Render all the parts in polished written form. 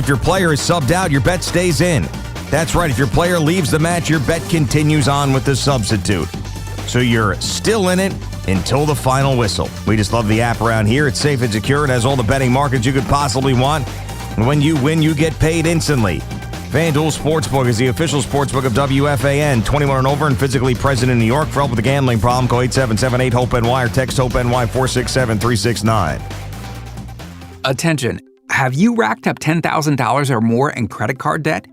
If your player is subbed out, your bet stays in. That's right. If your player leaves the match, your bet continues on with the substitute. So you're still in it until the final whistle. We just love the app around here. It's safe and secure. It has all the betting markets you could possibly want. And when you win, you get paid instantly. FanDuel Sportsbook is the official sportsbook of WFAN. 21 and over and physically present in New York. For help with a gambling problem, call 877-8-HOPE-NY or text HOPE-NY 467-369. Attention. Have you racked up $10,000 or more in credit card debt?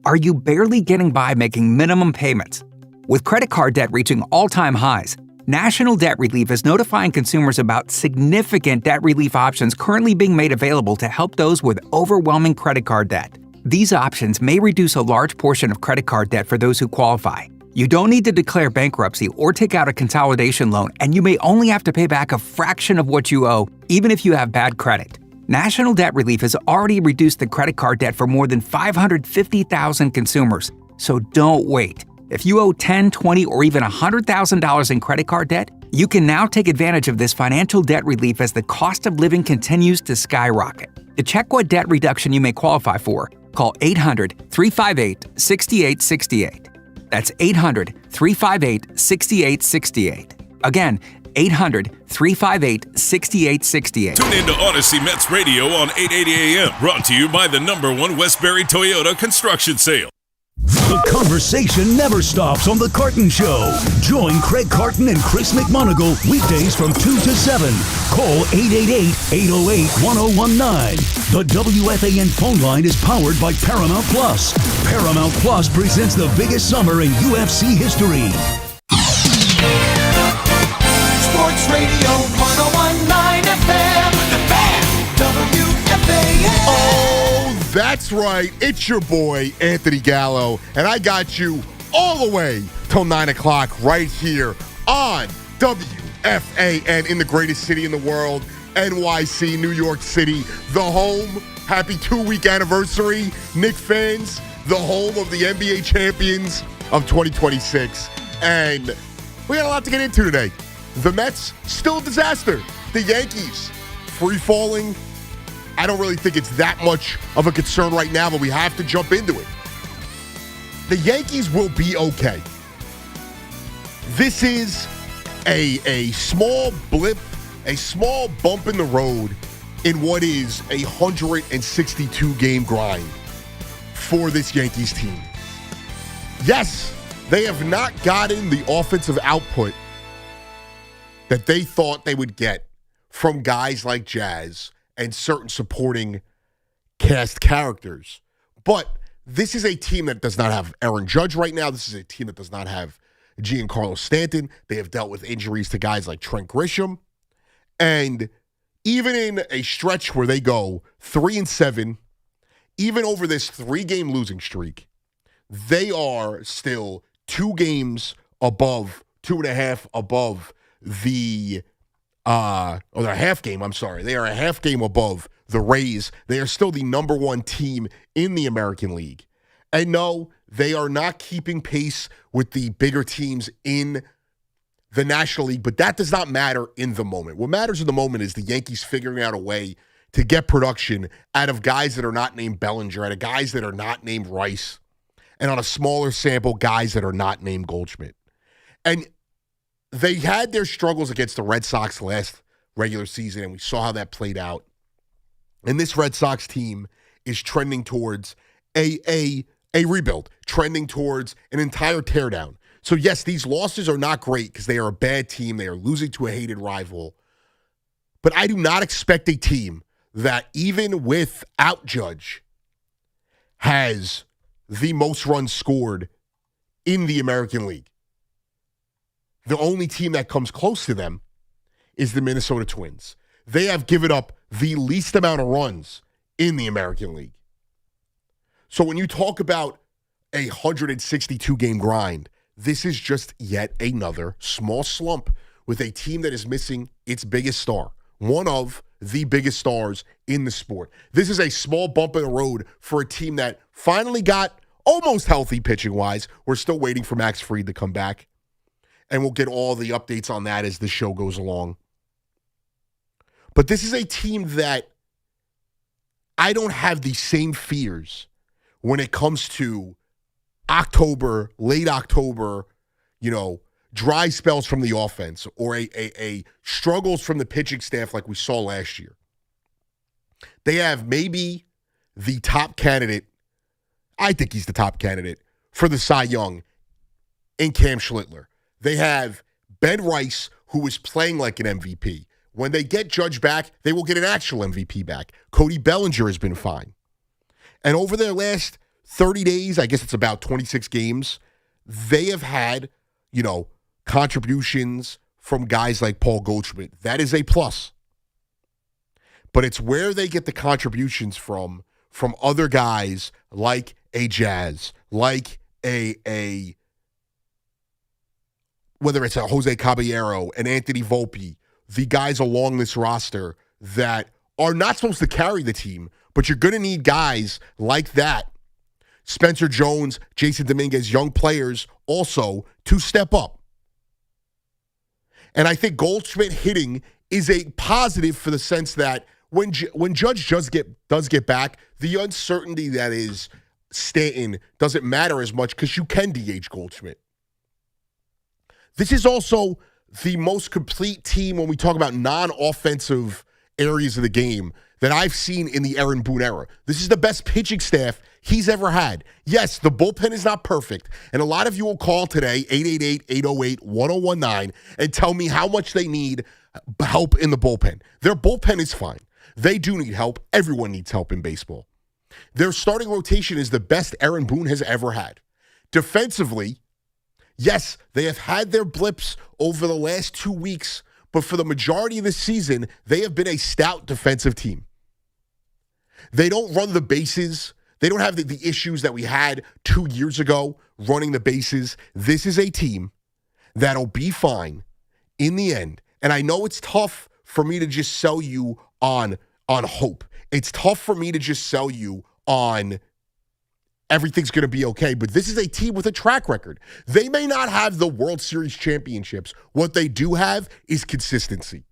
Are you barely getting by making minimum payments? With credit card debt reaching all-time highs, National Debt Relief is notifying consumers about significant debt relief options currently being made available to help those with overwhelming credit card debt. These options may reduce a large portion of credit card debt for those who qualify. You don't need to declare bankruptcy or take out a consolidation loan, and you may only have to pay back a fraction of what you owe, even if you have bad credit. National Debt Relief has already reduced the credit card debt for more than 550,000 consumers. So don't wait. If you owe $10, $20, or even $100,000 in credit card debt, you can now take advantage of this financial debt relief as the cost of living continues to skyrocket. To check what debt reduction you may qualify for, call 800-358-6868. That's 800-358-6868. Again, 800-358-6868. Tune in to Odyssey Mets Radio on 880 AM. Brought to you by the #1 Westbury Toyota Construction Sale. The conversation never stops on The Carton Show. Join Craig Carton and Chris McMonagle weekdays from 2 to 7. Call 888-808-1019. The WFAN phone line is powered by Paramount Plus. Paramount Plus presents the biggest summer in UFC history. Sports Radio 101.9 FM, The Fan, WFAN. Oh, that's right. It's your boy, Anthony Gallo, and I got you all the way till 9 o'clock right here on WFAN in the greatest city in the world, NYC, New York City, the home. Happy 2-week anniversary, Knicks fans, the home of the NBA champions of 2026. And we got a lot to get into today. The Mets, still a disaster. The Yankees, free falling. I don't really think it's that much of a concern right now, but we have to jump into it. The Yankees will be okay. This is a small blip, a small bump in the road in what is a 162-game grind for this Yankees team. Yes, they have not gotten the offensive output that they thought they would get from guys like Jazz and certain supporting cast characters. But this is a team that does not have Aaron Judge right now. This is a team that does not have Giancarlo Stanton. They have dealt with injuries to guys like Trent Grisham. And even in a stretch where they go 3-7, even over this 3-game losing streak, they are still 2 games above, 2.5 above they're a half game, I'm sorry. They are a half game above the Rays. They are still the #1 team in the American League. And no, they are not keeping pace with the bigger teams in the National League, but that does not matter in the moment. What matters in the moment is the Yankees figuring out a way to get production out of guys that are not named Bellinger, out of guys that are not named Rice, and on a smaller sample, guys that are not named Goldschmidt. And they had their struggles against the Red Sox last regular season, and we saw how that played out. And this Red Sox team is trending towards a rebuild, trending towards an entire teardown. So, yes, these losses are not great because they are a bad team. They are losing to a hated rival. But I do not expect a team that, even without Judge, has the most runs scored in the American League. The only team that comes close to them is the Minnesota Twins. They have given up the least amount of runs in the American League. So when you talk about a 162-game grind, this is just yet another small slump with a team that is missing its biggest star, one of the biggest stars in the sport. This is a small bump in the road for a team that finally got almost healthy pitching-wise. We're still waiting for Max Fried to come back. And we'll get all the updates on that as the show goes along. But this is a team that I don't have the same fears when it comes to October, late October, dry spells from the offense or a struggles from the pitching staff like we saw last year. They have maybe the top candidate, I think he's the top candidate, for the Cy Young in Cam Schlittler. They have Ben Rice, who is playing like an MVP. When they get Judge back, they will get an actual MVP back. Cody Bellinger has been fine. And over their last 30 days, I guess it's about 26 games, they have had, contributions from guys like Paul Goldschmidt. That is a plus. But it's where they get the contributions from other guys like a Jazz, like a whether it's a Jose Caballero, an Anthony Volpe, the guys along this roster that are not supposed to carry the team, but you're going to need guys like that, Spencer Jones, Jason Dominguez, young players also to step up. And I think Goldschmidt hitting is a positive for the sense that when Judge does get back, the uncertainty that is Stanton doesn't matter as much because you can DH Goldschmidt. This is also the most complete team when we talk about non-offensive areas of the game that I've seen in the Aaron Boone era. This is the best pitching staff he's ever had. Yes, the bullpen is not perfect, and a lot of you will call today, 888-808-1019, and tell me how much they need help in the bullpen. Their bullpen is fine. They do need help. Everyone needs help in baseball. Their starting rotation is the best Aaron Boone has ever had. Defensively, yes, they have had their blips over the last 2 weeks, but for the majority of the season, they have been a stout defensive team. They don't run the bases. They don't have the issues that we had 2 years ago running the bases. This is a team that'll be fine in the end. And I know it's tough for me to just sell you on hope. It's tough for me to just sell you on everything's going to be okay, but this is a team with a track record. They may not have the World Series championships. What they do have is consistency.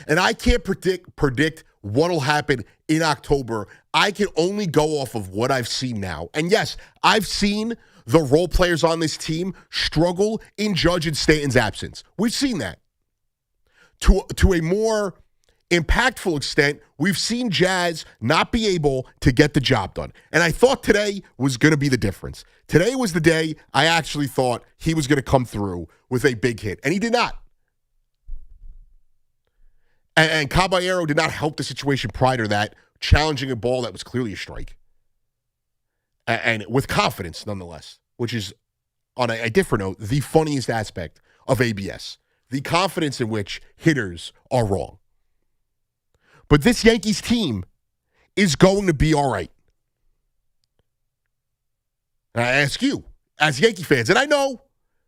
And I can't predict what will happen in October. I can only go off of what I've seen now. And yes, I've seen the role players on this team struggle in Judge and Stanton's absence. We've seen that. To a more impactful extent, we've seen Jazz not be able to get the job done. And I thought today was going to be the difference. Today was the day I actually thought he was going to come through with a big hit. And he did not. And Caballero did not help the situation prior to that, challenging a ball that was clearly a strike. And with confidence, nonetheless, which is, on a different note, the funniest aspect of ABS. The confidence in which hitters are wrong. But this Yankees team is going to be all right. And I ask you, as Yankee fans, and I know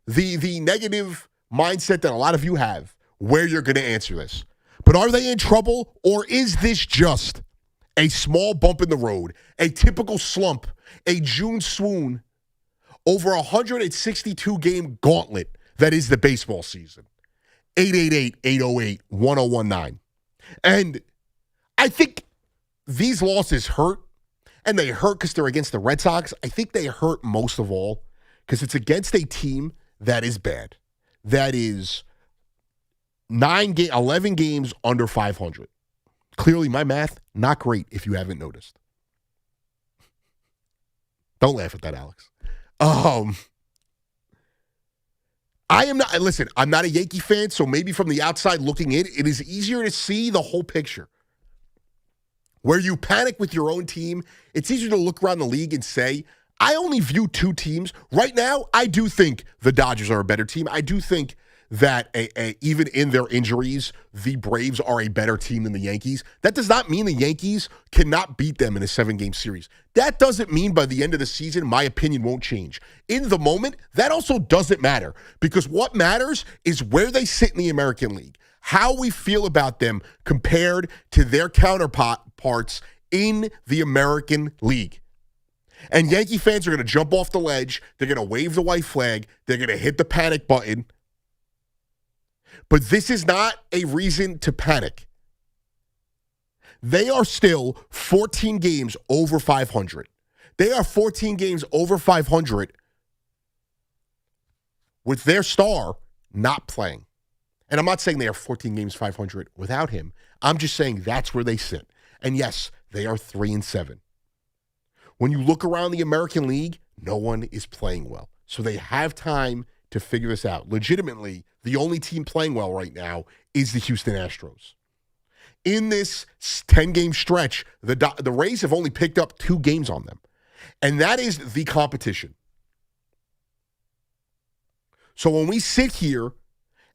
the negative mindset that a lot of you have, where you're going to answer this. But are they in trouble, or is this just a small bump in the road, a typical slump, a June swoon over a 162-game gauntlet that is the baseball season? 888-808-1019. And I think these losses hurt, and they hurt because they're against the Red Sox. I think they hurt most of all because it's against a team that is bad, that is 11 games under 500. Clearly, my math, not great if you haven't noticed. Don't laugh at that, Alex. I'm not a Yankee fan, so maybe from the outside looking in, it is easier to see the whole picture. Where you panic with your own team, it's easier to look around the league and say, I only view two teams. Right now, I do think the Dodgers are a better team. I do think that even in their injuries, the Braves are a better team than the Yankees. That does not mean the Yankees cannot beat them in a 7-game series. That doesn't mean by the end of the season, my opinion won't change. In the moment, that also doesn't matter, because what matters is where they sit in the American League, how we feel about them compared to their counterparts in the American League. And Yankee fans are going to jump off the ledge. They're going to wave the white flag. They're going to hit the panic button. But this is not a reason to panic. They are still 14 games over 500. They are 14 games over 500 with their star not playing. And I'm not saying they are 14 games 500 without him. I'm just saying that's where they sit. And yes, they are 3-7. When you look around the American League, no one is playing well. So they have time to figure this out. Legitimately, the only team playing well right now is the Houston Astros. In this 10-game stretch, the Rays have only picked up 2 games on them. And that is the competition. So when we sit here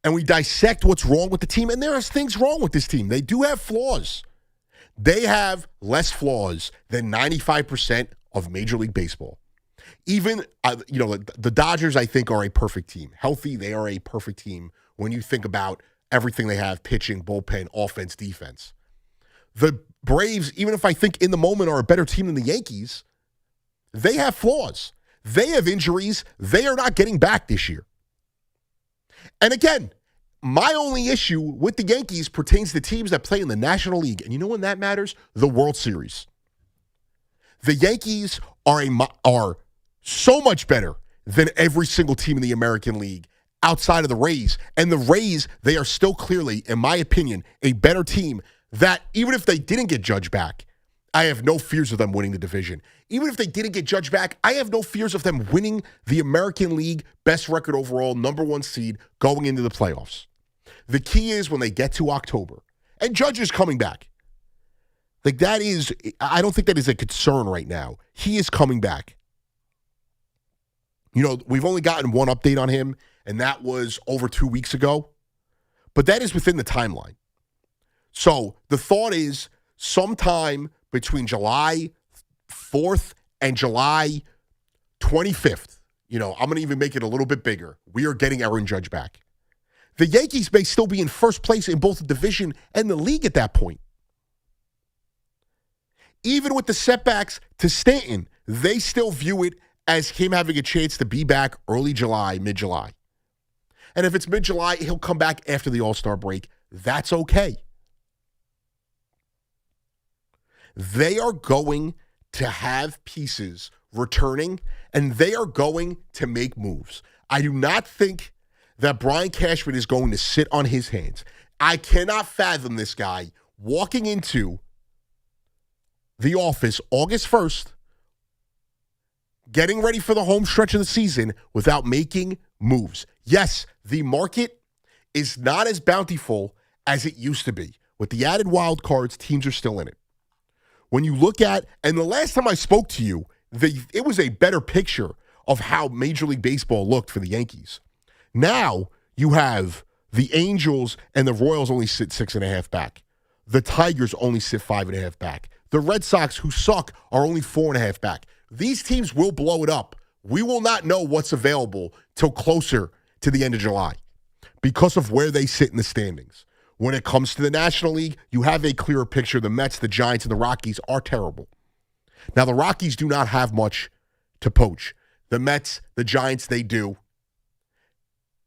and we dissect what's wrong with the team, and there are things wrong with this team. They do have flaws. They have less flaws than 95% of Major League Baseball. Even, the Dodgers, I think, are a perfect team. Healthy, they are a perfect team when you think about everything they have, pitching, bullpen, offense, defense. The Braves, even if I think in the moment are a better team than the Yankees, they have flaws. They have injuries. They are not getting back this year. And again, my only issue with the Yankees pertains to teams that play in the National League. And you know when that matters? The World Series. The Yankees are so much better than every single team in the American League outside of the Rays. And the Rays, they are still clearly, in my opinion, a better team that even if they didn't get Judge back, I have no fears of them winning the division. Even if they didn't get Judge back, I have no fears of them winning the American League best record overall, number 1 seed, going into the playoffs. The key is when they get to October, and Judge is coming back. I don't think that is a concern right now. He is coming back. We've only gotten one update on him, and that was over 2 weeks ago. But that is within the timeline. So the thought is sometime between July 4th and July 25th, I'm going to even make it a little bit bigger. We are getting Aaron Judge back. The Yankees may still be in first place in both the division and the league at that point. Even with the setbacks to Stanton, they still view it as him having a chance to be back early July, mid-July. And if it's mid-July, he'll come back after the All-Star break. That's okay. They are going to have pieces returning, and they are going to make moves. I do not think that Brian Cashman is going to sit on his hands. I cannot fathom this guy walking into the office August 1st, getting ready for the home stretch of the season without making moves. Yes, the market is not as bountiful as it used to be. With the added wild cards, teams are still in it. When you look at, and the last time I spoke to you, it was a better picture of how Major League Baseball looked for the Yankees. Now you have the Angels and the Royals only sit 6.5 back. The Tigers only sit 5.5 back. The Red Sox, who suck, are only 4.5 back. These teams will blow it up. We will not know what's available till closer to the end of July because of where they sit in the standings. When it comes to the National League, you have a clearer picture. The Mets, the Giants, and the Rockies are terrible. Now, the Rockies do not have much to poach. The Mets, the Giants, they do.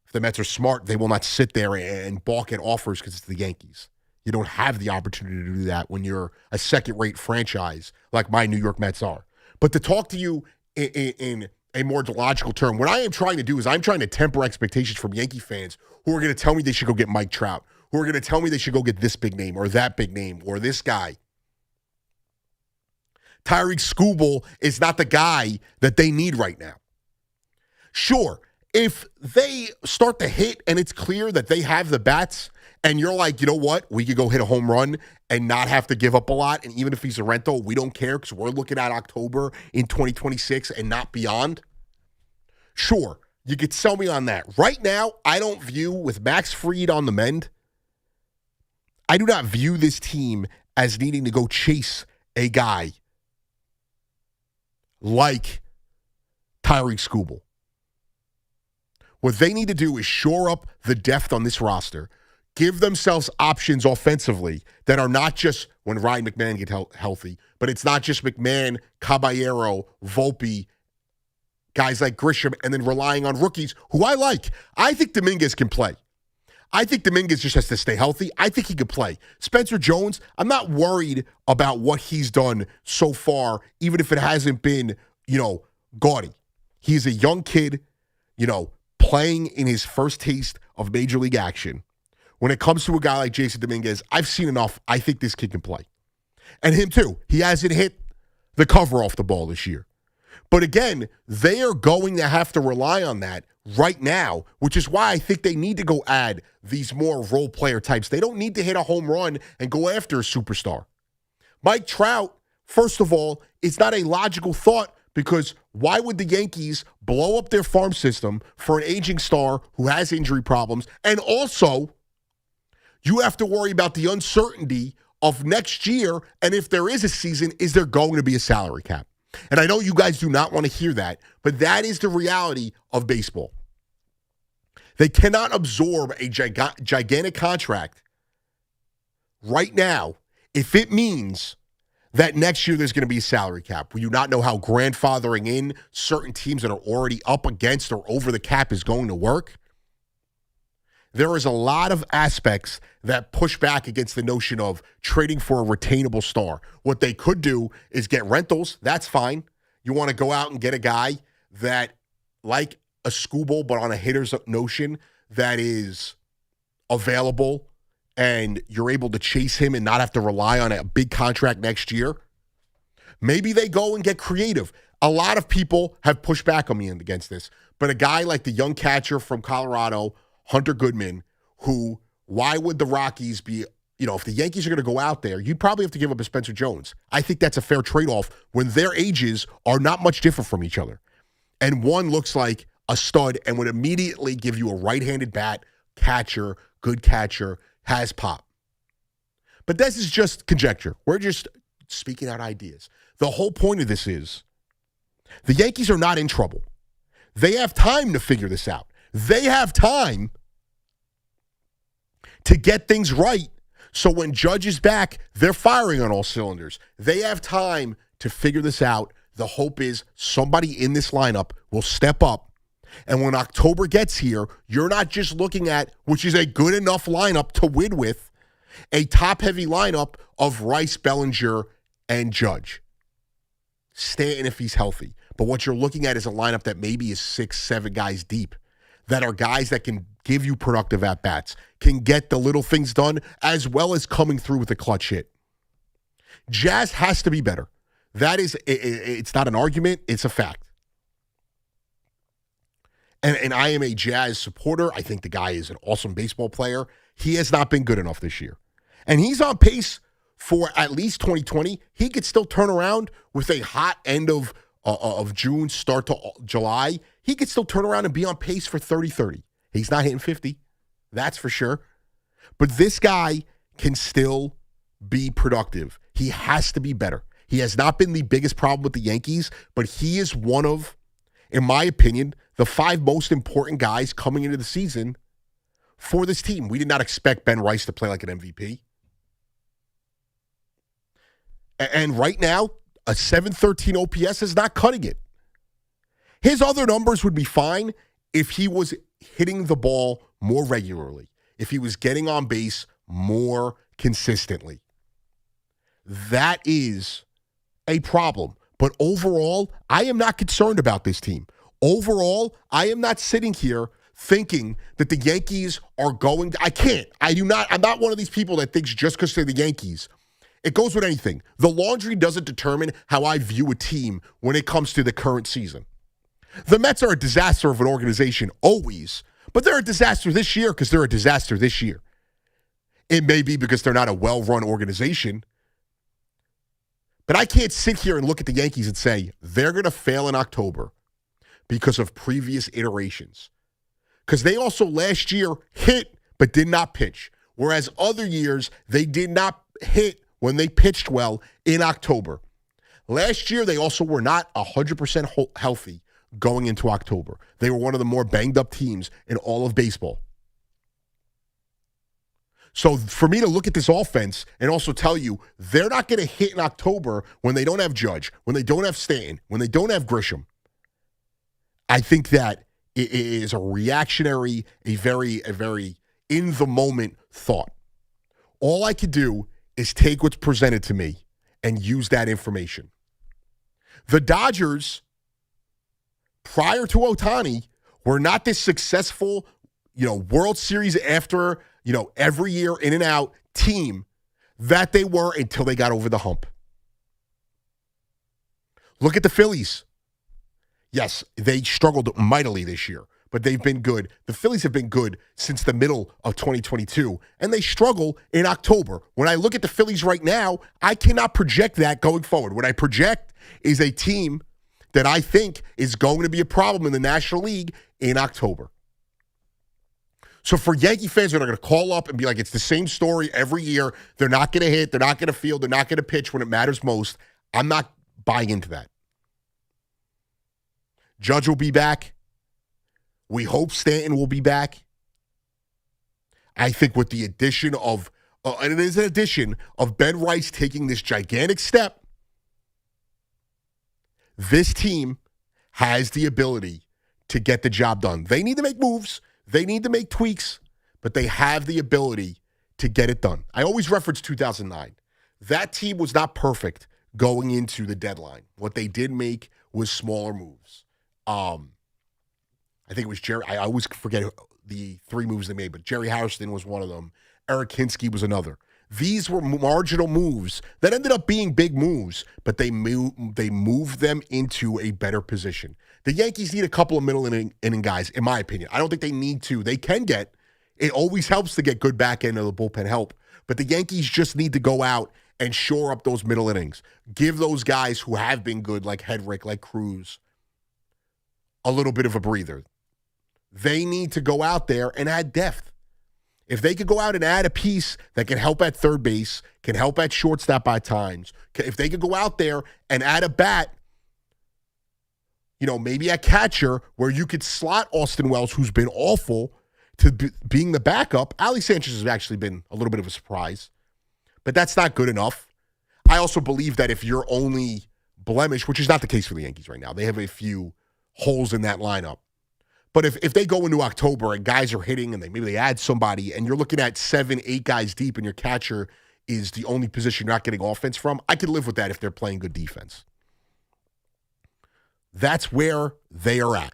If the Mets are smart, they will not sit there and balk at offers because it's the Yankees. You don't have the opportunity to do that when you're a second-rate franchise like my New York Mets are. But to talk to you in a more logical term, what I am trying to do is I'm trying to temper expectations from Yankee fans who are going to tell me they should go get Mike Trout, who are going to tell me they should go get this big name or that big name or this guy. Tyreek Skubal is not the guy that they need right now. Sure, if they start to hit and it's clear that they have the bats and you're like, you know what, we could go hit a home run and not have to give up a lot, and even if he's a rental, we don't care because we're looking at October in 2026 and not beyond. Sure, you could sell me on that. Right now, I don't view, with Max Fried on the mend, I do not view this team as needing to go chase a guy like Tyreek Skubal. What they need to do is shore up the depth on this roster, give themselves options offensively that are not just when Ryan McMahon gets healthy, but it's not just McMahon, Caballero, Volpe, guys like Grisham, and then relying on rookies who I like. I think Dominguez can play. I think Dominguez just has to stay healthy. I think he could play. Spencer Jones, I'm not worried about what he's done so far, even if it hasn't been, gaudy. He's a young kid, playing in his first taste of major league action. When it comes to a guy like Jason Dominguez, I've seen enough. I think this kid can play. And him too. He hasn't hit the cover off the ball this year. But again, they are going to have to rely on that right now, which is why I think they need to go add these more role player types. They don't need to hit a home run and go after a superstar. Mike Trout, first of all, it's not a logical thought because why would the Yankees blow up their farm system for an aging star who has injury problems? And also, you have to worry about the uncertainty of next year, and if there is a season, is there going to be a salary cap? And I know you guys do not want to hear that, but that is the reality of baseball. They cannot absorb a gigantic contract right now if it means that next year there's going to be a salary cap. We do not know how grandfathering in certain teams that are already up against or over the cap is going to work. There is a lot of aspects that push back against the notion of trading for a retainable star. What they could do is get rentals. That's fine. You want to go out and get a guy that, like a Scooble, but on a hitter's notion, that is available and you're able to chase him and not have to rely on a big contract next year. Maybe they go and get creative. A lot of people have pushed back on me against this, but a guy like the young catcher from Colorado, Hunter Goodman, who, why would the Rockies be, if the Yankees are going to go out there, you'd probably have to give up a Spencer Jones. I think that's a fair trade-off when their ages are not much different from each other. And one looks like a stud and would immediately give you a right-handed bat, catcher, good catcher, has pop. But this is just conjecture. We're just speaking out ideas. The whole point of this is the Yankees are not in trouble. They have time to figure this out. They have time to get things right. So when Judge is back, they're firing on all cylinders. They have time to figure this out. The hope is somebody in this lineup will step up. And when October gets here, you're not just looking at, which is a good enough lineup to win with, a top-heavy lineup of Rice, Bellinger, and Judge. Stanton if he's healthy. But what you're looking at is a lineup that maybe is 6-7 guys deep, that are guys that can give you productive at-bats, can get the little things done, as well as coming through with a clutch hit. Jazz has to be better. That is, it's not an argument, it's a fact. And I am a Jazz supporter. I think the guy is an awesome baseball player. He has not been good enough this year. And he's on pace for at least 2020. He could still turn around with a hot end of June, start to July. He could still turn around and be on pace for 30-30. He's not hitting 50. That's for sure. But this guy can still be productive. He has to be better. He has not been the biggest problem with the Yankees, but he is one of, in my opinion, the 5 most important guys coming into the season for this team. We did not expect Ben Rice to play like an MVP. And right now, a 713 OPS is not cutting it. His other numbers would be fine if he was hitting the ball more regularly, if he was getting on base more consistently. That is a problem. But overall, I am not concerned about this team. Overall, I am not sitting here thinking that the Yankees are going to, I'm not one of these people that thinks just because they're the Yankees. It goes with anything. The laundry doesn't determine how I view a team when it comes to the current season. The Mets are a disaster of an organization always, but they're a disaster this year because they're a disaster this year. It may be because they're not a well-run organization, but I can't sit here and look at the Yankees and say they're going to fail in October because of previous iterations. Because they also last year hit but did not pitch, whereas other years they did not hit when they pitched well in October. Last year, they also were not 100% healthy going into October. They were one of the more banged-up teams in all of baseball. So for me to look at this offense and also tell you they're not going to hit in October when they don't have Judge, when they don't have Stanton, when they don't have Grisham, I think that it is a reactionary, a very in the moment thought. All I could do is take what's presented to me and use that information. The Dodgers, prior to Ohtani, were not this successful, World Series after, every year in and out team that they were until they got over the hump. Look at the Phillies. Yes, they struggled mightily this year, but they've been good. The Phillies have been good since the middle of 2022, and they struggle in October. When I look at the Phillies right now, I cannot project that going forward. What I project is a team that I think is going to be a problem in the National League in October. So for Yankee fans that are going to call up and be like, it's the same story every year, they're not going to hit, they're not going to field, they're not going to pitch when it matters most, I'm not buying into that. Judge will be back. We hope Stanton will be back. I think with the addition of, and it is an addition of Ben Rice taking this gigantic step, this team has the ability to get the job done. They need to make moves. They need to make tweaks, but they have the ability to get it done. I always reference 2009. That team was not perfect going into the deadline. What they did make was smaller moves. I think it was Jerry. I always forget the three moves they made, but Jerry Hairston was one of them. Eric Hinsky was another. These were marginal moves that ended up being big moves, but they moved them into a better position. The Yankees need a couple of middle inning guys, in my opinion. I don't think they need to. They can get. It always helps to get good back end of the bullpen help, but the Yankees just need to go out and shore up those middle innings. Give those guys who have been good, like Hedrick, like Cruz, a little bit of a breather. They need to go out there and add depth. If they could go out and add a piece that can help at third base, can help at shortstop by times, if they could go out there and add a bat, maybe a catcher where you could slot Austin Wells, who's been awful, to being the backup. Ali Sanchez has actually been a little bit of a surprise, but that's not good enough. I also believe that if you're only blemish, which is not the case for the Yankees right now, they have a few holes in that lineup. But if they go into October and guys are hitting and maybe they add somebody and you're looking at 7-8 guys deep and your catcher is the only position you're not getting offense from, I could live with that if they're playing good defense. That's where they are at.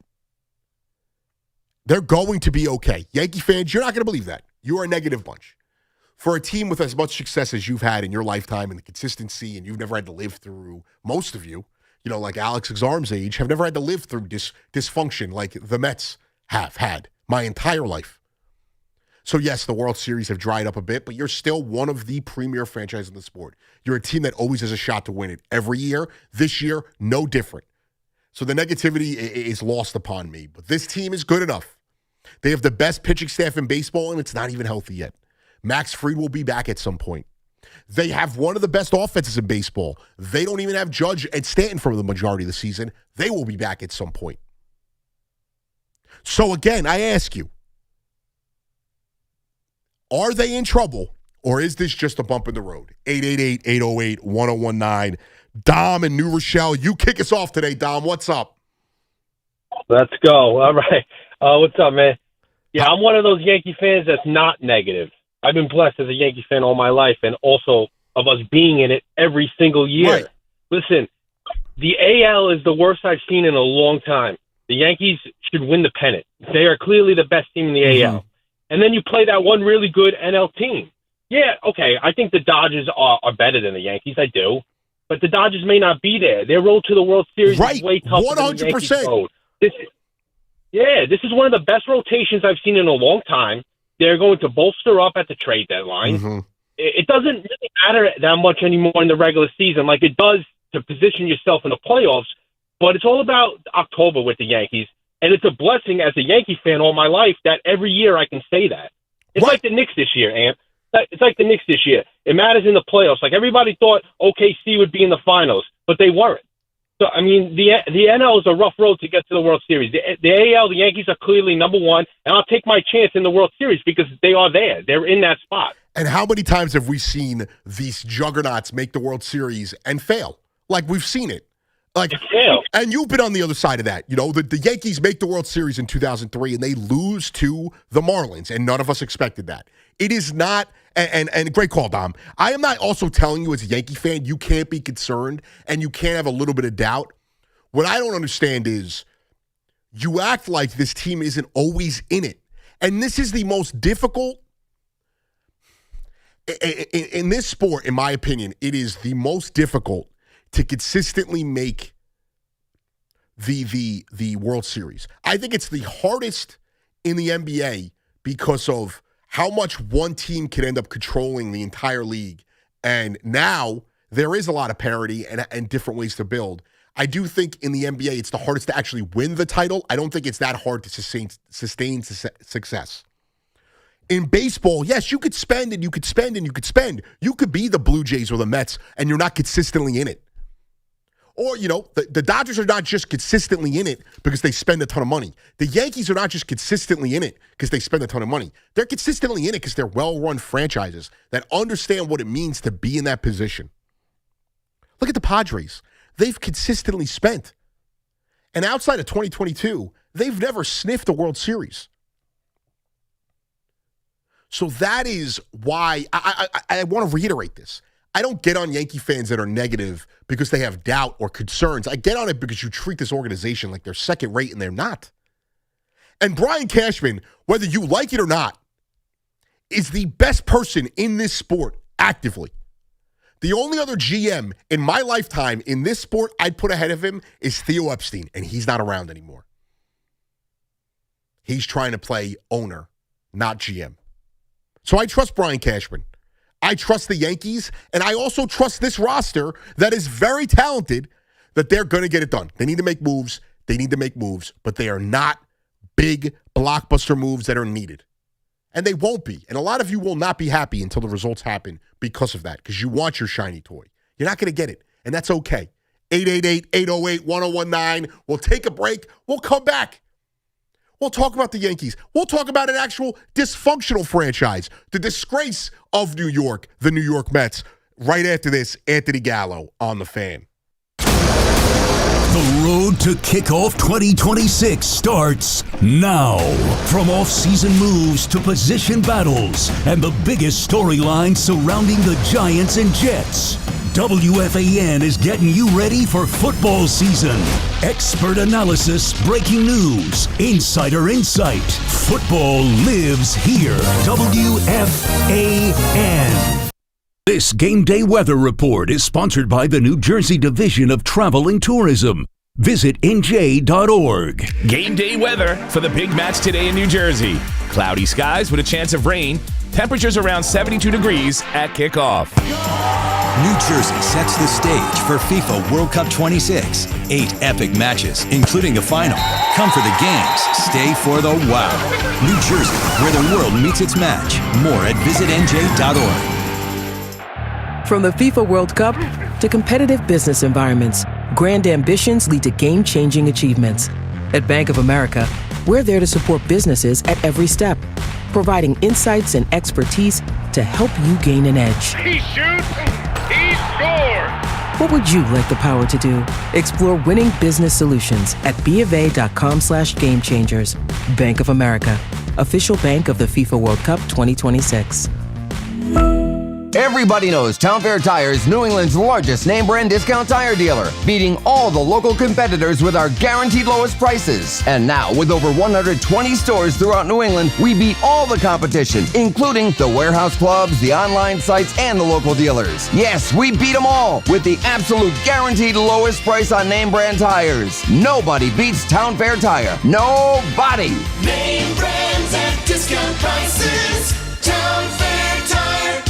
They're going to be okay. Yankee fans, you're not going to believe that. You are a negative bunch. For a team with as much success as you've had in your lifetime and the consistency, and you've never had to live through, most of you, like Alex Exarm's age, have never had to live through dysfunction like the Mets have had my entire life. So yes, the World Series have dried up a bit, but you're still one of the premier franchises in the sport. You're a team that always has a shot to win it every year. This year, no different. So the negativity is lost upon me, but this team is good enough. They have the best pitching staff in baseball, and it's not even healthy yet. Max Fried will be back at some point. They have one of the best offenses in baseball. They don't even have Judge and Stanton for the majority of the season. They will be back at some point. So again, I ask you, are they in trouble, or is this just a bump in the road? 888-808-1019. Dom in New Rochelle, you kick us off today, Dom. What's up? Let's go. All right. What's up, man? Yeah, I'm one of those Yankee fans that's not negative. I've been blessed as a Yankee fan all my life, and also of us being in it every single year. Right. Listen, the AL is the worst I've seen in a long time. The Yankees should win the pennant. They are clearly the best team in the AL. And then you play that one really good NL team. Yeah, okay, I think the Dodgers are better than the Yankees. I do. But the Dodgers may not be there. Their road to the World Series is way tougher 100%. than the Yankees' road. This is one of the best rotations I've seen in a long time. They're going to bolster up at the trade deadline. It doesn't really matter that much anymore in the regular season like it does to position yourself in the playoffs, but it's all about October with the Yankees, and it's a blessing as a Yankee fan all my life that every year I can say that. It's like the Knicks this year, Ant. It's like the Knicks this year. It matters in the playoffs. Like everybody thought OKC would be in the finals, but they weren't. So, I mean, the NL is a rough road to get to the World Series. The AL, the Yankees are clearly number one, and I'll take my chance in the World Series because they are there. They're in that spot. And how many times have we seen these juggernauts make the World Series and fail? Like, we've seen it. Like, and you've been on the other side of that. You know, the Yankees make the World Series in 2003, and they lose to the Marlins, and none of us expected that. It is not, and great call, Dom. I am not also telling you as a Yankee fan you can't be concerned and you can't have a little bit of doubt. What I don't understand is you act like this team isn't always in it. And this is the most difficult, in this sport, in my opinion, it is the most difficult to consistently make the World Series. I think it's the hardest in the NBA because of how much one team can end up controlling the entire league. And now there is a lot of parity and different ways to build. I do think in the NBA it's the hardest to actually win the title. I don't think it's that hard to sustain success. In baseball, yes, you could spend and you could spend and you could spend. You could be the Blue Jays or the Mets and you're not consistently in it. Or, you know, the Dodgers are not just consistently in it because they spend a ton of money. The Yankees are not just consistently in it because they spend a ton of money. They're consistently in it because they're well-run franchises that understand what it means to be in that position. Look at the Padres. They've consistently spent. And outside of 2022, they've never sniffed a World Series. So that is why I want to reiterate this. I don't get on Yankee fans that are negative because they have doubt or concerns. I get on it because you treat this organization like they're second rate and they're not. And Brian Cashman, whether you like it or not, is the best person in this sport actively. The only other GM in my lifetime in this sport I'd put ahead of him is Theo Epstein, and he's not around anymore. He's trying to play owner, not GM. So I trust Brian Cashman. I trust the Yankees, and I also trust this roster that is very talented that they're going to get it done. They need to make moves. But they are not big blockbuster moves that are needed. And they won't be. And a lot of you will not be happy until the results happen because of that, because you want your shiny toy. You're not going to get it, and that's okay. 888-808-1019. We'll take a break. We'll come back. We'll talk about the Yankees. We'll talk about an actual dysfunctional franchise, the disgrace of New York, the New York Mets. Right after this, Anthony Gallo on The Fan. The road to kickoff 2026 starts now. From off-season moves to position battles and the biggest storylines surrounding the Giants and Jets, WFAN is getting you ready for football season. Expert analysis, breaking news, insider insight. Football lives here. WFAN. This Game Day Weather Report is sponsored by the New Jersey Division of Travel and Tourism. Visit NJ.org. Game day weather for the big match today in New Jersey. Cloudy skies with a chance of rain. Temperatures around 72 degrees at kickoff. New Jersey sets the stage for FIFA World Cup 26. 8 epic matches, including a final. Come for the games, stay for the wow. New Jersey, where the world meets its match. More at visitnj.org. From the FIFA World Cup to competitive business environments, grand ambitions lead to game-changing achievements. At Bank of America, we're there to support businesses at every step, providing insights and expertise to help you gain an edge. He shoots, he scores! What would you like the power to do? Explore winning business solutions at BofA.com/gamechangers. Bank of America, official bank of the FIFA World Cup 2026. Everybody knows Town Fair Tire is New England's largest name brand discount tire dealer, beating all the local competitors with our guaranteed lowest prices. And now, with over 120 stores throughout New England, we beat all the competition, including the warehouse clubs, the online sites, and the local dealers. Yes, we beat them all with the absolute guaranteed lowest price on name brand tires. Nobody beats Town Fair Tire. Nobody. Name brands at discount prices. Town Fair Tire.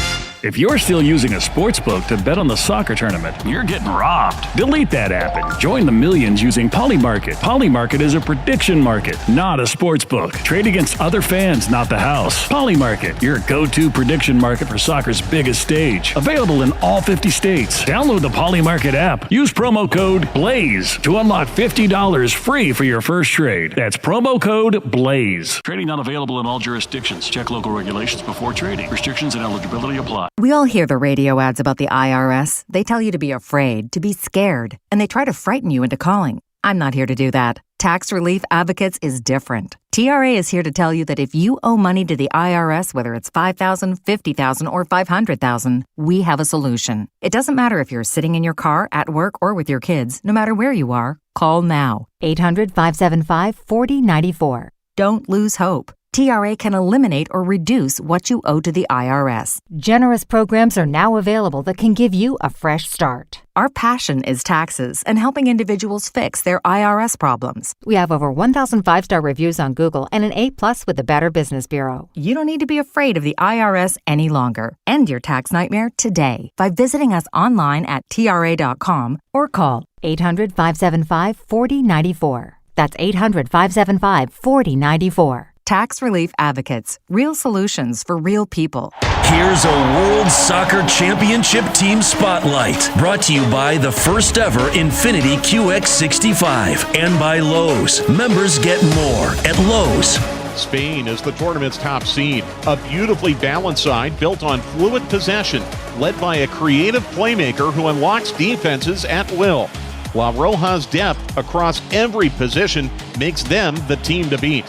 If you're still using a sportsbook to bet on the soccer tournament, you're getting robbed. Delete that app and join the millions using Polymarket. Polymarket is a prediction market, not a sportsbook. Trade against other fans, not the house. Polymarket, your go-to prediction market for soccer's biggest stage. Available in all 50 states. Download the Polymarket app. Use promo code BLAZE to unlock $50 free for your first trade. That's promo code BLAZE. Trading not available in all jurisdictions. Check local regulations before trading. Restrictions and eligibility apply. We all hear the radio ads about the IRS. They tell you to be afraid, to be scared, and they try to frighten you into calling. I'm not here to do that. Tax Relief Advocates is different. TRA is here to tell you that if you owe money to the IRS, whether it's $5,000, $50,000, or $500,000, we have a solution. It doesn't matter if you're sitting in your car, at work, or with your kids. No matter where you are, call now. 800-575-4094. Don't lose hope. TRA can eliminate or reduce what you owe to the IRS. Generous programs are now available that can give you a fresh start. Our passion is taxes and helping individuals fix their IRS problems. We have over 1,000 5-star reviews on Google and an A+ with the Better Business Bureau. You don't need to be afraid of the IRS any longer. End your tax nightmare today by visiting us online at TRA.com or call 800-575-4094. That's 800-575-4094. Tax Relief Advocates. Real solutions for real people. Here's a World Soccer Championship Team Spotlight, brought to you by the first ever Infinity QX65 and by Lowe's. Members get more at Lowe's. Spain is the tournament's top seed. A beautifully balanced side built on fluid possession, led by a creative playmaker who unlocks defenses at will. While Roja's depth across every position makes them the team to beat.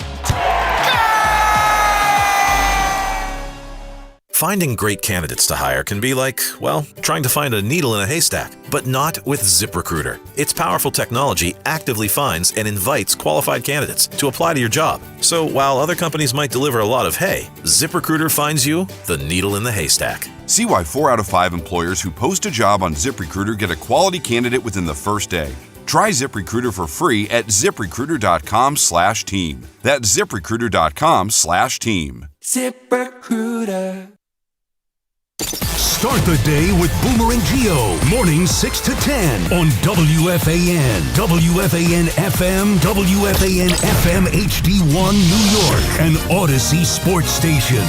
Finding great candidates to hire can be like, well, trying to find a needle in a haystack, but not with ZipRecruiter. Its powerful technology actively finds and invites qualified candidates to apply to your job. So while other companies might deliver a lot of hay, ZipRecruiter finds you the needle in the haystack. See why 4 out of 5 employers who post a job on ZipRecruiter get a quality candidate within the first day. Try ZipRecruiter for free at ZipRecruiter.com/team. That's ZipRecruiter.com/team. ZipRecruiter. Start the day with Boomer and Gio, mornings 6 to 10 on WFAN, WFAN FM, WFAN FM HD1 New York, and Odyssey Sports Station.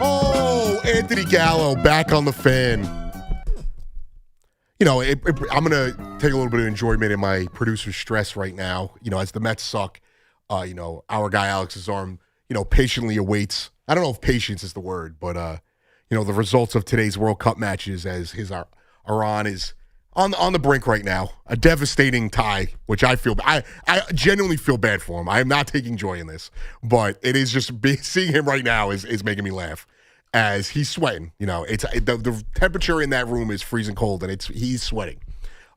Oh, Anthony Gallo back on the Fan. You know, I'm going to take a little bit of enjoyment in my producer's stress right now. You know, as the Mets suck, our guy Alex Azarm, patiently awaits. I don't know if patience is the word, but, the results of today's World Cup matches as his Iran is on the brink right now. A devastating tie, which I genuinely feel bad for him. I am not taking joy in this, but it is just seeing him right now is making me laugh. As he's sweating, it's the temperature in that room is freezing cold, and he's sweating.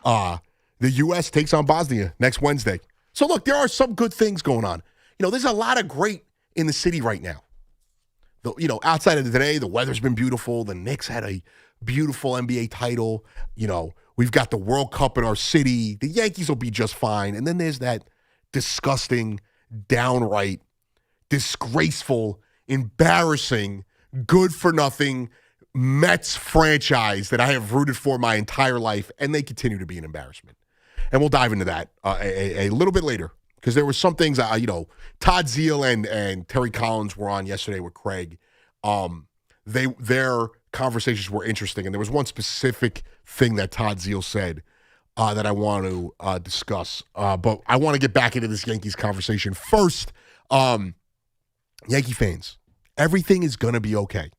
The U.S. takes on Bosnia next Wednesday. So look, there are some good things going on. There's a lot of great in the city right now. Outside of today, the weather's been beautiful. The Knicks had a beautiful NBA title. We've got the World Cup in our city. The Yankees will be just fine. And then there's that disgusting, downright, disgraceful, embarrassing, good-for-nothing Mets franchise that I have rooted for my entire life, and they continue to be an embarrassment. And we'll dive into that a little bit later, because there were some things, Todd Zeal and Terry Collins were on yesterday with Craig. Their conversations were interesting, and there was one specific thing that Todd Zeal said that I want to discuss. But I want to get back into this Yankees conversation. First, Yankee fans, everything is going to be okay.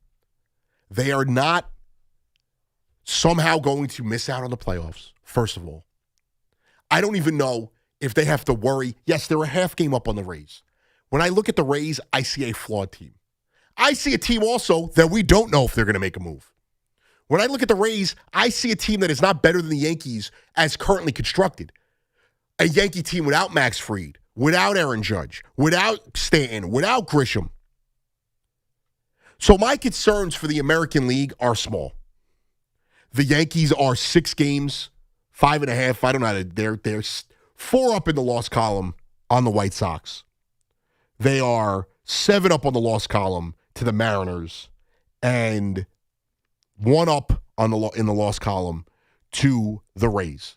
They are not somehow going to miss out on the playoffs, first of all. I don't even know if they have to worry. Yes, they're a half game up on the Rays. When I look at the Rays, I see a flawed team. I see a team also that we don't know if they're going to make a move. When I look at the Rays, I see a team that is not better than the Yankees as currently constructed. A Yankee team without Max Fried, without Aaron Judge, without Stanton, without Grisham. So my concerns for the American League are small. The Yankees are 6 games, 5.5. I don't know how to. They're 4 up in the loss column on the White Sox. They are 7 up on the loss column to the Mariners, and 1 up in the loss column to the Rays.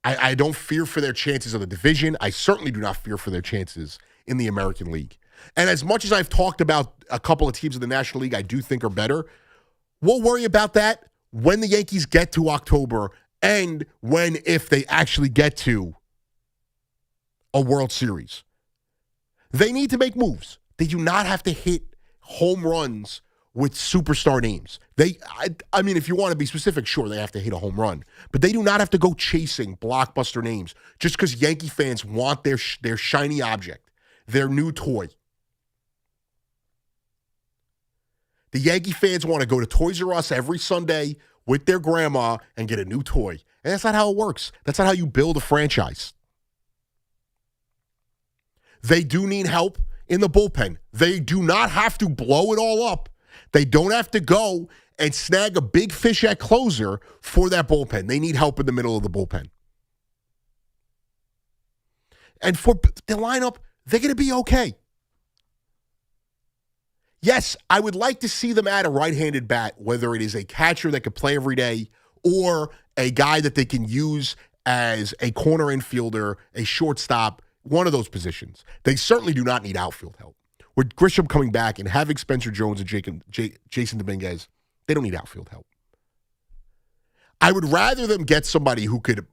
I don't fear for their chances of the division. I certainly do not fear for their chances in the American League. And as much as I've talked about a couple of teams in the National League I do think are better, we'll worry about that when the Yankees get to October and if they actually get to a World Series, they need to make moves. They do not have to hit home runs with superstar names. I mean, if you want to be specific, sure, they have to hit a home run. But they do not have to go chasing blockbuster names just because Yankee fans want their shiny object, their new toy. The Yankee fans want to go to Toys R Us every Sunday with their grandma and get a new toy. And that's not how it works. That's not how you build a franchise. They do need help in the bullpen. They do not have to blow it all up. They don't have to go and snag a big fish at closer for that bullpen. They need help in the middle of the bullpen. And for the lineup, they're going to be okay. Yes, I would like to see them add a right-handed bat, whether it is a catcher that could play every day or a guy that they can use as a corner infielder, a shortstop, one of those positions. They certainly do not need outfield help. With Grisham coming back and having Spencer Jones and Jason Dominguez, they don't need outfield help. I would rather them get somebody who could,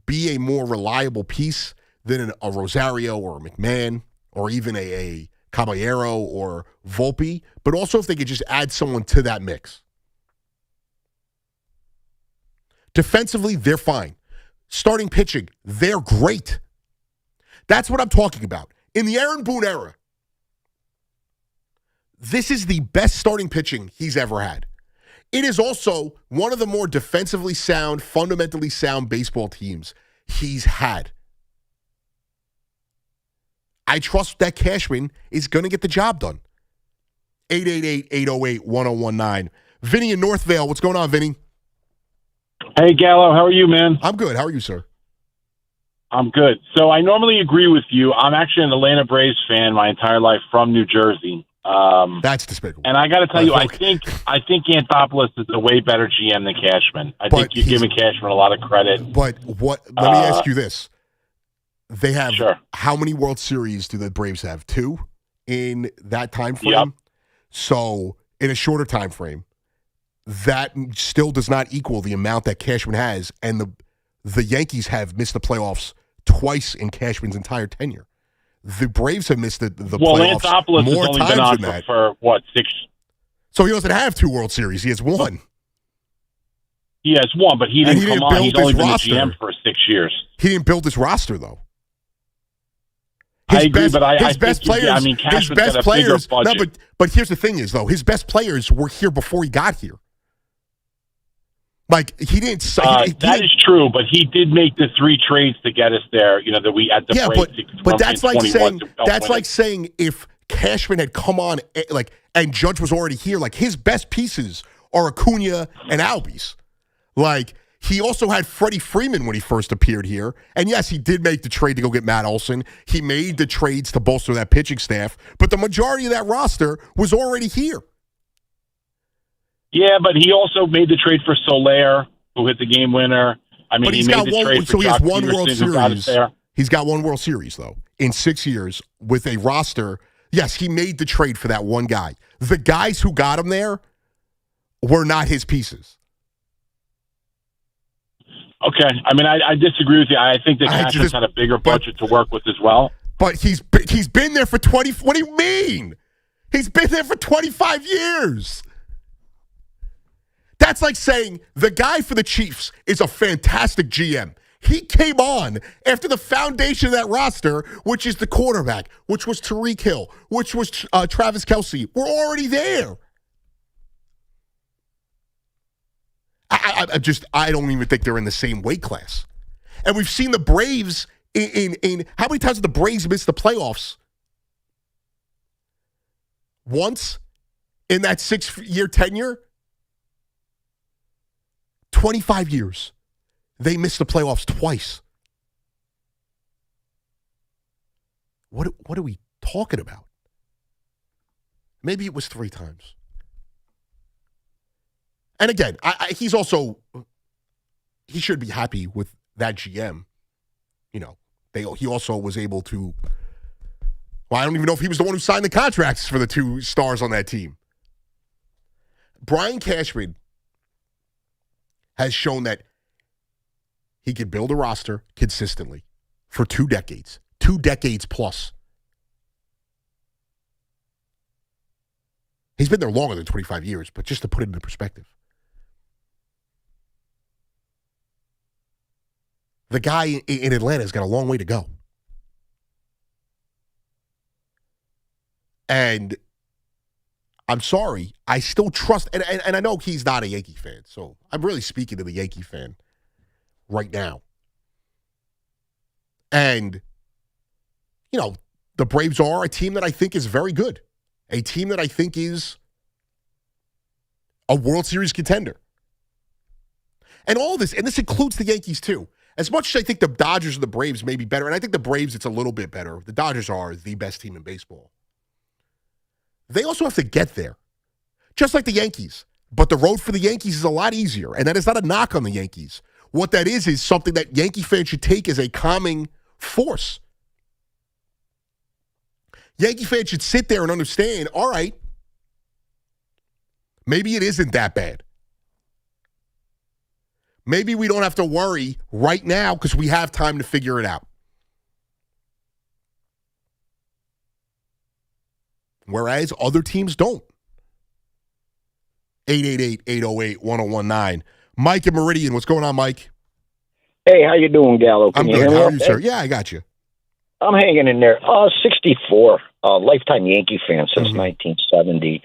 be a more reliable piece than a Rosario or a McMahon or even a Caballero or Volpe, but also if they could just add someone to that mix. Defensively, they're fine. Starting pitching, they're great. That's what I'm talking about. In the Aaron Boone era, this is the best starting pitching he's ever had. It is also one of the more defensively sound, fundamentally sound baseball teams he's had. I trust that Cashman is going to get the job done. 888-808-1019. Vinny in Northvale. What's going on, Vinny? Hey, Gallo. How are you, man? I'm good. How are you, sir? I'm good. So I normally agree with you. I'm actually an Atlanta Braves fan my entire life from New Jersey. That's despicable. And I got to tell you, I think Anthopoulos is a way better GM than Cashman. I think you're giving Cashman a lot of credit. But let me ask you this. They have how many World Series do the Braves have? 2 in that time frame? Yep. So in a shorter time frame, that still does not equal the amount that Cashman has. And the Yankees have missed the playoffs twice in Cashman's entire tenure. The Braves have missed the playoffs Anthopoulos more has only times been on than that. For what, 6? So he doesn't have 2 World Series. He has 1. He has 1, but he didn't come on. He's only been the GM for 6 years. He didn't build this roster, though. I agree, but his best players. Cashman's got a bigger budget. No, but here's the thing: his best players were here before he got here. Like he didn't. That is true, but he did make the 3 trades to get us there. That we had the break. But that's like saying if Cashman had come on and Judge was already here, like his best pieces are Acuna and Albies. Like he also had Freddie Freeman when he first appeared here, and yes, he did make the trade to go get Matt Olson. He made the trades to bolster that pitching staff, but the majority of that roster was already here. Yeah, but he also made the trade for Soler, who hit the game winner. I mean, he made the trade for Jock Peterson, who got us there. He's got 1 World Series, though, in 6 years with a roster. Yes, he made the trade for that one guy. The guys who got him there were not his pieces. Okay. I mean, I disagree with you. I think that Cashman's had a bigger budget to work with as well. But he's been there for 20. What do you mean? He's been there for 25 years. That's like saying the guy for the Chiefs is a fantastic GM. He came on after the foundation of that roster, which is the quarterback, which was Tyreek Hill, which was Travis Kelce. We're already there. I don't even think they're in the same weight class. And we've seen the Braves in how many times have the Braves missed the playoffs? Once in that 6-year tenure? 25 years. They missed the playoffs twice. What are we talking about? Maybe it was 3 times. And again, he should be happy with that GM. He also was able to, I don't even know if he was the one who signed the contracts for the 2 stars on that team. Brian Cashman has shown that he can build a roster consistently for 2 decades. 2 decades plus. He's been there longer than 25 years, but just to put it into perspective. The guy in Atlanta has got a long way to go. And I'm sorry, I still trust, and I know he's not a Yankee fan, so I'm really speaking to the Yankee fan right now. And, the Braves are a team that I think is very good. A team that I think is a World Series contender. And all this, and this includes the Yankees too. As much as I think the Dodgers and the Braves may be better, and I think the Braves, it's a little bit better. The Dodgers are the best team in baseball. They also have to get there, just like the Yankees. But the road for the Yankees is a lot easier, and that is not a knock on the Yankees. What that is something that Yankee fans should take as a calming force. Yankee fans should sit there and understand, all right, maybe it isn't that bad. Maybe we don't have to worry right now because we have time to figure it out. Whereas other teams don't. 888-808-1019. Mike and Meridian, what's going on, Mike? Hey, how you doing, Gallo? I'm good. How are you, sir? Yeah, I got you. I'm hanging in there. 64, lifetime Yankee fan since 1970.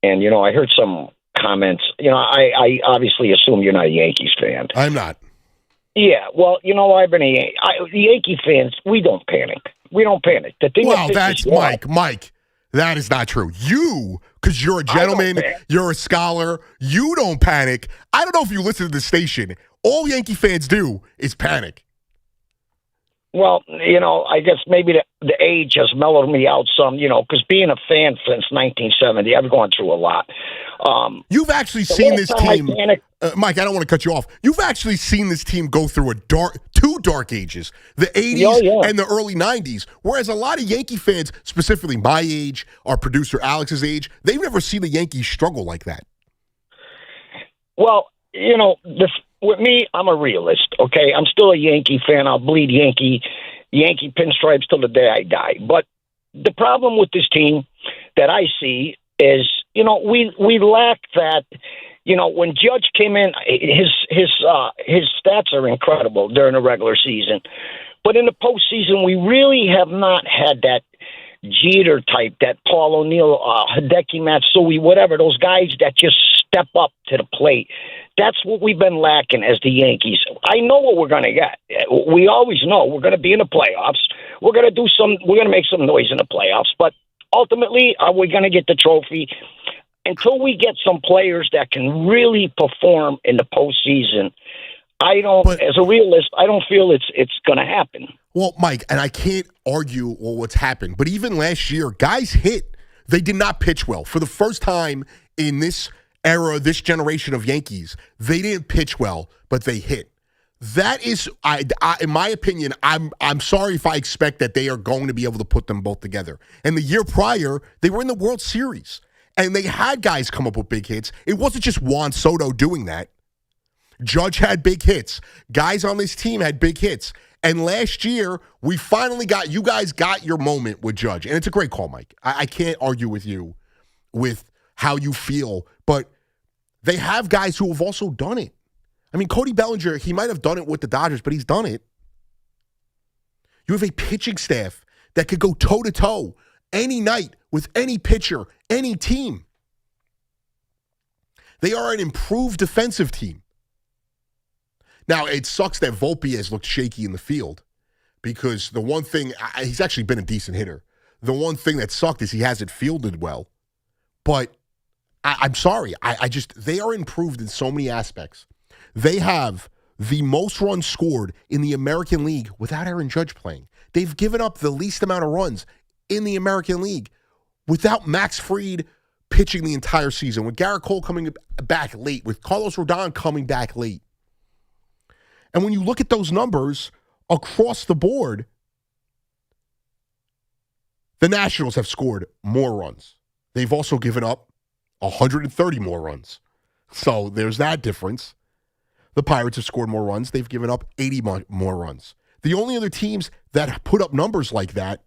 And, I heard some comments. I obviously assume you're not a Yankees fan. I'm not. Yeah, well, I've been the Yankee fans, we don't panic. We don't panic. The thing that's Mike. That is not true. You, because you're a gentleman, you're a scholar, you don't panic. I don't know if you listen to the station. All Yankee fans do is panic. Well, I guess maybe the age has mellowed me out some, because being a fan since 1970, I've gone through a lot. You've actually seen this team, Mike, I don't want to cut you off. You've actually seen this team go through two dark ages, the 80s and the early 90s, whereas a lot of Yankee fans, specifically my age, our producer Alex's age, they've never seen the Yankees struggle like that. Well, with me, I'm a realist, okay? I'm still a Yankee fan. I'll bleed Yankee pinstripes till the day I die. But the problem with this team that I see is, we lack that. When Judge came in, his stats are incredible during the regular season. But in the postseason, we really have not had that Jeter type, that Paul O'Neill, Hideki Matsui, whatever, those guys that just step up to the plate. That's what we've been lacking as the Yankees. I know what we're going to get. We always know we're going to be in the playoffs. We're going to make some noise in the playoffs. But ultimately, are we going to get the trophy? Until we get some players that can really perform in the postseason, as a realist, I don't feel it's going to happen. Well, Mike, and I can't argue what's happened, but even last year, guys hit. They did not pitch well. For the first time in this era, this generation of Yankees, they didn't pitch well, but they hit. That is, in my opinion, I'm sorry if I expect that they are going to be able to put them both together. And the year prior, they were in the World Series, and they had guys come up with big hits. It wasn't just Juan Soto doing that. Judge had big hits. Guys on this team had big hits. And last year, we finally you guys got your moment with Judge. And it's a great call, Mike. I can't argue with you with how you feel, but they have guys who have also done it. I mean, Cody Bellinger, he might have done it with the Dodgers, but he's done it. You have a pitching staff that could go toe-to-toe any night with any pitcher, any team. They are an improved defensive team. Now, it sucks that Volpe has looked shaky in the field because the one thing, he's actually been a decent hitter. The one thing that sucked is he hasn't fielded well. But I'm sorry. They are improved in so many aspects. They have the most runs scored in the American League without Aaron Judge playing. They've given up the least amount of runs in the American League without Max Fried pitching the entire season, with Garrett Cole coming back late, with Carlos Rodon coming back late. And when you look at those numbers across the board, the Nationals have scored more runs. They've also given up 130 more runs. So there's that difference. the Pirates have scored more runs. They've given up 80 more runs. The only other teams that put up numbers like that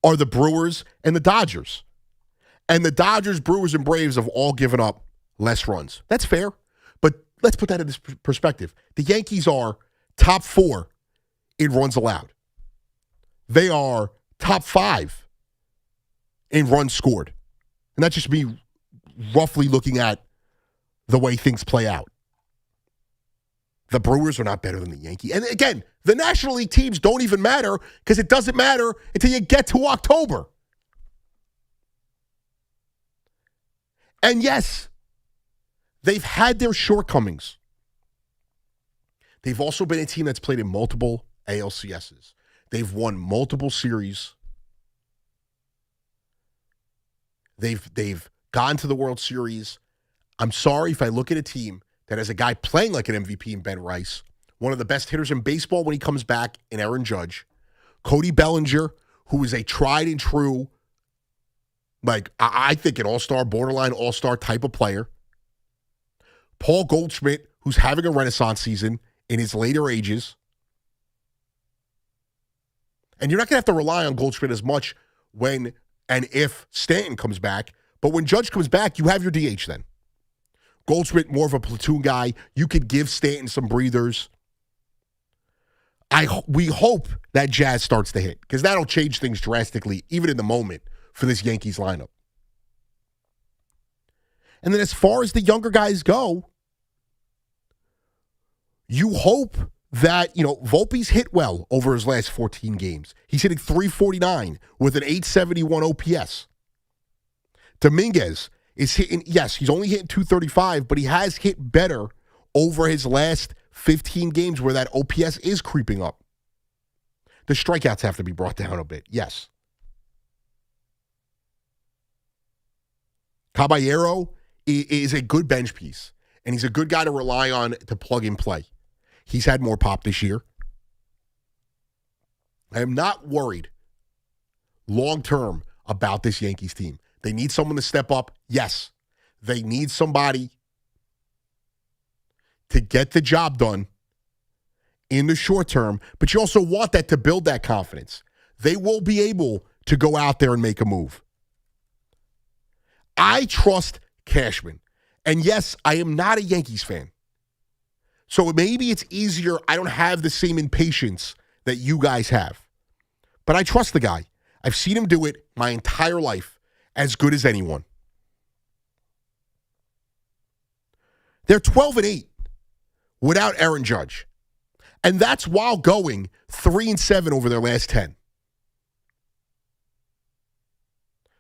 are the Brewers and the Dodgers. And the Dodgers, Brewers, and Braves have all given up less runs. That's fair. But let's put that in this perspective. The Yankees are top 4 in runs allowed. They are top 5 in runs scored. And that's just me roughly looking at the way things play out. The Brewers are not better than the Yankees. And again, the National League teams don't even matter because it doesn't matter until you get to October. And yes, they've had their shortcomings. They've also been a team that's played in multiple ALCSs. They've won multiple series. They've gone to the World Series. I'm sorry if I look at a team that has a guy playing like an MVP in Ben Rice, one of the best hitters in baseball when he comes back in Aaron Judge, Cody Bellinger, who is a tried and true, like I think an all-star, borderline all-star type of player, Paul Goldschmidt, who's having a renaissance season in his later ages. And you're not going to have to rely on Goldschmidt as much when and if Stanton comes back. But when Judge comes back, you have your DH then. Goldschmidt, more of a platoon guy. You could give Stanton some breathers. We hope that Jazz starts to hit because that'll change things drastically, even in the moment, for this Yankees lineup. And then as far as the younger guys go, you hope that, Volpe's hit well over his last 14 games. He's hitting .349 with an .871 OPS. Dominguez is hitting, yes, he's only hitting .235, but he has hit better over his last 15 games where that OPS is creeping up. The strikeouts have to be brought down a bit, yes. Caballero is a good bench piece, and he's a good guy to rely on to plug and play. He's had more pop this year. I am not worried long-term about this Yankees team. They need someone to step up. Yes, they need somebody to get the job done in the short term, but you also want that to build that confidence. They will be able to go out there and make a move. I trust Cashman. And yes, I am not a Yankees fan. So maybe it's easier. I don't have the same impatience that you guys have. But I trust the guy. I've seen him do it my entire life as good as anyone. They're 12-8 without Aaron Judge. And that's while going 3-7 over their last 10.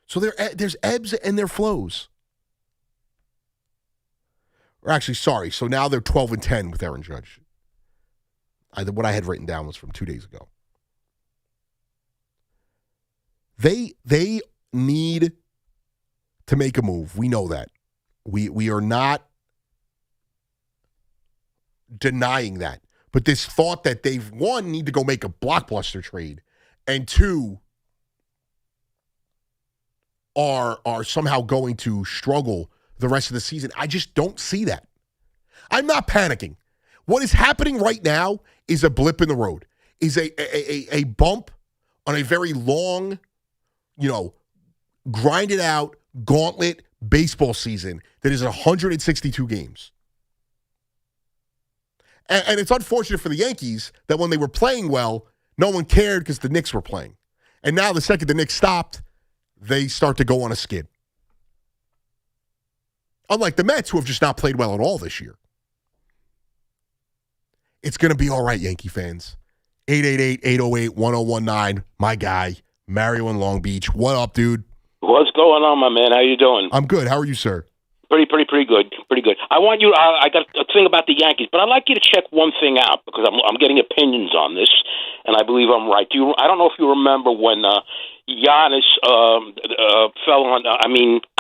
So there's ebbs and there flows. Or actually, sorry. So now they're 12-10 with Aaron Judge. What I had written down was from 2 days ago. They need to make a move. We know that. We are not denying that. But this thought that they've, one, need to go make a blockbuster trade, and two, are somehow going to struggle the rest of the season. I just don't see that. I'm not panicking. What is happening right now is a blip in the road, is a bump on a very long, grinded out gauntlet baseball season that is 162 games. And it's unfortunate for the Yankees that when they were playing well, no one cared because the Knicks were playing. And now the second the Knicks stopped, they start to go on a skid. Unlike the Mets, who have just not played well at all this year. It's going to be all right, Yankee fans. 888-808-1019. My guy, Mario in Long Beach. What up, dude? What's going on, my man? How you doing? I'm good. How are you, sir? Pretty good. I want you. I got a thing about the Yankees, but I'd like you to check one thing out because I'm getting opinions on this, and I believe I'm right. I don't know if you remember when Giannis fell on.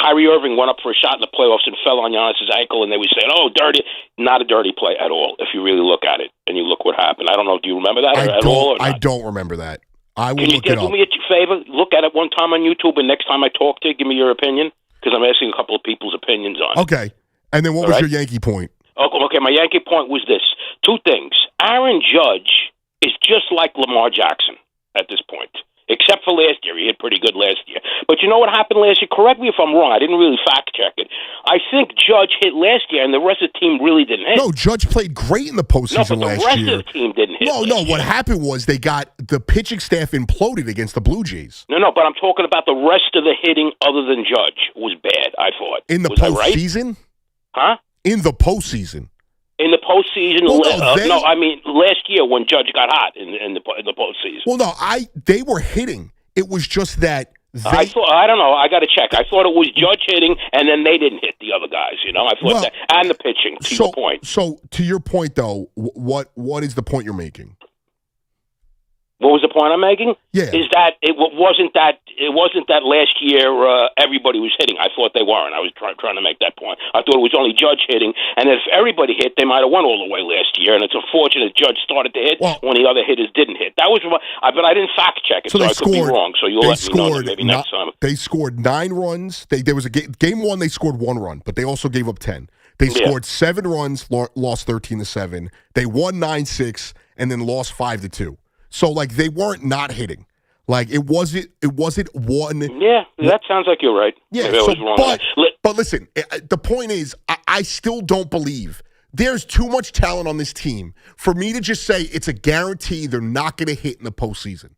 Kyrie Irving went up for a shot in the playoffs and fell on Giannis's ankle, and they were saying, "Oh, dirty." Not a dirty play at all. If you really look at it, and you look what happened. I don't know. Do you remember that at all? Or not? I don't remember that. I will look it up. Do me a favor? Look at it one time on YouTube, and next time I talk to you, give me your opinion. Because I'm asking a couple of people's opinions on it. Okay. And then what was your Yankee point? Okay, my Yankee point was this. Two things. Aaron Judge is just like Lamar Jackson at this point. Except for last year. He hit pretty good last year. But you know what happened last year? Correct me if I'm wrong. I didn't really fact-check it. I think Judge hit last year, and the rest of the team really didn't hit. No, Judge played great in the postseason last year. No, but the rest of the team didn't hit. No, what happened was they got the pitching staff imploded against the Blue Jays. No, but I'm talking about the rest of the hitting other than Judge was bad, I thought. In the postseason? Huh? In the postseason. In the postseason, I mean last year when Judge got hot in the postseason. Well, no, they were hitting. It was just that I don't know. I got to check. I thought it was Judge hitting, and then they didn't hit the other guys. I thought that, and the pitching. To your point. So to your point, though, what is the point you're making? What was the point I'm making? Yeah. Is that it wasn't that last year everybody was hitting. I thought they weren't. I was trying to make that point. I thought it was only Judge hitting, and if everybody hit, they might have won all the way last year. And it's unfortunate Judge started to hit when the other hitters didn't hit. That was, but I didn't fact check it, so I could be wrong. So you'll let me know that maybe next time. They scored 9 runs. There was a game 1. They scored 1 run, but they also gave up 10. They scored 7 runs, lost 13-7. They won 9-6, and then lost 5-2. So, they weren't not hitting. It wasn't one. Yeah, that sounds like you're right. Yeah, maybe I was wrong. But listen, the point is, I still don't believe there's too much talent on this team for me to just say it's a guarantee they're not going to hit in the postseason.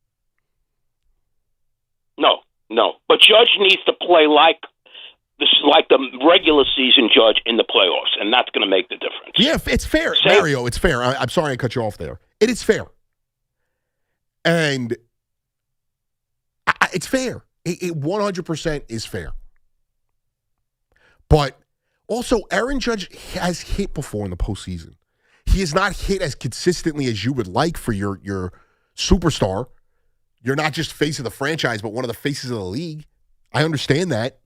No. But Judge needs to play like the regular season Judge in the playoffs, and that's going to make the difference. Yeah, it's fair. Mario, it's fair. I'm sorry I cut you off there. It is fair. And it's fair. It 100% is fair. But also, Aaron Judge has hit before in the postseason. He has not hit as consistently as you would like for your superstar. You're not just face of the franchise, but one of the faces of the league. I understand that.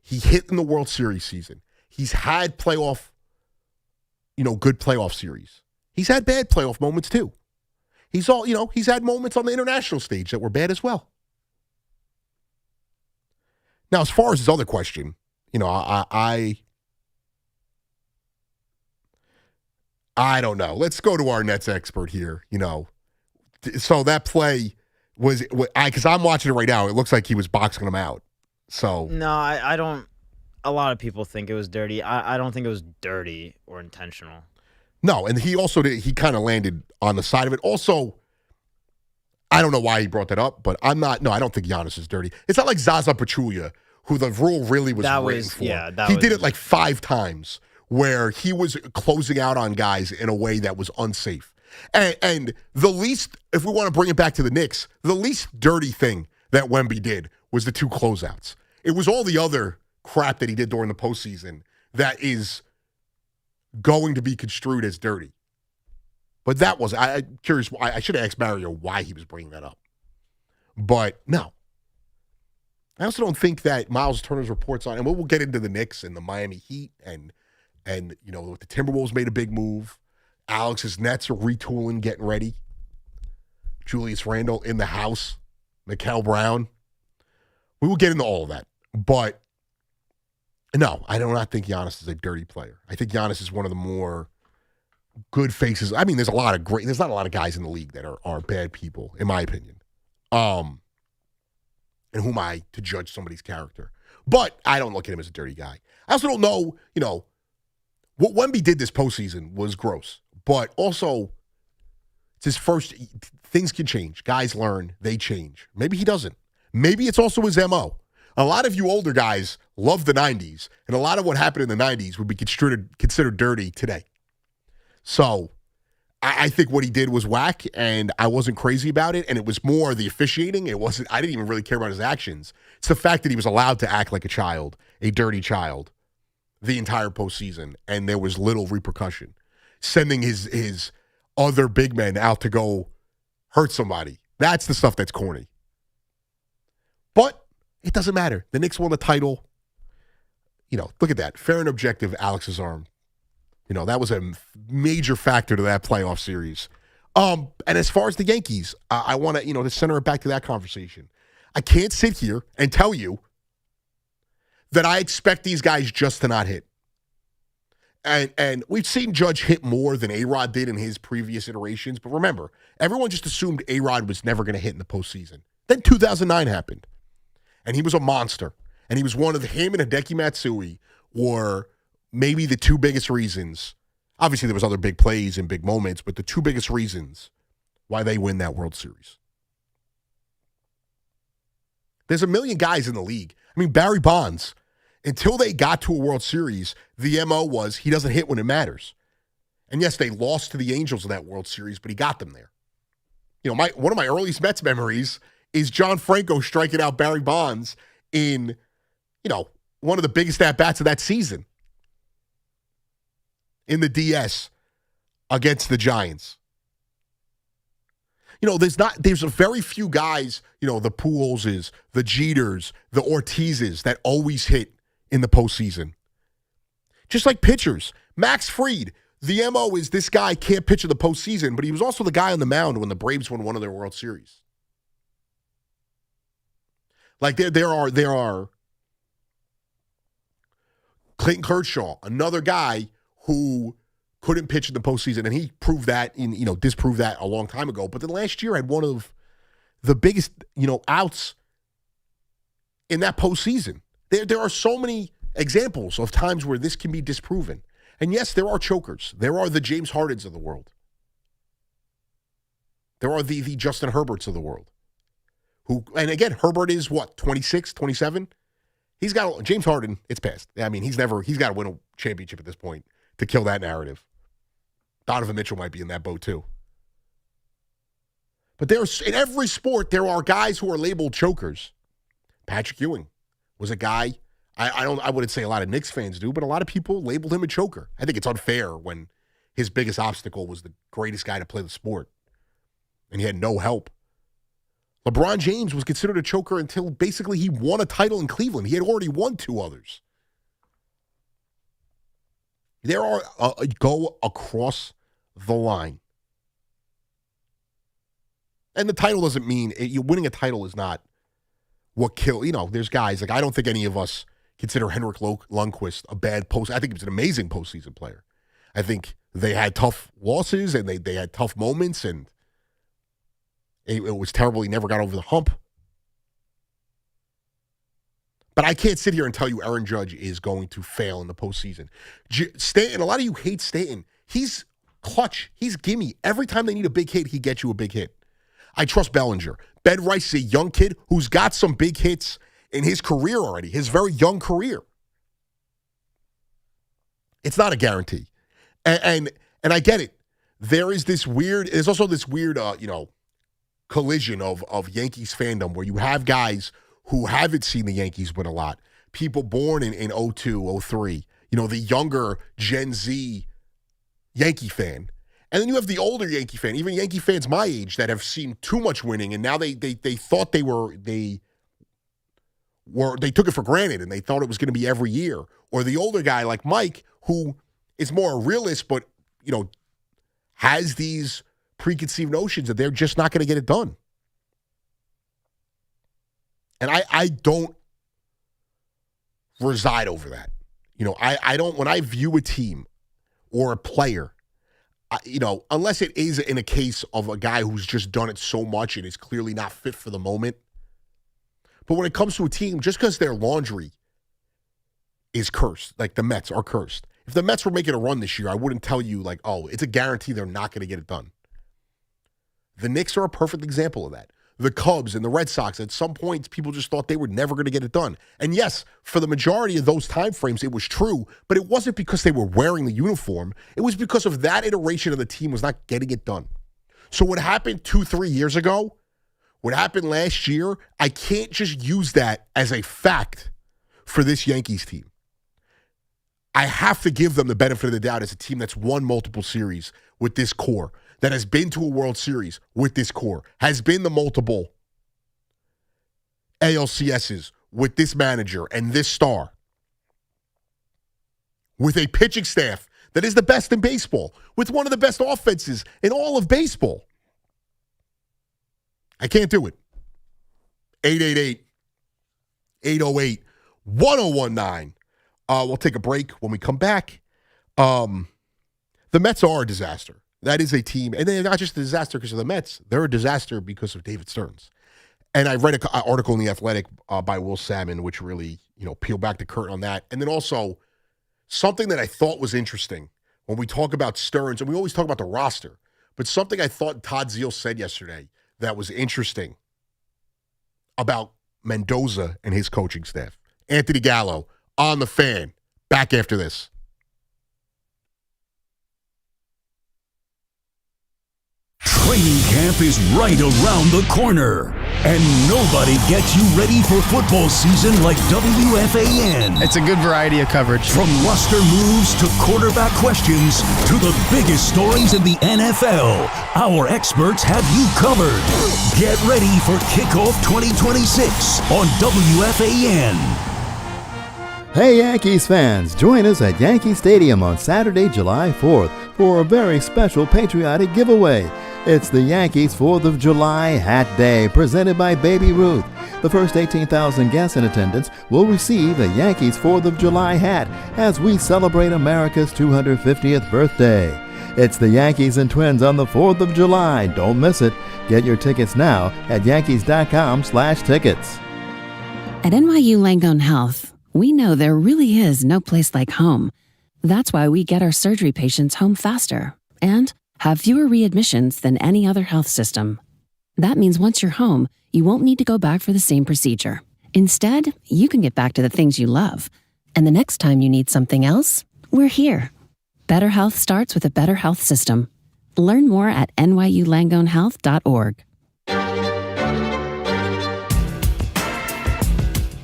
He hit in the World Series season. He's had good playoff series. He's had bad playoff moments too. He's had moments on the international stage that were bad as well. Now, as far as his other question, I don't know. Let's go to our Nets expert here. So that play was because I'm watching it right now. It looks like he was boxing him out. So no, I don't. A lot of people think it was dirty. I don't think it was dirty or intentional. No, and he also he kind of landed on the side of it. Also, I don't know why he brought that up, but I don't think Giannis is dirty. It's not like Zaza Pachulia, who the rule really was written for. Yeah, he did it 5 times where he was closing out on guys in a way that was unsafe. And the least, if we want to bring it back to the Knicks, the least dirty thing that Wemby did was the 2 closeouts. It was all the other crap that he did during the postseason that is going to be construed as dirty. But that was, I'm curious, I should have asked Mario why he was bringing that up. But no. I also don't think that Miles Turner's reports on, and we'll get into the Knicks and the Miami Heat and the Timberwolves made a big move. Alex's Nets are retooling, getting ready. Julius Randle in the house. Mikal Brown. We will get into all of that. But no, I do not think Giannis is a dirty player. I think Giannis is one of the more good faces. I mean, there's not a lot of guys in the league that are bad people, in my opinion. And who am I to judge somebody's character? But I don't look at him as a dirty guy. I also don't know, what Wemby did this postseason was gross. But also, it's his first, things can change. Guys learn, they change. Maybe he doesn't. Maybe it's also his MO. A lot of you older guys love the 90s, and a lot of what happened in the 90s would be considered dirty today. So I think what he did was whack, and I wasn't crazy about it, and it was more the officiating. I didn't even really care about his actions. It's the fact that he was allowed to act like a child, a dirty child, the entire postseason, and there was little repercussion. Sending his other big men out to go hurt somebody. That's the stuff that's corny. But it doesn't matter. The Knicks won the title. Look at that. Fair and objective, Alex's arm. That was a major factor to that playoff series. And as far as the Yankees, I want to, to center it back to that conversation. I can't sit here and tell you that I expect these guys just to not hit. And we've seen Judge hit more than A-Rod did in his previous iterations. But remember, everyone just assumed A-Rod was never going to hit in the postseason. Then 2009 happened, and he was a monster. And he was one of him and Hideki Matsui were maybe the two biggest reasons. Obviously, there was other big plays and big moments, but the two biggest reasons why they win that World Series. There's a million guys in the league. I mean, Barry Bonds, until they got to a World Series, the MO was he doesn't hit when it matters. And yes, they lost to the Angels in that World Series, but he got them there. You know, one of my earliest Mets memories is John Franco striking out Barry Bonds in, one of the biggest at-bats of that season in the DS against the Giants. There's a very few guys, the Pujols, the Jeters, the Ortizes that always hit in the postseason. Just like pitchers. Max Fried, the MO is this guy can't pitch in the postseason, but he was also the guy on the mound when the Braves won one of their World Series. Like there are Clayton Kershaw, another guy who couldn't pitch in the postseason, and he proved that disproved that a long time ago. But then last year had one of the biggest, outs in that postseason. There are so many examples of times where this can be disproven. And yes, there are chokers. There are the James Hardens of the world. There are the Justin Herberts of the world. And again, Herbert is what, 26, 27? He's got James Harden, it's past. I mean, he's got to win a championship at this point to kill that narrative. Donovan Mitchell might be in that boat too. But in every sport, there are guys who are labeled chokers. Patrick Ewing was a guy, I wouldn't say a lot of Knicks fans do, but a lot of people labeled him a choker. I think it's unfair when his biggest obstacle was the greatest guy to play the sport, and he had no help. LeBron James was considered a choker until basically he won a title in Cleveland. He had already won two others. There are go across the line. And the title doesn't mean winning a title is not what kill. There's guys like I don't think any of us consider Henrik Lundqvist a bad I think he was an amazing postseason player. I think they had tough losses and they had tough moments, and it was terrible. He never got over the hump. But I can't sit here and tell you Aaron Judge is going to fail in the postseason. Stanton, a lot of you hate Stanton. He's clutch. He's gimme. Every time they need a big hit, he gets you a big hit. I trust Bellinger. Ben Rice is a young kid who's got some big hits in his career already, his very young career. It's not a guarantee. And I get it. There's also this weird, collision of Yankees fandom where you have guys who haven't seen the Yankees win a lot. People born in 02, 03, the younger Gen Z Yankee fan. And then you have the older Yankee fan, even Yankee fans my age that have seen too much winning, and now they thought they took it for granted and they thought it was going to be every year. Or the older guy like Mike, who is more a realist, but has these preconceived notions that they're just not going to get it done. And I don't reside over that. I don't, when I view a team or a player, unless it is in a case of a guy who's just done it so much and is clearly not fit for the moment. But when it comes to a team, just because their laundry is cursed, like the Mets are cursed. If the Mets were making a run this year, I wouldn't tell you it's a guarantee they're not going to get it done. The Knicks are a perfect example of that. The Cubs and the Red Sox, at some points, people just thought they were never going to get it done. And yes, for the majority of those time frames, it was true, but it wasn't because they were wearing the uniform. It was because of that iteration of the team was not getting it done. So what happened 2-3 years ago, what happened last year, I can't just use that as a fact for this Yankees team. I have to give them the benefit of the doubt as a team that's won multiple series with this core, that has been to a World Series with this core, has been the multiple ALCSs with this manager and this star, with a pitching staff that is the best in baseball, with one of the best offenses in all of baseball. I can't do it. 888-808-1019. We'll take a break. When we come back, The Mets are a disaster. That is a team, and they're not just a disaster because of the Mets. They're a disaster because of David Stearns. And I read an article in The Athletic by Will Salmon, which really, peeled back the curtain on that. And then also something that I thought was interesting when we talk about Stearns, and we always talk about the roster, but something I thought Todd Zeal said yesterday that was interesting about Mendoza and his coaching staff. Anthony Gallo on the Fan. Back after this. Training camp is right around the corner, and nobody gets you ready for football season like WFAN. It's a good variety of coverage. From roster moves to quarterback questions to the biggest stories in the NFL, our experts have you covered. Get ready for Kickoff 2026 on WFAN. Hey Yankees fans, join us at Yankee Stadium on Saturday, July 4th for a very special patriotic giveaway. It's the Yankees 4th of July Hat Day, presented by Baby Ruth. The first 18,000 guests in attendance will receive a Yankees 4th of July hat as we celebrate America's 250th birthday. It's the Yankees and Twins on the 4th of July. Don't miss it. Get your tickets now at yankees.com/tickets. At NYU Langone Health, we know there really is no place like home. That's why we get our surgery patients home faster and have fewer readmissions than any other health system. That means once you're home, you won't need to go back for the same procedure. Instead, you can get back to the things you love. And the next time you need something else, we're here. Better health starts with a better health system. Learn more at nyulangonehealth.org.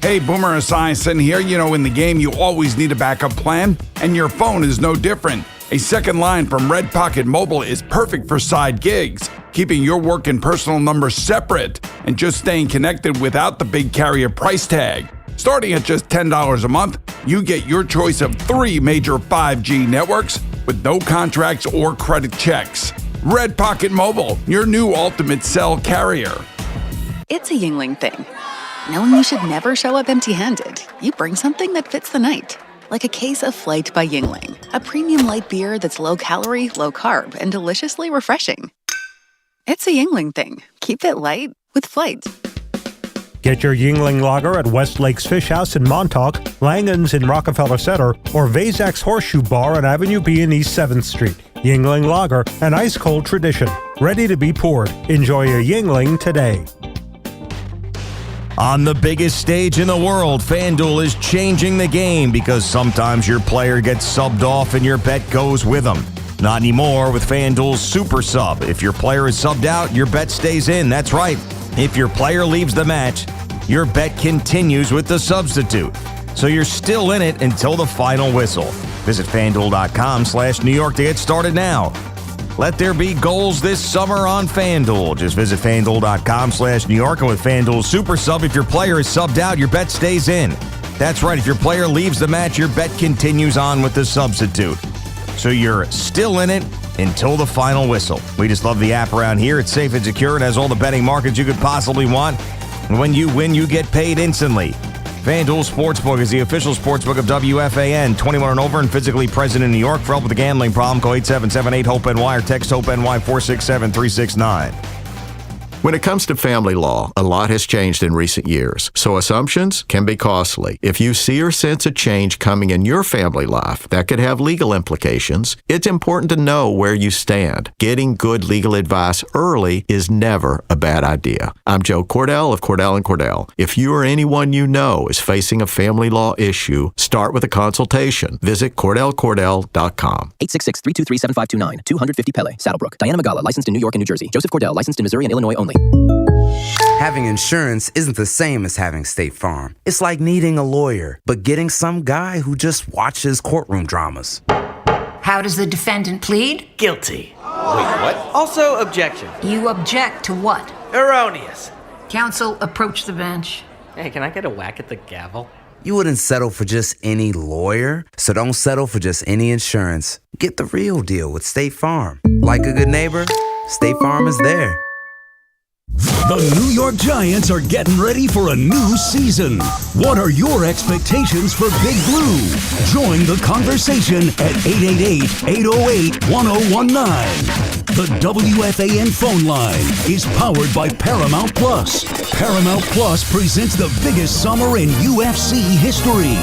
Hey, Boomer Esiason here. In the game, you always need a backup plan, and your phone is no different. A second line from Red Pocket Mobile is perfect for side gigs, keeping your work and personal numbers separate, and just staying connected without the big carrier price tag. Starting at just $10 a month, you get your choice of 3 major 5G networks with no contracts or credit checks. Red Pocket Mobile, your new ultimate cell carrier. It's a Yingling thing. Knowing you should never show up empty-handed, you bring something that fits the night. Like a case of Flight by Yingling, a premium light beer that's low-calorie, low-carb, and deliciously refreshing. It's a Yingling thing. Keep it light with Flight. Get your Yingling Lager at West Lakes Fish House in Montauk, Langan's in Rockefeller Center, or Vazak's Horseshoe Bar on Avenue B in East 7th Street. Yingling Lager, an ice-cold tradition, ready to be poured. Enjoy a Yingling today. On the biggest stage in the world, FanDuel is changing the game because sometimes your player gets subbed off and your bet goes with them. Not anymore with FanDuel's Super Sub. If your player is subbed out, your bet stays in. That's right. If your player leaves the match, your bet continues with the substitute. So you're still in it until the final whistle. Visit FanDuel.com/New York to get started now. Let there be goals this summer on FanDuel. Just visit FanDuel.com/New York, and with FanDuel Super Sub, if your player is subbed out, your bet stays in. That's right. If your player leaves the match, your bet continues on with the substitute. So you're still in it until the final whistle. We just love the app around here. It's safe and secure. It has all the betting markets you could possibly want. And when you win, you get paid instantly. FanDuel Sportsbook is the official sportsbook of WFAN. 21 and over and physically present in New York. For help with a gambling problem, call 877-8-HOPE-NY or text HOPE-NY 467-369. When it comes to family law, a lot has changed in recent years, so assumptions can be costly. If you see or sense a change coming in your family life that could have legal implications, it's important to know where you stand. Getting good legal advice early is never a bad idea. I'm Joe Cordell of Cordell & Cordell. If you or anyone you know is facing a family law issue, start with a consultation. Visit CordellCordell.com. 866-323-7529, 250 Pele, Saddlebrook. Diana Magala, licensed in New York and New Jersey. Joseph Cordell, licensed in Missouri and Illinois only. Having insurance isn't the same as having State Farm. It's like needing a lawyer, but getting some guy who just watches courtroom dramas. How does the defendant plead? Guilty. Wait, what? Also, objection. You object to what? Erroneous. Counsel, approach the bench. Hey, can I get a whack at the gavel? You wouldn't settle for just any lawyer, so don't settle for just any insurance. Get the real deal with State Farm. Like a good neighbor, State Farm is there. The New York Giants are getting ready for a new season. What are your expectations for Big Blue? Join the conversation at 888-808-1019. The WFAN phone line is powered by Paramount Plus. Paramount Plus presents the biggest summer in UFC history.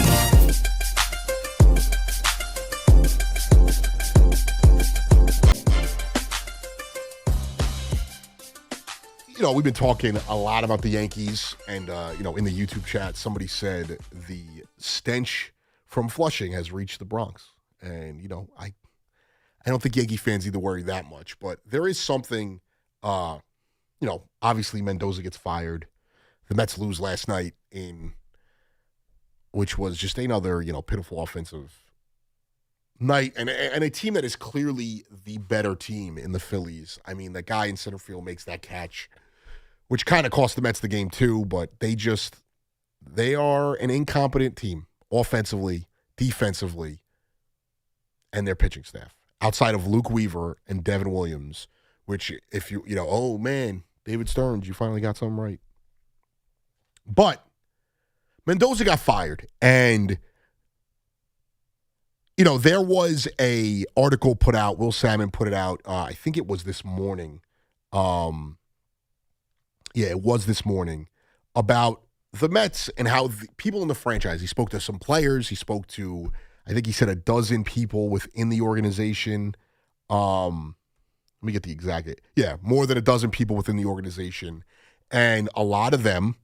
We've been talking a lot about the Yankees, and, in the YouTube chat, somebody said the stench from Flushing has reached the Bronx. And, I don't think Yankee fans either worry that much, but there is something, obviously Mendoza gets fired. The Mets lose last night which was just another, pitiful offensive night, and a team that is clearly the better team in the Phillies. I mean, the guy in center field makes that catch, which kind of cost the Mets the game too, but they are an incompetent team offensively, defensively, and their pitching staff. Outside of Luke Weaver and Devin Williams, which if oh man, David Stearns, you finally got something right. But Mendoza got fired, and there was a article put out, Will Salmon put it out, I think it was this morning. It was this morning, about the Mets and how people in the franchise, he spoke to some players, he spoke to, I think he said 12 people within the organization. Let me get the exact, more than 12 people within the organization. And a lot of them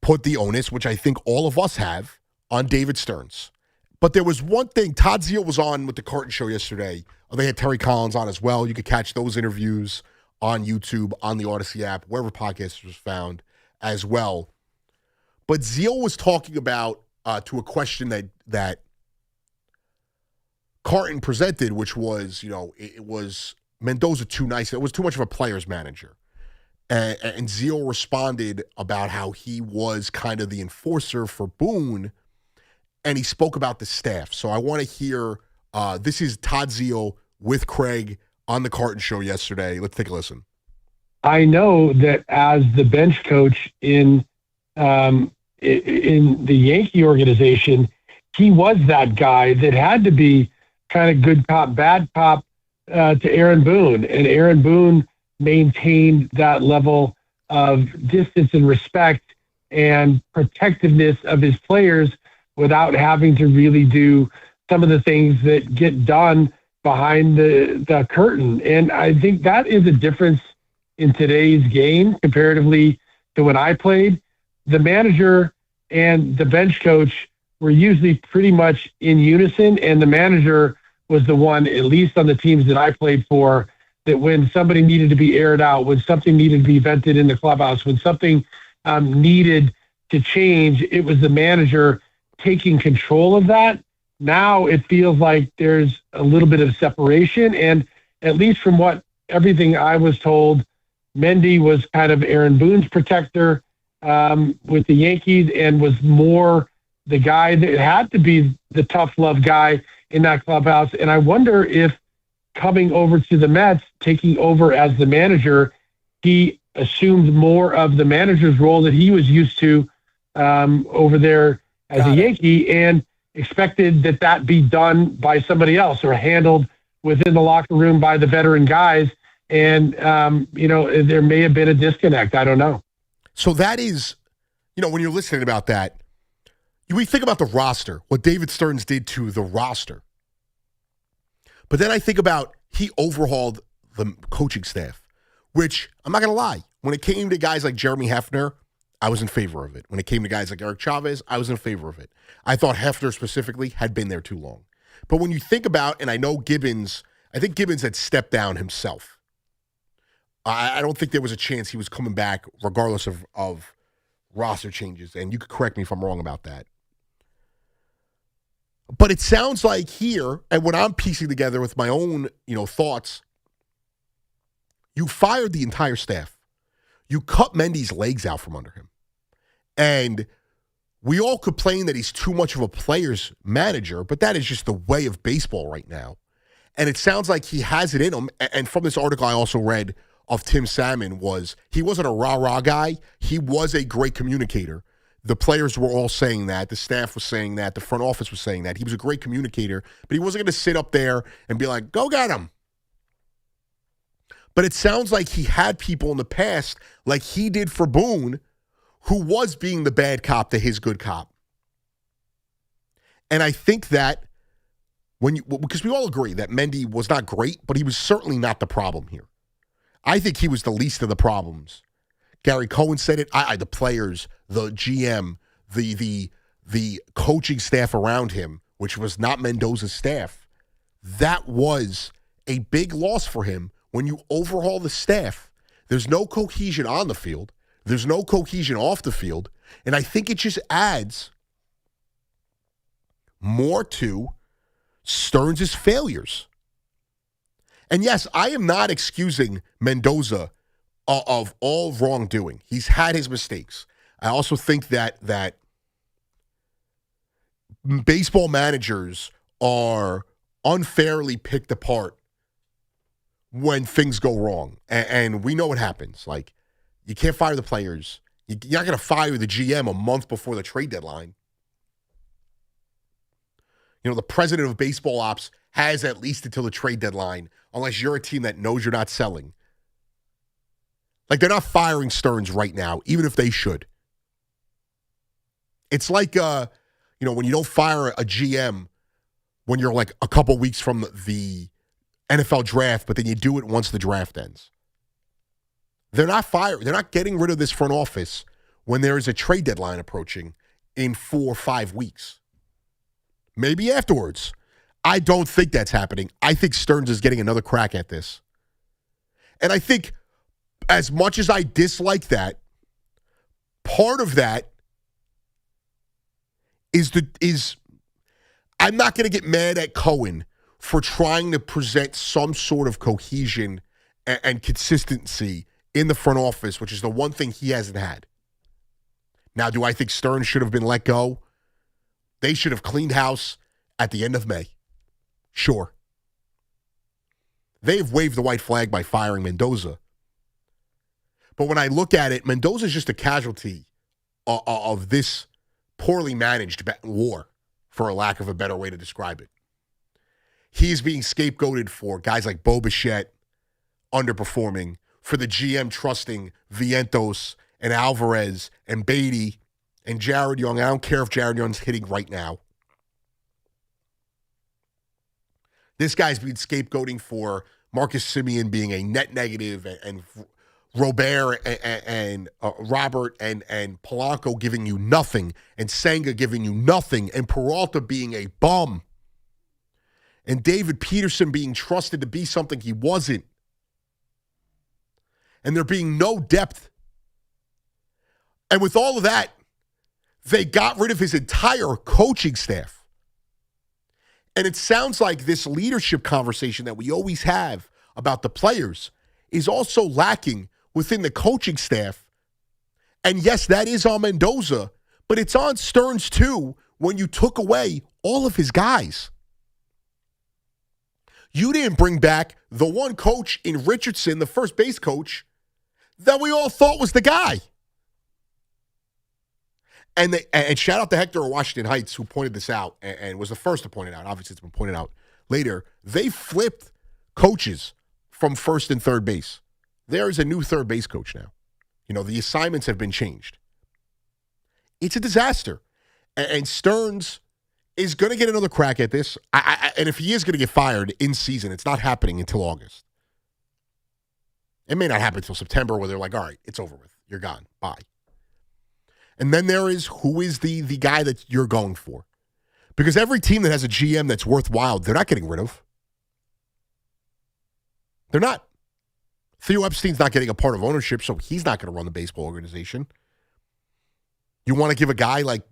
put the onus, which I think all of us have, on David Stearns. But there was one thing, Todd Zeile was on with the Carton Show yesterday. They had Terry Collins on as well. You could catch those interviews on YouTube, on the Odyssey app, wherever podcasts was found as well. But Zeile was talking about, to a question that Carton presented, which was, it was Mendoza too nice. It was too much of a player's manager. And Zeile responded about how he was kind of the enforcer for Boone, and he spoke about the staff. So I want to hear, this is Todd Zeile with Craig on the Carton Show yesterday. Let's take a listen. I know that as the bench coach in the Yankee organization, he was that guy that had to be kind of good cop, bad cop to Aaron Boone. And Aaron Boone maintained that level of distance and respect and protectiveness of his players without having to really do some of the things that get done behind the curtain. And I think that is a difference in today's game comparatively to when I played. The manager and the bench coach were usually pretty much in unison, and the manager was the one, at least on the teams that I played for, that when somebody needed to be aired out, when something needed to be vented in the clubhouse, when something needed to change, it was the manager taking control of that. Now it feels like there's a little bit of separation, and at least from everything I was told, Mendy was kind of Aaron Boone's protector with the Yankees and was more the guy that had to be the tough love guy in that clubhouse. And I wonder if coming over to the Mets, taking over as the manager, he assumed more of the manager's role that he was used to over there as a Yankee, and expected that be done by somebody else or handled within the locker room by the veteran guys. And, there may have been a disconnect. I don't know. So that is, when you're listening about that, we think about the roster, what David Stearns did to the roster. But then I think about he overhauled the coaching staff, which I'm not going to lie. When it came to guys like Jeremy Hefner, I was in favor of it. When it came to guys like Eric Chavez, I was in favor of it. I thought Hefner specifically had been there too long. But when you think about, and I know I think Gibbons had stepped down himself. I don't think there was a chance he was coming back regardless of roster changes. And you could correct me if I'm wrong about that. But it sounds like here, and when I'm piecing together with my own, thoughts, you fired the entire staff. You cut Mendy's legs out from under him. And we all complain that he's too much of a player's manager, but that is just the way of baseball right now. And it sounds like he has it in him. And from this article I also read of Tim Salmon was he wasn't a rah-rah guy. He was a great communicator. The players were all saying that. The staff was saying that. The front office was saying that. He was a great communicator, but he wasn't going to sit up there and be like, go get him. But it sounds like he had people in the past, like he did for Boone, who was being the bad cop to his good cop. And I think that because we all agree that Mendy was not great, but he was certainly not the problem here. I think he was the least of the problems. Gary Cohen said it. The players, the GM, the coaching staff around him, which was not Mendoza's staff, that was a big loss for him. When you overhaul the staff, there's no cohesion on the field. There's no cohesion off the field. And I think it just adds more to Stearns' failures. And yes, I am not excusing Mendoza of all wrongdoing. He's had his mistakes. I also think that baseball managers are unfairly picked apart when things go wrong. And we know what happens. Like, you can't fire the players. You're not going to fire the GM a month before the trade deadline. You know, the president of baseball ops has at least until the trade deadline, unless you're a team that knows you're not selling. Like, they're not firing Stearns right now, even if they should. It's like, when you don't fire a GM when you're like a couple weeks from the NFL draft, but then you do it once the draft ends. They're not firing. They're not getting rid of this front office when there is a trade deadline approaching in 4 or 5 weeks. Maybe afterwards. I don't think that's happening. I think Stearns is getting another crack at this. And I think as much as I dislike that, part of that is I'm not going to get mad at Cohen for trying to present some sort of cohesion and consistency in the front office, which is the one thing he hasn't had. Now, do I think Stearns should have been let go? They should have cleaned house at the end of May. Sure. They've waved the white flag by firing Mendoza. But when I look at it, Mendoza's just a casualty of this poorly managed war, for a lack of a better way to describe it. He's being scapegoated for guys like Bo Bichette underperforming, for the GM trusting Vientos and Alvarez and Beatty and Jared Young. I don't care if Jared Young's hitting right now. This guy's been scapegoating for Marcus Semien being a net negative and Robert and Robert and Polanco giving you nothing and Senga giving you nothing and Peralta being a bum and David Peterson being trusted to be something he wasn't. And there being no depth. And with all of that, they got rid of his entire coaching staff. And it sounds like this leadership conversation that we always have about the players is also lacking within the coaching staff. And yes, that is on Mendoza, but it's on Stearns too when you took away all of his guys. You didn't bring back the one coach in Richardson, the first base coach, that we all thought was the guy. And shout out to Hector of Washington Heights, who pointed this out and was the first to point it out. Obviously, it's been pointed out later. They flipped coaches from first and third base. There is a new third base coach now. You know, the assignments have been changed. It's a disaster. And Stearns is going to get another crack at this. And if he is going to get fired in season, it's not happening until August. It may not happen until September where they're like, all right, it's over with. You're gone. Bye. And then there is who is the guy that you're going for. Because every team that has a GM that's worthwhile, they're not getting rid of. They're not. Theo Epstein's not getting a part of ownership, so he's not going to run the baseball organization. You want to give a guy like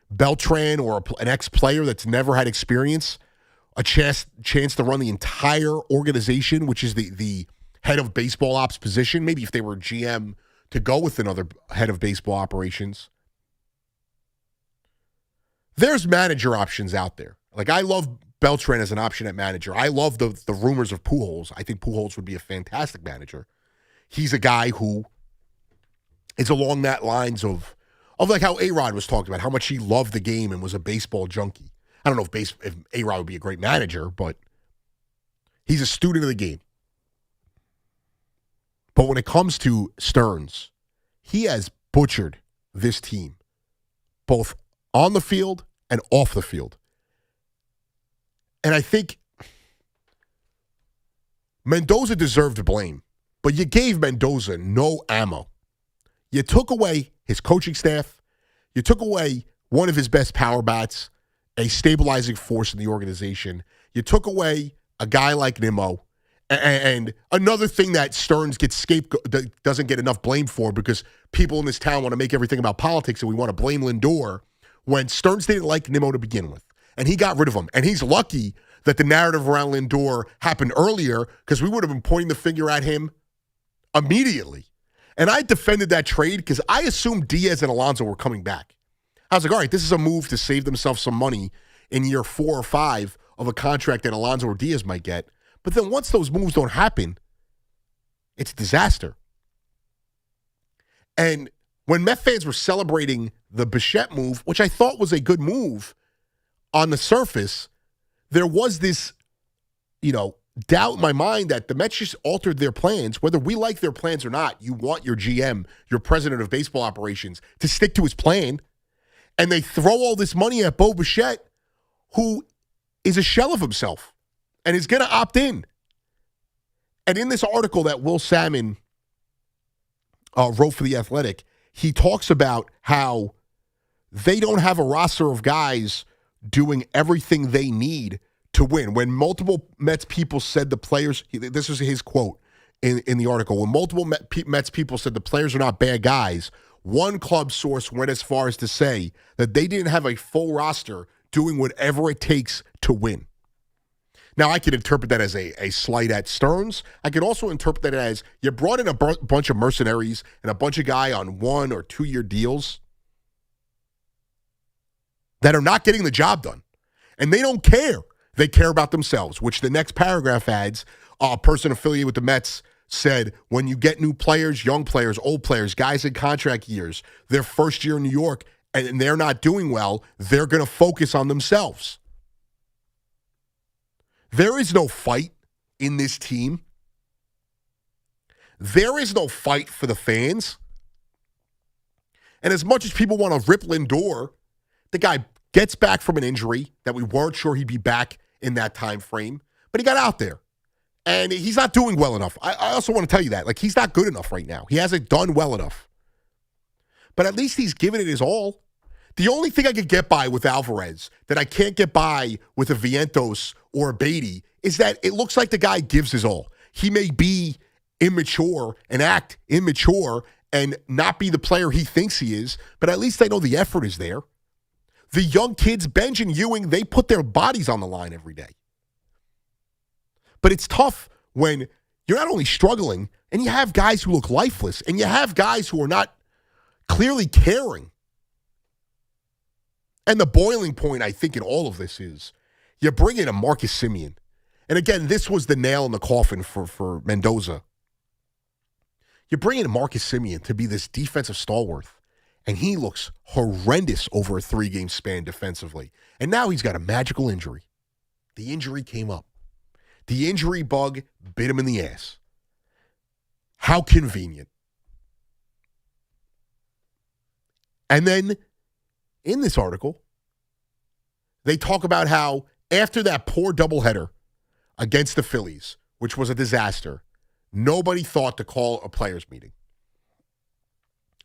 Beltran or an ex-player that's never had experience a chance to run the entire organization, which is the head of baseball ops position. Maybe if they were GM to go with another head of baseball operations. There's manager options out there. Like, I love Beltran as an option at manager. I love the rumors of Pujols. I think Pujols would be a fantastic manager. he's a guy who is along that lines of like how A-Rod was talking about, how much he loved the game and was a baseball junkie. I don't know if A-Rod would be a great manager, but he's a student of the game. But when it comes to Stearns, he has butchered this team, both on the field and off the field. And I think Mendoza deserved blame, but you gave Mendoza no ammo. You took away his coaching staff. You took away one of his best power bats, a stabilizing force in the organization. You took away a guy like Nimmo. And another thing that Stearns doesn't get enough blame for, because people in this town want to make everything about politics and we want to blame Lindor, when Stearns didn't like Nimmo to begin with. And he got rid of him. And he's lucky that the narrative around Lindor happened earlier, because we would have been pointing the finger at him immediately. And I defended that trade because I assumed Diaz and Alonso were coming back. I was like, all right, this is a move to save themselves some money in year 4 or 5 of a contract that Alonso or Diaz might get. But then once those moves don't happen, it's a disaster. And when Met fans were celebrating the Bichette move, which I thought was a good move on the surface, there was this, doubt in my mind that the Mets just altered their plans. Whether we like their plans or not, you want your GM, your president of baseball operations, to stick to his plan. And they throw all this money at Bo Bichette, who is a shell of himself and is going to opt in. And in this article that Will Salmon wrote for The Athletic, he talks about how they don't have a roster of guys doing everything they need to win. When multiple Mets people said the players, this was his quote in the article, when multiple Mets people said the players are not bad guys, one club source went as far as to say that they didn't have a full roster doing whatever it takes to win. Now, I could interpret that as a slight at Stearns. I could also interpret that as you brought in a bunch of mercenaries and a bunch of guys on 1 or 2 year deals that are not getting the job done. And they don't care. They care about themselves, which the next paragraph adds. A person affiliated with the Mets said, when you get new players, young players, old players, guys in contract years, their first year in New York, and they're not doing well, they're going to focus on themselves. There is no fight in this team. There is no fight for the fans. And as much as people want to rip Lindor, the guy gets back from an injury that we weren't sure he'd be back in that time frame, but he got out there. And he's not doing well enough. I also want to tell you that. Like, he's not good enough right now. He hasn't done well enough. But at least he's given it his all. The only thing I could get by with Alvarez that I can't get by with a Vientos or a Beatty is that it looks like the guy gives his all. He may be immature and act immature and not be the player he thinks he is, but at least I know the effort is there. The young kids, Benj and Ewing, they put their bodies on the line every day. But it's tough when you're not only struggling and you have guys who look lifeless and you have guys who are not clearly caring. And the boiling point, I think, in all of this is you bring in a Marcus Semien. And again, this was the nail in the coffin for Mendoza. You bring in Marcus Semien to be this defensive stalwart, and he looks horrendous over a 3-game span defensively. And now he's got a magical injury. The injury came up. The injury bug bit him in the ass. How convenient. And then in this article, they talk about how after that poor doubleheader against the Phillies, which was a disaster, nobody thought to call a players' meeting.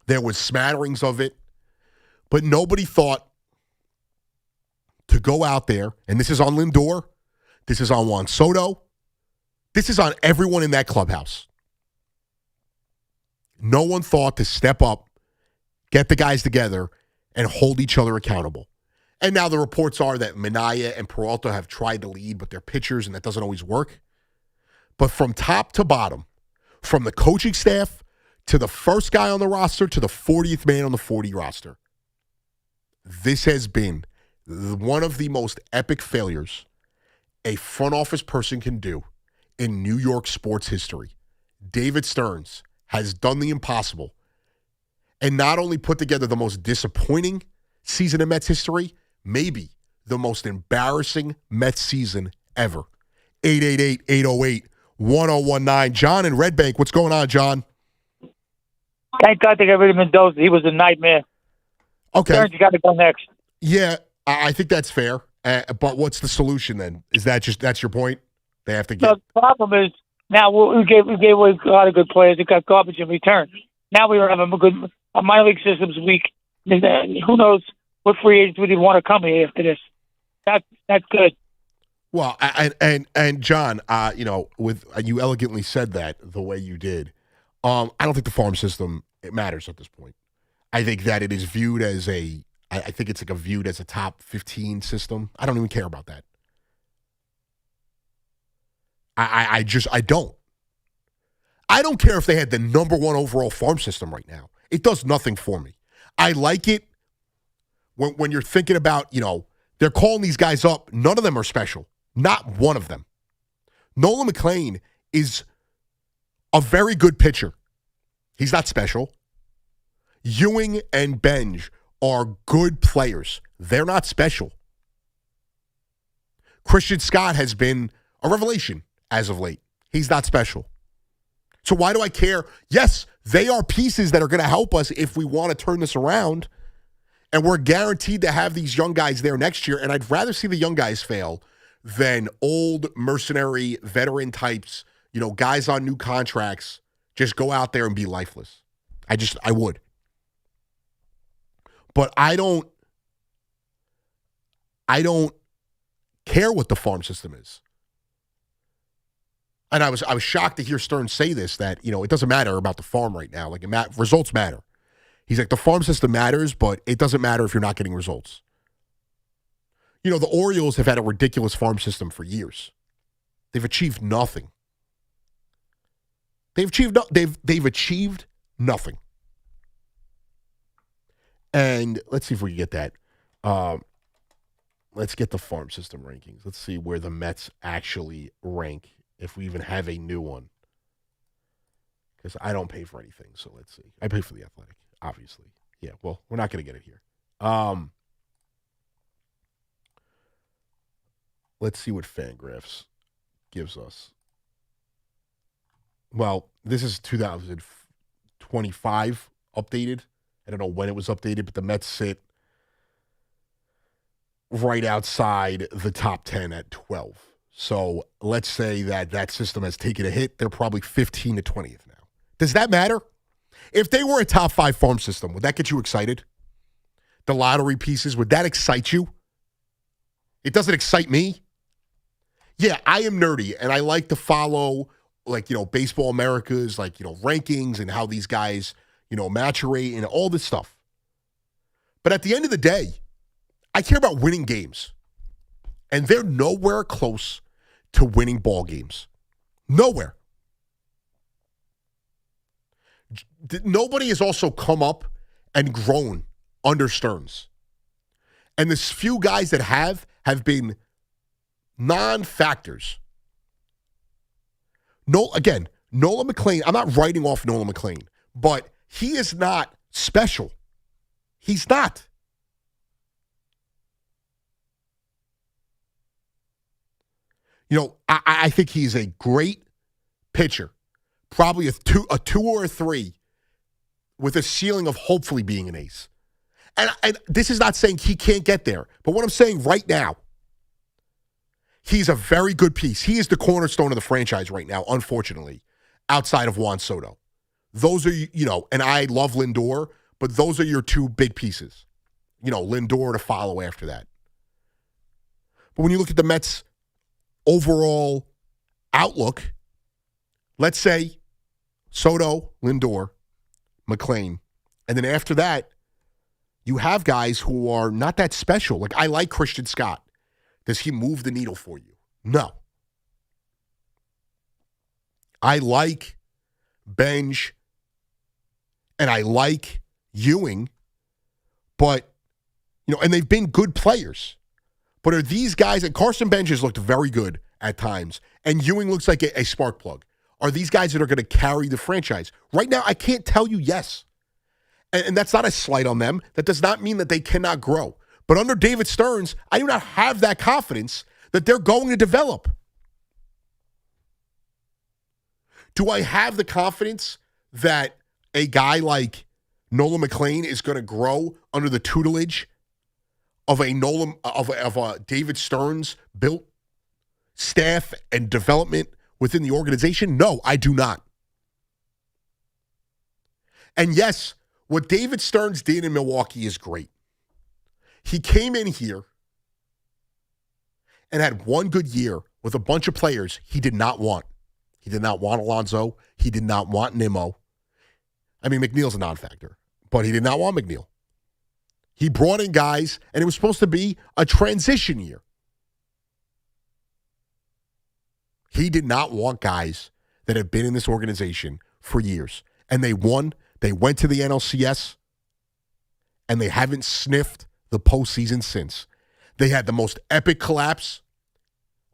There was smatterings of it, but nobody thought to go out there, and this is on Lindor, this is on Juan Soto, this is on everyone in that clubhouse. No one thought to step up, get the guys together, and hold each other accountable. And now the reports are that Minaya and Peralta have tried to lead, but they're pitchers, and that doesn't always work. But from top to bottom, from the coaching staff to the first guy on the roster to the 40th man on the 40 roster, this has been one of the most epic failures a front office person can do in New York sports history. David Stearns has done the impossible and not only put together the most disappointing season in Mets history, maybe the most embarrassing Mets season ever. 888-808-1019. John in Red Bank. What's going on, John? Thank God they got rid of Mendoza. He was a nightmare. Okay. Stearns, you got to go next. Yeah, I think that's fair. But what's the solution then? Is that that's your point? They have to get. The problem is now we gave away a lot of good players. It got garbage in return. Now we don't have a minor league system's weak. Who knows what free agents would even want to come here after this? That's good. Well, and John, with you elegantly said that the way you did. I don't think the farm system matters at this point. I think that it is viewed as I think it's viewed as a top 15 system. I don't even care about that. I don't. I don't care if they had the number one overall farm system right now. It does nothing for me. I like it when you're thinking about, they're calling these guys up. None of them are special. Not one of them. Nolan McLean is a very good pitcher. He's not special. Ewing and Benj are good players. They're not special. Christian Scott has been a revelation as of late. He's not special. So why do I care? Yes, they are pieces that are going to help us if we want to turn this around. And we're guaranteed to have these young guys there next year. And I'd rather see the young guys fail than old mercenary veteran types, guys on new contracts, just go out there and be lifeless. I would. But I don't care what the farm system is. And I was shocked to hear Stearns say this, that, it doesn't matter about the farm right now. Like, results matter. He's like, the farm system matters, but it doesn't matter if you're not getting results. The Orioles have had a ridiculous farm system for years. They've achieved nothing. They've achieved nothing. And let's see if we can get that. Let's get the farm system rankings. Let's see where the Mets actually rank, if we even have a new one. Because I don't pay for anything, so let's see. I pay for The Athletic, obviously. Yeah, well, we're not going to get it here. Let's see what Fangraphs gives us. Well, this is 2025 updated. I don't know when it was updated, but the Mets sit right outside the top 10 at 12. So let's say that system has taken a hit. They're probably 15 to 20th now. Does that matter? If they were a top 5 farm system, would that get you excited? The lottery pieces, would that excite you? It doesn't excite me. Yeah, I am nerdy, and I like to follow, Baseball America's, rankings and how these guys, maturate and all this stuff. But at the end of the day, I care about winning games. And they're nowhere close to winning ball games. Nowhere. Nobody has also come up and grown under Stearns. And the few guys that have been non-factors. Nolan McLean, I'm not writing off Nolan McLean, but he is not special. He's not. I think he's a great pitcher, probably a two or a 3, with a ceiling of hopefully being an ace. And this is not saying he can't get there, but what I'm saying right now, he's a very good piece. He is the cornerstone of the franchise right now, unfortunately, outside of Juan Soto. Those are, and I love Lindor, but those are your two big pieces. Lindor to follow after that. But when you look at the Mets' overall outlook, let's say Soto, Lindor, McLean, and then after that, you have guys who are not that special. Like, I like Christian Scott. Does he move the needle for you? No. I like Benj and I like Ewing, but, and they've been good players. But are these guys, and Carson Benj has looked very good at times, and Ewing looks like a spark plug. are these guys that are going to carry the franchise. Right now, I can't tell you yes. And that's not a slight on them. That does not mean that they cannot grow. But under David Stearns, I do not have that confidence that they're going to develop. Do I have the confidence that a guy like Nolan McLean is going to grow under the tutelage of a David Stearns built staff and development within the organization? No, I do not. And yes, what David Stearns did in Milwaukee is great. He came in here and had one good year with a bunch of players he did not want. He did not want Alonzo. He did not want Nimmo. I mean, McNeil's a non-factor, but he did not want McNeil. He brought in guys, and it was supposed to be a transition year. He did not want guys that have been in this organization for years. And they won. They went to the NLCS, and they haven't sniffed the postseason since. They had the most epic collapse.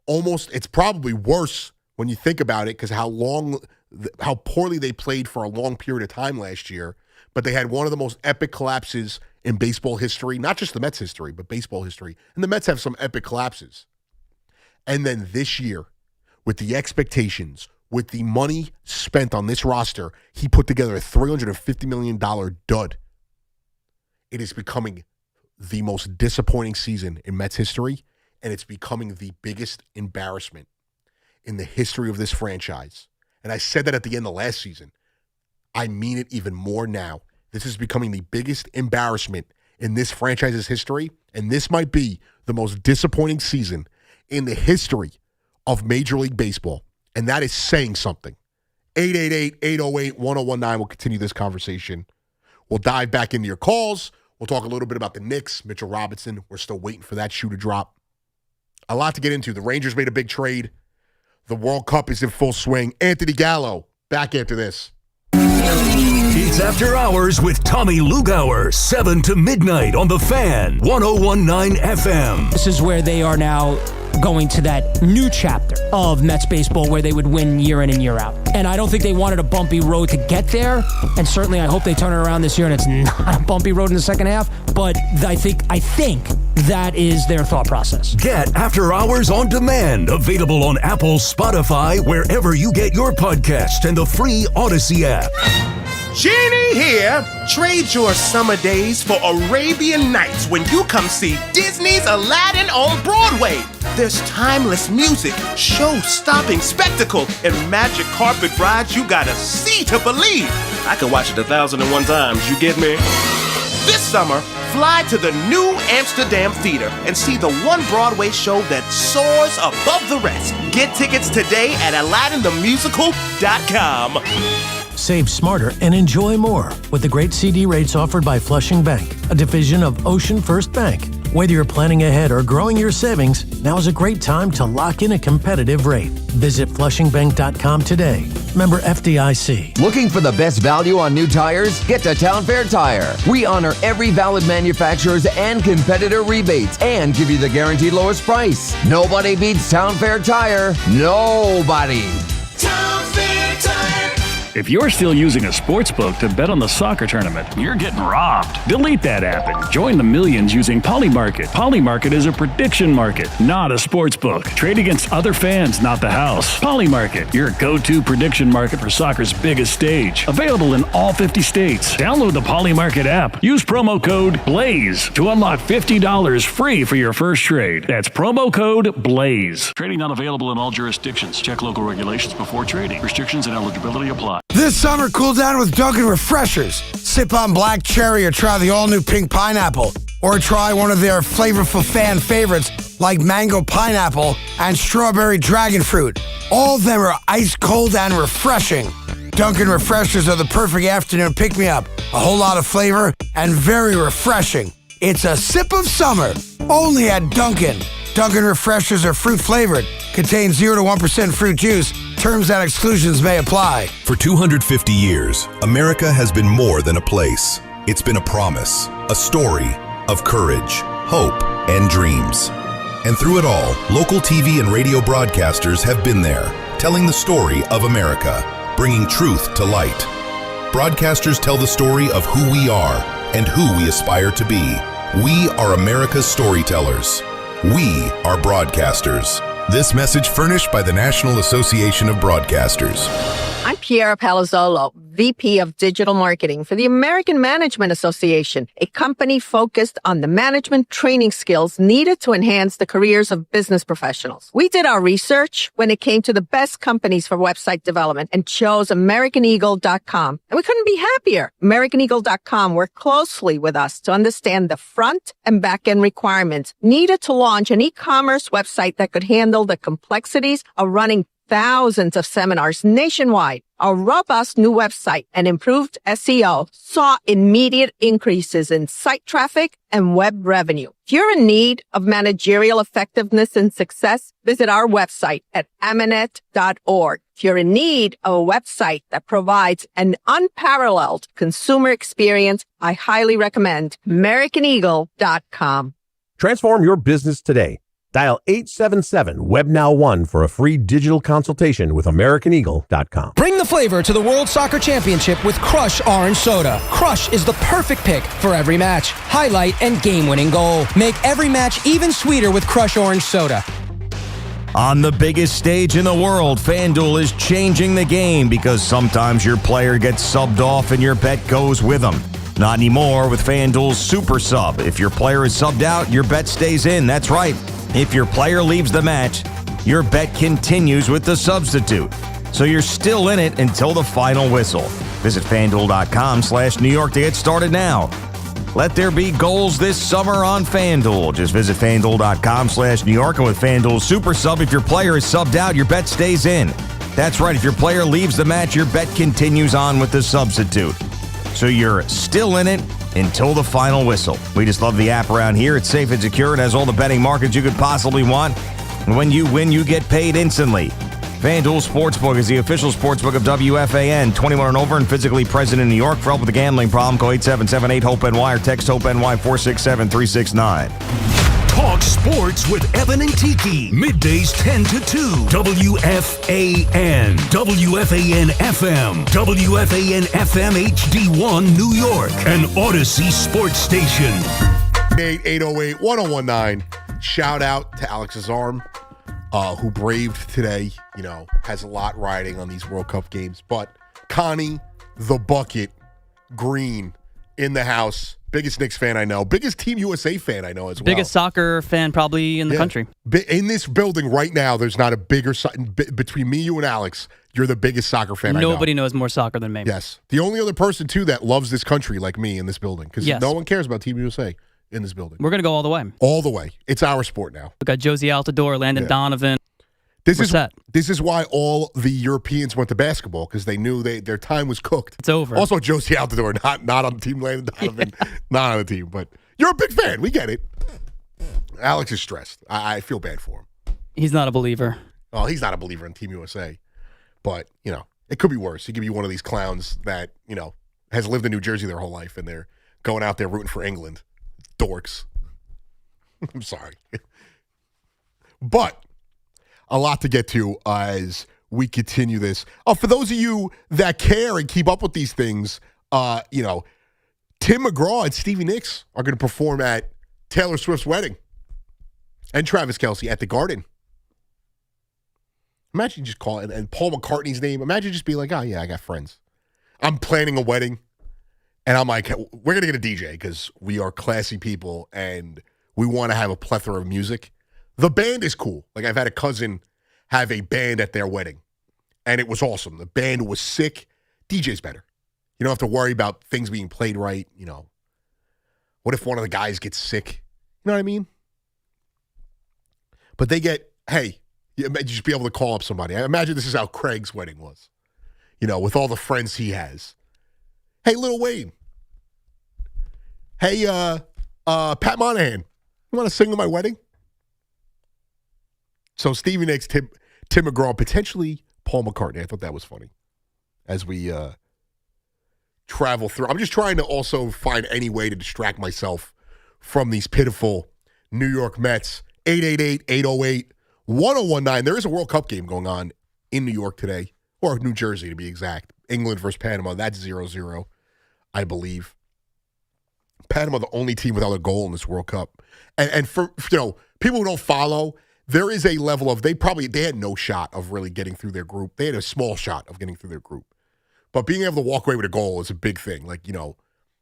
Almost, it's probably worse when you think about it because how poorly they played for a long period of time last year. But they had one of the most epic collapses in baseball history, not just the Mets history, but baseball history. And the Mets have some epic collapses. And then this year, with the expectations, with the money spent on this roster, he put together a $350 million dud. It is becoming the most disappointing season in Mets history, and it's becoming the biggest embarrassment in the history of this franchise. And I said that at the end of last season. I mean it even more now. This is becoming the biggest embarrassment in this franchise's history, and this might be the most disappointing season in the history of Major League Baseball, and that is saying something. 888-808-1019. We'll continue this conversation. We'll dive back into your calls. We'll talk a little bit about the Knicks, Mitchell Robinson. We're still waiting for that shoe to drop. A lot to get into. The Rangers made a big trade. The World Cup is in full swing. Anthony Gallo, back after this. It's After Hours with Tommy Lugauer, 7 to midnight on The Fan, 101.9 FM. This is where they are now going to that new chapter of Mets baseball where they would win year in and year out. And I don't think they wanted a bumpy road to get there. And certainly I hope they turn it around this year and it's not a bumpy road in the second half. But I think that is their thought process. Get After Hours on demand. Available on Apple, Spotify, wherever you get your podcast, and the free Odyssey app. Genie here. Trade your summer days for Arabian Nights when you come see Disney's Aladdin on Broadway. There's timeless music, show-stopping spectacle, and magic carpet rides you gotta see to believe. I could watch it 1,001 times, you get me? This summer, fly to the new Amsterdam Theater and see the one Broadway show that soars above the rest. Get tickets today at AladdinTheMusical.com. Save smarter and enjoy more with the great CD rates offered by Flushing Bank, a division of Ocean First Bank. Whether you're planning ahead or growing your savings, now is a great time to lock in a competitive rate. Visit FlushingBank.com today. Member FDIC. Looking for the best value on new tires? Get to Town Fair Tire. We honor every valid manufacturer's and competitor rebates and give you the guaranteed lowest price. Nobody beats Town Fair Tire. Nobody. Town Fair Tire. If you're still using a sportsbook to bet on the soccer tournament, you're getting robbed. Delete that app and join the millions using Polymarket. Polymarket is a prediction market, not a sportsbook. Trade against other fans, not the house. Polymarket, your go-to prediction market for soccer's biggest stage. Available in all 50 states. Download the Polymarket app. Use promo code BLAZE to unlock $50 free for your first trade. That's promo code BLAZE. Trading not available in all jurisdictions. Check local regulations before trading. Restrictions and eligibility apply. This summer, cool down with Dunkin' Refreshers. Sip on black cherry or try the all-new pink pineapple. Or try one of their flavorful fan favorites like mango pineapple and strawberry dragon fruit. All of them are ice cold and refreshing. Dunkin' Refreshers are the perfect afternoon pick-me-up. A whole lot of flavor and very refreshing. It's a sip of summer, only at Dunkin'. Dunkin' Refreshers are fruit-flavored, contain 0 to 1% fruit juice. Terms and exclusions may apply. For 250 years, America has been more than a place. It's been a promise, a story of courage, hope, and dreams. And through it all, local TV and radio broadcasters have been there, telling the story of America, bringing truth to light. Broadcasters tell the story of who we are and who we aspire to be. We are America's storytellers. We are broadcasters. This message furnished by the National Association of Broadcasters. I'm Piera Palazzolo, VP of Digital Marketing for the American Management Association, a company focused on the management training skills needed to enhance the careers of business professionals. We did our research when it came to the best companies for website development and chose AmericanEagle.com. And we couldn't be happier. AmericanEagle.com worked closely with us to understand the front and back end requirements needed to launch an e-commerce website that could handle the complexities of running thousands of seminars nationwide. Our robust new website and improved SEO saw immediate increases in site traffic and web revenue. If you're in need of managerial effectiveness and success, visit our website at amanet.org. If you're in need of a website that provides an unparalleled consumer experience, I highly recommend AmericanEagle.com. Transform your business today. Dial 877-WebNow1 for a free digital consultation with AmericanEagle.com. Bring the flavor to the World Soccer Championship with Crush Orange Soda. Crush is the perfect pick for every match, highlight, and game-winning goal. Make every match even sweeter with Crush Orange Soda. On the biggest stage in the world, FanDuel is changing the game because sometimes your player gets subbed off and your bet goes with them. Not anymore with FanDuel's Super Sub. If your player is subbed out, your bet stays in. That's right. If your player leaves the match, your bet continues with the substitute. So you're still in it until the final whistle. Visit FanDuel.com/New York to get started now. Let there be goals this summer on FanDuel. Just visit FanDuel.com/New York, and with FanDuel Super Sub, if your player is subbed out, your bet stays in. That's right. If your player leaves the match, your bet continues on with the substitute. So you're still in it until the final whistle. We just love the app around here. It's safe and secure and has all the betting markets you could possibly want. And when you win, you get paid instantly. FanDuel Sportsbook is the official sportsbook of WFAN. 21 and over and physically present in New York. For help with a gambling problem, call 877-8-HOPE-NY or text HOPE-NY 467-369. Talk sports with Evan and Tiki. Middays 10 to 2. WFAN. WFAN FM. WFAN FM HD1 New York. An Odyssey sports station. 808-1019. Shout out to Alex's arm, who braved today. You know, has a lot riding on these World Cup games. But Connie, the Bucket, Green, in the house. Biggest Knicks fan I know. Biggest Team USA fan I know as well. Biggest soccer fan probably in the country. In this building right now, there's not a bigger... Between me, you, and Alex, you're the biggest soccer fan I know. Nobody knows more soccer than me. Yes. The only other person, too, that loves this country like me in this building. Because no one cares about Team USA in this building. We're going to go all the way. All the way. It's our sport now. We got Josie Altidore, Landon Donovan. This is why all the Europeans went to basketball, because they knew their time was cooked. It's over. Also, Josie Altidore, not on the team. Landon Donovan, not on the team. But you're a big fan. We get it. Alex is stressed. I feel bad for him. He's not a believer. Oh, he's not a believer in Team USA. But, you know, it could be worse. He could be one of these clowns that, you know, has lived in New Jersey their whole life, and they're going out there rooting for England. Dorks. I'm sorry. But a lot to get to as we continue this. For those of you that care and keep up with these things, you know, Tim McGraw and Stevie Nicks are going to perform at Taylor Swift's wedding, and Travis Kelce at the Garden. Imagine just call it, and Paul McCartney's name. Imagine just being like, oh, yeah, I got friends. I'm planning a wedding, and I'm like, we're going to get a DJ because we are classy people, and we want to have a plethora of music. The band is cool. Like, I've had a cousin have a band at their wedding, and it was awesome. The band was sick. DJ's better. You don't have to worry about things being played right. You know, what if one of the guys gets sick? You know what I mean? But they get, hey, you just be able to call up somebody. I imagine this is how Craig's wedding was, you know, with all the friends he has. Hey, Lil Wayne. Hey, Pat Monahan. You want to sing at my wedding? So Stevie Nicks, Tim McGraw, potentially Paul McCartney. I thought that was funny as we travel through. I'm just trying to also find any way to distract myself from these pitiful New York Mets. 888-808-1019. There is a World Cup game going on in New York today, or New Jersey to be exact. England versus Panama, that's 0-0, I believe. Panama, the only team without a goal in this World Cup. And for people who don't follow, there is a level of they had no shot of really getting through their group. They had a small shot of getting through their group. But being able to walk away with a goal is a big thing. Like,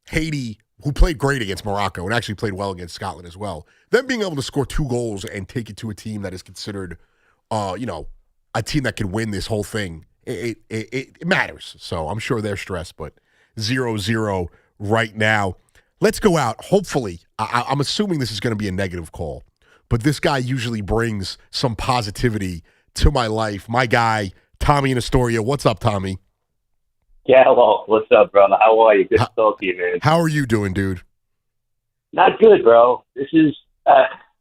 Haiti, who played great against Morocco and actually played well against Scotland as well, them being able to score 2 goals and take it to a team that is considered, a team that can win this whole thing, it matters. So I'm sure they're stressed, but 0-0 right now. Let's go out. Hopefully, I'm assuming this is going to be a negative call, but this guy usually brings some positivity to my life. My guy, Tommy in Astoria. What's up, Tommy? Yeah, hello. What's up, brother? How are you? Good to talk to you, man. How are you doing, dude? Not good, bro. This is,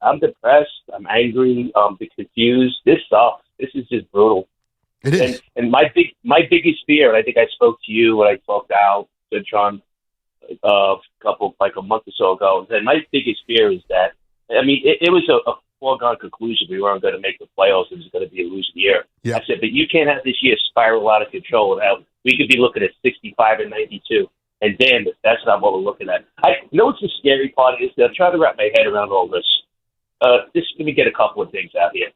I'm depressed. I'm angry. I'm confused. This sucks. This is just brutal. It is. And my biggest fear, and I think I spoke to you when I talked to Al Citron a month or so ago, and my biggest fear is that, it was a foregone conclusion we weren't going to make the playoffs. It was going to be a losing year. Yeah. I said, but you can't have this year spiral out of control. Now, we could be looking at 65 and 92. And damn, that's not what we're looking at. What's the scary part is that I'm trying to wrap my head around all this. Let me get a couple of things out here.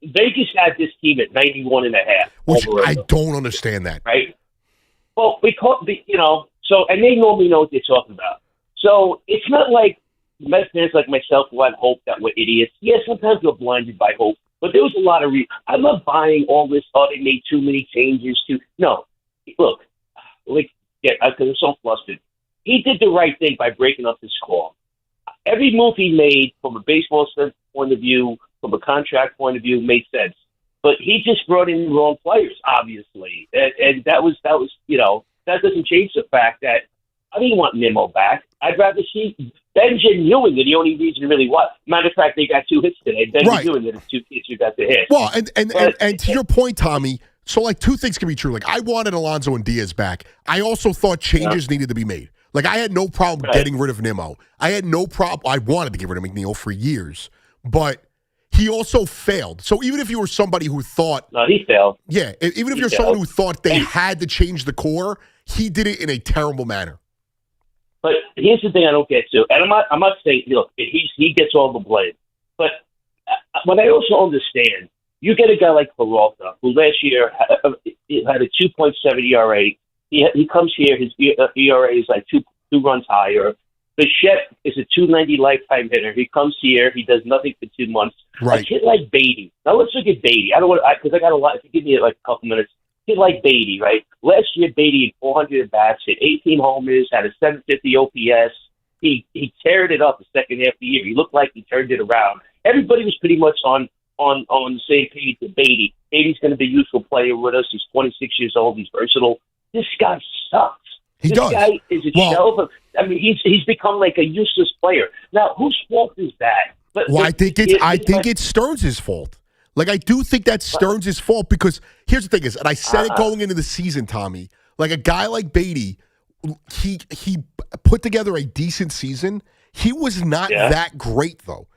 Vegas had this team at 91.5. Which I don't understand that. Right? Well, and they normally know what they're talking about. So it's not like Mets fans like myself who had hope that we're idiots. Yeah, sometimes we're blinded by hope. But there was a lot of I'm not buying all this, they made too many changes to. No. Look, because I'm so flustered. He did the right thing by breaking up his score. Every move he made from a baseball point of view, from a contract point of view, made sense. But he just brought in the wrong players, obviously. And that doesn't change the fact that I didn't want Nimmo back. I'd rather see Benjamin Ewing, the only reason he really was. Matter of fact, they got 2 hits today. Benjamin Ewing and the 2 kids who got the hit. Well, and to your point, Tommy, so 2 things can be true. I wanted Alonso and Diaz back. I also thought changes needed to be made. I had no problem getting rid of Nimmo. I had no problem. I wanted to get rid of McNeil for years, but he also failed. So even if you were somebody who thought... No, he failed. Yeah, even if you're someone who thought they had to change the core, he did it in a terrible manner. But here's the thing I don't get to, and I'm not saying he gets all the blame, but what I also understand, you get a guy like Peralta who last year had a 2.7 ERA. He comes here, his ERA is like two runs higher. Bichette is a 290 lifetime hitter. He comes here, he does nothing for 2 months. Right. A kid like Beatty. Now let's look at Beatty. I don't want because I got a lot. If you give me a couple minutes. Kid like Beatty, right? Last year, Beatty had 400 at bats, hit 18 homers, had a 750 OPS. He teared it up the second half of the year. He looked like he turned it around. Everybody was pretty much on the same page with Beatty. Beatty's going to be a useful player with us. He's 26 years old. He's versatile. This guy sucks. This guy is a shell of. He's become like a useless player. Now, whose fault is that? I think it's Stearns' fault. I do think that's Stearns' fault because here's the thing is, and I said it going into the season, Tommy, a guy like Beatty, he put together a decent season. He was not that great, though.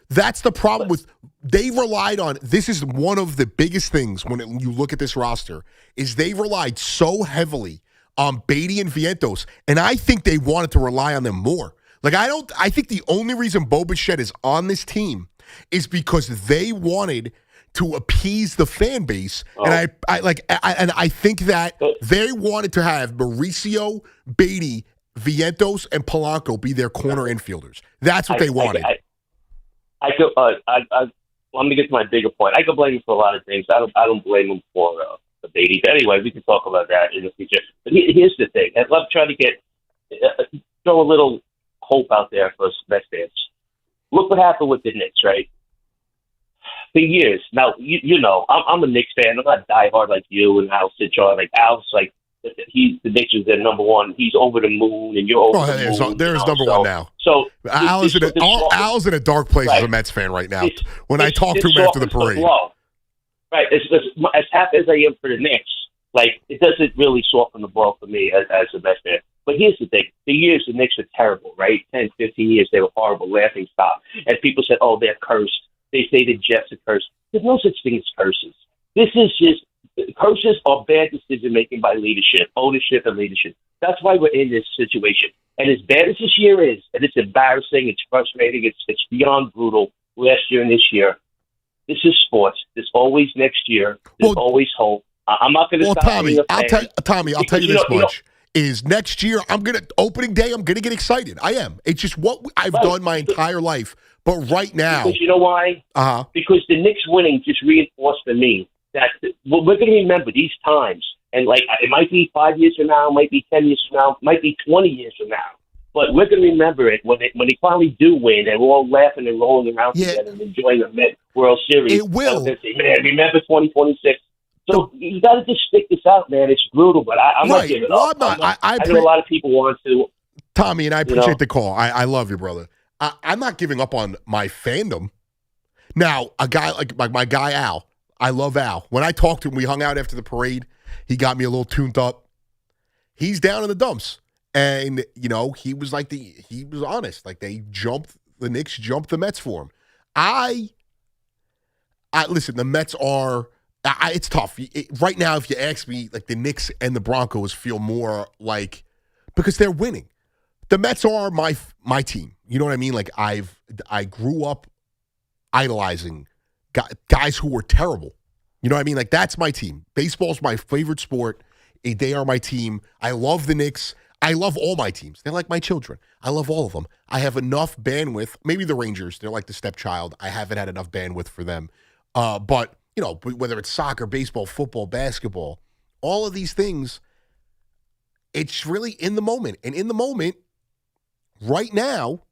That's the problem with, they relied on, this is one of the biggest things when you look at this roster, is they relied so heavily on Beatty and Vientos, and I think they wanted to rely on them more. I think the only reason Bo Bichette is on this team is because they wanted to appease the fan base, and I think that they wanted to have Mauricio, Beatty, Vientos, and Polanco be their corner infielders. That's what they wanted. I'm going to get to my bigger point. I can blame him for a lot of things. I don't blame him for the Beatty. But anyway, we can talk about that in the future. But here's the thing. I'd love to try to throw a little hope out there for Mets fans. Look what happened with the Knicks, right? For years. Now, you know, I'm a Knicks fan. I'm not diehard like you and Al Citron. Al's the Knicks is their number one. He's over the moon, and you're over the moon. There's number one now. So Al's in a dark place as a Mets fan right now. When I talk to him after the parade. Right. As happy as I am for the Knicks, it doesn't really soften the blow for me as a Mets fan. But here's the thing. The years the Knicks were terrible, right? 10, 15 years, they were horrible, laughing stock. And people said, oh, they're cursed. They say the Jets are cursed. There's no such thing as curses. This is just curses are bad decision making by leadership, ownership, and leadership. That's why we're in this situation. And as bad as this year is, and it's embarrassing, it's frustrating, it's beyond brutal. Last year and this year, this is sports. There's always next year. There's always hope. I'm not going to stop Tommy, being a fan. Tommy, I'll tell you this much. Is next year, opening day, I'm going to get excited. I am. It's just what I've done my entire life. But right now. Because you know why? Because the Knicks winning just reinforced for me that we're going to remember these times. And, like, it might be 5 years from now, it might be 10 years from now, it might be 20 years from now. But we're going to remember it when they finally do win, and we're all laughing and rolling around together and enjoying the World Series. It will. Say, man, remember 2026. So you got to just stick this out, man. It's brutal, but I'm not giving up. I know a lot of people want to. Tommy, and I appreciate the call. I love you, brother. I'm not giving up on my fandom. Now, a guy like my guy Al, I love Al. When I talked to him, we hung out after the parade. He got me a little tuned up. He's down in the dumps. And, he was he was honest. Like, the Knicks jumped the Mets for him. I listen, the Mets are, it's tough. Right now, if you ask me, like, the Knicks and the Broncos feel more like, because they're winning. The Mets are my team. You know what I mean? Like, I grew up idolizing guys who were terrible. You know what I mean? Like, that's my team. Baseball's my favorite sport. They are my team. I love the Knicks. I love all my teams. They're like my children. I love all of them. I have enough bandwidth. Maybe the Rangers, they're like the stepchild. I haven't had enough bandwidth for them. But, whether it's soccer, baseball, football, basketball, all of these things, it's really in the moment. And in the moment, right now,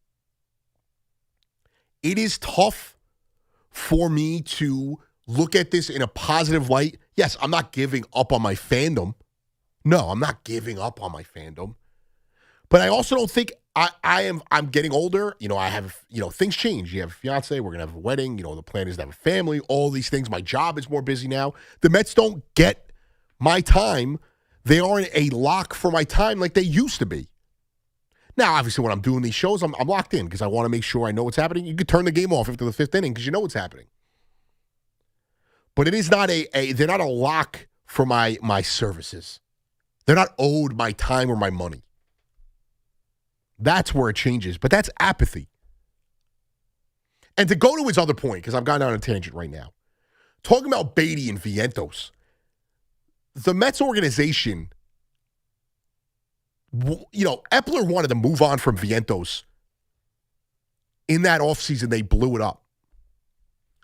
it is tough for me to look at this in a positive light. Yes, I'm not giving up on my fandom. No, I'm not giving up on my fandom. But I also don't think I'm getting older. I have, things change. You have a fiance, we're going to have a wedding. The plan is to have a family, all these things. My job is more busy now. The Mets don't get my time. They aren't a lock for my time like they used to be. Now, obviously, when I'm doing these shows, I'm locked in because I want to make sure I know what's happening. You could turn the game off after the fifth inning because you know what's happening. But it is not they're not a lock for my services. They're not owed my time or my money. That's where it changes. But that's apathy. And to go to his other point, because I've gone down a tangent right now, talking about Beatty and Vientos, the Mets organization, Epler wanted to move on from Vientos. In that offseason, they blew it up.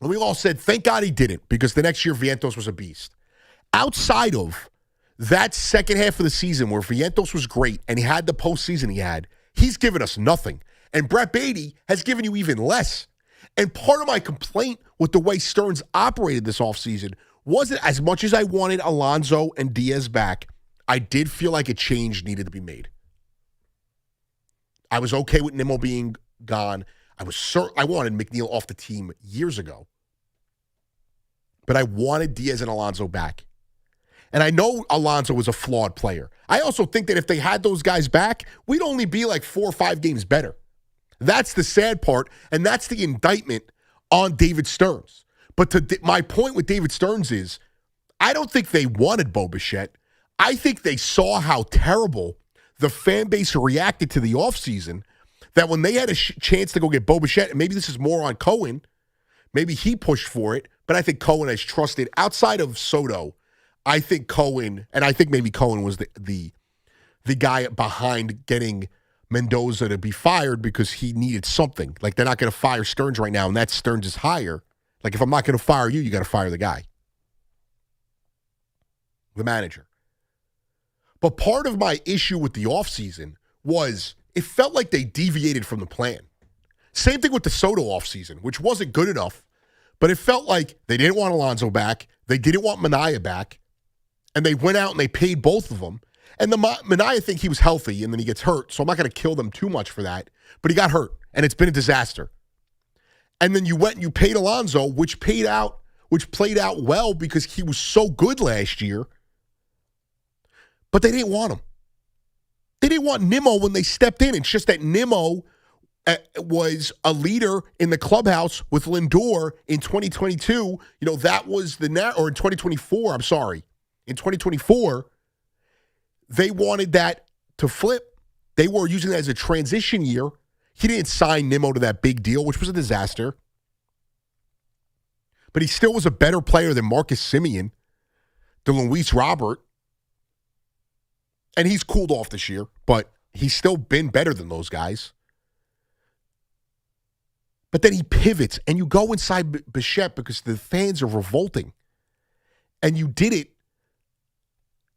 And we all said, thank God he didn't, because the next year Vientos was a beast. Outside of that second half of the season where Vientos was great and he had the postseason he had, he's given us nothing. And Brett Beatty has given you even less. And part of my complaint with the way Stearns operated this offseason wasn't as much as I wanted Alonso and Diaz back, I did feel like a change needed to be made. I was okay with Nimmo being gone. I wanted McNeil off the team years ago. But I wanted Diaz and Alonso back. And I know Alonso was a flawed player. I also think that if they had those guys back, we'd only be like 4 or 5 games better. That's the sad part, and that's the indictment on David Stearns. But my point with David Stearns is, I don't think they wanted Bo Bichette. I think they saw how terrible the fan base reacted to the offseason, that when they had a chance to go get Bo Bichette, and maybe this is more on Cohen, maybe he pushed for it, but I think Cohen has trusted, outside of Soto, I think Cohen, and I think maybe Cohen was the guy behind getting Mendoza to be fired because he needed something. Like, they're not going to fire Stearns right now, and that's Stearns' hire. Like, if I'm not going to fire you, you got to fire the guy, the manager. But part of my issue with the offseason was it felt like they deviated from the plan. Same thing with the Soto offseason, which wasn't good enough, but it felt like they didn't want Alonso back, they didn't want Minaya back, and they went out and they paid both of them. And the Minaya thing, he was healthy, and then he gets hurt, so I'm not going to kill them too much for that. But he got hurt, and it's been a disaster. And then you went and you paid Alonso, which played out well because he was so good last year. But they didn't want him. They didn't want Nimmo when they stepped in. It's just that Nimmo was a leader in the clubhouse with Lindor in 2022. That was or in 2024, I'm sorry. In 2024, they wanted that to flip. They were using that as a transition year. He didn't sign Nimmo to that big deal, which was a disaster. But he still was a better player than Marcus Semien, than Luis Robert. And he's cooled off this year, but he's still been better than those guys. But then he pivots, and you go inside Bichette because the fans are revolting. And you did it.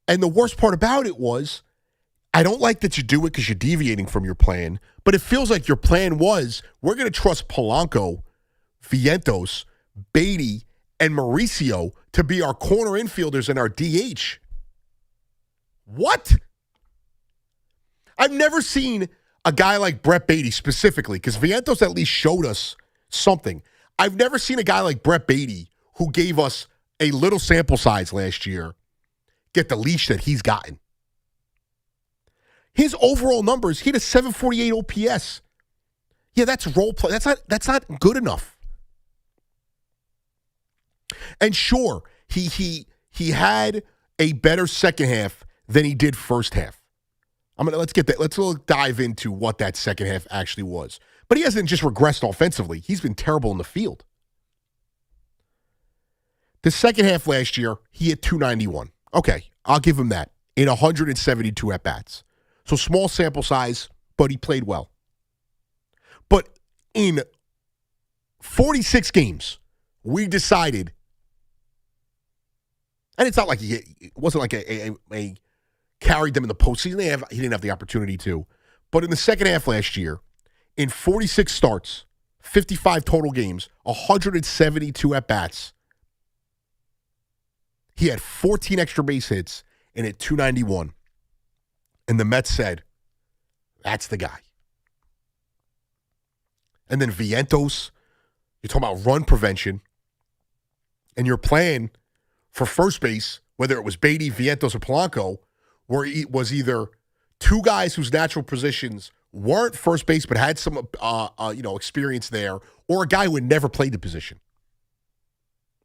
And the worst part about it was, I don't like that you do it because you're deviating from your plan, but it feels like your plan was, we're going to trust Polanco, Vientos, Beatty, and Mauricio to be our corner infielders and our DH. What? I've never seen a guy like Brett Beatty specifically, because Vientos at least showed us something. I've never seen a guy like Brett Beatty, who gave us a little sample size last year, get the leash that he's gotten. His overall numbers, he had a 748 OPS. Yeah, that's role play. That's not good enough. And sure, he had a better second half than he did first half. Let's dive into what that second half actually was. But he hasn't just regressed offensively. He's been terrible in the field. The second half last year, he had 291. Okay, I'll give him that. In 172 at-bats. So small sample size, but he played well. But in 46 games, we decided, and it's not like it wasn't like a carried them in the postseason. He didn't have the opportunity to. But in the second half last year, in 46 starts, 55 total games, 172 at-bats, he had 14 extra base hits and hit 291. And the Mets said, that's the guy. And then Vientos, you're talking about run prevention, and your plan for first base, whether it was Beatty, Vientos, or Polanco, was either two guys whose natural positions weren't first base but had some experience there, or a guy who had never played the position.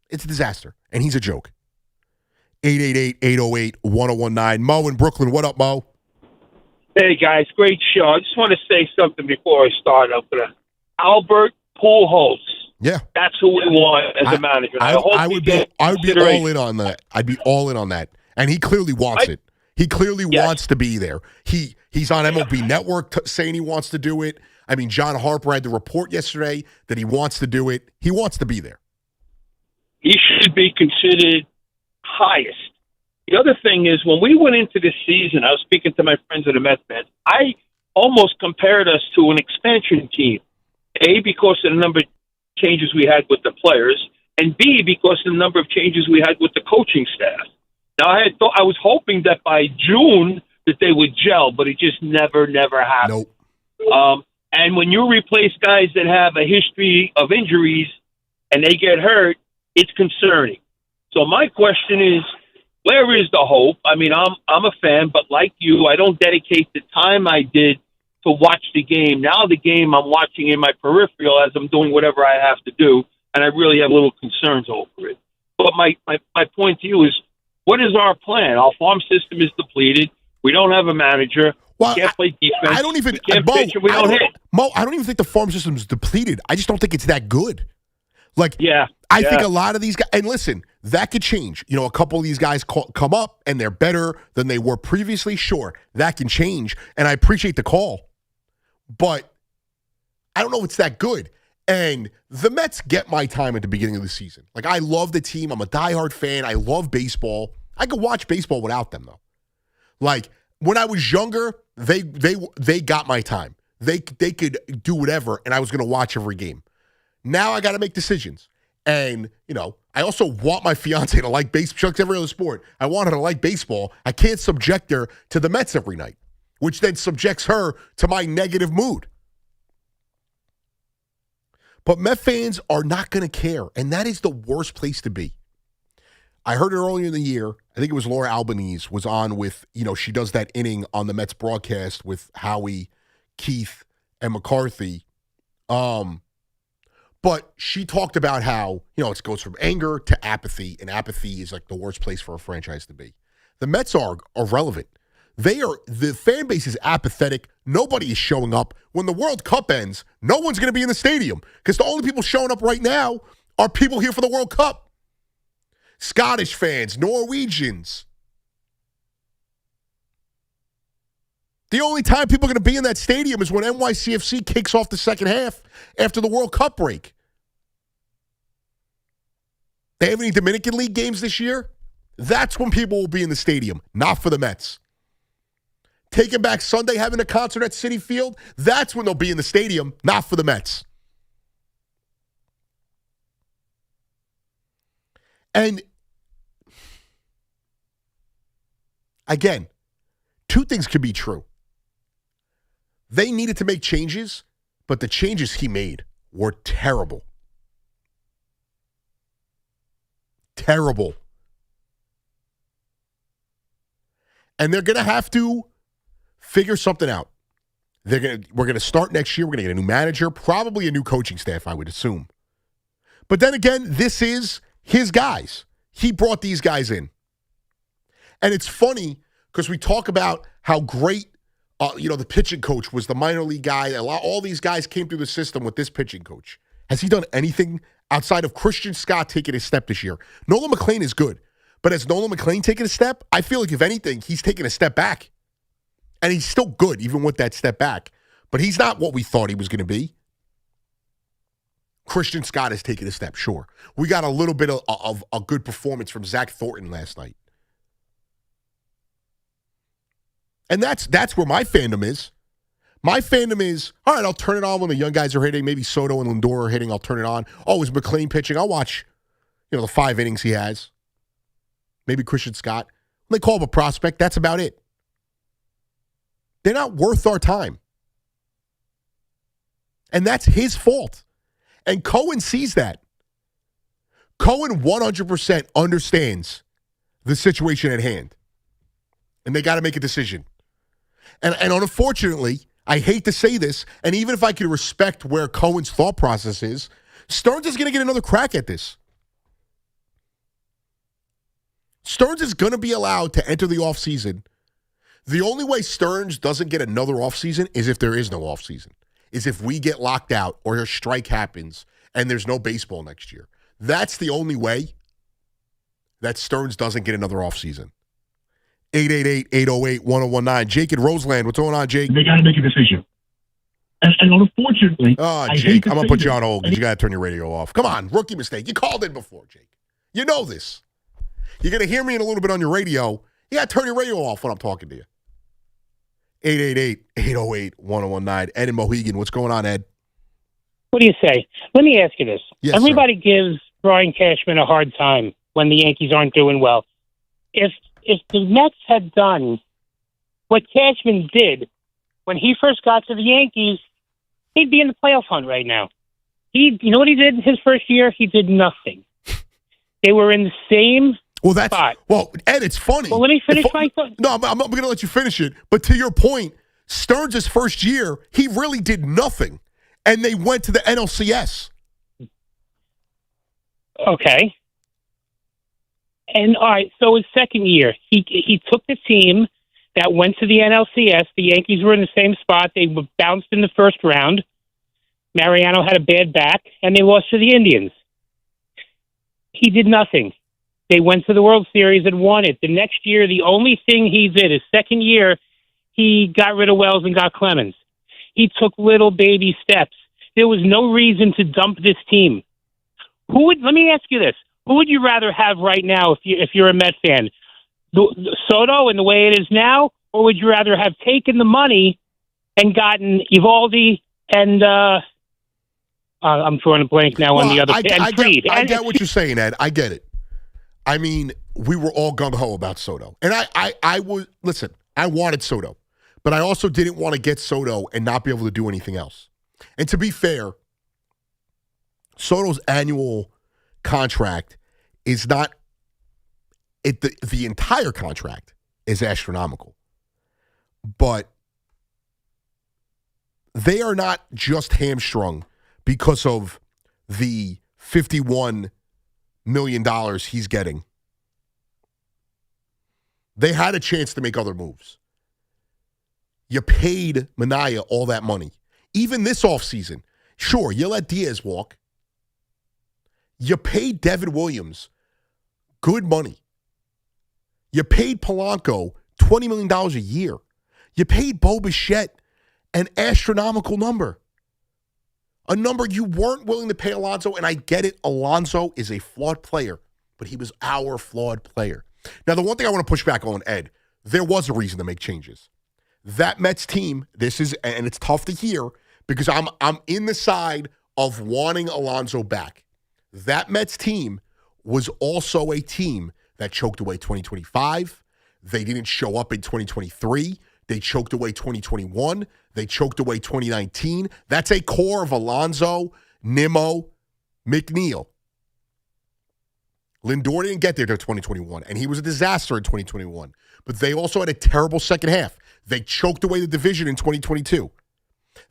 It's a disaster, and he's a joke. 888-808-1019. Mo in Brooklyn. What up, Mo? Hey, guys. Great show. I just want to say something before I start up. Albert Pujols. Yeah. That's who we want as a manager. I would be all in on that. I'd be all in on that. And he clearly wants it. He clearly wants to be there. He's on MLB Network saying he wants to do it. I mean, John Harper had the report yesterday that he wants to do it. He wants to be there. He should be considered highest. The other thing is, when we went into this season, I was speaking to my friends at the Mets fans. I almost compared us to an expansion team. A, because of the number of changes we had with the players, and B, because of the number of changes we had with the coaching staff. Now, I was hoping that by June that they would gel, but it just never happened. Nope. And when you replace guys that have a history of injuries and they get hurt, it's concerning. So my question is, where is the hope? I mean, I'm a fan, but like you, I don't dedicate the time I did to watch the game. Now the game I'm watching in my peripheral as I'm doing whatever I have to do, and I really have little concerns over it. But my point to you is, what is our plan? Our farm system is depleted. We don't have a manager. Well, we can't play defense. I don't even we can't pitch and we don't hit. Mo, I don't even think the farm system is depleted. I just don't think it's that good. I think a lot of these guys, and listen, that could change. A couple of these guys come up and they're better than they were previously. Sure, that can change, and I appreciate the call. But I don't know if it's that good. And the Mets get my time at the beginning of the season. Like, I love the team. I'm a diehard fan. I love baseball. I could watch baseball without them, though. Like, when I was younger, they got my time. They could do whatever, and I was going to watch every game. Now I got to make decisions. And, I also want my fiance to like baseball. Like every other sport, I want her to like baseball. I can't subject her to the Mets every night, which then subjects her to my negative mood. But Met fans are not going to care, and that is the worst place to be. I heard it earlier in the year. I think it was Laura Albanese was on with, she does that inning on the Mets broadcast with Howie, Keith, and McCarthy But she talked about how, it goes from anger to apathy, and apathy is like the worst place for a franchise to be. The Mets are irrelevant. The fan base is apathetic. Nobody is showing up. When the World Cup ends, no one's going to be in the stadium because the only people showing up right now are people here for the World Cup. Scottish fans, Norwegians. The only time people are going to be in that stadium is when NYCFC kicks off the second half after the World Cup break. They have any Dominican League games this year? That's when people will be in the stadium, not for the Mets. Taking Back Sunday, having a concert at Citi Field, that's when they'll be in the stadium, not for the Mets. And again, two things could be true. They needed to make changes, but the changes he made were terrible. Terrible. And they're going to have to figure something out. We're going to start next year. We're going to get a new manager, probably a new coaching staff, I would assume. But then again, this is his guys. He brought these guys in. And it's funny because we talk about how great the pitching coach was the minor league guy. All these guys came through the system with this pitching coach. Has he done anything outside of Christian Scott taking a step this year? Nolan McLean is good. But has Nolan McLean taken a step? I feel like, if anything, he's taken a step back. And he's still good, even with that step back. But he's not what we thought he was going to be. Christian Scott has taken a step, sure. We got a little bit of a good performance from Zach Thornton last night. And that's where my fandom is. My fandom is, all right, I'll turn it on when the young guys are hitting. Maybe Soto and Lindor are hitting. I'll turn it on. Oh, is McLean pitching? I'll watch, the 5 innings he has. Maybe Christian Scott. When they call him a prospect, that's about it. They're not worth our time. And that's his fault. And Cohen sees that. Cohen 100% understands the situation at hand. And they got to make a decision. And unfortunately, I hate to say this, and even if I could respect where Cohen's thought process is, Stearns is going to get another crack at this. Stearns is going to be allowed to enter the offseason. The only way Stearns doesn't get another offseason is if there is no offseason, is if we get locked out or a strike happens and there's no baseball next year. That's the only way that Stearns doesn't get another offseason. 888-808-1019. Jake in Roseland. What's going on, Jake? They got to make a decision. And unfortunately, Jake, I'm going to put you on hold because you got to turn your radio off. Come on, rookie mistake. You called in before, Jake. You know this. You're going to hear me in a little bit on your radio. You got to turn your radio off when I'm talking to you. 888-808-1019. Ed in Mohegan. What's going on, Ed? What do you say? Let me ask you this. Yes, everybody gives Brian Cashman a hard time when the Yankees aren't doing well. If the Mets had done what Cashman did when he first got to the Yankees, he'd be in the playoff hunt right now. You know what he did his first year? He did nothing. They were in the same spot. Well, Ed, it's funny. Well, let me finish my thought. No, I'm not going to let you finish it. But to your point, Stearns' first year, he really did nothing. And they went to the NLCS. Okay. And all right, so his second year, he took the team that went to the NLCS. The Yankees were in the same spot. They were bounced in the first round. Mariano had a bad back, and they lost to the Indians. He did nothing. They went to the World Series and won it. The next year, the only thing he did, his second year, he got rid of Wells and got Clemens. He took little baby steps. There was no reason to dump this team. Let me ask you this. Who would you rather have right now if you're a Met fan? Soto and the way it is now, or would you rather have taken the money and gotten Evaldi and I'm drawing a blank now on the other Fried. I get what you're saying, Ed. I get it. I mean, we were all gung-ho about Soto. And I wanted Soto. But I also didn't want to get Soto and not be able to do anything else. And to be fair, Soto's annual contract is not the entire contract is astronomical. But they are not just hamstrung because of the $51 million he's getting. They had a chance to make other moves. You paid Minaya all that money. Even this offseason, sure, you let Diaz walk. You paid Devin Williams good money. You paid Polanco $20 million a year. You paid Bo Bichette an astronomical number. A number you weren't willing to pay Alonso, and I get it. Alonso is a flawed player, but he was our flawed player. Now, the one thing I want to push back on, Ed, there was a reason to make changes. That Mets team, and it's tough to hear because I'm in the side of wanting Alonso back. That Mets team was also a team that choked away 2025. They didn't show up in 2023. They choked away 2021. They choked away 2019. That's a core of Alonso, Nimmo, McNeil. Lindor didn't get there till 2021, and he was a disaster in 2021. But they also had a terrible second half. They choked away the division in 2022.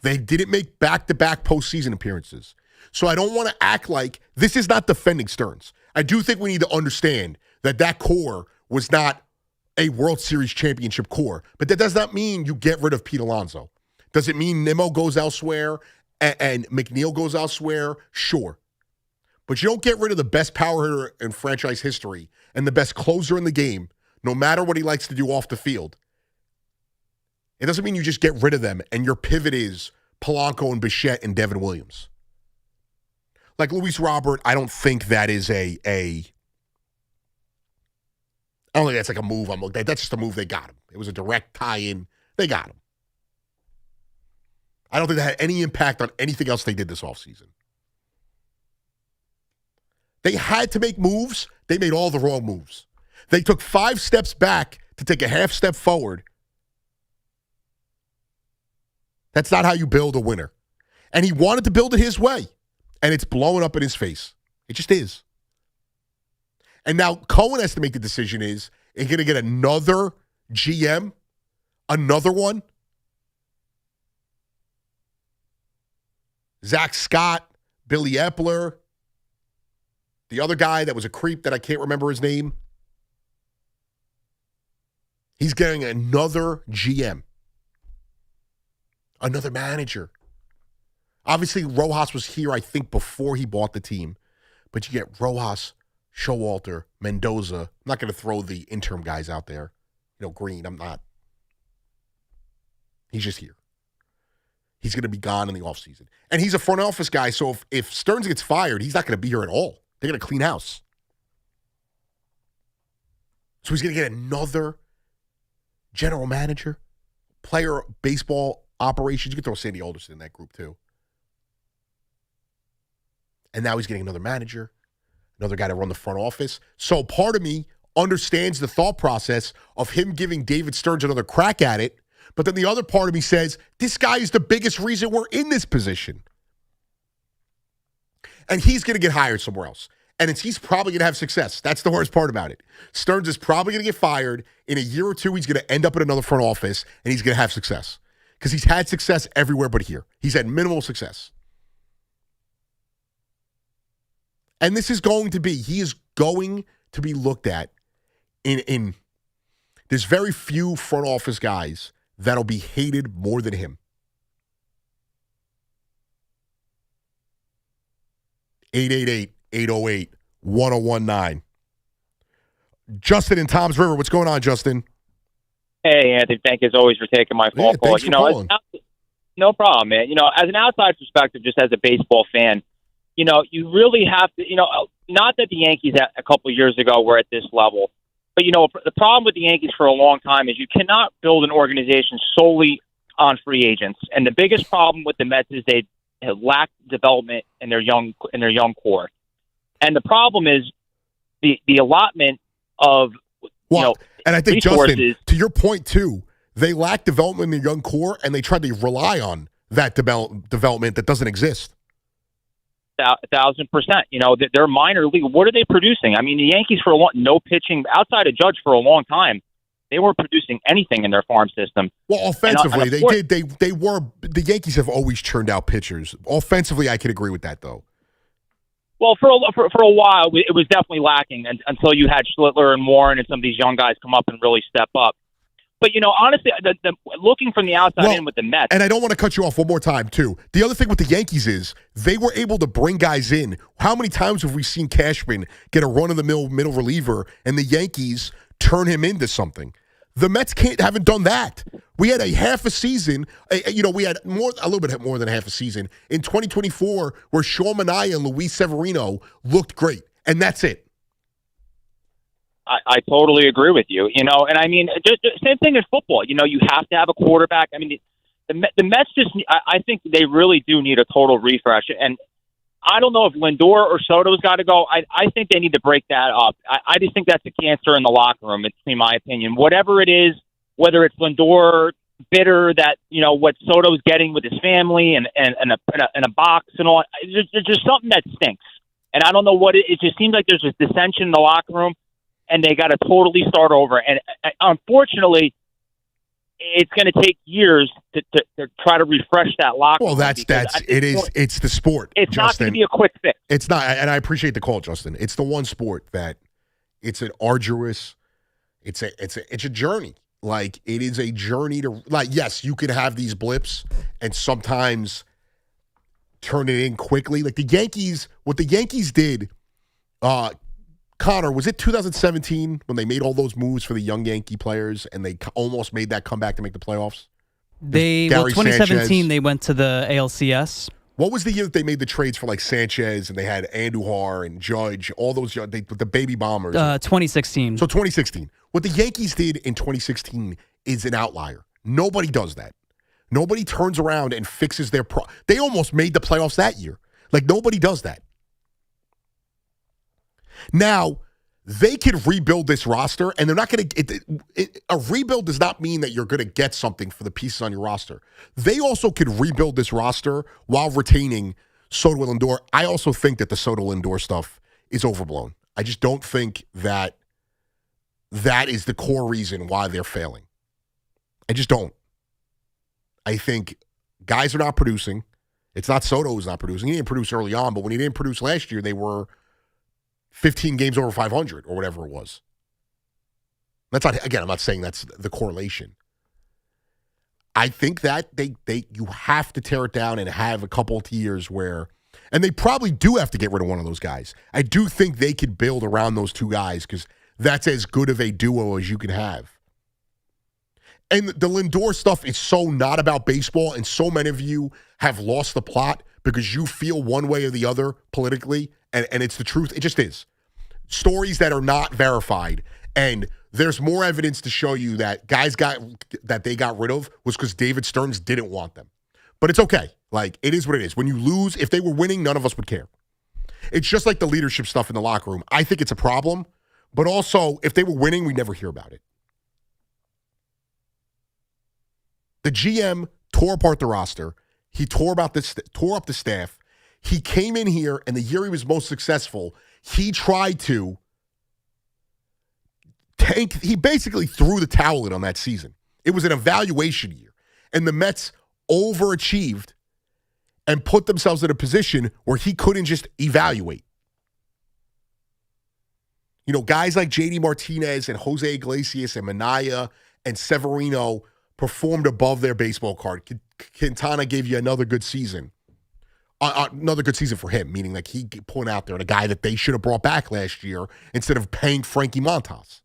They didn't make back-to-back postseason appearances. So I don't want to act like this is not defending Stearns. I do think we need to understand that core was not a World Series championship core. But that does not mean you get rid of Pete Alonso. Does it mean Nimmo goes elsewhere and McNeil goes elsewhere? Sure. But you don't get rid of the best power hitter in franchise history and the best closer in the game, no matter what he likes to do off the field. It doesn't mean you just get rid of them and your pivot is Polanco and Bichette and Devin Williams. Like Luis Robert, I don't think that is I don't think that's like a move. That's just a move they got him. It was a direct tie-in. They got him. I don't think that had any impact on anything else they did this offseason. They had to make moves. They made all the wrong moves. They took 5 steps back to take a half step forward. That's not how you build a winner. And he wanted to build it his way. And it's blowing up in his face. It just is. And now Cohen has to make the decision is he going to get another GM? Another one? Zach Scott, Billy Epler, the other guy that was a creep that I can't remember his name. He's getting another GM. Another manager. Obviously, Rojas was here, I think, before he bought the team. But you get Rojas, Showalter, Mendoza. I'm not going to throw the interim guys out there. Green, I'm not. He's just here. He's going to be gone in the offseason. And he's a front office guy, so if Stearns gets fired, he's not going to be here at all. They're going to clean house. So he's going to get another general manager, player, baseball operations. You can throw Sandy Alderson in that group too. And now he's getting another manager, another guy to run the front office. So part of me understands the thought process of him giving David Stearns another crack at it. But then the other part of me says, this guy is the biggest reason we're in this position. And he's going to get hired somewhere else. And he's probably going to have success. That's the worst part about it. Stearns is probably going to get fired. In a year or two, he's going to end up in another front office, and he's going to have success. Because he's had success everywhere but here. He's had minimal success. And this is going to be, he is going to be looked at in there's very few front office guys that'll be hated more than him. 888-808-1019. Justin in Toms River. What's going on, Justin? Hey, Anthony. Thank you as always for taking my phone call. No problem, man. As an outside perspective, just as a baseball fan, you really have to, not that the Yankees a couple of years ago were at this level, but, the problem with the Yankees for a long time is you cannot build an organization solely on free agents. And the biggest problem with the Mets is they have lacked development in their young core. And the problem is the allotment of, and I think, resources. Justin, to your point, too, they lack development in their young core, and they try to rely on that development that doesn't exist. 1,000%. They're minor league. What are they producing? I mean, the Yankees no pitching outside of Judge for a long time. They weren't producing anything in their farm system. Well, offensively, the Yankees have always churned out pitchers. Offensively, I can agree with that, though. Well, for a while, it was definitely lacking until you had Schlittler and Warren and some of these young guys come up and really step up. But, honestly, looking from the outside in with the Mets. And I don't want to cut you off one more time, too. The other thing with the Yankees is they were able to bring guys in. How many times have we seen Cashman get a run-of-the-mill middle reliever and the Yankees turn him into something? The Mets haven't done that. We had a half a season. We had a little bit more than half a season in 2024 where Sean Manaea and Luis Severino looked great, and that's it. I totally agree with you. And I mean, just same thing in football. You have to have a quarterback. I mean, the Mets I think they really do need a total refresh. And I don't know if Lindor or Soto's got to go. I think they need to break that up. I just think that's a cancer in the locker room, in my opinion. Whatever it is, whether it's Lindor bitter that, what Soto's getting with his family and a box and all, there's just something that stinks. And I don't know what it just seems like there's this dissension in the locker room, and they got to totally start over. And unfortunately, it's going to take years to try to refresh that locker room. Well, it's the sport. It's Justin. not going to be a quick fix. It's not, and I appreciate the call, Justin. It's the one sport that it's an arduous, it's a journey. Like, it is a journey to, yes, you can have these blips and sometimes turn it in quickly. Like what the Yankees did, Connor, was it 2017 when they made all those moves for the young Yankee players and they almost made that comeback to make the playoffs? 2017 Sanchez. they went to the ALCS. What was the year that they made the trades for Sanchez and they had Andujar and Judge, all those with the baby bombers? 2016. So 2016. What the Yankees did in 2016 is an outlier. Nobody does that. Nobody turns around and fixes their They almost made the playoffs that year. Nobody does that. Now, they could rebuild this roster, and they're not going to a rebuild does not mean that you're going to get something for the pieces on your roster. They also could rebuild this roster while retaining Soto and Lindor. I also think that the Soto Lindor stuff is overblown. I just don't think that is the core reason why they're failing. I just don't. I think guys are not producing. It's not Soto who's not producing. He didn't produce early on, but when he didn't produce last year, they were 15 games over 500 or whatever it was. That's not, again, I'm not saying that's the correlation. I think that you have to tear it down and have a couple of years where, and they probably do have to get rid of one of those guys. I do think they could build around those two guys because that's as good of a duo as you can have. And the Lindor stuff is so not about baseball, and so many of you have lost the plot because you feel one way or the other politically, and it's the truth. It just is. Stories that are not verified, and there's more evidence to show you that they got rid of was because David Stearns didn't want them. But it's okay. It is what it is. When you lose, if they were winning, none of us would care. It's just like the leadership stuff in the locker room. I think it's a problem, but also, if they were winning, we'd never hear about it. The GM tore apart the roster. He tore up the staff. He came in here, and the year he was most successful, he tried to tank. He basically threw the towel in on that season. It was an evaluation year, and the Mets overachieved and put themselves in a position where he couldn't just evaluate. Guys like J.D. Martinez and Jose Iglesias and Manaea and Severino performed above their baseball card. Quintana gave you another good season. Another good season for him, meaning he put out there a guy that they should have brought back last year instead of paying Frankie Montas.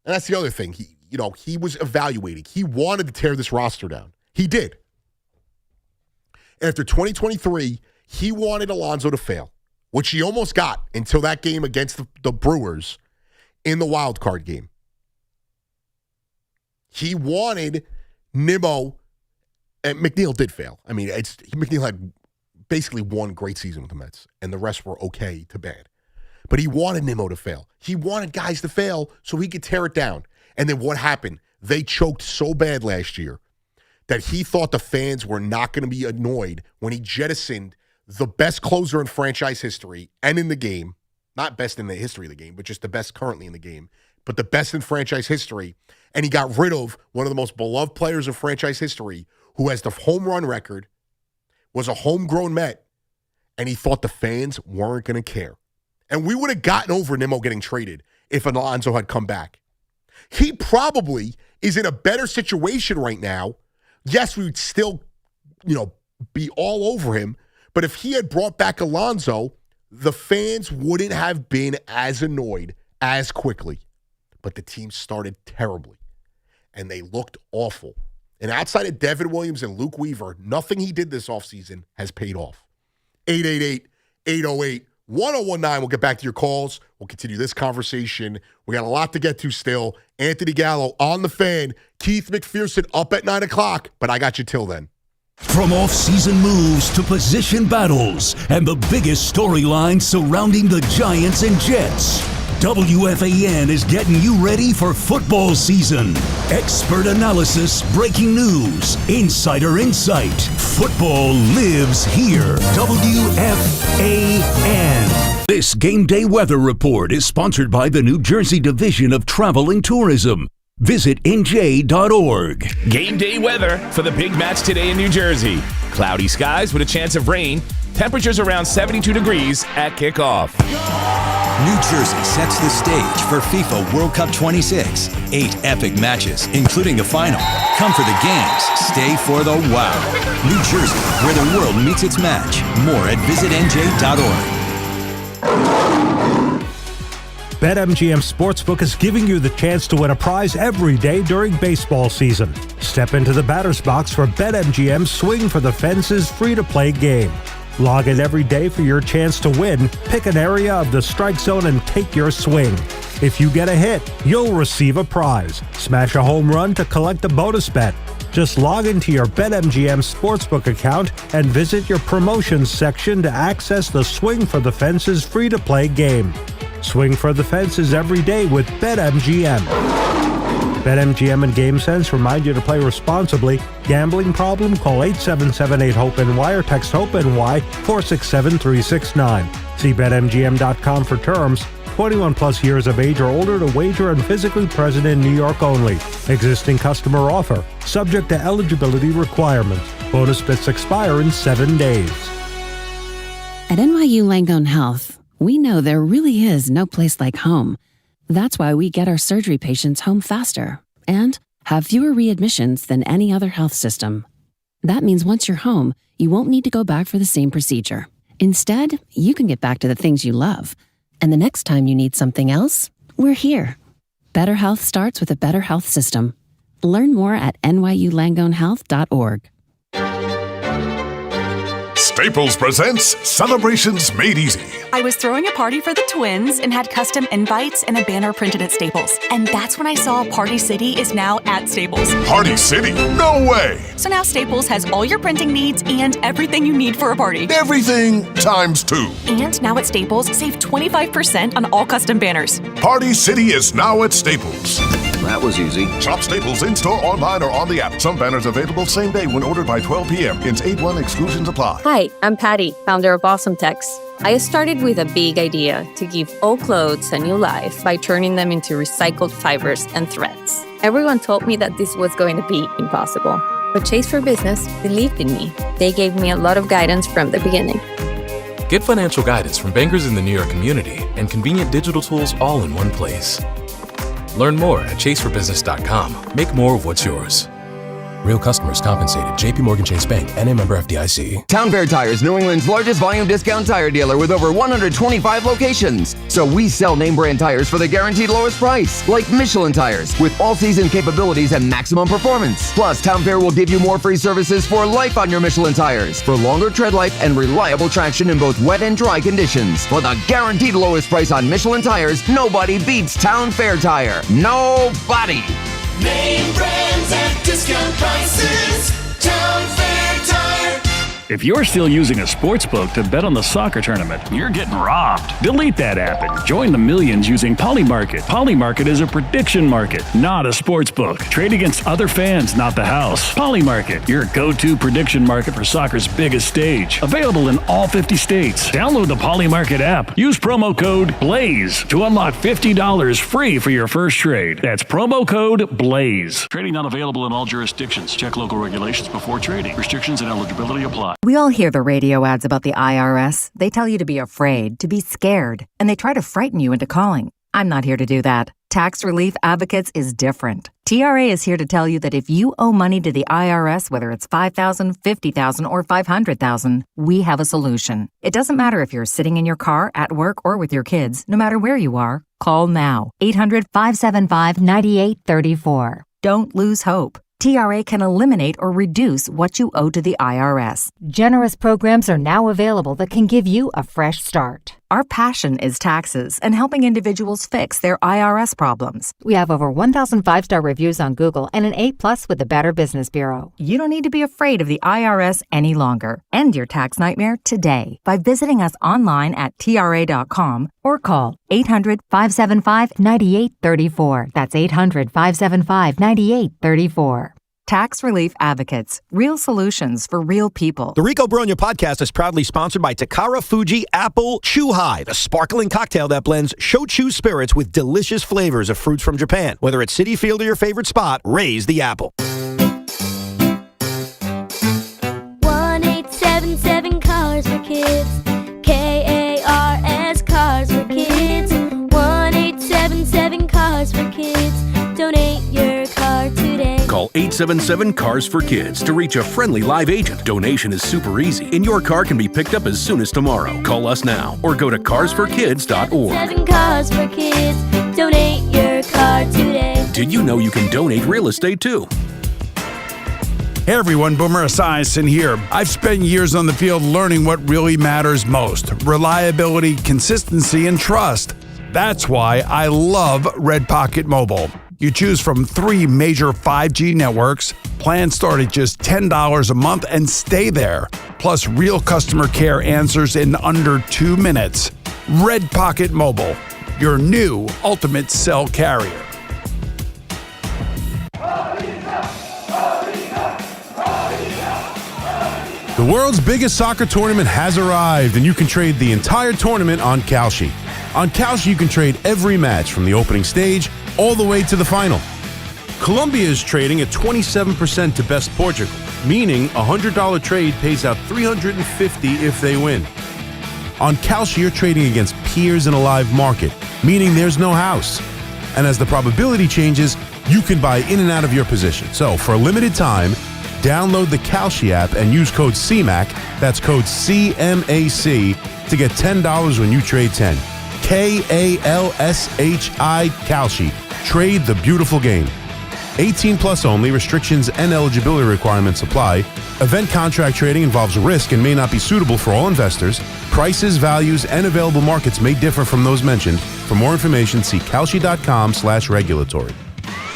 And that's the other thing. He was evaluating. He wanted to tear this roster down. He did. And after 2023, he wanted Alonso to fail, which he almost got until that game against the Brewers in the wild card game. He wanted Nimmo, and McNeil did fail. I mean, McNeil had basically one great season with the Mets, and the rest were okay to bad. But he wanted Nimmo to fail. He wanted guys to fail so he could tear it down. And then what happened? They choked so bad last year that he thought the fans were not going to be annoyed when he jettisoned the best closer in franchise history and in the game, not best in the history of the game, but just the best currently in the game, but the best in franchise history. And he got rid of one of the most beloved players of franchise history who has the home run record, was a homegrown Met, and he thought the fans weren't going to care. And we would have gotten over Nimmo getting traded if Alonso had come back. He probably is in a better situation right now. Yes, we would still, be all over him. But if he had brought back Alonso, the fans wouldn't have been as annoyed as quickly. But the team started terribly, and they looked awful. And outside of Devin Williams and Luke Weaver, nothing he did this offseason has paid off. 888-808-1019. We'll get back to your calls. We'll continue this conversation. We got a lot to get to still. Anthony Gallo on the Fan. Keith McPherson up at 9 o'clock, but I got you till then. From off-season moves to position battles and the biggest storylines surrounding the Giants and Jets, WFAN is getting you ready for football season. Expert analysis, breaking news, insider insight. Football lives here. WFAN. This Game Day Weather Report is sponsored by the New Jersey Division of Travel and Tourism. Visit NJ.org. Game day weather for the big match today in New Jersey. Cloudy skies with a chance of rain. Temperatures around 72 degrees at kickoff. New Jersey sets the stage for FIFA World Cup 26. 8 epic matches, including the final. Come for the games, stay for the wow. New Jersey, where the world meets its match. More at visitnj.org. BetMGM Sportsbook is giving you the chance to win a prize every day during baseball season. Step into the batter's box for BetMGM's Swing for the Fences free-to-play game. Log in every day for your chance to win, pick an area of the strike zone and take your swing. If you get a hit, you'll receive a prize. Smash a home run to collect a bonus bet. Just log into your BetMGM Sportsbook account and visit your promotions section to access the Swing for the Fences free-to-play game. Swing for the fences every day with BetMGM. BetMGM and GameSense remind you to play responsibly. Gambling problem? Call 877-8-HOPE-NY or text HOPE-NY 467-369. See BetMGM.com for terms. 21 plus years of age or older to wager and physically present in New York only. Existing customer offer. Subject to eligibility requirements. Bonus bets expire in 7 days. At NYU Langone Health, we know there really is no place like home. That's why we get our surgery patients home faster and have fewer readmissions than any other health system. That means once you're home, you won't need to go back for the same procedure. Instead, you can get back to the things you love. And the next time you need something else, we're here. Better health starts with a better health system. Learn more at nyulangonehealth.org. Staples presents Celebrations Made Easy. I was throwing a party for the twins and had custom invites and a banner printed at Staples. And that's when I saw Party City is now at Staples. Party City? No way! So now Staples has all your printing needs and everything you need for a party. Everything times 2. And now at Staples, save 25% on all custom banners. Party City is now at Staples. That was easy. Shop Staples in-store, online, or on the app. Some banners available same day when ordered by 12 p.m. Ins 8-1 exclusions apply. Hi, I'm Patty, founder of Awesome Tex. I started with a big idea to give old clothes a new life by turning them into recycled fibers and threads. Everyone told me that this was going to be impossible. But Chase for Business believed in me. They gave me a lot of guidance from the beginning. Get financial guidance from bankers in the New York community and convenient digital tools all in one place. Learn more at chaseforbusiness.com. Make more of what's yours. Real customers compensated. JP Morgan Chase Bank, N.A. member FDIC. Town Fair Tires, New England's largest volume discount tire dealer with over 125 locations. So we sell name brand tires for the guaranteed lowest price, like Michelin tires, with all-season capabilities and maximum performance. Plus, Town Fair will give you more free services for life on your Michelin tires, for longer tread life and reliable traction in both wet and dry conditions. For the guaranteed lowest price on Michelin tires, nobody beats Town Fair Tire. Nobody! Name brands at discount prices. Town Fair Tire. If you're still using a sportsbook to bet on the soccer tournament, you're getting robbed. Delete that app and join the millions using Polymarket. Polymarket is a prediction market, not a sportsbook. Trade against other fans, not the house. Polymarket, your go-to prediction market for soccer's biggest stage. Available in all 50 states. Download the Polymarket app. Use promo code BLAZE to unlock $50 free for your first trade. That's promo code BLAZE. Trading not available in all jurisdictions. Check local regulations before trading. Restrictions and eligibility apply. We all hear the radio ads about the IRS. They tell you to be afraid, to be scared, and they try to frighten you into calling. I'm not here to do that. Tax Relief Advocates is different. TRA is here to tell you that if you owe money to the IRS, whether it's $5,000, $50,000, or $500,000, we have a solution. It doesn't matter if you're sitting in your car, at work, or with your kids. No matter where you are, call now. 800-575-9834. Don't lose hope. TRA can eliminate or reduce what you owe to the IRS. Generous programs are now available that can give you a fresh start. Our passion is taxes and helping individuals fix their IRS problems. We have over 1,000 5-star reviews on Google and an A+ with the Better Business Bureau. You don't need to be afraid of the IRS any longer. End your tax nightmare today by visiting us online at TRA.com or call 800-575-9834. That's 800-575-9834. Tax Relief Advocates. Real solutions for real people. The Rico Bronya podcast is proudly sponsored by Takara Fuji Apple Chew High, the sparkling cocktail that blends shochu spirits with delicious flavors of fruits from Japan. Whether it's Citi Field or your favorite spot, raise the apple. 1877 Cars for Kids. KARS Cars for Kids. 1877 Cars for Kids. Donate your car today. Call 877-CARS-FOR-KIDS to reach a friendly live agent. Donation is super easy, and your car can be picked up as soon as tomorrow. Call us now or go to carsforkids.org. 7 Cars for Kids. Donate your car today. Did you know you can donate real estate too? Hey everyone, Boomer Esiason here. I've spent years on the field learning what really matters most: reliability, consistency, and trust. That's why I love Red Pocket Mobile. You choose from 3 major 5G networks. Plans start at just $10 a month and stay there. Plus real customer care answers in under 2 minutes. Red Pocket Mobile, your new ultimate cell carrier. The world's biggest soccer tournament has arrived, and you can trade the entire tournament on Kalshi. On Kalshi, you can trade every match from the opening stage all the way to the final. Colombia is trading at 27% to best Portugal, meaning a $100 trade pays out $350 if they win. On Kalshi, you're trading against peers in a live market, meaning there's no house. And as the probability changes, you can buy in and out of your position. So for a limited time, download the Kalshi app and use code CMAC, that's code CMAC, to get $10 when you trade 10. KALSHI Kalshi. Trade the beautiful game. 18 plus only. Restrictions and eligibility requirements apply. Event contract trading involves risk and may not be suitable for all investors. Prices, values, and available markets may differ from those mentioned. For more information, see kalshi.com/regulatory.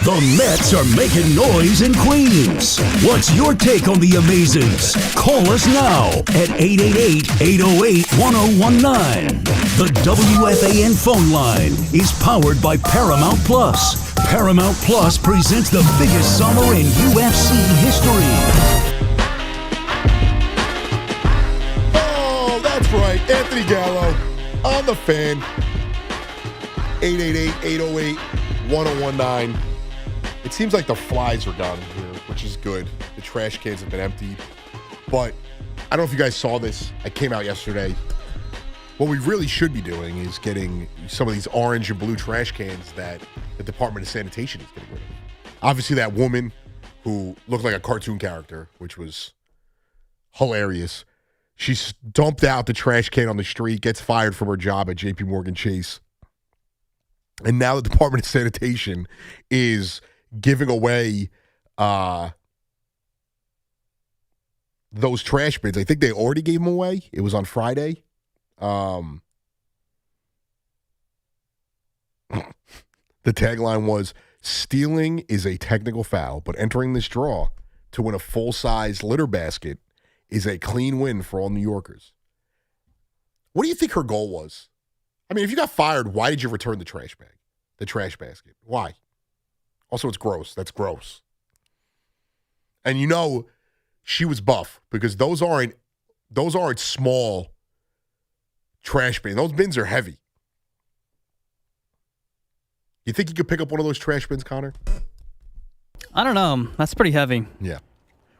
The Mets are making noise in Queens. What's your take on the Amazons? Call us now at 888-808-1019. The WFAN phone line is powered by Paramount Plus. Paramount Plus presents the biggest summer in UFC history. Oh, that's right. Anthony Gallo on the Fan. 888-808-1019. It seems like the flies are gone here, which is good. The trash cans have been emptied. But I don't know if you guys saw this. I came out yesterday. What we really should be doing is getting some of these orange and blue trash cans that the Department of Sanitation is getting rid of. Obviously, that woman who looked like a cartoon character, which was hilarious. She's dumped out the trash can on the street, gets fired from her job at JP Morgan Chase. And now the Department of Sanitation is giving away those trash bins. I think they already gave them away. It was on Friday. The tagline was, "Stealing is a technical foul, but entering this draw to win a full-size litter basket is a clean win for all New Yorkers. What do you think her goal was? I mean, if you got fired, why did you return the trash basket? Why? Also, it's gross. That's gross. And you know, she was buff because those aren't small trash bins. Those bins are heavy. You think you could pick up one of those trash bins, Connor? I don't know. That's pretty heavy. Yeah.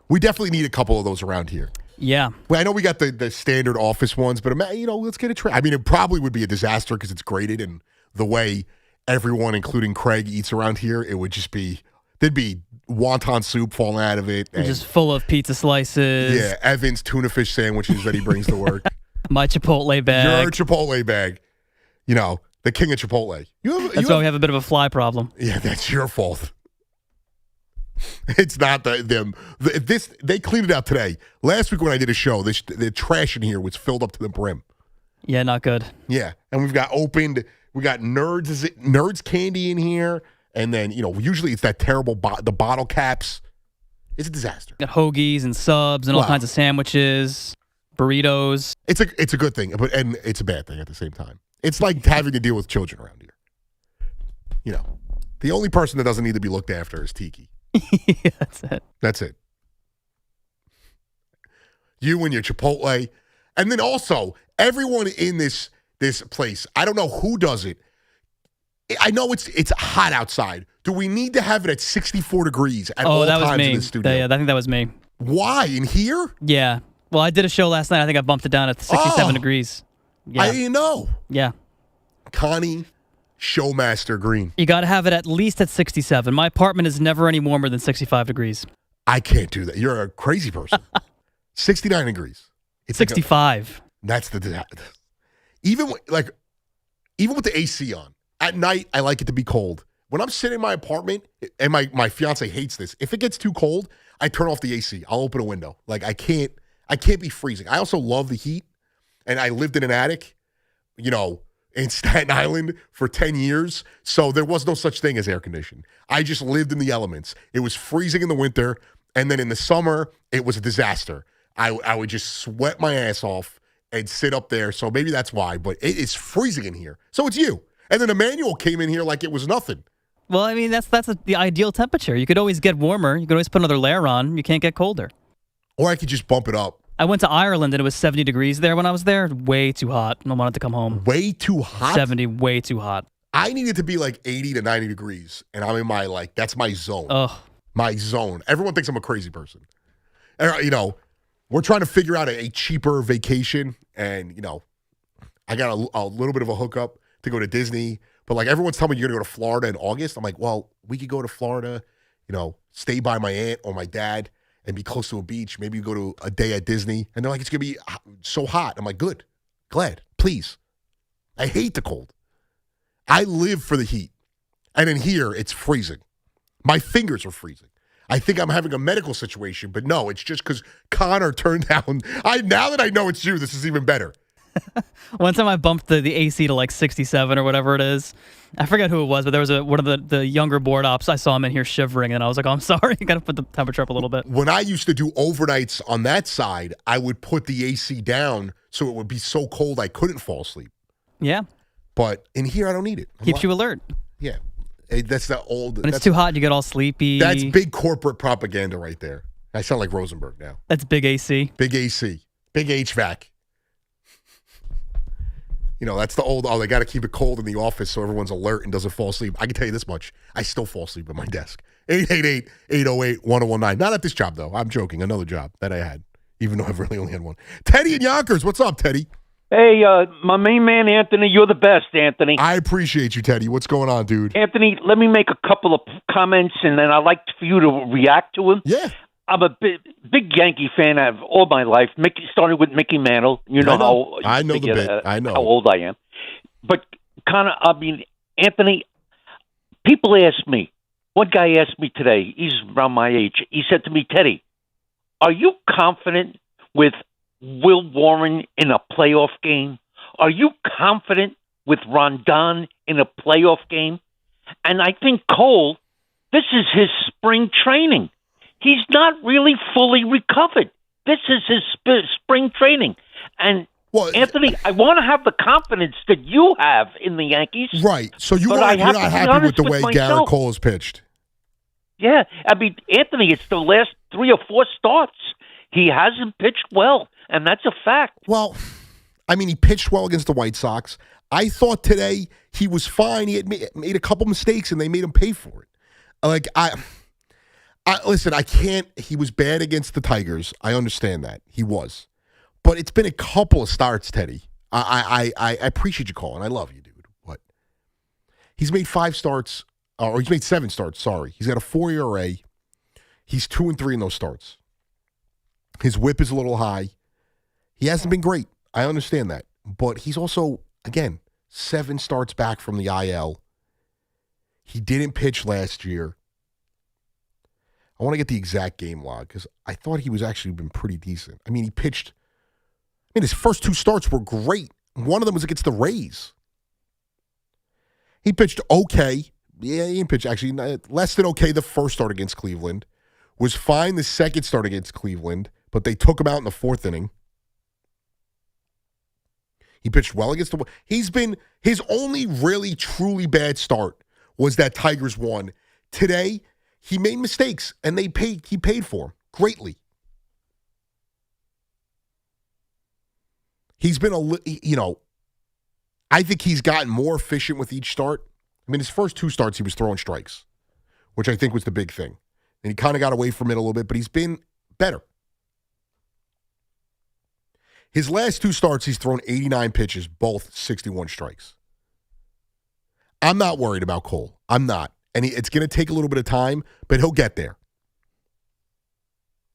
We definitely need a couple of those around here. Yeah. Well, I know we got the standard office ones, but let's get a trash. I mean, it probably would be a disaster because it's graded, and the way everyone, including Craig, eats around here, it would just be, there'd be wonton soup falling out of it. And just full of pizza slices. Yeah, Evan's tuna fish sandwiches that he brings to work. My Chipotle bag. Your Chipotle bag. You know, the king of Chipotle. That's why we have a bit of a fly problem. Yeah, that's your fault. It's not them. They cleaned it out today. Last week when I did a show, the trash in here was filled up to the brim. Yeah, not good. Yeah, and we got Nerds candy in here, and then usually it's that terrible the bottle caps. It's a disaster. Got hoagies and subs and all kinds of sandwiches, burritos. It's a good thing, and it's a bad thing at the same time. It's like having to deal with children around here. The only person that doesn't need to be looked after is Tiki. Yeah, that's it. You and your Chipotle. And then also, everyone in this place, I don't know who does it. I know it's hot outside. Do we need to have it at 64 degrees at all times in the studio? Yeah, I think that was me. Why? In here? Yeah. Well, I did a show last night. I think I bumped it down at 67 degrees. Yeah. I didn't know. Yeah. Connie Showmaster Green. You got to have it at least at 67. My apartment is never any warmer than 65 degrees. I can't do that. You're a crazy person. 69 degrees. It's 65. That's even with the AC on. At night, I like it to be cold. When I'm sitting in my apartment, and my fiance hates this, if it gets too cold, I turn off the AC. I'll open a window. Like I can't be freezing. I also love the heat, and I lived in an attic, in Staten Island for 10 years. So there was no such thing as air conditioning. I just lived in the elements. It was freezing in the winter, and then in the summer, it was a disaster. I would just sweat my ass off and sit up there. So maybe that's why, but it is freezing in here. So it's you. And then Emmanuel came in here like it was nothing. Well, I mean, that's the ideal temperature. You could always get warmer. You could always put another layer on. You can't get colder. Or I could just bump it up. I went to Ireland and it was 70 degrees there when I was there. Way too hot. I wanted to come home. Way too hot? 70, way too hot. I need it to be like 80 to 90 degrees. And I'm in that's my zone. Ugh. My zone. Everyone thinks I'm a crazy person. And, we're trying to figure out a cheaper vacation. And, I got a little bit of a hookup to go to Disney. But everyone's telling me you're going to go to Florida in August. I'm like, well, we could go to Florida, stay by my aunt or my dad and be close to a beach. Maybe go to a day at Disney. And they're like, it's going to be so hot. I'm like, good, glad, please. I hate the cold. I live for the heat. And in here, it's freezing. My fingers are freezing. I think I'm having a medical situation, but no, it's just because Connor turned down. Now that I know it's you, this is even better. One time I bumped the AC to 67 or whatever it is. I forget who it was, but there was one of the younger board ops. I saw him in here shivering, and I was like, oh, I'm sorry. You got to put the temperature up a little bit. When I used to do overnights on that side, I would put the AC down so it would be so cold I couldn't fall asleep. Yeah. But in here, I don't need it. Keeps you alert. Yeah. That's the old. When it's too hot, you get all sleepy. That's big corporate propaganda right there. I sound like Rosenberg now. That's big AC. Big AC. Big HVAC. That's the old, they got to keep it cold in the office so everyone's alert and doesn't fall asleep. I can tell you this much. I still fall asleep at my desk. 888-808-1019. Not at this job, though. I'm joking. Another job that I had, even though I've really only had one. Teddy in Yonkers. What's up, Teddy? Hey, my main man, Anthony. You're the best, Anthony. I appreciate you, Teddy. What's going on, dude? Anthony, let me make a couple of comments, and then I'd like for you to react to them. Yeah. I'm a big Yankee fan all my life. Started with Mickey Mantle. I know the bit. I know how old I am. But Anthony, people ask me. One guy asked me today. He's around my age. He said to me, Teddy, are you confident with Will Warren in a playoff game? Are you confident with Rondon in a playoff game? And I think Cole, this is his spring training. He's not really fully recovered. This is his spring training. And Anthony, I want to have the confidence that you have in the Yankees. Right. So you're not happy with the way Garrett Cole has pitched. Yeah. I mean, Anthony, it's the last 3 or 4 starts. He hasn't pitched well, and that's a fact. Well, I mean, he pitched well against the White Sox. I thought today he was fine. He had made a couple mistakes, and they made him pay for it. Like, listen, I can't. He was bad against the Tigers. I understand that. He was. But it's been a couple of starts, Teddy. I appreciate you calling. I love you, dude. What? He's made 5 starts, or he's made 7 starts, sorry. He's got a 4 ERA. He's 2-3 in those starts. His whip is a little high. He hasn't been great. I understand that. But he's also, again, 7 starts back from the IL. He didn't pitch last year. I want to get the exact game log because I thought he was actually been pretty decent. I mean, he pitched. I mean, his first 2 starts were great. One of them was against the Rays. He pitched okay. Yeah, he didn't pitch actually less than okay the first start against Cleveland. Was fine the second start against Cleveland, but they took him out in the 4th inning. He pitched well against the. He's been his only really truly bad start was that Tigers one. Today, he made mistakes and he paid for them greatly. He's been I think he's gotten more efficient with each start. I mean, his first 2 starts, he was throwing strikes, which I think was the big thing. And he kind of got away from it a little bit, but he's been better. His last 2 starts, he's thrown 89 pitches, both 61 strikes. I'm not worried about Cole. I'm not. And it's going to take a little bit of time, but he'll get there.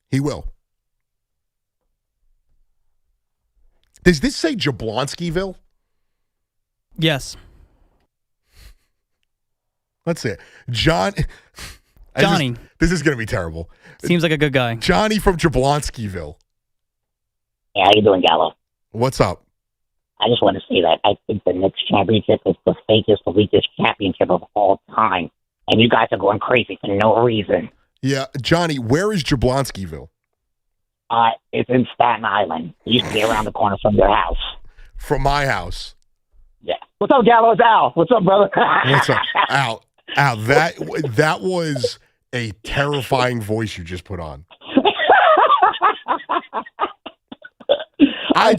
He will. Does this say Jablonskiville? Yes. Let's see it. Johnny. This is going to be terrible. Seems like a good guy. Johnny from Jablonskiville. Hey, how you doing, Gallo? What's up? I just want to say that I think the Knicks championship is the fakest, the weakest championship of all time. And you guys are going crazy for no reason. Yeah, Johnny, where is Jablonskiville? It's in Staten Island. It used to be around the corner from your house. From my house? Yeah. What's up, Gallo? It's Al. What's up, brother? What's up? Al, that was a terrifying voice you just put on. I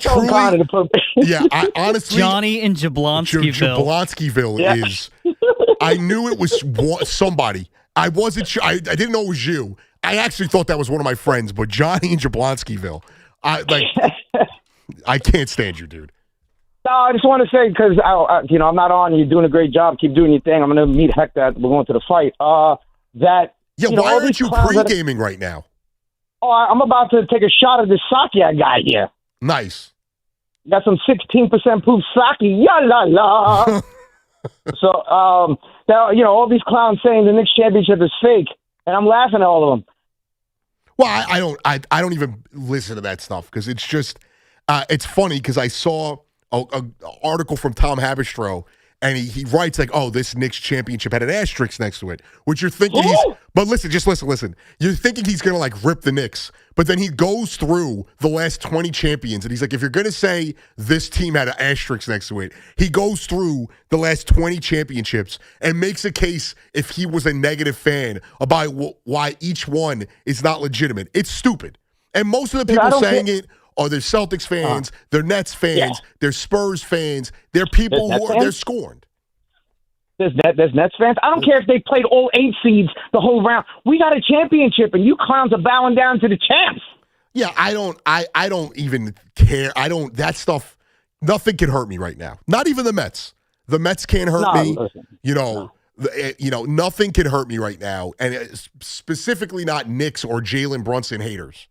honestly, Johnny in Jablonskiville. Jablonskiville is. I knew it was somebody. I wasn't sure. I didn't know it was you. I actually thought that was one of my friends, but Johnny in Jablonskiville. I can't stand you, dude. No, I just want to say because I'm not on. You're doing a great job. Keep doing your thing. I'm going to meet Hector. We're going to the fight. Why aren't you pre-gaming right now? Oh, I'm about to take a shot of this sake I got here. Nice. Got some 16% proof sake. Ya la la. So, all these clowns saying the Knicks championship is fake, and I'm laughing at all of them. Well, I don't even listen to that stuff because it's just it's funny because I saw an article from Tom Habistro, and he writes like, "Oh, this Knicks championship had an asterisk next to it," which you're thinking But listen, just listen. You're thinking he's gonna like rip the Knicks, but then he goes through the last 20 champions, and he's like, if you're gonna say this team had an asterisk next to it, he goes through the last 20 championships and makes a case if he was a negative fan about why each one is not legitimate. It's stupid, and most of the people saying it are they're Celtics fans, they're Nets fans, they're Spurs fans, they're people they're scorned. There's Nets fans. I don't care if they played all 8 seeds the whole round. We got a championship, and you clowns are bowing down to the champs. Yeah, I don't even care. That stuff. Nothing can hurt me right now. Not even the Mets. The Mets can't hurt me. Listen. Nothing can hurt me right now, and specifically not Knicks or Jalen Brunson haters.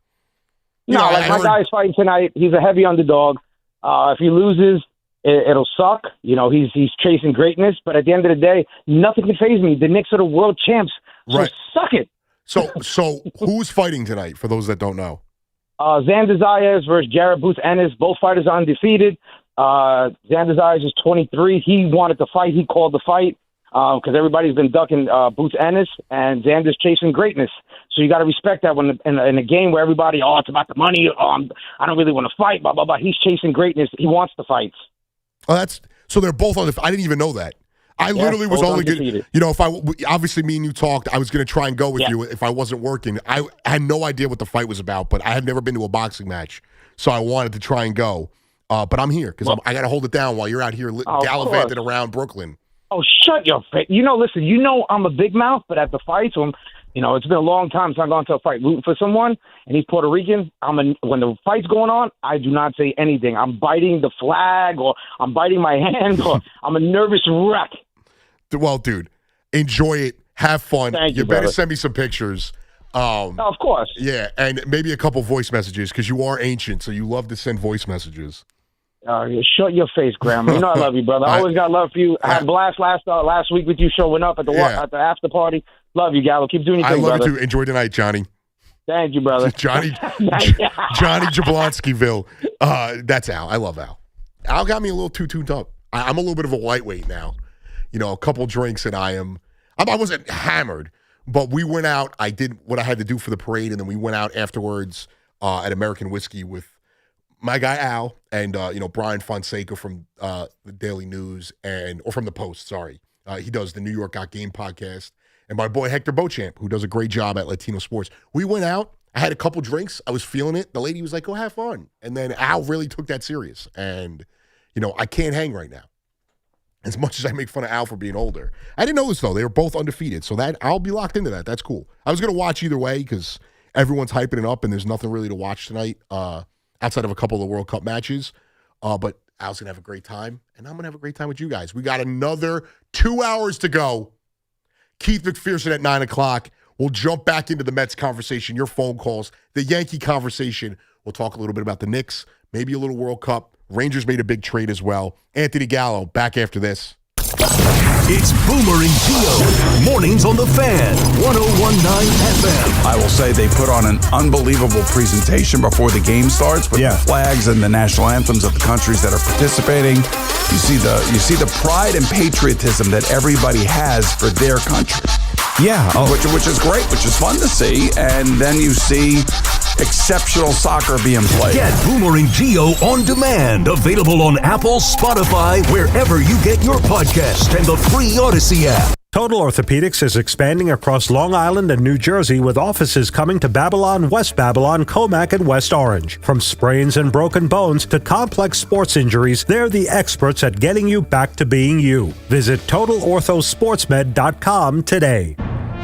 My guy's fighting tonight. He's a heavy underdog. If he loses, it'll suck. He's chasing greatness, but at the end of the day, nothing can faze me. The Knicks are the world champs, so suck it. So who's fighting tonight, for those that don't know? Xander Zayas versus Jared Booth Ennis. Both fighters are undefeated. Xander Zayas is 23. He wanted to fight. He called the fight. because everybody's been ducking Boots Ennis, and Xander's chasing greatness. So you got to respect that when in a game where everybody, it's about the money. I don't really want to fight. Blah blah blah. He's chasing greatness. He wants the fights. Oh, so they're both on the. I didn't even know that. I literally was only going to, if obviously me and you talked, I was going to try and go with you if I wasn't working. I had no idea what the fight was about, but I had never been to a boxing match, so I wanted to try and go. But I'm here because I got to hold it down while you're out here gallivanting around Brooklyn. Oh, shut your face. Listen, I'm a big mouth, but at the fights, when, it's been a long time since I've gone to a fight rooting for someone, and he's Puerto Rican, when the fight's going on, I do not say anything. I'm biting the flag, or I'm biting my hand, or I'm a nervous wreck. Well, dude, enjoy it. Have fun. Thank you better brother. send me some pictures. Of course. Yeah, and maybe a couple voice messages because you are ancient, so you love to send voice messages. Shut your face, Grandma. You know I love you, brother. I always got love for you. I had a blast last week with you showing up at the after party. Love you, Gallo. Keep doing your thing, brother. I love you too. Enjoy tonight, Johnny. Thank you, brother. Johnny Jablonskiville. That's Al. I love Al. Al got me a little too tuned up. I'm a little bit of a lightweight now. A couple drinks and I wasn't hammered, but we went out. I did what I had to do for the parade, and then we went out afterwards at American Whiskey with my guy Al and Brian Fonseca from the Daily News or from the Post. Sorry, he does the New York Got Game podcast, and my boy Hector Beauchamp, who does a great job at Latino Sports. We went out. I had a couple drinks. I was feeling it. The lady was like, "Go have fun," and then Al really took that serious, and I can't hang right now. As much as I make fun of Al for being older. I didn't know this, though. They were both undefeated, so that I'll be locked into that. That's cool. I was going to watch either way because everyone's hyping it up, and there's nothing really to watch tonight outside of a couple of the World Cup matches. But Al's going to have a great time, and I'm going to have a great time with you guys. We got another 2 hours to go. Keith McPherson at 9 o'clock. We'll jump back into the Mets conversation, your phone calls, the Yankee conversation. We'll talk a little bit about the Knicks, maybe a little World Cup. Rangers made a big trade as well. Anthony Gallo, back after this. It's Boomer and Gio. Mornings on the Fan, 101.9 FM. I will say they put on an unbelievable presentation before the game starts with the flags and the national anthems of the countries that are participating. You see the pride and patriotism that everybody has for their country. Yeah. Which is great, which is fun to see. And then you see exceptional soccer being played. Get Boomer and Gio on demand. Available on Apple, Spotify, wherever you get your podcast, and the free Odyssey app. Total Orthopedics is expanding across Long Island and New Jersey with offices coming to Babylon, West Babylon, Comac, and West Orange. From sprains and broken bones to complex sports injuries, they're the experts at getting you back to being you. Visit TotalOrthoSportsMed.com today.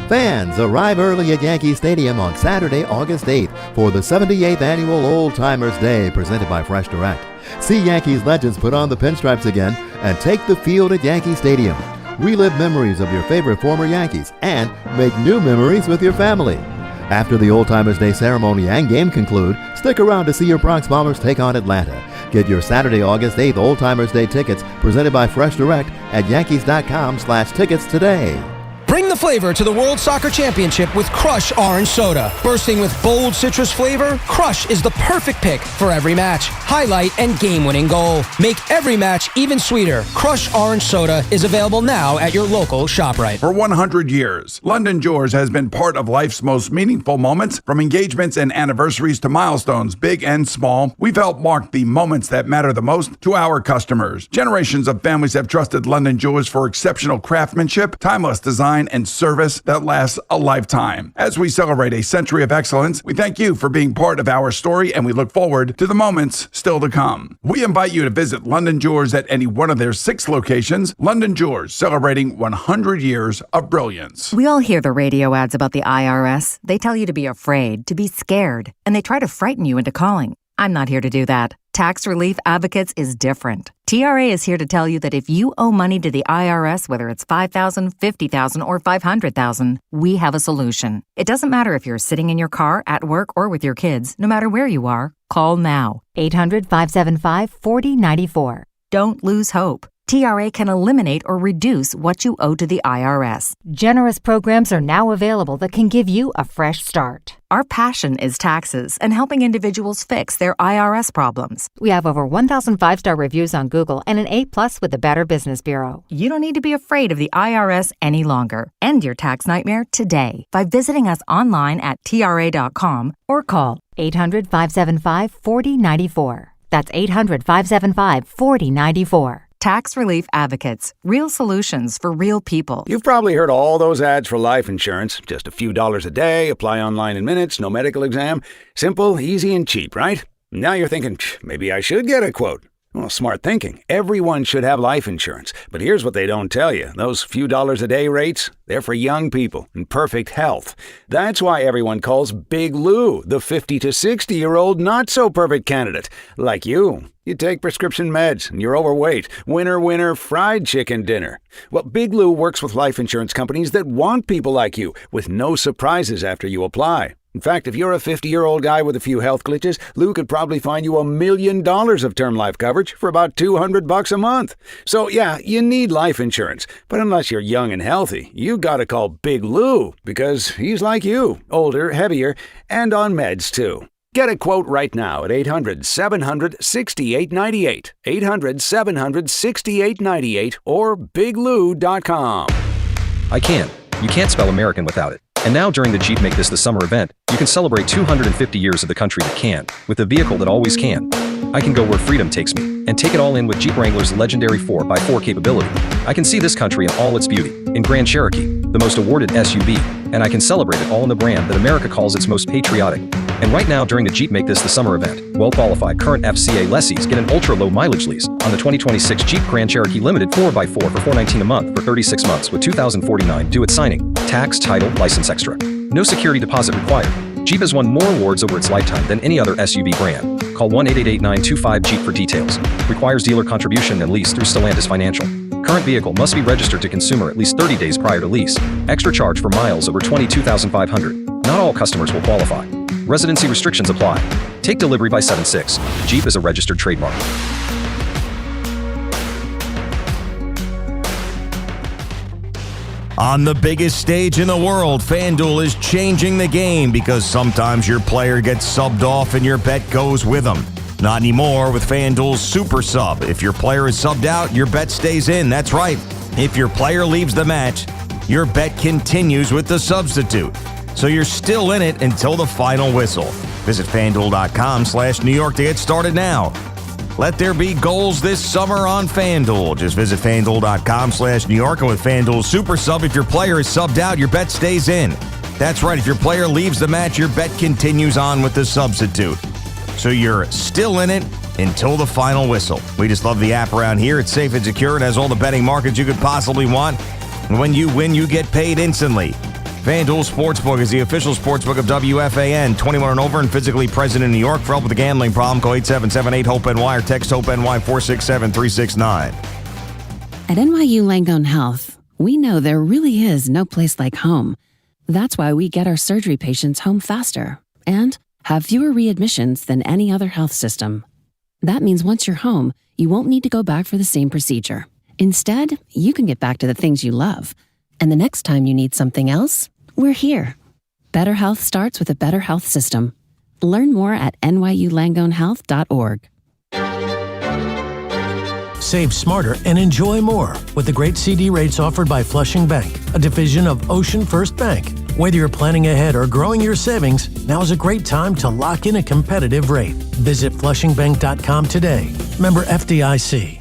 Fans, arrive early at Yankee Stadium on Saturday, August 8th for the 78th Annual Old Timers Day presented by Fresh Direct. See Yankees legends put on the pinstripes again and take the field at Yankee Stadium. Relive memories of your favorite former Yankees and make new memories with your family. After the Old Timers Day ceremony and game conclude, stick around to see your Bronx Bombers take on Atlanta. Get your Saturday, August 8th Old Timers Day tickets presented by Fresh Direct at Yankees.com/tickets today. Bring the flavor to the World Soccer Championship with Crush Orange Soda. Bursting with bold citrus flavor, Crush is the perfect pick for every match, highlight, and game-winning goal. Make every match even sweeter. Crush Orange Soda is available now at your local ShopRite. For 100 years, London Jewelers has been part of life's most meaningful moments, from engagements and anniversaries to milestones, big and small. We've helped mark the moments that matter the most to our customers. Generations of families have trusted London Jewelers for exceptional craftsmanship, timeless design, and service that lasts a lifetime. As we celebrate a century of excellence, we thank you for being part of our story, and we look forward to the moments still to come. We invite you to visit London Jewelers at any one of their 6 locations. London Jewelers, celebrating 100 years of brilliance. We all hear the radio ads about the IRS. They tell you to be afraid, to be scared, and they try to frighten you into calling. I'm not here to do that. Tax Relief Advocates is different. TRA is here to tell you that if you owe money to the IRS, whether it's $5,000, $50,000, or $500,000, we have a solution. It doesn't matter if you're sitting in your car, at work, or with your kids. No matter where you are, call now. 800-575-4094. Don't lose hope. TRA can eliminate or reduce what you owe to the IRS. Generous programs are now available that can give you a fresh start. Our passion is taxes and helping individuals fix their IRS problems. We have over 1,000 5-star reviews on Google and an A+ with the Better Business Bureau. You don't need to be afraid of the IRS any longer. End your tax nightmare today by visiting us online at TRA.com or call 800-575-4094. That's 800-575-4094. Tax Relief Advocates. Real solutions for real people. You've probably heard all those ads for life insurance. Just a few dollars a day, apply online in minutes, no medical exam. Simple, easy, and cheap, right? Now you're thinking, maybe I should get a quote. Well, smart thinking. Everyone should have life insurance. But here's what they don't tell you. Those few dollars a day rates, they're for young people in perfect health. That's why everyone calls Big Lou the 50 to 60-year-old not-so-perfect candidate. Like you. You take prescription meds and you're overweight. Winner, fried chicken dinner. Well, Big Lou works with life insurance companies that want people like you with no surprises after you apply. In fact, if you're a 50-year-old guy with a few health glitches, Lou could probably find you $1 million of term life coverage for about $200 a month. So yeah, you need life insurance. But unless you're young and healthy, you gotta call Big Lou because he's like you, older, heavier, and on meds too. Get a quote right now at 800-700-6898, 800-700-6898, or biglou.com. I can. You can't spell American without it. And now during the Jeep Make This the Summer event, you can celebrate 250 years of the country that can, with a vehicle that always can. I can go where freedom takes me, and take it all in with Jeep Wrangler's legendary 4x4 capability. I can see this country in all its beauty, in Grand Cherokee, the most awarded SUV, and I can celebrate it all in the brand that America calls its most patriotic. And right now during the Jeep Make This the Summer event, well-qualified current FCA lessees get an ultra-low mileage lease on the 2026 Jeep Grand Cherokee Limited 4x4 for $419 a month for 36 months with $2,049 due at signing. Tax, title, license extra. No security deposit required. Jeep has won more awards over its lifetime than any other SUV brand. Call 1-888-925-JEEP for details. Requires dealer contribution and lease through Stellantis Financial. Current vehicle must be registered to consumer at least 30 days prior to lease. Extra charge for miles over 22,500. Not all customers will qualify. Residency restrictions apply. Take delivery by 7/6. Jeep is a registered trademark. On the biggest stage in the world, FanDuel is changing the game because sometimes your player gets subbed off and your bet goes with them. Not anymore with FanDuel's Super Sub. If your player is subbed out, your bet stays in. That's right. If your player leaves the match, your bet continues with the substitute. So you're still in it until the final whistle. Visit FanDuel.com/New York to get started now. Let there be goals this summer on FanDuel. Just visit FanDuel.com/New York, and with FanDuel Super Sub, if your player is subbed out, your bet stays in. That's right. If your player leaves the match, your bet continues on with the substitute. So you're still in it until the final whistle. We just love the app around here. It's safe and secure. It has all the betting markets you could possibly want. And when you win, you get paid instantly. FanDuel Sportsbook is the official sportsbook of WFAN. 21 and over and physically present in New York. For help with a gambling problem, call 877-8-HOPE-NY or text HOPE-NY 467-369. At NYU Langone Health, we know there really is no place like home. That's why we get our surgery patients home faster and have fewer readmissions than any other health system. That means once you're home, you won't need to go back for the same procedure. Instead, you can get back to the things you love. And the next time you need something else, we're here. Better health starts with a better health system. Learn more at nyulangonehealth.org. Save smarter and enjoy more with the great CD rates offered by Flushing Bank, a division of Ocean First Bank. Whether you're planning ahead or growing your savings, now is a great time to lock in a competitive rate. Visit flushingbank.com today. Member FDIC.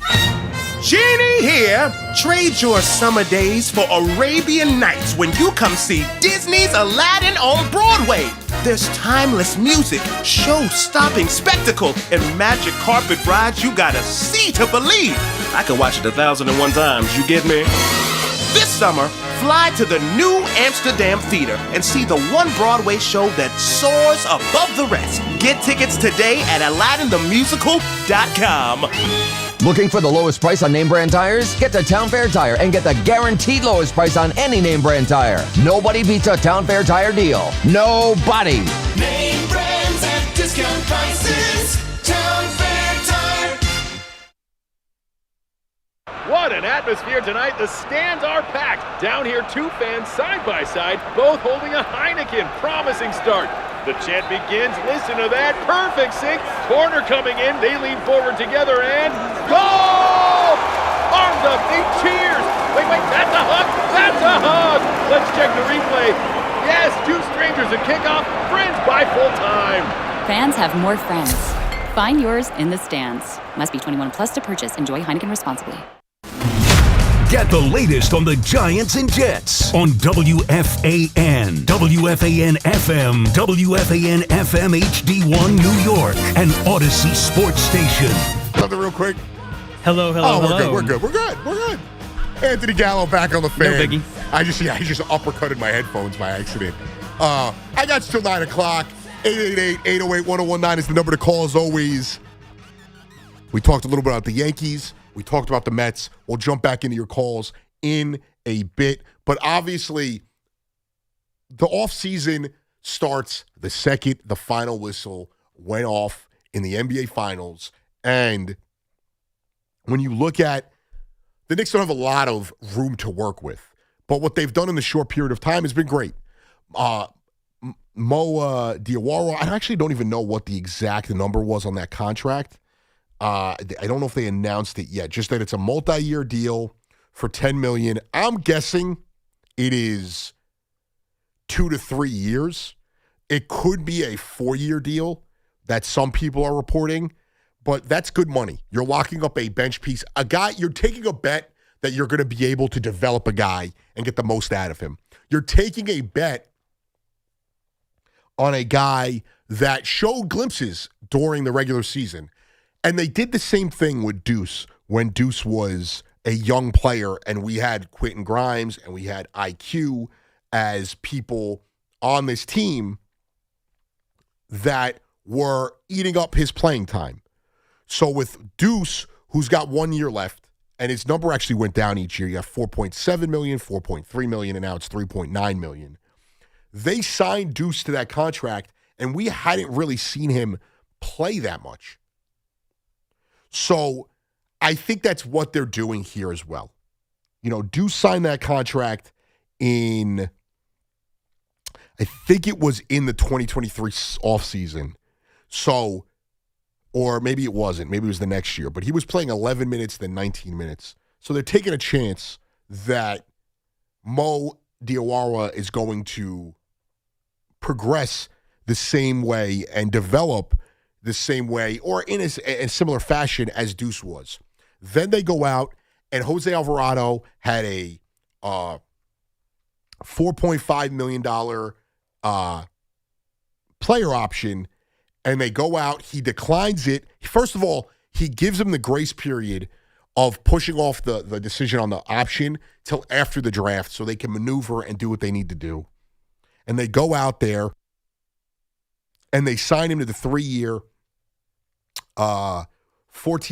Genie here! Trade your summer days for Arabian Nights when you come see Disney's Aladdin on Broadway. There's timeless music, show-stopping spectacle, and magic carpet rides you gotta see to believe. I could watch it 1,001 times, you get me? This summer, fly to the new Amsterdam Theater and see the one Broadway show that soars above the rest. Get tickets today at AladdinTheMusical.com. Looking for the lowest price on name brand tires? Get to Town Fair Tire and get the guaranteed lowest price on any name brand tire. Nobody beats a Town Fair Tire deal. Nobody. Name brands at discount prices. Town Fair Tire. What What an atmosphere tonight. The stands are packed. Down here, two fans side by side, both holding a Heineken. Promising start. The chant begins. Listen to that. Perfect sync. Corner coming in. They lean forward together and goal! Arms up. They cheers. Wait, that's a hug. That's a hug. Let's check the replay. Yes, two strangers at kickoff. Friends by full time. Fans have more friends. Find yours in the stands. Must be 21 plus to purchase. Enjoy Heineken responsibly. Get the latest on the Giants and Jets on WFAN, WFAN FM, WFAN FM HD1 New York, and Odyssey Sports Station. Something real quick. Hello. We're good. Anthony Gallo back on the fan. No biggie. I just uppercutted my headphones by accident. I got you till 9 o'clock. 888-808-1019 is the number to call as always. We talked a little bit about the Yankees. We talked about the Mets. We'll jump back into your calls in a bit. But obviously, the offseason starts the second the final whistle went off in the NBA Finals. And when you look at, the Knicks don't have a lot of room to work with. But what they've done in the short period of time has been great. Mo Diawara, I actually don't even know what the exact number was on that contract. I don't know if they announced it yet, just that it's a multi-year deal for $10 million. I'm guessing it is 2 to 3 years. It could be a 4-year deal that some people are reporting, but that's good money. You're locking up a bench piece. A guy, you're taking a bet that you're going to be able to develop a guy and get the most out of him. You're taking a bet on a guy that showed glimpses during the regular season. And they did the same thing with Deuce when Deuce was a young player and we had Quentin Grimes and we had IQ as people on this team that were eating up his playing time. So with Deuce, who's got 1 year left, and his number actually went down each year. You have 4.7 million, 4.3 million, and now it's 3.9 million. They signed Deuce to that contract, and we hadn't really seen him play that much. So I think that's what they're doing here as well. You know, Deuce signed that contract in, I think it was in the 2023 offseason. So, or maybe it wasn't. Maybe it was the next year. But he was playing 11 minutes, then 19 minutes. So they're taking a chance that Mo Diawara is going to progress the same way and develop the same way or in a similar fashion as Deuce was. Then they go out and Jose Alvarado had a $4.5 million player option, and they go out. He declines it. First of all, he gives him the grace period of pushing off the decision on the option till after the draft so they can maneuver and do what they need to do. And they go out there and they sign him to the 3-year, $14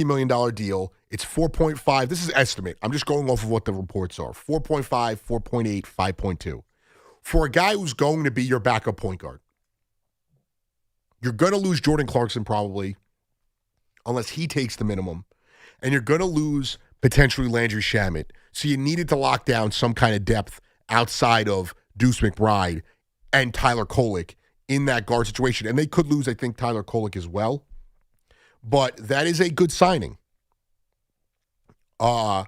million deal. It's 4.5. This is estimate. I'm just going off of what the reports are. 4.5, 4.8, 5.2. For a guy who's going to be your backup point guard. You're going to lose Jordan Clarkson probably, unless he takes the minimum. And you're going to lose potentially Landry Shamet. So you needed to lock down some kind of depth outside of Deuce McBride and Tyler Kolek in that guard situation. And they could lose, I think, Tyler Kolek as well. But that is a good signing. So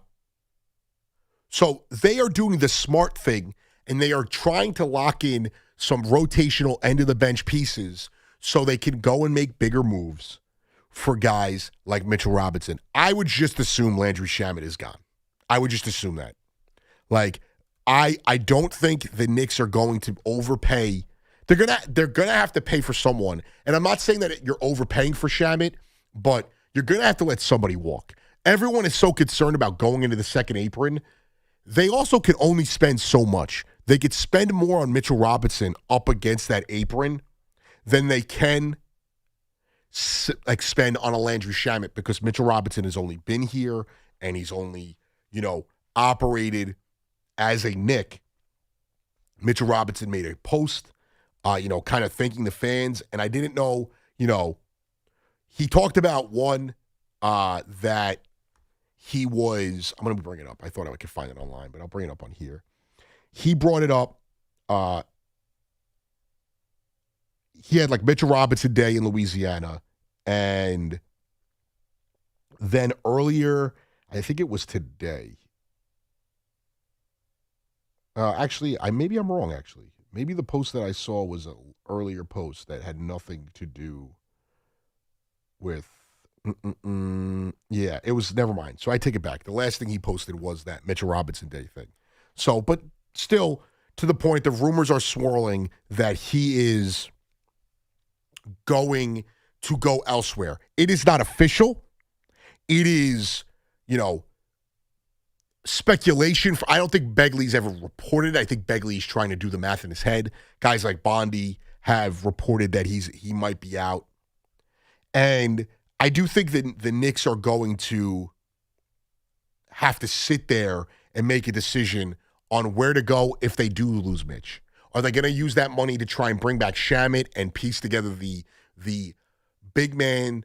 they are doing the smart thing, and they are trying to lock in some rotational end-of-the-bench pieces so they can go and make bigger moves for guys like Mitchell Robinson. I would just assume Landry Shamet is gone. I would just assume that. Like, I don't think the Knicks are going to overpay. They're gonna have to pay for someone. And I'm not saying that you're overpaying for Shamet, but you're gonna have to let somebody walk. Everyone is so concerned about going into the second apron. They also can only spend so much. They could spend more on Mitchell Robinson up against that apron than they can spend on a Landry Shamet, because Mitchell Robinson has only been here and he's only, operated as a Knick. Mitchell Robinson made a post, kind of thanking the fans. And I didn't know, he talked about one, that I'm going to bring it up. I thought I could find it online, but I'll bring it up on here. He brought it up. He had like Mitchell Robinson Day in Louisiana. And then earlier, I think it was today. Actually, maybe I'm wrong, actually. Maybe the post that I saw was an earlier post that had nothing to do with... Yeah, it was... Never mind. So I take it back. The last thing he posted was that Mitchell Robinson Day thing. So, but still, to the point, the rumors are swirling that he is going to go elsewhere. It is not official. It is, speculation. I don't think Begley's ever reported. I think Begley's trying to do the math in his head. Guys like Bondi have reported that he might be out. And I do think that the Knicks are going to have to sit there and make a decision on where to go if they do lose Mitch. Are they going to use that money to try and bring back Shamet and piece together the big man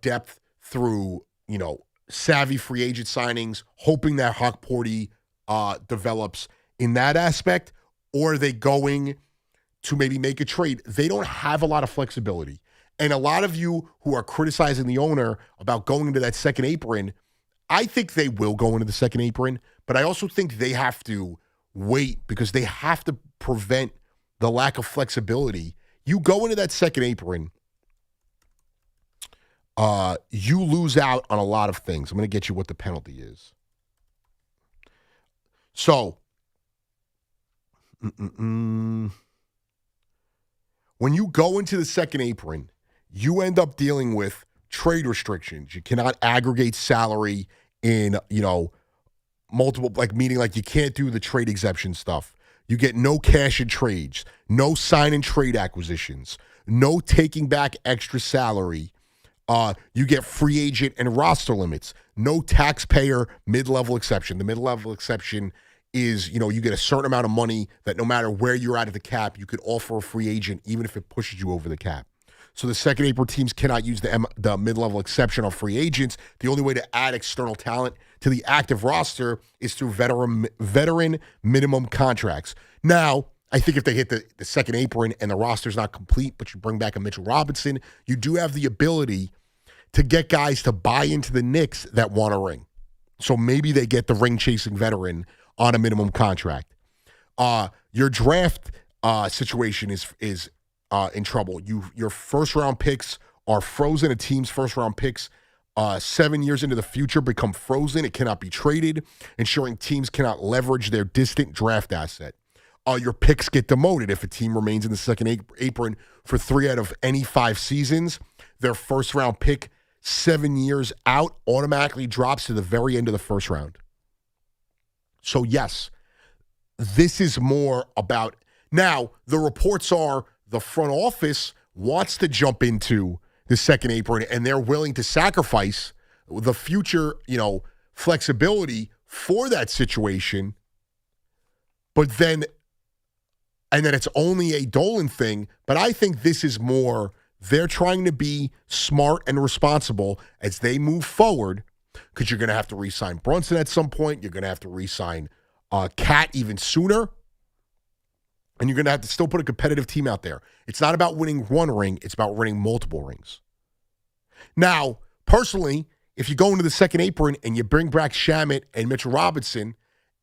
depth through, savvy free agent signings, hoping that Hawkporty develops in that aspect? Or are they going to maybe make a trade? They don't have a lot of flexibility. And a lot of you who are criticizing the owner about going into that second apron, I think they will go into the second apron, but I also think they have to wait because they have to prevent the lack of flexibility. You go into that second apron, you lose out on a lot of things. I'm going to get you what the penalty is. So, when you go into the second apron, you end up dealing with trade restrictions. You cannot aggregate salary in, multiple, meaning you can't do the trade exemption stuff. You get no cash in trades, no sign and trade acquisitions, no taking back extra salary. You get free agent and roster limits, no taxpayer mid-level exception. The mid-level exception is, you get a certain amount of money that no matter where you're at the cap, you could offer a free agent even if it pushes you over the cap. So the second apron teams cannot use the mid-level exception on free agents. The only way to add external talent to the active roster is through veteran minimum contracts. Now, I think if they hit the second apron and the roster's not complete, but you bring back a Mitchell Robinson, you do have the ability to get guys to buy into the Knicks that want a ring. So maybe they get the ring-chasing veteran on a minimum contract. Your draft situation is in trouble. Your first-round picks are frozen. A team's first-round picks 7 years into the future become frozen. It cannot be traded, ensuring teams cannot leverage their distant draft asset. Your picks get demoted. If a team remains in the second apron for 3 out of any 5 seasons, their first-round pick 7 years out automatically drops to the very end of the first round. So, yes, this is more about... Now, the reports are the front office wants to jump into the second apron, and they're willing to sacrifice the future, flexibility for that situation. But then... And then it's only a Dolan thing, but I think this is more... They're trying to be smart and responsible as they move forward because you're going to have to re-sign Brunson at some point. You're going to have to re-sign Cat even sooner. And you're going to have to still put a competitive team out there. It's not about winning one ring. It's about winning multiple rings. Now, personally, if you go into the second apron and you bring back Shamet and Mitchell Robinson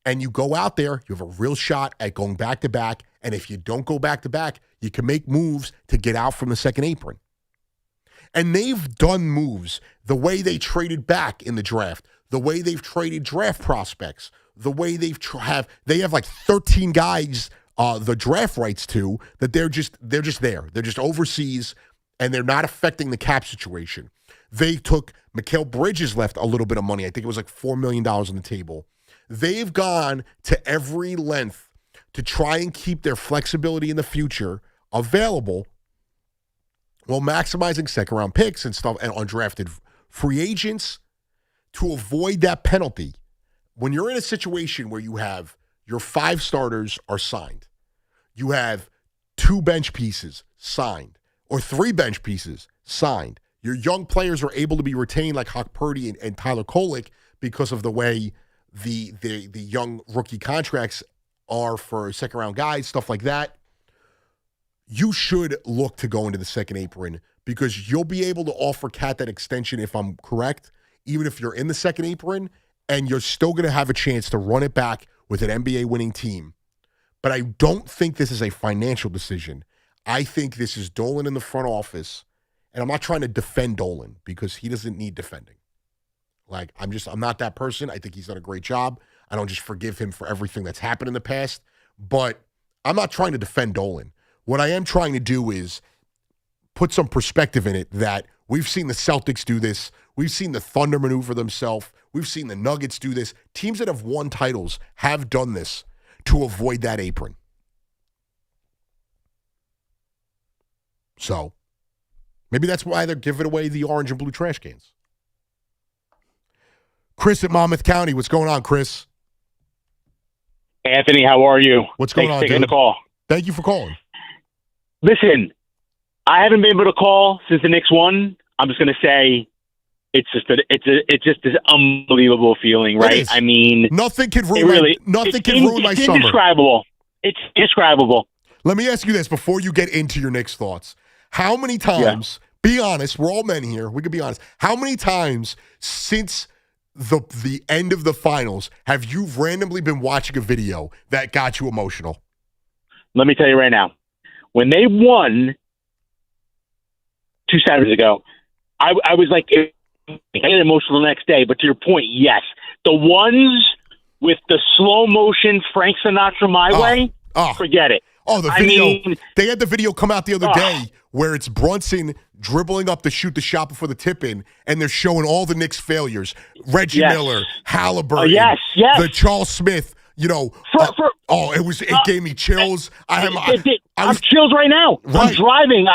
and you go out there, you have a real shot at going back-to-back. And if you don't go back-to-back, you can make moves to get out from the second apron. And they've done moves the way they traded back in the draft, the way they've traded draft prospects, the way they have 13 guys the draft rights to that they're just there. They're just overseas, and they're not affecting the cap situation. They took Mikal Bridges left a little bit of money. I think it was $4 million on the table. They've gone to every length to try and keep their flexibility in the future available while maximizing second-round picks and stuff and undrafted free agents to avoid that penalty. When you're in a situation where you have your 5 starters are signed, you have 2 bench pieces signed, or 3 bench pieces signed, your young players are able to be retained like Hawkporty and Tyler Kolek because of the way the young rookie contracts are for second-round guys, stuff like that. You should look to go into the second apron because you'll be able to offer Cat that extension, if I'm correct, even if you're in the second apron, and you're still going to have a chance to run it back with an NBA winning team. But I don't think this is a financial decision. I think this is Dolan in the front office, and I'm not trying to defend Dolan because he doesn't need defending. Like, I'm not that person. I think he's done a great job. I don't just forgive him for everything that's happened in the past, but I'm not trying to defend Dolan. What I am trying to do is put some perspective in it that we've seen the Celtics do this. We've seen the Thunder maneuver themselves. We've seen the Nuggets do this. Teams that have won titles have done this to avoid that apron. So maybe that's why they're giving away the orange and blue trash cans. Chris at Monmouth County. What's going on, Chris? Anthony, how are you? What's going on, Thanks for taking dude? the call. Thank you for calling. Listen, I haven't been able to call since the Knicks won. I'm just going to say it's just this unbelievable feeling, right? I mean, nothing can ruin my it's summer. Indescribable. It's indescribable. Let me ask you this before you get into your Knicks thoughts. How many times, be honest, we're all men here, we can be honest, how many times since the end of the finals have you randomly been watching a video that got you emotional? Let me tell you right now. When they won 2 Saturdays ago, I was like, I get emotional the next day. But to your point, yes. The ones with the slow motion Frank Sinatra My Way, forget it. Oh, the video. They had the video come out the other day where it's Brunson dribbling up to shoot the shot before the tip-in, and they're showing all the Knicks failures. Reggie Miller, Halliburton, the Charles Smith, it gave me chills. I'm chills right now. Right. I'm driving,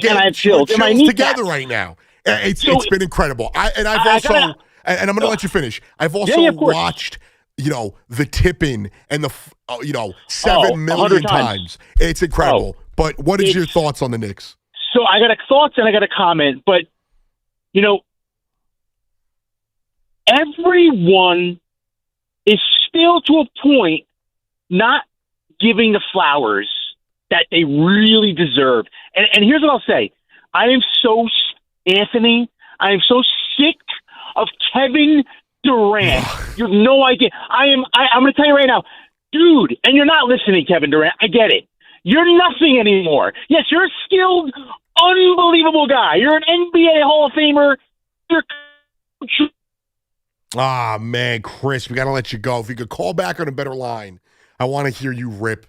and I have chills. We're chills together right now. It's been incredible. And I'm going to let you finish. I've also watched the tip-in and the 7 million times. It's incredible. But what is your thoughts on the Knicks? So I got thoughts and I got a comment, but everyone is still to a point not giving the flowers that they really deserve. And here's what I'll say. Anthony, I am so sick of Kevin Durant. You have no idea. I'm going to tell you right now, dude, and you're not listening, Kevin Durant. I get it. You're nothing anymore. Yes, you're a skilled, unbelievable guy. You're an NBA Hall of Famer. Man, Chris, we got to let you go. If you could call back on a better line, I want to hear you rip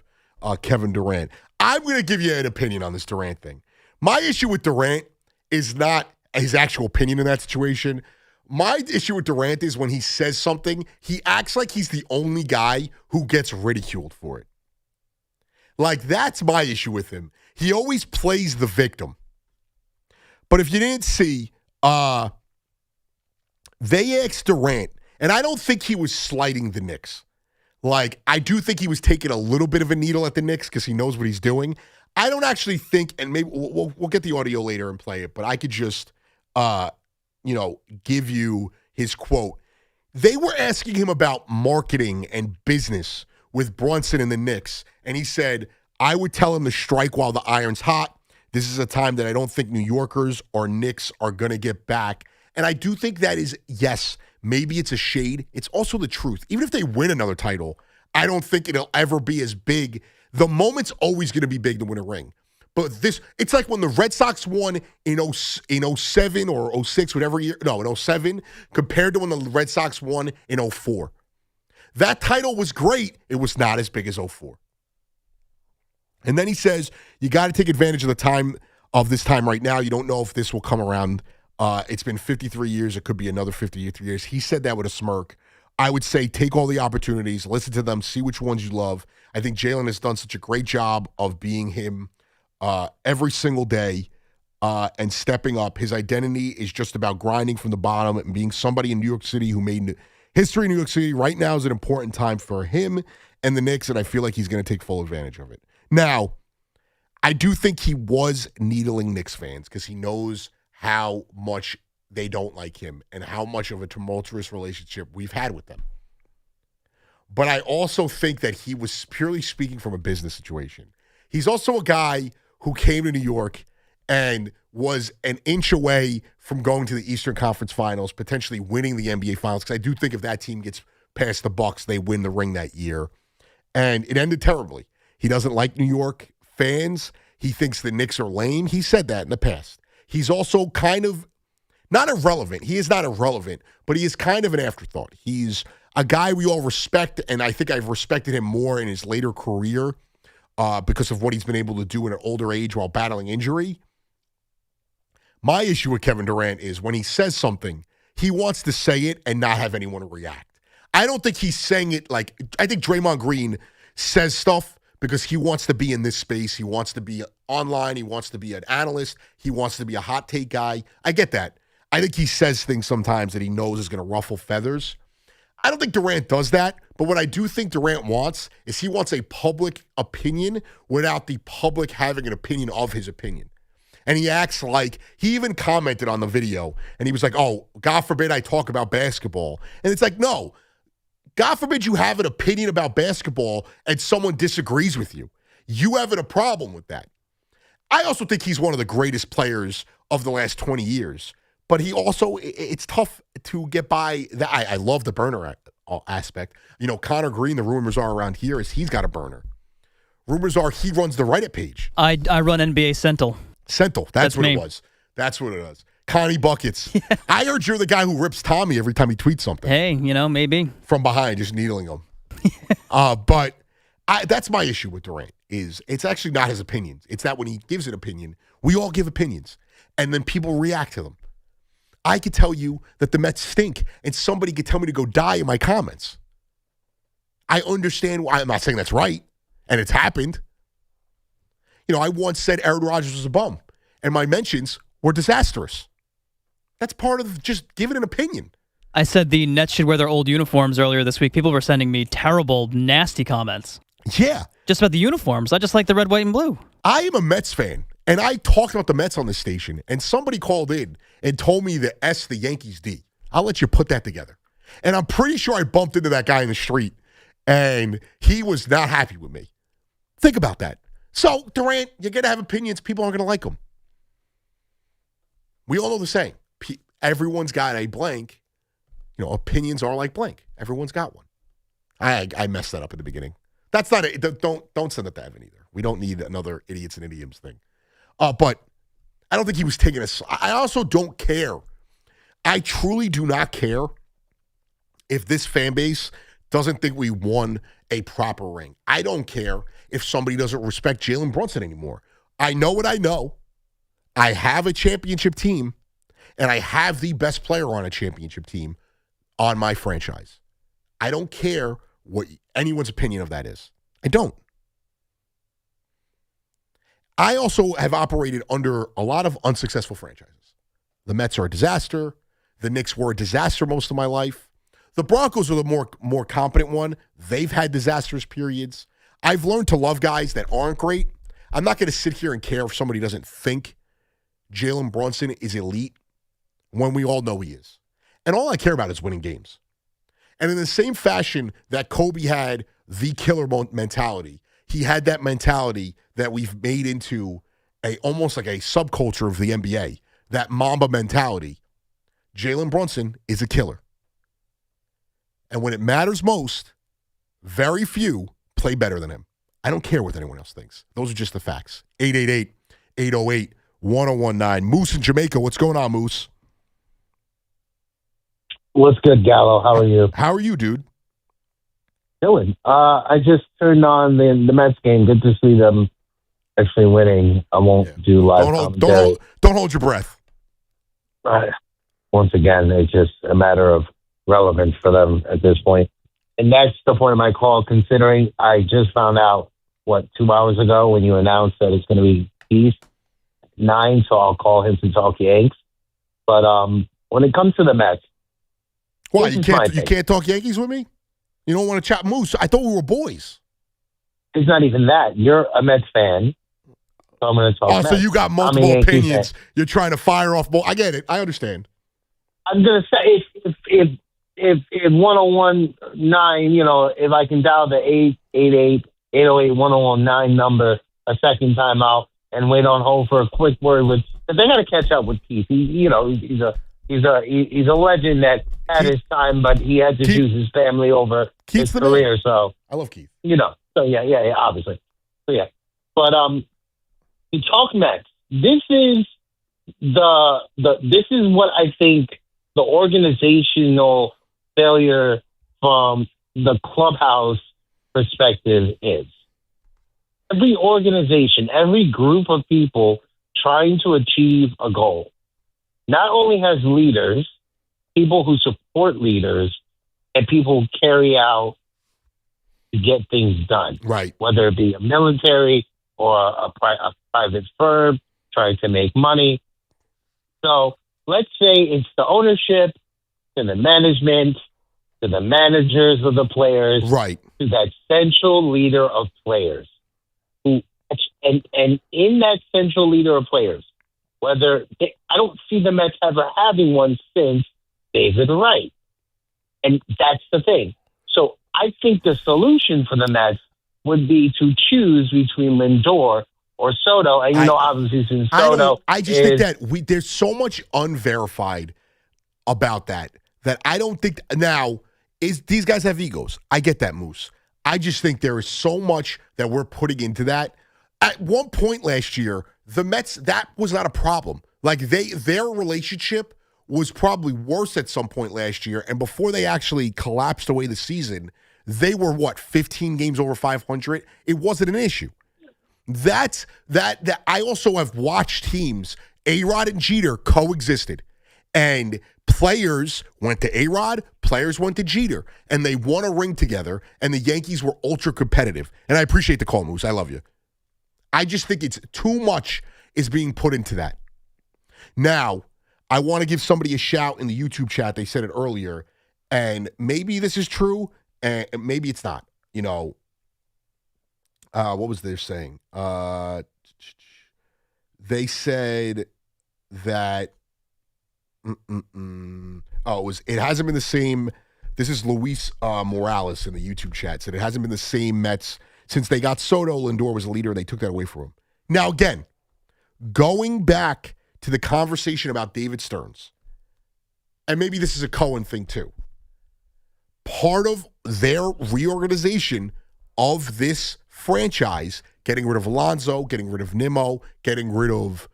Kevin Durant. I'm going to give you an opinion on this Durant thing. My issue with Durant is not his actual opinion in that situation. My issue with Durant is when he says something, he acts like he's the only guy who gets ridiculed for it. Like, that's my issue with him. He always plays the victim. But if you didn't see, they asked Durant, and I don't think he was slighting the Knicks. Like, I do think he was taking a little bit of a needle at the Knicks because he knows what he's doing. I don't actually think, and maybe we'll get the audio later and play it, but I could just, give you his quote. They were asking him about marketing and business with Brunson and the Knicks, and he said, I would tell him to strike while the iron's hot. This is a time that I don't think New Yorkers or Knicks are going to get back. And I do think that is, yes, maybe it's a shade. It's also the truth. Even if they win another title, I don't think it'll ever be as big. The moment's always going to be big to win a ring. But it's like when the Red Sox won in 07 or 06, whatever year, in 07, compared to when the Red Sox won in 04. That title was great. It was not as big as 04. And then he says, you got to take advantage of the time of this time right now. You don't know if this will come around. It's been 53 years. It could be another 53 years. He said that with a smirk. I would say take all the opportunities, listen to them, see which ones you love. I think Jalen has done such a great job of being him every single day and stepping up. His identity is just about grinding from the bottom and being somebody in New York City who made history in New York City. Right now is an important time for him and the Knicks, and I feel like he's going to take full advantage of it. Now, I do think he was needling Knicks fans because he knows how much they don't like him and how much of a tumultuous relationship we've had with them. But I also think that he was purely speaking from a business situation. He's also a guy who came to New York and was an inch away from going to the Eastern Conference Finals, potentially winning the NBA Finals, because I do think if that team gets past the Bucks, they win the ring that year. And it ended terribly. He doesn't like New York fans. He thinks the Knicks are lame. He said that in the past. He's also kind of not irrelevant. He is not irrelevant, but he is kind of an afterthought. He's a guy we all respect, and I think I've respected him more in his later career because of what he's been able to do in an older age while battling injury. My issue with Kevin Durant is when he says something, he wants to say it and not have anyone react. I don't think he's saying it like – I think Draymond Green says stuff because he wants to be in this space. He wants to be online. He wants to be an analyst. He wants to be a hot take guy. I get that. I think he says things sometimes that he knows is going to ruffle feathers. I don't think Durant does that, but what I do think Durant wants is he wants a public opinion without the public having an opinion of his opinion. And he acts like, he even commented on the video, and he was like, oh, God forbid I talk about basketball. And it's like, no, God forbid you have an opinion about basketball and someone disagrees with you. You have a problem with that. I also think he's one of the greatest players of the last 20 years. But he also, it's tough to get by that. I love the burner aspect. You know, Connor Green, the rumors are around here is he's got a burner. Rumors are he runs the Reddit page. I run NBA Sentinel. Sentinel, that's what me. it was. That's what it is. Connie Buckets. Yeah. I heard you're the guy who rips Tommy every time he tweets something. Hey, you know, maybe. From behind, just needling him. But that's my issue with Durant, is it's actually not his opinions. It's that when he gives an opinion, we all give opinions, and then people react to them. I could tell you that the Mets stink, and somebody could tell me to go die in my comments. I understand why. I'm not saying that's right, and it's happened. You know, I once said Aaron Rodgers was a bum, and my mentions were disastrous. That's part of just giving an opinion. I said the Nets should wear their old uniforms earlier this week. People were sending me terrible, nasty comments. Yeah. Just about the uniforms. I just like the red, white, and blue. I am a Mets fan, and I talked about the Mets on this station, and somebody called in and told me the S, the Yankees D. I'll let you put that together. And I'm pretty sure I bumped into that guy in the street, and he was not happy with me. Think about that. So, Durant, you're going to have opinions. People aren't going to like them. We all know the saying. Everyone's got a blank. You know, opinions are like blank. Everyone's got one. I messed that up at the beginning. That's not it. Don't send it to Evan either. We don't need another idiots and idioms thing. But I don't think he was taking us. I also don't care. I truly do not care if this fan base doesn't think we won a proper ring. I don't care if somebody doesn't respect Jalen Brunson anymore. I know what I know. I have a championship team, and I have the best player on a championship team on my franchise. I don't care what anyone's opinion of that is. I don't. I also have operated under a lot of unsuccessful franchises. The Mets are a disaster. The Knicks were a disaster most of my life. The Broncos are the more competent one. They've had disastrous periods. I've learned to love guys that aren't great. I'm not going to sit here and care if somebody doesn't think Jalen Brunson is elite when we all know he is. And all I care about is winning games. And in the same fashion that Kobe had the killer mentality, he had that mentality that we've made into almost like a subculture of the NBA, that Mamba mentality. Jalen Brunson is a killer. And when it matters most, very few play better than him. I don't care what anyone else thinks. Those are just the facts. 888-808-1019. Moose in Jamaica. What's going on, Moose? What's good, Gallo? How are you? How are you, dude? Chilling. I just turned on the Mets game. Good to see them actually winning. I won't do live commentary. Don't hold your breath. Once again, it's just a matter of relevance for them at this point. And that's the point of my call, considering I just found out, 2 hours ago when you announced that it's going to be East 9, so I'll call him to talk Yanks. But when it comes to the Mets, why you can't talk Yankees with me? You don't want to chat Moose? I thought we were boys. It's not even that. You're a Mets fan, so I'm going to talk Mets. So you got multiple opinions. You're trying to fire off both. I get it. I understand. I'm gonna say if 1019, if I can dial the 888-808-1019 number a second time out and wait on hold for a quick word with, they got to catch up with Keith. He's a legend that had his time, but he had to choose his family over his career. So I love Keith. So yeah, obviously. So yeah, but we talk Mets. This is this is what I think the organizational failure from the clubhouse perspective is. Every organization, every group of people trying to achieve a goal, not only has leaders, people who support leaders, and people who carry out to get things done. Right. Whether it be a military or a private firm trying to make money. So let's say it's the ownership, to the management, to the managers of the players, right, to that central leader of players. And in that central leader of players, I don't see the Mets ever having one since David Wright. And that's the thing. So I think the solution for the Mets would be to choose between Lindor or Soto. And, obviously, since Soto I just think that there's so much unverified about that I don't think now these guys have egos. I get that, Moose. I just think there is so much that we're putting into that. At one point last year, the Mets, that was not a problem. Like their relationship was probably worse at some point last year. And before they actually collapsed away the season, they were 15 games over 500. It wasn't an issue. That I also have watched teams, A-Rod and Jeter coexisted. And players went to A-Rod, players went to Jeter, and they won a ring together, and the Yankees were ultra competitive. And I appreciate the call, Moose. I love you. I just think it's too much is being put into that. Now, I want to give somebody a shout in the YouTube chat. They said it earlier, and maybe this is true, and maybe it's not. What was they saying? They said that it hasn't been the same. This is Luis Morales in the YouTube chat. Said it hasn't been the same Mets since they got Soto. Lindor was a leader, and they took that away from him. Now, again, going back to the conversation about David Stearns, and maybe this is a Cohen thing too, part of their reorganization of this franchise, getting rid of Alonso, getting rid of Nimmo, getting rid of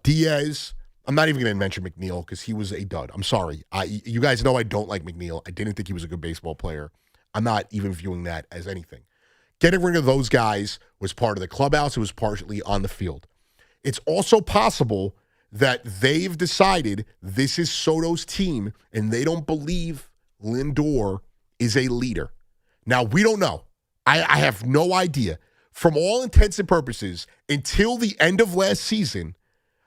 Diaz. I'm not even going to mention McNeil because he was a dud. I'm sorry. You guys know I don't like McNeil. I didn't think he was a good baseball player. I'm not even viewing that as anything. Getting rid of those guys was part of the clubhouse. It was partially on the field. It's also possible that they've decided this is Soto's team and they don't believe Lindor is a leader. Now, we don't know. I have no idea. From all intents and purposes, until the end of last season,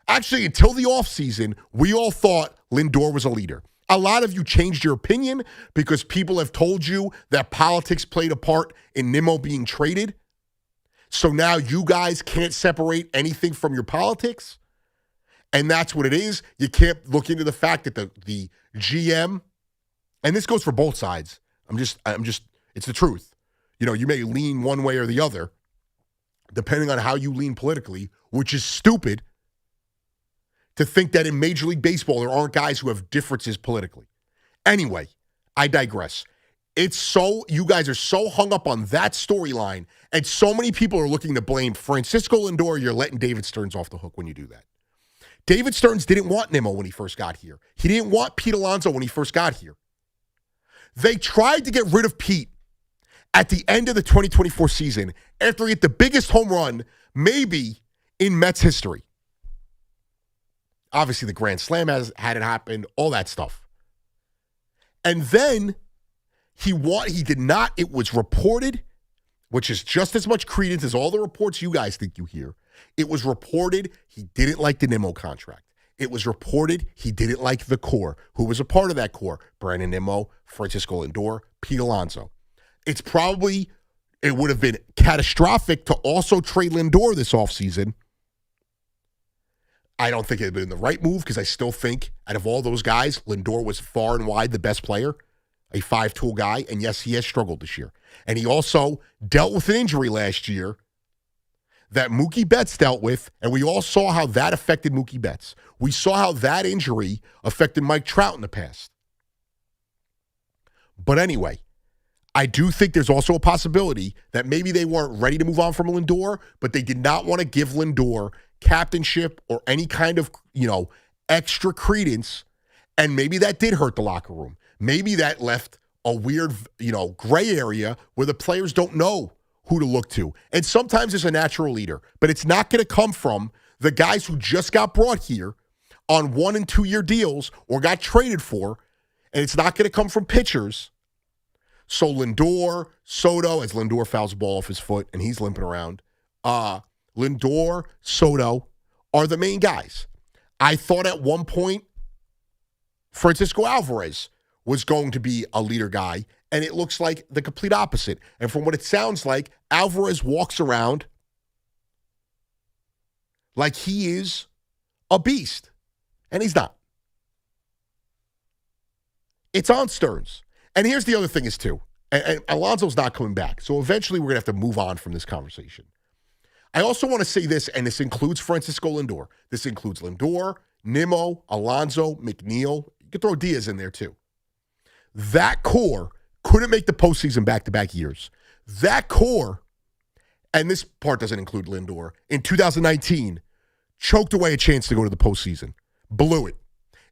actually until the offseason, we all thought Lindor was a leader. A lot of you changed your opinion because people have told you that politics played a part in Nimmo being traded. So now you guys can't separate anything from your politics. And that's what it is. You can't look into the fact that the GM, and this goes for both sides. I'm just, it's the truth. You may lean one way or the other, depending on how you lean politically, which is stupid to think that in Major League Baseball there aren't guys who have differences politically. Anyway, I digress. You guys are so hung up on that storyline, and so many people are looking to blame Francisco Lindor. You're letting David Stearns off the hook when you do that. David Stearns didn't want Nimmo when he first got here. He didn't want Pete Alonso when he first got here. They tried to get rid of Pete at the end of the 2024 season after he hit the biggest home run maybe in Mets history. Obviously, the Grand Slam hadn't happened, all that stuff. And then he did not, it was reported, which is just as much credence as all the reports you guys think you hear. It was reported he didn't like the Nimmo contract. It was reported he didn't like the core. Who was a part of that core? Brandon Nimmo, Francisco Lindor, Pete Alonso. It would have been catastrophic to also trade Lindor this offseason. I don't think it had been the right move because I still think out of all those guys, Lindor was far and wide the best player, a 5-tool guy. And yes, he has struggled this year. And he also dealt with an injury last year that Mookie Betts dealt with, and we all saw how that affected Mookie Betts. We saw how that injury affected Mike Trout in the past. But anyway, I do think there's also a possibility that maybe they weren't ready to move on from Lindor, but they did not want to give Lindor captainship or any kind of, extra credence, and maybe that did hurt the locker room. Maybe that left a weird, gray area where the players don't know who to look to. And sometimes there's a natural leader, but it's not going to come from the guys who just got brought here on 1- and 2-year deals or got traded for, and it's not going to come from pitchers. So Lindor, Soto, as Lindor fouls the ball off his foot and he's limping around, Lindor, Soto are the main guys. I thought at one point Francisco Alvarez was going to be a leader guy, and it looks like the complete opposite. And from what it sounds like, Alvarez walks around like he is a beast, and he's not. It's on Stearns. And here's the other thing is, too, and Alonso's not coming back, so eventually we're going to have to move on from this conversation. I also want to say this, and this includes Francisco Lindor. This includes Lindor, Nimmo, Alonso, McNeil. You can throw Diaz in there, too. That core couldn't make the postseason back-to-back years. That core, and this part doesn't include Lindor, in 2019, choked away a chance to go to the postseason. Blew it.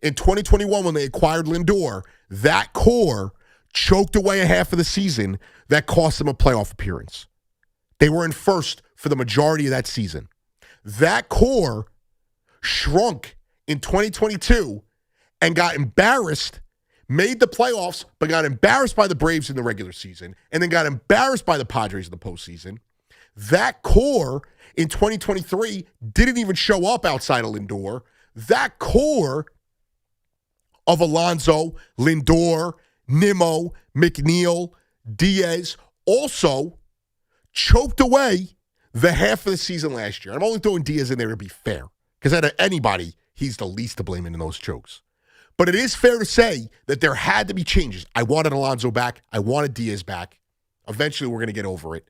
In 2021, when they acquired Lindor, that core choked away a half of the season that cost them a playoff appearance. They were in first for the majority of that season. That core shrunk in 2022 and got embarrassed, made the playoffs, but got embarrassed by the Braves in the regular season, and then got embarrassed by the Padres in the postseason. That core in 2023 didn't even show up outside of Lindor. That core of Alonso, Lindor, Nimmo, McNeil, Diaz also choked away the half of the season last year. I'm only throwing Diaz in there to be fair, because out of anybody, he's the least to blame in those chokes. But it is fair to say that there had to be changes. I wanted Alonso back. I wanted Diaz back. Eventually, we're going to get over it.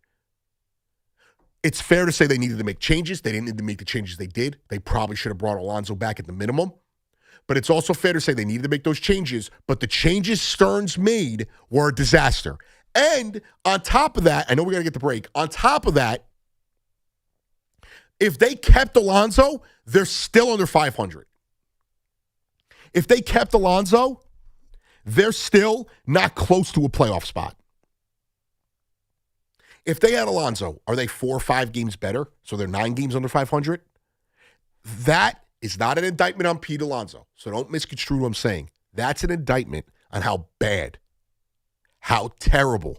It's fair to say they needed to make changes. They didn't need to make the changes they did. They probably should have brought Alonso back at the minimum. But it's also fair to say they needed to make those changes. But the changes Stearns made were a disaster. And on top of that, I know we got to get the break. On top of that, if they kept Alonso, they're still under 500. If they kept Alonso, they're still not close to a playoff spot. If they had Alonso, are they 4 or 5 games better? So they're 9 games under 500? That is not an indictment on Pete Alonso. So don't misconstrue what I'm saying. That's an indictment on how bad, how terrible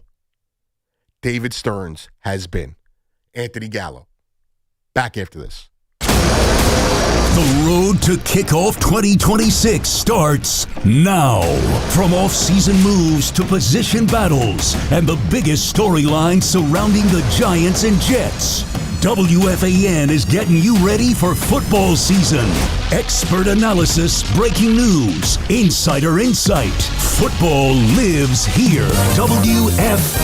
David Stearns has been. Anthony Gallo. Back after this. The road to kickoff 2026 starts now. From off-season moves to position battles and the biggest storylines surrounding the Giants and Jets, WFAN is getting you ready for football season. Expert analysis, breaking news, insider insight. Football lives here. WFAN.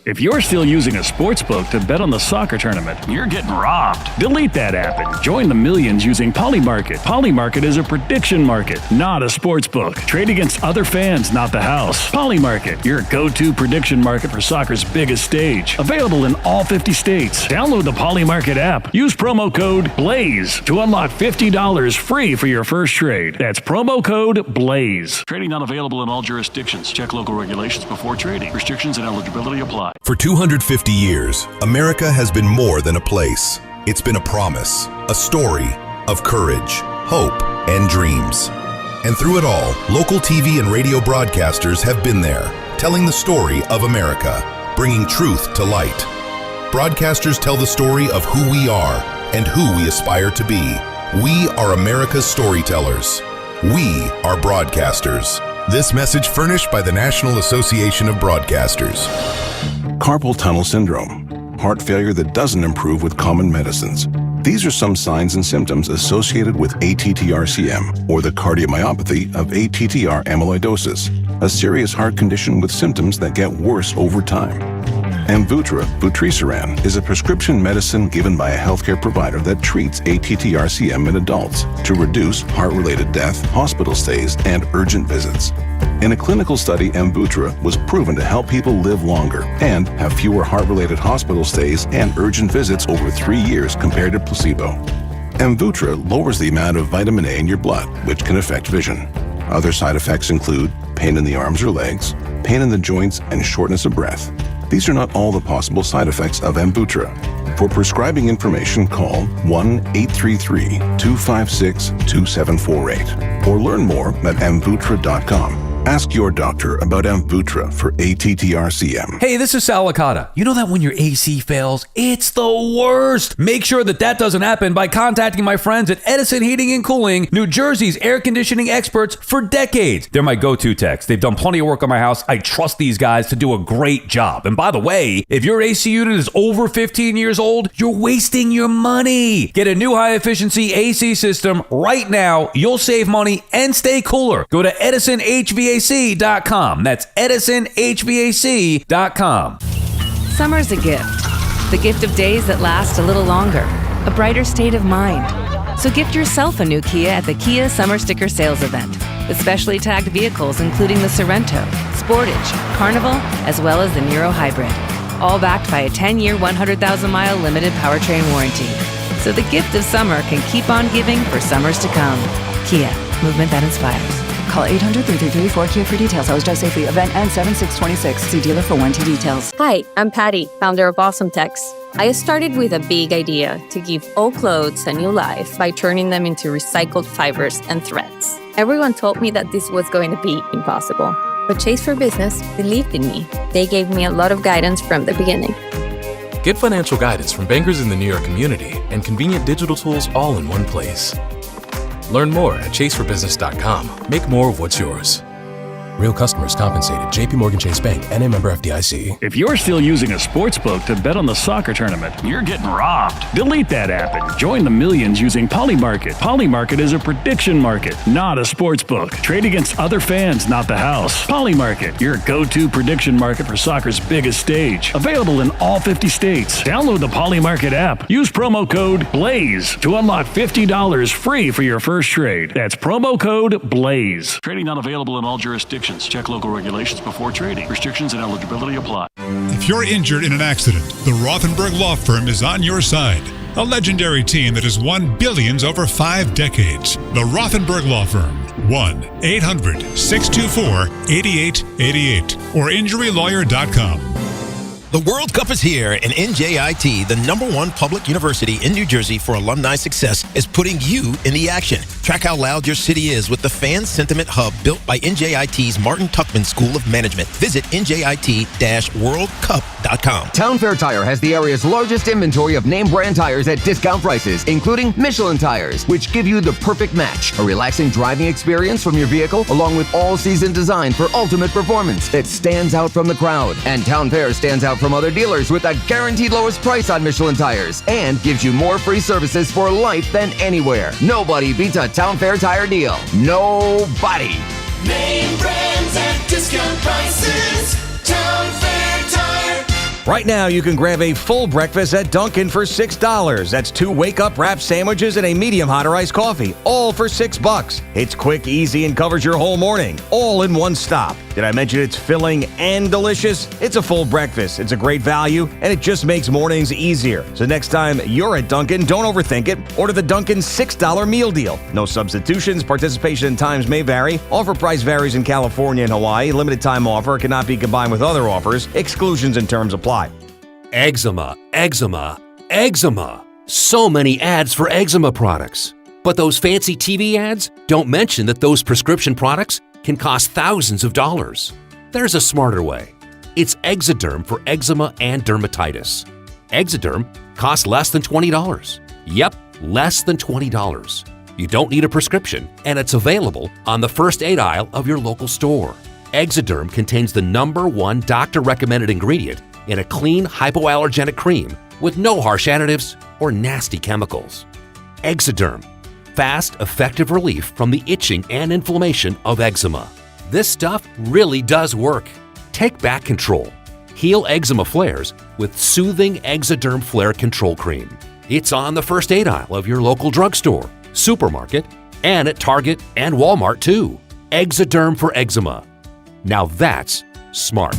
If you're still using a sportsbook to bet on the soccer tournament, you're getting robbed. Delete that app and join the millions using Polymarket. Polymarket is a prediction market, not a sportsbook. Trade against other fans, not the house. Polymarket, your go-to prediction market for soccer's biggest stage. Available in all 50 states. Download the Polymarket app. Use promo code BLAZE to unlock $50 free for your first trade. That's promo code BLAZE. Trading not available in all jurisdictions. Check local regulations before trading. Restrictions and eligibility apply. For 250 years, America has been more than a place. It's been a promise, a story of courage, hope, and dreams. And through it all, local TV and radio broadcasters have been there, telling the story of America, bringing truth to light. Broadcasters tell the story of who we are and who we aspire to be. We are America's storytellers. We are broadcasters. This message furnished by the National Association of Broadcasters. Carpal tunnel syndrome, heart failure that doesn't improve with common medicines. These are some signs and symptoms associated with ATTR-CM, or the cardiomyopathy of ATTR amyloidosis, a serious heart condition with symptoms that get worse over time. Amvuttra vutrisiran is a prescription medicine given by a healthcare provider that treats ATTR-CM in adults to reduce heart-related death, hospital stays, and urgent visits. In a clinical study, Amvuttra was proven to help people live longer and have fewer heart-related hospital stays and urgent visits over 3 years compared to placebo. Amvuttra lowers the amount of vitamin A in your blood, which can affect vision. Other side effects include pain in the arms or legs, pain in the joints, and shortness of breath. These are not all the possible side effects of Amvuttra. For prescribing information, call 1-833-256-2748 or learn more at amvuttra.com. Ask your doctor about Amvuttra for ATTR-CM. Hey, this is Sal Licata. You know that when your AC fails, it's the worst. Make sure that doesn't happen by contacting my friends at Edison Heating and Cooling, New Jersey's air conditioning experts for decades. They're my go-to techs. They've done plenty of work on my house. I trust these guys to do a great job. And by the way, if your AC unit is over 15 years old, you're wasting your money. Get a new high-efficiency AC system right now. You'll save money and stay cooler. Go to EdisonHVAC.com. That's EdisonHVAC.com. Summer's a gift. The gift of days that last a little longer. A brighter state of mind. So gift yourself a new Kia at the Kia Summer Sticker Sales Event. With specially tagged vehicles including the Sorrento, Sportage, Carnival, as well as the Niro Hybrid. All backed by a 10-year, 100,000-mile limited powertrain warranty. So the gift of summer can keep on giving for summers to come. Kia, movement that inspires. Call 800-333-4KIA for details. Always drive safely. Event ends 7/6/26. See dealer for warranty details. Hi, I'm Patty, founder of Awesome Tex. I started with a big idea to give old clothes a new life by turning them into recycled fibers and threads. Everyone told me that this was going to be impossible, but Chase for Business believed in me. They gave me a lot of guidance from the beginning. Get financial guidance from bankers in the New York community and convenient digital tools all in one place. Learn more at chaseforbusiness.com. Make more of what's yours. Real customers compensated. JP Morgan Chase Bank, N.A. member FDIC. If you're still using a sportsbook to bet on the soccer tournament, you're getting robbed. Delete that app and join the millions using Polymarket. Polymarket is a prediction market, not a sportsbook. Trade against other fans, not the house. Polymarket, your go-to prediction market for soccer's biggest stage. Available in all 50 states. Download the Polymarket app. Use promo code BLAZE to unlock $50 free for your first trade. That's promo code BLAZE. Trading not available in all jurisdictions. Check local regulations before trading. Restrictions and eligibility apply. If you're injured in an accident, the Rothenberg Law Firm is on your side. A legendary team that has won billions over 5 decades. The Rothenberg Law Firm. 1-800-624-8888 or injurylawyer.com. The World Cup is here, and NJIT, the #1 public university in New Jersey for alumni success, is putting you in the action. Track how loud your city is with the Fan Sentiment Hub built by NJIT's Martin Tuckman School of Management. Visit njit-worldcup.com. Town Fair Tire has the area's largest inventory of name brand tires at discount prices, including Michelin tires, which give you the perfect match. A relaxing driving experience from your vehicle, along with all-season design for ultimate performance that stands out from the crowd. And Town Fair stands out from other dealers with a guaranteed lowest price on Michelin tires and gives you more free services for life than anywhere. Nobody beats a Town Fair Tire deal. Nobody. Name brands at discount prices. Town Fair Tire. Right now, you can grab a full breakfast at Dunkin' for $6. That's 2 wake-up wrap sandwiches and a medium hot or iced coffee, all for $6. It's quick, easy, and covers your whole morning, all in one stop. Did I mention it's filling and delicious? It's a full breakfast. It's a great value, and it just makes mornings easier. So next time you're at Dunkin', don't overthink it. Order the Dunkin' $6 meal deal. No substitutions. Participation in times may vary. Offer price varies in California and Hawaii. Limited time offer cannot be combined with other offers. Exclusions and terms apply. Eczema, eczema, eczema. So many ads for eczema products. But those fancy TV ads don't mention that those prescription products can cost thousands of dollars. There's a smarter way. It's Exoderm for eczema and dermatitis. Exoderm costs less than $20. Yep, less than $20. You don't need a prescription, and it's available on the first aid aisle of your local store. Exoderm contains the #1 doctor-recommended ingredient in a clean, hypoallergenic cream with no harsh additives or nasty chemicals. Exoderm. Fast, effective relief from the itching and inflammation of eczema. This stuff really does work. Take back control. Heal eczema flares with soothing Exoderm Flare Control Cream. It's on the first aid aisle of your local drugstore, supermarket, and at Target and Walmart too. Exoderm for eczema. Now that's smart.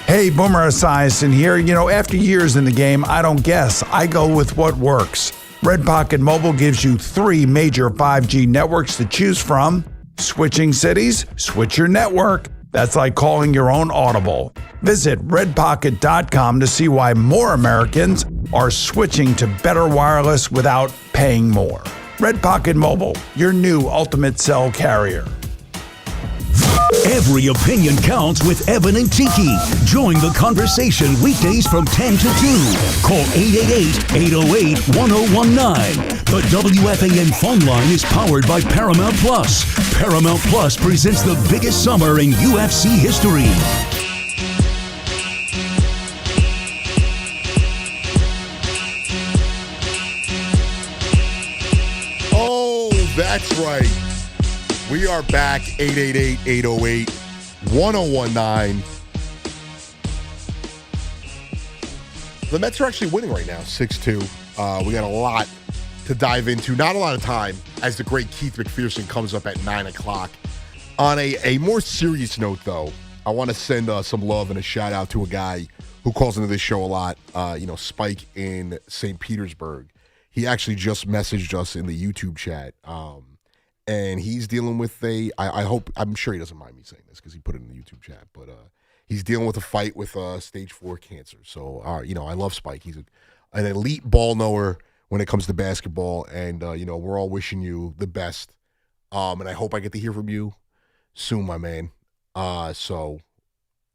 Hey, Boomer Esiason here. You know, after years in the game, I don't guess. I go with what works. Red Pocket Mobile gives you 3 major 5G networks to choose from. Switching cities? Switch your network. That's like calling your own Audible. Visit redpocket.com to see why more Americans are switching to better wireless without paying more. Red Pocket Mobile, your new ultimate cell carrier. Every opinion counts with Evan and Tiki. Join the conversation weekdays from 10 to 2. Call 888-808-1019. The WFAN phone line is powered by Paramount Plus. Paramount Plus presents the biggest summer in UFC history. Oh, that's right. We are back, 888-808-1019. The Mets are actually winning right now, 6-2. We got a lot to dive into. Not a lot of time as the great Keith McPherson comes up at 9 o'clock. On a more serious note, though, I want to send some love and a shout-out to a guy who calls into this show a lot, Spike in St. Petersburg. He actually just messaged us in the YouTube chat. And he's dealing with I'm sure he doesn't mind me saying this because he put it in the YouTube chat, but he's dealing with a fight with stage 4 cancer. So, I love Spike. He's an elite ball knower when it comes to basketball, and, we're all wishing you the best. And I hope I get to hear from you soon, my man. So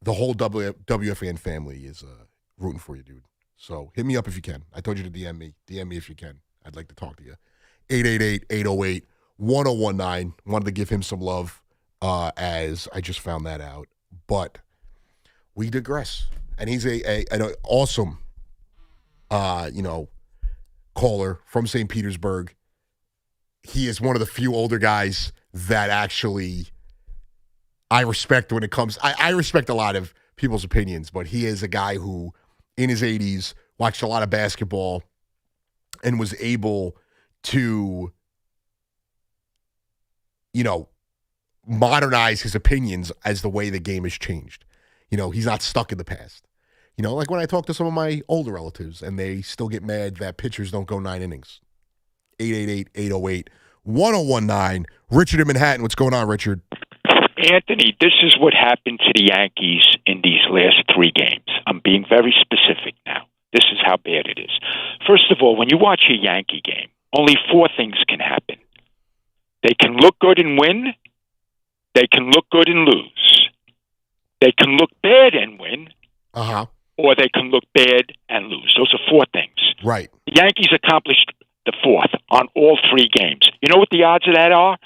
the whole WFAN family is rooting for you, dude. So hit me up if you can. I told you to DM me. DM me if you can. I'd like to talk to you. 888-808-1019. Wanted to give him some love as I just found that out. But we digress. And he's an awesome, caller from St. Petersburg. He is one of the few older guys that actually I respect when it comes. I respect a lot of people's opinions, but he is a guy who, in his 80s, watched a lot of basketball and was able to modernize his opinions as the way the game has changed. He's not stuck in the past. Like when I talk to some of my older relatives and they still get mad that pitchers don't go 9 innings. 888-808-1019. Richard in Manhattan. What's going on, Richard? Anthony, this is what happened to the Yankees in these last 3 games. I'm being very specific now. This is how bad it is. First of all, when you watch a Yankee game, only 4 things can happen. They can look good and win. They can look good and lose. They can look bad and win. Or they can look bad and lose. Those are 4 things. Right. The Yankees accomplished the 4th on all 3 games. You know what the odds of that are?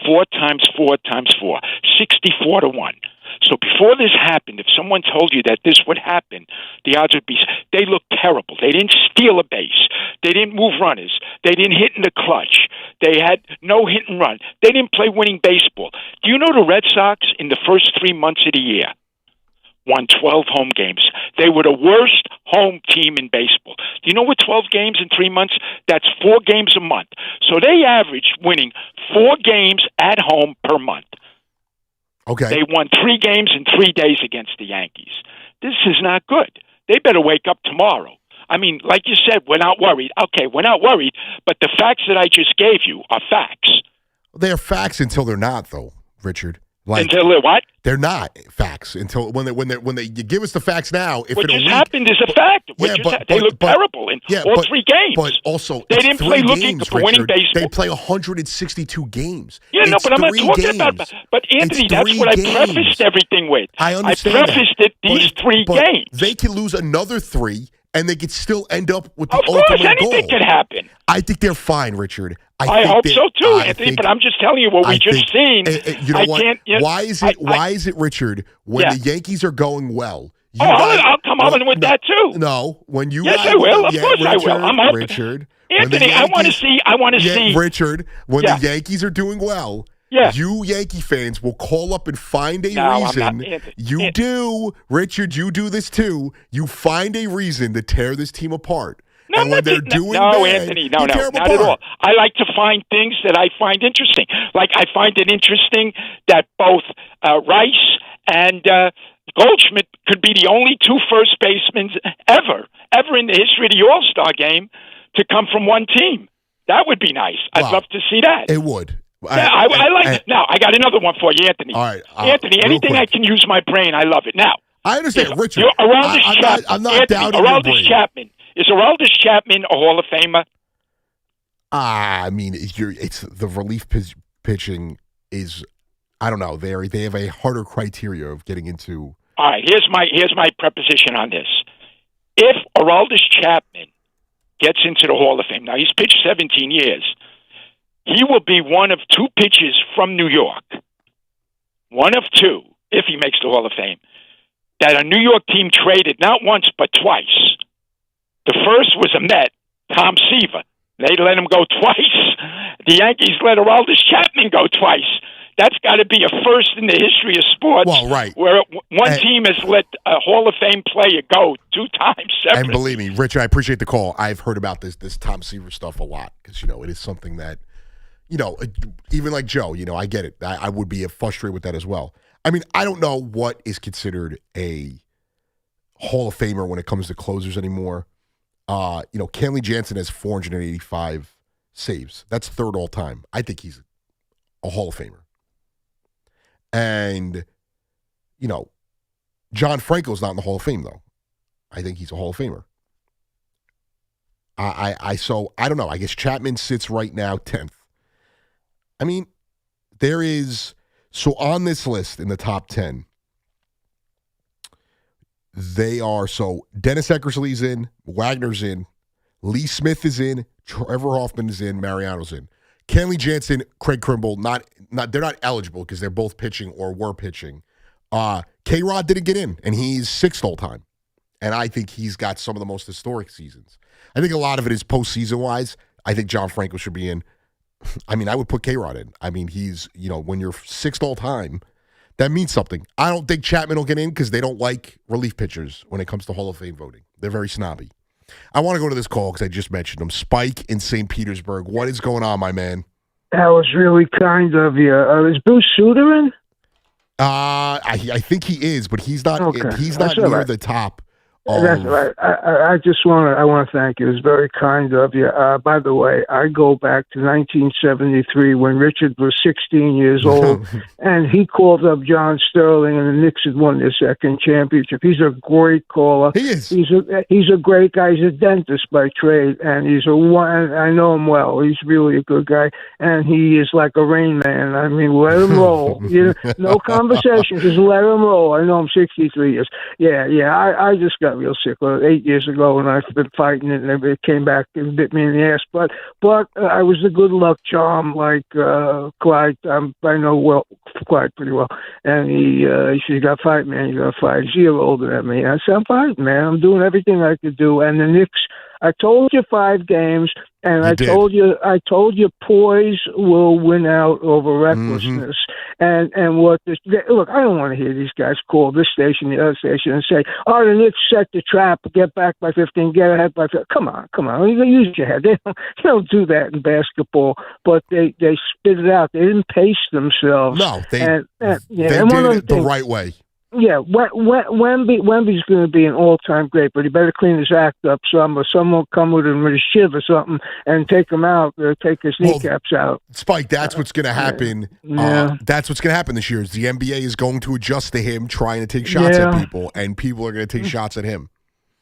4 times 4 times 4. 64 to 1. So before this happened, if someone told you that this would happen, the odds would be, they looked terrible. They didn't steal a base. They didn't move runners. They didn't hit in the clutch. They had no hit and run. They didn't play winning baseball. Do you know the Red Sox in the first 3 months of the year won 12 home games? They were the worst home team in baseball. Do you know what 12 games in 3 months? That's 4 games a month. So they averaged winning 4 games at home per month. Okay. They won 3 games in 3 days against the Yankees. This is not good. They better wake up tomorrow. I mean, like you said, we're not worried. Okay, we're not worried, but the facts that I just gave you are facts. They're facts until they're not, though, Richard. Until they're what? They're not facts until when they you give us the facts now. If what just happened is a fact. They look terrible in all 3 games. But also, they didn't play looking for winning baseball. They play 162 games. Yeah, no, but I'm not talking about. But Anthony, that's what I prefaced everything with. I understand. I prefaced it these 3 games. They could lose another 3, and they could still end up with the ultimate goal. Of course, anything could happen. I think they're fine, Richard. I hope so too, Anthony. But I'm just telling you what we just seen. You know what? Why is it, Richard? When the Yankees are going well, I'll come on with that too. No, when you yes, guys, I will. Of course, Richard, I will. I'm hoping. Richard, Anthony, I want to see. Richard. When the Yankees are doing well, you Yankee fans will call up and find a reason. You do, Richard. You do this too. You find a reason to tear this team apart. No, and when they're doing Anthony, not at all. I like to find things that I find interesting. Like I find it interesting that both Rice and Goldschmidt could be the only two first basemen ever in the history of the All-Star game to come from one team. That would be nice. I'd love to see that. It would. Yeah, I like it. Now, I got another one for you, Anthony. All right. Anthony, anything I can use my brain, I love it. Now, I understand, Richard. I'm not doubting your brain. Chapman. Is Aroldis Chapman a Hall of Famer? I mean, it's the relief pitching is. I don't know. They have a harder criteria of getting into. All right. Here's my preposition on this. If Aroldis Chapman gets into the Hall of Fame, now he's pitched 17 years. He will be one of two pitchers from New York. One of two, if he makes the Hall of Fame, that a New York team traded not once but twice. The first was a Met, Tom Seaver. They let him go twice. The Yankees let Aroldis Chapman go twice. That's got to be a first in the history of sports. Well, right. Where one team has let a Hall of Fame player go two times separately. And believe me, Richard, I appreciate the call. I've heard about this Tom Seaver stuff a lot because, it is something that, even like Joe, I get it. I would be frustrated with that as well. I mean, I don't know what is considered a Hall of Famer when it comes to closers anymore. Kenley Jansen has 485 saves. That's third all time. I think he's a Hall of Famer. And, John Franco's not in the Hall of Fame, though. I think he's a Hall of Famer. So I don't know. I guess Chapman sits right now 10th. I mean, there is, so on this list in the top 10, they are, so Dennis Eckersley's in, Wagner's in, Lee Smith is in, Trevor Hoffman is in, Mariano's in. Kenley Jansen, Craig Kimbrell, they're not eligible because they're both pitching or were pitching. K-Rod didn't get in, and he's sixth all time. And I think he's got some of the most historic seasons. I think a lot of it is postseason-wise. I think John Franco should be in. I mean, I would put K-Rod in. I mean, he's, when you're sixth all time, that means something. I don't think Chapman will get in because they don't like relief pitchers when it comes to Hall of Fame voting. They're very snobby. I want to go to this call because I just mentioned him. Spike in St. Petersburg. What is going on, my man? That was really kind of you. Is Bruce Sutter in? I think he is, but he's not. Okay. He's not near the top. That's right. I just want to thank you. It was very kind of you. By the way, I go back to 1973 when Richard was 16 years old, and he called up John Sterling, and the Knicks had won their second championship. He's a great caller. He is. He's a great guy. He's a dentist by trade, and I know him well. He's really a good guy, and he is like a Rain Man. I mean, let him roll. No conversation. Just let him roll. I know him 63 years. Yeah. I just got real sick 8 years ago, and I've been fighting it, and it came back and bit me in the ass. But I was a good luck charm, like Clyde. I know Clyde pretty well, and he said, "You got to fight, man. You got to fight." He's a year older than me. I said, "I'm fighting, man. I'm doing everything I could do." And the Knicks, I told you 5 games, and I told you poise will win out over recklessness. And what this look, I don't want to hear these guys call this station, the other station, and say, "Oh, the Knicks set the trap, get back by 15, get ahead by 15. Come on, you use your head. They don't do that in basketball, but they spit it out. They didn't pace themselves. No, they did it the right way. Yeah, Wemby's going to be an all-time great, but he better clean his act up some, or someone will come with him with a shiv or something and take him out, or take his kneecaps out. Spike, that's what's going to happen. That's what's going to happen this year. Is the NBA is going to adjust to him trying to take shots at people, and people are going to take shots at him.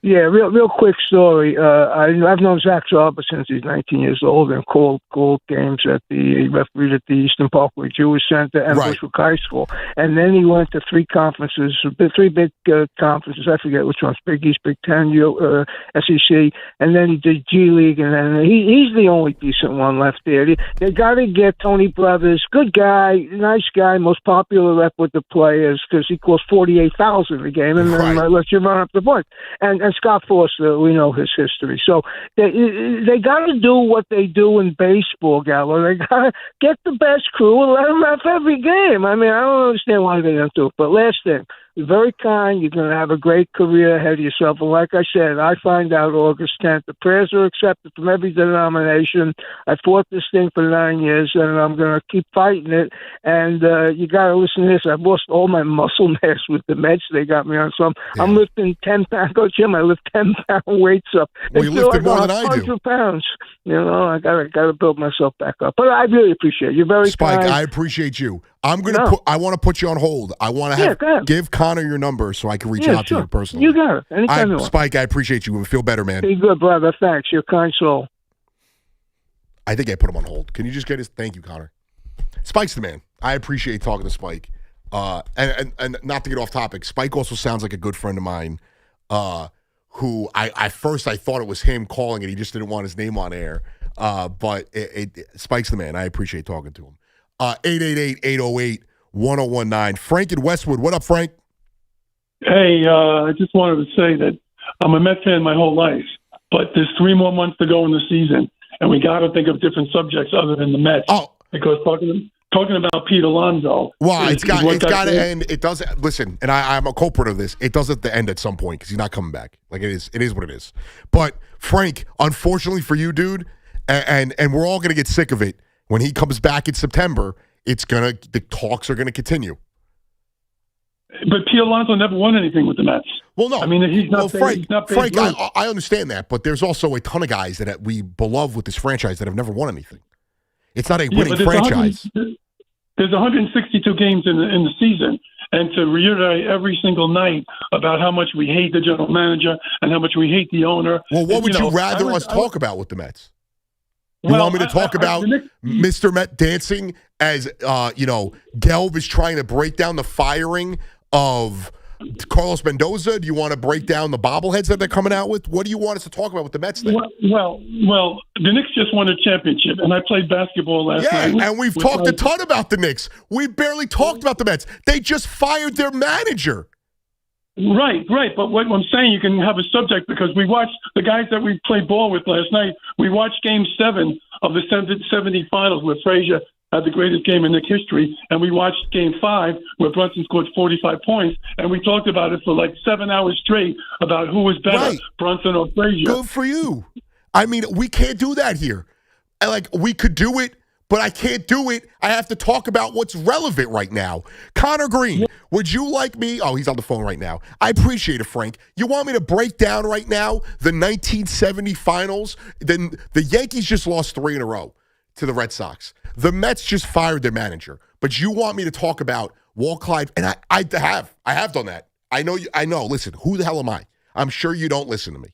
Yeah, real quick story. I've known Zach Zarba since he's 19 years old and called games at the refereed at the Eastern Parkway Jewish Center and Bushwick High School. And then he went to three big conferences. I forget which ones: Big East, Big Ten, SEC, and then he did G League. And then he's the only decent one left there. They got to get Tony Brothers, good guy, nice guy, most popular rep with the players because he costs $48,000 a game, and then lets you run up the point. And Scott Foster, we know his history. So they got to do what they do in baseball, Gallo. They got to get the best crew and let them ref every game. I mean, I don't understand why they don't do it. But last thing, you're very kind. You're going to have a great career ahead of yourself. And like I said, I find out August 10th. The prayers are accepted from every denomination. I fought this thing for 9 years, and I'm going to keep fighting it. And you got to listen to this. I've lost all my muscle mass with the meds they got me on. So I'm lifting 10 pounds. Go, Jim, I lift 10-pound weights up. Well, you lifted more than I do. 100 pounds. You know, I got to build myself back up. But I really appreciate it. You're very Spike, kind. I appreciate you. I want to put you on hold. I want to give Connor your number so I can reach out to you personally. You got it. Anytime you want. Spike, I appreciate you. Feel better, man. Be good, brother. Thanks. You're a kind soul. I think I put him on hold. Can you just get his? Thank you, Connor. Spike's the man. I appreciate talking to Spike. And not to get off topic, Spike also sounds like a good friend of mine. Who I thought it was him calling and he just didn't want his name on air. But Spike's the man. I appreciate talking to him. 888-808-1019. Frank in Westwood. What up, Frank? Hey, I just wanted to say that I'm a Met fan my whole life, but there's 3 more months to go in the season, and we got to think of different subjects other than the Mets. Because talking about Pete Alonso. Well, it's got to end. It does. Listen, and I'm a culprit of this. It does have to end at some point because he's not coming back. Like it is what it is. But Frank, unfortunately for you, dude, and we're all gonna get sick of it. When he comes back in September, the talks are gonna continue. But Pete Alonso never won anything with the Mets. Well, no. I mean, he's not. Frank, I understand that, but there's also a ton of guys that we beloved with this franchise that have never won anything. It's not a winning franchise. There's 162 games in the season, and to reiterate every single night about how much we hate the general manager and how much we hate the owner. Well, what would you rather us talk about with the Mets? You want me to talk about Mr. Met dancing as, Gelb is trying to break down the firing of Carlos Mendoza? Do you want to break down the bobbleheads that they're coming out with? What do you want us to talk about with the Mets then? Well, the Knicks just won a championship, and I played basketball last night. Yeah, and we've talked a ton about the Knicks. We barely talked about the Mets. They just fired their manager. Right. But what I'm saying, you can have a subject because we watched the guys that we played ball with last night. We watched Game 7 of the 70 finals where Frazier had the greatest game in Knicks history, and we watched Game 5 where Brunson scored 45 points, and we talked about it for like 7 hours straight about who was better, Brunson or Frazier. Good for you. I mean, we can't do that here. We could do it, but I can't do it. I have to talk about what's relevant right now. Connor Green, would you like me? Oh, he's on the phone right now. I appreciate it, Frank. You want me to break down right now the 1970 finals? Then the Yankees just lost 3 in a row to the Red Sox. The Mets just fired their manager. But you want me to talk about Walt Clyde, and I have done that. I know. Listen, who the hell am I? I'm sure you don't listen to me.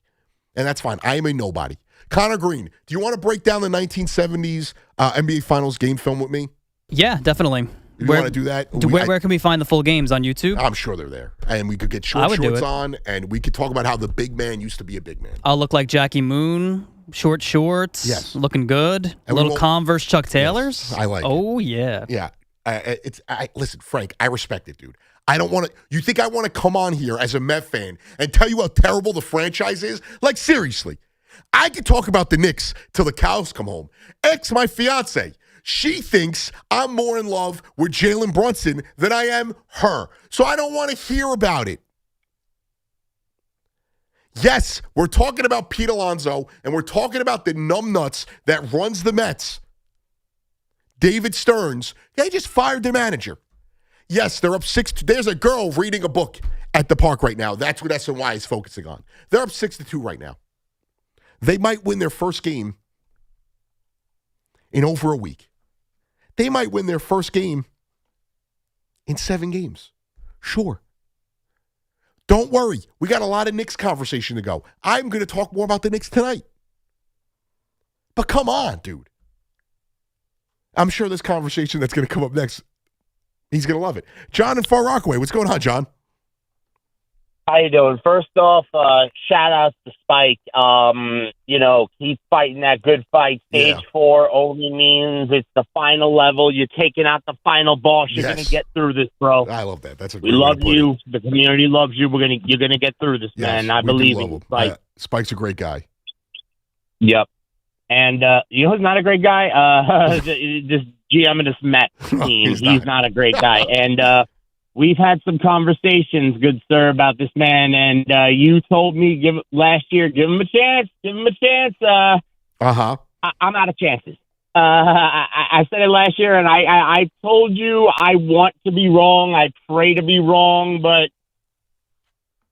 And that's fine. I am a nobody. Connor Green, do you want to break down the 1970s NBA Finals game film with me? Yeah, definitely. You want to do that? Where can we find the full games on YouTube? I'm sure they're there. And we could get shorts on, and we could talk about how the big man used to be a big man. I'll look like Jackie Moon, short shorts, looking good, and little Converse Chuck Taylors. Yes, I like it. Oh, yeah. Yeah. Listen, Frank, I respect it, dude. I don't want to. You think I want to come on here as a Met fan and tell you how terrible the franchise is? Like, seriously. I could talk about the Knicks till the cows come home. My fiance, she thinks I'm more in love with Jalen Brunson than I am her. So I don't want to hear about it. Yes, we're talking about Pete Alonso, and we're talking about the numbnuts that runs the Mets. David Stearns, they just fired their manager. Yes, they're up 6-2. There's a girl reading a book at the park right now. That's what SNY is focusing on. They're up 6-2 right now. They might win their first game in over a week. They might win their first game in 7 games. Sure. Don't worry. We got a lot of Knicks conversation to go. I'm going to talk more about the Knicks tonight. But come on, dude. I'm sure this conversation that's going to come up next, he's going to love it. John in Far Rockaway. What's going on, John? How you doing? First off, shout outs to Spike. Keep fighting that good fight. Stage 4 only means it's the final level. You're taking out the final boss. You're going to get through this, bro. I love that. That's a We love you. The community loves you. You're going to get through this, man. I believe in you, Spike. Spike's a great guy. Yep. And you know who's not a great guy? This GM of this Mets team. He's not a great guy. And we've had some conversations, good sir, about this man. And you told me last year, give him a chance. Give him a chance. I'm out of chances. I said it last year, and I told you I want to be wrong. I pray to be wrong, but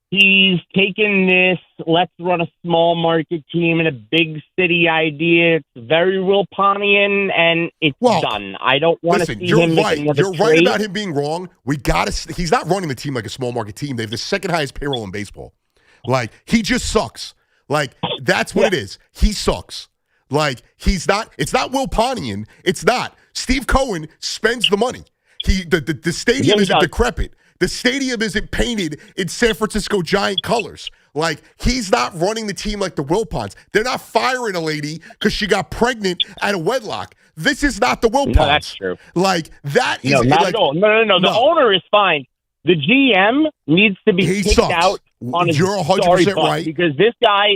he's taken this, let's run a small market team in a big city idea. It's very Wilponian, and it's done. I don't want to see him make another You're right about him being wrong. He's not running the team like a small market team. They have the second highest payroll in baseball. Like, he just sucks. Like, that's what it is. He sucks. Like, it's not Wilponian. It's not. Steve Cohen spends the money. The stadium isn't decrepit. The stadium isn't painted in San Francisco Giant colors. Like, he's not running the team like the Wilpons. They're not firing a lady because she got pregnant out of wedlock. This is not the Wilpons. No, that's true. Like, that is... No, not at all. No. The owner is fine. The GM needs to be kicked out on his You're 100% right. Because this guy...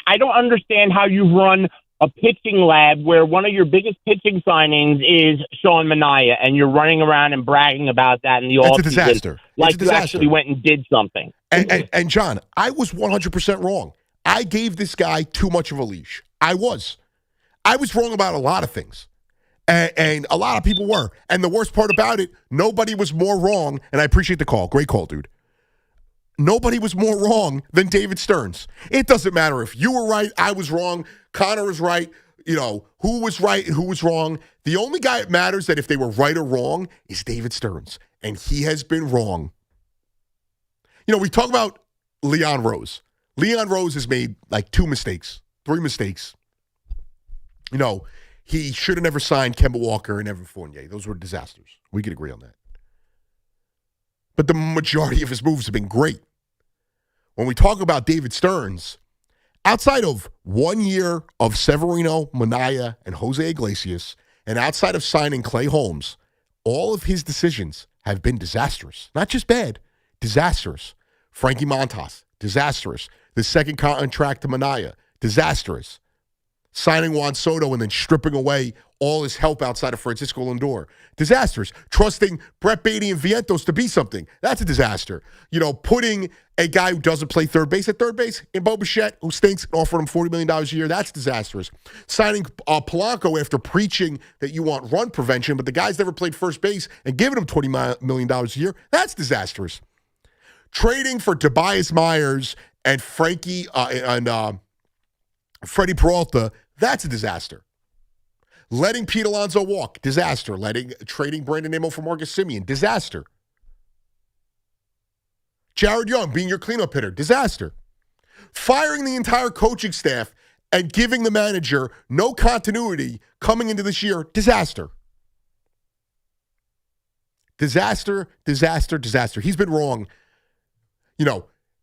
I don't understand how you run a pitching lab where one of your biggest pitching signings is Sean Manaea, and you're running around and bragging about that in the offseason. It's a disaster. Like you actually went and did something. And John, I was 100% wrong. I gave this guy too much of a leash. I was wrong about a lot of things. And a lot of people were. And the worst part about it, nobody was more wrong, and I appreciate the call. Great call, dude. Nobody was more wrong than David Stearns. It doesn't matter if you were right, I was wrong, Connor was right, who was right and who was wrong. The only guy that matters that if they were right or wrong is David Stearns, and he has been wrong. We talk about Leon Rose. Leon Rose has made like 3 mistakes. He should have never signed Kemba Walker and Evan Fournier. Those were disasters. We could agree on that. But the majority of his moves have been great. When we talk about David Stearns, outside of 1 year of Severino, Manaea, and Jose Iglesias, and outside of signing Clay Holmes, all of his decisions have been disastrous. Not just bad, disastrous. Frankie Montas, disastrous. The second contract to Manaea, disastrous. Signing Juan Soto and then stripping away all his help outside of Francisco Lindor. Disastrous. Trusting Brett Beatty and Vientos to be something. That's a disaster. Putting a guy who doesn't play third base at third base in Bo Bichette, who stinks, and offering him $40 million a year, that's disastrous. Signing Polanco after preaching that you want run prevention, but the guy's never played first base and giving him $20 million a year, that's disastrous. Trading for Tobias Myers and Freddie Peralta, that's a disaster. Letting Pete Alonso walk, disaster. Trading Brandon Nimmo for Marcus Semien, disaster. Jared Young being your cleanup hitter, disaster. Firing the entire coaching staff and giving the manager no continuity coming into this year, disaster. Disaster. He's been wrong.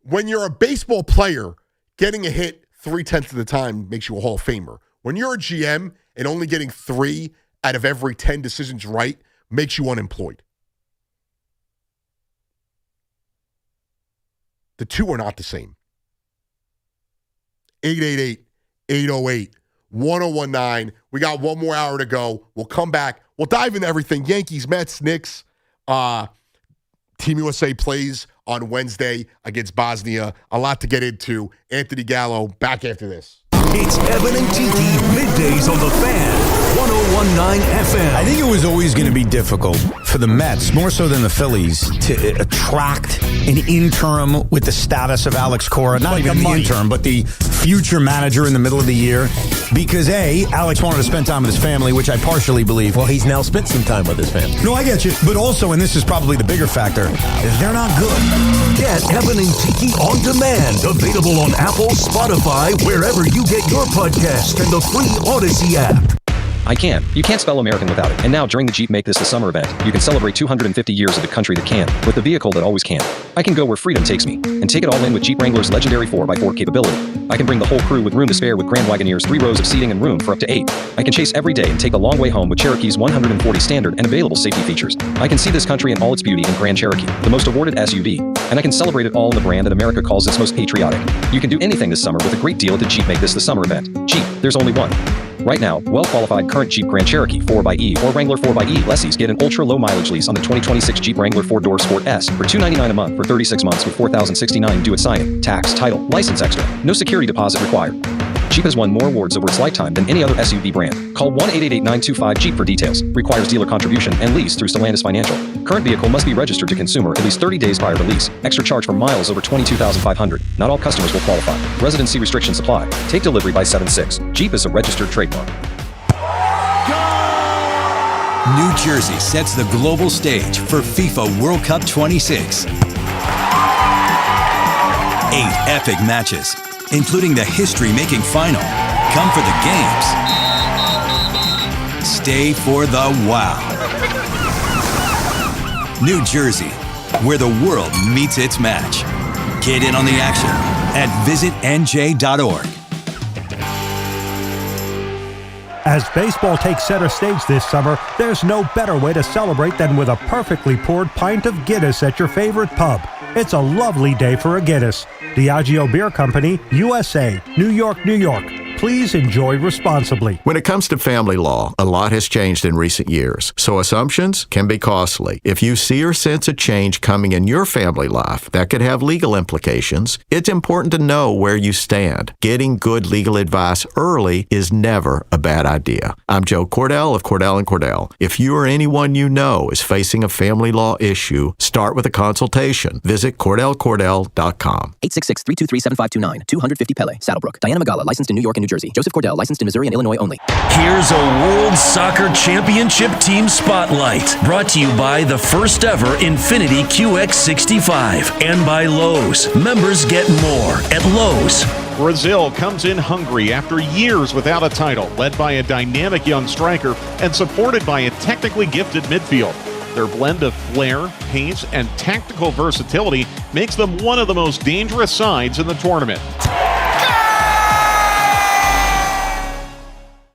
When you're a baseball player, getting a hit 3/10 of the time makes you a Hall of Famer. When you're a GM and only getting 3 out of every 10 decisions right makes you unemployed. The two are not the same. 888-808-1019. We got one more hour to go. We'll come back. We'll dive into everything. Yankees, Mets, Knicks. Team USA plays on Wednesday against Bosnia. A lot to get into. Anthony Gallo, back after this. It's Evan and Tiki, middays on the Fan, 101.9 FM. I think it was always going to be difficult for the Mets, more so than the Phillies, to attract an interim with the status of Alex Cora. Not even the interim, but the future manager in the middle of the year because A, Alex wanted to spend time with his family, which I partially believe. Well, he's now spent some time with his family. No, I get you. But also, and this is probably the bigger factor, they're not good. Get Evan and Tiki on demand. Available on Apple, Spotify, wherever you get your podcast, and the free Odyssey app. I can. You can't spell American without it. And now, during the Jeep Make This the Summer event, you can celebrate 250 years of the country that can, with the vehicle that always can. I can go where freedom takes me, and take it all in with Jeep Wrangler's legendary 4x4 capability. I can bring the whole crew with room to spare with Grand Wagoneer's 3 rows of seating and room for up to 8. I can chase every day and take the long way home with Cherokee's 140 standard and available safety features. I can see this country in all its beauty in Grand Cherokee, the most awarded SUV. And I can celebrate it all in the brand that America calls its most patriotic. You can do anything this summer with a great deal at the Jeep Make This the Summer event. Jeep, there's only one. Right now, well-qualified current Jeep Grand Cherokee 4xE or Wrangler 4xE lessees get an ultra-low mileage lease on the 2026 Jeep Wrangler 4-door Sport S for $299 a month for 36 months with $4,069 due at signing. Tax, title, license extra. No security deposit required. Jeep has won more awards over its lifetime than any other SUV brand. Call 1-888-925-JEEP for details. Requires dealer contribution and lease through Stellantis Financial. Current vehicle must be registered to consumer at least 30 days prior to lease. Extra charge for miles over 22,500. Not all customers will qualify. Residency restrictions apply. Take delivery by 7/6. Jeep is a registered trademark. New Jersey sets the global stage for FIFA World Cup 26. 8 epic matches, including the history-making final. Come for the games. Stay for the wow. New Jersey, where the world meets its match. Get in on the action at visitnj.org. As baseball takes center stage this summer, there's no better way to celebrate than with a perfectly poured pint of Guinness at your favorite pub. It's a lovely day for a Guinness. Diageo Beer Company, USA, New York, New York. Please enjoy responsibly. When it comes to family law, a lot has changed in recent years, so assumptions can be costly. If you see or sense a change coming in your family life that could have legal implications, it's important to know where you stand. Getting good legal advice early is never a bad idea. I'm Joe Cordell of Cordell & Cordell. If you or anyone you know is facing a family law issue, start with a consultation. Visit CordellCordell.com. 866-323-7529, 250 Pele, Saddlebrook. Diana Magala, licensed in New York and New Jersey. Joseph Cordell, licensed in Missouri and Illinois only. Here's a World Soccer Championship Team Spotlight, brought to you by the first ever Infiniti QX65 and by Lowe's. Members get more at Lowe's. Brazil comes in hungry after years without a title, led by a dynamic young striker and supported by a technically gifted midfield. Their blend of flair, pace, and tactical versatility makes them one of the most dangerous sides in the tournament.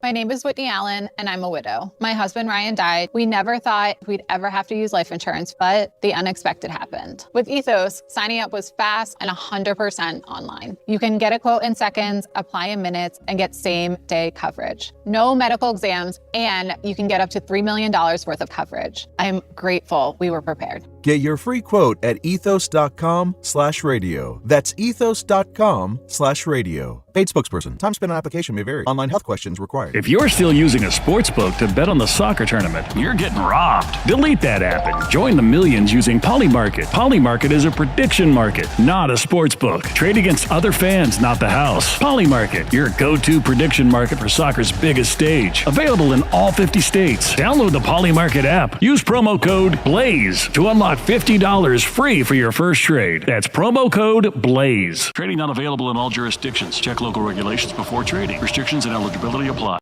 My name is Whitney Allen, and I'm a widow. My husband, Ryan, died. We never thought we'd ever have to use life insurance, but the unexpected happened. With Ethos, signing up was fast and 100% online. You can get a quote in seconds, apply in minutes, and get same-day coverage. No medical exams, and you can get up to $3 million worth of coverage. I'm grateful we were prepared. Get your free quote at ethos.com/radio. That's ethos.com/radio. Paid spokesperson. Time spent on application may vary. Online health questions required. If you're still using a sportsbook to bet on the soccer tournament, you're getting robbed. Delete that app and join the millions using Polymarket. Polymarket is a prediction market, not a sportsbook. Trade against other fans, not the house. Polymarket, your go-to prediction market for soccer's biggest stage. Available in all 50 states. Download the Polymarket app. Use promo code BLAZE to unlock $50 free for your first trade. That's promo code BLAZE. Trading not available in all jurisdictions. Check local regulations before trading. Restrictions and eligibility apply.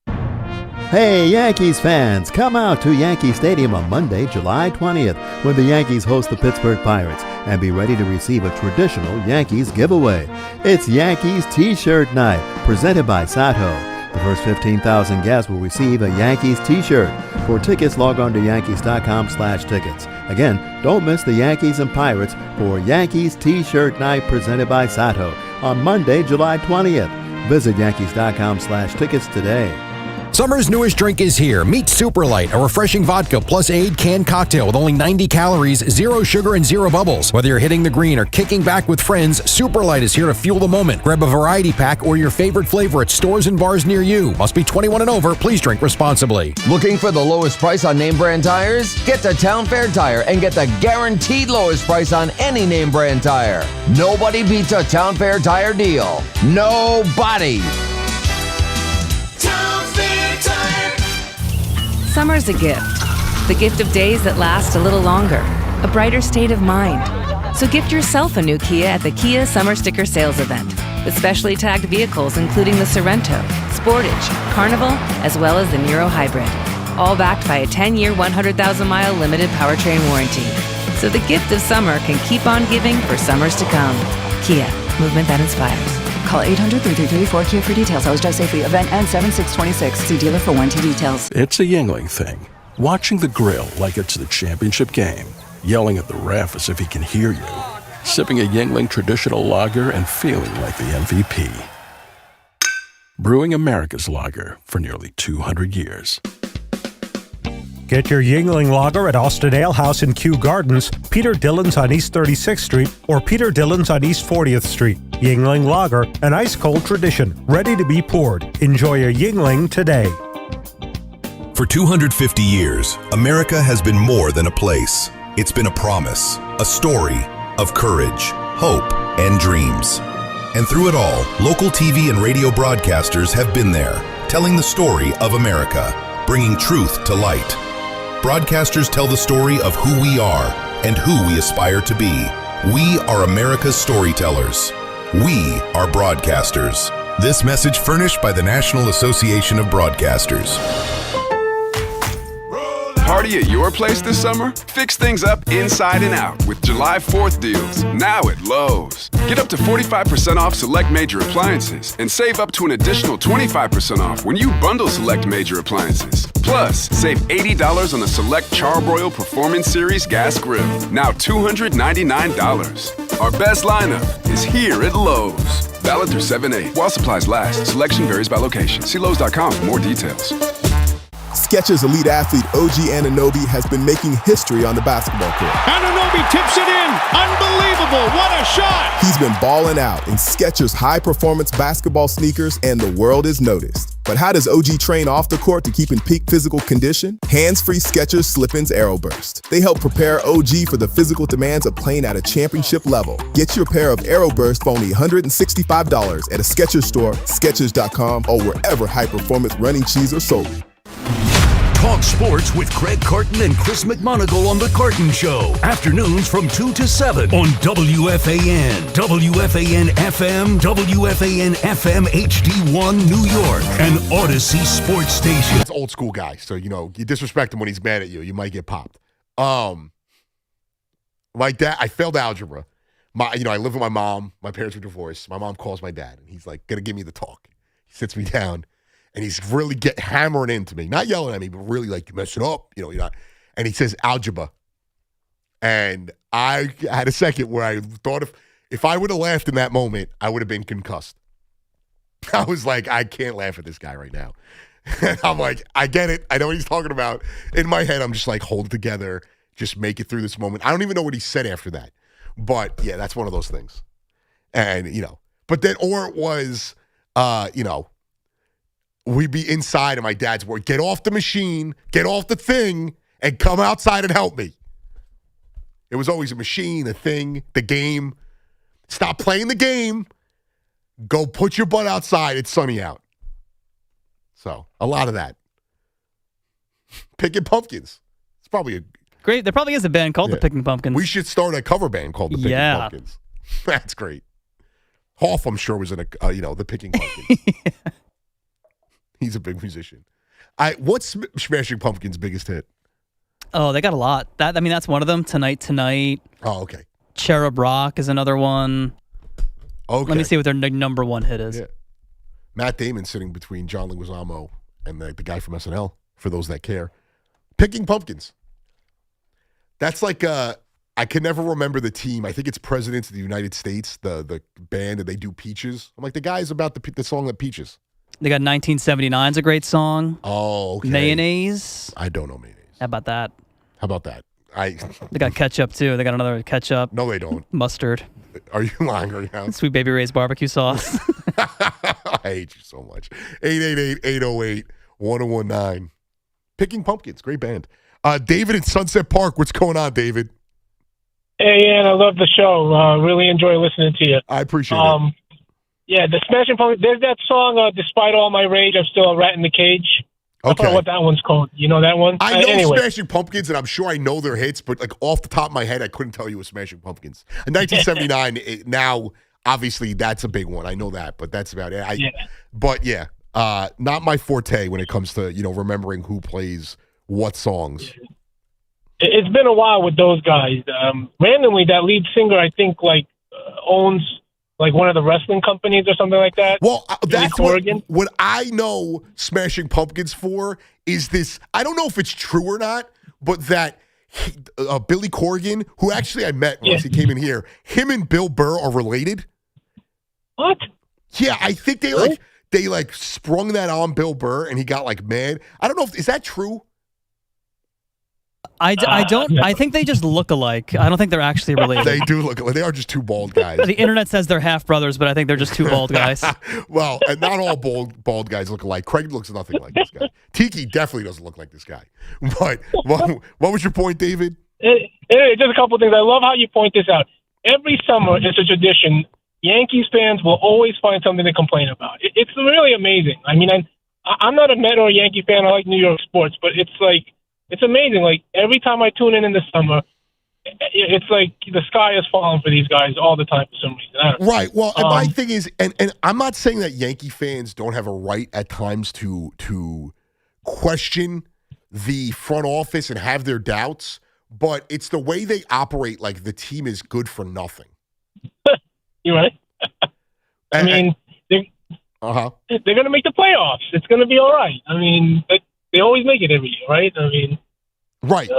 Hey, Yankees fans, come out to Yankee Stadium on Monday, July 20th, when the Yankees host the Pittsburgh Pirates, and be ready to receive a traditional Yankees giveaway. It's Yankees T-shirt night, presented by Sato. The first 15,000 guests will receive a Yankees T-shirt. For tickets, log on to Yankees.com/tickets. Again, don't miss the Yankees and Pirates for Yankees T-shirt night presented by Sato on Monday, July 20th. Visit Yankees.com/tickets today. Summer's newest drink is here. Meet Super Light, a refreshing vodka plus aid canned cocktail with only 90 calories, 0 sugar, and 0 bubbles. Whether you're hitting the green or kicking back with friends, Super Light is here to fuel the moment. Grab a variety pack or your favorite flavor at stores and bars near you. Must be 21 and over. Please drink responsibly. Looking for the lowest price on name brand tires? Get to Town Fair Tire and get the guaranteed lowest price on any name brand tire. Nobody beats a Town Fair Tire deal. Nobody. Summer's a gift. The gift of days that last a little longer. A brighter state of mind. So gift yourself a new Kia at the Kia Summer Sticker Sales Event. With specially tagged vehicles including the Sorrento, Sportage, Carnival, as well as the Niro Hybrid. All backed by a 10-year, 100,000-mile limited powertrain warranty. So the gift of summer can keep on giving for summers to come. Kia, movement that inspires. Call 800-333-4KIA for details. Always drive safely. Event ends 7/6/26. See dealer for warranty details. It's a Yingling thing. Watching the grill like it's the championship game. Yelling at the ref as if he can hear you. Sipping a Yingling traditional lager and feeling like the MVP. Brewing America's lager for nearly 200 years. Get your Yingling Lager at Austin Ale House in Kew Gardens, Peter Dillon's on East 36th Street, or Peter Dillon's on East 40th Street. Yingling Lager, an ice-cold tradition, ready to be poured. Enjoy a Yingling today. For 250 years, America has been more than a place. It's been a promise, a story of courage, hope, and dreams. And through it all, local TV and radio broadcasters have been there, telling the story of America, bringing truth to light. Broadcasters tell the story of who we are and who we aspire to be. We are America's storytellers. We are broadcasters. This message furnished by the National Association of Broadcasters. Party at your place this summer? Fix things up inside and out with July 4th deals, now at Lowe's. Get up to 45% off select major appliances and save up to an additional 25% off when you bundle select major appliances. Plus, save $80 on the select Charbroil Performance Series gas grill, now $299. Our best lineup is here at Lowe's. Valid through 7/8 while supplies last. Selection varies by location. See Lowe's.com for more details. Skechers elite athlete OG Anunoby has been making history on the basketball court. Anunoby tips it in. Unbelievable. What a shot. He's been balling out in Skechers high-performance basketball sneakers, and the world is noticed. But how does OG train off the court to keep in peak physical condition? Hands-free Skechers Slip-ins Aeroburst. They help prepare OG for the physical demands of playing at a championship level. Get your pair of Aeroburst for only $165 at a Skechers store, Skechers.com, or wherever high-performance running shoes are sold. Talk sports with Craig Carton and Chris McMonagle on The Carton Show. Afternoons from 2 to 7 on WFAN, WFAN FM, WFAN FM HD1 New York, and Odyssey Sports Station. It's old school guy, so, you disrespect him when he's mad at you. You might get popped. My dad, I failed algebra. I live with my mom. My parents were divorced. My mom calls my dad, and he's like, going to give me the talk. He sits me down. And he's really hammering into me, not yelling at me, but really like, you mess it up, And he says algebra, and I had a second where I thought if I would have laughed in that moment, I would have been concussed. I was like, I can't laugh at this guy right now. And I'm like, I get it. I know what he's talking about. In my head, I'm just like, hold it together, just make it through this moment. I don't even know what he said after that, but yeah, that's one of those things. And but then, or it was, we'd be inside and my dad's word, get off the machine, get off the thing, and come outside and help me. It was always a machine, a thing, the game. Stop playing the game. Go put your butt outside. It's sunny out. So, a lot of that. Picking Pumpkins. It's probably a... Great. There probably is a band called the Picking Pumpkins. We should start a cover band called the Picking Pumpkins. That's great. Hoff, I'm sure, was in the Picking Pumpkins. He's a big musician. What's Smashing Pumpkins' biggest hit? Oh, they got a lot. That's one of them. Tonight. Oh, okay. Cherub Rock is another one. Okay. Let me see what their number one hit is. Yeah. Matt Damon sitting between John Leguizamo and the guy from SNL, for those that care. Picking Pumpkins. That's like I can never remember the team. I think it's Presidents of the United States, the band, and they do Peaches. I'm like, the guy's about the song that Peaches. They got 1979's a great song. Oh, okay. Mayonnaise. I don't know mayonnaise. How about that? How about that? They got ketchup, too. They got another ketchup. No, they don't. Mustard. Are you lying right now? Sweet Baby Ray's barbecue sauce. I hate you so much. 888-808-1019. Picking Pumpkins. Great band. David in Sunset Park. What's going on, David? Hey, Ian, I love the show. Really enjoy listening to you. I appreciate it. Yeah, the Smashing Pumpkins. There's that song, Despite All My Rage, I'm Still a Rat in the Cage. I don't know what that one's called. You know that one? I know anyway. Smashing Pumpkins, and I'm sure I know their hits, but like off the top of my head, I couldn't tell you what Smashing Pumpkins. In 1979, now, obviously, that's a big one. I know that, but that's about it. But, yeah, not my forte when it comes to, remembering who plays what songs. It's been a while with those guys. Randomly, that lead singer, I think, owns one of the wrestling companies or something like that. Well, that's what I know Smashing Pumpkins for is this. I don't know if it's true or not, but that Billy Corgan, who actually I met once he came in here, him and Bill Burr are related. What? Yeah, I think they sprung that on Bill Burr and he got mad. I don't know is that true? I don't. I think they just look alike. I don't think they're actually related. They do look alike. They are just two bald guys. The internet says they're half brothers, but I think they're just two bald guys. Well, and not all bald guys look alike. Craig looks nothing like this guy. Tiki definitely doesn't look like this guy. But what was your point, David? Just a couple of things. I love how you point this out. Every summer, it's a tradition. Yankees fans will always find something to complain about. It's really amazing. I mean, I'm not a Met or a Yankee fan. I like New York sports, but it's amazing. Every time I tune in the summer, it's like the sky is falling for these guys all the time for some reason. Right. Well, my thing is, and I'm not saying that Yankee fans don't have a right at times to question the front office and have their doubts, but it's the way they operate. The team is good for nothing. You're right. I mean, they're going to make the playoffs. It's going to be all right. I mean, they always make it every year, right? I mean, right.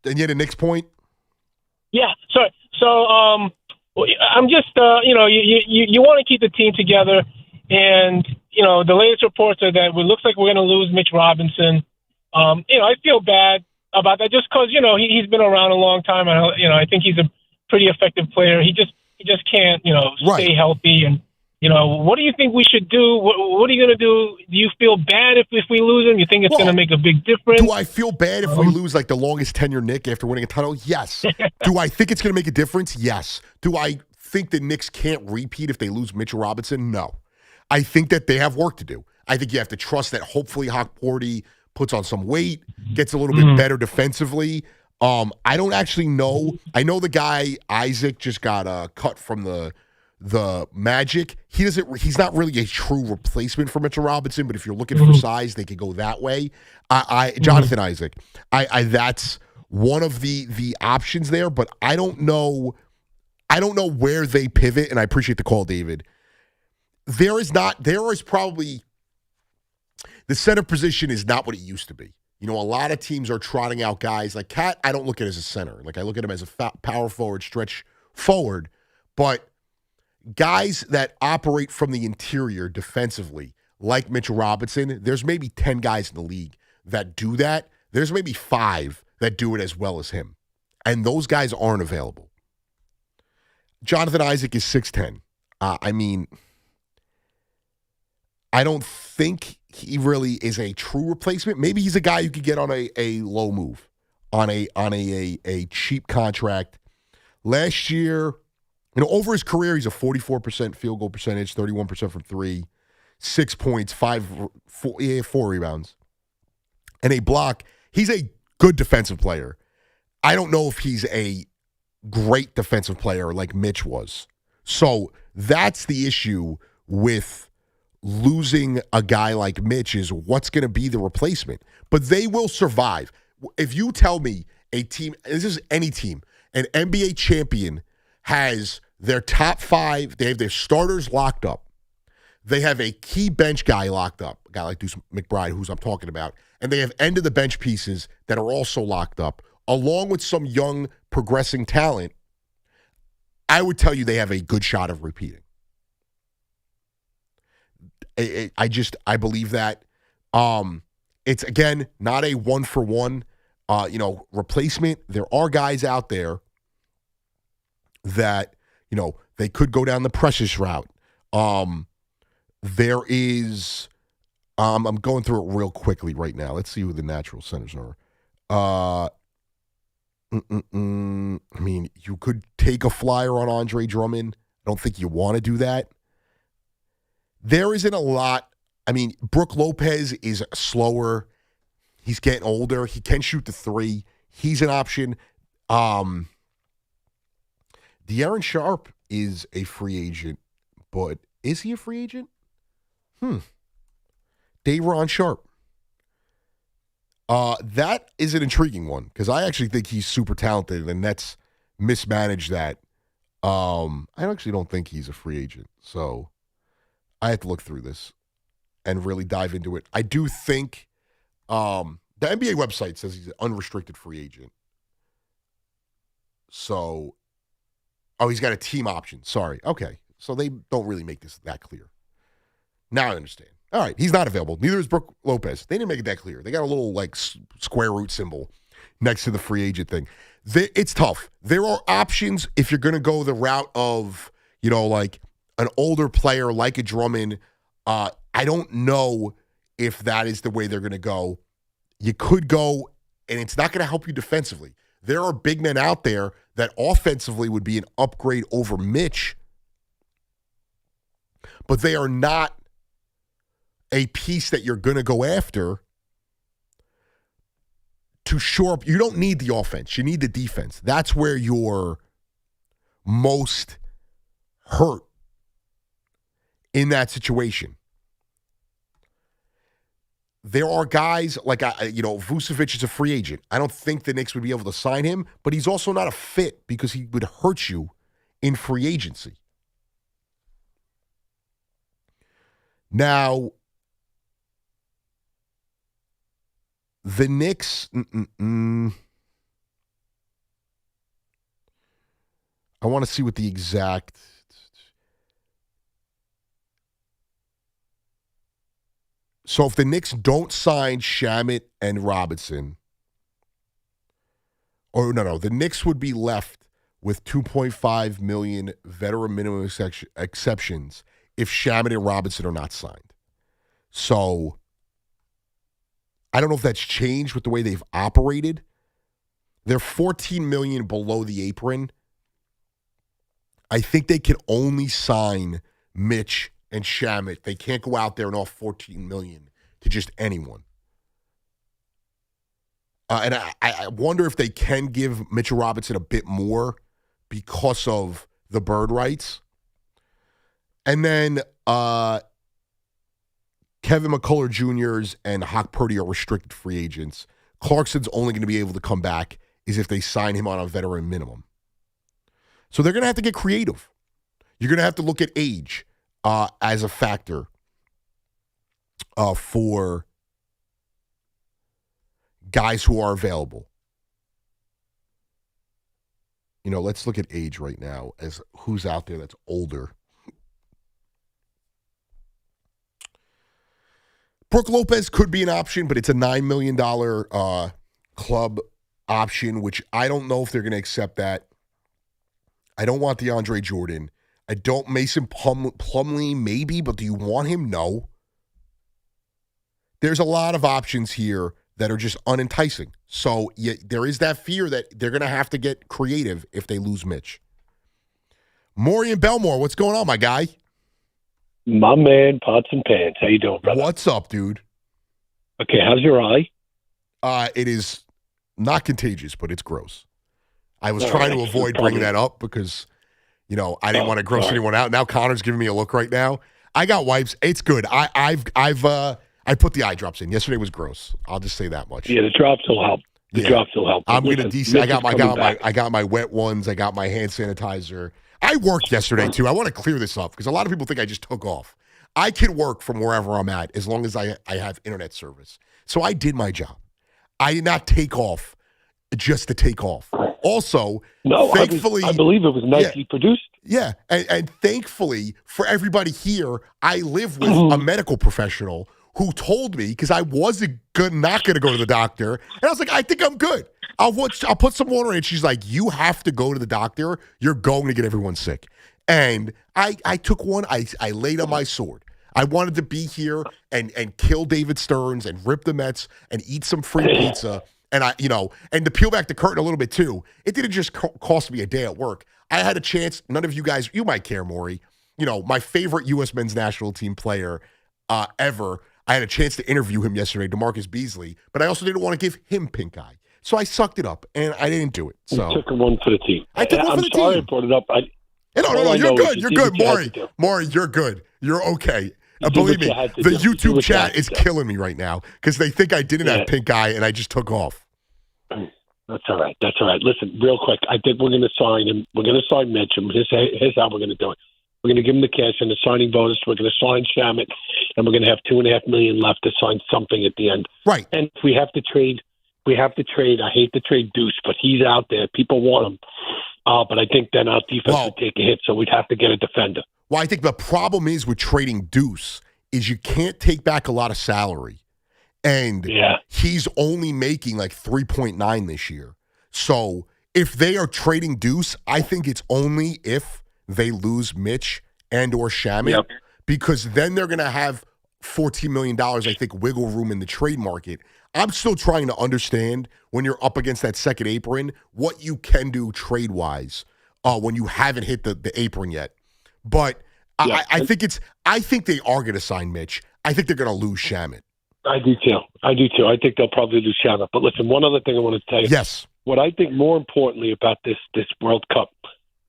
And yet, a Knicks point. Yeah. So I'm just, you want to keep the team together, and the latest reports are that it looks like we're going to lose Mitch Robinson. I feel bad about that just because he's been around a long time, and I think he's a pretty effective player. He just can't stay healthy. And what do you think we should do? What are you going to do? Do you feel bad if we lose him? You think it's going to make a big difference? Do I feel bad if we lose the longest tenure Nick after winning a title? Yes. Do I think it's going to make a difference? Yes. Do I think the Knicks can't repeat if they lose Mitchell Robinson? No. I think that they have work to do. I think you have to trust that hopefully Hawkporty puts on some weight, gets a little bit better defensively. I don't actually know. I know the guy, Isaac, just got cut from the Magic. He's not really a true replacement for Mitchell Robinson, but if you're looking for size, they could go that way. Jonathan Isaac. That's one of the options there, but I don't know where they pivot, and I appreciate the call, David. There is probably the center position is not what it used to be. A lot of teams are trotting out guys like Cat. I don't look at it as a center. I look at him as a power forward, stretch forward, but guys that operate from the interior defensively, like Mitchell Robinson, there's maybe 10 guys in the league that do that. There's maybe 5 that do it as well as him. And those guys aren't available. Jonathan Isaac is 6'10". I don't think he really is a true replacement. Maybe he's a guy you could get on a low move, on a cheap contract. Last year, over his career, he's a 44% field goal percentage, 31% from 3, 6 points, 4 rebounds, and a block. He's a good defensive player. I don't know if he's a great defensive player like Mitch was. So that's the issue with losing a guy like Mitch is what's going to be the replacement. But they will survive. If you tell me a team, this is any team, an NBA champion has their top 5, they have their starters locked up. They have a key bench guy locked up, a guy like Deuce McBride, who's I'm talking about, and they have end of the bench pieces that are also locked up, along with some young progressing talent. I would tell you they have a good shot of repeating. I believe that. It's, again, not a one-for-one, replacement. There are guys out there that, they could go down the Precious route. There is, I'm going through it real quickly right now. Let's see who the natural centers are. I mean, you could take a flyer on Andre Drummond. I don't think you want to do that. There isn't a lot. I mean, Brook Lopez is slower. He's getting older. He can shoot the three. He's an option. De'Aaron Sharp is a free agent, but is he a free agent? Day'Ron Sharp. That is an intriguing one because I actually think he's super talented, and the Nets mismanaged that. I actually don't think he's a free agent, so I have to look through this and really dive into it. I do think the NBA website says he's an unrestricted free agent. So, he's got a team option. Sorry. Okay. So they don't really make this that clear. Now I understand. All right. He's not available. Neither is Brook Lopez. They didn't make it that clear. They got a little square root symbol next to the free agent thing. It's tough. There are options if you're going to go the route of, like an older player like a Drummond. I don't know if that is the way they're going to go. You could go, and it's not going to help you defensively. There are big men out there that offensively would be an upgrade over Mitch, but they are not a piece that you're going to go after to shore up. You don't need the offense. You need the defense. That's where you're most hurt in that situation. There are guys like, Vucevic is a free agent. I don't think the Knicks would be able to sign him, but he's also not a fit because he would hurt you in free agency. Now, the Knicks, I want to see what the exact. So if the Knicks don't sign Shamet and Robinson, the Knicks would be left with $2.5 million veteran minimum exceptions if Shamet and Robinson are not signed. So I don't know if that's changed with the way they've operated. They're $14 million below the apron. I think they can only sign Mitch and Shamet. They can't go out there and offer $14 million to just anyone. And I wonder if they can give Mitchell Robinson a bit more because of the bird rights. And then Kevin McCullough Jr.'s and Hawk Purdy are restricted free agents. Clarkson's only going to be able to come back is if they sign him on a veteran minimum. So they're going to have to get creative. You're going to have to look at age as a factor for guys who are available. Let's look at age right now as who's out there that's older. Brook Lopez could be an option, but it's a $9 million club option, which I don't know if they're going to accept that. I don't want DeAndre Jordan. I don't. Mason Plumlee, maybe, but do you want him? No. There's a lot of options here that are just unenticing. So there is that fear that they're going to have to get creative if they lose Mitch. Maury and Belmore, what's going on, my guy? My man, Pots and Pans. How you doing, brother? What's up, dude? Okay, how's your eye? It is not contagious, but it's gross. I was trying to avoid bringing that up because, I didn't want to gross anyone out. Now Connor's giving me a look right now. I got wipes. It's good. I put the eye drops in. Yesterday was gross. I'll just say that much. Yeah, the drops will help. Drops will help. I'm gonna I got my wet ones. I got my hand sanitizer. I worked yesterday too. I want to clear this up because a lot of people think I just took off. I can work from wherever I'm at as long as I have internet service. So I did my job. I did not take off just to take off. Also, No, thankfully, I believe it was nicely produced. Yeah, and thankfully for everybody here, I live with a medical professional who told me, because I wasn't not going to go to the doctor, and I was like, I think I'm good. I'll put some water in it. She's like, you have to go to the doctor. You're going to get everyone sick. And I took one. I laid on my sword. I wanted to be here and kill David Stearns and rip the Mets and eat some free pizza. And and to peel back the curtain a little bit too, it didn't just cost me a day at work. I had a chance. None of you guys, you might care, Maury. My favorite U.S. men's national team player ever. I had a chance to interview him yesterday, DeMarcus Beasley, but I also didn't want to give him pink eye. So I sucked it up, and I didn't do it. So You took one for the team. I took one for the team. I'm sorry I brought it up. No, you're good. You're good, Maury. Maury, you're good. You're okay. Believe me, the YouTube chat is killing me right now because they think I didn't have pink eye and I just took off. That's all right. That's all right. Listen, real quick, I think we're going to sign him. We're going to sign Mitch. Here's how we're going to do it. We're going to give him the cash and the signing bonus. We're going to sign Shamet, and we're going to have $2.5 million left to sign something at the end. Right. And if we have to trade, I hate to trade Deuce, but he's out there. People want him. But I think then our defense would take a hit, so we'd have to get a defender. Well, I think the problem is with trading Deuce is you can't take back a lot of salary. And he's only making like 3.9 this year. So if they are trading Deuce, I think it's only if they lose Mitch and or Shamet, because then they're going to have $14 million, I think, wiggle room in the trade market. I'm still trying to understand when you're up against that second apron, what you can do trade-wise when you haven't hit the apron yet. But I think they are going to sign Mitch. I think they're going to lose Shamet. I do too. I think they'll probably lose Shamet. But listen, one other thing I want to tell you. Yes. What I think more importantly about this World Cup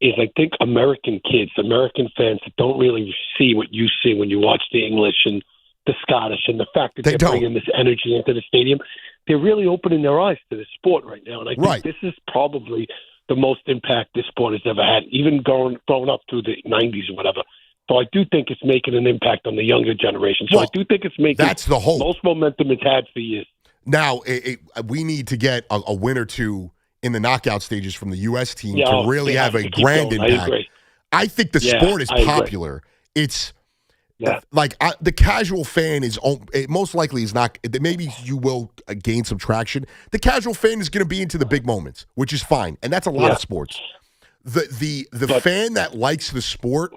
is I think American kids, American fans that don't really see what you see when you watch the English and the Scottish, and the fact that they're bringing this energy into the stadium, they're really opening their eyes to the sport right now. And I think this is probably the most impact this sport has ever had, even growing up through the 90s or whatever. So I do think it's making an impact on the younger generation. So I do think it's making the hope. Most momentum it's had for years. Now, we need to get a win or two in the knockout stages from the U.S. team to really have a grand impact. I think the sport is popular. It's like the casual fan it most likely is not. Maybe you will gain some traction. The casual fan is going to be into the big moments, which is fine, and that's a lot of sports. The fan that likes the sport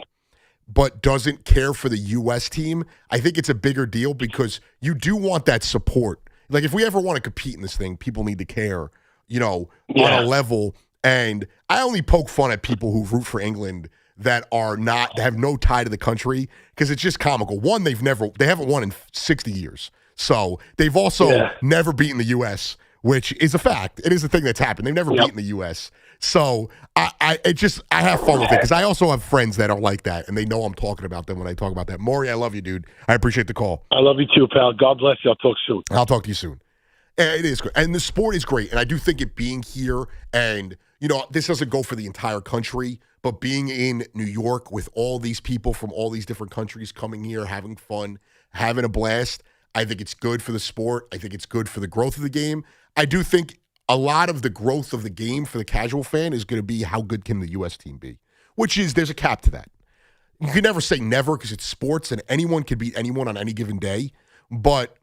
but doesn't care for the U.S. team, I think it's a bigger deal because you do want that support. Like, if we ever want to compete in this thing, people need to care, on a level. And I only poke fun at people who root for England that have no tie to the country because it's just comical. One, they haven't won in 60 years. So they've also never beaten the U.S., which is a fact. It is a thing that's happened. They've never beaten the U.S. So I have fun with it because I also have friends that are like that, and they know I'm talking about them when I talk about that. Maury, I love you, dude. I appreciate the call. I love you too, pal. God bless you. I'll talk soon. I'll talk to you soon. It is great. And the sport is great, and I do think it being here, and, this doesn't go for the entire country, but being in New York with all these people from all these different countries coming here, having fun, having a blast, I think it's good for the sport. I think it's good for the growth of the game. I do think a lot of the growth of the game for the casual fan is going to be how good can the U.S. team be, which is there's a cap to that. You can never say never because it's sports and anyone can beat anyone on any given day, but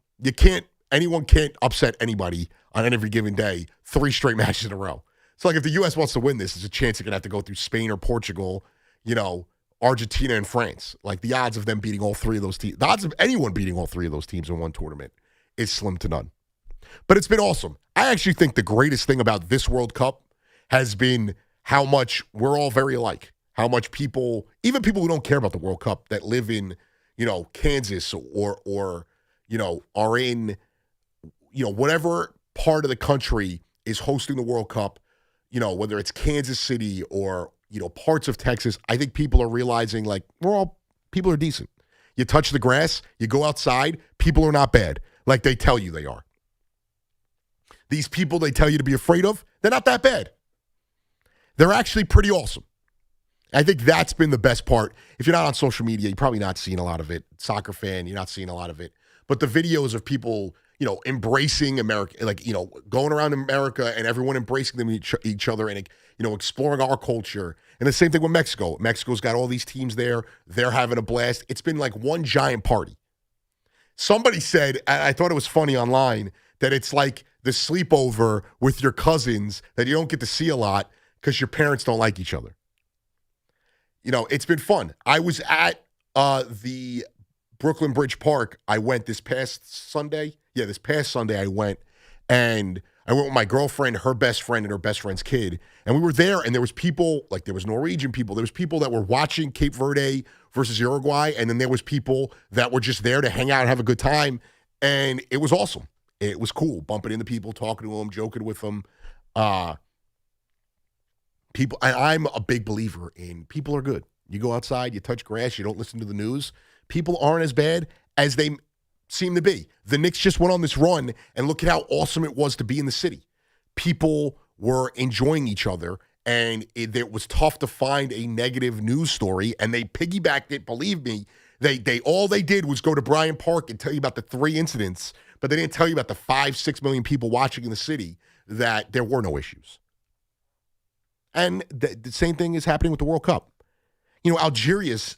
anyone can't upset anybody on every given day 3 straight matches in a row. So, like, if the U.S. wants to win this, there's a chance they're going to have to go through Spain or Portugal, Argentina and France. Like, the odds of them beating all 3 of those teams, the odds of anyone beating all 3 of those teams in one tournament is slim to none. But it's been awesome. I actually think the greatest thing about this World Cup has been how much we're all very alike. How much people, even people who don't care about the World Cup that live in, Kansas or are in, whatever part of the country is hosting the World Cup, whether it's Kansas City or, parts of Texas, I think people are realizing, like, people are decent. You touch the grass, you go outside, people are not bad, like they tell you they are. These people they tell you to be afraid of, they're not that bad. They're actually pretty awesome. I think that's been the best part. If you're not on social media, you're probably not seeing a lot of it. Soccer fan, you're not seeing a lot of it. But the videos of people, embracing America, going around America and everyone embracing them each other and, exploring our culture. And the same thing with Mexico. Mexico's got all these teams there. They're having a blast. It's been like one giant party. Somebody said, I thought it was funny online, that it's like the sleepover with your cousins that you don't get to see a lot because your parents don't like each other. It's been fun. I was at the Brooklyn Bridge Park. I went this past Sunday. Yeah, this past Sunday I went, and I went with my girlfriend, her best friend, and her best friend's kid. And we were there, and there was people, there was Norwegian people. There was people that were watching Cape Verde versus Uruguay, and then there was people that were just there to hang out and have a good time. And it was awesome. It was cool, bumping into people, talking to them, joking with them. People, and I'm a big believer in people are good. You go outside, you touch grass, you don't listen to the news. People aren't as bad as they seem to be. The Knicks just went on this run, and look at how awesome it was to be in the city. People were enjoying each other, and it was tough to find a negative news story, and they piggybacked it. Believe me, they all they did was go to Bryant Park and tell you about the 3 incidents, but they didn't tell you about the 5-6 million people watching in the city, that there were no issues. And the same thing is happening with the World Cup. Algeria's,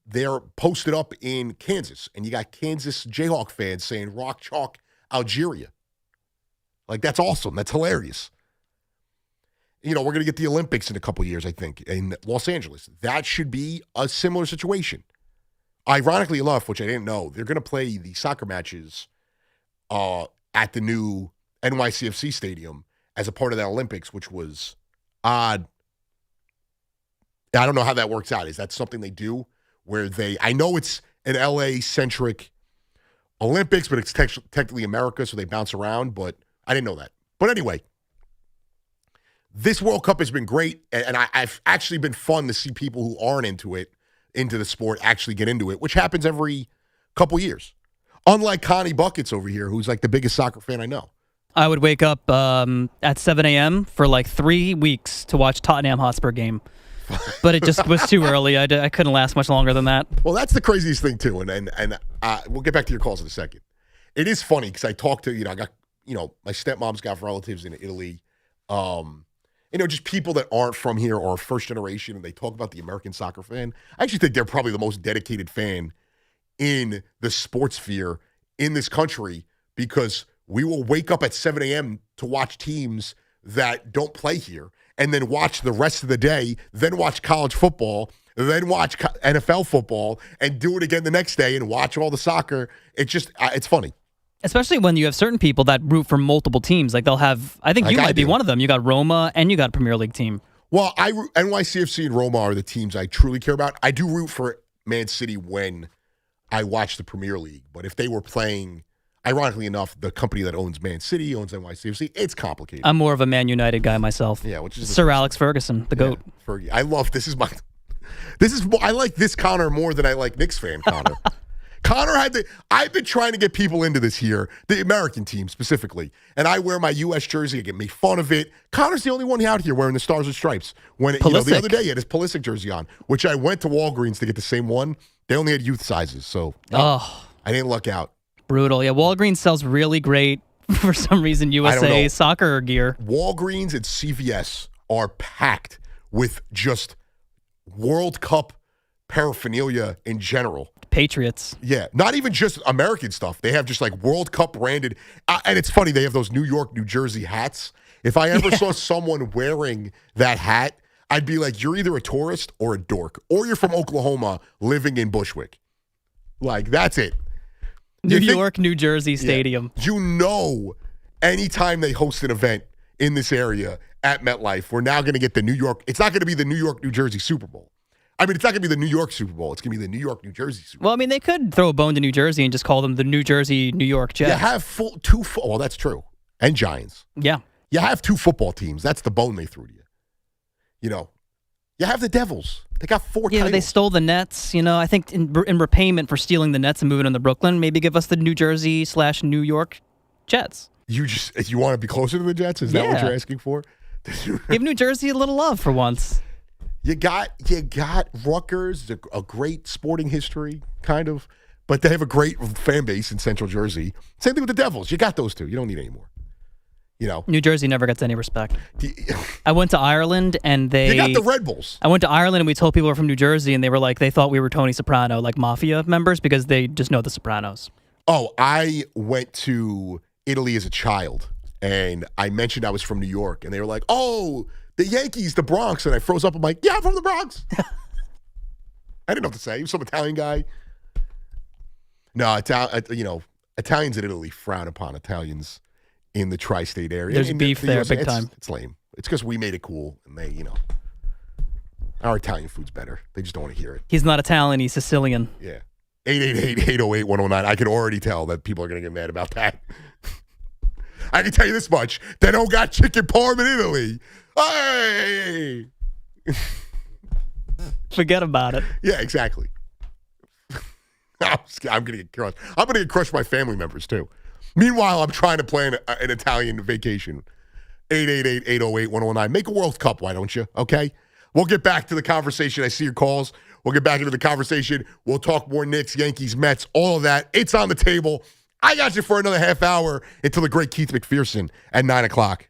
they're posted up in Kansas, and you got Kansas Jayhawk fans saying rock chalk Algeria. That's awesome. That's hilarious. We're going to get the Olympics in a couple years, I think, in Los Angeles. That should be a similar situation. Ironically enough, which I didn't know, they're going to play the soccer matches at the new NYCFC stadium as a part of that Olympics, which was odd. I don't know how that works out. Is that something they do? Where I know it's an LA-centric Olympics, but it's technically America, so they bounce around, but I didn't know that. But anyway, this World Cup has been great, and I've actually been fun to see people who aren't into the sport, actually get into it, which happens every couple years. Unlike Connie Buckets over here, who's the biggest soccer fan I know. I would wake up at 7 a.m. for 3 weeks to watch Tottenham Hotspur game. But it just was too early. I couldn't last much longer than that. Well, that's the craziest thing too, and we'll get back to your calls in a second. It is funny because I talked to I got my stepmom's got relatives in Italy, just people that aren't from here or first generation, and they talk about the American soccer fan. I actually think they're probably the most dedicated fan in the sports sphere in this country, because we will wake up at 7 a.m. to watch teams that don't play here, and then watch the rest of the day, then watch college football, then watch NFL football, and do it again the next day and watch all the soccer. It's just, it's funny. Especially when you have certain people that root for multiple teams. They'll have, I think you might be one of them. You got Roma and you got a Premier League team. Well, NYCFC and Roma are the teams I truly care about. I do root for Man City when I watch the Premier League, but if they were playing, ironically enough, the company that owns Man City owns NYCFC. It's complicated. I'm more of a Man United guy myself. Yeah, which is Sir Alex Ferguson, the GOAT. Fergie. I love I like this Connor more than I like Knicks fan Connor. I've been trying to get people into this here, the American team specifically, and I wear my U.S. jersey. I get made fun of it. Connor's the only one out here wearing the Stars and Stripes. When the other day he had his Pulisic jersey on, which I went to Walgreens to get the same one. They only had youth sizes, so I didn't luck out. Brutal. Yeah, Walgreens sells really great, for some reason, USA soccer gear. Walgreens and CVS are packed with just World Cup paraphernalia in general. Patriots. Yeah, not even just American stuff. They have just World Cup branded. And it's funny, they have those New York, New Jersey hats. If I ever saw someone wearing that hat, I'd be like, you're either a tourist or a dork, or you're from Oklahoma living in Bushwick. That's it. New York, New Jersey Stadium. Yeah, anytime they host an event in this area at MetLife, we're now going to get the New York. It's not going to be the New York, New Jersey Super Bowl. It's not going to be the New York Super Bowl. It's going to be the New York, New Jersey Super Bowl. Well, they could throw a bone to New Jersey and just call them the New Jersey, New York Jets. You have two. Well, that's true. And Giants. Yeah. You have 2 football teams. That's the bone they threw to you. You have the Devils. They got 4 titles. They stole the Nets. I think in repayment for stealing the Nets and moving them to Brooklyn, maybe give us the New Jersey/New York Jets. You want to be closer to the Jets? Is that what you're asking for? Give New Jersey a little love for once. You got Rutgers, a great sporting history, kind of. But they have a great fan base in Central Jersey. Same thing with the Devils. You got those two. You don't need any more. New Jersey never gets any respect. I went to Ireland and you got the Red Bulls. I went to Ireland and we told people we're from New Jersey and they were like, they thought we were Tony Soprano, like mafia members, because they just know the Sopranos. Oh, I went to Italy as a child and I mentioned I was from New York and they were like, oh, the Yankees, the Bronx. And I froze up. I'm like, yeah, I'm from the Bronx. I didn't know what to say. He was some Italian guy. No, Italians in Italy frown upon Italians in the tri-state area. There's beef there, big time. It's lame. It's because we made it cool, and they, our Italian food's better. They just don't want to hear it. He's not Italian, he's Sicilian. Yeah. 888-808-109. I can already tell that people are going to get mad about that. I can tell you this much. They don't got chicken parm in Italy. Hey! Forget about it. Yeah, exactly. I'm going to get crushed. I'm going to get crushed by family members, too. Meanwhile, I'm trying to plan an Italian vacation. 888-808-109. Make a World Cup, why don't you? Okay? We'll get back to the conversation. I see your calls. We'll get back into the conversation. We'll talk more Knicks, Yankees, Mets, all of that. It's on the table. I got you for another half hour until the great Keith McPherson at 9 o'clock.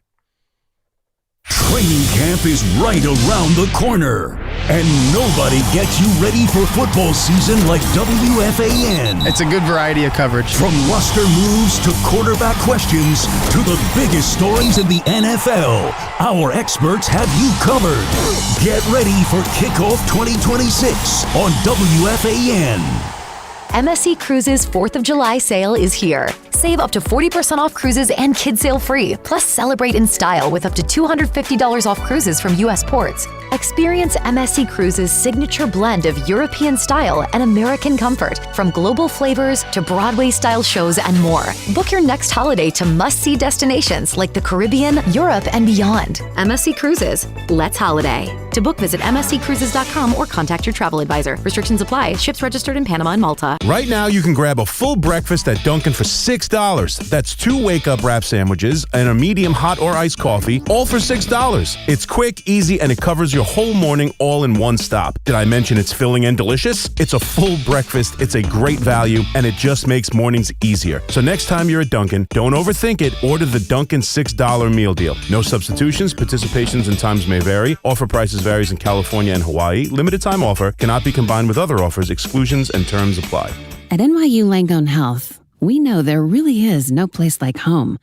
Training camp is right around the corner, and nobody gets you ready for football season like WFAN. It's a good variety of coverage. From roster moves to quarterback questions to the biggest stories in the NFL, our experts have you covered. Get ready for Kickoff 2026 on WFAN. MSC Cruises 4th of July sale is here. Save up to 40% off cruises and kids sail free. Plus, celebrate in style with up to $250 off cruises from U.S. ports. Experience MSC Cruises' signature blend of European style and American comfort, from global flavors to Broadway-style shows and more. Book your next holiday to must-see destinations like the Caribbean, Europe, and beyond. MSC Cruises. Let's holiday. To book, visit msccruises.com or contact your travel advisor. Restrictions apply. Ships registered in Panama and Malta. Right now, you can grab a full breakfast at Dunkin' for $6. That's 2 wake-up wrap sandwiches and a medium hot or iced coffee, all for $6. It's quick, easy, and it covers your whole morning all in one stop. Did I mention it's filling and delicious? It's a full breakfast, it's a great value, and it just makes mornings easier. So next time you're at Dunkin', don't overthink it. Order the Dunkin' $6 meal deal. No substitutions, participations and times may vary. Offer prices varies in California and Hawaii. Limited time offer cannot be combined with other offers. Exclusions and terms apply. At NYU Langone Health, we know there really is no place like home.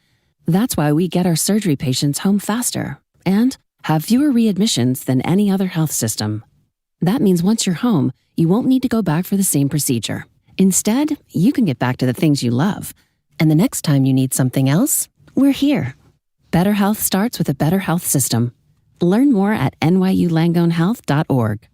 That's why we get our surgery patients home faster and have fewer readmissions than any other health system. That means once you're home, you won't need to go back for the same procedure. Instead, you can get back to the things you love. And the next time you need something else, we're here. Better health starts with a better health system. Learn more at nyulangonehealth.org.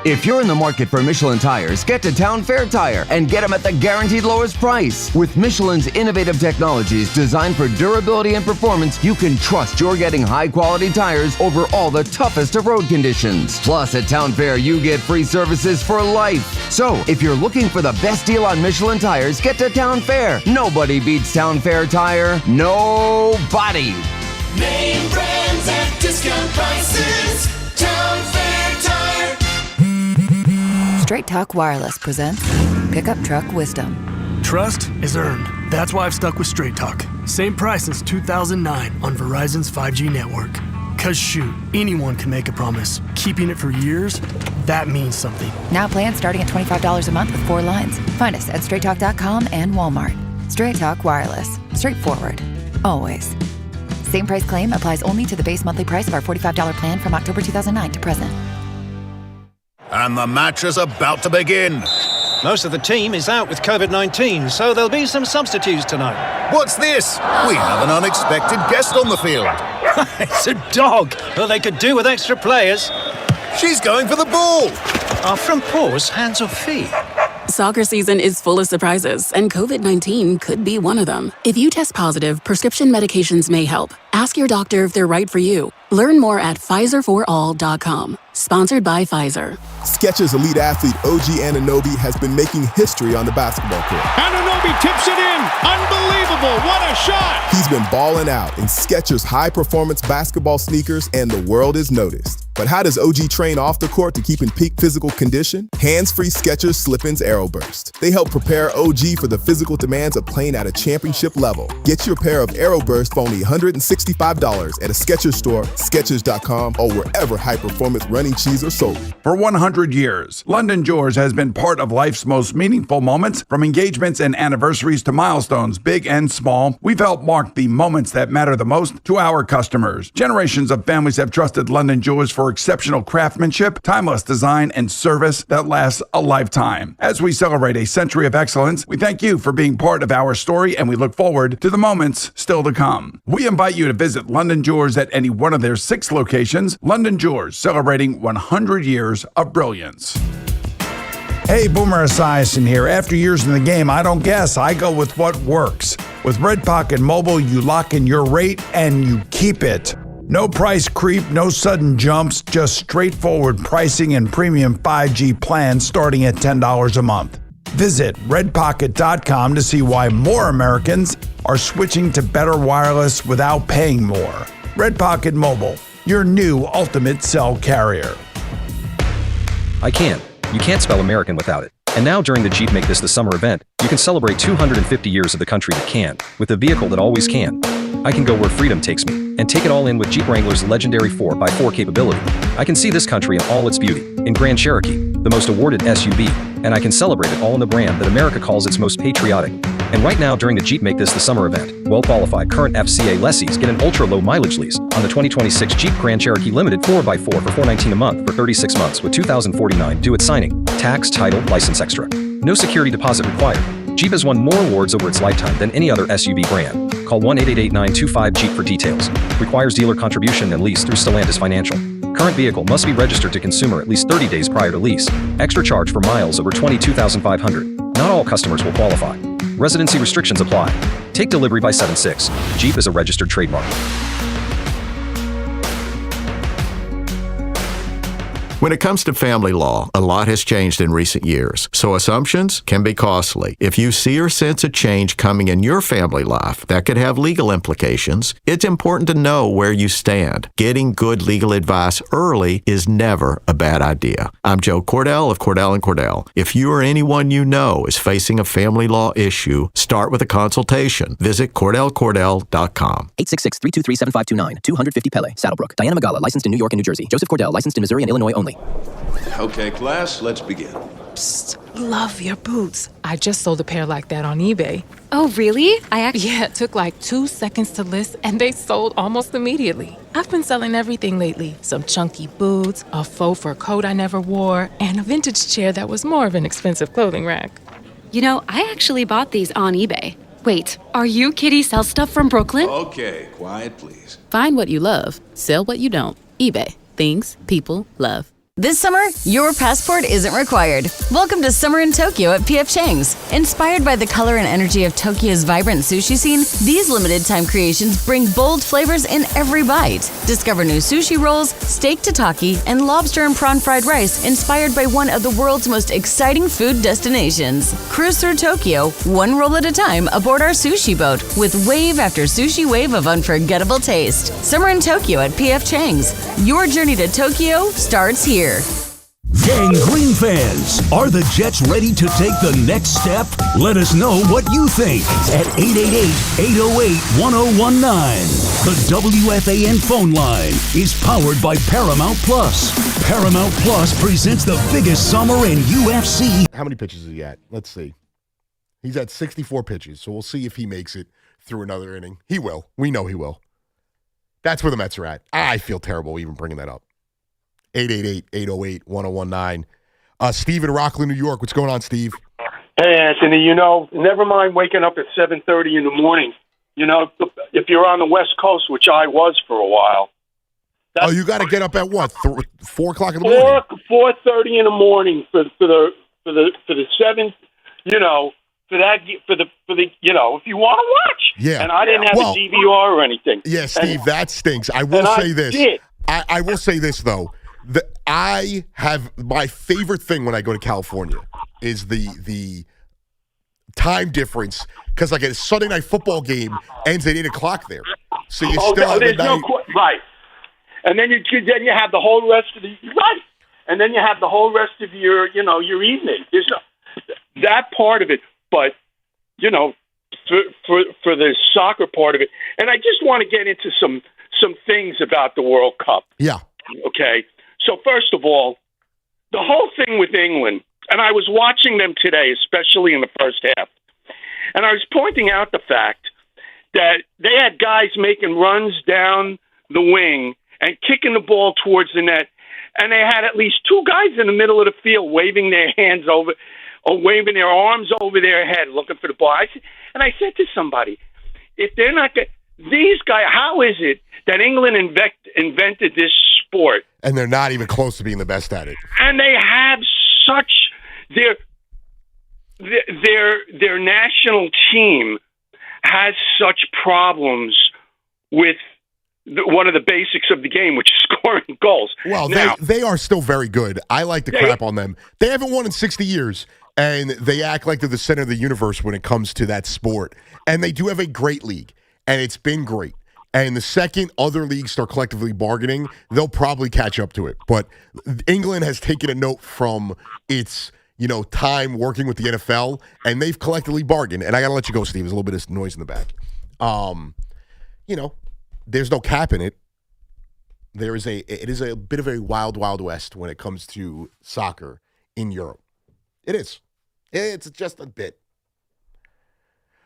If you're in the market for Michelin tires, get to Town Fair Tire and get them at the guaranteed lowest price. With Michelin's innovative technologies designed for durability and performance, you can trust you're getting high-quality tires over all the toughest of road conditions. Plus, at Town Fair, you get free services for life. So, if you're looking for the best deal on Michelin tires, get to Town Fair. Nobody beats Town Fair Tire. Nobody. Name brands at discount prices. Town Fair Tire. Straight Talk Wireless presents Pickup Truck Wisdom. Trust is earned. That's why I've stuck with Straight Talk. Same price since 2009 on Verizon's 5G network. Cause shoot, anyone can make a promise. Keeping it for years, that means something. Now plans starting at $25 a month with 4 lines. Find us at straighttalk.com and Walmart. Straight Talk Wireless. Straightforward. Always. Same price claim applies only to the base monthly price of our $45 plan from October 2009 to present. And the match is about to begin. Most of the team is out with COVID-19, so there'll be some substitutes tonight. What's this? We have an unexpected guest on the field. It's a dog. Well, they could do with extra players. She's going for the ball. Are front paws hands or feet? Soccer season is full of surprises, and COVID-19 could be one of them. If you test positive, prescription medications may help. Ask your doctor if they're right for you. Learn more at PfizerForAll.com. Sponsored by Pfizer. Skechers elite athlete OG Anunoby has been making history on the basketball court. Anunoby He tips it in. Unbelievable. What a shot. He's been balling out in Skechers high-performance basketball sneakers, and the world is noticed. But how does OG train off the court to keep in peak physical condition? Hands-free Skechers Slip-ins AeroBurst. They help prepare OG for the physical demands of playing at a championship level. Get your pair of AeroBurst for only $165 at a Skechers store, Skechers.com, or wherever high-performance running shoes are sold. For 100 years, London Jewelers has been part of life's most meaningful moments, from engagements and anniversaries to milestones, big and small. We've helped mark the moments that matter the most to our customers. Generations of families have trusted London Jewelers for exceptional craftsmanship, timeless design, and service that lasts a lifetime. As we celebrate a century of excellence, we thank you for being part of our story, and we look forward to the moments still to come. We invite you to visit London Jewelers at any one of their 6 locations. London Jewelers, celebrating 100 years of brilliance. Hey, Boomer Esiason here. After years in the game, I don't guess. I go with what works. With Red Pocket Mobile, you lock in your rate and you keep it. No price creep, no sudden jumps, just straightforward pricing and premium 5G plans starting at $10 a month. Visit redpocket.com to see why more Americans are switching to better wireless without paying more. Red Pocket Mobile, your new ultimate cell carrier. I can. You can't spell American without it. And now during the Jeep Make This the Summer event, you can celebrate 250 years of the country that can, with a vehicle that always can. I can go where freedom takes me, and take it all in with Jeep Wrangler's legendary 4x4 capability. I can see this country in all its beauty, in Grand Cherokee, the most awarded SUV, and I can celebrate it all in the brand that America calls its most patriotic. And right now during the Jeep Make This the Summer event, well-qualified current FCA lessees get an ultra-low mileage lease on the 2026 Jeep Grand Cherokee Limited 4x4 for $419 a month for 36 months with $2,049 due at signing. Tax, title, license extra. No security deposit required. Jeep has won more awards over its lifetime than any other SUV brand. Call 1-888-925-JEEP for details. Requires dealer contribution and lease through Stellantis Financial. Current vehicle must be registered to consumer at least 30 days prior to lease. Extra charge for miles over 22,500. Not all customers will qualify. Residency restrictions apply. Take delivery by 7/6. Jeep is a registered trademark. When it comes to family law, a lot has changed in recent years, so assumptions can be costly. If you see or sense a change coming in your family life that could have legal implications, it's important to know where you stand. Getting good legal advice early is never a bad idea. I'm Joe Cordell of Cordell & Cordell. If you or anyone you know is facing a family law issue, start with a consultation. Visit CordellCordell.com. 866-323-7529, 250 Pele, Saddlebrook. Diana Magala, licensed in New York and New Jersey. Joseph Cordell, licensed in Missouri and Illinois only. Okay, class, let's begin. Psst, love your boots. I just sold a pair like that on eBay. Oh, really? Yeah, it took like 2 seconds to list, and they sold almost immediately. I've been selling everything lately. Some chunky boots, a faux fur coat I never wore, and a vintage chair that was more of an expensive clothing rack. You know, I actually bought these on eBay. Wait, are you Kitty Sell Stuff from Brooklyn? Okay, quiet, please. Find what you love, sell what you don't. eBay. Things people love. This summer, your passport isn't required. Welcome to Summer in Tokyo at P.F. Chang's. Inspired by the color and energy of Tokyo's vibrant sushi scene, these limited-time creations bring bold flavors in every bite. Discover new sushi rolls, steak tataki, and lobster and prawn fried rice inspired by one of the world's most exciting food destinations. Cruise through Tokyo, one roll at a time aboard our sushi boat, with wave after sushi wave of unforgettable taste. Summer in Tokyo at P.F. Chang's. Your journey to Tokyo starts here. Gang Green fans, are the Jets ready to take the next step? Let us know what you think at 888-808-1019. The WFAN phone line is powered by Paramount Plus. Paramount Plus presents the biggest summer in UFC. How many pitches is he at? Let's see. He's at 64 pitches, so we'll see if he makes it through another inning. He will. We know he will. That's where the Mets are at. I feel terrible even bringing that up. 888-808-1019. Steve in Rockland, New York. What's going on, Steve? Hey, Anthony, never mind waking up at 7:30 in the morning. If you're on the West Coast, which I was for a while. Oh, you got to get up at what? 4 o'clock in the morning? 4:30 in the morning for the 7th, if you want to watch. Yeah. And I didn't have a DVR or anything. Yeah, Steve, that stinks. I will say this. I will say this, though. I have my favorite thing when I go to California is the time difference because like a Sunday night football game ends at 8 o'clock there. So you still have there's no right. And then you have the whole rest of the right. And then you have the whole rest of your evening. There's that part of it, but for the soccer part of it. And I just want to get into some things about the World Cup. Yeah. Okay. So first of all, the whole thing with England, and I was watching them today, especially in the first half, and I was pointing out the fact that they had guys making runs down the wing and kicking the ball towards the net, and they had at least two guys in the middle of the field waving their hands over or waving their arms over their head looking for the ball. I said to somebody, if they're not these guys, how is it that England invented this sport? And they're not even close to being the best at it. And they have such their national team has such problems with one of the basics of the game, which is scoring goals. Well, now, they are still very good. I like to crap on them. They haven't won in 60 years, and they act like they're the center of the universe when it comes to that sport. And they do have a great league, and it's been great. And the second other leagues start collectively bargaining, they'll probably catch up to it. But England has taken a note from its time working with the NFL, and they've collectively bargained. And I got to let you go, Steve. There's a little bit of noise in the back. There's no cap in it. It is a bit of a wild, wild west when it comes to soccer in Europe. It is. It's just a bit.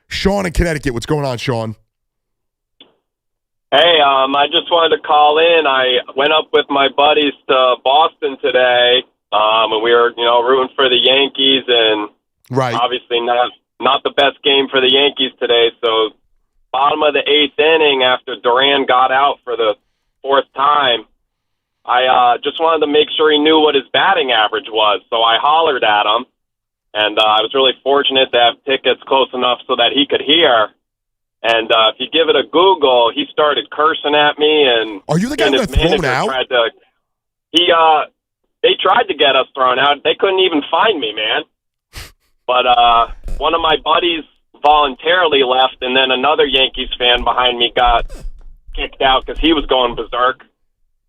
Sean in Connecticut. What's going on, Sean? Hey, I just wanted to call in. I went up with my buddies to Boston today, and we were, rooting for the Yankees, and obviously not the best game for the Yankees today. So, bottom of the 8th inning, after Duran got out for the 4th time, I just wanted to make sure he knew what his batting average was. So I hollered at him, and I was really fortunate to have tickets close enough so that he could hear. And if you give it a Google, he started cursing at me. And are you the guy that got thrown out? They tried to get us thrown out. They couldn't even find me, man. But one of my buddies voluntarily left, and then another Yankees fan behind me got kicked out because he was going berserk.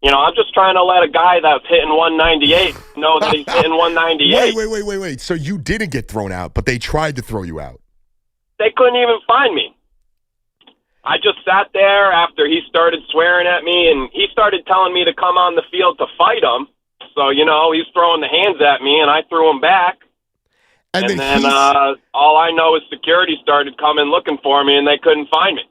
I'm just trying to let a guy that's hitting 198 know that he's hitting 198. Wait. So you didn't get thrown out, but they tried to throw you out. They couldn't even find me. I just sat there after he started swearing at me, and he started telling me to come on the field to fight him. So, he's throwing the hands at me, and I threw him back. And then all I know is security started coming looking for me, and they couldn't find me.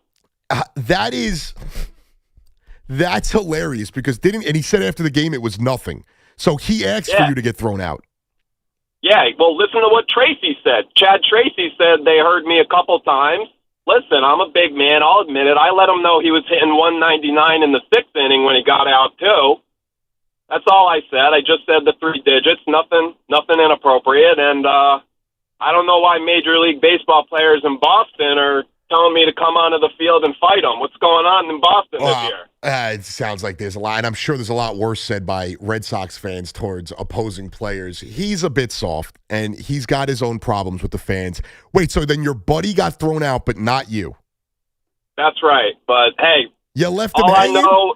That's hilarious because and he said after the game it was nothing. So he asked for you to get thrown out. Yeah, well, listen to what Tracy said. Chad Tracy said they heard me a couple times. Listen, I'm a big man. I'll admit it. I let him know he was hitting 199 in the 6th inning when he got out, too. That's all I said. I just said the 3 digits, nothing inappropriate. And I don't know why Major League Baseball players in Boston are telling me to come onto the field and fight them. What's going on in Boston this year? It sounds like there's a lot, and I'm sure there's a lot worse said by Red Sox fans towards opposing players. He's a bit soft, and he's got his own problems with the fans. Wait, so then your buddy got thrown out, but not you? That's right, but hey. You left him hanging? I know,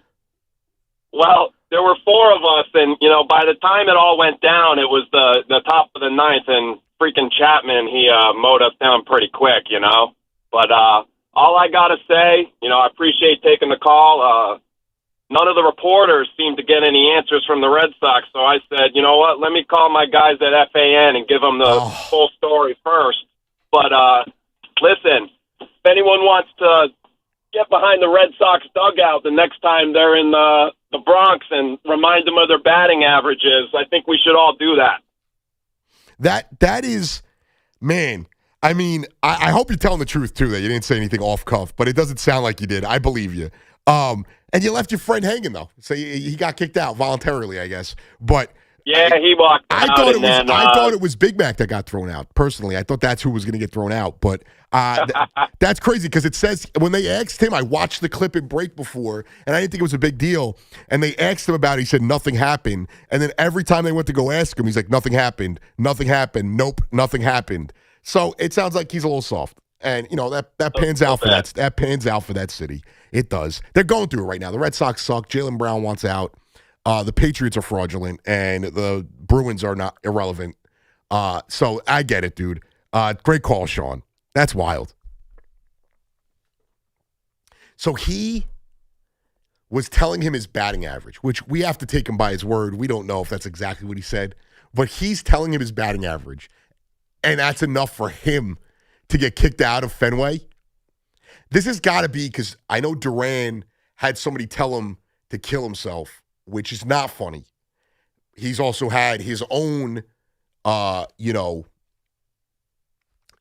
well, there were 4 of us, and, by the time it all went down, it was the top of the 9th, and freaking Chapman, he mowed us down pretty quick, But all I got to say, I appreciate taking the call. None of the reporters seemed to get any answers from the Red Sox, so I said, you know what, let me call my guys at FAN and give them the full story first. But listen, if anyone wants to get behind the Red Sox dugout the next time they're in the Bronx and remind them of their batting averages, I think we should all do that. That is, man. I mean, I hope you're telling the truth, too, that you didn't say anything off cuff, but it doesn't sound like you did. I believe you. And you left your friend hanging, though. So he got kicked out voluntarily, I guess. But yeah, he walked out. I thought it was Big Mac that got thrown out, personally. I thought that's who was going to get thrown out. But that's crazy because it says when they asked him, I watched the clip in break before, and I didn't think it was a big deal. And they asked him about it. He said nothing happened. And then every time they went to go ask him, he's like, nothing happened. Nothing happened. Nope, nothing happened. So it sounds like he's a little soft. And, that pans out for that pans out for that city. It does. They're going through it right now. The Red Sox suck. Jaylen Brown wants out. The Patriots are fraudulent, and the Bruins are not irrelevant. So I get it, dude. Great call, Sean. That's wild. So he was telling him his batting average, which we have to take him by his word. We don't know if that's exactly what he said, but he's telling him his batting average, and that's enough for him to get kicked out of Fenway. This has got to be because I know Duran had somebody tell him to kill himself, which is not funny. He's also had his own,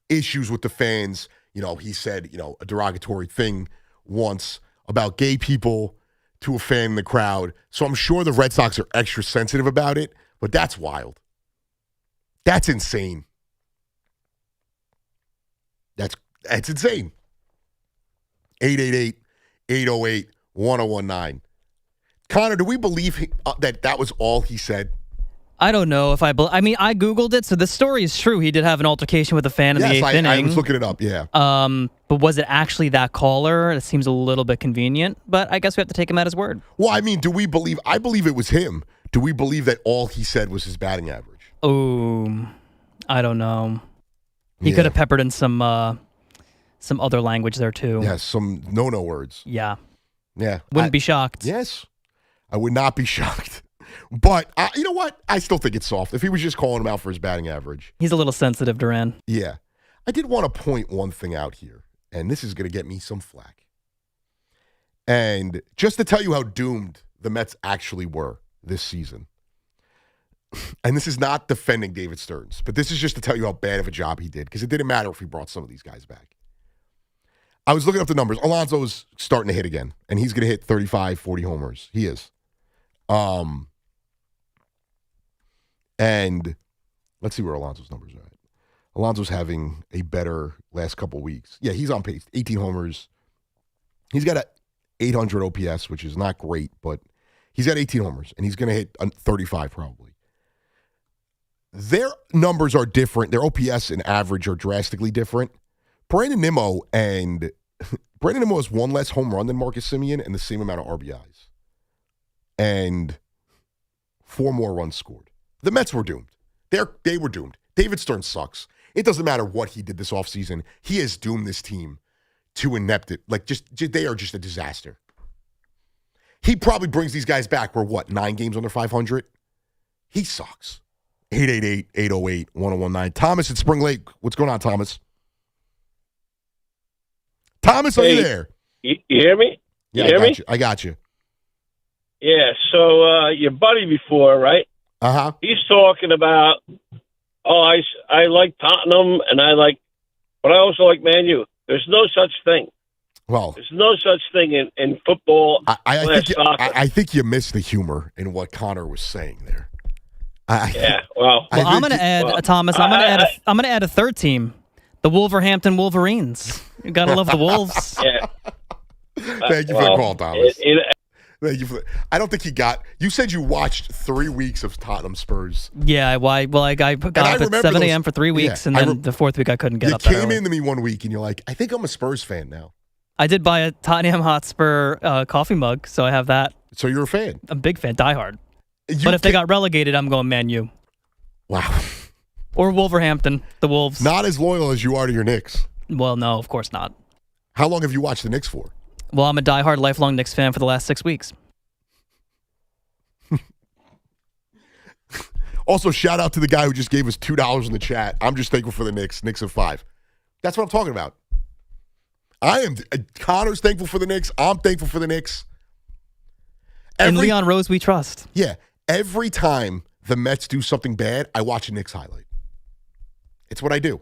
issues with the fans. He said, a derogatory thing once about gay people to a fan in the crowd. So I'm sure the Red Sox are extra sensitive about it, but that's wild. That's insane. That's insane. 888-808-1019. Connor, do we believe that was all he said? I don't know if I I Googled it, so the story is true. He did have an altercation with a fan in the eighth inning. I was looking it up, yeah. But was it actually that caller? It seems a little bit convenient, but I guess we have to take him at his word. Well, do we believe, I believe it was him. Do we believe that all he said was his batting average? Oh, I don't know. He could have peppered in some other language there, too. Yeah, some no-no words. Yeah. Yeah. Wouldn't be shocked. Yes. I would not be shocked. But you know what? I still think it's soft. If he was just calling him out for his batting average. He's a little sensitive, Duran. Yeah. I did want to point one thing out here, and this is going to get me some flack. And just to tell you how doomed the Mets actually were this season. And this is not defending David Stearns, but this is just to tell you how bad of a job he did, because it didn't matter if he brought some of these guys back. I was looking up the numbers. Alonso's starting to hit again, and he's going to hit 35, 40 homers. He is. And let's see where Alonso's numbers are at. Alonso's having a better last couple weeks. Yeah, he's on pace. 18 homers. He's got a 800 OPS, which is not great, but he's got 18 homers, and he's going to hit 35 probably. Their numbers are different. Their OPS and average are drastically different. Brandon Nimmo has one less home run than Marcus Semien and the same amount of RBIs. And 4 more runs scored. The Mets were doomed. They were doomed. David Stearns sucks. It doesn't matter what he did this offseason. He has doomed this team to ineptitude. They are just a disaster. He probably brings these guys back. We're 9 games under 500? He sucks. 888-808-1019. Thomas at Spring Lake. What's going on, Thomas? Thomas, are you there? You hear me? Yeah, I got you. Yeah, so your buddy before, right? Uh-huh. He's talking about, I like Tottenham, but I also like Man U. There's no such thing. Well, there's no such thing in football. I think you missed the humor in what Connor was saying there. I'm going to add, Thomas, I'm going to add a third team, the Wolverhampton Wolverines. You got to love the Wolves. Yeah. Thank you for the call, Thomas. Thank you for I don't think he got. You said you watched 3 weeks of Tottenham Spurs. Yeah, I got up at 7 a.m. for 3 weeks, and then the 4th week I couldn't get up. You came into me one week, and you're like, I think I'm a Spurs fan now. I did buy a Tottenham Hotspur coffee mug, so I have that. So you're a fan? I'm a big fan, diehard. But if they got relegated, I'm going Man U. Wow. Or Wolverhampton, the Wolves. Not as loyal as you are to your Knicks. Well, no, of course not. How long have you watched the Knicks for? Well, I'm a diehard, lifelong Knicks fan for the last 6 weeks. Also, shout out to the guy who just gave us $2 in the chat. I'm just thankful for the Knicks. Knicks of 5. That's what I'm talking about. Connor's thankful for the Knicks. I'm thankful for the Knicks. In Leon Rose, we trust. Yeah. Every time the Mets do something bad, I watch a Knicks highlight. It's what I do.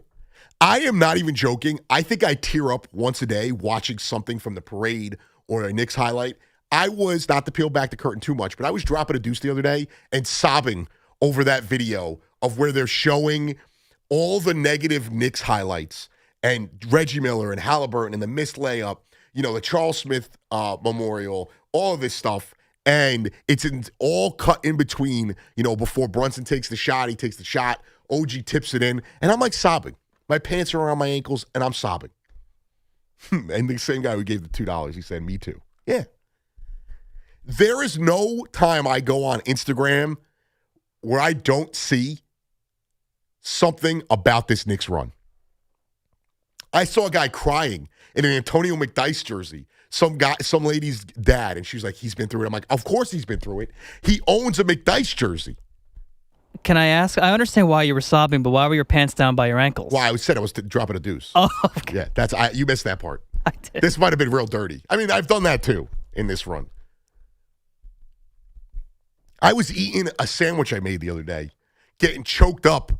I am not even joking. I think I tear up once a day watching something from the parade or a Knicks highlight. I was, not to peel back the curtain too much, but I was dropping a deuce the other day and sobbing over that video of where they're showing all the negative Knicks highlights and Reggie Miller and Halliburton and the missed layup, the Charles Smith memorial, all of this stuff. And it's all cut in between, before Brunson takes the shot, he takes the shot, OG tips it in. And I'm like sobbing. My pants are around my ankles, and I'm sobbing. And the same guy who gave the $2, he said, me too. Yeah. There is no time I go on Instagram where I don't see something about this Knicks run. I saw a guy crying in an Antonio McDyess jersey. Some lady's dad, and she's like, he's been through it. I'm like, of course he's been through it. He owns a McDyess jersey. Can I ask? I understand why you were sobbing, but why were your pants down by your ankles? Well, I said I was dropping a deuce. Oh, okay. Yeah, you missed that part. I did. This might have been real dirty. I mean, I've done that too in this run. I was eating a sandwich I made the other day, getting choked up,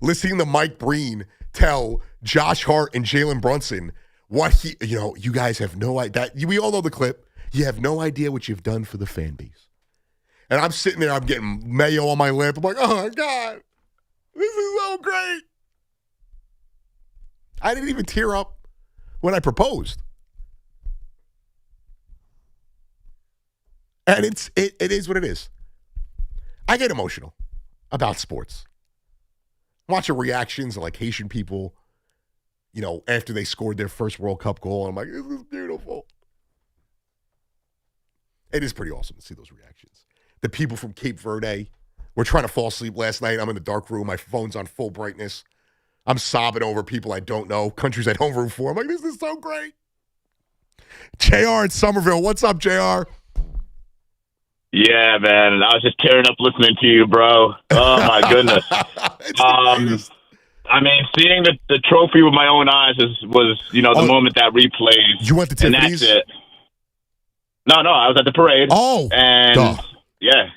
listening to Mike Breen tell Josh Hart and Jalen Brunson what you guys have no idea. We all know the clip. You have no idea what you've done for the fan base. And I'm sitting there, I'm getting mayo on my lip. I'm like, oh my God, this is so great. I didn't even tear up when I proposed. And it is what it is. I get emotional about sports. Watching reactions of like Haitian people, after they scored their first World Cup goal. I'm like, this is beautiful. It is pretty awesome to see those reactions. The people from Cape Verde were trying to fall asleep last night. I'm in the dark room. My phone's on full brightness. I'm sobbing over people I don't know, countries I don't root for. I'm like, this is so great. JR in Somerville. What's up, JR? Yeah, man. I was just tearing up listening to you, bro. Oh, my goodness. I mean, seeing the trophy with my own eyes was the moment that replays. You went to Tiffany's? And that's it. No, I was at the parade. Oh, and yeah.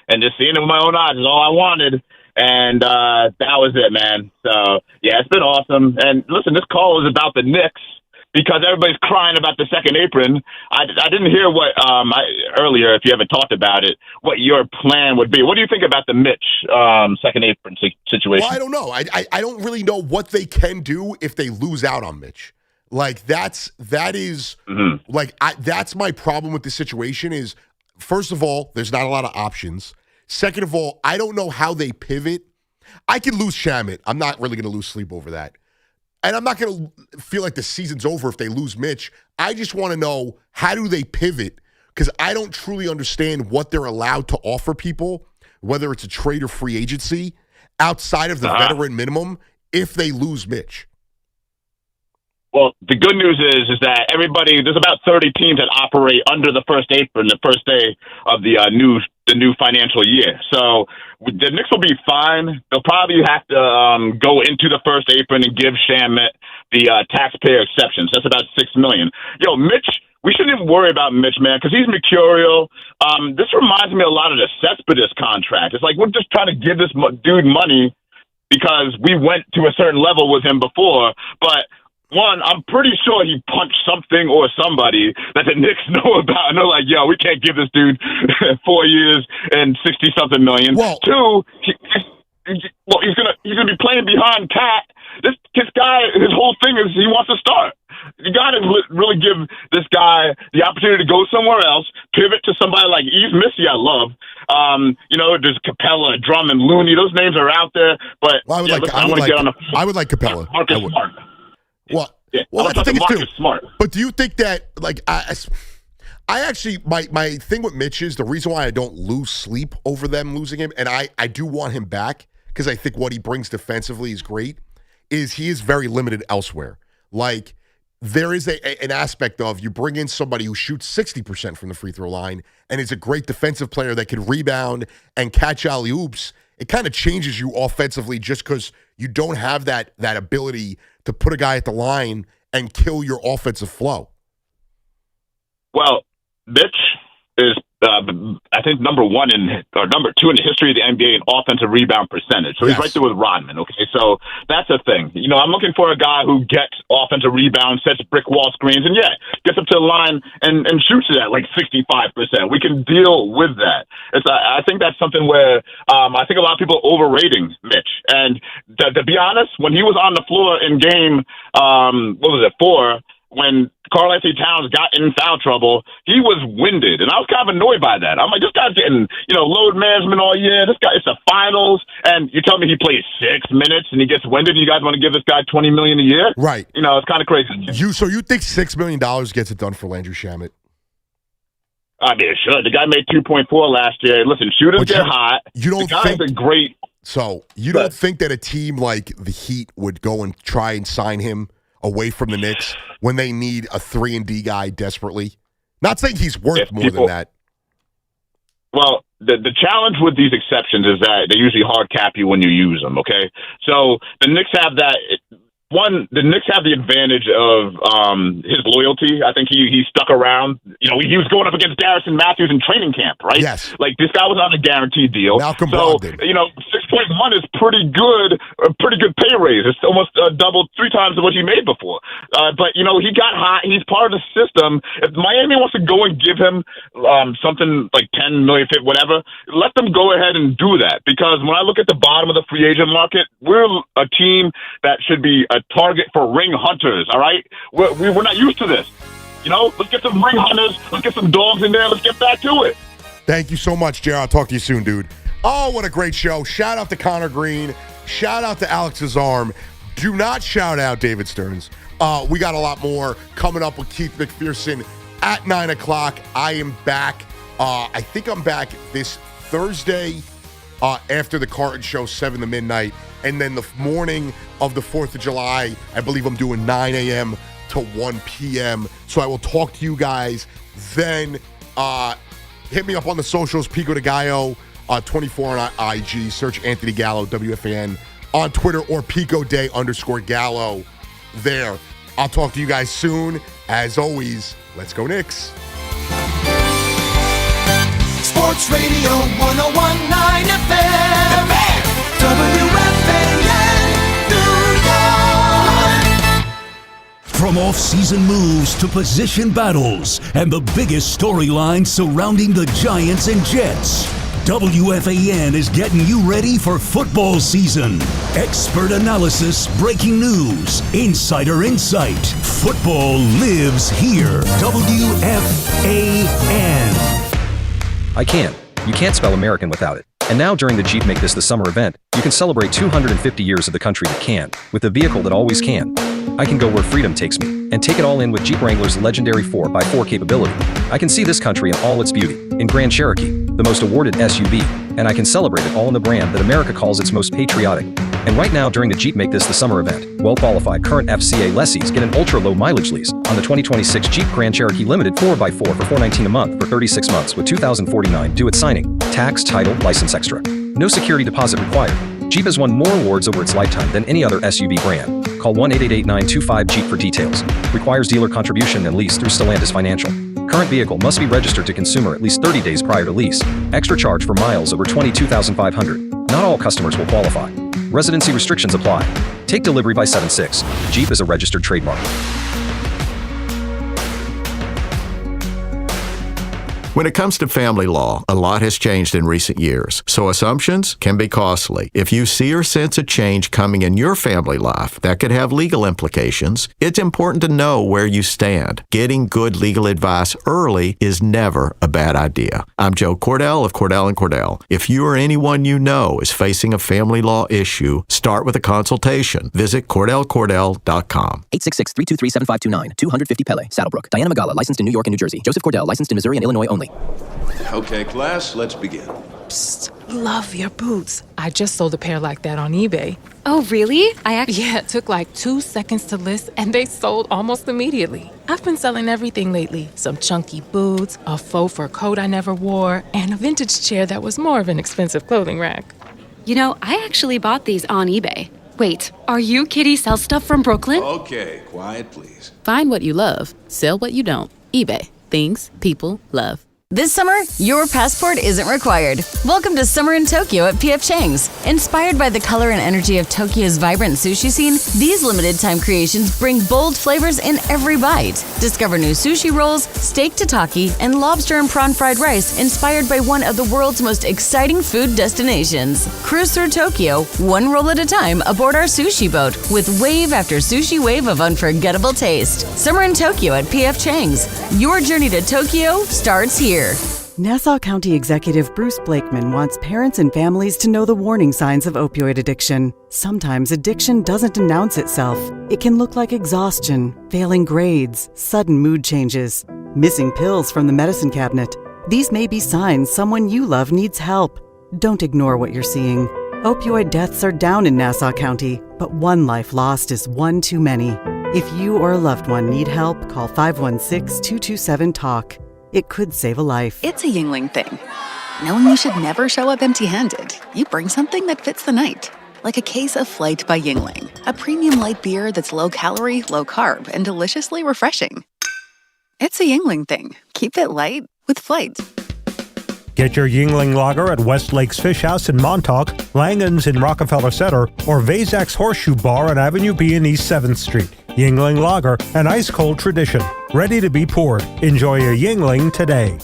And just seeing it with my own eyes is all I wanted. And that was it, man. So, yeah, it's been awesome. And listen, this call is about the Knicks. Because everybody's crying about the second apron. I didn't hear what earlier, if you haven't talked about it, what your plan would be. What do you think about the Mitch second apron situation? Well, I don't know. I don't really know what they can do if they lose out on Mitch. Like that's my problem with the situation is, first of all, there's not a lot of options. Second of all, I don't know how they pivot. I could lose Shamet. I'm not really going to lose sleep over that. And I'm not going to feel like the season's over if they lose Mitch. I just want to know, how do they pivot? Because I don't truly understand what they're allowed to offer people, whether it's a trade or free agency, outside of the veteran minimum, if they lose Mitch. Well, the good news is that there's about 30 teams that operate under the first apron the first day of the new financial year. So the Knicks will be fine. They'll probably have to go into the first apron and give Shamet the taxpayer exceptions. That's about $6 million. Mitch, we shouldn't even worry about Mitch, man, because he's mercurial. This reminds me a lot of the Cespedes contract. It's like we're just trying to give this dude money because we went to a certain level with him before, but one, I'm pretty sure he punched something or somebody that the Knicks know about. And they're like, yo, we can't give this dude 4 years and 60-something million. Well, two, he's gonna be playing behind Cat. This guy, his whole thing is he wants to start. You got to really give this guy the opportunity to go somewhere else, pivot to somebody like Yves Missy, I love. There's Capella, Drummond, Looney. Those names are out there. But I would like Capella. Marcus Smart. Well, that's the thing too. Smart. But do you think that, I actually, my thing with Mitch is the reason why I don't lose sleep over them losing him, and I do want him back because I think what he brings defensively is great, is he is very limited elsewhere. Like, there is an aspect of you bring in somebody who shoots 60% from the free throw line and is a great defensive player that can rebound and catch alley-oops. It kind of changes you offensively just because you don't have that ability to put a guy at the line and kill your offensive flow. Well, Mitch is, I think, number 2 in the history of the NBA in offensive rebound percentage. So he's right there with Rodman. Okay, so that's a thing. I'm looking for a guy who gets offensive rebounds, sets brick wall screens, and gets up to the line and shoots it at like 65%. We can deal with that. I think that's something where I think a lot of people are overrating Mitch. And to be honest, when he was on the floor in game, 4, when Karl Anthony Towns got in foul trouble, he was winded, and I was kind of annoyed by that. I'm like, this guy's getting, load management all year. This guy, it's the finals, and you tell me he plays 6 minutes and he gets winded, and you guys want to give this guy $20 million a year? Right. It's kind of crazy. So you think $6 million gets it done for Landry Shamet? I mean, it should. The guy made 2.4 last year. Listen, shooters get hot. You don't the guy's think a great. So you don't think that a team like the Heat would go and try and sign him away from the Knicks when they need a 3-and-D guy desperately? Not saying he's worth more than that. Well, the challenge with these exceptions is that they usually hard cap you when you use them, okay? So the Knicks have that. The Knicks have the advantage of his loyalty. I think he stuck around. He was going up against Garrison Matthews in training camp, right? Yes. Like, this guy was on a guaranteed deal. Malcolm so, Brogdon. 6.1 is pretty good, a pretty good pay raise. It's almost double, 3 times what he made before. But, he got hot. He's part of the system. If Miami wants to go and give him something like $10 million, whatever, let them go ahead and do that. Because when I look at the bottom of the free agent market, we're a team that should be a target for ring hunters, all right? We're not used to this. Let's get some ring hunters. Let's get some dogs in there. Let's get back to it. Thank you so much, Jared. I'll talk to you soon, dude. Oh, what a great show. Shout out to Connor Green. Shout out to Alex Azarm. Do not shout out David Stearns. We got a lot more coming up with Keith McPherson at 9 o'clock. I am back. I think I'm back this Thursday after the Carton show, 7 to midnight. And then the morning of the 4th of July, I believe I'm doing 9 a.m. to 1 p.m. So I will talk to you guys then. Hit me up on the socials, Pico de Gallo, 24 on IG. Search Anthony Gallo, WFAN, on Twitter, or Pico_Day_Gallo there. I'll talk to you guys soon. As always, let's go Knicks. Sports Radio 101.9 FM. WFAN, New York. From off-season moves to position battles and the biggest storylines surrounding the Giants and Jets, WFAN is getting you ready for football season. Expert analysis, breaking news, insider insight. Football lives here. WFAN. I can. You can't spell American without it. And now during the Jeep Make This the Summer event, you can celebrate 250 years of the country that can, with a vehicle that always can. I can go where freedom takes me, and take it all in with Jeep Wrangler's legendary 4x4 capability. I can see this country in all its beauty, in Grand Cherokee, the most awarded SUV, and I can celebrate it all in the brand that America calls its most patriotic. And right now during the Jeep Make This the Summer event, well-qualified current FCA lessees get an ultra-low mileage lease on the 2026 Jeep Grand Cherokee Limited 4x4 for $419 a month for 36 months with $2,049 due at signing. Tax, title, license extra. No security deposit required. Jeep has won more awards over its lifetime than any other SUV brand. Call 1-888-925-JEEP for details. Requires dealer contribution and lease through Stellantis Financial. Current vehicle must be registered to consumer at least 30 days prior to lease. Extra charge for miles over 22,500. Not all customers will qualify. Residency restrictions apply. Take delivery by 7/6. Jeep is a registered trademark. When it comes to family law, a lot has changed in recent years, so assumptions can be costly. If you see or sense a change coming in your family life that could have legal implications, it's important to know where you stand. Getting good legal advice early is never a bad idea. I'm Joe Cordell of Cordell & Cordell. If you or anyone you know is facing a family law issue, start with a consultation. Visit CordellCordell.com. 866-323-7529. 250 Pele, Saddlebrook. Diana Magala, licensed in New York and New Jersey. Joseph Cordell, licensed in Missouri and Illinois only. Okay, class, let's begin. Psst, love your boots. I just sold a pair like that on eBay. Oh, really? Yeah, it took like 2 seconds to list, and they sold almost immediately. I've been selling everything lately. Some chunky boots, a faux fur coat I never wore, and a vintage chair that was more of an expensive clothing rack. You know, I actually bought these on eBay. Wait, are you Kitty Sell Stuff from Brooklyn? Okay, quiet, please. Find what you love, sell what you don't. eBay. Things people love. This summer, your passport isn't required. Welcome to Summer in Tokyo at P.F. Chang's. Inspired by the color and energy of Tokyo's vibrant sushi scene, these limited-time creations bring bold flavors in every bite. Discover new sushi rolls, steak tataki, and lobster and prawn fried rice inspired by one of the world's most exciting food destinations. Cruise through Tokyo, one roll at a time aboard our sushi boat with wave after sushi wave of unforgettable taste. Summer in Tokyo at P.F. Chang's. Your journey to Tokyo starts here. Nassau County Executive Bruce Blakeman wants parents and families to know the warning signs of opioid addiction. Sometimes addiction doesn't announce itself. It can look like exhaustion, failing grades, sudden mood changes, missing pills from the medicine cabinet. These may be signs someone you love needs help. Don't ignore what you're seeing. Opioid deaths are down in Nassau County, but one life lost is one too many. If you or a loved one need help, call 516-227-TALK. It could save a life. It's a Yingling thing. Knowing you should never show up empty-handed, you bring something that fits the night. Like a case of Flight by Yingling, a premium light beer that's low-calorie, low-carb, and deliciously refreshing. It's a Yingling thing. Keep it light with Flight. Get your Yingling Lager at West Lakes Fish House in Montauk, Langan's in Rockefeller Center, or Vazak's Horseshoe Bar on Avenue B in East 7th Street. Yingling Lager, an ice-cold tradition, ready to be poured. Enjoy your Yingling today.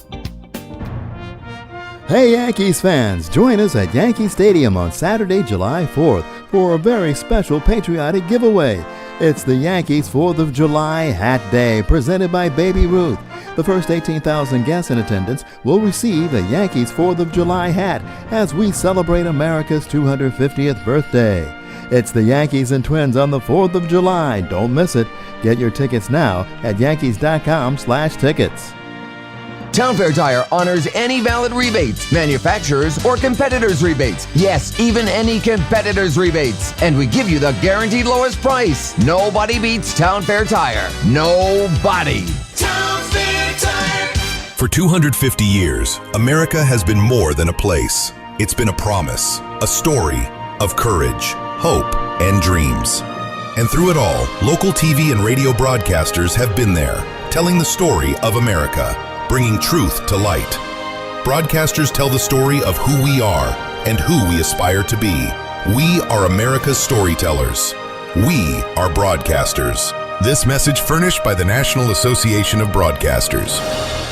Hey Yankees fans, join us at Yankee Stadium on Saturday, July 4th for a very special patriotic giveaway. It's the Yankees 4th of July Hat Day, presented by Baby Ruth. The first 18,000 guests in attendance will receive a Yankees 4th of July hat as we celebrate America's 250th birthday. It's the Yankees and Twins on the 4th of July. Don't miss it. Get your tickets now at yankees.com/tickets. Town Fair Tire honors any valid rebates, manufacturers or competitors' rebates. Yes, even any competitors' rebates. And we give you the guaranteed lowest price. Nobody beats Town Fair Tire. Nobody. Town Fair Tire. For 250 years, America has been more than a place. It's been a promise, a story of courage, hope, and dreams. And through it all, local TV and radio broadcasters have been there, telling the story of America, bringing truth to light. Broadcasters tell the story of who we are and who we aspire to be. We are America's storytellers. We are broadcasters. This message furnished by the National Association of Broadcasters.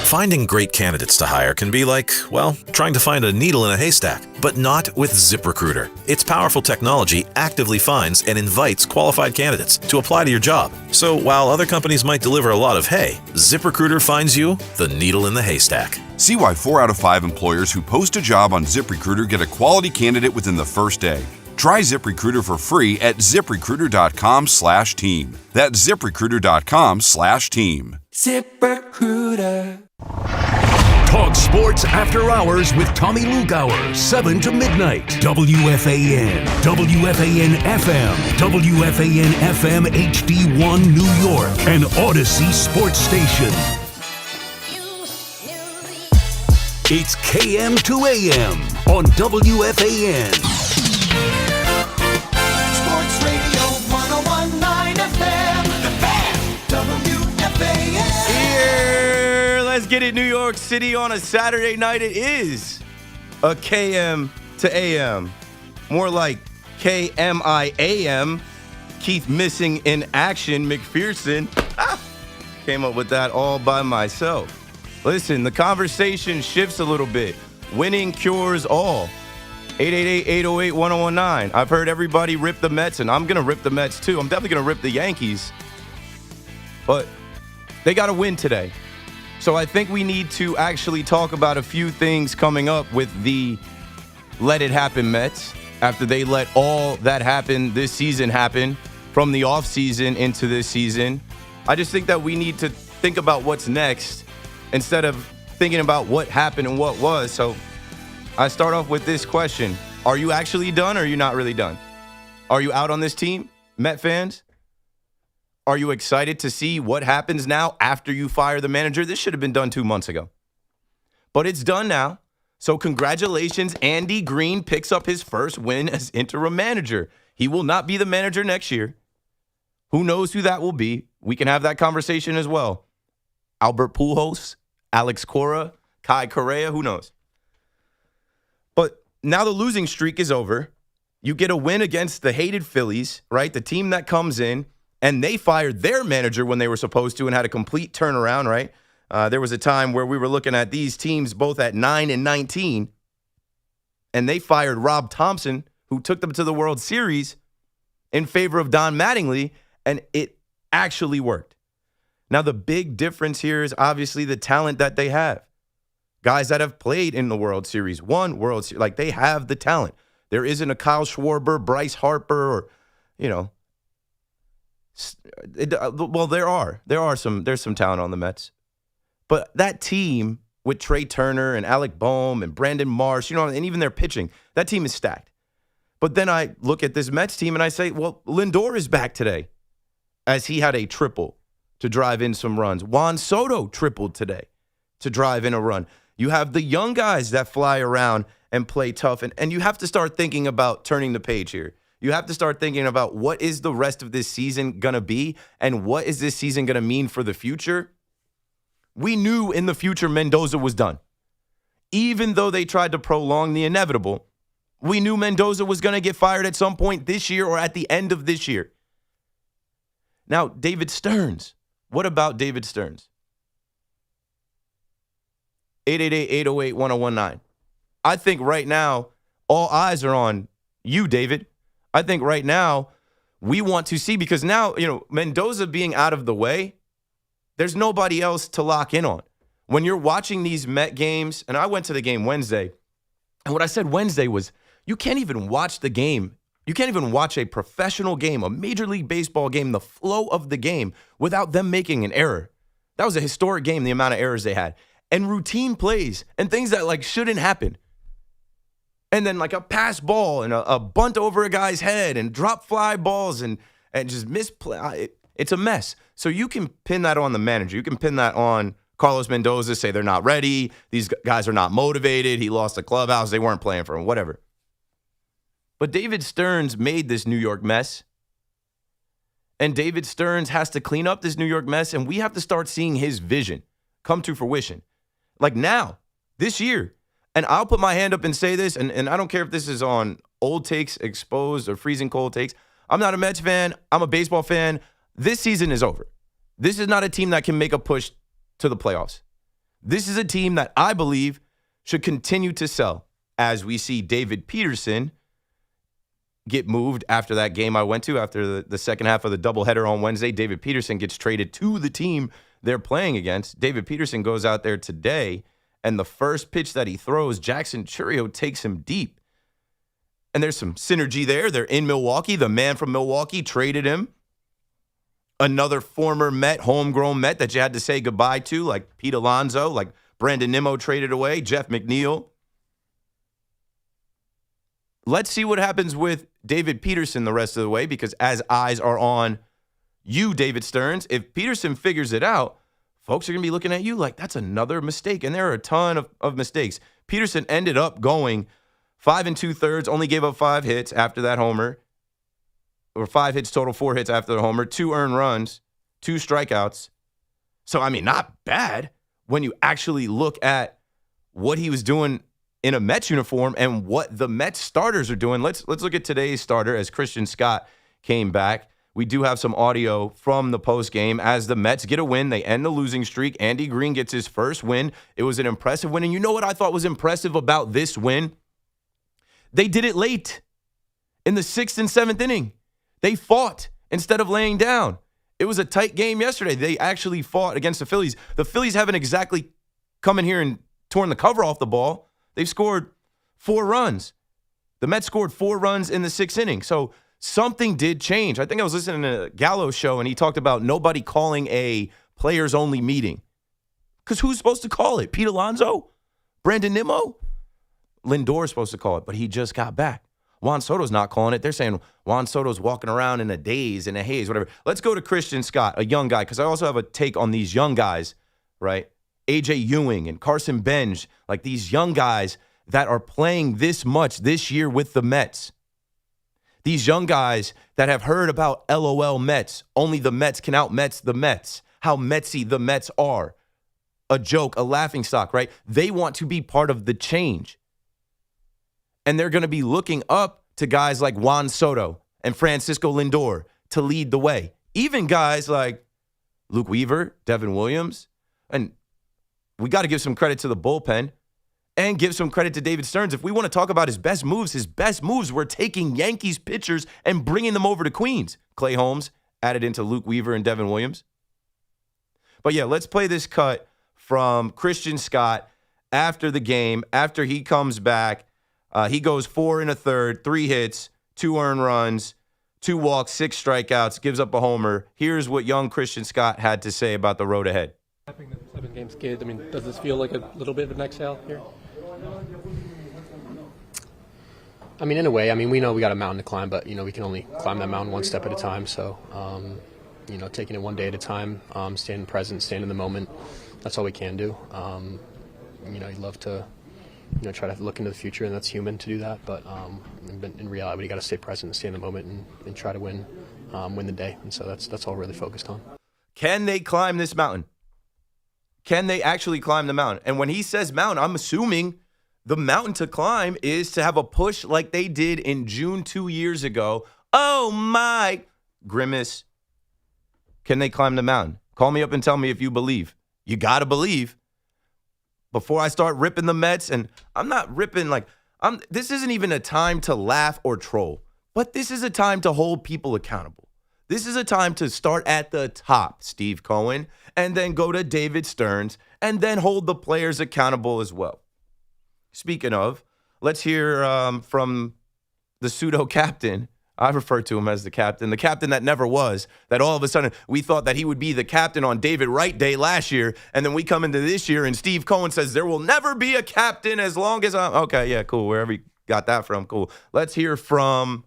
Finding great candidates to hire can be like, well, trying to find a needle in a haystack, but not with ZipRecruiter. Its powerful technology actively finds and invites qualified candidates to apply to your job. So while other companies might deliver a lot of hay, ZipRecruiter finds you the needle in the haystack. See why 4 out of 5 employers who post a job on ZipRecruiter get a quality candidate within the first day. Try ZipRecruiter for free at ZipRecruiter.com/team. That's ZipRecruiter.com/team. ZipRecruiter. Talk sports after hours with Tommy Lugauer, 7 to midnight. WFAN, WFAN FM, WFAN FM HD1 New York, and Odyssey Sports Station. It's KM to AM on WFAN. Sports Radio 101.9 FM. The Fan. WFAN. Here, let's get it, New York City on a Saturday night. It is a KM to AM. More like KMIAM. Keith missing in action. McPherson. Came up with that all by myself. Listen, the conversation shifts a little bit. Winning cures all. 888-808-1019. I've heard everybody rip the Mets, and I'm going to rip the Mets too. I'm definitely going to rip the Yankees. But they got to win today. So I think we need to actually talk about a few things coming up with the Let It Happen Mets after they let all that happen this season happen from the offseason into this season. I just think that we need to think about what's next instead of thinking about what happened and what was. So I start off with this question. Are you actually done or are you not really done? Are you out on this team, Met fans? Are you excited to see what happens now after you fire the manager? This should have been done 2 months ago. But it's done now. So congratulations, Andy Green picks up his first win as interim manager. He will not be the manager next year. Who knows who that will be? We can have that conversation as well. Albert Pujols, Alex Cora, Kai Correa, who knows? But now the losing streak is over. You get a win against the hated Phillies, right? The team that comes in, and they fired their manager when they were supposed to and had a complete turnaround, right? There was a time where we were looking at these teams both at 9-19, and they fired Rob Thompson, who took them to the World Series, in favor of Don Mattingly, and it actually worked. Now, the big difference here is obviously the talent that they have. Guys that have played in the World Series, won World Series, like they have the talent. There isn't a Kyle Schwarber, Bryce Harper, or, there's some talent on the Mets. But that team with Trey Turner and Alec Boehm and Brandon Marsh, and even their pitching, that team is stacked. But then I look at this Mets team and I say, well, Lindor is back today, as he had a triple to drive in some runs. Juan Soto tripled today to drive in a run. You have the young guys that fly around and play tough. And you have to start thinking about turning the page here. You have to start thinking about what is the rest of this season going to be and what is this season going to mean for the future. We knew in the future Mendoza was done. Even though they tried to prolong the inevitable, we knew Mendoza was going to get fired at some point this year or at the end of this year. Now, David Stearns. What about David Stearns? 888-808-1019. I think right now, all eyes are on you, David. I think right now, we want to see, because now, Mendoza being out of the way, there's nobody else to lock in on. When you're watching these Met games, and I went to the game Wednesday, and what I said Wednesday was, you can't even watch the game. You can't even watch a professional game, a Major League Baseball game, the flow of the game, without them making an error. That was a historic game, the amount of errors they had. And routine plays and things that shouldn't happen. And then a pass ball and a bunt over a guy's head and drop fly balls and just misplay. It's a mess. So you can pin that on the manager. You can pin that on Carlos Mendoza, say they're not ready. These guys are not motivated. He lost the clubhouse. They weren't playing for him, whatever. But David Stearns made this New York mess. And David Stearns has to clean up this New York mess, and we have to start seeing his vision come to fruition. Now, this year. And I'll put my hand up and say this, and I don't care if this is on Old Takes Exposed or Freezing Cold Takes. I'm not a Mets fan. I'm a baseball fan. This season is over. This is not a team that can make a push to the playoffs. This is a team that I believe should continue to sell, as we see David Peterson get moved after that game I went to, after the second half of the doubleheader on Wednesday. David Peterson gets traded to the team they're playing against. David Peterson goes out there today, and the first pitch that he throws, Jackson Chourio takes him deep. And there's some synergy there. They're in Milwaukee. The man from Milwaukee traded him. Another former Met, homegrown Met that you had to say goodbye to, like Pete Alonso, like Brandon Nimmo traded away, Jeff McNeil. Let's see what happens with David Peterson the rest of the way, because as eyes are on you, David Stearns, if Peterson figures it out, folks are going to be looking at you like that's another mistake. And there are a ton of mistakes. Peterson ended up going 5 2/3, only gave up 5 hits after that homer, or 5 hits total, 4 hits after the homer, 2 earned runs, 2 strikeouts. So, I mean, not bad when you actually look at what he was doing in a Mets uniform and what the Mets starters are doing. Let's look at today's starter as Christian Scott came back. We do have some audio from the postgame as the Mets get a win. They end the losing streak. Andy Green gets his first win. It was an impressive win. And you know what I thought was impressive about this win? They did it late in the 6th and 7th inning. They fought instead of laying down. It was a tight game yesterday. They actually fought against the Phillies. The Phillies haven't exactly come in here and torn the cover off the ball. They've scored 4 runs. The Mets scored 4 runs in the 6th inning. So something did change. I think I was listening to Gallo's show, and he talked about nobody calling a players-only meeting. Because who's supposed to call it? Pete Alonso? Brandon Nimmo? Lindor's supposed to call it, but he just got back. Juan Soto's not calling it. They're saying Juan Soto's walking around in a daze, in a haze, whatever. Let's go to Christian Scott, a young guy, because I also have a take on these young guys, right? A.J. Ewing and Carson Benj, like these young guys that are playing this much this year with the Mets. These young guys that have heard about LOL Mets, only the Mets can out-Mets the Mets, how Metsy the Mets are. a joke, a laughingstock, right? They want to be part of the change. And they're going to be looking up to guys like Juan Soto and Francisco Lindor to lead the way. Even guys like Luke Weaver, Devin Williams. And we got to give some credit to the bullpen and give some credit to David Stearns. If we want to talk about his best moves were taking Yankees pitchers and bringing them over to Queens. Clay Holmes added into Luke Weaver and Devin Williams. But yeah, let's play this cut from Christian Scott after the game. After he comes back, he goes 4 1/3, 3 hits, 2 earned runs, 2 walks, 6 strikeouts, gives up a homer. Here's what young Christian Scott had to say about the road ahead. Having the 7 game skid, I mean, does this feel like a little bit of an exhale here? I mean, in a way, I mean, we know we got a mountain to climb, but, we can only climb that mountain one step at a time. So, taking it one day at a time, staying present, staying in the moment, that's all we can do. You'd love to, try to look into the future, and that's human to do that. But in reality, you got to stay present, stay in the moment, and try to win the day. And so that's all we're really focused on. Can they climb this mountain? Can they actually climb the mountain? And when he says mountain, I'm assuming the mountain to climb is to have a push like they did in June 2 years ago. Oh, my. Grimace. Can they climb the mountain? Call me up and tell me if you believe. You got to believe. Before I start ripping the Mets, and I'm not ripping this isn't even a time to laugh or troll, but this is a time to hold people accountable. This is a time to start at the top, Steve Cohen, and then go to David Stearns, and then hold the players accountable as well. Speaking of, let's hear from the pseudo-captain. I refer to him as the captain that never was, that all of a sudden we thought that he would be the captain on David Wright Day last year, and then we come into this year and Steve Cohen says there will never be a captain as long as I'm... Okay, yeah, cool, wherever you got that from, cool. Let's hear from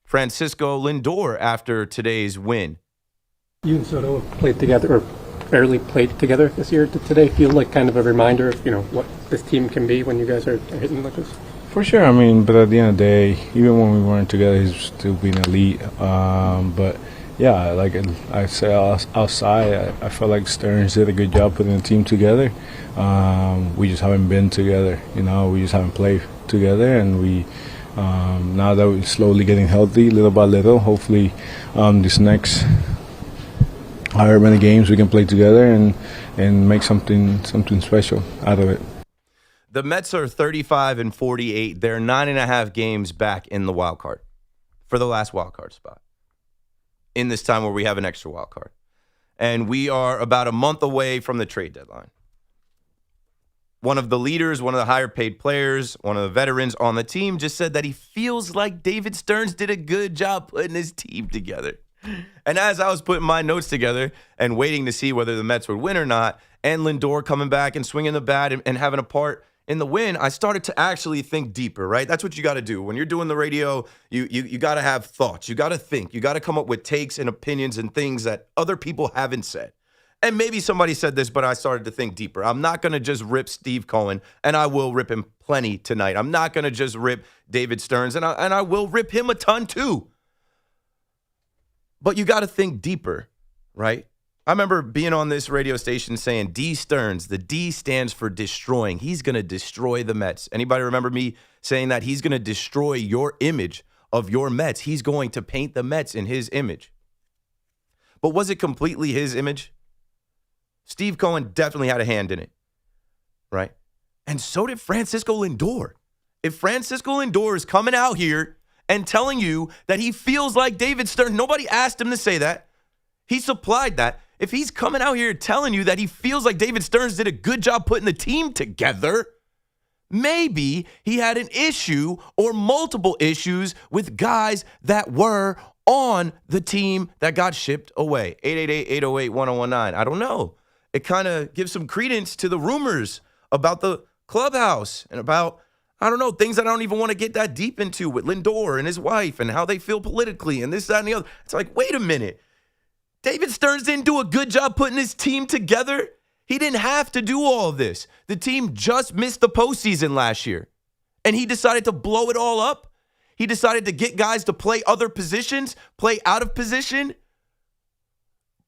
Francisco Lindor after today's win. You and Soto have played together, or barely played together this year. Did today feel like kind of a reminder of, what this team can be when you guys are hitting like this? For sure. I mean, but at the end of the day, even when we weren't together, he's still being elite. But yeah, like I said outside, I felt like Stearns did a good job putting the team together. We just haven't been together, we just haven't played together, and we now that we're slowly getting healthy, little by little, hopefully this next however many games we can play together and make something special out of it. The Mets are 35-48. They're 9.5 games back in the wild card for the last wild card spot in this time where we have an extra wild card. And we are about a month away from the trade deadline. One of the leaders, one of the higher paid players, one of the veterans on the team just said that he feels like David Stearns did a good job putting his team together. And as I was putting my notes together and waiting to see whether the Mets would win or not, and Lindor coming back and swinging the bat and having a part in the win, I started to actually think deeper, right? That's what you got to do. When you're doing the radio, you got to have thoughts. You got to think. You got to come up with takes and opinions and things that other people haven't said. And maybe somebody said this, but I started to think deeper. I'm not going to just rip Steve Cohen, and I will rip him plenty tonight. I'm not going to just rip David Stearns, and I will rip him a ton too. But you got to think deeper, right? I remember being on this radio station saying D Stearns, the D stands for destroying. He's going to destroy the Mets. Anybody remember me saying that? He's going to destroy your image of your Mets. He's going to paint the Mets in his image. But was it completely his image? Steve Cohen definitely had a hand in it, right? And so did Francisco Lindor. If Francisco Lindor is coming out here and telling you that he feels like David Stearns, nobody asked him to say that. He supplied that. If he's coming out here telling you that he feels like David Stearns did a good job putting the team together, maybe he had an issue or multiple issues with guys that were on the team that got shipped away. 888-808-1019. I don't know. It kind of gives some credence to the rumors about the clubhouse and about, I don't know, things that I don't even want to get that deep into with Lindor and his wife and how they feel politically and this, that, and the other. It's like, wait a minute. David Stearns didn't do a good job putting his team together. He didn't have to do all of this. The team just missed the postseason last year, and he decided to blow it all up. He decided to get guys to play other positions, play out of position.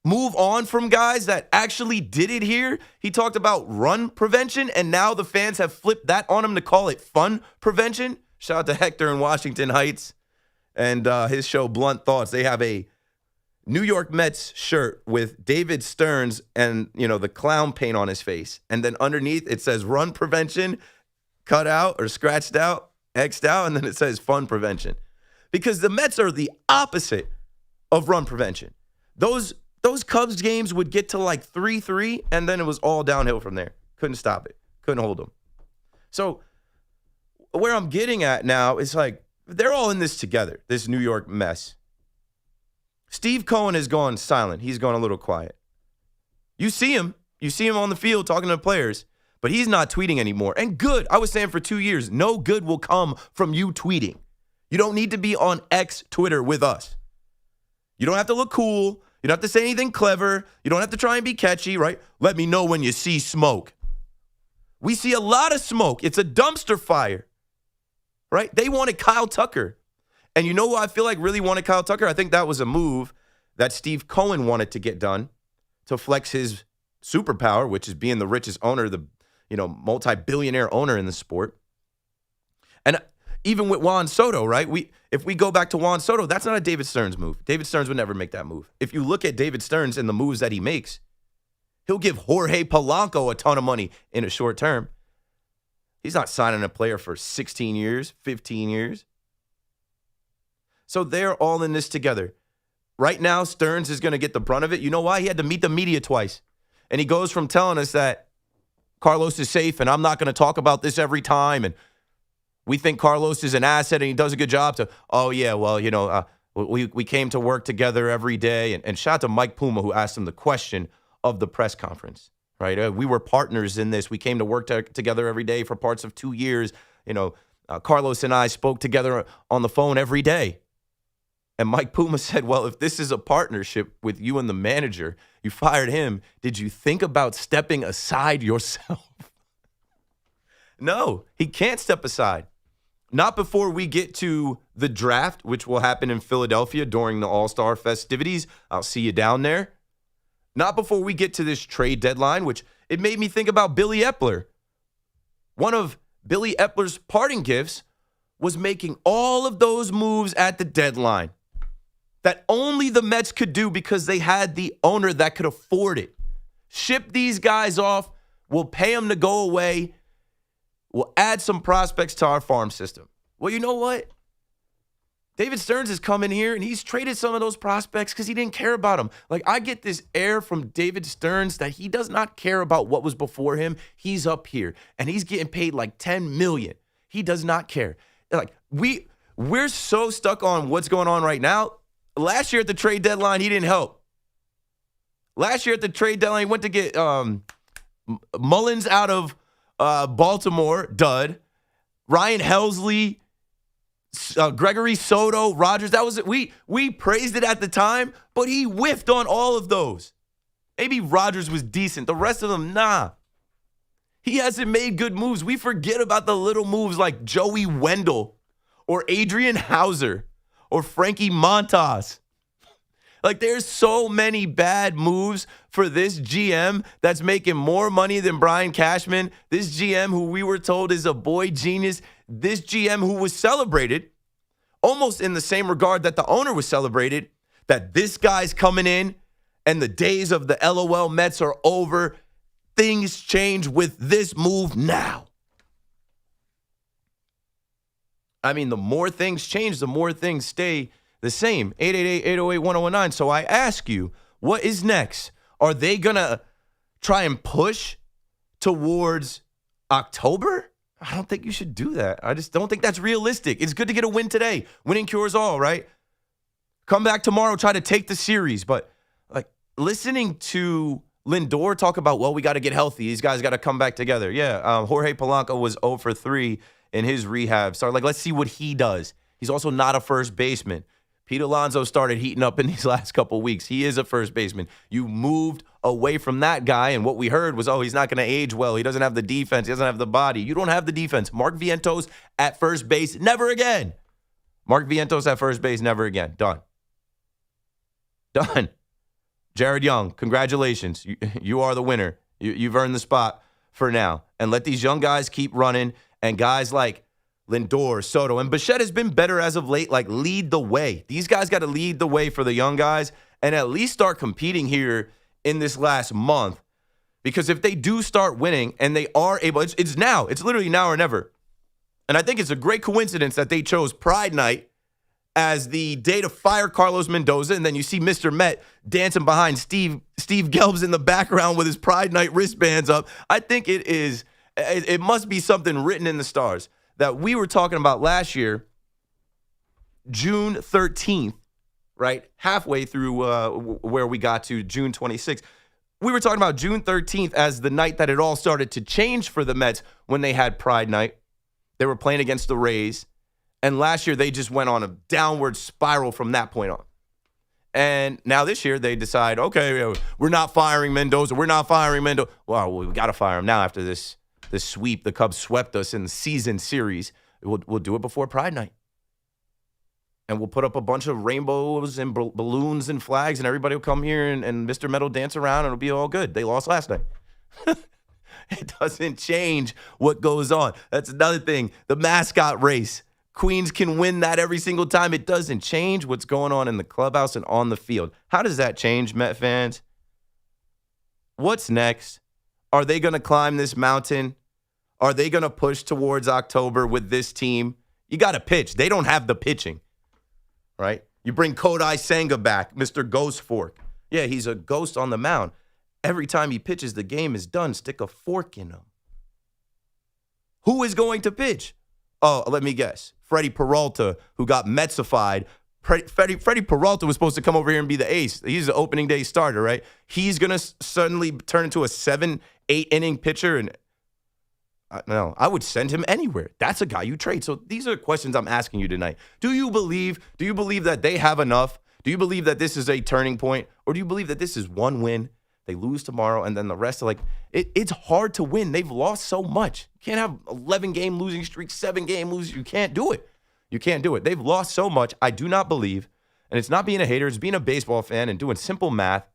move on from guys that actually did it here. He talked about run prevention, and now the fans have flipped that on him to call it fun prevention. Shout out to Hector in Washington Heights and his show Blunt Thoughts. They have a New York Mets shirt with David Stearns and, the clown paint on his face. And then underneath it says run prevention, cut out or scratched out, X'd out, and then it says fun prevention. Because the Mets are the opposite of run prevention. Those Cubs games would get to like 3-3, and then it was all downhill from there. Couldn't stop it. Couldn't hold them. So where I'm getting at now is like they're all in this together, this New York mess. Steve Cohen has gone silent. He's gone a little quiet. You see him. You see him on the field talking to players, but he's not tweeting anymore. And good. I was saying for 2 years, no good will come from you tweeting. You don't need to be on X Twitter with us. You don't have to look cool. You don't have to say anything clever. You don't have to try and be catchy, right? Let me know when you see smoke. We see a lot of smoke. It's a dumpster fire, right? They wanted Kyle Tucker. And you know who I feel like really wanted Kyle Tucker? I think that was a move that Steve Cohen wanted to get done to flex his superpower, which is being the richest owner, the multi-billionaire owner in the sport. And even with Juan Soto, right? If we go back to Juan Soto, that's not a David Stearns move. David Stearns would never make that move. If you look at David Stearns and the moves that he makes, he'll give Jorge Polanco a ton of money in a short term. He's not signing a player for 16 years, 15 years. So they're all in this together. Right now, Stearns is going to get the brunt of it. You know why? He had to meet the media twice. And he goes from telling us that Carlos is safe and I'm not going to talk about this every time and we think Carlos is an asset and he does a good job to, we came to work together every day. And shout out to Mike Puma, who asked him the question of the press conference, right? We were partners in this. We came to work together every day for parts of 2 years. Carlos and I spoke together on the phone every day. And Mike Puma said, well, if this is a partnership with you and the manager, you fired him. Did you think about stepping aside yourself? No, he can't step aside. Not before we get to the draft, which will happen in Philadelphia during the All-Star festivities. I'll see you down there. Not before we get to this trade deadline, which it made me think about Billy Epler. One of Billy Epler's parting gifts was making all of those moves at the deadline that only the Mets could do because they had the owner that could afford it. Ship these guys off. We'll pay them to go away. We'll add some prospects to our farm system. Well, you know what? David Stearns has come in here and he's traded some of those prospects because he didn't care about them. Like, I get this air from David Stearns that he does not care about what was before him. He's up here and he's getting paid like $10 million. He does not care. Like, we're so stuck on what's going on right now. Last year at the trade deadline, he didn't help. Last year at the trade deadline, he went to get Mullins out of Baltimore, dud. Ryan Helsley, Gregory Soto, Rogers. That was it. We praised it at the time, but he whiffed on all of those. Maybe Rogers was decent. The rest of them, nah. He hasn't made good moves. We forget about the little moves like Joey Wendell or Adrian Hauser or Frankie Montas. Like, there's so many bad moves for this GM that's making more money than Brian Cashman. This GM who we were told is a boy genius. This GM who was celebrated almost in the same regard that the owner was celebrated, that this guy's coming in and the days of the LOL Mets are over. Things change with this move now. I mean, the more things change, the more things stay the same. 888-808-1019. So I ask you, what is next? Are they going to try and push towards October? I don't think you should do that. I just don't think that's realistic. It's good to get a win today. Winning cures all, right? Come back tomorrow, try to take the series. But like listening to Lindor talk about, well, we got to get healthy. These guys got to come back together. Yeah, Jorge Polanco was 0 for 3 in his rehab. So, like, let's see what he does. He's also not a first baseman. Pete Alonso started heating up in these last couple weeks. He is a first baseman. You moved away from that guy, and what we heard was, oh, he's not going to age well. He doesn't have the defense. He doesn't have the body. You don't have the defense. Mark Vientos at first base, never again. Mark Vientos at first base, never again. Done. Jared Young, congratulations. You are the winner. You've earned the spot for now. And let these young guys keep running. And guys like Lindor, Soto, and Bichette has been better as of late. Like, lead the way. These guys got to lead the way for the young guys and at least start competing here in this last month. Because if they do start winning and they are able, it's now. It's literally now or never. And I think it's a great coincidence that they chose Pride Night as the day to fire Carlos Mendoza. And then you see Mr. Met dancing behind Steve Gelbs in the background with his Pride Night wristbands up. I think it must be something written in the stars that we were talking about last year, June 13th, right? Halfway through where we got to June 26th. We were talking about June 13th as the night that it all started to change for the Mets when they had Pride Night. They were playing against the Rays. And last year, they just went on a downward spiral from that point on. And now this year, they decide, okay, we're not firing Mendoza. We're not firing Mendoza. Well, we got to fire him now after this sweep. The Cubs swept us in the season series. We'll do it before Pride Night. And we'll put up a bunch of rainbows and balloons and flags, and everybody will come here and Mr. Met will dance around, and it'll be all good. They lost last night. It doesn't change what goes on. That's another thing. The mascot race. Queens can win that every single time. It doesn't change what's going on in the clubhouse and on the field. How does that change, Met fans? What's next? Are they going to climb this mountain? Are they going to push towards October with this team? You got to pitch. They don't have the pitching, right? You bring Kodai Senga back, Mr. Ghost Fork. Yeah, he's a ghost on the mound. Every time he pitches, the game is done. Stick a fork in him. Who is going to pitch? Oh, let me guess. Freddie Peralta, who got Metsified. Freddie Peralta was supposed to come over here and be the ace. He's the opening day starter, right? He's going to suddenly turn into a 7-8 inning pitcher. And no, I would send him anywhere. That's a guy you trade. So these are the questions I'm asking you tonight. Do you believe that they have enough? Do you believe that this is a turning point? Or do you believe that this is one win? They lose tomorrow, and then the rest are it's hard to win. They've lost so much. You can't have 11-game losing streak, 7-game losing. You can't do it. You can't do it. They've lost so much. I do not believe, and it's not being a hater. It's being a baseball fan and doing simple math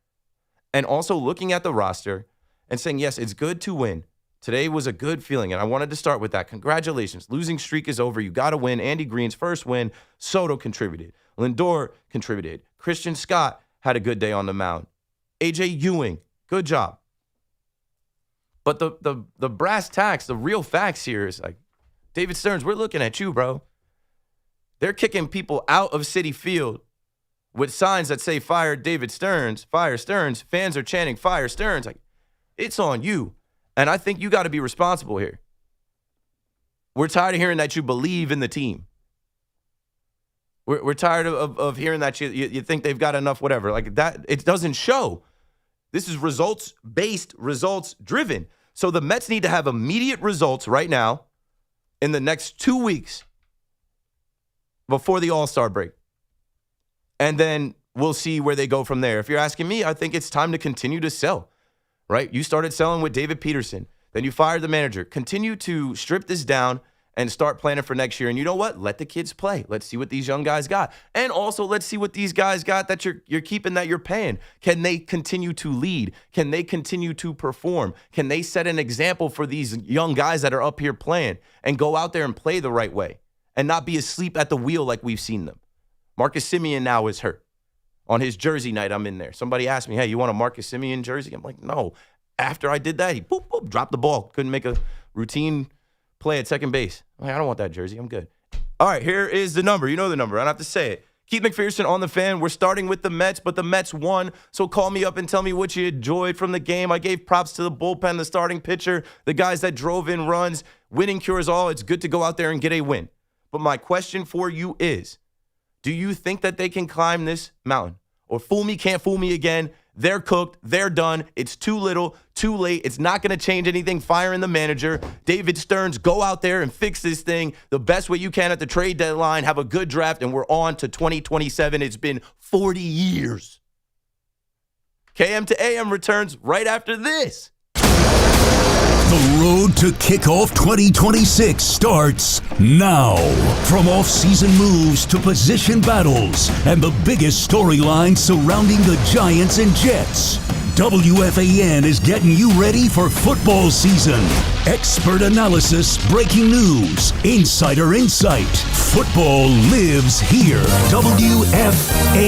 and also looking at the roster and saying, yes, it's good to win. Today was a good feeling, and I wanted to start with that. Congratulations. Losing streak is over. You got to win. Andy Green's first win. Soto contributed. Lindor contributed. Christian Scott had a good day on the mound. A.J. Ewing, good job. But the brass tacks, the real facts here is like, David Stearns, we're looking at you, bro. They're kicking people out of Citi Field with signs that say fire David Stearns, fire Stearns. Fans are chanting fire Stearns. Like, it's on you. And I think you got to be responsible here. We're tired of hearing that you believe in the team. We're tired of hearing that you think they've got enough, whatever. Like that, it doesn't show. This is results-based, results-driven. So the Mets need to have immediate results right now in the next 2 weeks before the All-Star break. And then we'll see where they go from there. If you're asking me, I think it's time to continue to sell, right? You started selling with David Peterson. Then you fired the manager. Continue to strip this down and start planning for next year. And you know what? Let the kids play. Let's see what these young guys got. And also, let's see what these guys got that you're keeping, that you're paying. Can they continue to lead? Can they continue to perform? Can they set an example for these young guys that are up here playing and go out there and play the right way and not be asleep at the wheel like we've seen them? Marcus Semien now is hurt. On his jersey night, I'm in there. Somebody asked me, hey, you want a Marcus Semien jersey? I'm like, no. After I did that, he dropped the ball. Couldn't make a routine play at second base. I'm like, I don't want that jersey. I'm good. All right, here is the number. You know the number. I don't have to say it. Keith McPherson on the Fan. We're starting with the Mets, but the Mets won. So call me up and tell me what you enjoyed from the game. I gave props to the bullpen, the starting pitcher, the guys that drove in runs. Winning cures all. It's good to go out there and get a win. But my question for you is, do you think that they can climb this mountain? Or fool me, can't fool me again. They're cooked. They're done. It's too little, too late. It's not going to change anything. Firing the manager. David Stearns, go out there and fix this thing the best way you can at the trade deadline. Have a good draft, and we're on to 2027. It's been 40 years. KM to AM returns right after this. The road to kickoff 2026 starts now. From off-season moves to position battles and the biggest storylines surrounding the Giants and Jets, WFAN is getting you ready for football season. Expert analysis, breaking news, insider insight. Football lives here. WFAN.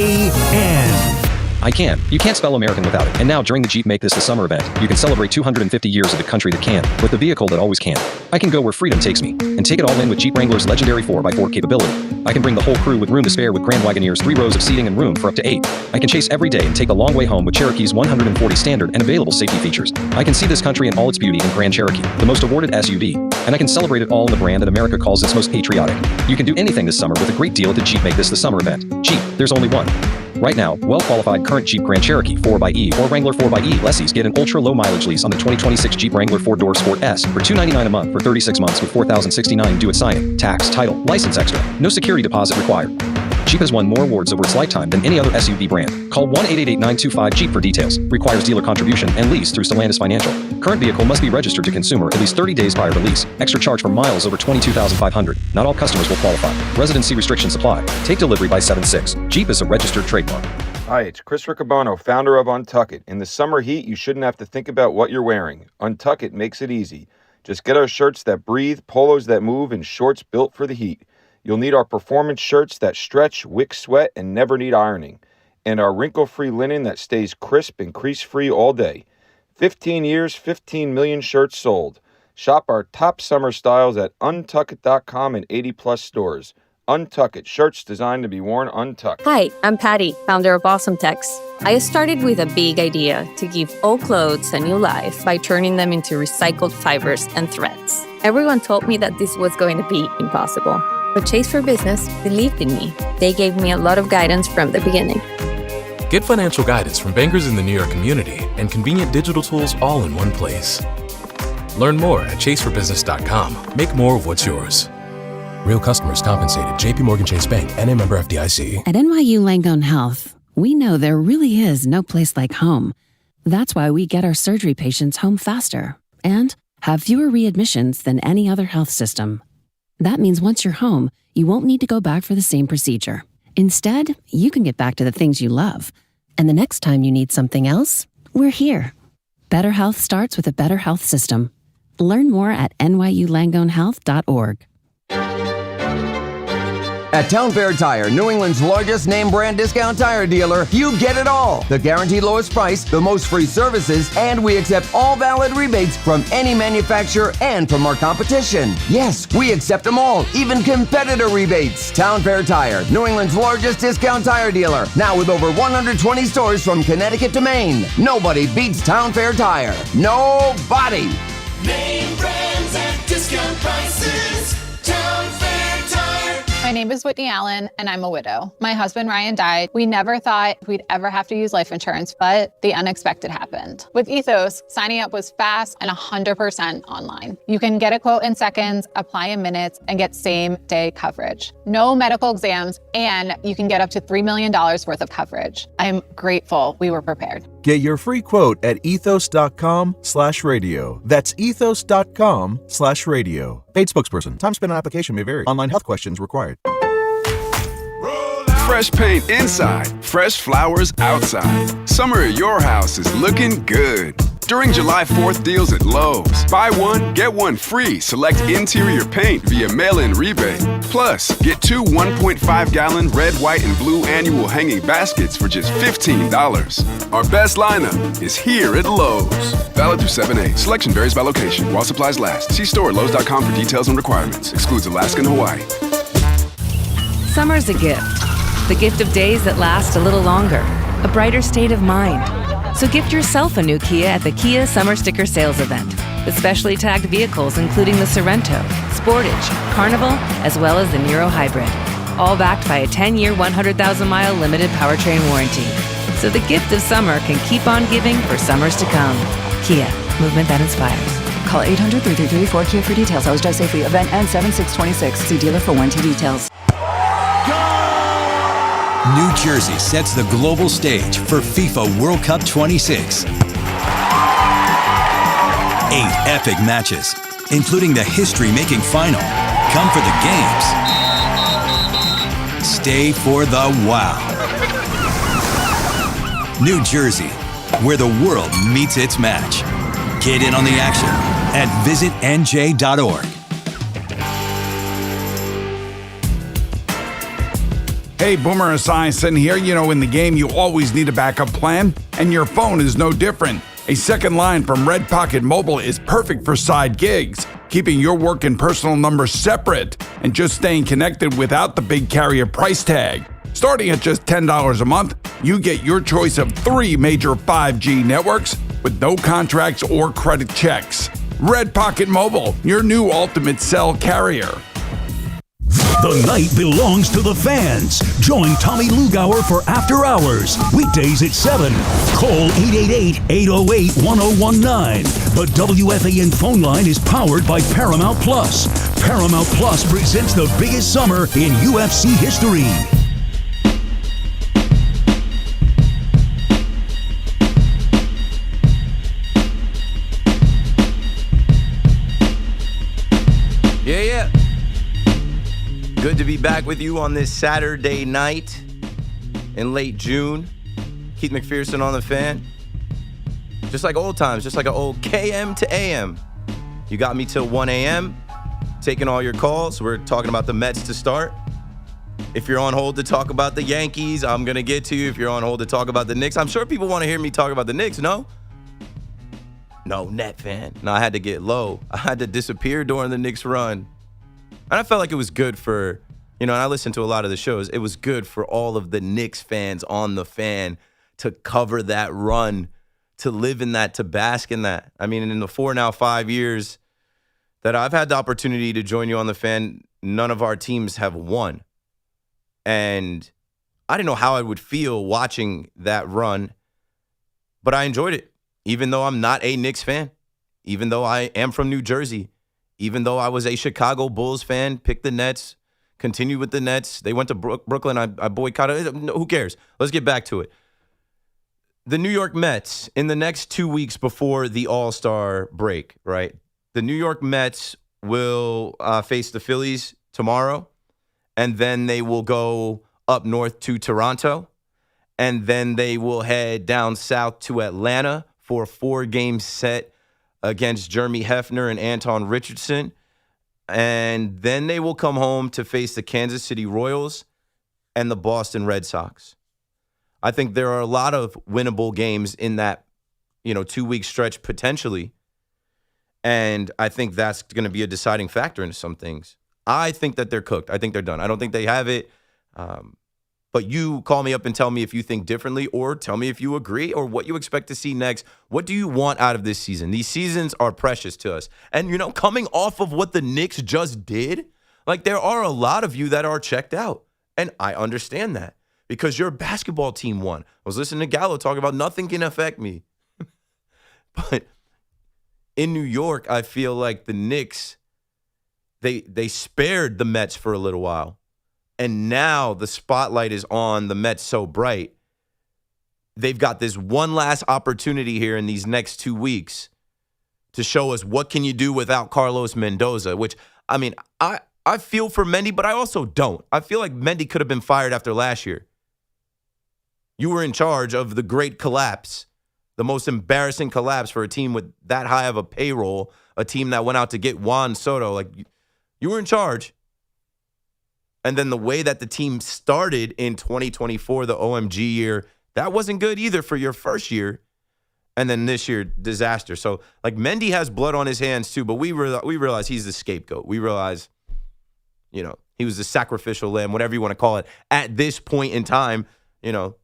I can. You can't spell American without it. And now, during the Jeep Make This the Summer event, you can celebrate 250 years of the country that can, with the vehicle that always can. I can go where freedom takes me, and take it all in with Jeep Wrangler's legendary 4x4 capability. I can bring the whole crew with room to spare with Grand Wagoneer's 3 rows of seating and room for up to 8. I can chase every day and take the long way home with Cherokee's 140 standard and available safety features. I can see this country in all its beauty in Grand Cherokee, the most awarded SUV. And I can celebrate it all in the brand that America calls its most patriotic. You can do anything this summer with a great deal at the Jeep Make This the Summer event. Jeep, there's only one. Right now, well-qualified current Jeep Grand Cherokee 4xe or Wrangler 4xe lessees get an ultra-low mileage lease on the 2026 Jeep Wrangler 4-door Sport S for $299 a month for 36 months with $4,069 due at signing. Tax, title, license extra. No security deposit required. Jeep has won more awards over its lifetime than any other SUV brand. Call 1-888-925-JEEP for details. Requires dealer contribution and lease through Stellantis Financial. Current vehicle must be registered to consumer at least 30 days prior to lease. Extra charge for miles over 22,500. Not all customers will qualify. Residency restrictions apply. Take delivery by 7/6. Jeep is a registered trademark. Hi, it's Chris Riccobano, founder of Untuck It. In the summer heat, you shouldn't have to think about what you're wearing. Untuck It makes it easy. Just get our shirts that breathe, polos that move, and shorts built for the heat. You'll need our performance shirts that stretch, wick sweat, and never need ironing. And our wrinkle-free linen that stays crisp and crease-free all day. 15 years, 15 million shirts sold. Shop our top summer styles at untuckit.com and 80-plus stores. Untuck It, shirts designed to be worn untucked. Hi, I'm Patty, founder of Awesome Tex. I started with a big idea to give old clothes a new life by turning them into recycled fibers and threads. Everyone told me that this was going to be impossible. But Chase for Business believed in me. They gave me a lot of guidance from the beginning. Get financial guidance from bankers in the New York community and convenient digital tools all in one place. Learn more at chaseforbusiness.com. Make more of what's yours. Real customers compensated. JP Morgan Chase Bank, N.A. member FDIC. At NYU Langone Health, we know there really is no place like home. That's why we get our surgery patients home faster and have fewer readmissions than any other health system. That means once you're home, you won't need to go back for the same procedure. Instead, you can get back to the things you love. And the next time you need something else, we're here. Better health starts with a better health system. Learn more at nyulangonehealth.org. At Town Fair Tire, New England's largest name brand discount tire dealer, you get it all. The guaranteed lowest price, the most free services, and we accept all valid rebates from any manufacturer and from our competition. Yes, we accept them all, even competitor rebates. Town Fair Tire, New England's largest discount tire dealer, now with over 120 stores from Connecticut to Maine. Nobody beats Town Fair Tire. Nobody. Name brands at discount prices. Town Fair Tire. My name is Whitney Allen, and I'm a widow. My husband, Ryan, died. We never thought we'd ever have to use life insurance, but the unexpected happened. With Ethos, signing up was fast and 100% online. You can get a quote in seconds, apply in minutes, and get same-day coverage. No medical exams, and you can get up to $3 million worth of coverage. I'm grateful we were prepared. Get your free quote at ethos.com/radio. That's ethos.com/radio. Paid spokesperson. Time spent on application may vary. Online health questions required. Fresh paint inside, fresh flowers outside. Summer at your house is looking good. During July 4th deals at Lowe's, buy one, get one free. Select interior paint via mail-in rebate. Plus, get 2 1.5-gallon red, white, and blue annual hanging baskets for just $15. Our best lineup is here at Lowe's. Valid through 7/8. Selection varies by location. While supplies last. See store at Lowe's.com for details and requirements. Excludes Alaska and Hawaii. Summer's a gift. The gift of days that last a little longer. A brighter state of mind. So gift yourself a new Kia at the Kia Summer Sticker Sales Event. With specially tagged vehicles including the Sorrento, Sportage, Carnival, as well as the Niro Hybrid. All backed by a 10-year, 100,000-mile limited powertrain warranty. So the gift of summer can keep on giving for summers to come. Kia, movement that inspires. Call 800-3334-KIA for details. Always drive safely. Event ends 7/6/26. See dealer for warranty details. New Jersey sets the global stage for FIFA World Cup 26. epic matches, including the history-making final. Come for the games. Stay for the wow. New Jersey, where the world meets its match. Get in on the action at visitnj.org. Hey, Boomer Esiason here. You know, in the game, you always need a backup plan, and your phone is no different. A second line from Red Pocket Mobile is perfect for side gigs, keeping your work and personal numbers separate, and just staying connected without the big carrier price tag. Starting at just $10 a month, you get your choice of 3 major 5G networks with no contracts or credit checks. Red Pocket Mobile, your new ultimate cell carrier. The night belongs to the fans. Join Tommy Lugauer for After Hours, weekdays at 7. Call 888-808-1019. The WFAN phone line is powered by Paramount Plus. Paramount Plus presents the biggest summer in UFC history. Yeah. Good to be back with you on this Saturday night in late June. Keith McPherson on the fan. Just like old times, just like an old KM to AM. You got me till 1 a.m. taking all your calls. We're talking about the Mets to start. If you're on hold to talk about the Yankees, I'm going to get to you. If you're on hold to talk about the Knicks, I'm sure people want to hear me talk about the Knicks, no? No, net fan. No, I had to get low. I had to disappear during the Knicks run. And I felt like it was good for, and I listened to a lot of the shows. It was good for all of the Knicks fans on the fan to cover that run, to live in that, to bask in that. I mean, in the 5 years that I've had the opportunity to join you on the fan, none of our teams have won. And I didn't know how I would feel watching that run, but I enjoyed it, even though I'm not a Knicks fan, even though I am from New Jersey. Even though I was a Chicago Bulls fan, picked the Nets, continued with the Nets. They went to Brooklyn. I boycotted. Who cares? Let's get back to it. The New York Mets, in the next 2 weeks before the All-Star break, right? The New York Mets will face the Phillies tomorrow, and then they will go up north to Toronto, and then they will head down south to Atlanta for a 4-game set against Jeremy Hefner and Anton Richardson. And then they will come home to face the Kansas City Royals and the Boston Red Sox. I think there are a lot of winnable games in that, 2-week stretch potentially. And I think that's going to be a deciding factor in some things. I think that they're cooked. I think they're done. I don't think they have it. But you call me up and tell me if you think differently, or tell me if you agree, or what you expect to see next. What do you want out of this season? These seasons are precious to us. And, coming off of what the Knicks just did, there are a lot of you that are checked out. And I understand that because your basketball team won. I was listening to Gallo talk about nothing can affect me. But in New York, I feel like the Knicks, they spared the Mets for a little while. And now the spotlight is on the Mets so bright. They've got this one last opportunity here in these next 2 weeks to show us what can you do without Carlos Mendoza, which, I feel for Mendy, but I also don't. I feel like Mendy could have been fired after last year. You were in charge of the great collapse, the most embarrassing collapse for a team with that high of a payroll, a team that went out to get Juan Soto. You were in charge. And then the way that the team started in 2024, the OMG year, that wasn't good either for your first year. And then this year, disaster. So, Mendy has blood on his hands too, but we realize he's the scapegoat. We realize, he was the sacrificial lamb, whatever you want to call it, at this point in time, the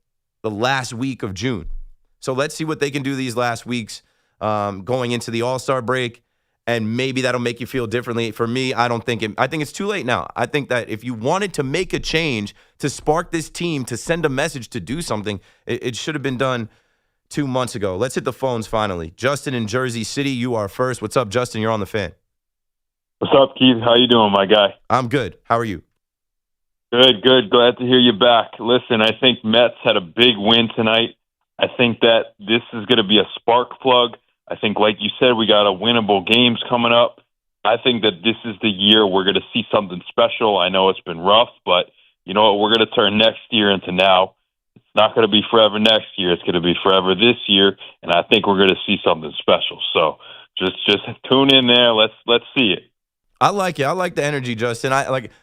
last week of June. So let's see what they can do these last weeks going into the All-Star break. And maybe that'll make you feel differently. For me, I think it's too late now. I think that if you wanted to make a change, to spark this team, to send a message, to do something, it should have been done 2 months ago. Let's hit the phones finally. Justin in Jersey City, you are first. What's up, Justin? You're on the fan. What's up, Keith? How you doing, my guy? I'm good. How are you? Good. Glad to hear you back. Listen, I think Mets had a big win tonight. I think that this is going to be a spark plug I think, like you said, we got a winnable games coming up. I think that this is the year we're going to see something special. I know it's been rough, but you know what? We're going to turn next year into now. It's not going to be forever next year. It's going to be forever this year, and I think we're going to see something special. So just tune in there. Let's see it. I like it. I like the energy, Justin.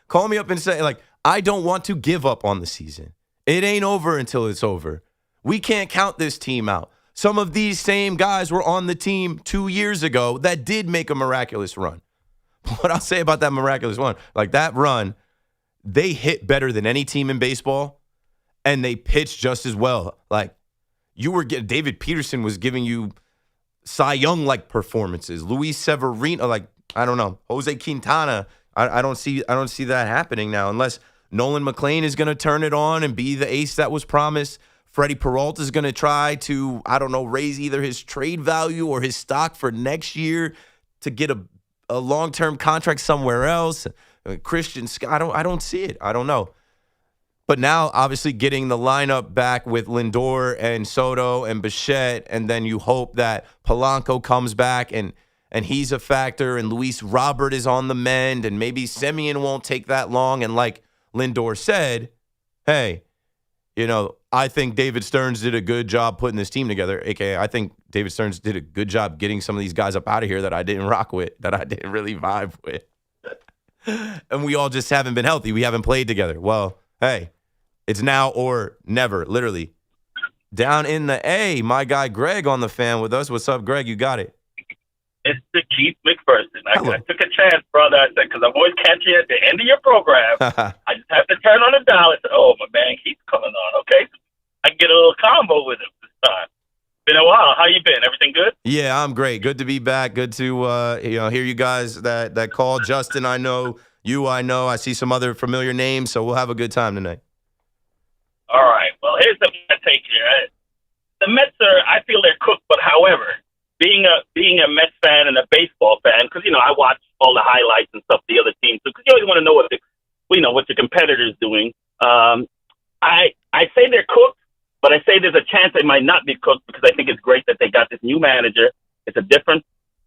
Call me up and say, I don't want to give up on the season. It ain't over until it's over. We can't count this team out. Some of these same guys were on the team 2 years ago that did make a miraculous run. What I'll say about that miraculous one, that run, they hit better than any team in baseball, and they pitched just as well. David Peterson was giving you Cy Young-like performances. Luis Severino, I don't know, Jose Quintana. I don't see that happening now unless Nolan McLean is going to turn it on and be the ace that was promised. Freddie Peralta is going to try to, raise either his trade value or his stock for next year to get a long-term contract somewhere else. Christian Scott, I don't see it. I don't know. But now, obviously, getting the lineup back with Lindor and Soto and Bichette, and then you hope that Polanco comes back and he's a factor, and Luis Robert is on the mend, and maybe Semien won't take that long. And like Lindor said, hey, I think David Stearns did a good job putting this team together, a.k.a. I think David Stearns did a good job getting some of these guys up out of here that I didn't rock with, that I didn't really vibe with. And we all just haven't been healthy. We haven't played together. Well, hey, it's now or never, literally. Down in the A, my guy Greg on the fan with us. What's up, Greg? You got it. It's the Keith McPherson. I took a chance, brother. I said, because I'm always catching you at the end of your program. I just have to turn on the dial and say, oh, my man, Keith's coming on, okay? I can get a little combo with him this time. Been a while. How you been? Everything good? Yeah, I'm great. Good to be back. Good to hear you guys that called. Justin, I know. You, I know. I see some other familiar names, so we'll have a good time tonight. All right. Well, here's the take here. The Mets I feel they're cooked, but however, being a Mets fan and a baseball fan, because I watch all the highlights and stuff, the other teams, because you always want to know what the competitor's doing. I say they're cooked, but I say there's a chance they might not be cooked because I think it's great that they got this new manager. It's a different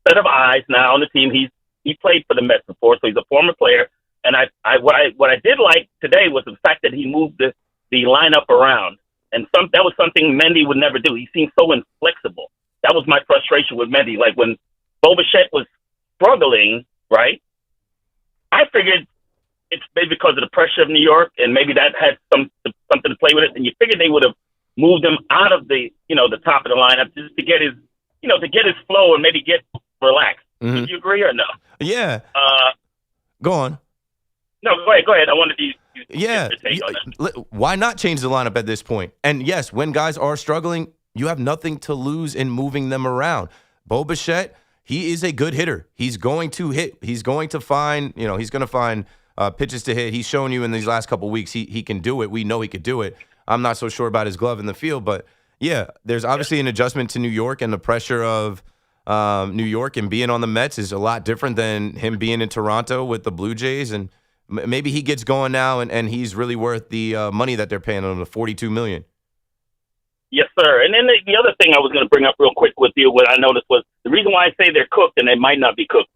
set of eyes now on the team. He played for the Mets before, so he's a former player. And what I did like today was the fact that he moved the lineup around, and that was something Mendy would never do. He seemed so inflexible. That was my frustration with Mendy. Like when Bo Bichette was struggling, right? I figured it's maybe because of the pressure of New York, and maybe that had something to play with it. And you figured they would have moved him out of the top of the lineup just to get his flow and maybe get relaxed. Mm-hmm. Would you agree or no? Yeah. Go on. No, go ahead. I wanted to. Yeah. Why not change the lineup at this point? And yes, when guys are struggling, you have nothing to lose in moving them around. Bo Bichette, he is a good hitter. He's going to hit. He's going to find, he's going to find pitches to hit. He's shown you in these last couple of weeks he can do it. We know he could do it. I'm not so sure about his glove in the field, but yeah, there's obviously an adjustment to New York, and the pressure of New York and being on the Mets is a lot different than him being in Toronto with the Blue Jays. And maybe he gets going now, and he's really worth the money that they're paying him, the $42 million. Yes, sir. And then the other thing I was going to bring up real quick with you, what I noticed was the reason why I say they're cooked and they might not be cooked.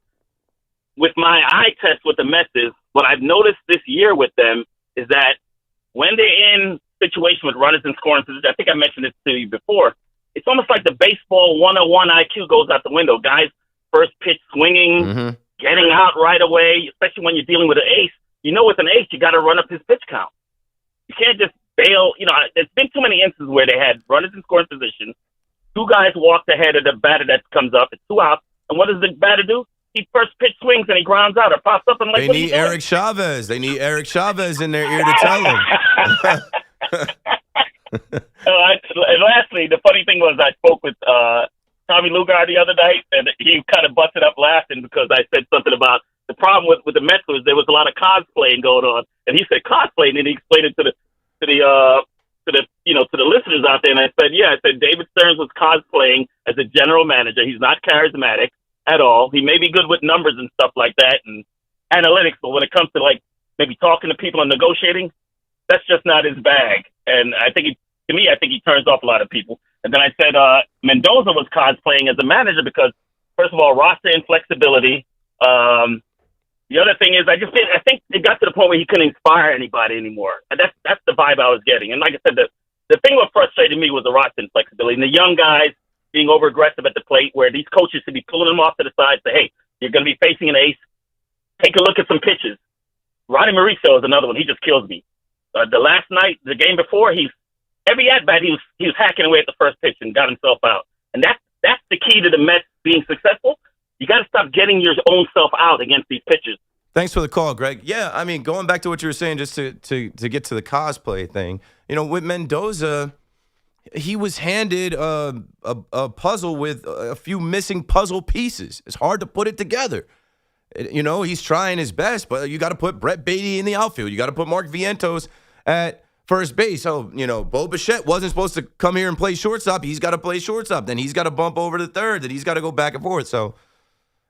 With my eye test with the Mets is, what I've noticed this year with them is that when they're in situation with runners and scoring positions, I think I mentioned this to you before, it's almost like the baseball 101 IQ goes out the window. Guys, first pitch swinging, getting out right away, especially when you're dealing with an ace. With an ace, you got to run up his pitch count. You can't just bail. There's been too many instances where they had runners in scoring position. Two guys walked ahead of the batter that comes up. It's 2 outs. And what does the batter do? He first pitch swings and he grounds out or pops up and they need Eric Chavez. They need Eric Chavez in their ear to tell them. And lastly, the funny thing was I spoke with Tommy Lugar the other night, and he kind of busted up laughing because I said something about the problem with the Mets was there was a lot of cosplaying going on, and he said cosplay, and then he explained it to the listeners out there. And I said David Stearns was cosplaying as a general manager. He's not charismatic at all. He may be good with numbers and stuff like that and analytics, but when it comes to maybe talking to people and negotiating, that's just not his bag. And I think he turns off a lot of people. And then I said Mendoza was cosplaying as a manager because, first of all, roster inflexibility. The other thing is, I think it got to the point where he couldn't inspire anybody anymore. And that's the vibe I was getting. And like I said, the thing what frustrated me was the roster inflexibility and the young guys being over aggressive at the plate, where these coaches should be pulling them off to the side. Say, hey, you're going to be facing an ace. Take a look at some pitches. Ronnie Mauricio is another one. He just kills me. The last night, the game before, every at bat he was hacking away at the first pitch and got himself out. And that's the key to the Mets being successful. You got to stop getting your own self out against these pitchers. Thanks for the call, Greg. Yeah, I mean, going back to what you were saying, just to get to the cosplay thing, with Mendoza, he was handed a puzzle with a few missing puzzle pieces. It's hard to put it together. He's trying his best, but you got to put Brett Beatty in the outfield. You got to put Mark Vientos at first base. So, Bo Bichette wasn't supposed to come here and play shortstop. He's got to play shortstop. Then he's got to bump over to third. Then he's got to go back and forth. So,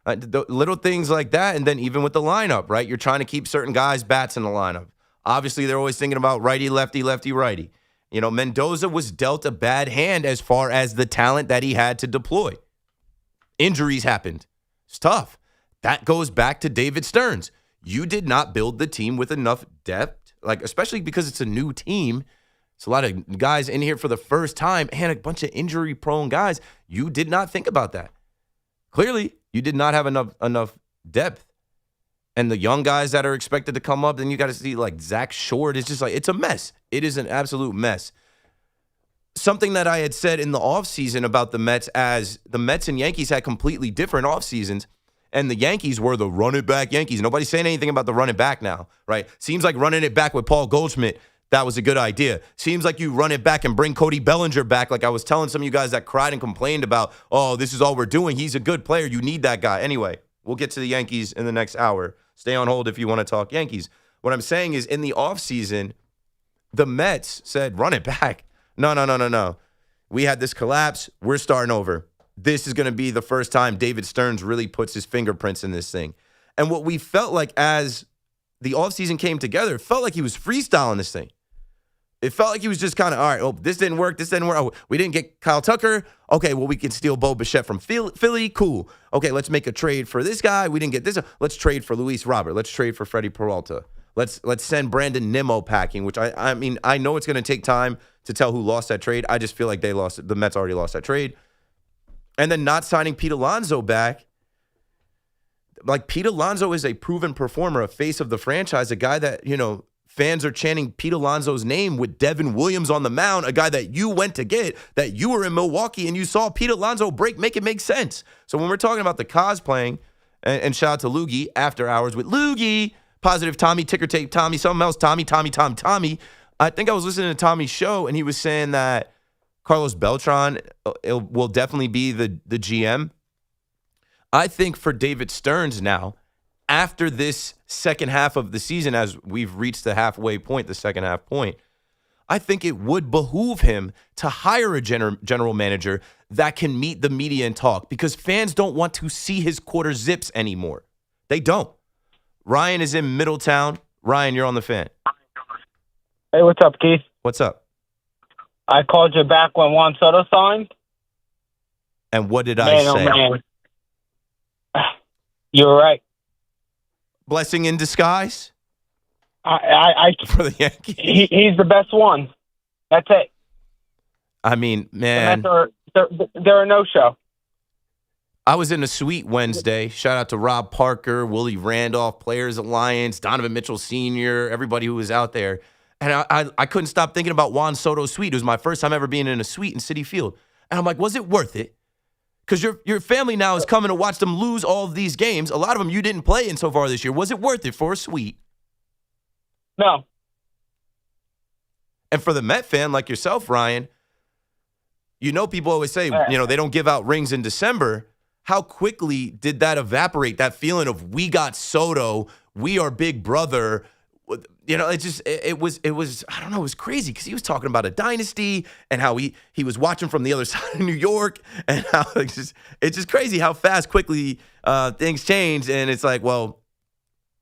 the little things like that, and then even with the lineup, right? You're trying to keep certain guys' bats in the lineup. Obviously, they're always thinking about righty, lefty, lefty, righty. Mendoza was dealt a bad hand as far as the talent that he had to deploy. Injuries happened. It's tough. That goes back to David Stearns. You did not build the team with enough depth, especially because it's a new team. It's a lot of guys in here for the first time and a bunch of injury-prone guys. You did not think about that. Clearly, you did not have enough depth. And the young guys that are expected to come up, then you got to see Zach Short. It's just it's a mess. It is an absolute mess. Something that I had said in the offseason about the Mets, as the Mets and Yankees had completely different offseasons, and the Yankees were the run-it-back Yankees. Nobody's saying anything about the run-it-back now, right? Seems like running it back with Paul Goldschmidt, that was a good idea. Seems like you run it back and bring Cody Bellinger back, like I was telling some of you guys that cried and complained about, oh, this is all we're doing. He's a good player. You need that guy. Anyway, we'll get to the Yankees in the next hour. Stay on hold if you want to talk Yankees. What I'm saying is, in the offseason, the Mets said, run it back. No. We had this collapse. We're starting over. This is going to be the first time David Stearns really puts his fingerprints in this thing. And what we felt like as the offseason came together, it felt like he was freestyling this thing. It felt like he was just kind of, all right, oh, this didn't work. Oh, we didn't get Kyle Tucker. Okay, well, we can steal Bo Bichette from Philly. Cool. Okay, let's make a trade for this guy. We didn't get this. Let's trade for Luis Robert. Let's trade for Freddie Peralta. Let's send Brandon Nimmo packing, which I mean, I know it's going to take time to tell who lost that trade. I just feel like the Mets already lost that trade. And then not signing Pete Alonso back. Pete Alonso is a proven performer, a face of the franchise, a guy that, fans are chanting Pete Alonso's name with Devin Williams on the mound, a guy that you went to get, that you were in Milwaukee and you saw Pete Alonso make it make sense. So when we're talking about the cosplaying, and shout out to Loogie, After Hours with Loogie, Positive Tommy, Ticker Tape Tommy, something else, Tommy. I think I was listening to Tommy's show and he was saying that Carlos Beltran will definitely be the GM. I think for David Stearns now, after this second half of the season, as we've reached the halfway point, the second half point, I think it would behoove him to hire a general manager that can meet the media and talk, because fans don't want to see his quarter zips anymore. They don't. Ryan is in Middletown. Ryan, you're on the fan. Hey, what's up, Keith? What's up? I called you back when Juan Soto signed. And what did I say? Oh, man. You were right. Blessing in disguise? I for the Yankees. He's the best one. That's it. I mean, man. They're a no-show. I was in a suite Wednesday. Shout out to Rob Parker, Willie Randolph, Players Alliance, Donovan Mitchell Sr., everybody who was out there. And I couldn't stop thinking about Juan Soto's suite. It was my first time ever being in a suite in Citi Field. And I'm like, was it worth it? Because your family now is coming to watch them lose all of these games. A lot of them you didn't play in so far this year. Was it worth it for a suite? No. And for the Met fan like yourself, Ryan, people always say, they don't give out rings in December. How quickly did that evaporate, that feeling of we got Soto, we are big brother? It was I don't know, it was crazy because he was talking about a dynasty and how he was watching from the other side of New York, and how it's just crazy how quickly things change. And it's like, well,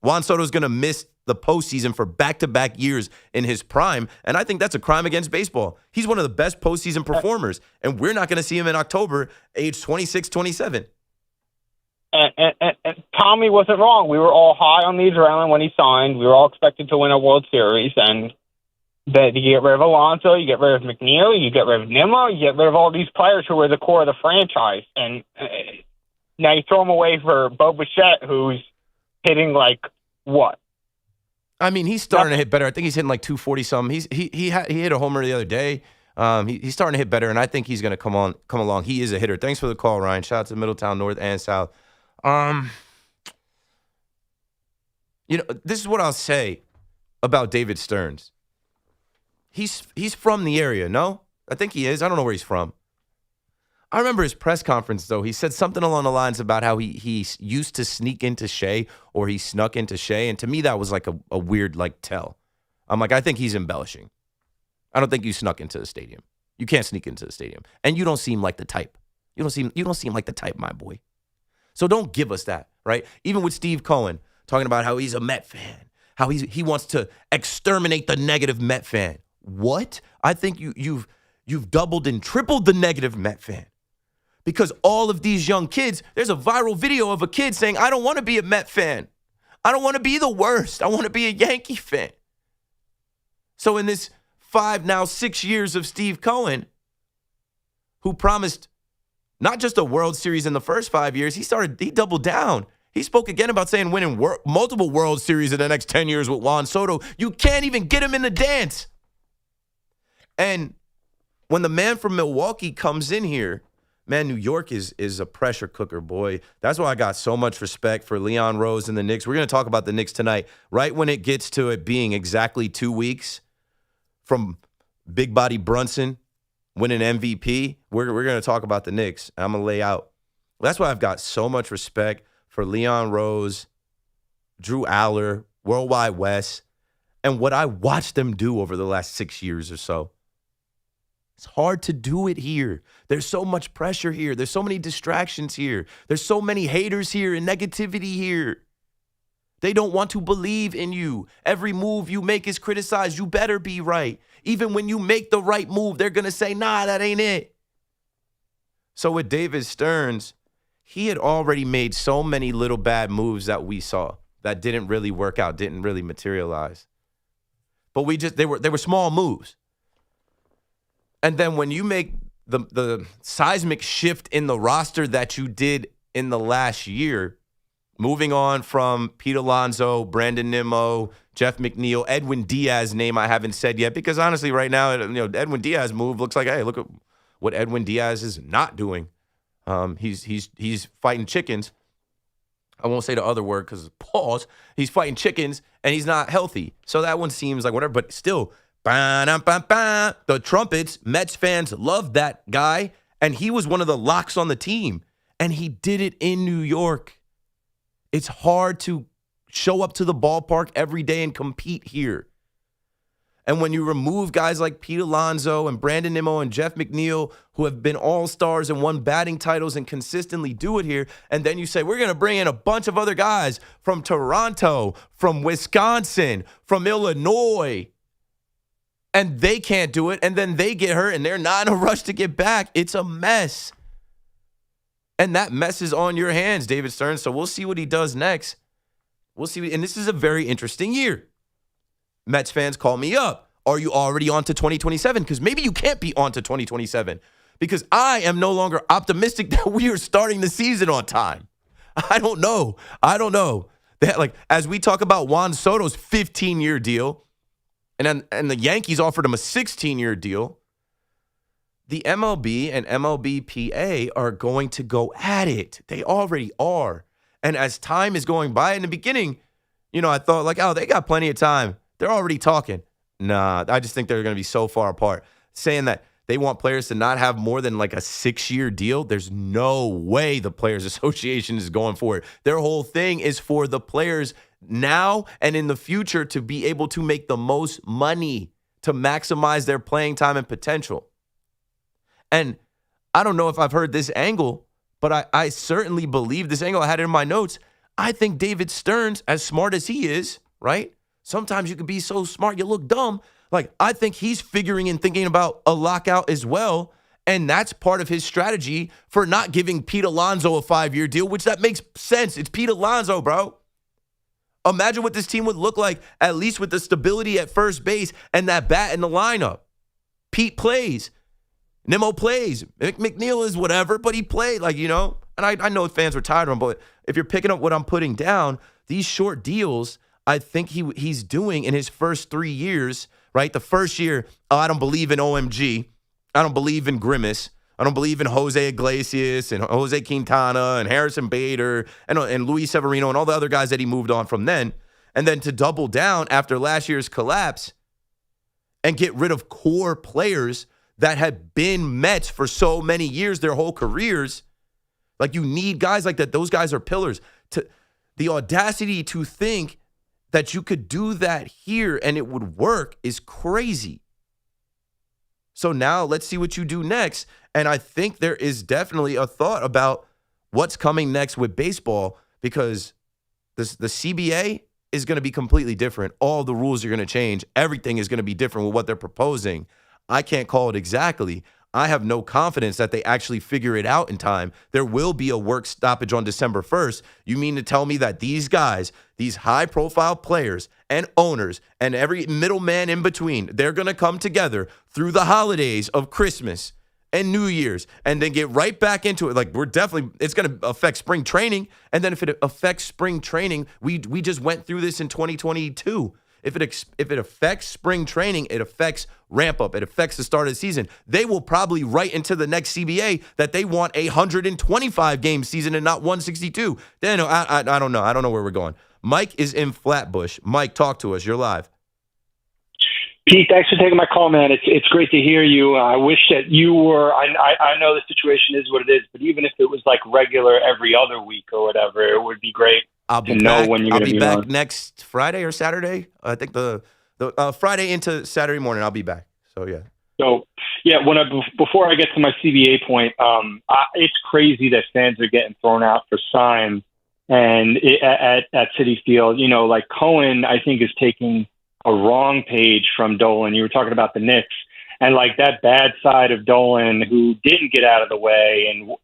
Juan Soto's going to miss the postseason for back-to-back years in his prime, and I think that's a crime against baseball. He's one of the best postseason performers, and we're not going to see him in October, age 26, 27. And Tommy wasn't wrong. We were all high on the adrenaline when he signed. We were all expected to win a World Series, and that you get rid of Alonso, you get rid of McNeil, you get rid of Nimmo, you get rid of all these players who were the core of the franchise, and now you throw them away for Bo Bichette, who's hitting like what? I mean, he's starting to hit better. I think he's hitting like 240-something. He hit a homer the other day. He's starting to hit better, and I think he's going to come along. He is a hitter. Thanks for the call, Ryan. Shout out to Middletown North and South. This is what I'll say about David Stearns. He's from the area, no? I think he is. I don't know where he's from. I remember his press conference, though. He said something along the lines about how he used to sneak into Shea, or he snuck into Shea, and to me that was like a weird tell. I'm like, I think he's embellishing. I don't think you snuck into the stadium. You can't sneak into the stadium, and you don't seem like the type. You don't seem like the type, my boy. So don't give us that, right? Even with Steve Cohen talking about how he's a Met fan, how he wants to exterminate the negative Met fan. What? I think you've doubled and tripled the negative Met fan. Because all of these young kids, there's a viral video of a kid saying, I don't want to be a Met fan. I don't want to be the worst. I want to be a Yankee fan. So in this 6 years of Steve Cohen, who promised not just a World Series in the first 5 years, he doubled down. He spoke again about saying winning multiple World Series in the next 10 years with Juan Soto. You can't even get him in the dance. And when the man from Milwaukee comes in here, man, New York is a pressure cooker, boy. That's why I got so much respect for Leon Rose and the Knicks. We're going to talk about the Knicks tonight. Right when it gets to it being exactly 2 weeks from Big Body Brunson winning MVP, we're going to talk about the Knicks. I'm going to lay out. That's why I've got so much respect for Leon Rose, Drew Aller, Worldwide Wes, and what I watched them do over the last 6 years or so. It's hard to do it here. There's so much pressure here. There's so many distractions here. There's so many haters here and negativity here. They don't want to believe in you. Every move you make is criticized. You better be right. Even when you make the right move, they're going to say, nah, that ain't it. So with David Stearns, he had already made so many little bad moves that we saw that didn't really work out, didn't really materialize. But they were small moves. And then when you make the seismic shift in the roster that you did in the last year, moving on from Pete Alonso, Brandon Nimmo, Jeff McNeil, Edwin Diaz name I haven't said yet, because honestly right now, Edwin Diaz move looks like, hey, look at what Edwin Diaz is not doing. He's fighting chickens. I won't say the other word because pause. He's fighting chickens and he's not healthy. So that one seems like whatever, but still, the trumpets, Mets fans loved that guy, and he was one of the locks on the team, and he did it in New York. It's hard to show up to the ballpark every day and compete here. And when you remove guys like Pete Alonso and Brandon Nimmo and Jeff McNeil, who have been all-stars and won batting titles and consistently do it here, and then you say, we're going to bring in a bunch of other guys from Toronto, from Wisconsin, from Illinois, and they can't do it, and then they get hurt, and they're not in a rush to get back. It's a mess. And that mess is on your hands, David Stearns, so we'll see what he does next. We'll see. And this is a very interesting year. Mets fans, call me up. Are you already on to 2027? Because maybe you can't be on to 2027. Because I am no longer optimistic that we are starting the season on time. I don't know. As we talk about Juan Soto's 15-year deal, and the Yankees offered him a 16-year deal, the MLB and MLBPA are going to go at it. They already are. And as time is going by, in the beginning, I thought they got plenty of time. They're already talking. Nah, I just think they're going to be so far apart. Saying that they want players to not have more than a 6-year deal, there's no way the Players Association is going for it. Their whole thing is for the players now and in the future to be able to make the most money, to maximize their playing time and potential. And I don't know if I've heard this angle, but I certainly believe this angle. I had it in my notes. I think David Stearns, as smart as he is, right? sometimes you can be so smart you look dumb. Like, I think he's figuring and thinking about a lockout as well, and that's part of his strategy for not giving Pete Alonso a 5-year deal, which that makes sense. It's Pete Alonso, bro. Imagine what this team would look like, at least with the stability at first base and that bat in the lineup. Pete plays. Nimmo plays. McNeil is whatever, but he played, like, you know. And I know fans were tired of him, but if you're picking up what I'm putting down, these short deals, I think he's doing in his first 3 years, right? The first year, I don't believe in OMG. I don't believe in Grimace. I don't believe in Jose Iglesias and Jose Quintana and Harrison Bader and Luis Severino and all the other guys that he moved on from then. And then to double down after last year's collapse and get rid of core players that had been Mets for so many years, their whole careers. Like, you need guys like that. Those guys are pillars. The audacity to think that you could do that here and it would work is crazy. So now let's see what you do next. And I think there is definitely a thought about what's coming next with baseball, because the CBA is going to be completely different. All the rules are going to change. Everything is going to be different with what they're proposing. I can't call it exactly. I have no confidence that they actually figure it out in time. There will be a work stoppage on December 1st. You mean to tell me that these guys, these high-profile players and owners and every middleman in between, they're going to come together through the holidays of Christmas and New Year's and then get right back into it? Like, it's going to affect spring training. And then if it affects spring training, we just went through this in 2022. If it affects spring training, it affects ramp up. It affects the start of the season. They will probably write into the next CBA that they want a 125 game season and not 162. Then I don't know. I don't know where we're going. Mike is in Flatbush. Mike, talk to us. You're live. Pete, thanks for taking my call, man. It's great to hear you. I wish that you were. I know the situation is what it is, but even if it was like regular every other week or whatever, it would be great. I'll be back next Friday or Saturday. I think the Friday into Saturday morning, I'll be back. So, yeah. So, yeah, before I get to my CBA point, it's crazy that fans are getting thrown out for signs and at Citi Field. You know, like Cohen, I think, is taking a wrong page from Dolan. You were talking about the Knicks and like that bad side of Dolan who didn't get out of the way and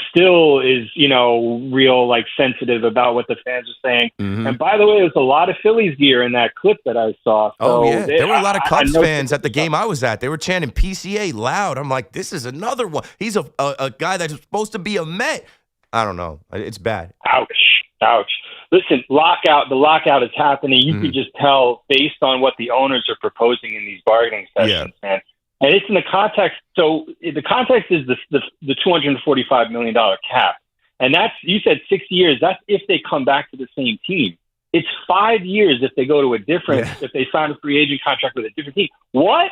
still is, you know, real like sensitive about what the fans are saying. Mm-hmm. And by the way, there's a lot of Phillies gear in that clip that I saw. So there were a lot of Cubs fans at the game I was at. They were chanting PCA loud. I'm like, this is another one. He's a guy that's supposed to be a Met. I don't know. It's bad. Ouch. Listen, the lockout is happening. You can just tell based on what the owners are proposing in these bargaining sessions, man. And it's in the context. So the context is the $245 million cap. And that's, you said 6 years. That's if they come back to the same team. It's 5 years if they go to a different, if they sign a free agent contract with a different team. What?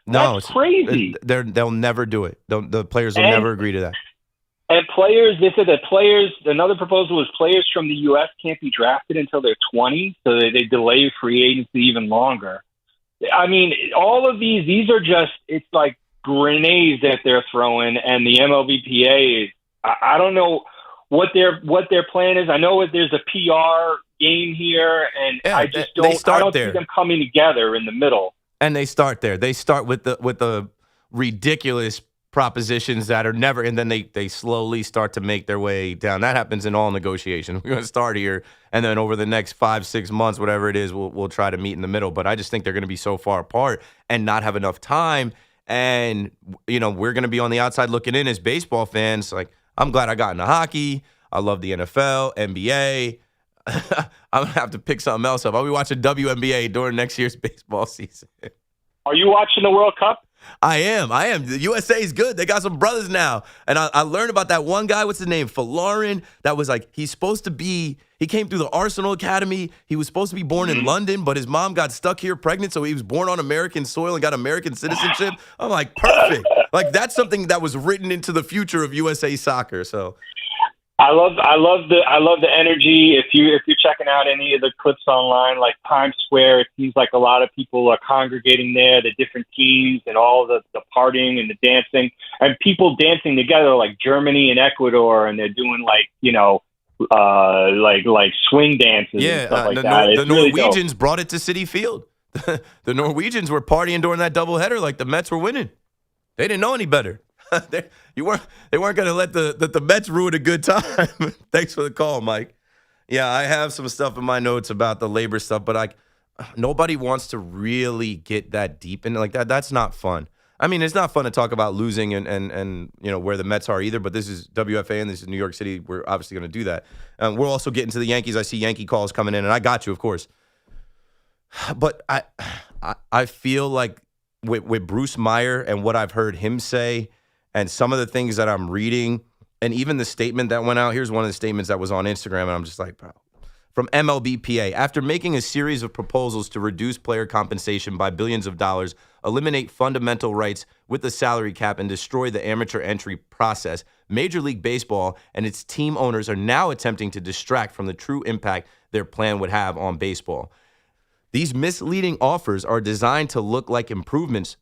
No, that's crazy. They'll never do it. The players will never agree to that. And players, they said that another proposal was players from the U.S. can't be drafted until they're 20. So they delay free agency even longer. I mean, all of these are just, it's like grenades that they're throwing, and the MLBPA is, I don't know what their plan is. I know that there's a PR game here, and I just don't see them coming together in the middle. And they start there. They start with the ridiculous propositions that are never, and then they slowly start to make their way down. That happens in all negotiations. We're going to start here, and then over the next 5-6 months, whatever it is, we'll try to meet in the middle. But I just think they're going to be so far apart and not have enough time. And, you know, we're going to be on the outside looking in as baseball fans. Like, I'm glad I got into hockey. I love the NFL, NBA. I'm going to have to pick something else up. I'll be watching WNBA during next year's baseball season. Are you watching the World Cup? I am. The USA is good. They got some brothers now. And I learned about that one guy, what's his name? Falarin. That was like, he came through the Arsenal Academy. He was supposed to be born in London, but his mom got stuck here pregnant, so he was born on American soil and got American citizenship. I'm like, perfect. Like, that's something that was written into the future of USA soccer. So I love the energy. If you're checking out any of the clips online, like Times Square, it seems like a lot of people are congregating there, the different teams and all the partying and the dancing, and people dancing together like Germany and Ecuador, and they're doing like, you know, like swing dances and stuff like that. The Norwegians brought it to Citi Field. The Norwegians were partying during that doubleheader like the Mets were winning. They didn't know any better. They weren't going to let the Mets ruin a good time. Thanks for the call, Mike. Yeah, I have some stuff in my notes about the labor stuff, but nobody wants to really get that deep into like that. That's not fun. I mean, it's not fun to talk about losing and where the Mets are either, but this is WFAN, this is New York City. We're obviously going to do that. We're also getting to the Yankees. I see Yankee calls coming in, and I got you, of course. But I feel like with Bruce Meyer and what I've heard him say and some of the things that I'm reading and even the statement that went out, here's one of the statements that was on Instagram, and I'm just like, bro. From MLBPA, after making a series of proposals to reduce player compensation by billions of dollars, eliminate fundamental rights with the salary cap, and destroy the amateur entry process, Major League Baseball and its team owners are now attempting to distract from the true impact their plan would have on baseball. These misleading offers are designed to look like improvements,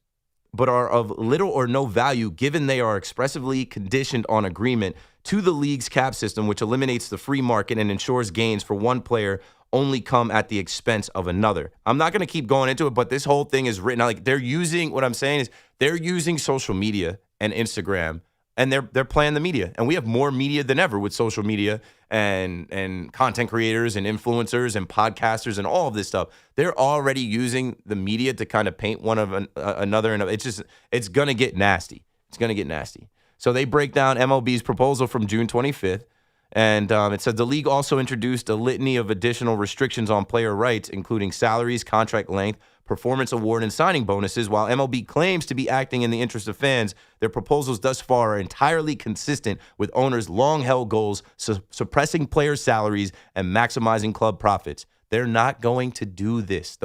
but are of little or no value given they are expressively conditioned on agreement to the league's cap system, which eliminates the free market and ensures gains for one player only come at the expense of another. I'm not going to keep going into it, but this whole thing is written out. Like they're using, what I'm saying is they're using social media and Instagram, and they're playing the media. And we have more media than ever with social media and content creators and influencers and podcasters and all of this stuff. They're already using the media to kind of paint one of another. And it's going to get nasty. It's going to get nasty. So they break down MLB's proposal from June 25th. And it said the league also introduced a litany of additional restrictions on player rights, including salaries, contract length, performance award, and signing bonuses. While MLB claims to be acting in the interest of fans, their proposals thus far are entirely consistent with owners' long-held goals, suppressing players' salaries and maximizing club profits. They're not going to do this.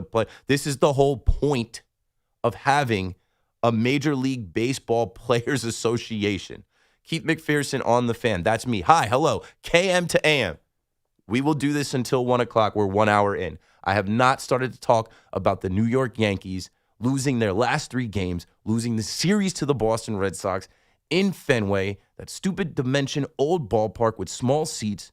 This is the whole point of having a Major League Baseball Players Association. Keith McPherson on the Fan. That's me. Hi, hello. KM to AM. We will do this until 1 o'clock. We're 1 hour in. I have not started to talk about the New York Yankees losing their last 3 games, losing the series to the Boston Red Sox in Fenway, that stupid dimension old ballpark with small seats.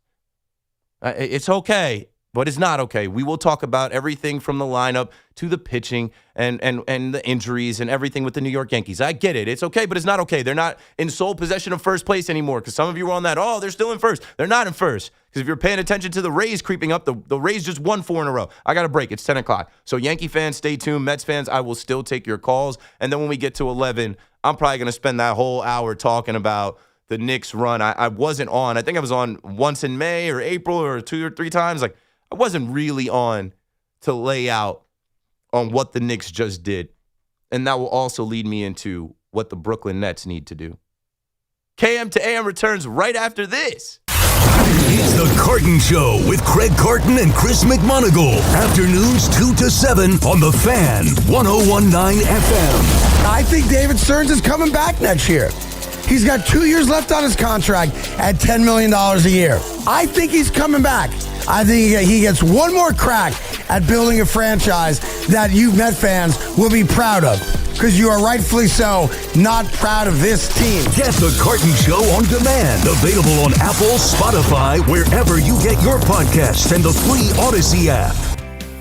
It's okay, but it's not okay. We will talk about everything from the lineup to the pitching and the injuries and everything with the New York Yankees. I get it. It's okay, but it's not okay. They're not in sole possession of first place anymore because some of you were on that, they're still in first. They're not in first because if you're paying attention to the Rays creeping up, the Rays just won 4 in a row. I got a break. It's 10 o'clock. So Yankee fans, stay tuned. Mets fans, I will still take your calls. And then when we get to 11, I'm probably going to spend that whole hour talking about the Knicks run. I wasn't on. I think I was on once in May or April or 2 or 3 times. Like, I wasn't really on to lay out on what the Knicks just did. And that will also lead me into what the Brooklyn Nets need to do. KM to AM returns right after this. It's the Carton Show with Craig Carton and Chris McMonagle. Afternoons 2 to 7 on the Fan, 101.9 FM. I think David Stearns is coming back next year. He's got 2 years left on his contract at $10 million a year. I think he's coming back. I think he gets one more crack at building a franchise that you Met fans will be proud of. Because you are rightfully so not proud of this team. Get the Carton Show on demand. Available on Apple, Spotify, wherever you get your podcasts, and the free Odyssey app.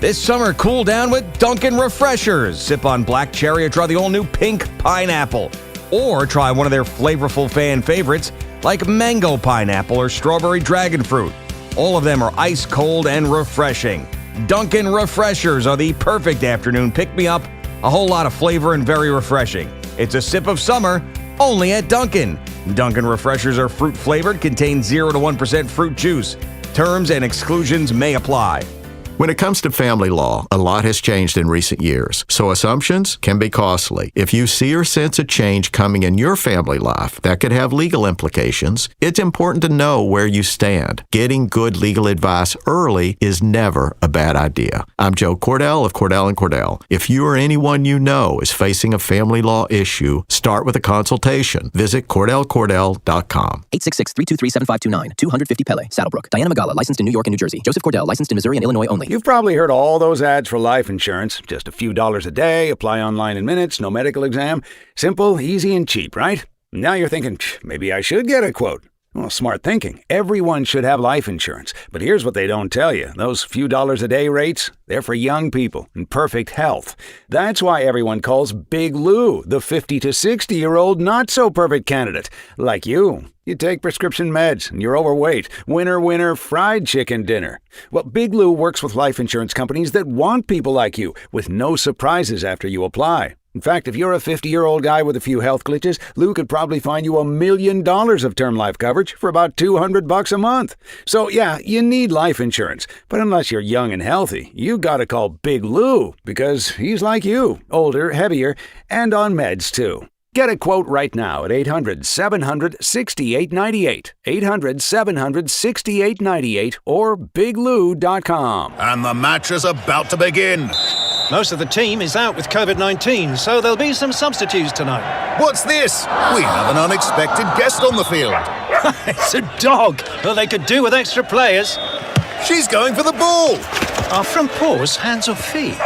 This summer, cool down with Dunkin' Refreshers. Sip on black cherry or try the all-new pink pineapple. Or try one of their flavorful fan favorites like mango pineapple or strawberry dragon fruit. All of them are ice cold and refreshing. Dunkin' Refreshers are the perfect afternoon pick-me-up, a whole lot of flavor and very refreshing. It's a sip of summer, only at Dunkin'. Dunkin' Refreshers are fruit-flavored, contain 0 to 1% fruit juice. Terms and exclusions may apply. When it comes to family law, a lot has changed in recent years, so assumptions can be costly. If you see or sense a change coming in your family life that could have legal implications, it's important to know where you stand. Getting good legal advice early is never a bad idea. I'm Joe Cordell of Cordell & Cordell. If you or anyone you know is facing a family law issue, start with a consultation. Visit CordellCordell.com. 866-323-7529, 250 Pele, Saddlebrook. Diana Magala, licensed in New York and New Jersey. Joseph Cordell, licensed in Missouri and Illinois only. You've probably heard all those ads for life insurance. Just a few dollars a day, apply online in minutes, no medical exam. Simple, easy, and cheap, right? Now you're thinking, maybe I should get a quote. Well, smart thinking. Everyone should have life insurance. But here's what they don't tell you. Those few dollars a day rates, they're for young people in perfect health. That's why everyone calls Big Lou the 50 to 60-year-old not-so-perfect candidate. Like you. You take prescription meds and you're overweight. Winner, fried chicken dinner. Well, Big Lou works with life insurance companies that want people like you with no surprises after you apply. In fact, if you're a 50-year-old guy with a few health glitches, Lou could probably find you $1 million of term life coverage for about $200 a month. So yeah, you need life insurance. But unless you're young and healthy, you gotta call Big Lou because he's like you, older, heavier, and on meds too. Get a quote right now at 800-700-6898, 800-700-6898, or biglou.com. And the match is about to begin. Most of the team is out with COVID-19, so there'll be some substitutes tonight. What's this? We have an unexpected guest on the field. It's a dog. Well, they could do with extra players. She's going for the ball. Are front paws hands or feet?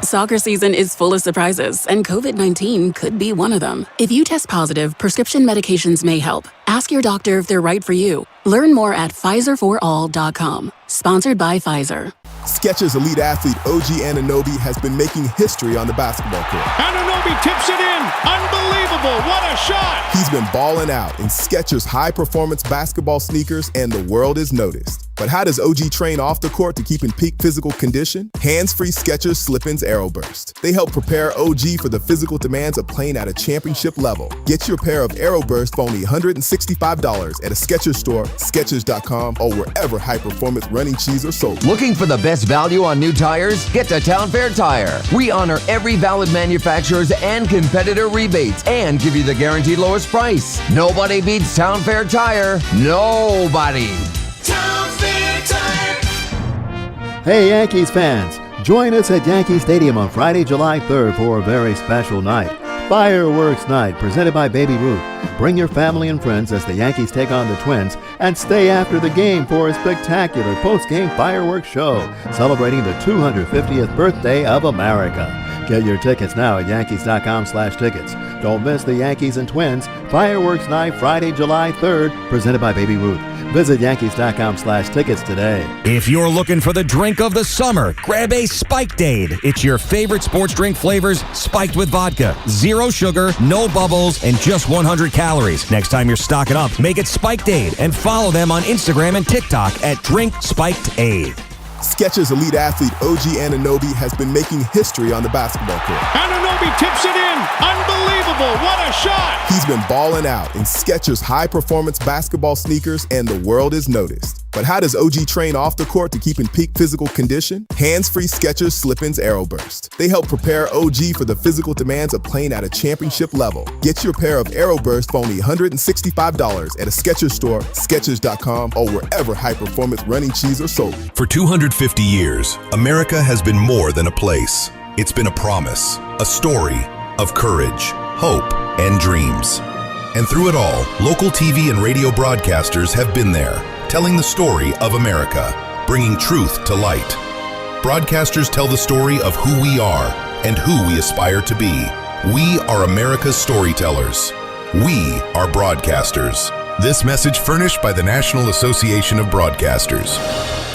Soccer season is full of surprises, and COVID-19 could be one of them. If you test positive, prescription medications may help. Ask your doctor if they're right for you. Learn more at PfizerForAll.com. Sponsored by Pfizer. Skechers elite athlete OG Anunoby has been making history on the basketball court. Anunoby tips it in. Unbelievable. What a shot. He's been balling out in Skechers high-performance basketball sneakers, and the world is noticed. But how does OG train off the court to keep in peak physical condition? Hands-free Skechers Slip-ins Aeroburst. They help prepare OG for the physical demands of playing at a championship level. Get your pair of Aeroburst for only $165 at a Skechers store, Skechers.com, or wherever high-performance running shoes are sold. Looking for the best value on new tires? Get to Town Fair Tire. We honor every valid manufacturer's and competitor rebates and give you the guaranteed lowest price. Nobody beats Town Fair Tire. Nobody. Town Fair Tire. Hey, Yankees fans. Join us at Yankee Stadium on Friday, July 3rd for a very special night. Fireworks Night, presented by Baby Ruth. Bring your family and friends as the Yankees take on the Twins, and stay after the game for a spectacular post-game fireworks show celebrating the 250th birthday of America. Get your tickets now at Yankees.com/tickets. Don't miss the Yankees and Twins Fireworks Night, Friday, July 3rd, presented by Baby Ruth. Visit Yankees.com/tickets today. If you're looking for the drink of the summer, grab a Spiked Aid. It's your favorite sports drink flavors spiked with vodka. Zero sugar, no bubbles, and just 100 calories. Next time you're stocking up, make it Spiked Aid and follow them on Instagram and TikTok at Drink Spiked Aid. Skechers elite athlete OG Anunoby has been making history on the basketball court. Anunoby tips it in. Unbelievable. What a shot. He's been balling out in Skechers high-performance basketball sneakers, and the world is noticed. But how does OG train off the court to keep in peak physical condition? Hands-free Skechers Slip-ins Aeroburst. They help prepare OG for the physical demands of playing at a championship level. Get your pair of Aeroburst for only $165 at a Skechers store, Skechers.com, or wherever high-performance running shoes are sold. For 250 years, America has been more than a place. It's been a promise, a story of courage, hope, and dreams. And through it all, local TV and radio broadcasters have been there, telling the story of America, bringing truth to light. Broadcasters tell the story of who we are and who we aspire to be. We are America's storytellers. We are broadcasters. This message furnished by the National Association of Broadcasters.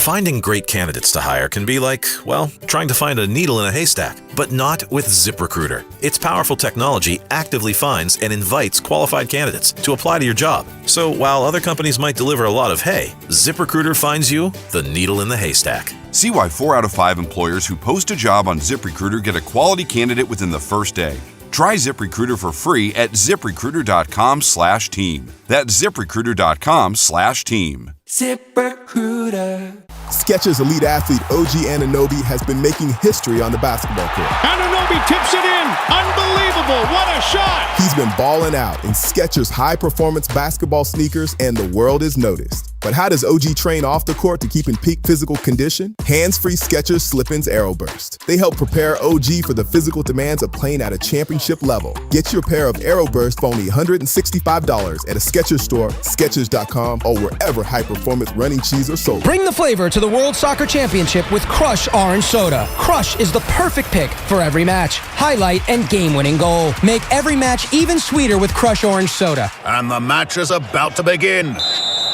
Finding great candidates to hire can be like, well, trying to find a needle in a haystack, but not with ZipRecruiter. Its powerful technology actively finds and invites qualified candidates to apply to your job. So while other companies might deliver a lot of hay, ZipRecruiter finds you the needle in the haystack. See why 4 out of 5 employers who post a job on ZipRecruiter get a quality candidate within the first day. Try ZipRecruiter for free at ZipRecruiter.com/team. That's ZipRecruiter.com/team. ZipRecruiter. Skechers elite athlete OG Anunoby has been making history on the basketball court. Anunoby tips it in. Unbelievable. What a shot. He's been balling out in Skechers high-performance basketball sneakers, and the world is noticed. But how does OG train off the court to keep in peak physical condition? Hands-free Skechers Slip-ins Aeroburst. They help prepare OG for the physical demands of playing at a championship level. Get your pair of Aeroburst for only $165 at a Skechers store, Skechers.com, or wherever high-performance running shoes are sold. Bring the flavor to the World Soccer Championship with Crush Orange Soda. Crush is the perfect pick for every match, highlight, and game-winning goal. Make every match even sweeter with Crush Orange Soda. And the match is about to begin.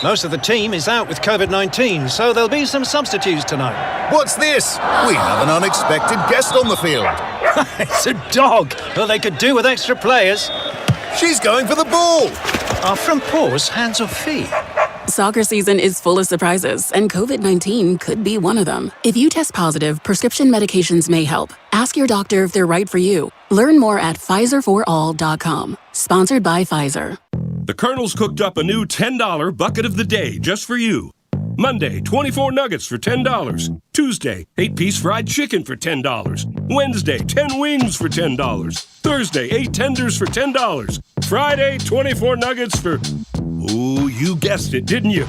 Most of the team is out with COVID-19, so there'll be some substitutes tonight. What's this? We have an unexpected guest on the field. It's a dog. Well, they could do with extra players. She's going for the ball. Are front paws hands or feet? Soccer season is full of surprises, and COVID-19 could be one of them. If you test positive, prescription medications may help. Ask your doctor if they're right for you. Learn more at FIRED.com. Sponsored by Pfizer. The Colonel's cooked up a new $10 bucket of the day just for you. Monday, 24 nuggets for $10. Tuesday, 8-piece fried chicken for $10. Wednesday, 10 wings for $10. Thursday, 8 tenders for $10. Friday, 24 nuggets for... Ooh, you guessed it, didn't you?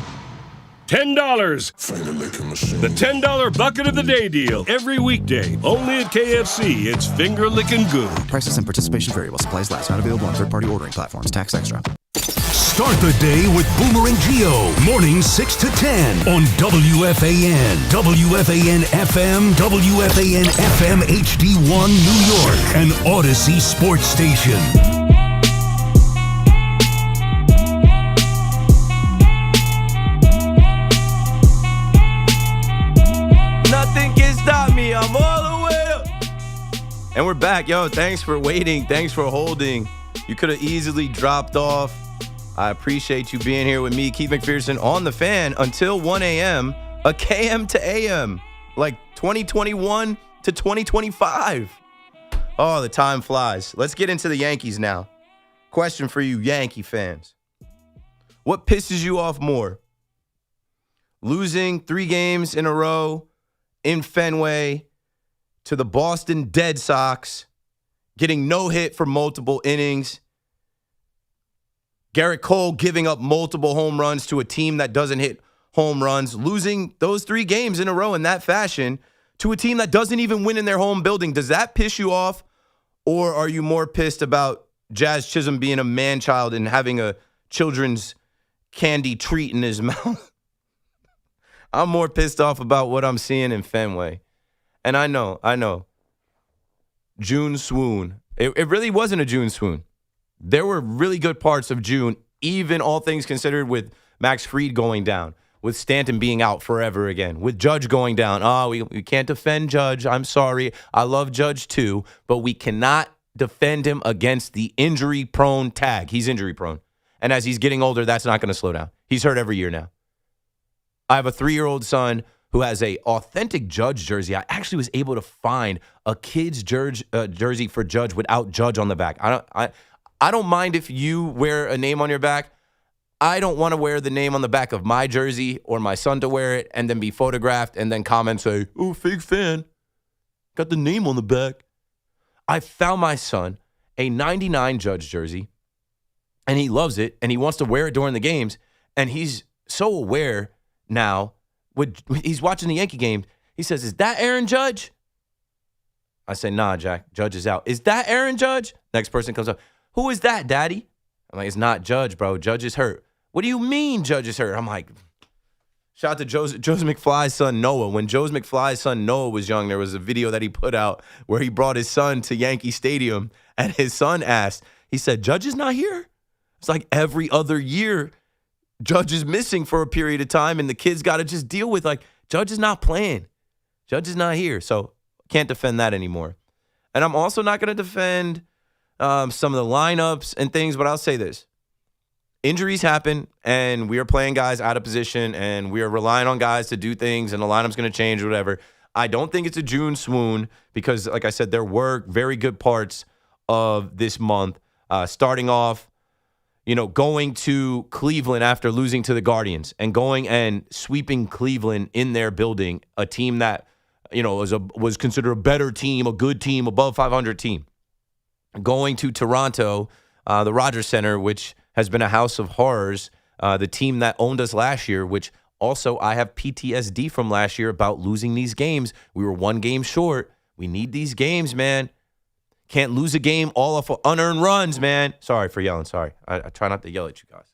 $10. The $10 bucket of the day deal. Every weekday, only at KFC. It's finger-licking good. Prices and participation vary while supplies last. Not available on third-party ordering platforms. Tax extra. Start the day with Boomer and Geo. Mornings 6 to 10 on WFAN. WFAN FM, WFAN FM HD1 New York, an Odyssey sports station. Nothing can stop me. I'm all the way up. And we're back. Yo, thanks for waiting. Thanks for holding. You could have easily dropped off. I appreciate you being here with me, Keith McPherson, on the Fan until 1 a.m., a KM to AM, like 2021 to 2025. Oh, the time flies. Let's get into the Yankees now. Question for you, Yankee fans. What pisses you off more? Losing 3 games in a row in Fenway to the Boston Red Sox, getting no hit for multiple innings, Garrett Cole giving up multiple home runs to a team that doesn't hit home runs, losing those 3 games in a row in that fashion to a team that doesn't even win in their home building. Does that piss you off? Or are you more pissed about Jazz Chisholm being a man-child and having a children's candy treat in his mouth? I'm more pissed off about what I'm seeing in Fenway. And I know. June swoon. It really wasn't a June swoon. There were really good parts of June, even all things considered, with Max Fried going down, with Stanton being out forever again, with Judge going down. We can't defend Judge. I'm sorry. I love Judge too, but we cannot defend him against the injury-prone tag. He's injury-prone. And as he's getting older, that's not going to slow down. He's hurt every year now. I have a 3-year-old son who has a authentic Judge jersey. I actually was able to find a kid's jersey for Judge without Judge on the back. I don't mind if you wear a name on your back. I don't want to wear the name on the back of my jersey or my son to wear it and then be photographed and then comment, say, oh, fake fan. Got the name on the back. I found my son a 99 Judge jersey, and he loves it, and he wants to wear it during the games, and he's so aware now. He's watching the Yankee game. He says, is that Aaron Judge? I say, nah, Jack. Judge is out. Is that Aaron Judge? Next person comes up. Who is that, Daddy? I'm like, it's not Judge, bro. Judge is hurt. What do you mean Judge is hurt? I'm like, shout out to Joe's McFly's son, Noah. When Joe's McFly's son, Noah, was young, there was a video that he put out where he brought his son to Yankee Stadium, and his son asked, he said, Judge is not here? It's like every other year, Judge is missing for a period of time, and the kids got to just deal with, like, Judge is not playing. Judge is not here. So can't defend that anymore. And I'm also not going to defend some of the lineups and things, but I'll say this. Injuries happen, and we are playing guys out of position, and we are relying on guys to do things, and the lineup's going to change or whatever. I don't think it's a June swoon because, like I said, there were very good parts of this month. Starting off, going to Cleveland after losing to the Guardians and going and sweeping Cleveland in their building, a team that, was considered a better team, a good team, above 500 team. Going to Toronto, the Rogers Center, which has been a house of horrors, the team that owned us last year, which also I have PTSD from last year about losing these games. We were 1 game short. We need these games, man. Can't lose a game all off of unearned runs, man. Sorry for yelling. Sorry. I try not to yell at you guys.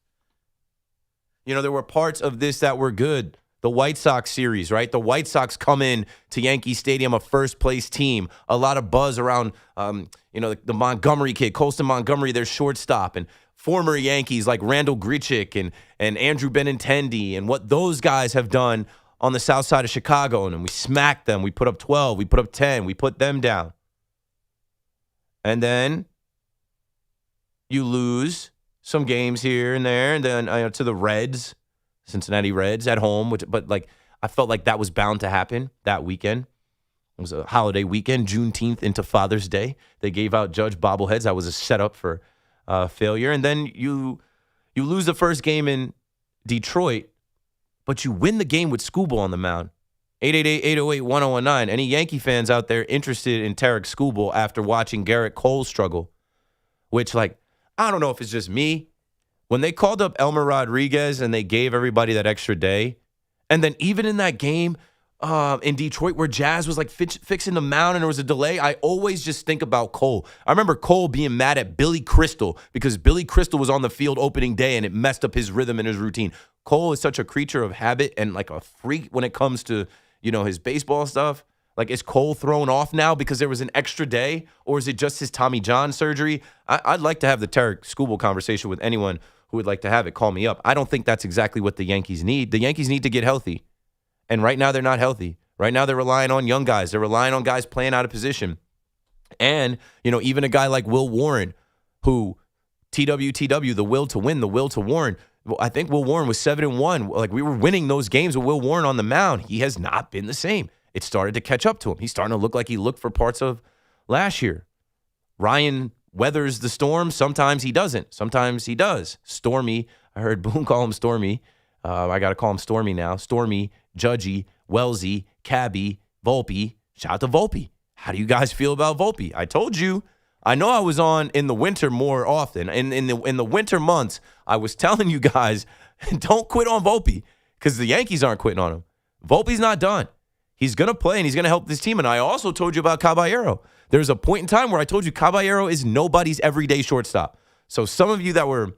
There were parts of this that were good. the White Sox series, right? The White Sox come in to Yankee Stadium, a first-place team. A lot of buzz around, the Montgomery kid, Colston Montgomery, their shortstop, and former Yankees like Randall Grichuk and Andrew Benintendi, and what those guys have done on the south side of Chicago. And we smacked them. We put up 12. We put up 10. We put them down. And then you lose some games here and there, and then to the Reds, Cincinnati Reds at home. But I felt like that was bound to happen that weekend. It was a holiday weekend, Juneteenth into Father's Day. They gave out Judge bobbleheads. That was a setup for failure. And then you lose the first game in Detroit, but you win the game with Skubal on the mound. 888-808-1019. Any Yankee fans out there interested in Tarek Skubal after watching Garrett Cole struggle? Which, I don't know if it's just me. When they called up Elmer Rodriguez and they gave everybody that extra day, and then even in that game in Detroit where Jazz was fixing the mound and there was a delay, I always just think about Cole. I remember Cole being mad at Billy Crystal because Billy Crystal was on the field opening day and it messed up his rhythm and his routine. Cole is such a creature of habit and a freak when it comes to, his baseball stuff. Is Cole thrown off now because there was an extra day, or is it just his Tommy John surgery? I'd like to have the Tarek Skubal conversation with anyone who would like to have it. Call me up. I don't think that's exactly what the Yankees need. The Yankees need to get healthy. And right now they're not healthy. Right now they're relying on young guys. They're relying on guys playing out of position. And, even a guy like Will Warren, who, TWTW, the will to win, the will to Warren. I think Will Warren was 7-1. We were winning those games with Will Warren on the mound. He has not been the same. It started to catch up to him. He's starting to look like he looked for parts of last year. Ryan weathers the storm. Sometimes he doesn't. Sometimes he does. Stormy. I heard Boone call him Stormy. I got to call him Stormy now. Stormy, Judgy, Wellesley, Cabby, Volpe. Shout out to Volpe. How do you guys feel about Volpe? I told you. I know I was on in the winter more often. In the winter months, I was telling you guys, don't quit on Volpe because the Yankees aren't quitting on him. Volpe's not done. He's going to play, and he's going to help this team. And I also told you about Caballero. There's a point in time where I told you Caballero is nobody's everyday shortstop. So some of you that were,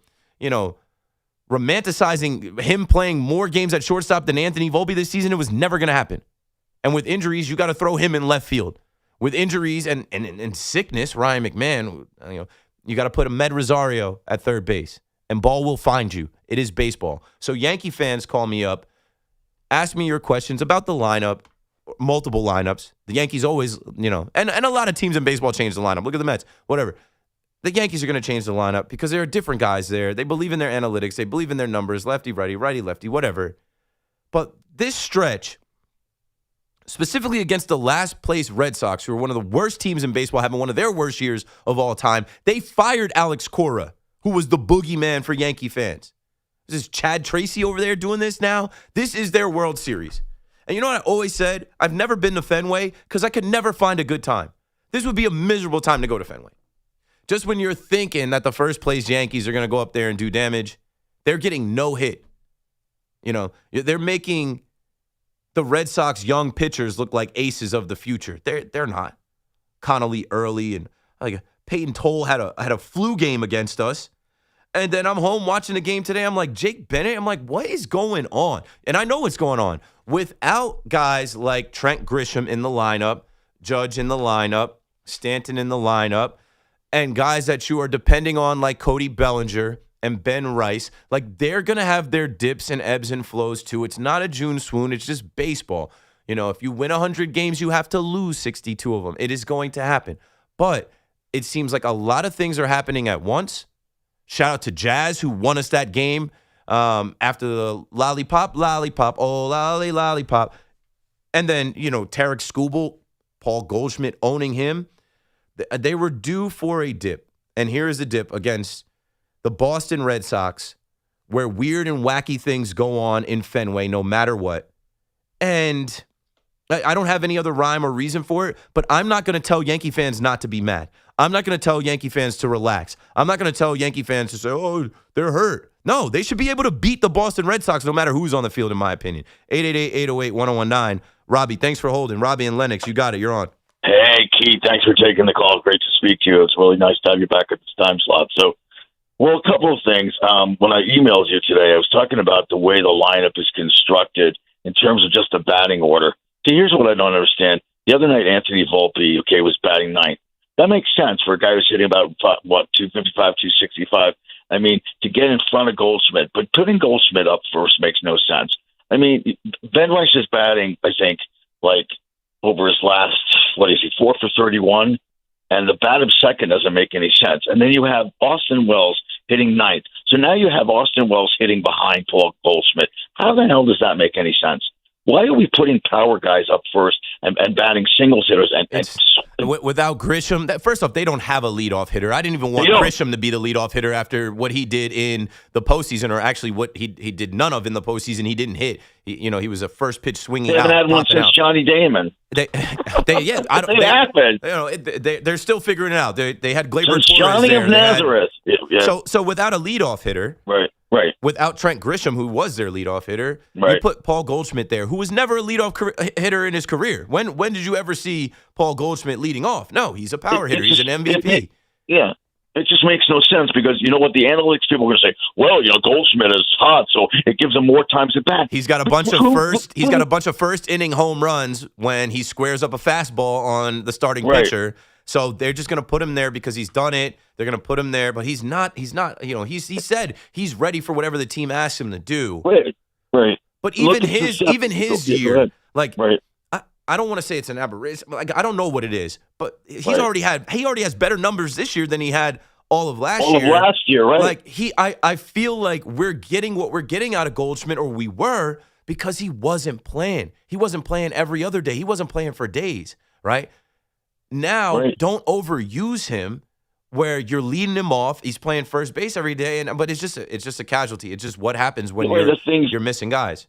romanticizing him playing more games at shortstop than Anthony Volpe this season, it was never going to happen. And with injuries, you got to throw him in left field. With injuries and sickness, Ryan McMahon, you got to put a Med Rosario at third base. And ball will find you. It is baseball. So Yankee fans call me up, ask me your questions about the lineup, multiple lineups. The Yankees always, and a lot of teams in baseball change the lineup. Look at the Mets, whatever. The Yankees are going to change the lineup because there are different guys there. They believe in their analytics. They believe in their numbers, lefty, righty, lefty, whatever. But this stretch, specifically against the last place Red Sox, who are one of the worst teams in baseball, having one of their worst years of all time, they fired Alex Cora, who was the boogeyman for Yankee fans. This is Chad Tracy over there doing this now. This is their World Series. And you know what I always said? I've never been to Fenway because I could never find a good time. This would be a miserable time to go to Fenway. Just when you're thinking that the first place Yankees are going to go up there and do damage, they're getting no hit. They're making the Red Sox young pitchers look like aces of the future. They're not. Connolly early and Peyton Toll had a flu game against us. And then I'm home watching the game today. I'm like, Jake Bennett? I'm like, what is going on? And I know what's going on. Without guys like Trent Grisham in the lineup, Judge in the lineup, Stanton in the lineup, and guys that you are depending on like Cody Bellinger and Ben Rice, they're going to have their dips and ebbs and flows too. It's not a June swoon. It's just baseball. If you win 100 games, you have to lose 62 of them. It is going to happen. But it seems like a lot of things are happening at once. Shout out to Jazz, who won us that game after the lollipop, oh, lollipop. And then, Tarek Skubal, Paul Goldschmidt owning him. They were due for a dip. And here is the dip against the Boston Red Sox, where weird and wacky things go on in Fenway no matter what. And I don't have any other rhyme or reason for it, but I'm not going to tell Yankee fans not to be mad. I'm not going to tell Yankee fans to relax. I'm not going to tell Yankee fans to say, oh, they're hurt. No, they should be able to beat the Boston Red Sox no matter who's on the field, in my opinion. 888-808-1019. Robbie, thanks for holding. Robbie and Lennox, you got it. You're on. Hey, Keith, thanks for taking the call. Great to speak to you. It's really nice to have you back at this time slot. So, well, a couple of things. When I emailed you today, I was talking about the way the lineup is constructed in terms of just the batting order. See, here's what I don't understand. The other night, Anthony Volpe, was batting ninth. That makes sense for a guy who's hitting about, 255, 265. I mean, to get in front of Goldschmidt. But putting Goldschmidt up first makes no sense. I mean, Ben Rice is batting, I think, over his last, 4 for 31? And the bat of second doesn't make any sense. And then you have Austin Wells hitting ninth. So now you have Austin Wells hitting behind Paul Goldschmidt. How the hell does that make any sense? Why are we putting power guys up first and batting singles hitters? Without Grisham, first off, they don't have a leadoff hitter. I didn't even want Grisham to be the leadoff hitter after what he did in the postseason, or actually what he did none of in the postseason. He didn't hit. He was a first pitch swinging. They haven't had one since Johnny Damon. They're still figuring it out. They had Gleyber Torres Johnny there. of Nazareth. So without a leadoff hitter, right. Without Trent Grisham, who was their leadoff hitter, right. You put Paul Goldschmidt there, who was never a leadoff hitter in his career. When did you ever see Paul Goldschmidt leading off? No, he's a power hitter. He's an MVP. It just makes no sense because you know what the analytics people are going to say. Well, Goldschmidt is hot, so it gives him more times at bat. He's got a bunch of first inning home runs when he squares up a fastball on the starting pitcher. So they're just going to put him there because he's done it. They're going to put him there, but he's not. He said he's ready for whatever the team asks him to do. Right. But even his year, I don't want to say it's an aberration. I don't know what it is, but he already has better numbers this year than he had all of last year. Right? I feel like we're getting what we're getting out of Goldschmidt, or we were, because he wasn't playing. He wasn't playing every other day. He wasn't playing for days, right? Now, don't overuse him where you're leading him off. He's playing first base every day, but it's just a casualty. It's just what happens when you're missing guys.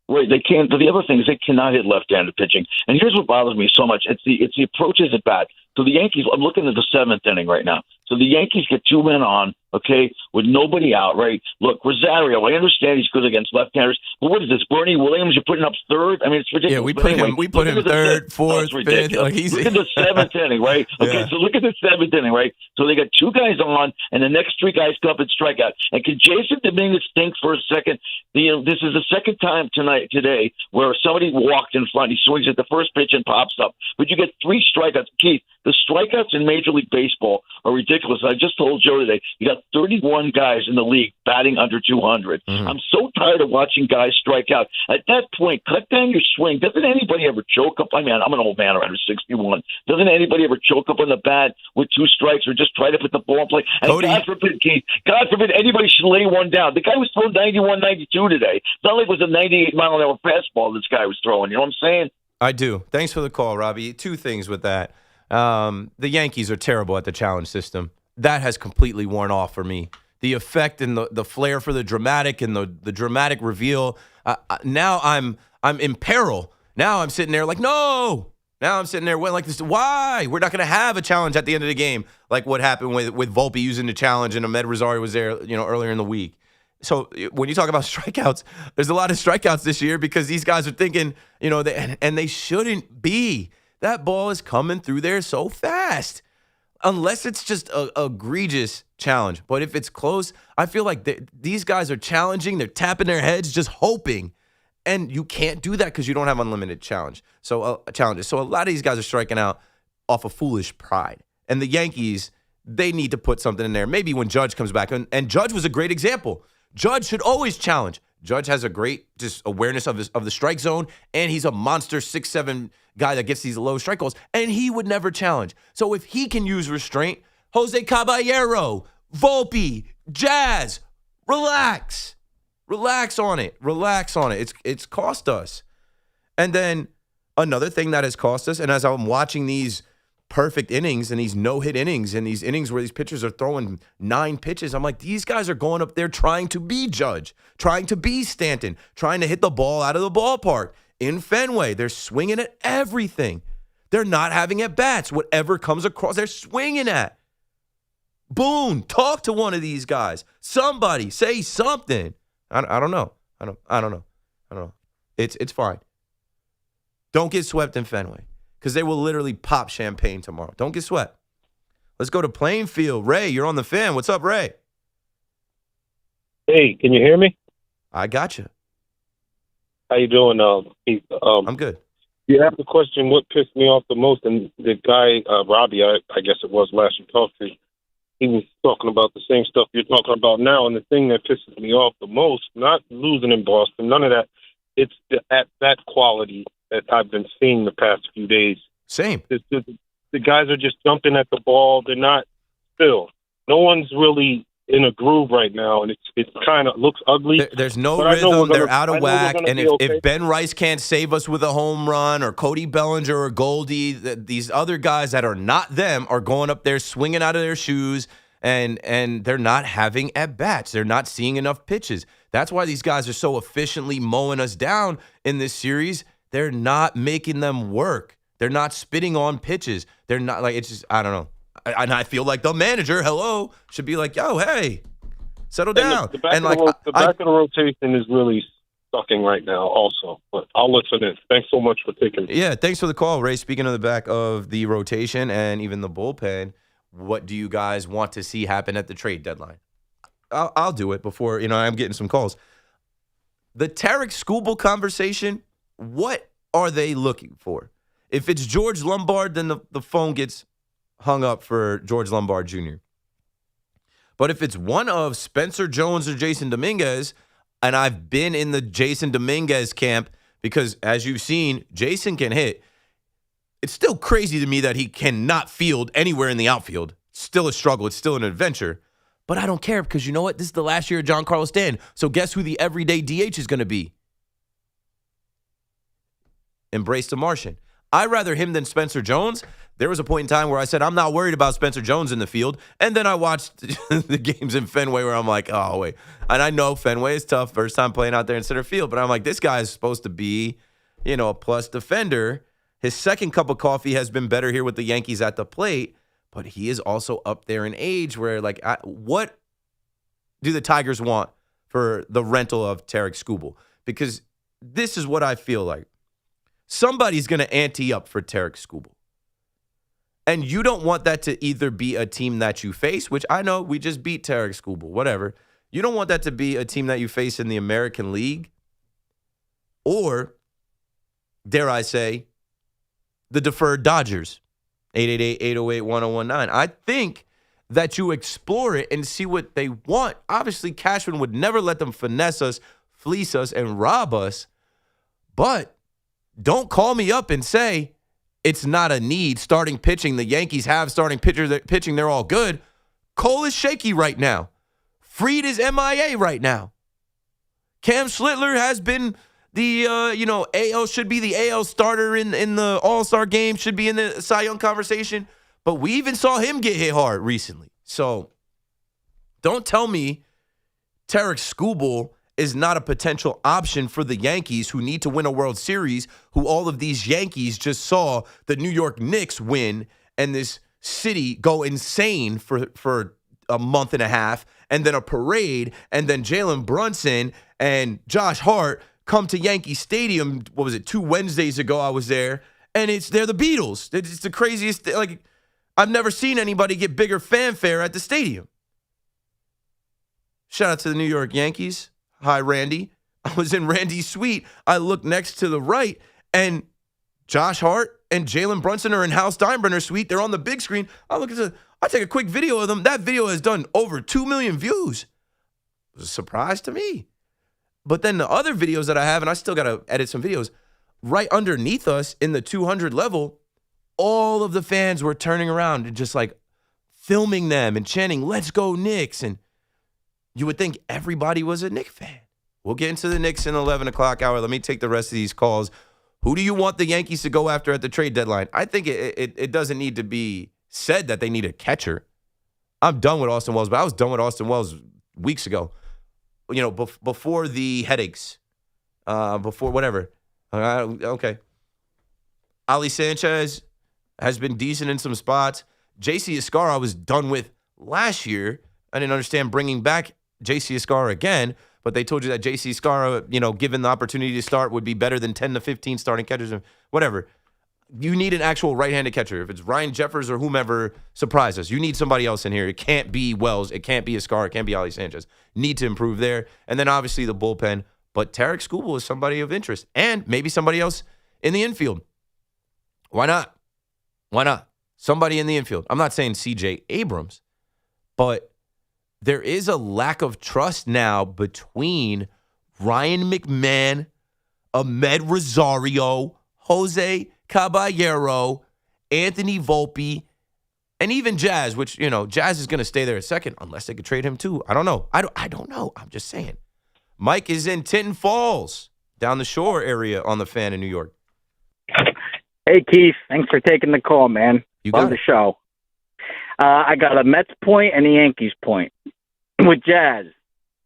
Right, they can't. But the other thing is they cannot hit left-handed pitching. And here's what bothers me so much: it's the approaches at bat. So the Yankees. I'm looking at the seventh inning right now. So the Yankees get two men on, with nobody out. Right. Look, Rosario. I understand he's good against left-handers, but what is this? Bernie Williams? You're putting up third? I mean, it's ridiculous. Yeah, we put him third, fourth, fifth. Look at the seventh inning, right? Okay, so look at the seventh inning, right? So they got two guys on, and the next three guys come up and strike out. And can Jason Dominguez think for a second? This is the second time today where somebody walked in front. He swings at the first pitch and pops up, but you get three strikeouts. Keith, the strikeouts in Major League Baseball are ridiculous. I just told Joe today, you got 31 guys in the league batting under 200. Mm-hmm. I'm so tired of watching guys strike out. At that point, cut down your swing. Doesn't anybody ever choke up? I mean, I'm an old man around 61. Doesn't anybody ever choke up on the bat with two strikes or just try to put the ball in play? And God forbid, Keith, God forbid anybody should lay one down. The guy was throwing 91, 92 today. It's not like it was a 98-mile-an-hour fastball this guy was throwing. You know what I'm saying? I do. Thanks for the call, Robbie. Two things with that. The Yankees are terrible at the challenge system. That has completely worn off for me. The effect and the flair for the dramatic and the dramatic reveal. Now I'm in peril. Now I'm sitting there like, no. Now I'm sitting there like this. Why? We're not going to have a challenge at the end of the game like what happened with Volpe using the challenge and Ahmed Rosario was there, earlier in the week. So when you talk about strikeouts, there's a lot of strikeouts this year because these guys are thinking, and they shouldn't be. That ball is coming through there so fast. Unless it's just a egregious challenge. But if it's close, I feel like these guys are challenging. They're tapping their heads, just hoping. And you can't do that because you don't have unlimited challenges. So a lot of these guys are striking out off of foolish pride. And the Yankees, they need to put something in there. Maybe when Judge comes back. And Judge was a great example. Judge should always challenge. Judge has a great just awareness of the strike zone, and he's a monster 6'7" guy that gets these low strike goals, and he would never challenge. So if he can use restraint, Jose Caballero, Volpe, Jazz, relax on it. It's cost us. And then another thing that has cost us, and as I'm watching these perfect innings and these no-hit innings and these innings where these pitchers are throwing 9 pitches, I'm like, these guys are going up there trying to be Judge, trying to be Stanton, trying to hit the ball out of the ballpark. In Fenway, they're swinging at everything. They're not having at-bats. Whatever comes across, they're swinging at. Boone, talk to one of these guys. Somebody, say something. I don't know. I don't know. It's fine. Don't get swept in Fenway. Because they will literally pop champagne tomorrow. Don't get swept. Let's go to Plainfield. Ray, you're on the fan. What's up, Ray? Hey, can you hear me? I got you. How you doing, Keith? I'm good. You have the question, what pissed me off the most? And the guy, Robbie, I guess it was last you talked to, he was talking about the same stuff you're talking about now. And the thing that pisses me off the most, not losing in Boston, none of that, it's the at-bat quality that I've been seeing the past few days. Same. The guys are just jumping at the ball. They're not still. No one's really in a groove right now, and it kind of looks ugly. There's no rhythm. They're out of whack. And if Ben Rice can't save us with a home run, or Cody Bellinger or Goldie, these other guys that are not them are going up there swinging out of their shoes, and they're not having at-bats. They're not seeing enough pitches. That's why these guys are so efficiently mowing us down in this series. They're not making them work. They're not spitting on pitches. They're not like, it's just, I don't know. And I feel like the manager, should be like, yo, hey, settle down. The back of the rotation is really sucking right now also. But I'll listen in. Thanks so much for taking me. Yeah, thanks for the call, Ray. Speaking of the back of the rotation and even the bullpen, what do you guys want to see happen at the trade deadline? I'll do it before, I'm getting some calls. The Tarek Skubal conversation, what are they looking for? If it's George Lombard, then the phone gets hung up for George Lombard Jr. But if it's one of Spencer Jones or Jason Dominguez, and I've been in the Jason Dominguez camp because, as you've seen, Jason can hit. It's still crazy to me that he cannot field anywhere in the outfield. It's still a struggle. It's still an adventure. But I don't care because you know what? This is the last year of Giancarlo Stanton. So guess who the everyday DH is going to be? Embrace the Martian. I'd rather him than Spencer Jones. There was a point in time where I said, I'm not worried about Spencer Jones in the field. And then I watched the games in Fenway where I'm like, oh, wait. And I know Fenway is tough, first time playing out there in center field. But I'm like, this guy is supposed to be, a plus defender. His second cup of coffee has been better here with the Yankees at the plate. But he is also up there in age where, what do the Tigers want for the rental of Tarek Skubal? Because this is what I feel like. Somebody's going to ante up for Tarek Skubal. And you don't want that to either be a team that you face, which I know we just beat Tarek Skubal, whatever. You don't want that to be a team that you face in the American League or, dare I say, the deferred Dodgers. 888-808-1019. I think that you explore it and see what they want. Obviously, Cashman would never let them finesse us, fleece us, and rob us. But don't call me up and say it's not a need. Starting pitching, the Yankees have starting pitching. They're all good. Cole is shaky right now. Fried is MIA right now. Cam Schlittler has been the, AL should be the AL starter in the All-Star game, should be in the Cy Young conversation. But we even saw him get hit hard recently. So don't tell me Tarek Skubal is not a potential option for the Yankees who need to win a World Series, who all of these Yankees just saw the New York Knicks win and this city go insane for a month and a half, and then a parade, and then Jalen Brunson and Josh Hart come to Yankee Stadium, 2 Wednesdays ago I was there, and they're the Beatles. It's the craziest, I've never seen anybody get bigger fanfare at the stadium. Shout out to the New York Yankees. Hi, Randy. I was in Randy's suite. I look next to the right, and Josh Hart and Jalen Brunson are in Hal Steinbrenner's suite. They're on the big screen. I take a quick video of them. That video has done over 2 million views. It was a surprise to me. But then the other videos that I have, and I still got to edit some videos, right underneath us in the 200 level, all of the fans were turning around and just filming them and chanting, "Let's go Knicks." And you would think everybody was a Knicks fan. We'll get into the Knicks in the 11 o'clock hour. Let me take the rest of these calls. Who do you want the Yankees to go after at the trade deadline? I think it doesn't need to be said that they need a catcher. I'm done with Austin Wells, but I was done with Austin Wells weeks ago. Before the headaches, before whatever. Okay. Ali Sanchez has been decent in some spots. JC Escarra I was done with last year. I didn't understand bringing back JC Escarra again, but they told you that JC Escarra, given the opportunity to start, would be better than 10 to 15 starting catchers and whatever. You need an actual right-handed catcher. If it's Ryan Jeffers or whomever, surprise us. You need somebody else in here. It can't be Wells. It can't be Escarra. It can't be Ali Sanchez. Need to improve there. And then obviously the bullpen. But Tarek Skubal is somebody of interest, and maybe somebody else in the infield. Why not? Why not? Somebody in the infield. I'm not saying C.J. Abrams, but there is a lack of trust now between Ryan McMahon, Ahmed Rosario, Jose Caballero, Anthony Volpe, and even Jazz, which, Jazz is going to stay there a second unless they could trade him too. I don't know. I don't know. I'm just saying. Mike is in Tinton Falls, down the shore area on the Fan in New York. Hey, Keith. Thanks for taking the call, man. You Love got the it. show. I got a Mets point and a Yankees point. With Jazz,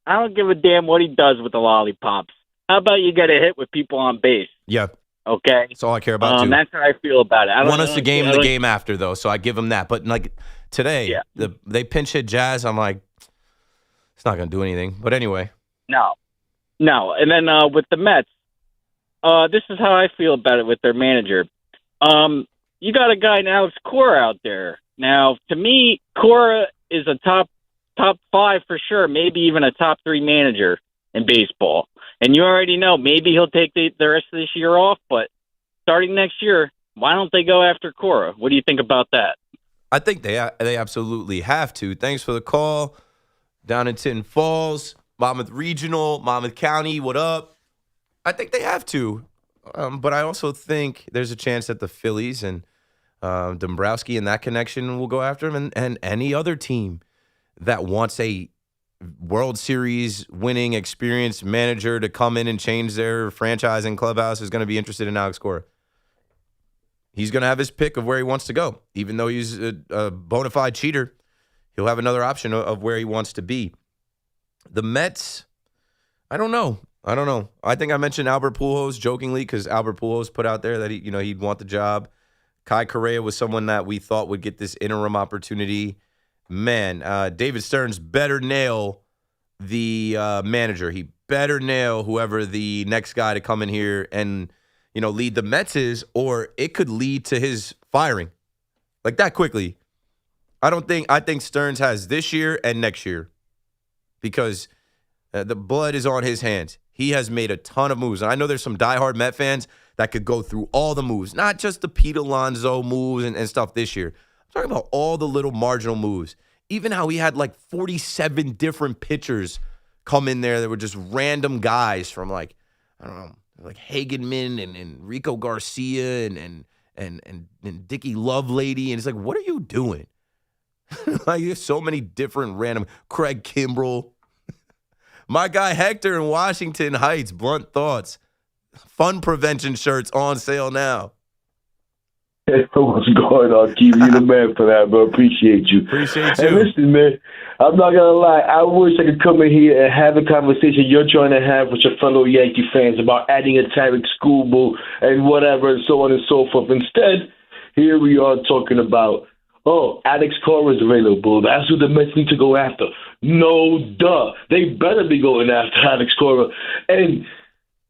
I don't give a damn what he does with the lollipops. How about you get a hit with people on base? Yeah. Okay? That's all I care about, too. That's how I feel about it. I Want us to game the game after, though, so I give him that. But, today, they pinch hit Jazz. I'm like, it's not going to do anything. But anyway. No. And then with the Mets, this is how I feel about it with their manager. You got a guy in Alex Cora out there. Now, to me, Cora is a top 5 for sure, maybe even a top 3 manager in baseball. And you already know, maybe he'll take the rest of this year off, but starting next year, why don't they go after Cora? What do you think about that? I think they absolutely have to. Thanks for the call. Down in Tinton Falls, Monmouth Regional, Monmouth County, what up? I think they have to. But I also think there's a chance that the Phillies and Dombrowski and that connection will go after him, and any other team that wants a World Series winning experienced manager to come in and change their franchise and clubhouse is going to be interested in Alex Cora. He's going to have his pick of where he wants to go. Even though he's a bona fide cheater, he'll have another option of where he wants to be. The Mets, I don't know. I think I mentioned Albert Pujols jokingly because Albert Pujols put out there that he'd want the job. Kai Correa was someone that we thought would get this interim opportunity. Man, David Stearns better nail the manager. He better nail whoever the next guy to come in here and, lead the Mets is, or it could lead to his firing. Like that quickly. I think Stearns has this year and next year because the blood is on his hands. He has made a ton of moves. And I know there's some diehard Met fans that could go through all the moves, not just the Pete Alonso moves and stuff this year. I'm talking about all the little marginal moves. Even how he had 47 different pitchers come in there that were just random guys from like Hagenman and Rico Garcia and Dickie Lovelady. And it's like, what are you doing? There's so many different random Craig Kimbrell. My guy Hector in Washington Heights, Blunt Thoughts. Fun prevention shirts on sale now. What's going on, Keith? You're the man for that, bro. Appreciate you. Appreciate you. And listen, man, I'm not going to lie. I wish I could come in here and have a conversation you're trying to have with your fellow Yankee fans about adding a Tarek Skubal and whatever and so on and so forth. Instead, here we are talking about, Alex Cora is available. That's who the Mets need to go after. No, duh. They better be going after Alex Cora. And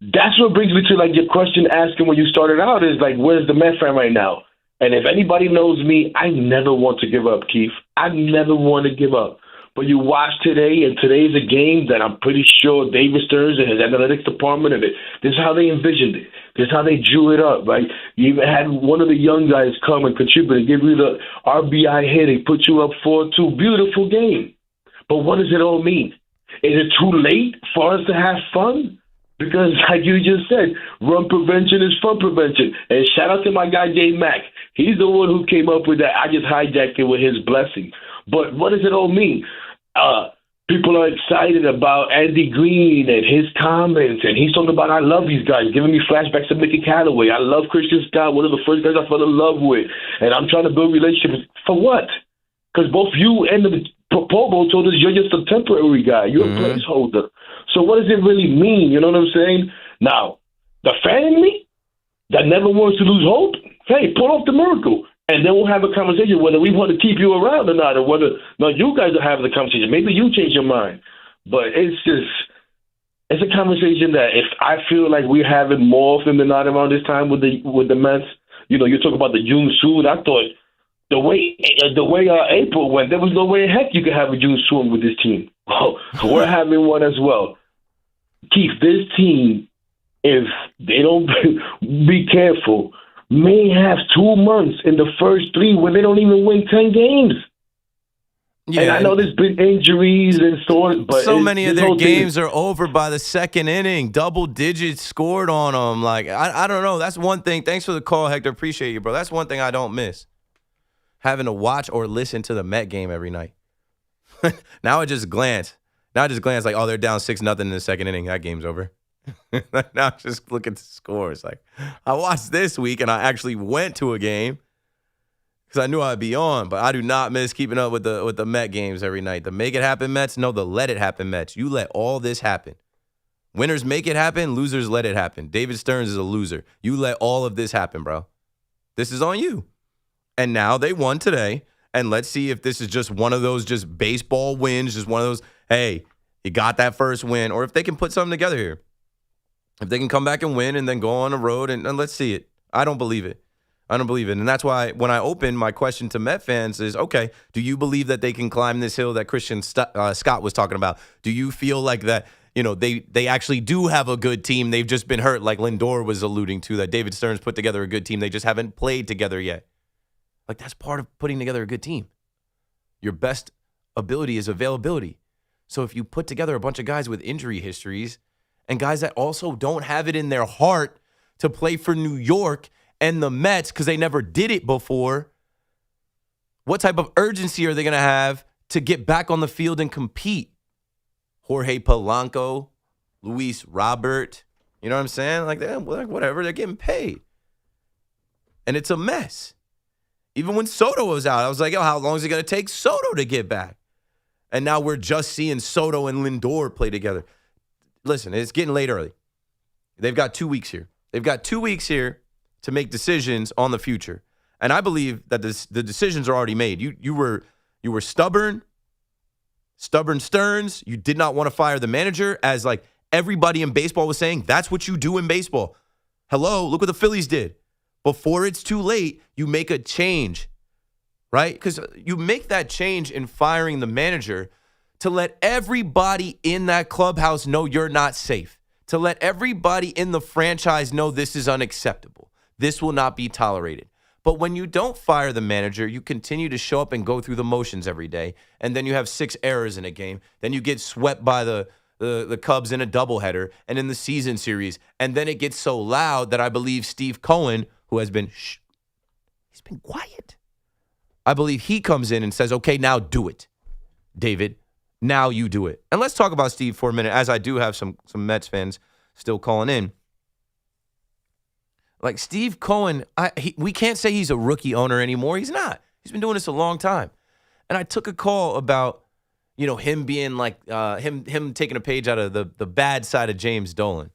that's what brings me to your question asking when you started out is where's the Met fan right now? And if anybody knows me, I never want to give up, Keith. I never want to give up. But you watch today, and today's a game that I'm pretty sure David Stearns and his analytics department, and this is how they envisioned it. This is how they drew it up, right? You even had one of the young guys come and contribute and give you the RBI hit. They put you up 4-2. Beautiful game. But what does it all mean? Is it too late for us to have fun? Because like you just said, run prevention is fun prevention. And shout out to my guy, Dave Mack. He's the one who came up with that. I just hijacked it with his blessing. But what does it all mean? People are excited about Andy Green and his comments. And he's talking about, I love these guys, giving me flashbacks to Mickey Callaway. I love Christian Scott, one of the first guys I fell in love with. And I'm trying to build relationships. For what? Because both you and the Pobo told us you're just a temporary guy. You're a placeholder. So what does it really mean? You know what I'm saying? Now, the fan in me that never wants to lose hope, hey, pull off the miracle. And then we'll have a conversation whether we want to keep you around or not, or whether you guys are having the conversation. Maybe you change your mind. But it's a conversation that if I feel like we're having more often than not around this time with the Mets, you talk about the June soon. I thought the way April went, there was no way in heck you could have a June soon with this team. We're having one as well. Keith, this team, if they don't be careful, may have 2 months in the first 3 when they don't even win 10 games. Yeah, and I know there's been injuries and so on, but so many of their games are over by the second inning. Double digits scored on them. Like, I don't know. That's one thing. Thanks for the call, Hector. Appreciate you, bro. That's one thing I don't miss. Having to watch or listen to the Met game every night. Now I just glance like, oh, they're down 6-0 in the second inning. That game's over. Now I just look at the scores. Like, I watched this week and I actually went to a game because I knew I'd be on, but I do not miss keeping up with the Met games every night. The make it happen Mets, no, the let it happen Mets. You let all this happen. Winners make it happen, losers let it happen. David Stearns is a loser. You let all of this happen, bro. This is on you. And now they won today, and let's see if this is just one of those just baseball wins, just one of those, hey, you got that first win, or if they can put something together here. If they can come back and win and then go on the road, and let's see it. I don't believe it. And that's why when I open, my question to Met fans is, okay, do you believe that they can climb this hill that Christian Scott was talking about? Do you feel like that, they actually do have a good team? They've just been hurt, like Lindor was alluding to, that David Stearns put together a good team. They just haven't played together yet. Like, that's part of putting together a good team. Your best ability is availability. So if you put together a bunch of guys with injury histories and guys that also don't have it in their heart to play for New York and the Mets because they never did it before, what type of urgency are they going to have to get back on the field and compete? Jorge Polanco, Luis Robert, you know what I'm saying? Like, whatever, they're getting paid. And it's a mess. Even when Soto was out, I was like, how long is it going to take Soto to get back? And now we're just seeing Soto and Lindor play together. Listen, it's getting late early. They've got 2 weeks here. To make decisions on the future. And I believe that the decisions are already made. You were stubborn Stearns. You did not want to fire the manager, as like everybody in baseball was saying. That's what you do in baseball. Hello, look what the Phillies did. Before it's too late, you make a change, right? Because you make that change in firing the manager to let everybody in that clubhouse know you're not safe, to let everybody in the franchise know this is unacceptable. This will not be tolerated. But when you don't fire the manager, you continue to show up and go through the motions every day, and then you have 6 errors in a game. Then you get swept by the Cubs in a doubleheader and in the season series, and then it gets so loud that I believe Steve Cohen, who has been he's been quiet. I believe he comes in and says, okay, now do it, David. Now you do it. And let's talk about Steve for a minute, as I do have some Mets fans still calling in. Like, Steve Cohen, we can't say he's a rookie owner anymore. He's not. He's been doing this a long time. And I took a call about, him being like, him taking a page out of the bad side of James Dolan.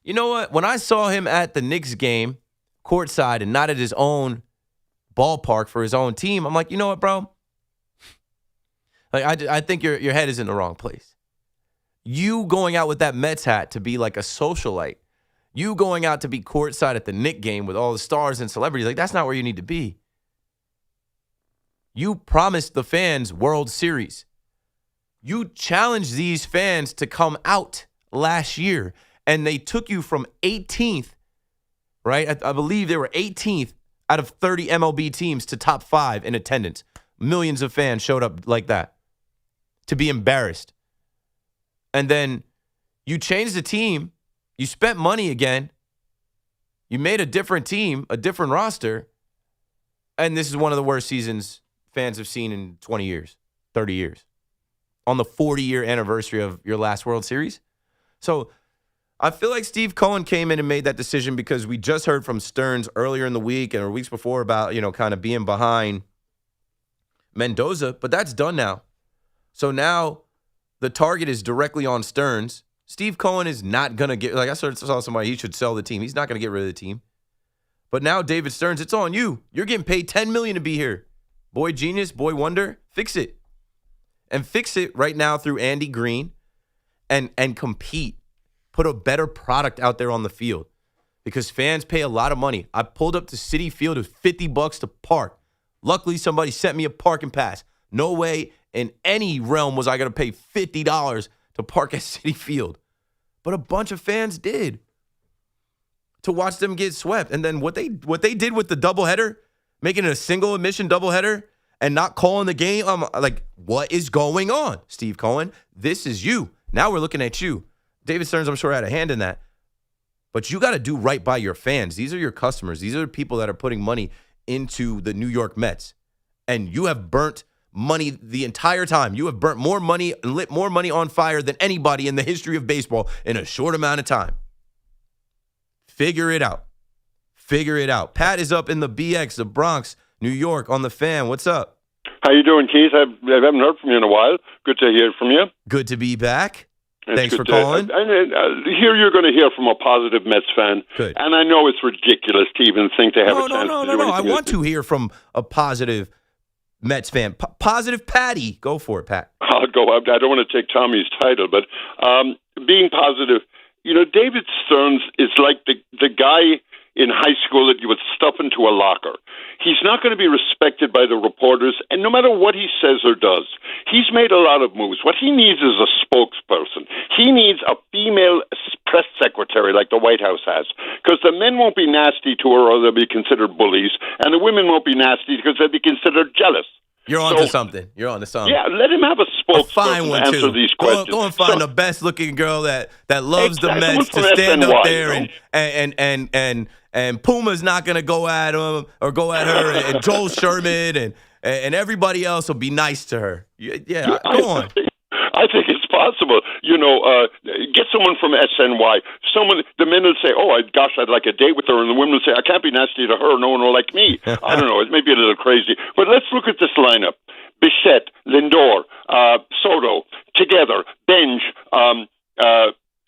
You know what? When I saw him at the Knicks game, courtside, and not at his own ballpark for his own team, I'm like, you know what, bro? Like, I think your head is in the wrong place. You going out with that Mets hat to be like a socialite, you going out to be courtside at the Knicks game with all the stars and celebrities, like, that's not where you need to be. You promised the fans World Series. You challenged these fans to come out last year, and they took you from 18th, right? I believe they were 18th out of 30 MLB teams to top 5 in attendance. Millions of fans showed up like that to be embarrassed. And then you changed the team. You spent money again. You made a different team, a different roster. And this is one of the worst seasons fans have seen in 20 years, 30 years. On the 40-year anniversary of your last World Series. So I feel like Steve Cohen came in and made that decision because we just heard from Stearns earlier in the week or weeks before about, kind of being behind Mendoza. But that's done now. So now the target is directly on Stearns. Steve Cohen is not going to get, like I saw somebody, he should sell the team. He's not going to get rid of the team. But now David Stearns, it's on you. You're getting paid $10 million to be here. Boy genius, boy wonder, fix it. And fix it right now through Andy Green and compete. Put a better product out there on the field because fans pay a lot of money. I pulled up to Citi Field with $50 to park. Luckily, somebody sent me a parking pass. No way in any realm was I going to pay $50 to park at Citi Field. but a bunch of fans did to watch them get swept. And then what they did with the doubleheader, making it a single admission doubleheader and not calling the game, I'm like, what is going on, Steve Cohen? This is you. Now we're looking at you. David Stearns, I'm sure, had a hand in that. But you got to do right by your fans. These are your customers. These are the people that are putting money into the New York Mets. And you have burnt money the entire time. You have burnt more money and lit more money on fire than anybody in the history of baseball in a short amount of time. Figure it out. Figure it out. Pat is up in the BX, the Bronx, New York, on the Fan. What's up? How you doing, Keith? I haven't heard from you in a while. Good to hear from you. Good to be back. Thanks for calling. Here you're going to hear from a positive Mets fan. Good. And I know it's ridiculous to even think they have a chance to do anything. I want to hear from a positive Mets fan. Positive Patty. Go for it, Pat. I'll go. I don't want to take Tommy's title, but being positive, David Stearns is like the guy in high school that you would stuff into a locker. He's not going to be respected by the reporters, and no matter what he says or does, he's made a lot of moves. What he needs is a spokesperson. He needs a female press secretary like the White House has, because the men won't be nasty to her or they'll be considered bullies, and the women won't be nasty because they'll be considered jealous. You're on to something. You're on to something. Yeah, let him have a spokesperson to answer these questions. Go and find the best looking girl that loves the Mets to stand SNY, up there and Puma's not gonna go at him or go at her, and Joel Sherman and everybody else will be nice to her. Yeah, go on. I think it's possible. Get someone from SNY. The men will say, I'd like a date with her. And the women will say, I can't be nasty to her. No one will like me. I don't know. It may be a little crazy. But let's look at this lineup. Bichette, Lindor, Soto, together, Benj,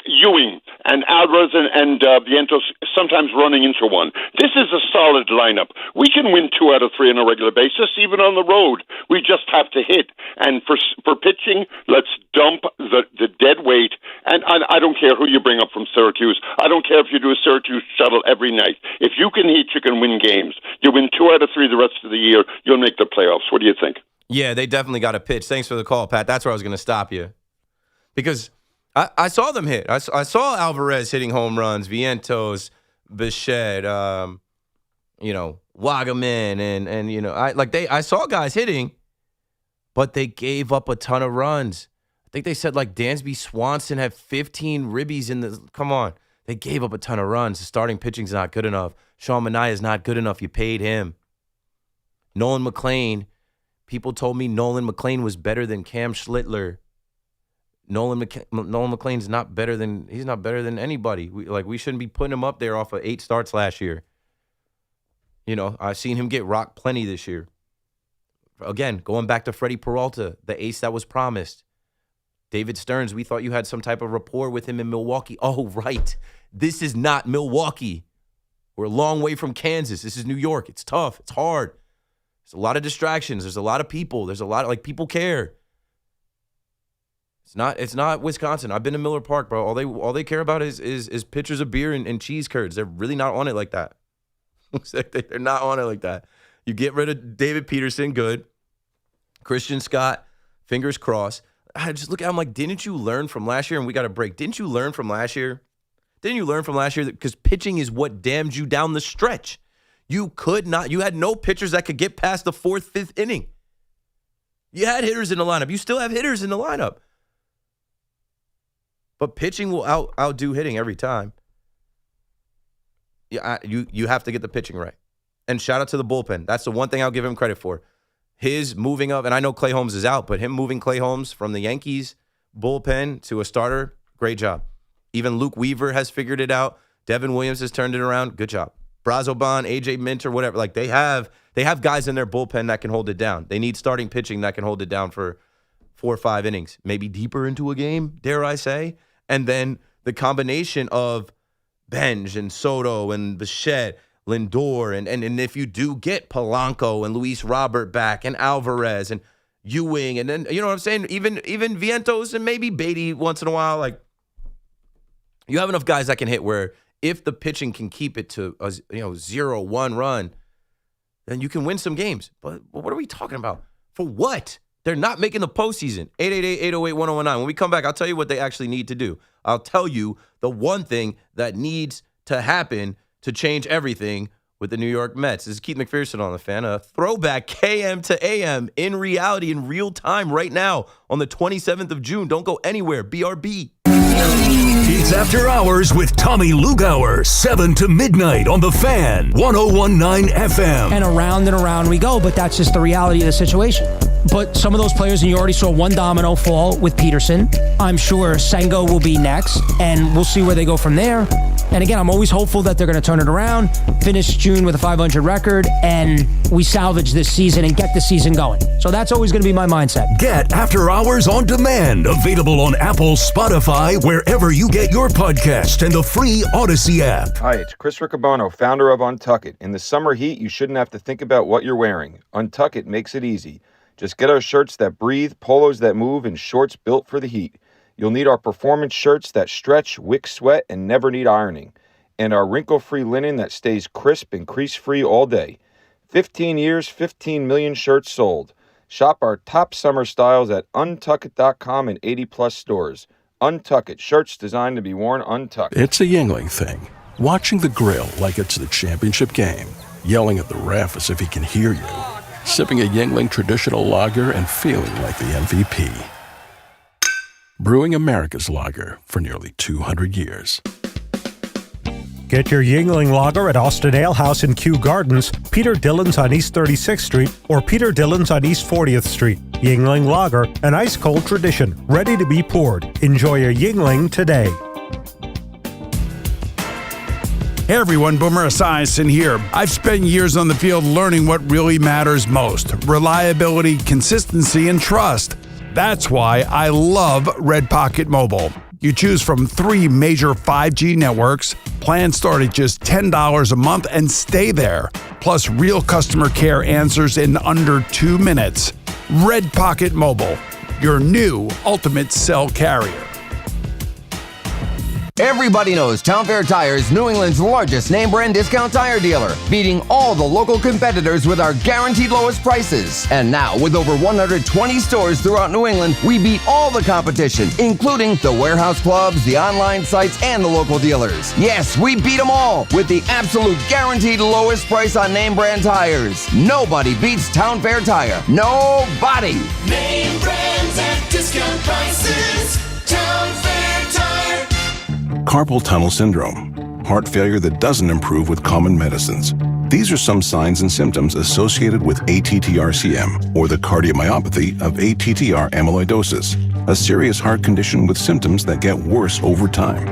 Ewing, and Alvarez and Vientos sometimes running into one. This is a solid lineup. We can win 2 out of 3 on a regular basis, even on the road. We just have to hit. And for pitching, let's dump the dead weight. And I don't care who you bring up from Syracuse. I don't care if you do a Syracuse shuttle every night. If you can hit, you can win games. You win 2 out of 3 the rest of the year, you'll make the playoffs. What do you think? Yeah, they definitely got a pitch. Thanks for the call, Pat. That's where I was going to stop you. Because I saw them hit. I saw Alvarez hitting home runs, Vientos, Bichette, Wagaman, and I saw guys hitting, but they gave up a ton of runs. I think they said Dansby Swanson had 15 ribbies in the. Come on, they gave up a ton of runs. The starting pitching's not good enough. Sean Manaea is not good enough. You paid him. Nolan McLean. People told me Nolan McLean was better than Cam Schlittler. Nolan McLean's not better than anybody. We shouldn't be putting him up there off of 8 starts last year. I've seen him get rocked plenty this year. Again, going back to Freddie Peralta, the ace that was promised. David Stearns, we thought you had some type of rapport with him in Milwaukee. Oh, right. This is not Milwaukee. We're a long way from Kansas. This is New York. It's tough. It's hard. There's a lot of distractions. There's a lot of people. There's a lot of people care. It's not Wisconsin. I've been to Miller Park, bro. All they care about is pitchers of beer and cheese curds. They're really not on it like that. They're not on it like that. You get rid of David Peterson, good. Christian Scott, fingers crossed. I just look at him like, didn't you learn from last year? And we got a break. Didn't you learn from last year? Didn't you learn from last year? Because pitching is what damned you down the stretch. You had no pitchers that could get past the 4th, 5th inning. You had hitters in the lineup. You still have hitters in the lineup. But pitching will outdo hitting every time. Yeah, you have to get the pitching right. And shout out to the bullpen. That's the one thing I'll give him credit for. His moving up, and I know Clay Holmes is out, but him moving Clay Holmes from the Yankees bullpen to a starter, great job. Even Luke Weaver has figured it out. Devin Williams has turned it around. Good job. Brazoban, AJ Minter, whatever. They have guys in their bullpen that can hold it down. They need starting pitching that can hold it down for 4 or 5 innings, maybe deeper into a game, dare I say. And then the combination of Benj and Soto and Bichette, Lindor, and if you do get Polanco and Luis Robert back and Alvarez and Ewing, and then, you know what I'm saying, even Vientos and maybe Beatty once in a while, you have enough guys that can hit where if the pitching can keep it to a 0-1 run, then you can win some games. But what are we talking about? For what? They're not making the postseason. 888-808-1019. When we come back, I'll tell you what they actually need to do. I'll tell you the one thing that needs to happen to change everything with the New York Mets. This is Keith McPherson on The Fan. A throwback KM to AM in reality, in real time right now on the 27th of June. Don't go anywhere. BRB. It's After Hours with Tommy Lugauer, 7 to midnight on The Fan, 101.9 FM. And around we go, but that's just the reality of the situation. But some of those players, and you already saw one domino fall with Peterson. I'm sure Sengo will be next, and we'll see where they go from there. And again, I'm always hopeful that they're going to turn it around, finish June with a 500 record, and we salvage this season and get the season going. So that's always going to be my mindset. Get After Hours on demand, available on Apple, Spotify, wherever you get your podcast, and the free Odyssey app. Hi, it's Chris Riccobono, founder of Untuck It. In the summer heat, you shouldn't have to think about what you're wearing. Untuck It makes it easy. Just get our shirts that breathe, polos that move, and shorts built for the heat. You'll need our performance shirts that stretch, wick sweat, and never need ironing. And our wrinkle-free linen that stays crisp and crease-free all day. 15 years, 15 million shirts sold. Shop our top summer styles at untuckit.com and 80-plus stores. Untuck It, shirts designed to be worn untucked. It's a Yingling thing. Watching the grill like it's the championship game. Yelling at the ref as if he can hear you. Sipping a Yingling traditional lager and feeling like the MVP. Brewing America's lager for nearly 200 years. Get your Yingling Lager at Austin Ale House in Kew Gardens, Peter Dillon's on East 36th Street, or Peter Dillon's on East 40th Street. Yingling Lager, an ice-cold tradition, ready to be poured. Enjoy a Yingling today. Hey everyone, Boomer Esiason here. I've spent years on the field learning what really matters most: reliability, consistency, and trust. That's why I love Red Pocket Mobile. You choose from 3 major 5G networks. Plans start at just $10 a month and stay there. Plus real customer care answers in under 2 minutes. Red Pocket Mobile, your new ultimate cell carrier. Everybody knows Town Fair Tire is New England's largest name brand discount tire dealer, beating all the local competitors with our guaranteed lowest prices. And now, with over 120 stores throughout New England, we beat all the competition, including the warehouse clubs, the online sites, and the local dealers. Yes, we beat them all with the absolute guaranteed lowest price on name brand tires. Nobody beats Town Fair Tire. Nobody! Name brands at discount prices. Town Fair Tire. Carpal tunnel syndrome, heart failure that doesn't improve with common medicines. These are some signs and symptoms associated with ATTR-CM, or the cardiomyopathy of ATTR amyloidosis, a serious heart condition with symptoms that get worse over time.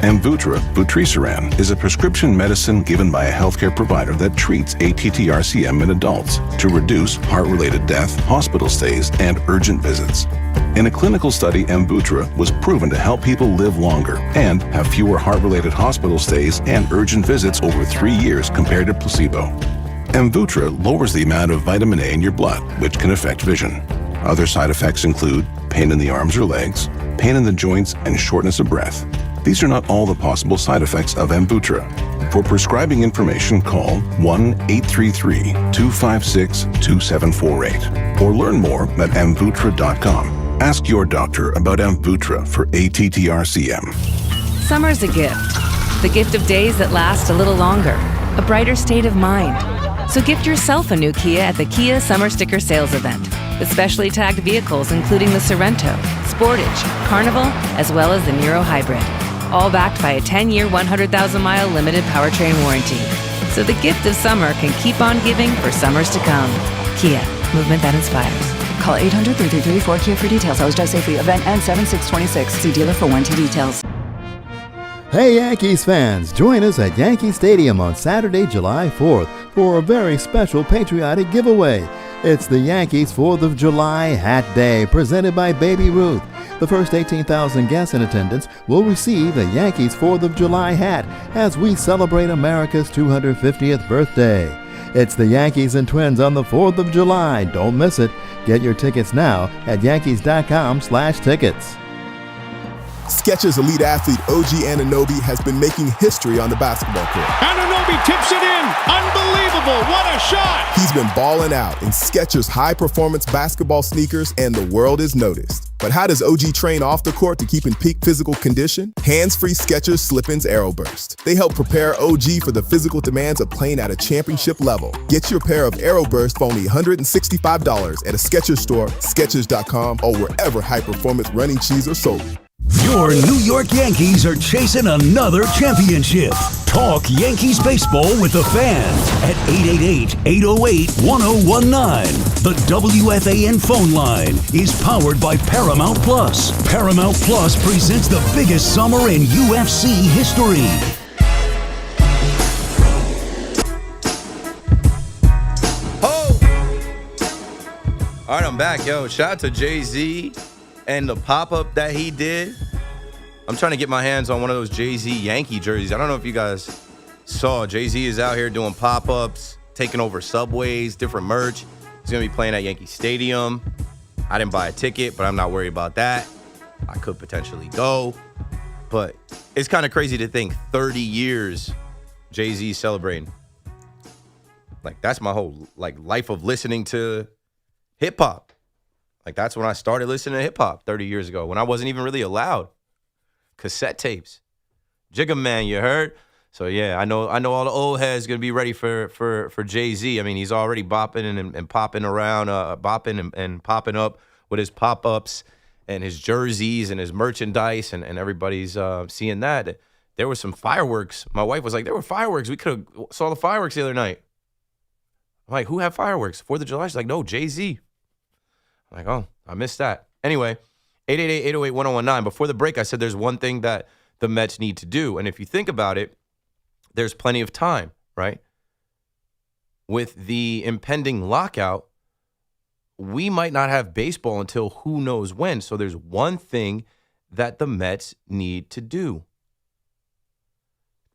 Amvuttra, vutrisiran, is a prescription medicine given by a healthcare provider that treats ATTR-CM in adults to reduce heart-related death, hospital stays, and urgent visits. In a clinical study, Amvuttra was proven to help people live longer and have fewer heart-related hospital stays and urgent visits over 3 years compared to placebo. Amvuttra lowers the amount of vitamin A in your blood, which can affect vision. Other side effects include pain in the arms or legs, pain in the joints, and shortness of breath. These are not all the possible side effects of Amvuttra. For prescribing information, call 1-833-256-2748 or learn more at amvuttra.com. Ask your doctor about Amvuttra for ATTR-CM. Summer's a gift. The gift of days that last a little longer. A brighter state of mind. So gift yourself a new Kia at the Kia Summer Sticker Sales Event. With specially tagged vehicles including the Sorrento, Sportage, Carnival, as well as the Niro Hybrid. All backed by a 10-year, 100,000-mile limited powertrain warranty. So the gift of summer can keep on giving for summers to come. Kia, movement that inspires. Call 800-333-4KIA for details. Always drive safely. Event ends 7/6/26. See dealer for warranty details. Hey Yankees fans, join us at Yankee Stadium on Saturday, July 4th for a very special patriotic giveaway. It's the Yankees 4th of July Hat Day, presented by Baby Ruth. The first 18,000 guests in attendance will receive a Yankees 4th of July hat as we celebrate America's 250th birthday. It's the Yankees and Twins on the 4th of July. Don't miss it. Get your tickets now at yankees.com/tickets. Skechers elite athlete OG Anunoby has been making history on the basketball court. Anunoby tips it in. Unbelievable. What a shot. He's been balling out in Skechers high-performance basketball sneakers, and the world is noticed. But how does OG train off the court to keep in peak physical condition? Hands-free Skechers Slip-ins Aeroburst. They help prepare OG for the physical demands of playing at a championship level. Get your pair of Aeroburst for only $165 at a Skechers store, Skechers.com, or wherever high-performance running shoes are sold. Your New York Yankees are chasing another championship. Talk Yankees baseball with the Fan at 888-808-1019. The WFAN phone line is powered by Paramount Plus. Paramount Plus presents the biggest summer in UFC history. All right, I'm back. Yo, shout out to Jay-Z and the pop-up that he did. I'm trying to get my hands on one of those Jay-Z Yankee jerseys. I don't know if you guys saw. Jay-Z is out here doing pop-ups, taking over subways, different merch. He's going to be playing at Yankee Stadium. I didn't buy a ticket, but I'm not worried about that. I could potentially go. But it's kind of crazy to think 30 years Jay-Z celebrating. Like, that's my whole life of listening to hip-hop. Like, that's when I started listening to hip-hop 30 years ago, when I wasn't even really allowed. Cassette tapes. Jigga Man, you heard? So, yeah, I know all the old heads going to be ready for Jay-Z. I mean, he's already bopping and popping around, bopping and popping up with his pop-ups and his jerseys and his merchandise, and everybody's seeing that. There were some fireworks. My wife was like, there were fireworks. We could have saw the fireworks the other night. I'm like, who had fireworks? 4th of July? She's like, no, Jay-Z. I'm like, oh, I missed that. Anyway, 888-808-1019. Before the break, I said there's one thing that the Mets need to do. And if you think about it, there's plenty of time, right? With the impending lockout, we might not have baseball until who knows when. So there's one thing that the Mets need to do.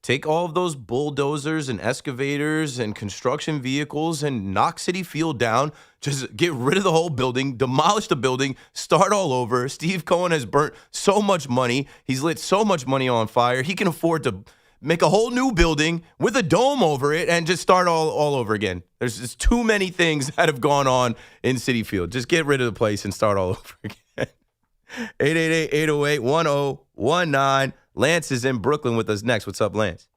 Take all of those bulldozers and excavators and construction vehicles and knock Citi Field down. Just get rid of the whole building, demolish the building, start all over. Steve Cohen has burnt so much money. He's lit so much money on fire. He can afford to make a whole new building with a dome over it and just start all over again. There's just too many things that have gone on in Citi Field. Just get rid of the place and start all over again. 888-808-1019. Lance is in Brooklyn with us next. What's up, Lance?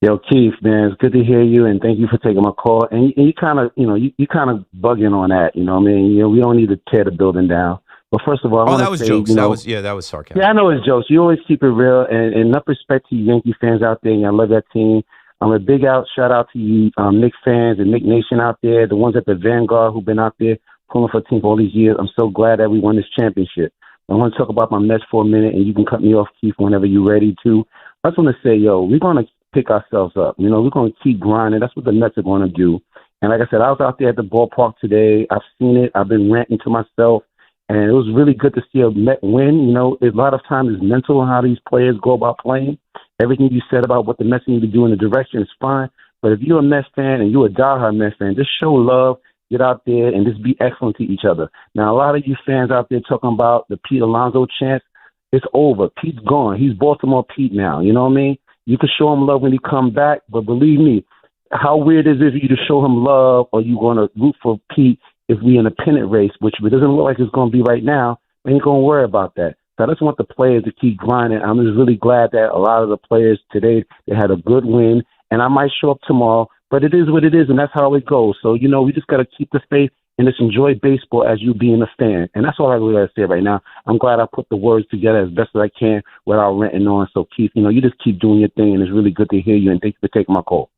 Yo, Keith, man, it's good to hear you, and thank you for taking my call. And you kind of, you kind of bugging on that. You know what I mean? We don't need to tear the building down. But first of all, that was jokes. That was sarcasm. Yeah, I know it's jokes. You always keep it real, and enough respect to you Yankee fans out there. And I love that team. A big shout out to you, Knicks fans and Knick Nation out there, the ones at the Vanguard who've been out there pulling for the team for all these years. I'm so glad that we won this championship. I want to talk about my Mets for a minute, and you can cut me off, Keith, whenever you're ready to. I just want to say, we're going to pick ourselves up. We're going to keep grinding. That's what the Mets are going to do. And like I said, I was out there at the ballpark today. I've seen it. I've been ranting to myself. And it was really good to see a Met win. A lot of times it's mental on how these players go about playing. Everything you said about what the Mets need to do in the direction is fine. But if you're a Mets fan and you're a diehard Mets fan, just show love. Get out there and just be excellent to each other. Now, a lot of you fans out there talking about the Pete Alonso chance, it's over. Pete's gone. He's Baltimore Pete now. You know what I mean? You can show him love when he come back, but believe me, how weird is it for you to show him love, or you going to root for Pete if we in a pennant race, which it doesn't look like it's going to be right now. We ain't going to worry about that. So I just want the players to keep grinding. I'm just really glad that a lot of the players today, they had a good win, and I might show up tomorrow. But it is what it is, and that's how it goes. So, we just got to keep the faith and just enjoy baseball as you being a fan. And that's all I really got to say right now. I'm glad I put the words together as best as I can without ranting on. So, Keith, you just keep doing your thing, and it's really good to hear you, and thank you for taking my call.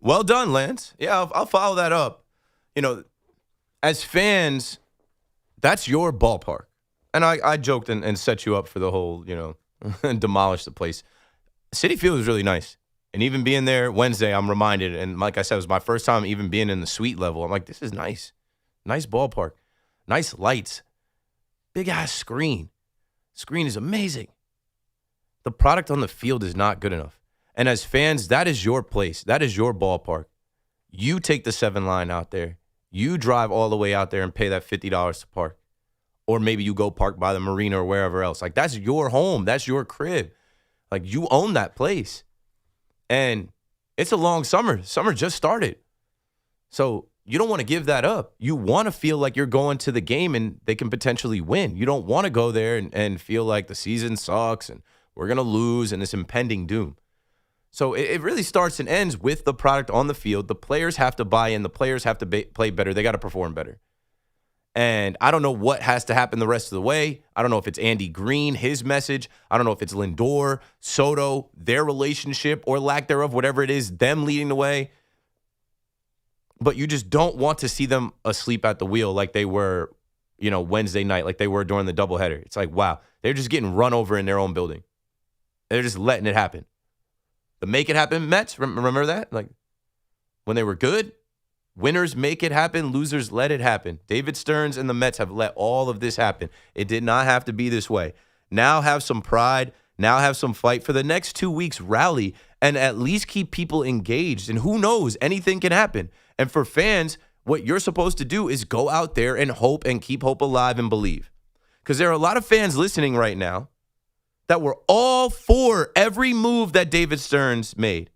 Well done, Lance. Yeah, I'll follow that up. As fans, that's your ballpark. And I joked and set you up for the whole, demolish the place. Citi Field is really nice. And even being there Wednesday, I'm reminded, and like I said, it was my first time even being in the suite level. I'm like, this is nice. Nice ballpark. Nice lights. Big-ass screen. Screen is amazing. The product on the field is not good enough. And as fans, that is your place. That is your ballpark. You take the 7 line out there. You drive all the way out there and pay that $50 to park. Or maybe you go park by the marina or wherever else. Like, that's your home. That's your crib. Like, you own that place. And it's a long summer. Summer just started. So you don't want to give that up. You want to feel like you're going to the game and they can potentially win. You don't want to go there and feel like the season sucks and we're going to lose and this impending doom. So it really starts and ends with the product on the field. The players have to buy in. The players have to play better. They got to perform better. And I don't know what has to happen the rest of the way. I don't know if it's Andy Green, his message. I don't know if it's Lindor, Soto, their relationship or lack thereof, whatever it is, them leading the way. But you just don't want to see them asleep at the wheel like they were, Wednesday night, like they were during the doubleheader. It's like, wow, they're just getting run over in their own building. They're just letting it happen. The make it happen Mets, remember that? Like when they were good, winners make it happen, losers let it happen. David Stearns and the Mets have let all of this happen. It did not have to be this way. Now have some pride. Now have some fight. For the next 2 weeks, rally and at least keep people engaged. And who knows, anything can happen. And for fans, what you're supposed to do is go out there and hope and keep hope alive and believe. Because there are a lot of fans listening right now that were all for every move that David Stearns made.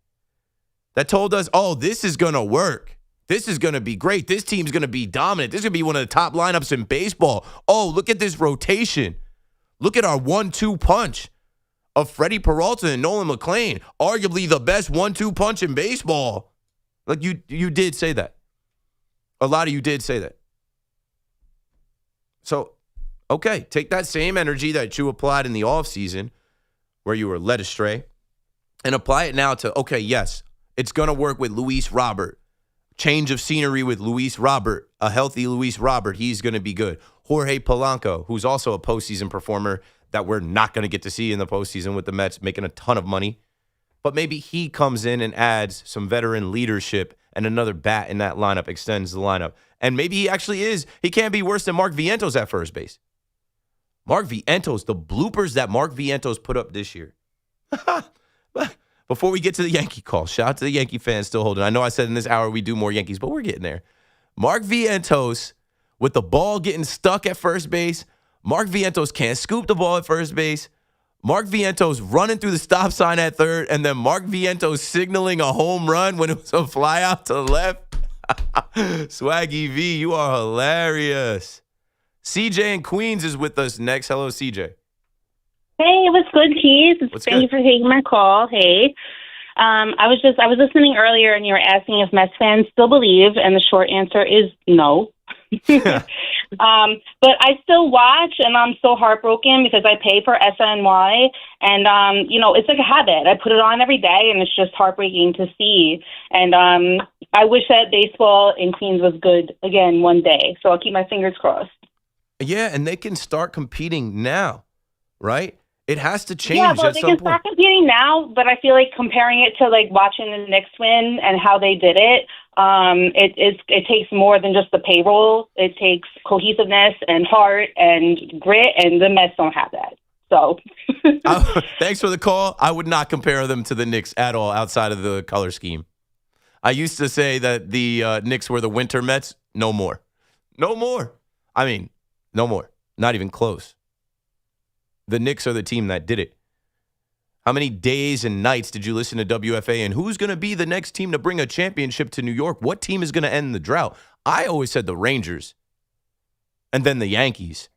That told us, oh, this is going to work. This is going to be great. This team's going to be dominant. This is going to be one of the top lineups in baseball. Oh, look at this rotation. Look at our 1-2 punch of Freddie Peralta and Nolan McLean. Arguably the best 1-2 punch in baseball. Like you did say that. A lot of you did say that. So, okay, take that same energy that you applied in the offseason where you were led astray and apply it now to, okay, yes, it's going to work with Luis Robert. Change of scenery with Luis Robert, a healthy Luis Robert. He's going to be good. Jorge Polanco, who's also a postseason performer that we're not going to get to see in the postseason with the Mets, making a ton of money. But maybe he comes in and adds some veteran leadership and another bat in that lineup, extends the lineup. And maybe he actually is. He can't be worse than Mark Vientos at first base. Mark Vientos, the bloopers that Mark Vientos put up this year. Before we get to the Yankee call, shout out to the Yankee fans still holding. I know I said in this hour we do more Yankees, but we're getting there. Mark Vientos, with the ball getting stuck at first base, Mark Vientos can't scoop the ball at first base. Mark Vientos running through the stop sign at third, and then Mark Vientos signaling a home run when it was a fly out to the left. Swaggy V, you are hilarious. CJ in Queens is with us next. Hello, CJ. Hey, what's good, Keith? Thank you for taking my call. Hey. I was listening earlier and you were asking if Mets fans still believe, and the short answer is no. But I still watch, and I'm so heartbroken because I pay for SNY, and it's like a habit. I put it on every day, and it's just heartbreaking to see. And I wish that baseball in Queens was good again one day. So I'll keep my fingers crossed. Yeah, and they can start competing now, right? It has to change yeah, well, at they some can point. start competing now, but I feel like comparing it to like watching the Knicks win and how they did it, it takes more than just the payroll. It takes cohesiveness and heart and grit, and the Mets don't have that. So, thanks for the call. I would not compare them to the Knicks at all outside of the color scheme. I used to say that the Knicks were the winter Mets. No more. No more. I mean, no more. Not even close. The Knicks are the team that did it. How many days and nights did you listen to WFAN? And who's going to be the next team to bring a championship to New York? What team is going to end the drought? I always said the Rangers, and then the Yankees,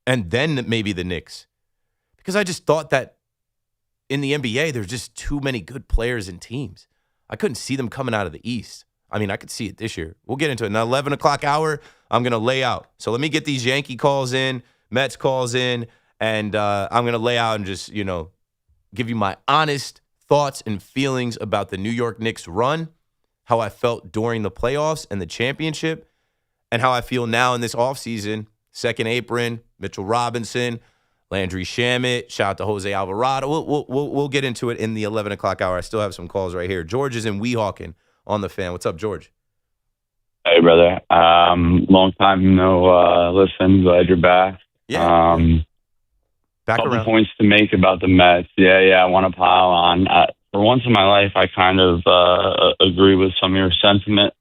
and then maybe the Knicks. Because I just thought that in the NBA, there's just too many good players and teams. I couldn't see them coming out of the East. I mean, I could see it this year. We'll get into it. Now, 11 o'clock hour, I'm going to lay out. So let me get these Yankee calls in, Mets calls in, and I'm going to lay out and just, give you my honest thoughts and feelings about the New York Knicks run, how I felt during the playoffs and the championship, and how I feel now in this offseason. Second apron, Mitchell Robinson, Landry Shamet, shout out to Jose Alvarado. We'll get into it in the 11 o'clock hour. I still have some calls right here. George is in Weehawken on the fan. What's up, George? Hey, brother. Long time no listen. Glad you're back. Yeah. Back couple around. points to make about the Mets. Yeah, I want to pile on. For once in my life, I kind of agree with some of your sentiment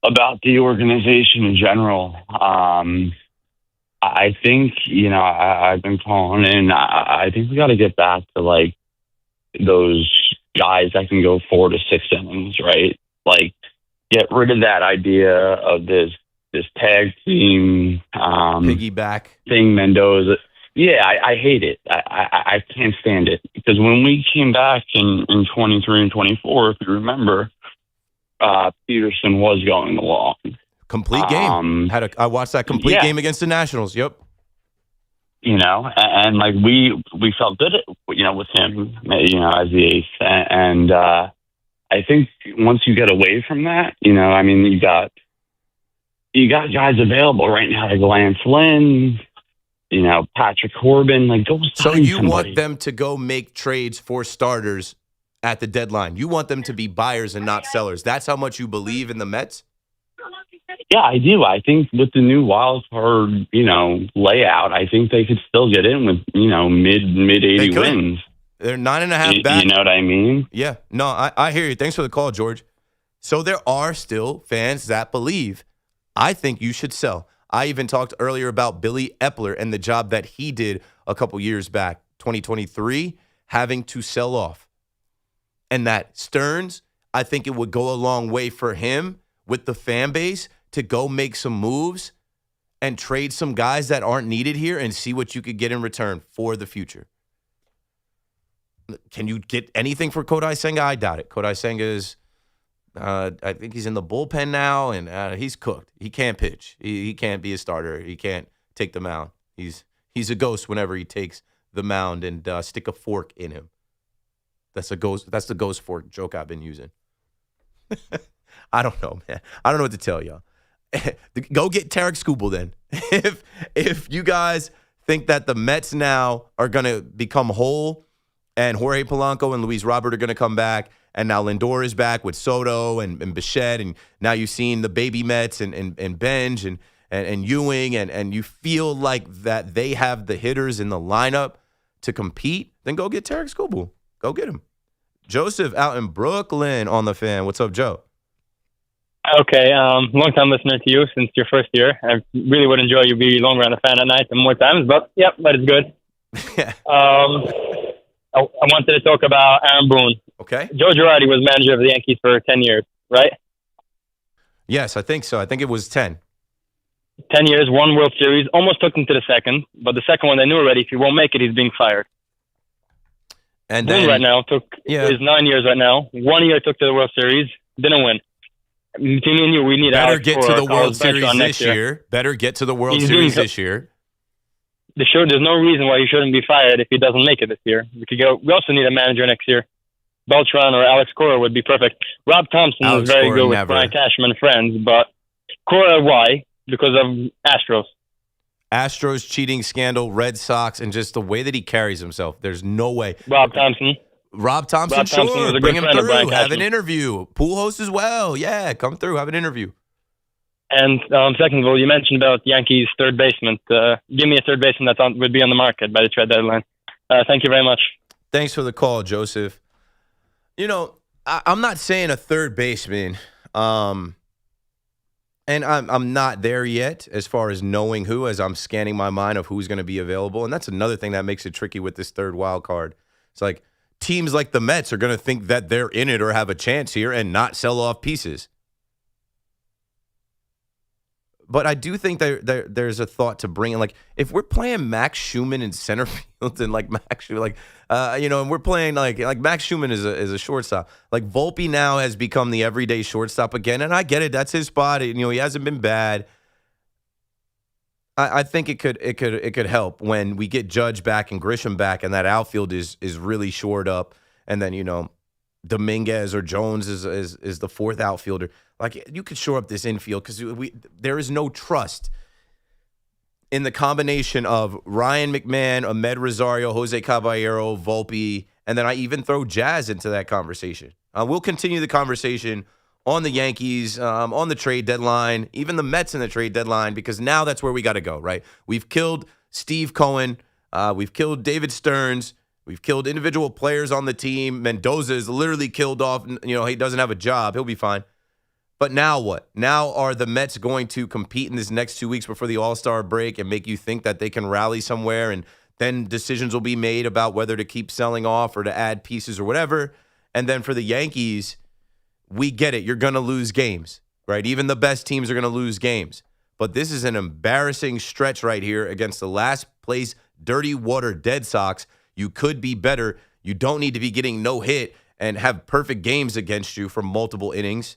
about the organization in general. I think, I've been calling in. I think we got to get back to like those guys that can go 4 to 6 innings, right? Like, get rid of that idea of this tag team piggyback thing, Mendoza. Yeah, I hate it. I can't stand it because when we came back in 23 and 24, if you remember, Peterson was going along. Complete game. I watched that complete game against the Nationals. Yep. And like we felt good, with him, as the ace. And I think once you get away from that, you got guys available right now like Lance Lynn, Patrick Corbin. Like, go sign So you somebody. want them to go make trades for starters at the deadline. You want them to be buyers and not sellers. That's how much you believe in the Mets? Yeah, I do. I think with the new wild card, layout, I think they could still get in with, mid 80 wins. They're 9.5 back. You know what I mean? Yeah. No, I hear you. Thanks for the call, George. So there are still fans that believe. I think you should sell. I even talked earlier about Billy Epler and the job that he did a couple years back, 2023, having to sell off. And that Stearns, I think it would go a long way for him with the fan base to go make some moves and trade some guys that aren't needed here and see what you could get in return for the future. Can you get anything for Kodai Senga? I doubt it. Kodai Senga is, I think he's in the bullpen now, and he's cooked. He can't pitch. He can't be a starter. He can't take the mound. He's a ghost whenever he takes the mound and stick a fork in him. That's a ghost. That's the ghost fork joke I've been using. I don't know, man. I don't know what to tell y'all. Go get Tarek Skubal then. If you guys think that the Mets now are going to become whole and Jorge Polanco and Luis Robert are going to come back, and now Lindor is back with Soto and Bichette, and now you've seen the baby Mets and Benj and Ewing, and you feel like that they have the hitters in the lineup to compete, then go get Tarek Skubal. Go get him. Joseph out in Brooklyn on the Fan. What's up, Joe? Okay, long-time listener to you since your first year. I really would enjoy you be longer on the Fan at night and more times, but it's good. I wanted to talk about Aaron Boone. Okay. Joe Girardi was manager of the Yankees for 10 years, right? Yes, I think so. I think it was 10. 10 years, one World Series, almost took him to the second, but the second one they knew already, if he won't make it, he's being fired. And Boone then right now is 9 years right now. 1 year took to the World Series, didn't win. Between me and you, we need better Alex get Cora, to the World Carlos Series Beltran this year. Better get to the World He's Series doing- this year. There's no reason why he shouldn't be fired if he doesn't make it this year. We also need a manager next year. Beltran or Alex Cora would be perfect. Rob Thompson Alex was very Cora, good with never. Brian Cashman friends, but Cora, why? Because of Astros. Astros cheating scandal, Red Sox, and just the way that he carries himself. There's no way. Rob Thompson. Rob Thompson, Rob Thompson sure. was a Bring good him friend of Brian through. Have an Cashman. interview. Pool host as well. Yeah, come through. Have an interview. And second of all, you mentioned about Yankees third baseman. Give me a third baseman that would be on the market by the trade deadline. Thank you very much. Thanks for the call, Joseph. I'm not saying a third baseman, and I'm not there yet as far as knowing who, as I'm scanning my mind of who's going to be available. And that's another thing that makes it tricky with this third wild card. It's like teams like the Mets are going to think that they're in it or have a chance here and not sell off pieces. But I do think there's a thought to bring in, like, if we're playing Max Schumann in center field and like Max Schumann, and we're playing like Max Schumann is a shortstop. Like Volpe now has become the everyday shortstop again, and I get it. That's his spot. He hasn't been bad. I think it could help when we get Judge back and Grisham back, and that outfield is really shored up, and then Dominguez or Jones is the fourth outfielder. Like, you could shore up this infield because there is no trust in the combination of Ryan McMahon, Ahmed Rosario, Jose Caballero, Volpe, and then I even throw Jazz into that conversation. We'll continue the conversation on the Yankees, on the trade deadline, even the Mets in the trade deadline, because now that's where we got to go, right? We've killed Steve Cohen. We've killed David Stearns. We've killed individual players on the team. Mendoza is literally killed off. He doesn't have a job. He'll be fine. But now what? Now are the Mets going to compete in this next 2 weeks before the All-Star break and make you think that they can rally somewhere, and then decisions will be made about whether to keep selling off or to add pieces or whatever? And then for the Yankees, we get it. You're going to lose games, right? Even the best teams are going to lose games. But this is an embarrassing stretch right here against the last place dirty water Red Sox. You could be better. You don't need to be getting no hit and have perfect games against you for multiple innings.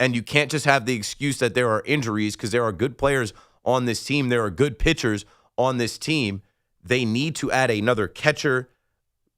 And you can't just have the excuse that there are injuries, because there are good players on this team. There are good pitchers on this team. They need to add another catcher,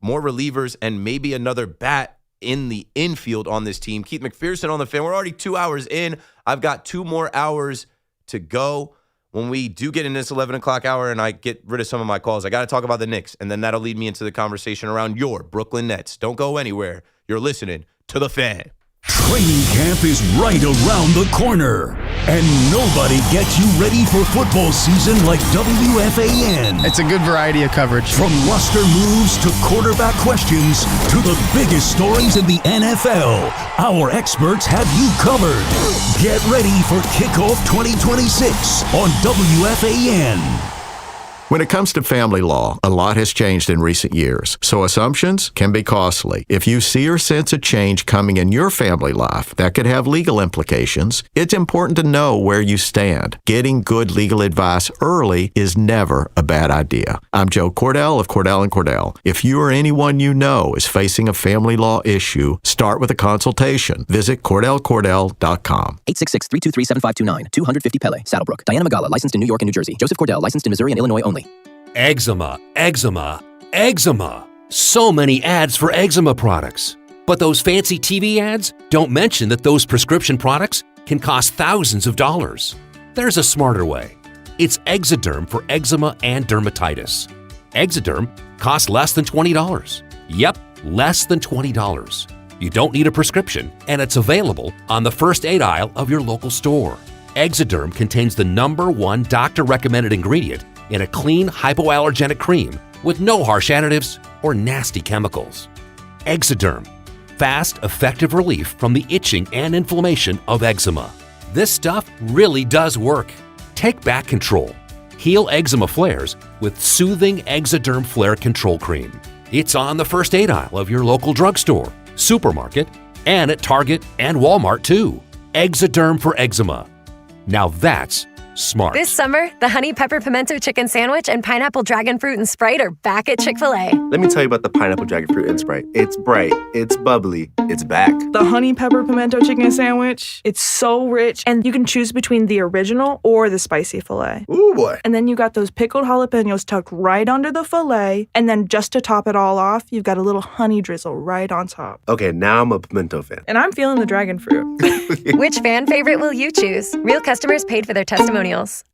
more relievers, and maybe another bat in the infield on this team. Keith McPherson on the fan. We're already 2 hours in. I've got 2 more hours to go. When we do get in this 11 o'clock hour and I get rid of some of my calls, I got to talk about the Knicks, and then that'll lead me into the conversation around your Brooklyn Nets. Don't go anywhere. You're listening to The Fan. Training camp is right around the corner, and nobody gets you ready for football season like WFAN. It's a good variety of coverage. From roster moves to quarterback questions to the biggest stories in the NFL, our experts have you covered. Get ready for Kickoff 2026 on WFAN. When it comes to family law, a lot has changed in recent years, so assumptions can be costly. If you see or sense a change coming in your family life that could have legal implications, it's important to know where you stand. Getting good legal advice early is never a bad idea. I'm Joe Cordell of Cordell & Cordell. If you or anyone you know is facing a family law issue, start with a consultation. Visit CordellCordell.com. 866-323-7529, 250 Pele, Saddlebrook. Diana Magala, licensed in New York and New Jersey. Joseph Cordell, licensed in Missouri and Illinois only. Eczema, eczema, eczema. So many ads for eczema products. But those fancy TV ads don't mention that those prescription products can cost thousands of dollars. There's a smarter way. It's Exoderm for eczema and dermatitis. Exoderm costs less than $20. Yep, less than $20. You don't need a prescription, and it's available on the first aid aisle of your local store. Exoderm contains the #1 doctor-recommended ingredient in a clean, hypoallergenic cream with no harsh additives or nasty chemicals. Exoderm, fast, effective relief from the itching and inflammation of eczema. This stuff really does work. Take back control. Heal eczema flares with soothing Exoderm Flare Control Cream. It's on the first aid aisle of your local drugstore, supermarket, and at Target and Walmart too. Exoderm for eczema. Now that's smart. This summer, the Honey Pepper Pimento Chicken Sandwich and Pineapple Dragon Fruit and Sprite are back at Chick-fil-A. Let me tell you about the Pineapple Dragon Fruit and Sprite. It's bright, it's bubbly, it's back. The Honey Pepper Pimento Chicken Sandwich, it's so rich, and you can choose between the original or the spicy filet. Ooh, boy. And then you got those pickled jalapenos tucked right under the filet, and then just to top it all off, you've got a little honey drizzle right on top. Okay, now I'm a pimento fan. And I'm feeling the dragon fruit. Which fan favorite will you choose? Real customers paid for their testimonials.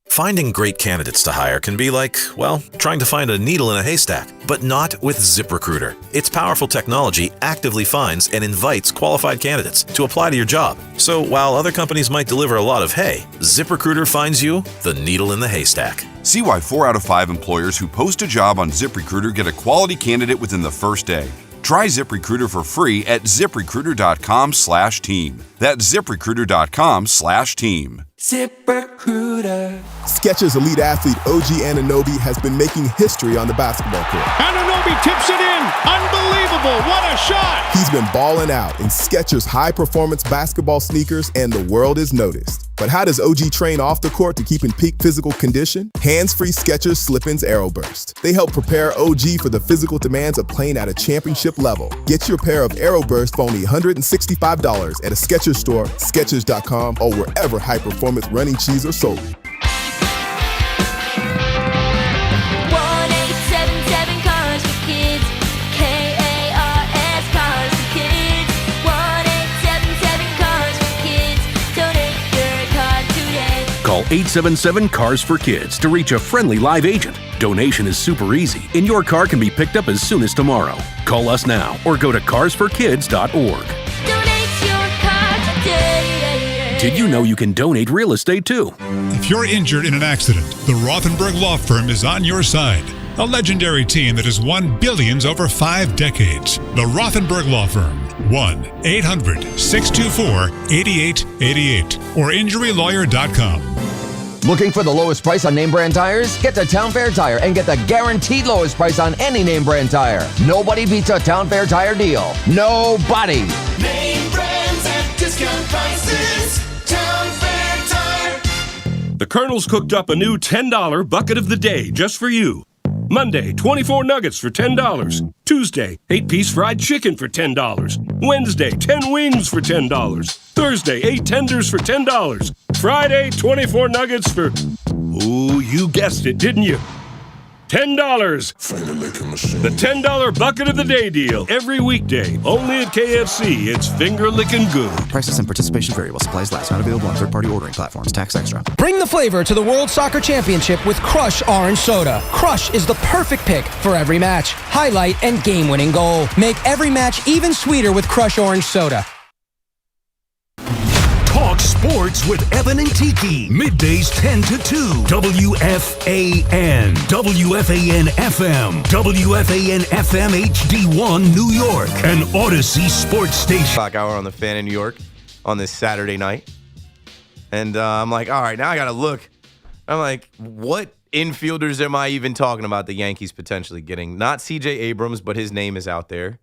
Finding great candidates to hire can be like, well, trying to find a needle in a haystack, but not with ZipRecruiter. Its powerful technology actively finds and invites qualified candidates to apply to your job. So while other companies might deliver a lot of hay, ZipRecruiter finds you the needle in the haystack. See why 4 out of 5 employers who post a job on ZipRecruiter get a quality candidate within the first day. Try ZipRecruiter for free at ZipRecruiter.com/team. That's ZipRecruiter.com/team. ZipRecruiter. Skechers elite athlete OG Anunoby has been making history on the basketball court. Anunoby tips it in. Unbelievable. What a shot. He's been balling out in Skechers high-performance basketball sneakers, and the world is noticed. But how does OG train off the court to keep in peak physical condition? Hands-free Skechers Slip-ins AeroBurst. They help prepare OG for the physical demands of playing at a championship level. Get your pair of AeroBurst for only $165 at a Skechers store, Skechers.com, or wherever high-performance running shoes are sold. 1-877 Cars for Kids. KARS Cars for Kids. 1-877 Cars for Kids. Donate your car today. Call 877 Cars for Kids to reach a friendly live agent. Donation is super easy, and your car can be picked up as soon as tomorrow. Call us now or go to carsforkids.org. Donate your car today. Did you know you can donate real estate too? If you're injured in an accident, the Rothenberg Law Firm is on your side. A legendary team that has won billions over 5 decades. The Rothenberg Law Firm. 1-800-624-8888 or injurylawyer.com. Looking for the lowest price on name brand tires? Get to Town Fair Tire and get the guaranteed lowest price on any name brand tire. Nobody beats a Town Fair Tire deal. Nobody. Name brands at discount prices. Town Fair Tire. The Colonel's cooked up a new $10 bucket of the day just for you. Monday, 24 nuggets for $10. Tuesday, 8-piece fried chicken for $10. Wednesday, 10 wings for $10. Thursday, 8 tenders for $10. Friday, 24 nuggets for... Oh, you guessed it, didn't you? $10. The $10 bucket of the day deal. Every weekday, only at KFC. It's finger-licking good. Prices and participation vary while supplies last. Not available on third-party ordering platforms. Tax extra. Bring the flavor to the World Soccer Championship with Crush Orange Soda. Crush is the perfect pick for every match, highlight, and game-winning goal. Make every match even sweeter with Crush Orange Soda. Talk sports with Evan and Tiki. Middays 10 to 2. WFAN. WFAN FM. WFAN FM HD1 New York. An Odyssey sports station. Clock hour on the Fan in New York on this Saturday night. And I'm like, all right, now I got to look. I'm like, what infielders am I even talking about the Yankees potentially getting? Not C.J. Abrams, but his name is out there.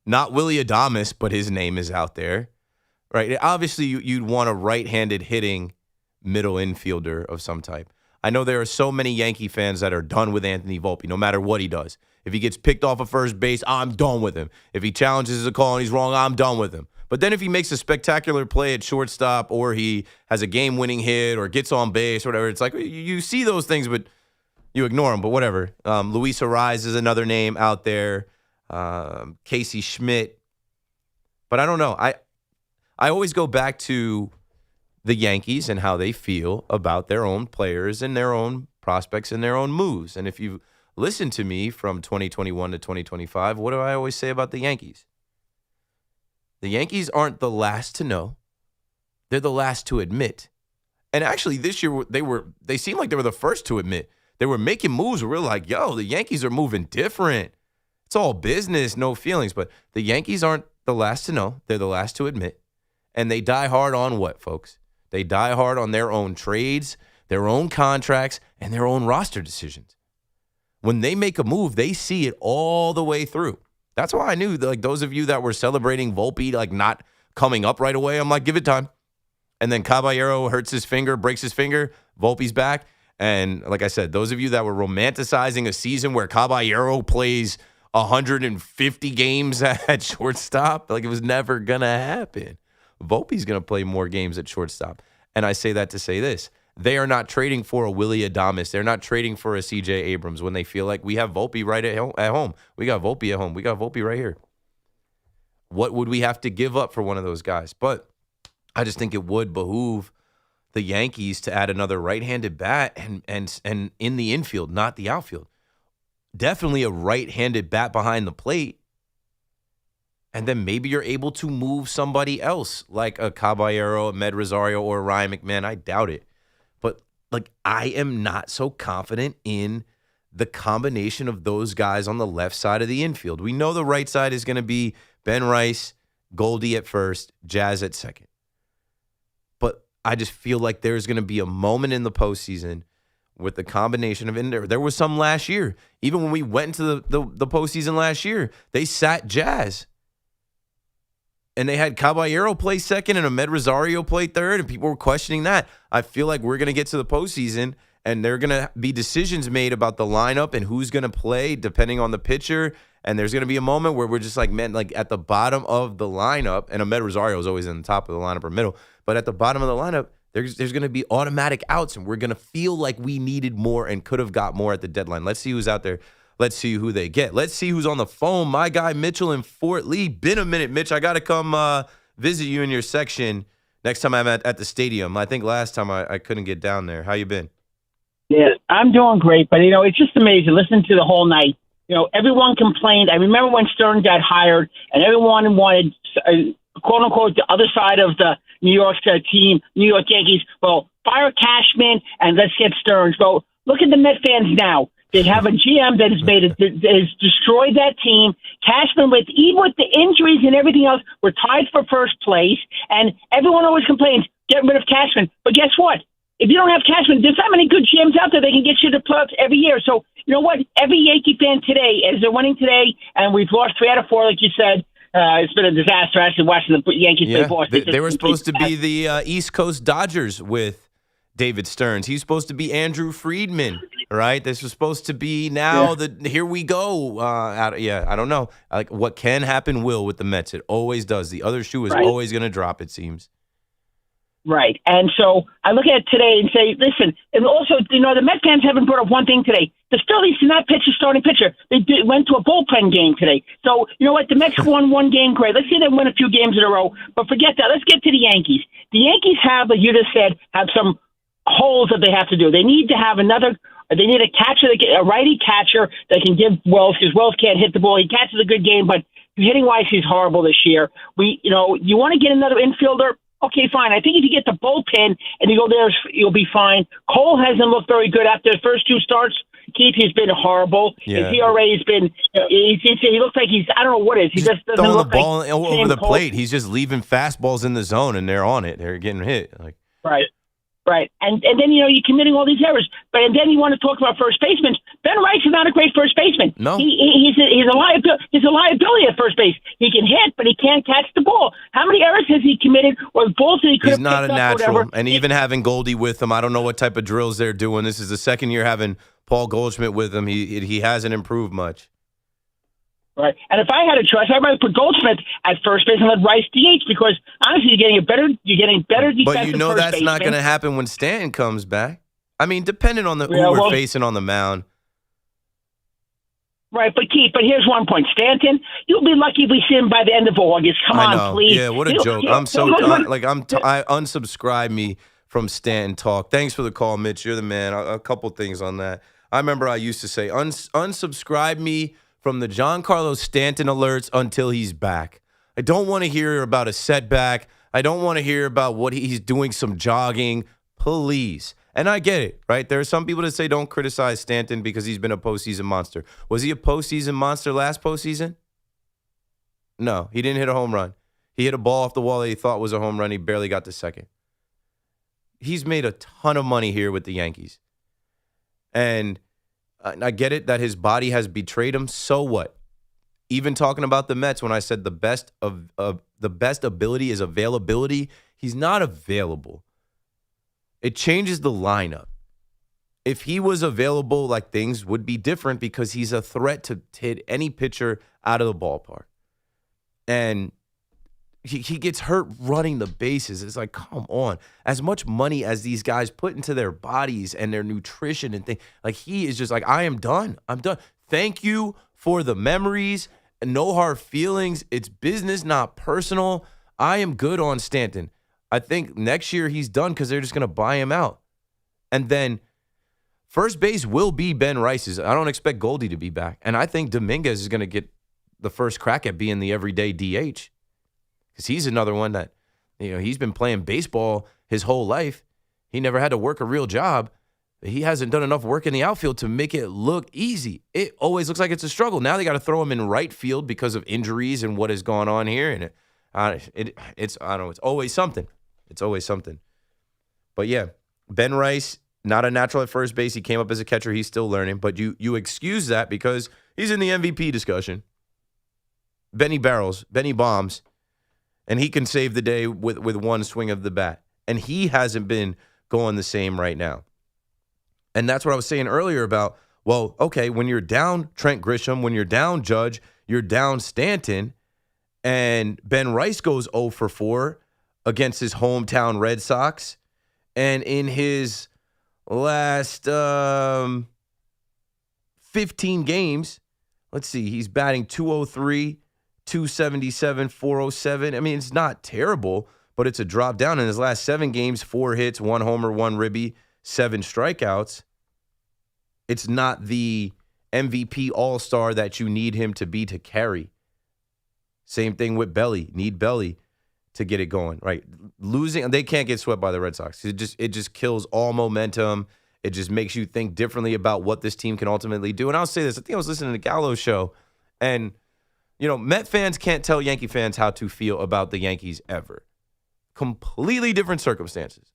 Not Willy Adames, but his name is out there. Right? Obviously, you'd want a right-handed hitting middle infielder of some type. I know there are so many Yankee fans that are done with Anthony Volpe, no matter what he does. If he gets picked off of first base, I'm done with him. If he challenges a call and he's wrong, I'm done with him. But then if he makes a spectacular play at shortstop or he has a game-winning hit or gets on base or whatever, it's like you see those things, but you ignore them. But whatever. Luis Ariz is another name out there. Casey Schmidt. But I don't know. I always go back to the Yankees and how they feel about their own players and their own prospects and their own moves. And if you listen to me from 2021 to 2025, what do I always say about the Yankees? The Yankees aren't the last to know. They're the last to admit. And actually this year they seemed like they were the first to admit. They were making moves where we're like, yo, the Yankees are moving different. It's all business, no feelings. But the Yankees aren't the last to know. They're the last to admit. And they die hard on what, folks? They die hard on their own trades, their own contracts, and their own roster decisions. When they make a move, they see it all the way through. That's why I knew, like, those of you that were celebrating Volpe, like, not coming up right away, I'm like, give it time. And then Caballero hurts his finger, breaks his finger, Volpe's back. And like I said, those of you that were romanticizing a season where Caballero plays 150 games at shortstop, like, it was never going to happen. Volpe's going to play more games at shortstop. And I say that to say this. They are not trading for a Willy Adames. They're not trading for a C.J. Abrams when they feel like we have Volpe right at home. We got Volpe at home. We got Volpe right here. What would we have to give up for one of those guys? But I just think it would behoove the Yankees to add another right-handed bat and in the infield, not the outfield. Definitely a right-handed bat behind the plate. And then maybe you're able to move somebody else like a Caballero, a Med Rosario, or a Ryan McMahon. I doubt it. But, like, I am not so confident in the combination of those guys on the left side of the infield. We know the right side is going to be Ben Rice, Goldie at first, Jazz at second. But I just feel like there's going to be a moment in the postseason with the combination of in there. There was some last year. Even when we went into the postseason last year, they sat Jazz. And they had Caballero play second and Ahmed Rosario play third, and people were questioning that. I feel like we're going to get to the postseason, and there are going to be decisions made about the lineup and who's going to play depending on the pitcher. And there's going to be a moment where we're just like, man, like at the bottom of the lineup, and Ahmed Rosario is always in the top of the lineup or middle, but at the bottom of the lineup, there's going to be automatic outs, and we're going to feel like we needed more and could have got more at the deadline. Let's see who's out there. Let's see who they get. Let's see who's on the phone. My guy Mitchell in Fort Lee. Been a minute, Mitch. I got to come visit you in your section next time I'm at the stadium. I think last time I couldn't get down there. How you been? Yeah, I'm doing great. But, it's just amazing. Listen to the whole night. Everyone complained. I remember when Stern got hired and everyone wanted, quote unquote, the other side of the New York team, New York Yankees. Well, fire Cashman and let's get Stearns. Well, Look at the Met fans now. They have a GM that has destroyed that team. Cashman, even with the injuries and everything else, we're tied for first place. And everyone always complains, get rid of Cashman. But guess what? If you don't have Cashman, there's not many good GMs out there. They can get you to playoffs every year. So you know what? Every Yankee fan today, as they're winning today, and we've lost 3 out of 4, like you said. It's been a disaster actually watching the Yankees play Boston. They were supposed to be the East Coast Dodgers with David Stearns. He's supposed to be Andrew Friedman, right? This was supposed to be now here we go. I don't know. Like what can happen will with the Mets. It always does. The other shoe is always going to drop, it seems. Right. And so I look at it today and say, listen, and also, the Met fans haven't brought up one thing today. The Phillies did not pitch a starting pitcher. They went to a bullpen game today. So, you know what? The Mets won one game, great. Let's see them win a few games in a row. But forget that. Let's get to the Yankees. The Yankees have, as you just said, have some holes that they have to do. They need to have they need a catcher, a righty catcher that can give Wells, because Wells can't hit the ball. He catches a good game, but hitting-wise, he's horrible this year. You want to get another infielder? Okay, fine. I think if you get the bullpen and you go there, you'll be fine. Cole hasn't looked very good after the first 2 starts. Keith, he's been horrible. His ERA has been, he looks like I don't know what it is. He just doesn't throwing look the ball like over the Cole. plate. He's just leaving fastballs in the zone, and they're on it. They're getting hit. Right. And then, you're committing all these errors. And then you want to talk about first basemen. Ben Rice is not a great first baseman. No. He's a liability at first base. He can hit, but he can't catch the ball. How many errors has he committed? Or balls that he could have He's not a picked up, natural. whatever. And even having Goldie with him, I don't know what type of drills they're doing. This is the second year having Paul Goldschmidt with him. He hasn't improved much. Right. And if I had a choice, I'd rather put Goldschmidt at first base and let Rice DH, because honestly, you're getting better defensive. But you know first that's not baseman. going to happen when Stanton comes back. I mean, depending on who we're facing on the mound. Right, but Keith, here's one point. Stanton, you'll be lucky if we see him by the end of August. Come on, please. Yeah, what a joke. I unsubscribe me from Stanton talk. Thanks for the call, Mitch. You're the man. A couple things on that. I remember I used to say, unsubscribe me from the Giancarlo Stanton alerts until he's back. I don't want to hear about a setback. I don't want to hear about what he's doing some jogging. Please. And I get it, right? There are some people that say don't criticize Stanton because he's been a postseason monster. Was he a postseason monster last postseason? No, he didn't hit a home run. He hit a ball off the wall that he thought was a home run. He barely got to second. He's made a ton of money here with the Yankees. And I get it that his body has betrayed him. So what? Even talking about the Mets, when I said the best ability is availability, he's not available. It changes the lineup. If he was available, like, things would be different because he's a threat to hit any pitcher out of the ballpark. And he gets hurt running the bases. It's like, come on. As much money as these guys put into their bodies and their nutrition and things, like, he is just like, I am done. I'm done. Thank you for the memories. No hard feelings. It's business, not personal. I am good on Stanton. I think next year he's done because they're just going to buy him out. And then first base will be Ben Rice's. I don't expect Goldie to be back. And I think Dominguez is going to get the first crack at being the everyday DH. Because he's another one that, he's been playing baseball his whole life. He never had to work a real job. He hasn't done enough work in the outfield to make it look easy. It always looks like it's a struggle. Now they got to throw him in right field because of injuries and what has gone on here. And it's always something. It's always something. But yeah, Ben Rice, not a natural at first base. He came up as a catcher. He's still learning. But you excuse that because he's in the MVP discussion. Benny barrels, Benny bombs. And he can save the day with one swing of the bat. And he hasn't been going the same right now. And that's what I was saying earlier about, well, okay, when you're down Trent Grisham, when you're down Judge, you're down Stanton, and Ben Rice goes 0 for 4 against his hometown Red Sox. And in his last 15 games, let's see, he's batting .203, 277, 407. I mean, it's not terrible, but it's a drop down. In his last 7 games, 4 hits, 1 homer, 1 ribby, 7 strikeouts. It's not the MVP all-star that you need him to be to carry. Same thing with Belly. Need Belly to get it going, right? Losing, they can't get swept by the Red Sox. It just kills all momentum. It just makes you think differently about what this team can ultimately do. And I'll say this. I think I was listening to Gallo's show, and, Met fans can't tell Yankee fans how to feel about the Yankees ever. Completely different circumstances.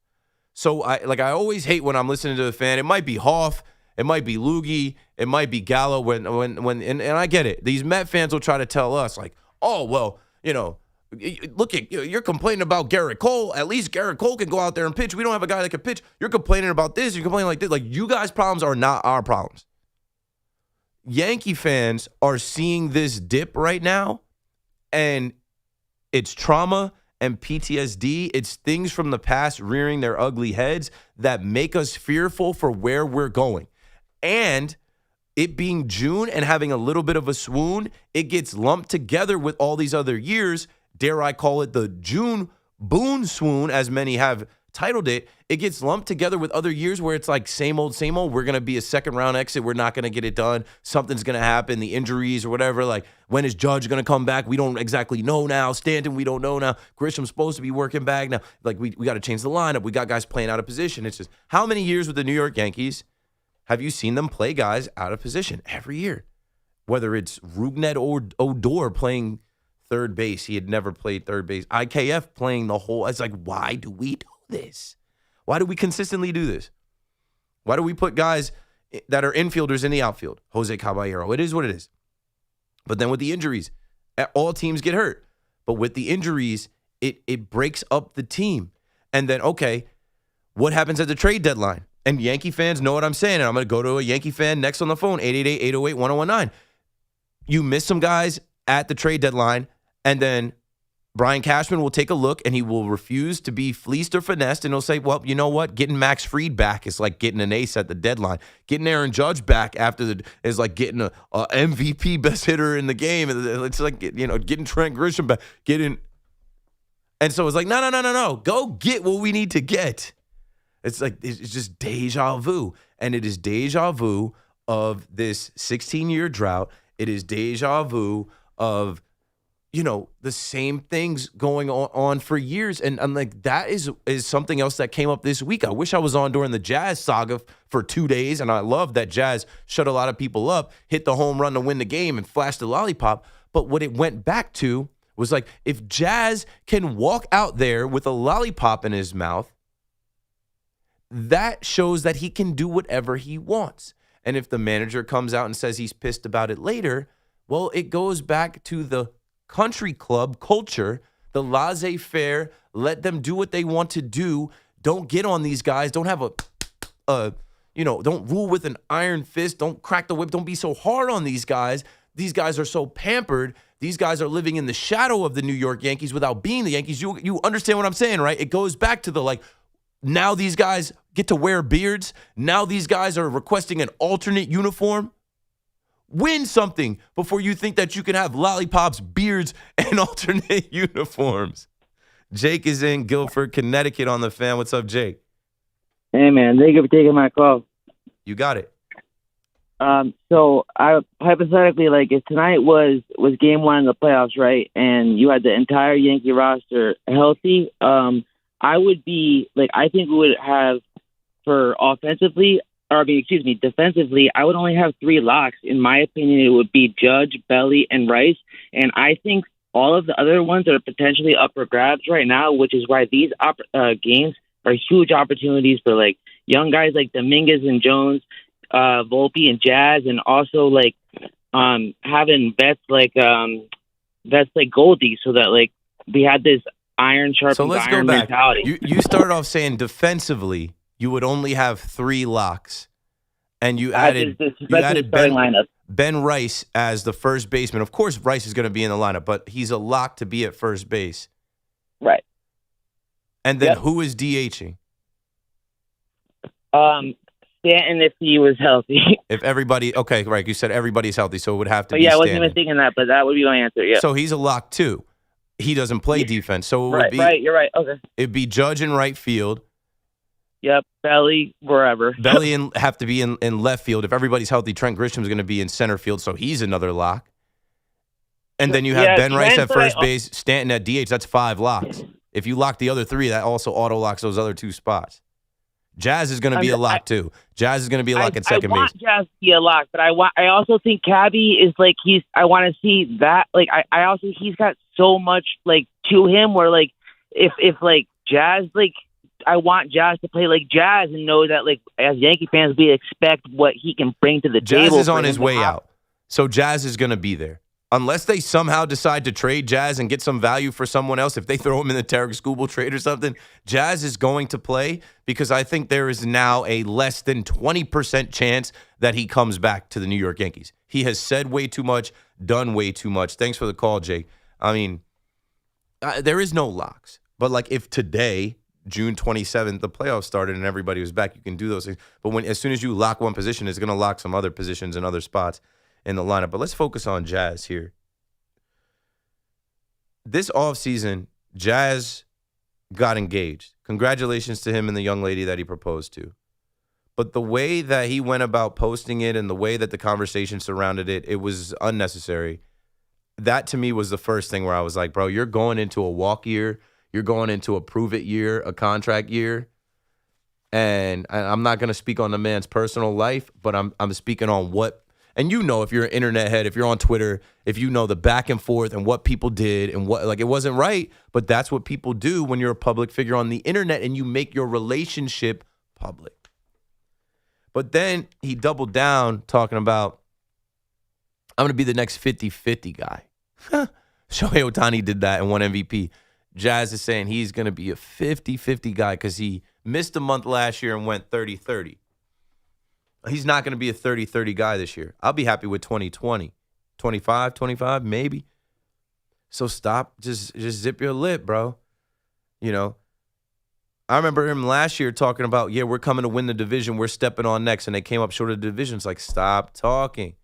So, I always hate when I'm listening to the fan. It might be Hoff. It might be Loogie. It might be Gallo. And I get it. These Met fans will try to tell us, like, oh, well, look, you're complaining about Garrett Cole. At least Garrett Cole can go out there and pitch. We don't have a guy that can pitch. You're complaining about this. You're complaining like this. Like, you guys' problems are not our problems. Yankee fans are seeing this dip right now, and it's trauma and PTSD. It's things from the past rearing their ugly heads that make us fearful for where we're going. And it being June and having a little bit of a swoon, it gets lumped together with all these other years. Dare I call it the June Boone swoon, as many have titled it. It gets lumped together with other years where it's like same old, same old. We're going to be a second-round exit. We're not going to get it done. Something's going to happen, the injuries or whatever. Like, when is Judge going to come back? We don't exactly know now. Stanton, we don't know now. Grisham's supposed to be working back now. Like, we got to change the lineup. We got guys playing out of position. It's just, how many years with the New York Yankees have you seen them play guys out of position? Every year. Whether it's Rougned or Odor playing third base. He had never played third base. IKF playing the whole. It's like, why do we do this? Why do we consistently do this? Why do we put guys that are infielders in the outfield? Jose Caballero. It is what it is. But then with the injuries, all teams get hurt. But with the injuries, it breaks up the team. And then, okay, what happens at the trade deadline? And Yankee fans know what I'm saying. And I'm going to go to a Yankee fan next on the phone, 888-808-1019. You miss some guys at the trade deadline, and then Brian Cashman will take a look, and he will refuse to be fleeced or finessed, and he'll say, well, you know what? Getting Max Fried back is like getting an ace at the deadline. Getting Aaron Judge back is like getting a MVP best hitter in the game. It's like, getting Trent Grisham back. And so it's like, no. Go get what we need to get. It's like, it's just deja vu. And it is deja vu of this 16-year drought. It is deja vu of, the same things going on for years. And I'm like, that is something else that came up this week. I wish I was on during the Jazz saga for 2 days. And I love that Jazz shut a lot of people up, hit the home run to win the game, and flashed the lollipop. But what it went back to was like, if Jazz can walk out there with a lollipop in his mouth, that shows that he can do whatever he wants. And if the manager comes out and says he's pissed about it later, well, it goes back to the country club culture, the laissez-faire, let them do what they want to do. Don't get on these guys. Don't have don't rule with an iron fist. Don't crack the whip. Don't be so hard on these guys. These guys are so pampered. These guys are living in the shadow of the New York Yankees without being the Yankees. You understand what I'm saying, right? It goes back to the now these guys get to wear beards. Now these guys are requesting an alternate uniform. Win something before you think that you can have lollipops, beards, and alternate uniforms. Jake is in Guilford, Connecticut on the fan. What's up, Jake? Hey, man. Thank you for taking my call. You got it. So I hypothetically, if tonight was game one in the playoffs, right, and you had the entire Yankee roster healthy, I would be I think we would have defensively, I would only have 3 locks. In my opinion, it would be Judge, Belly, and Rice. And I think all of the other ones are potentially up for grabs right now, which is why these games are huge opportunities for young guys like Dominguez and Jones, Volpe and Jazz, and also having vets like Goldie, so that we had this iron sharpened iron mentality. You started off saying defensively you would only have 3 locks, and you added Ben Rice as the first baseman. Of course, Rice is going to be in the lineup, but he's a lock to be at first base. Right. And then who is DHing? Stanton, if he was healthy. If everybody, okay, right, you said everybody's healthy, so it would have to be Stanton. I Stanton. wasn't even thinking that, but that would be my answer, yeah. So he's a lock, too. He doesn't play defense, so it would be... Right, you're right, okay. It'd be Judge in right field. Yep, Belly, wherever. Belly have to be in left field. If everybody's healthy, Trent Grisham's going to be in center field, so he's another lock. And then you have Ben Rice at first base, Stanton at DH. That's 5 locks. If you lock the other 3, that also auto-locks those other 2 spots. Jazz is going to be a lock too. Jazz is going to be a lock at second base. I want Jazz to be a lock, but I also think Cabby is like I want to see that. Like I also he's got so much like to him where like if like Jazz like I want Jazz to play like Jazz and know that like as Yankee fans we expect what he can bring to the table. Jazz is on his way out, so Jazz is going to be there. Unless they somehow decide to trade Jazz and get some value for someone else, if they throw him in the Tarek Skubal trade or something, Jazz is going to play because I think there is now a less than 20% chance that he comes back to the New York Yankees. He has said way too much, done way too much. Thanks for the call, Jake. I mean, there is no locks. But like if today, June 27th, the playoffs started and everybody was back, you can do those things. But as soon as you lock one position, it's going to lock some other positions and other spots in the lineup. But let's focus on Jazz here. This offseason, Jazz got engaged. Congratulations to him and the young lady that he proposed to. But the way that he went about posting it and the way that the conversation surrounded it, it was unnecessary. That to me was the first thing where I was like, bro, you're going into a walk year. You're going into a prove it year, a contract year. And I'm not going to speak on the man's personal life, but I'm speaking on what. And you know, if you're an internet head, if you're on Twitter, if you know the back and forth and what people did and what, like, it wasn't right, but that's what people do when you're a public figure on the internet and you make your relationship public. But then he doubled down talking about, I'm going to be the next 50-50 guy. Shohei Ohtani did that and won MVP. Jazz is saying he's going to be a 50-50 guy because he missed a month last year and went 30-30. He's not going to be a 30-30 guy this year. I'll be happy with 20-20. 25-25, maybe. So stop. Just zip your lip, bro. You know, I remember him last year talking about, yeah, we're coming to win the division. We're stepping on next. And they came up short of the division. It's like, stop talking.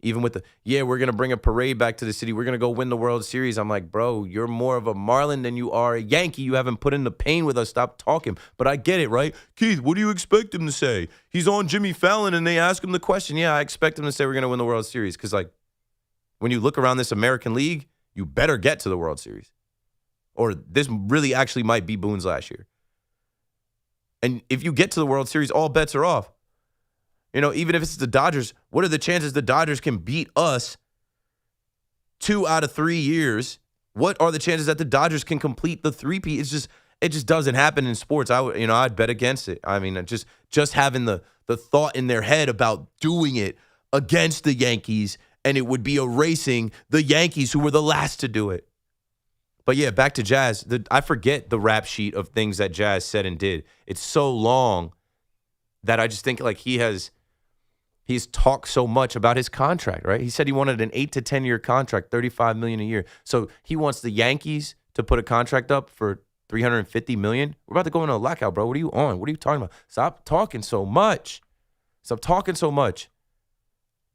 Even with yeah, we're going to bring a parade back to the city. We're going to go win the World Series. I'm like, bro, you're more of a Marlin than you are a Yankee. You haven't put in the pain with us. Stop talking. But I get it, right? Keith, what do you expect him to say? He's on Jimmy Fallon and they ask him the question. Yeah, I expect him to say we're going to win the World Series. Because, like, when you look around this American League, you better get to the World Series. Or this really actually might be Boone's last year. And if you get to the World Series, all bets are off. You know, even if it's the Dodgers, what are the chances the Dodgers can beat us 2 out of 3 years? What are the chances that the Dodgers can complete the three-peat? It just doesn't happen in sports. I'd bet against it. I mean, just having the thought in their head about doing it against the Yankees, and it would be erasing the Yankees who were the last to do it. But yeah, back to Jazz. I forget the rap sheet of things that Jazz said and did. It's so long that I just think like he's talked so much about his contract, right? He said he wanted an 8 to 10 year contract, $35 million a year. So he wants the Yankees to put a contract up for $350 million. We're about to go into a lockout, bro. What are you on? What are you talking about? Stop talking so much. Stop talking so much.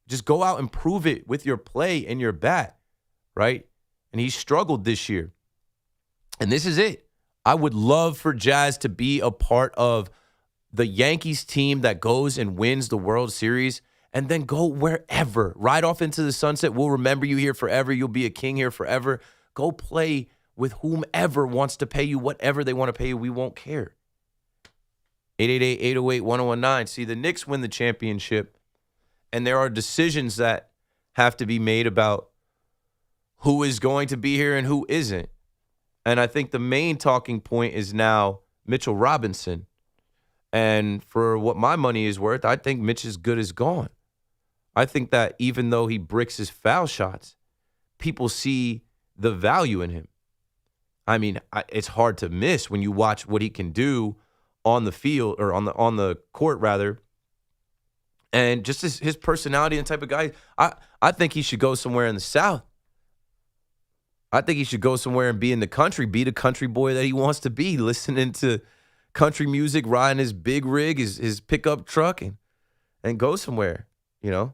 Just go out and prove it with your play and your bat, right? And he struggled this year. And this is it. I would love for Jazz to be a part of the Yankees team that goes and wins the World Series and then go wherever, right off into the sunset. We'll remember you here forever. You'll be a king here forever. Go play with whomever wants to pay you whatever they want to pay you. We won't care. 888-808-1019. See, the Knicks win the championship, and there are decisions that have to be made about who is going to be here and who isn't. And I think the main talking point is now Mitchell Robinson. And for what my money is worth, I think Mitch is good as gone. I think that even though he bricks his foul shots, people see the value in him. I mean, it's hard to miss when you watch what he can do on the field or on the court rather. And just his personality and type of guy, I think he should go somewhere in the South. I think he should go somewhere and be in the country, be the country boy that he wants to be, listening to country music, riding his big rig, his pickup truck, and go somewhere, you know.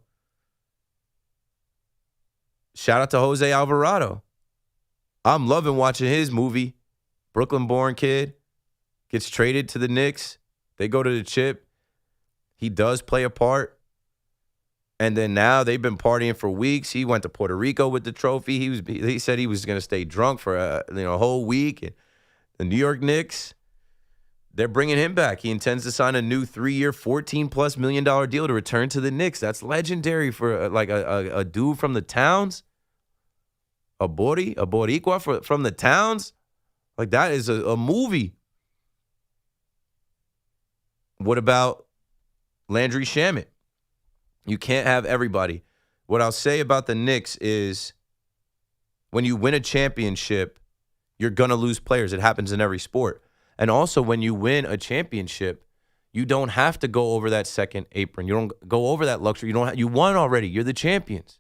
Shout out to Jose Alvarado. I'm loving watching his movie. Brooklyn-born kid gets traded to the Knicks. They go to the chip. He does play a part. And then now they've been partying for weeks. He went to Puerto Rico with the trophy. He said he was going to stay drunk for a whole week. And the New York Knicks, they're bringing him back. He intends to sign a new 3-year, $14+ million deal to return to the Knicks. That's legendary for a dude from the towns, a Boricua from the towns. Like, that is a movie. What about Landry Shamet? You can't have everybody. What I'll say about the Knicks is when you win a championship, you're going to lose players. It happens in every sport. And also, when you win a championship, you don't have to go over that second apron. You don't go over that luxury. You won already. You're the champions.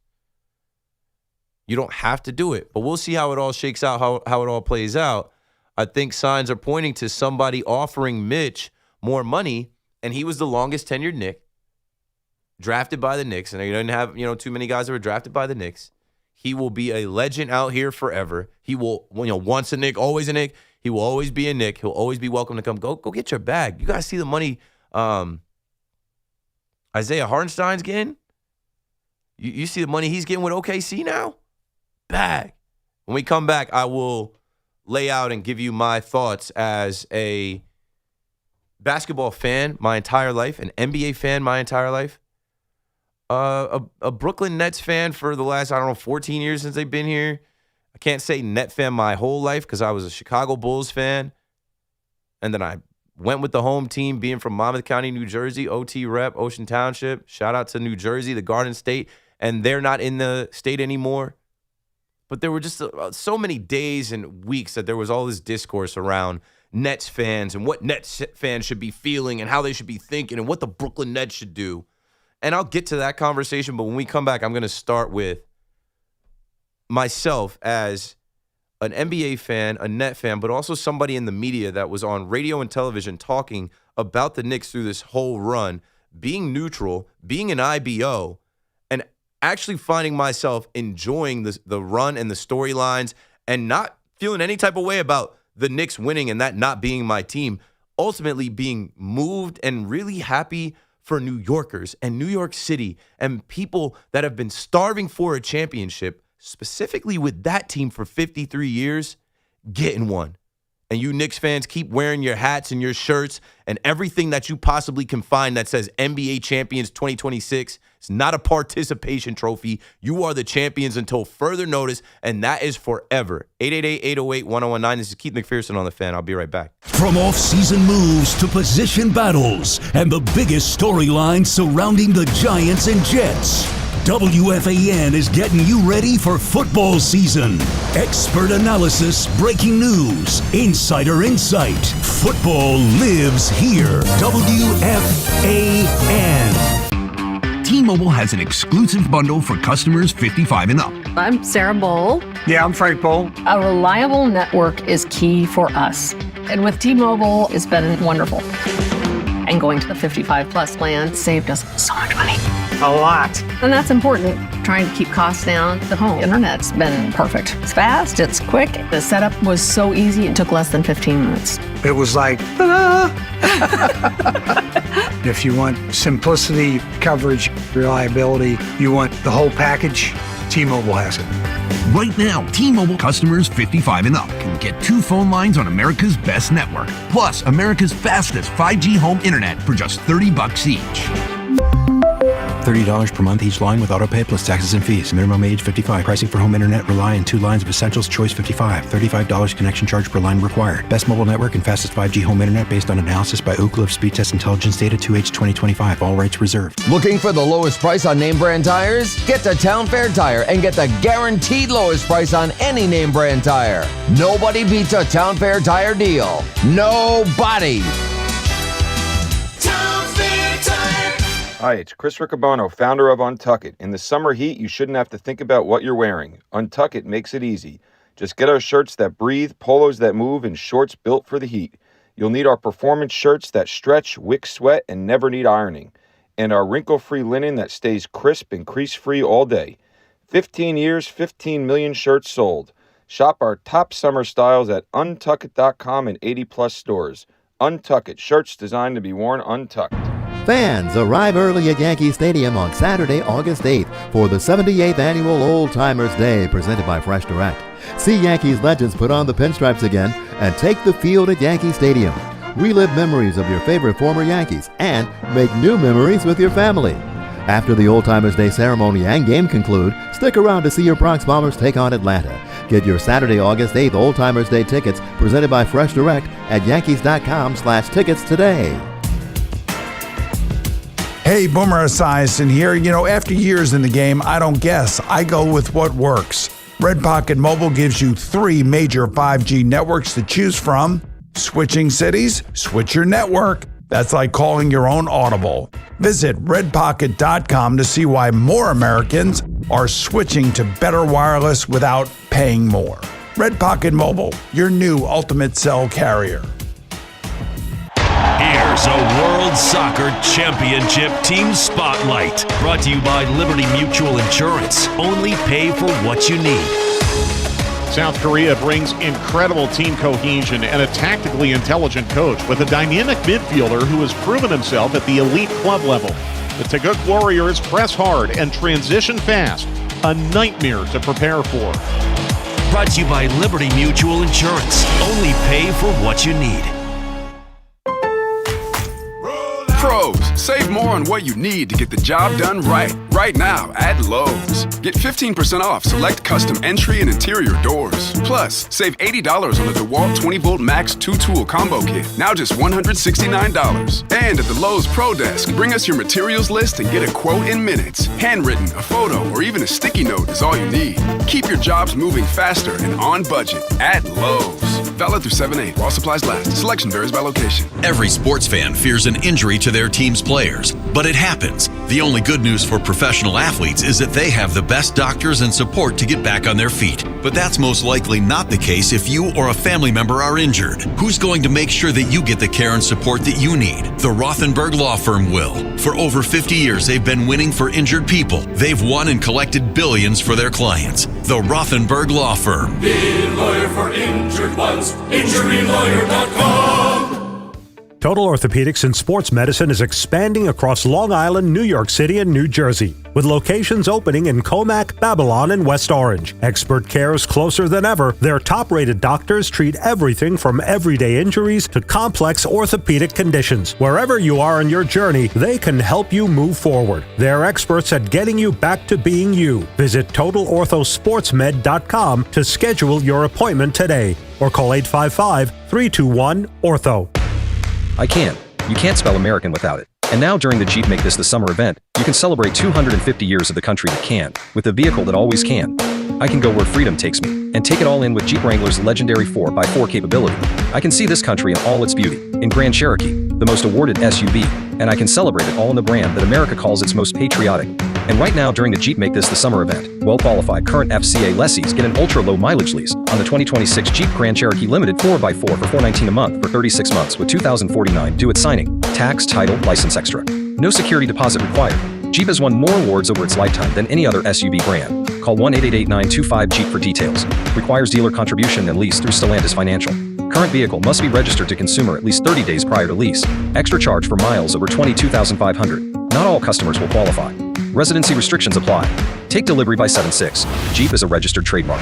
You don't have to do it. But we'll see how it all shakes out, how it all plays out. I think signs are pointing to somebody offering Mitch more money, and he was the longest tenured Knick, drafted by the Knicks. And you didn't have too many guys that were drafted by the Knicks. He will be a legend out here forever. He will, once a Knick, always a Knick. He will always be a Knick. He'll always be welcome to come. Go get your bag. You guys see the money Isaiah Hartenstein's getting? You see the money he's getting with OKC now? Bag. When we come back, I will lay out and give you my thoughts as a basketball fan my entire life, an NBA fan my entire life, a Brooklyn Nets fan for the last, 14 years since they've been here. I can't say Net fan my whole life because I was a Chicago Bulls fan. And then I went with the home team, being from Monmouth County, New Jersey, OT rep, Ocean Township. Shout out to New Jersey, the Garden State. And they're not in the state anymore. But there were just so many days and weeks that there was all this discourse around Nets fans and what Nets fans should be feeling and how they should be thinking and what the Brooklyn Nets should do. And I'll get to that conversation, but when we come back, I'm going to start with myself as an NBA fan, a Net fan, but also somebody in the media that was on radio and television talking about the Knicks through this whole run, being neutral, being an IBO, and actually finding myself enjoying the run and the storylines and not feeling any type of way about the Knicks winning and that not being my team, ultimately being moved and really happy for New Yorkers and New York City and people that have been starving for a championship, specifically with that team for 53 years, getting one. And you Knicks fans keep wearing your hats and your shirts and everything that you possibly can find that says NBA Champions 2026. It's not a participation trophy. You are the champions until further notice, and that is forever. 888-808-1019. This is Keith McPherson on The Fan. I'll be right back. From off-season moves to position battles and the biggest storylines surrounding the Giants and Jets, WFAN is getting you ready for football season. Expert analysis, breaking news, insider insight. Football lives here. WFAN. T-Mobile has an exclusive bundle for customers 55 and up. I'm Sarah Bowl. Yeah, I'm Frank Bowl. A reliable network is key for us. And with T-Mobile, it's been wonderful. And going to the 55 plus plan saved us so much money. A lot. And that's important. Trying to keep costs down. The home internet's been perfect. It's fast, it's quick. The setup was so easy, it took less than 15 minutes. It was like, ta-da! If you want simplicity, coverage, reliability, you want the whole package, T-Mobile has it. Right now, T-Mobile customers 55 and up can get 2 phone lines on America's best network, plus America's fastest 5G home internet for just $30 each. $30 per month each line with autopay plus taxes and fees. Minimum age 55. Pricing for home internet rely on 2 lines of essentials. Choice 55. $35 connection charge per line required. Best mobile network and fastest 5G home internet based on analysis by Ookla of Speed Test Intelligence Data 2H 2025. All rights reserved. Looking for the lowest price on name brand tires? Get to Town Fair Tire and get the guaranteed lowest price on any name brand tire. Nobody beats a Town Fair Tire deal. Nobody. Hi, it's Chris Riccobono, founder of Untuck It. In the summer heat, you shouldn't have to think about what you're wearing. Untuck It makes it easy. Just get our shirts that breathe, polos that move, and shorts built for the heat. You'll need our performance shirts that stretch, wick sweat, and never need ironing. And our wrinkle-free linen that stays crisp and crease-free all day. 15 years, 15 million shirts sold. Shop our top summer styles at untuckit.com and 80-plus stores. Untuck It, shirts designed to be worn untucked. Fans, arrive early at Yankee Stadium on Saturday, August 8th for the 78th Annual Old Timers Day presented by Fresh Direct. See Yankees legends put on the pinstripes again and take the field at Yankee Stadium. relive memories of your favorite former Yankees, and make new memories with your family. After the Old Timers Day ceremony and game conclude, stick around to see your Bronx Bombers take on Atlanta. Get your Saturday, August 8th Old Timers Day tickets presented by Fresh Direct at Yankees.com/tickets today. Hey, Boomer Esiason here. You know, after years in the game, I don't guess. I go with what works. Red Pocket Mobile gives you 3 major 5G networks to choose from. Switching cities? Switch your network. That's like calling your own Audible. Visit redpocket.com to see why more Americans are switching to better wireless without paying more. Red Pocket Mobile, your new ultimate cell carrier. Here's a World Soccer Championship Team Spotlight, brought to you by Liberty Mutual Insurance. Only pay for what you need. South Korea brings incredible team cohesion and a tactically intelligent coach with a dynamic midfielder who has proven himself at the elite club level. The Taeguk Warriors press hard and transition fast, a nightmare to prepare for. Brought to you by Liberty Mutual Insurance. Only pay for what you need. Pros, save more on what you need to get the job done right. Right now at Lowe's. Get 15% off select custom entry and interior doors. Plus, save $80 on the DeWalt 20-volt Max 2-tool combo kit. Now just $169. And at the Lowe's Pro Desk, bring us your materials list and get a quote in minutes. Handwritten, a photo, or even a sticky note is all you need. Keep your jobs moving faster and on budget at Lowe's. Valid through 7/8 while supplies last. Selection varies by location. Every sports fan fears an injury to their team's players, but it happens. The only good news for professional athletes is that they have the best doctors and support to get back on their feet. But that's most likely not the case if you or a family member are injured. Who's going to make sure that you get the care and support that you need? The Rothenberg Law Firm will. For over 50 years, they've been winning for injured people. They've won and collected billions for their clients. The Rothenberg Law Firm. The lawyer for injured ones. InjuryLawyer.com. Total Orthopedics and Sports Medicine is expanding across Long Island, New York City, and New Jersey, with locations opening in Comac, Babylon, and West Orange. Expert care is closer than ever. Their top-rated doctors treat everything from everyday injuries to complex orthopedic conditions. Wherever you are on your journey, they can help you move forward. They're experts at getting you back to being you. Visit TotalOrthoSportsMed.com to schedule your appointment today, or call 855-321-ORTHO. I can. You can't spell American without it. And now during the Jeep Make This the Summer event, you can celebrate 250 years of the country that can, with a vehicle that always can. I can go where freedom takes me, and take it all in with Jeep Wrangler's legendary 4x4 capability. I can see this country in all its beauty, in Grand Cherokee, the most awarded SUV, and I can celebrate it all in the brand that America calls its most patriotic. And right now during the Jeep Make This the Summer event, well-qualified current FCA lessees get an ultra-low mileage lease on the 2026 Jeep Grand Cherokee Limited 4x4 for $419 a month for 36 months with $2,049 due at signing. Tax, title, license extra. No security deposit required. Jeep has won more awards over its lifetime than any other SUV brand. Call 1-888-925-JEEP for details. Requires dealer contribution and lease through Stellantis Financial. Current vehicle must be registered to consumer at least 30 days prior to lease. Extra charge for miles over 22,500. Not all customers will qualify. Residency restrictions apply. Take delivery by 7/6. Jeep is a registered trademark.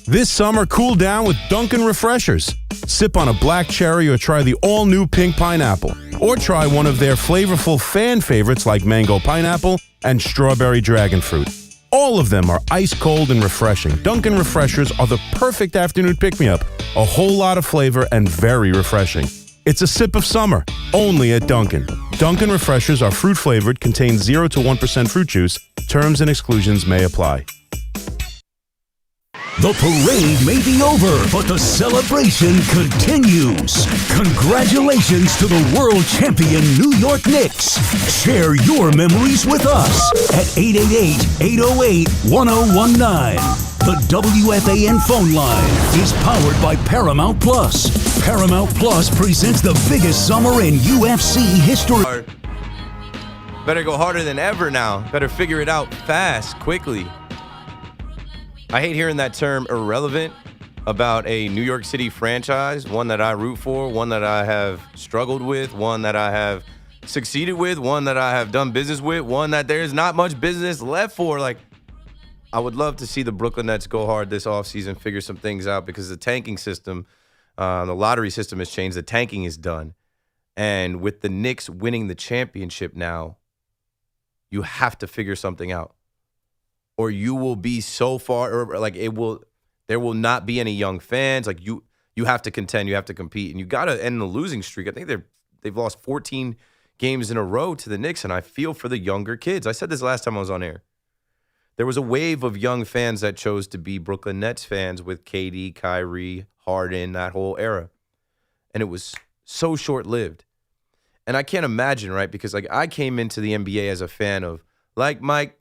This summer, cool down with Dunkin' Refreshers. Sip on a black cherry or try the all-new pink pineapple. Or try one of their flavorful fan favorites like mango pineapple and strawberry dragon fruit. All of them are ice cold and refreshing. Dunkin' Refreshers are the perfect afternoon pick-me-up. A whole lot of flavor and very refreshing. It's a sip of summer, only at Dunkin'. Dunkin' Refreshers are fruit-flavored, contain 0 to 1% fruit juice. Terms and exclusions may apply. The parade may be over, but the celebration continues. Congratulations to the world champion New York Knicks. Share your memories with us at 888-808-1019. The WFAN phone line is powered by Paramount Plus. Paramount Plus presents the biggest summer in UFC history. Better go harder than ever now. Better figure it out fast, quickly. I hate hearing that term irrelevant about a New York City franchise, one that I root for, one that I have struggled with, one that I have succeeded with, one that I have done business with, one that there's not much business left for. Like, I would love to see the Brooklyn Nets go hard this offseason, figure some things out because the tanking system, the lottery system has changed. The tanking is done. And with the Knicks winning the championship now, you have to figure something out. Or you will be so far, or like there will not be any young fans. Like you have to contend, you have to compete, and you got to end the losing streak. I think they've lost 14 games in a row to the Knicks, and I feel for the younger kids. I said this last time I was on air. There was a wave of young fans that chose to be Brooklyn Nets fans with KD, Kyrie, Harden, that whole era. And it was so short-lived. And I can't imagine, right? Because like I came into the NBA as a fan of, like Mike,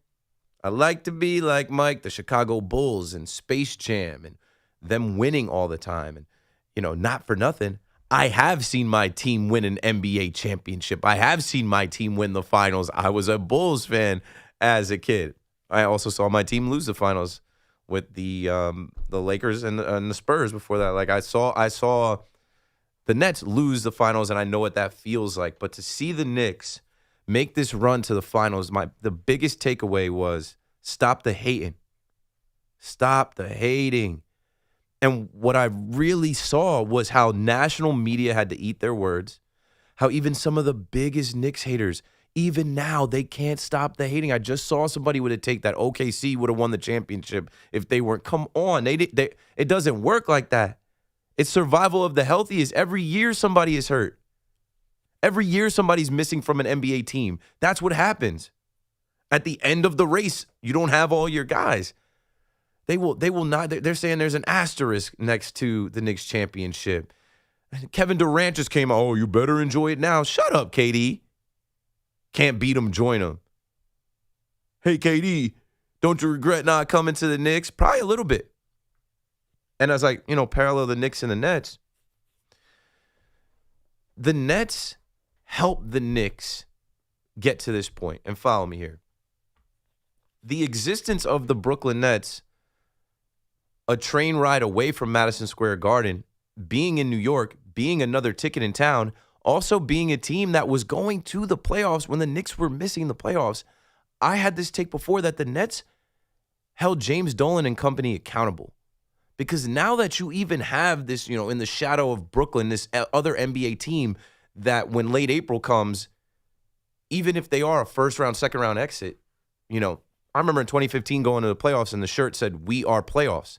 I like to be like Mike, the Chicago Bulls and Space Jam and them winning all the time. And, you know, not for nothing, I have seen my team win an NBA championship. I have seen my team win the finals. I was a Bulls fan as a kid. I also saw my team lose the finals with the Lakers and the Spurs before that. Like I saw the Nets lose the finals, and I know what that feels like. But to see the Knicks make this run to the finals, the biggest takeaway was stop the hating. Stop the hating. And what I really saw was how national media had to eat their words, how even some of the biggest Knicks haters, even now, they can't stop the hating. I just saw somebody with a take that OKC would have won the championship if they weren't. Come on. It doesn't work like that. It's survival of the healthiest. Every year somebody is hurt. Every year somebody's missing from an NBA team. That's what happens. At the end of the race, you don't have all your guys. They will not. They're saying there's an asterisk next to the Knicks championship. Kevin Durant just came out, oh, you better enjoy it now. Shut up, KD. Can't beat them, join them. Hey, KD, don't you regret not coming to the Knicks? Probably a little bit. And I was like, parallel the Knicks and the Nets. The Nets helped the Knicks get to this point. And follow me here. The existence of the Brooklyn Nets, a train ride away from Madison Square Garden, being in New York, being another ticket in town, also being a team that was going to the playoffs when the Knicks were missing the playoffs. I had this take before that the Nets held James Dolan and company accountable. Because now that you even have this, in the shadow of Brooklyn, this other NBA team that when late April comes, even if they are a first-round, second-round exit, I remember in 2015 going to the playoffs and the shirt said, we are playoffs.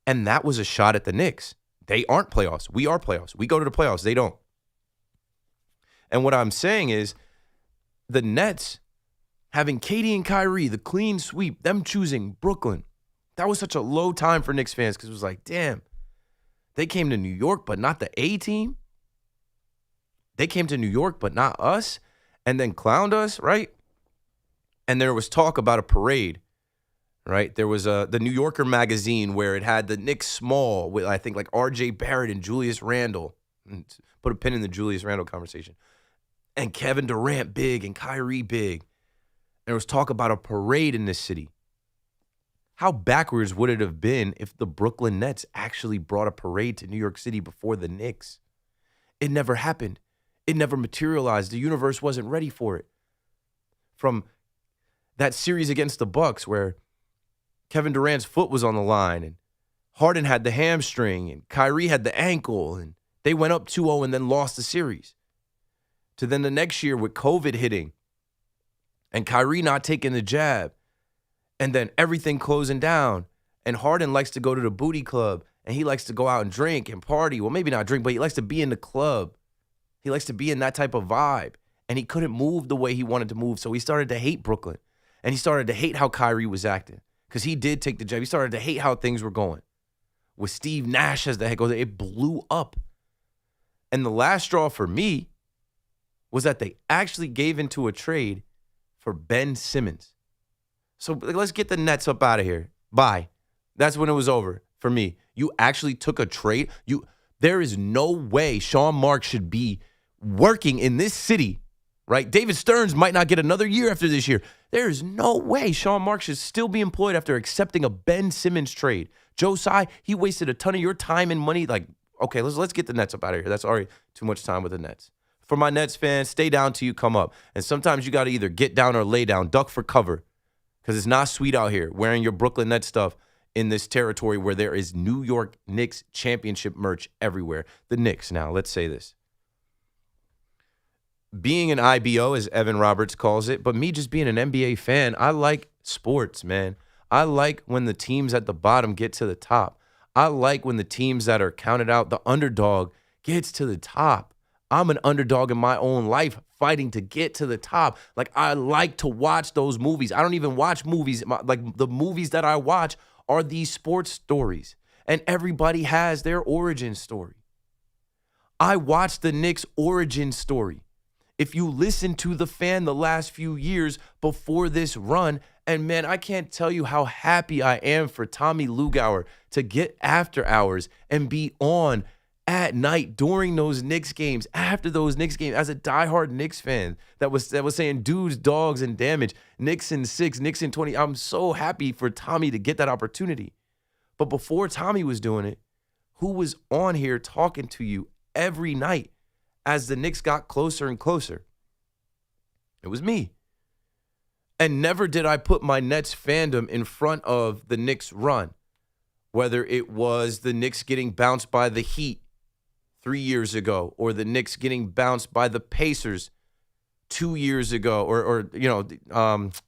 And that was a shot at the Knicks. They aren't playoffs. We are playoffs. We go to the playoffs. They don't. And what I'm saying is the Nets having KD and Kyrie, the clean sweep, them choosing Brooklyn, that was such a low time for Knicks fans because it was like, damn, they came to New York, but not the A team. They came to New York, but not us, and then clowned us, right? And there was talk about a parade, right? There was the New Yorker magazine where it had the Knicks small with, I think, like R.J. Barrett and Julius Randle. Put a pin in the Julius Randle conversation. And Kevin Durant big and Kyrie big. And there was talk about a parade in this city. How backwards would it have been if the Brooklyn Nets actually brought a parade to New York City before the Knicks? It never happened. It never materialized. The universe wasn't ready for it. From that series against the Bucks where Kevin Durant's foot was on the line and Harden had the hamstring and Kyrie had the ankle and they went up 2-0 and then lost the series. To then the next year with COVID hitting and Kyrie not taking the jab and then everything closing down and Harden likes to go to the booty club and he likes to go out and drink and party. Well, maybe not drink, but he likes to be in the club. He likes to be in that type of vibe. And he couldn't move the way he wanted to move, so he started to hate Brooklyn. And he started to hate how Kyrie was acting because he did take the jab. He started to hate how things were going. With Steve Nash as the head coach, it blew up. And the last straw for me was that they actually gave into a trade for Ben Simmons. So let's get the Nets up out of here. Bye. That's when it was over for me. You actually took a trade. There is no way Sean Marks should be working in this city, right? David Stearns might not get another year after this year. There is no way Sean Marks should still be employed after accepting a Ben Simmons trade. Joe Tsai, he wasted a ton of your time and money. Like, okay, let's get the Nets up out of here. That's already too much time with the Nets. For my Nets fans, stay down till you come up. And sometimes you got to either get down or lay down, duck for cover. because it's not sweet out here wearing your Brooklyn Nets stuff in this territory where there is New York Knicks championship merch everywhere. The Knicks, now, let's say this. Being an IBO, as Evan Roberts calls it, but me just being an NBA fan, I like sports, man. I like when the teams at the bottom get to the top. I like when the teams that are counted out, the underdog, gets to the top. I'm an underdog in my own life fighting to get to the top. Like, I like to watch those movies. I don't even watch movies. Like, the movies that I watch are these sports stories. And everybody has their origin story. I watched the Knicks' origin story. If you listen to The Fan the last few years before this run, and man, I can't tell you how happy I am for Tommy Lugauer to get after hours and be on at night during those Knicks games, after those Knicks games, as a diehard Knicks fan that was saying dudes, dogs, and damage, Knicks in 6, Knicks in 20. I'm so happy for Tommy to get that opportunity. But before Tommy was doing it, who was on here talking to you every night as the Knicks got closer and closer? It was me. And never did I put my Nets fandom in front of the Knicks run, whether it was the Knicks getting bounced by the Heat 3 years ago, or the Knicks getting bounced by the Pacers 2 years ago, or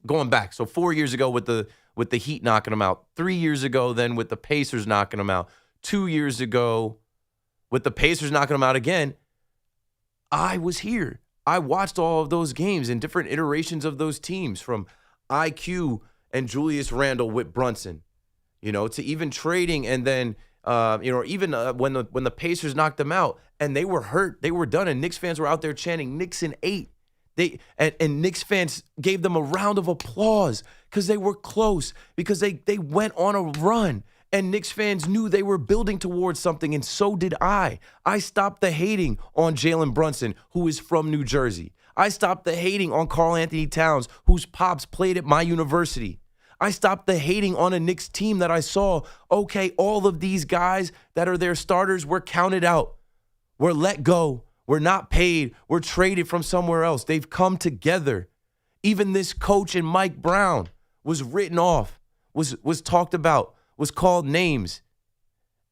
going back. So 4 years ago with the Heat knocking them out, 3 years ago then with the Pacers knocking them out, 2 years ago with the Pacers knocking them out again. I was here. I watched all of those games and different iterations of those teams, from IQ and Julius Randle with Brunson, to even trading, and then even when the Pacers knocked them out and they were hurt, they were done, and Knicks fans were out there chanting Knicks in 8. And Knicks fans gave them a round of applause because they were close, because they went on a run. And Knicks fans knew they were building towards something, and so did I. I stopped the hating on Jalen Brunson, who is from New Jersey. I stopped the hating on Karl Anthony Towns, whose pops played at my university. I stopped the hating on a Knicks team that I saw, okay, all of these guys that are their starters were counted out. We're let go. We're not paid. We're traded from somewhere else. They've come together. Even this coach and Mike Brown was written off, was talked about, was called names.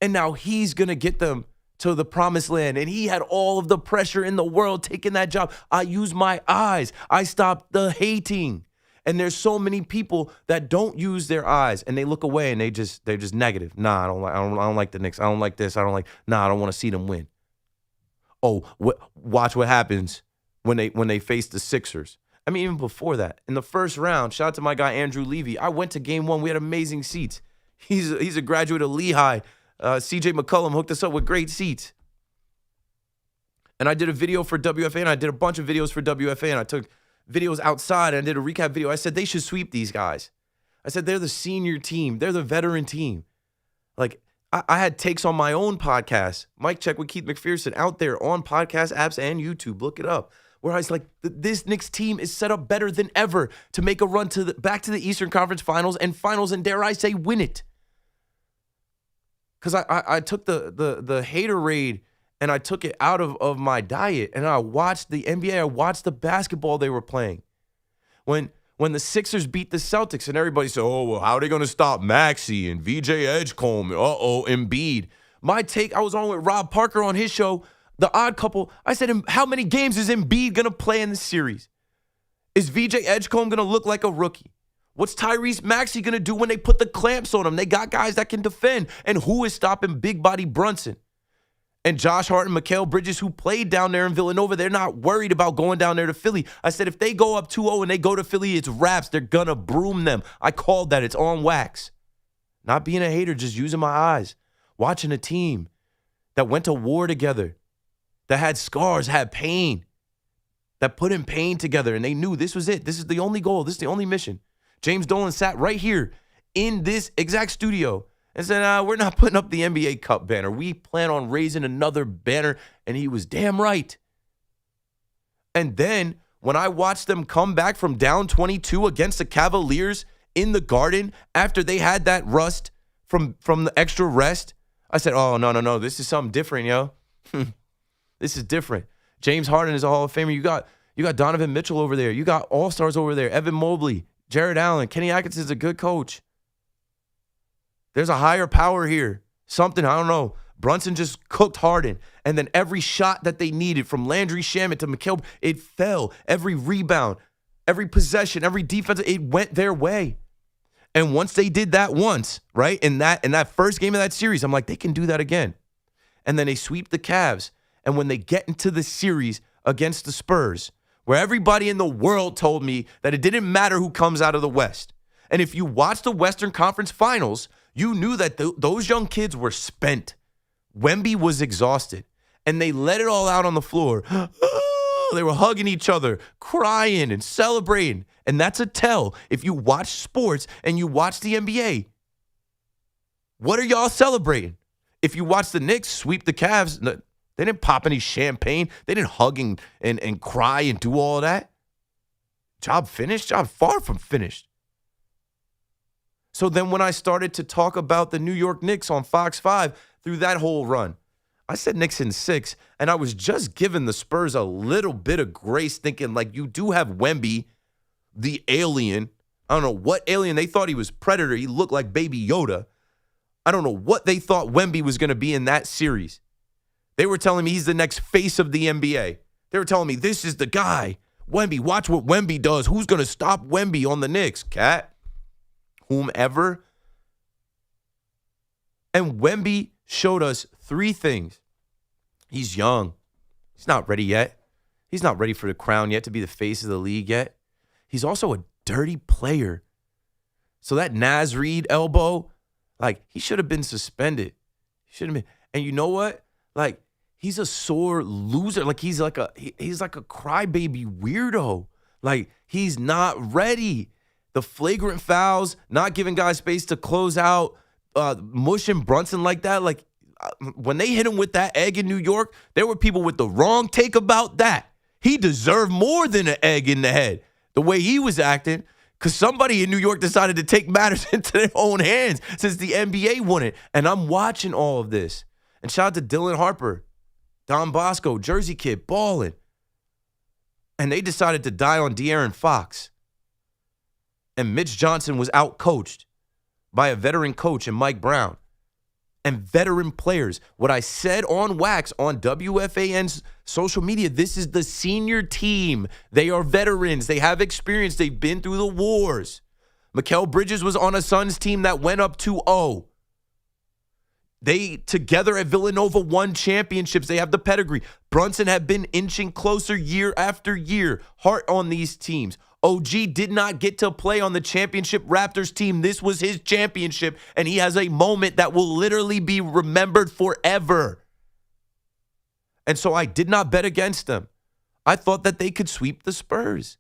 And now he's going to get them to the promised land. And he had all of the pressure in the world taking that job. I used my eyes. I stopped the hating. And there's so many people that don't use their eyes, and they look away, and they're just negative. Nah, I don't like the Knicks. I don't like this. I don't want to see them win. Oh, watch what happens when they face the Sixers. I mean, even before that, in the first round, shout out to my guy Andrew Levy. I went to game 1. We had amazing seats. He's a graduate of Lehigh. CJ McCollum hooked us up with great seats. And I did a video for WFAN. I did a bunch of videos for WFAN. I took videos outside and I did a recap video. I said they should sweep these guys. I said they're the senior team. They're the veteran team. Like, I had takes on my own podcast, Mike Check with Keith McPherson, out there on podcast apps and YouTube. Look it up. Where I was like, this Knicks team is set up better than ever to make a run back to the Eastern Conference Finals, and dare I say, win it. Because I took the haterade and I took it out of my diet, and I watched the NBA. I watched the basketball they were playing. When the Sixers beat the Celtics, and everybody said, oh, well, how are they going to stop Maxey and VJ Edgecombe? Embiid. My take, I was on with Rob Parker on his show, The Odd Couple. I said, how many games is Embiid going to play in this series? Is VJ Edgecombe going to look like a rookie? What's Tyrese Maxey going to do when they put the clamps on him? They got guys that can defend. And who is stopping big body Brunson? And Josh Hart and Mikal Bridges, who played down there in Villanova, they're not worried about going down there to Philly. I said, if they go up 2-0 and they go to Philly, it's wraps. They're going to broom them. I called that. It's on wax. Not being a hater, just using my eyes. Watching a team that went to war together, that had scars, had pain, that put in pain together, and they knew this was it. This is the only goal. This is the only mission. James Dolan sat right here in this exact studio and said, we're not putting up the NBA Cup banner. We plan on raising another banner, and he was damn right. And then when I watched them come back from down 22 against the Cavaliers in the Garden after they had that rust from the extra rest, I said, oh, no, this is something different, yo. This is different. James Harden is a Hall of Famer. You got Donovan Mitchell over there. You got all-stars over there. Evan Mobley, Jared Allen, Kenny Atkinson's a good coach. There's a higher power here. Something, I don't know. Brunson just cooked Harden. And then every shot that they needed from Landry Shamet to Mikal, it fell. Every rebound, every possession, every defense, it went their way. And once they did that once, right, in that first game of that series, I'm like, they can do that again. And then they sweep the Cavs. And when they get into the series against the Spurs, where everybody in the world told me that it didn't matter who comes out of the West. And if you watch the Western Conference Finals, you knew that those young kids were spent. Wemby was exhausted. And they let it all out on the floor. They were hugging each other, crying and celebrating. And that's a tell. If you watch sports and you watch the NBA, what are y'all celebrating? If you watch the Knicks sweep the Cavs, they didn't pop any champagne. They didn't hug and cry and do all of that. Job finished? Job far from finished. So then when I started to talk about the New York Knicks on Fox 5 through that whole run, I said Knicks in 6, and I was just giving the Spurs a little bit of grace, thinking like you do have Wemby, the alien. I don't know what alien. They thought he was Predator. He looked like Baby Yoda. I don't know what they thought Wemby was going to be in that series. They were telling me he's the next face of the NBA. They were telling me this is the guy. Wemby, watch what Wemby does. Who's going to stop Wemby on the Knicks? Cat, whomever. And Wemby showed us 3 things. He's young. He's not ready yet. He's not ready for the crown yet, to be the face of the league yet. He's also a dirty player. So that Naz Reid elbow, like, he should have been suspended. He should have been. And you know what? Like, he's a sore loser. Like, he's like a crybaby weirdo. Like, he's not ready. The flagrant fouls, not giving guys space to close out, mushing Brunson like that. Like, when they hit him with that egg in New York, there were people with the wrong take about that. He deserved more than an egg in the head, the way he was acting, because somebody in New York decided to take matters into their own hands since the NBA won it. And I'm watching all of this. And shout out to Dylan Harper, Don Bosco, Jersey kid, balling. And they decided to die on De'Aaron Fox. And Mitch Johnson was out-coached by a veteran coach and Mike Brown. And veteran players. What I said on Wax on WFAN's social media, this is the senior team. They are veterans. They have experience. They've been through the wars. Mikal Bridges was on a Suns team that went up 2-0. They, together at Villanova, won championships. They have the pedigree. Brunson had been inching closer year after year. Hart on these teams. OG did not get to play on the championship Raptors team. This was his championship, and he has a moment that will literally be remembered forever. And so I did not bet against them. I thought that they could sweep the Spurs.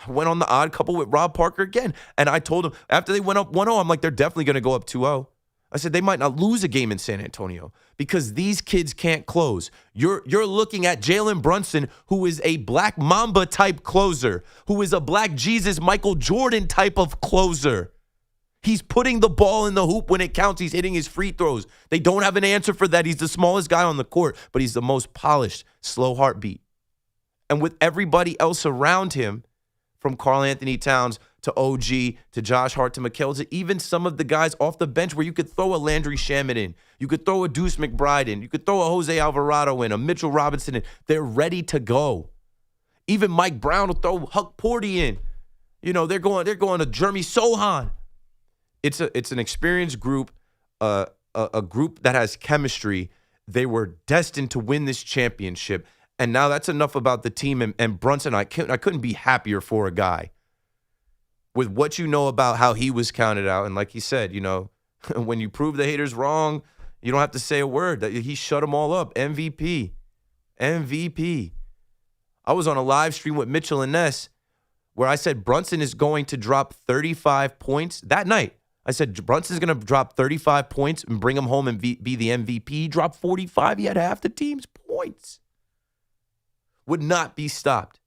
I went on the odd couple with Rob Parker again, and I told him after they went up 1-0, I'm like, they're definitely going to go up 2-0. I said they might not lose a game in San Antonio because these kids can't close. You're looking at Jalen Brunson, who is a Black Mamba type closer, who is a Black Jesus Michael Jordan type of closer. He's putting the ball in the hoop when it counts. He's hitting his free throws. They don't have an answer for that. He's the smallest guy on the court, but he's the most polished, slow heartbeat. And with everybody else around him, from Karl Anthony Towns to OG, to Josh Hart, to Mikal, to even some of the guys off the bench where you could throw a Landry Shamet in. You could throw a Deuce McBride in. You could throw a Jose Alvarado in, a Mitchell Robinson in. They're ready to go. Even Mike Brown will throw Huck Porty in. You know, they're going to Jeremy Sohan. It's an experienced group, a group that has chemistry. They were destined to win this championship. And now that's enough about the team. And Brunson, I couldn't be happier for a guy. With what you know about how he was counted out. And like he said, you know, when you prove the haters wrong, you don't have to say a word. He shut them all up. MVP. I was on a live stream with Mitchell and Ness where I said Brunson is going to drop 35 points that night. I said Brunson's going to drop 35 points and bring him home and be the MVP. He dropped 45. He had half the team's points. Would not be stopped.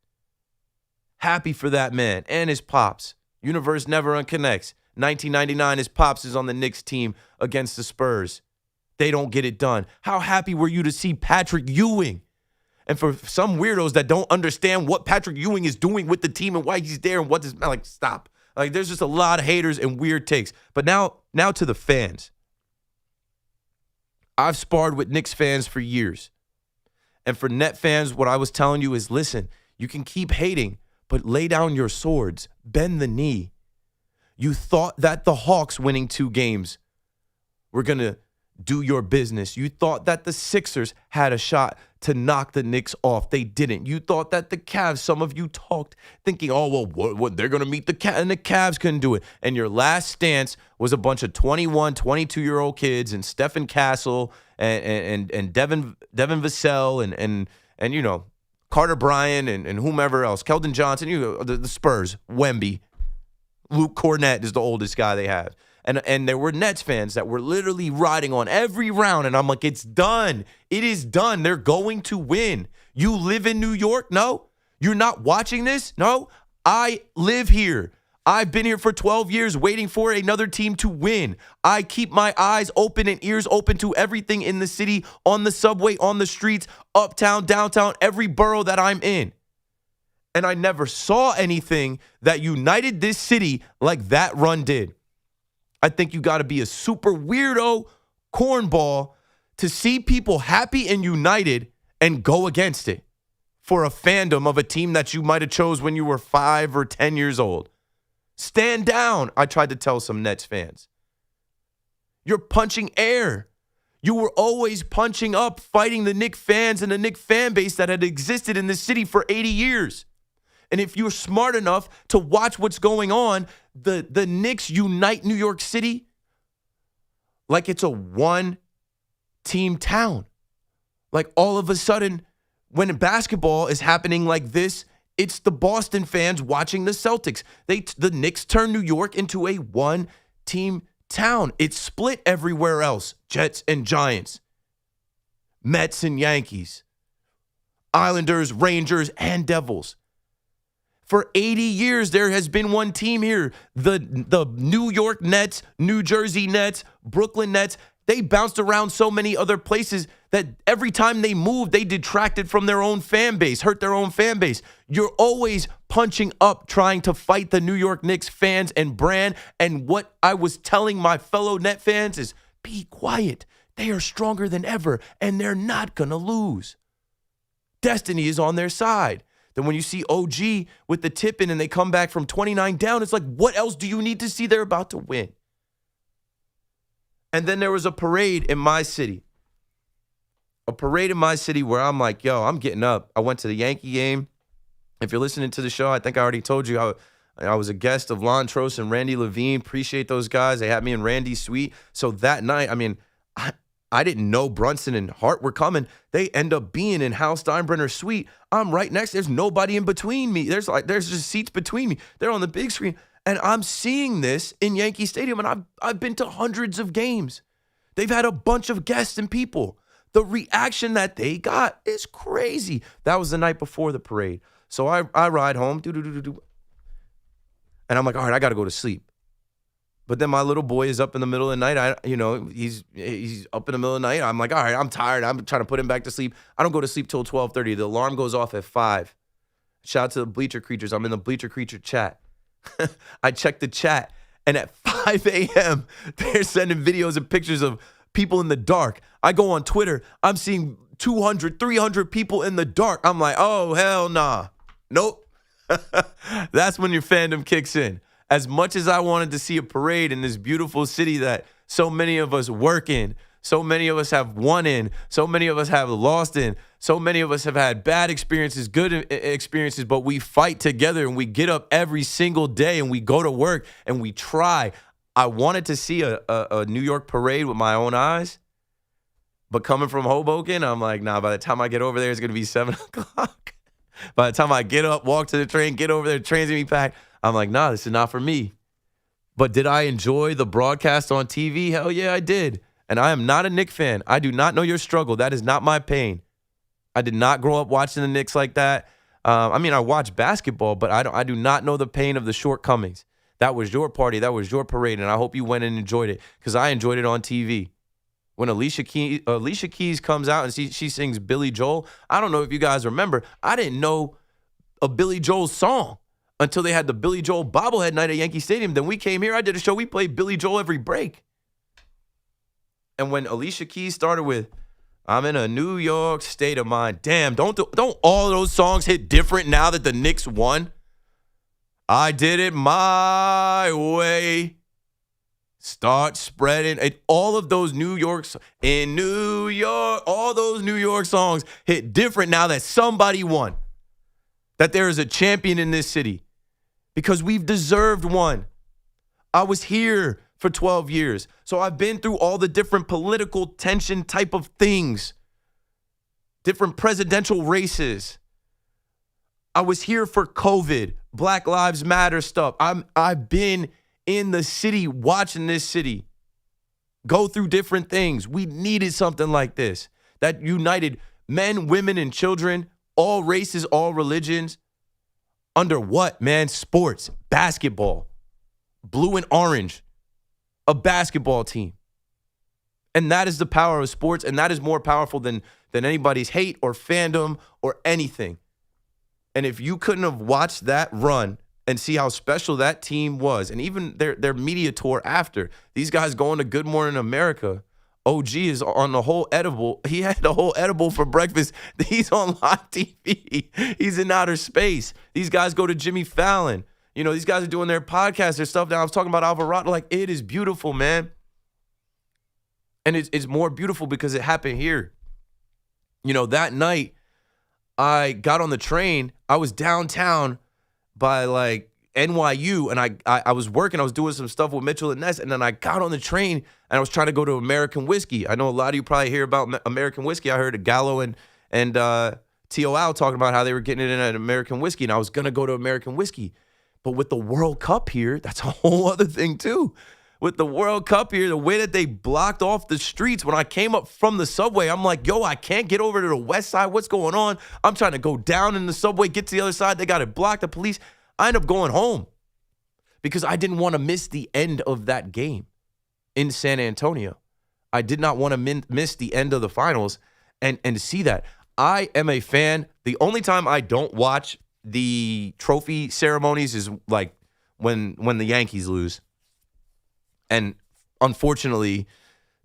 Happy for that man and his pops. Universe never unconnects. 1999, his pops is on the Knicks team against the Spurs. They don't get it done. How happy were you to see Patrick Ewing? And for some weirdos that don't understand what Patrick Ewing is doing with the team and why he's there and what this, like, stop. Like, there's just a lot of haters and weird takes. But now to the fans. I've sparred with Knicks fans for years. And for Net fans, what I was telling you is, listen, you can keep hating, but lay down your swords. Bend the knee. You thought that the Hawks winning 2 games were going to do your business. You thought that the Sixers had a shot to knock the Knicks off. They didn't. You thought that the Cavs, some of you talked thinking, oh, well, what they're going to meet the Cavs, and the Cavs couldn't do it. And your last stance was a bunch of 21, 22-year-old kids and Stephen Castle and Devin Vassell and you know, Carter Bryant and whomever else, Keldon Johnson, you know, the Spurs, Wemby. Luke Cornett is the oldest guy they have. And there were Nets fans that were literally riding on every round. And I'm like, it's done. It is done. They're going to win. You live in New York? No. You're not watching this? No. I live here. I've been here for 12 years waiting for another team to win. I keep my eyes open and ears open to everything in the city, on the subway, on the streets, uptown, downtown, every borough that I'm in. And I never saw anything that united this city like that run did. I think you got to be a super weirdo cornball to see people happy and united and go against it for a fandom of a team that you might have chose when you were 5 or 10 years old. Stand down, I tried to tell some Nets fans. You're punching air. You were always punching up, fighting the Knicks fans and the Knicks fan base that had existed in this city for 80 years. And if you're smart enough to watch what's going on, the Knicks unite New York City like it's a one-team town. Like all of a sudden, when basketball is happening like this, it's the Boston fans watching the Celtics. The Knicks turn New York into a one-team town. It's split everywhere else. Jets and Giants. Mets and Yankees. Islanders, Rangers, and Devils. For 80 years, there has been one team here. The New York Nets, New Jersey Nets, Brooklyn Nets. They bounced around so many other places that every time they moved, they detracted from their own fan base, hurt their own fan base. You're always punching up, trying to fight the New York Knicks fans and brand. And what I was telling my fellow Net fans is, be quiet. They are stronger than ever, and they're not going to lose. Destiny is on their side. Then when you see OG with the tip in and they come back from 29 down, it's like, what else do you need to see? They're about to win. And then there was a parade in my city. A parade in my city where I'm like, yo, I'm getting up. I went to the Yankee game. If you're listening to the show, I think I already told you I was a guest of Lon-Trost and Randy Levine. Appreciate those guys. They had me in Randy's suite. So that night, I mean, I didn't know Brunson and Hart were coming. They end up being in Hal Steinbrenner's suite. I'm right next. There's nobody in between me. There's just seats between me. They're on the big screen. And I'm seeing this in Yankee Stadium, and I've been to hundreds of games. They've had a bunch of guests and people. The reaction that they got is crazy. That was the night before the parade. So I ride home, and I'm like, all right, I got to go to sleep. But then my little boy is up in the middle of the night. He's up in the middle of the night. I'm like, all right, I'm tired. I'm trying to put him back to sleep. I don't go to sleep till 12:30. The alarm goes off at 5. Shout out to the Bleacher Creatures. I'm in the Bleacher Creature chat. I check the chat, and at 5 a.m., they're sending videos and pictures of people in the dark. I go on Twitter. I'm seeing 200, 300 people in the dark. I'm like, oh, hell nah. Nope. That's when your fandom kicks in. As much as I wanted to see a parade in this beautiful city that so many of us work in, so many of us have won in, so many of us have lost in, so many of us have had bad experiences, good experiences, but we fight together and we get up every single day and we go to work and we try. I wanted to see a New York parade with my own eyes, but coming from Hoboken, I'm like, nah, by the time I get over there, it's going to be 7 o'clock. By the time I get up, walk to the train, get over there, the train's going to be packed, I'm like, nah, this is not for me. But did I enjoy the broadcast on TV? Hell yeah, I did. And I am not a Knicks fan. I do not know your struggle. That is not my pain. I did not grow up watching the Knicks like that. I watch basketball, but I do not know the pain of the shortcomings. That was your party. That was your parade, and I hope you went and enjoyed it because I enjoyed it on TV. When Alicia Keys comes out and she sings Billy Joel, I don't know if you guys remember, I didn't know a Billy Joel song. until they had the Billy Joel bobblehead night at Yankee Stadium. Then we came here. I did a show. We played Billy Joel every break. And when Alicia Keys started with, I'm in a New York state of mind. Damn, don't all those songs hit different now that the Knicks won? I did it my way. Start spreading. And all of those New York, in New York, all those New York songs hit different now that somebody won. That there is a champion in this city. Because we've deserved one. I was here for 12 years. So I've been through all the different political tension type of things. Different presidential races. I was here for COVID, Black Lives Matter stuff. I've been in the city, watching this city go through different things. We needed something like this that united men, women, and children, all races, all religions, under what, man? Sports, basketball, blue and orange, a basketball team. And that is the power of sports, and that is more powerful than anybody's hate or fandom or anything. And if you couldn't have watched that run and see how special that team was, and even their media tour after, these guys going to Good Morning America, OG is on the whole edible. He had the whole edible for breakfast. He's on live TV. He's in outer space. These guys go to Jimmy Fallon. You know, these guys are doing their podcasts, their stuff. Now I was talking about Alvarado. Like, it is beautiful, man. And it's more beautiful because it happened here. You know, that night, I got on the train. I was downtown by like NYU, and I was working. I was doing some stuff with Mitchell and Ness, and then I got on the train, and I was trying to go to American Whiskey. I know a lot of you probably hear about American Whiskey. I heard Gallo and TOL talking about how they were getting it in at American Whiskey, and I was going to go to American Whiskey. But with the World Cup here, that's a whole other thing too. With the World Cup here, the way that they blocked off the streets, when I came up from the subway, I'm like, yo, I can't get over to the west side. What's going on? I'm trying to go down in the subway, get to the other side. They got it blocked, the police. I end up going home because I didn't want to miss the end of that game in San Antonio. I did not want to miss the end of the finals and see that. I am a fan. The only time I don't watch the trophy ceremonies is like when the Yankees lose. And unfortunately,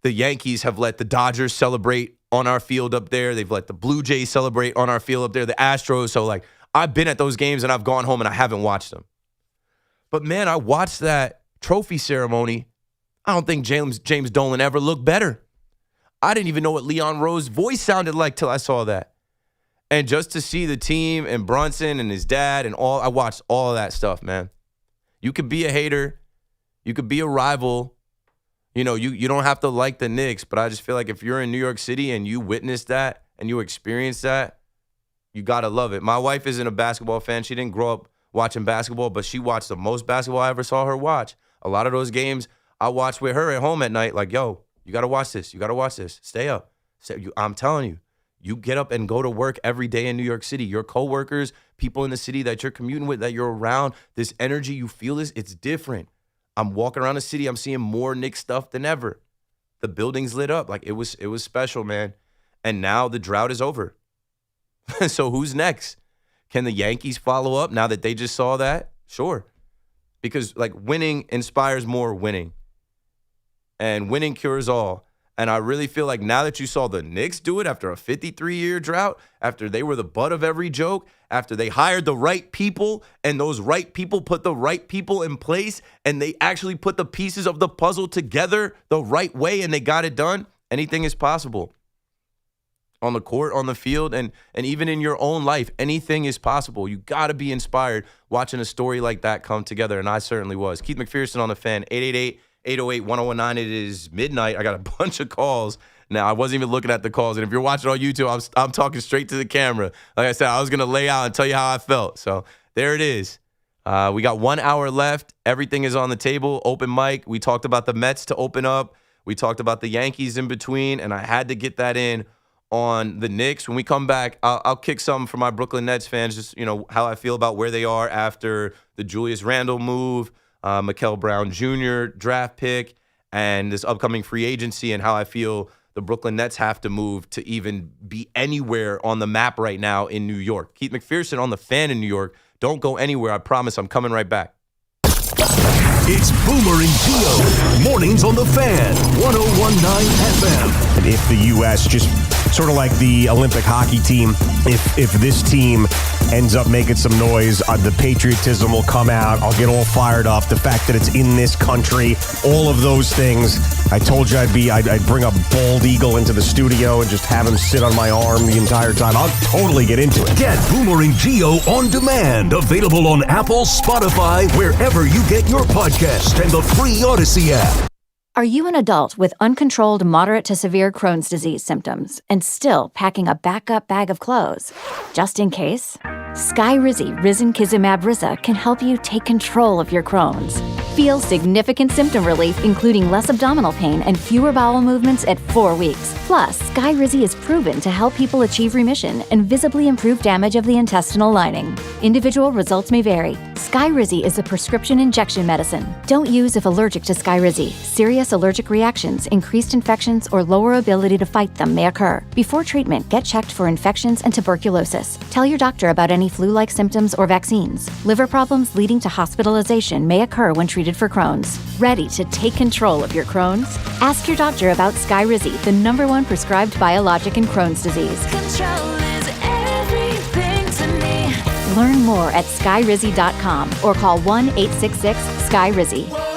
the Yankees have let the Dodgers celebrate on our field up there. They've let the Blue Jays celebrate on our field up there, the Astros. So, like, I've been at those games and I've gone home and I haven't watched them. But, man, I watched that trophy ceremony. I don't think James Dolan ever looked better. I didn't even know what Leon Rose's voice sounded like till I saw that. And just to see the team and Brunson and his dad and all, I watched all of that stuff, man. You could be a hater. You could be a rival. You know, you don't have to like the Knicks, but I just feel like if you're in New York City and you witness that and you experience that, you got to love it. My wife isn't a basketball fan. She didn't grow up watching basketball, but she watched the most basketball I ever saw her watch. A lot of those games I watched with her at home at night, like, yo, you got to watch this. You got to watch this. Stay up. I'm telling you, you get up and go to work every day in New York City. Your coworkers, people in the city that you're commuting with, that you're around, this energy you feel it's different. I'm walking around the city. I'm seeing more Knicks stuff than ever. The building's lit up. Like, it was special, man. And now the drought is over. So who's next? Can the Yankees follow up now that they just saw that? Sure. Because, like, winning inspires more winning. And winning cures all. And I really feel like now that you saw the Knicks do it after a 53-year drought, after they were the butt of every joke, after they hired the right people, and those right people put the right people in place, and they actually put the pieces of the puzzle together the right way, and they got it done, anything is possible. On the court, on the field, and even in your own life, anything is possible. You got to be inspired watching a story like that come together, and I certainly was. Keith McPherson on the Fan, 888-808-1019. It is midnight. I got a bunch of calls. Now, I wasn't even looking at the calls, and if you're watching on YouTube, I'm talking straight to the camera. Like I said, I was going to lay out and tell you how I felt. So there it is. We got 1 hour left. Everything is on the table. Open mic. We talked about the Mets to open up. We talked about the Yankees in between, and I had to get that in on the Knicks. When we come back, I'll kick something for my Brooklyn Nets fans, just, you know, how I feel about where they are after the Julius Randle move, Mikael Brown Jr. draft pick, and this upcoming free agency, and how I feel the Brooklyn Nets have to move to even be anywhere on the map right now in New York. Keith McPherson on the Fan in New York. Don't go anywhere. I promise I'm coming right back. It's Boomer and Gio. Mornings on the Fan. 101.9 FM. And if the U.S. just sort of like the Olympic hockey team, if this team ends up making some noise, the patriotism will come out. I'll get all fired up. The fact that it's in this country, all of those things. I told you I'd bring a bald eagle into the studio and just have him sit on my arm the entire time. I'll totally get into it. Get Boomer and Gio on demand. Available on Apple, Spotify, wherever you get your podcast, and the free Odyssey app. Are you an adult with uncontrolled moderate to severe Crohn's disease symptoms and still packing a backup bag of clothes? Just in case? Skyrizi Risankizumab Riza can help you take control of your Crohn's. Feel significant symptom relief, including less abdominal pain and fewer bowel movements at 4 weeks. Plus, Skyrizi is proven to help people achieve remission and visibly improve damage of the intestinal lining. Individual results may vary. Skyrizi is a prescription injection medicine. Don't use if allergic to Skyrizi. Serious allergic reactions, increased infections, or lower ability to fight them may occur. Before treatment, get checked for infections and tuberculosis. Tell your doctor about any flu-like symptoms or vaccines. Liver problems leading to hospitalization may occur when treated for Crohn's. Ready to take control of your Crohn's? Ask your doctor about Skyrizi, the #1 prescribed biologic in Crohn's disease. Control is everything to me. Learn more at skyrizi.com or call 1-866-SKYRIZI.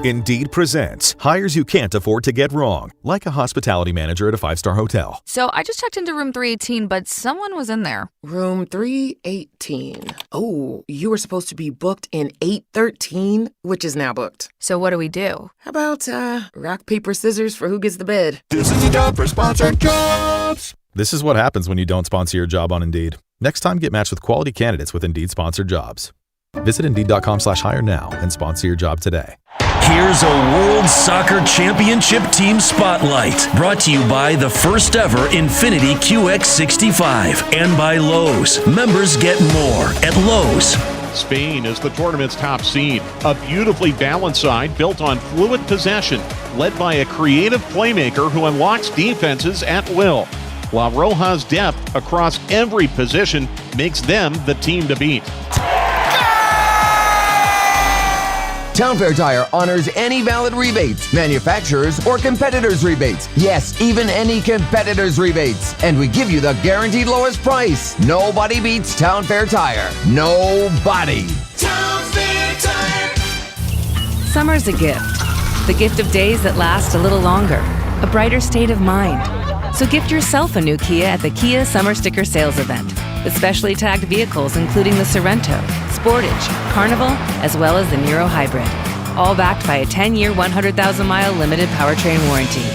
Indeed presents hires you can't afford to get wrong, like a hospitality manager at a 5-star hotel. So I just checked into room 318, but someone was in there. Room 318. Oh, you were supposed to be booked in 813, which is now booked. So what do we do? How about rock, paper, scissors for who gets the bid? This is the job for sponsored jobs. This is what happens when you don't sponsor your job on Indeed. Next time, get matched with quality candidates with Indeed sponsored jobs. Visit Indeed.com/hire now and sponsor your job today. Here's a World Soccer Championship Team Spotlight, brought to you by the first ever Infiniti QX65 and by Lowe's. Members get more at Lowe's. Spain is the tournament's top seed. A beautifully balanced side built on fluid possession, led by a creative playmaker who unlocks defenses at will. La Roja's depth across every position makes them the team to beat. Town Fair Tire honors any valid rebates, manufacturers or competitors' rebates. Yes, even any competitors' rebates. And we give you the guaranteed lowest price. Nobody beats Town Fair Tire. Nobody. Town Fair Tire. Summer's a gift. The gift of days that last a little longer. A brighter state of mind. So gift yourself a new Kia at the Kia Summer Sticker Sales Event. With specially tagged vehicles including the Sorrento, Sportage, Carnival, as well as the Niro Hybrid. All backed by a 10-year, 100,000-mile limited powertrain warranty.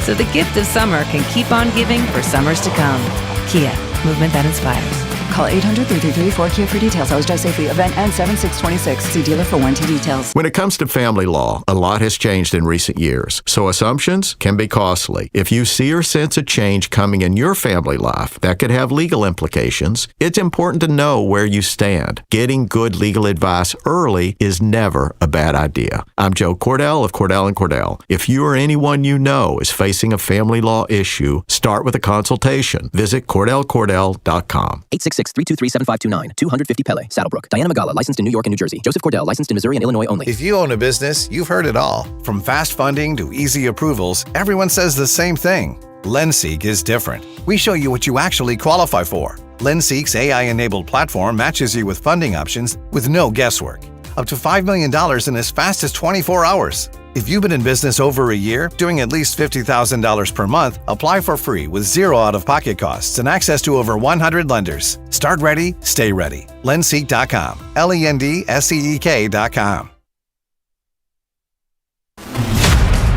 So the gift of summer can keep on giving for summers to come. Kia, movement that inspires. Call 800-333-4KIA for details. Always drive safely. Event ends 7/6/26. See dealer for warranty details. When it comes to family law, a lot has changed in recent years, so assumptions can be costly. If you see or sense a change coming in your family life that could have legal implications, it's important to know where you stand. Getting good legal advice early is never a bad idea. I'm Joe Cordell of Cordell & Cordell. If you or anyone you know is facing a family law issue, start with a consultation. Visit CordellCordell.com. 866-323-7529. 250 Pele, Saddlebrook. Diana Magala, licensed in New York and New Jersey. Joseph Cordell, licensed in Missouri and Illinois only. If you own a business, you've heard it all. From fast funding to easy approvals, everyone says the same thing. LendSeek is different. We show you what you actually qualify for. LendSeek's AI-enabled platform matches you with funding options with no guesswork. Up to $5 million in as fast as 24 hours. If you've been in business over a year, doing at least $50,000 per month, apply for free with zero out-of-pocket costs and access to over 100 lenders. Start ready, stay ready. Lendseek.com. LENDSEEK.com.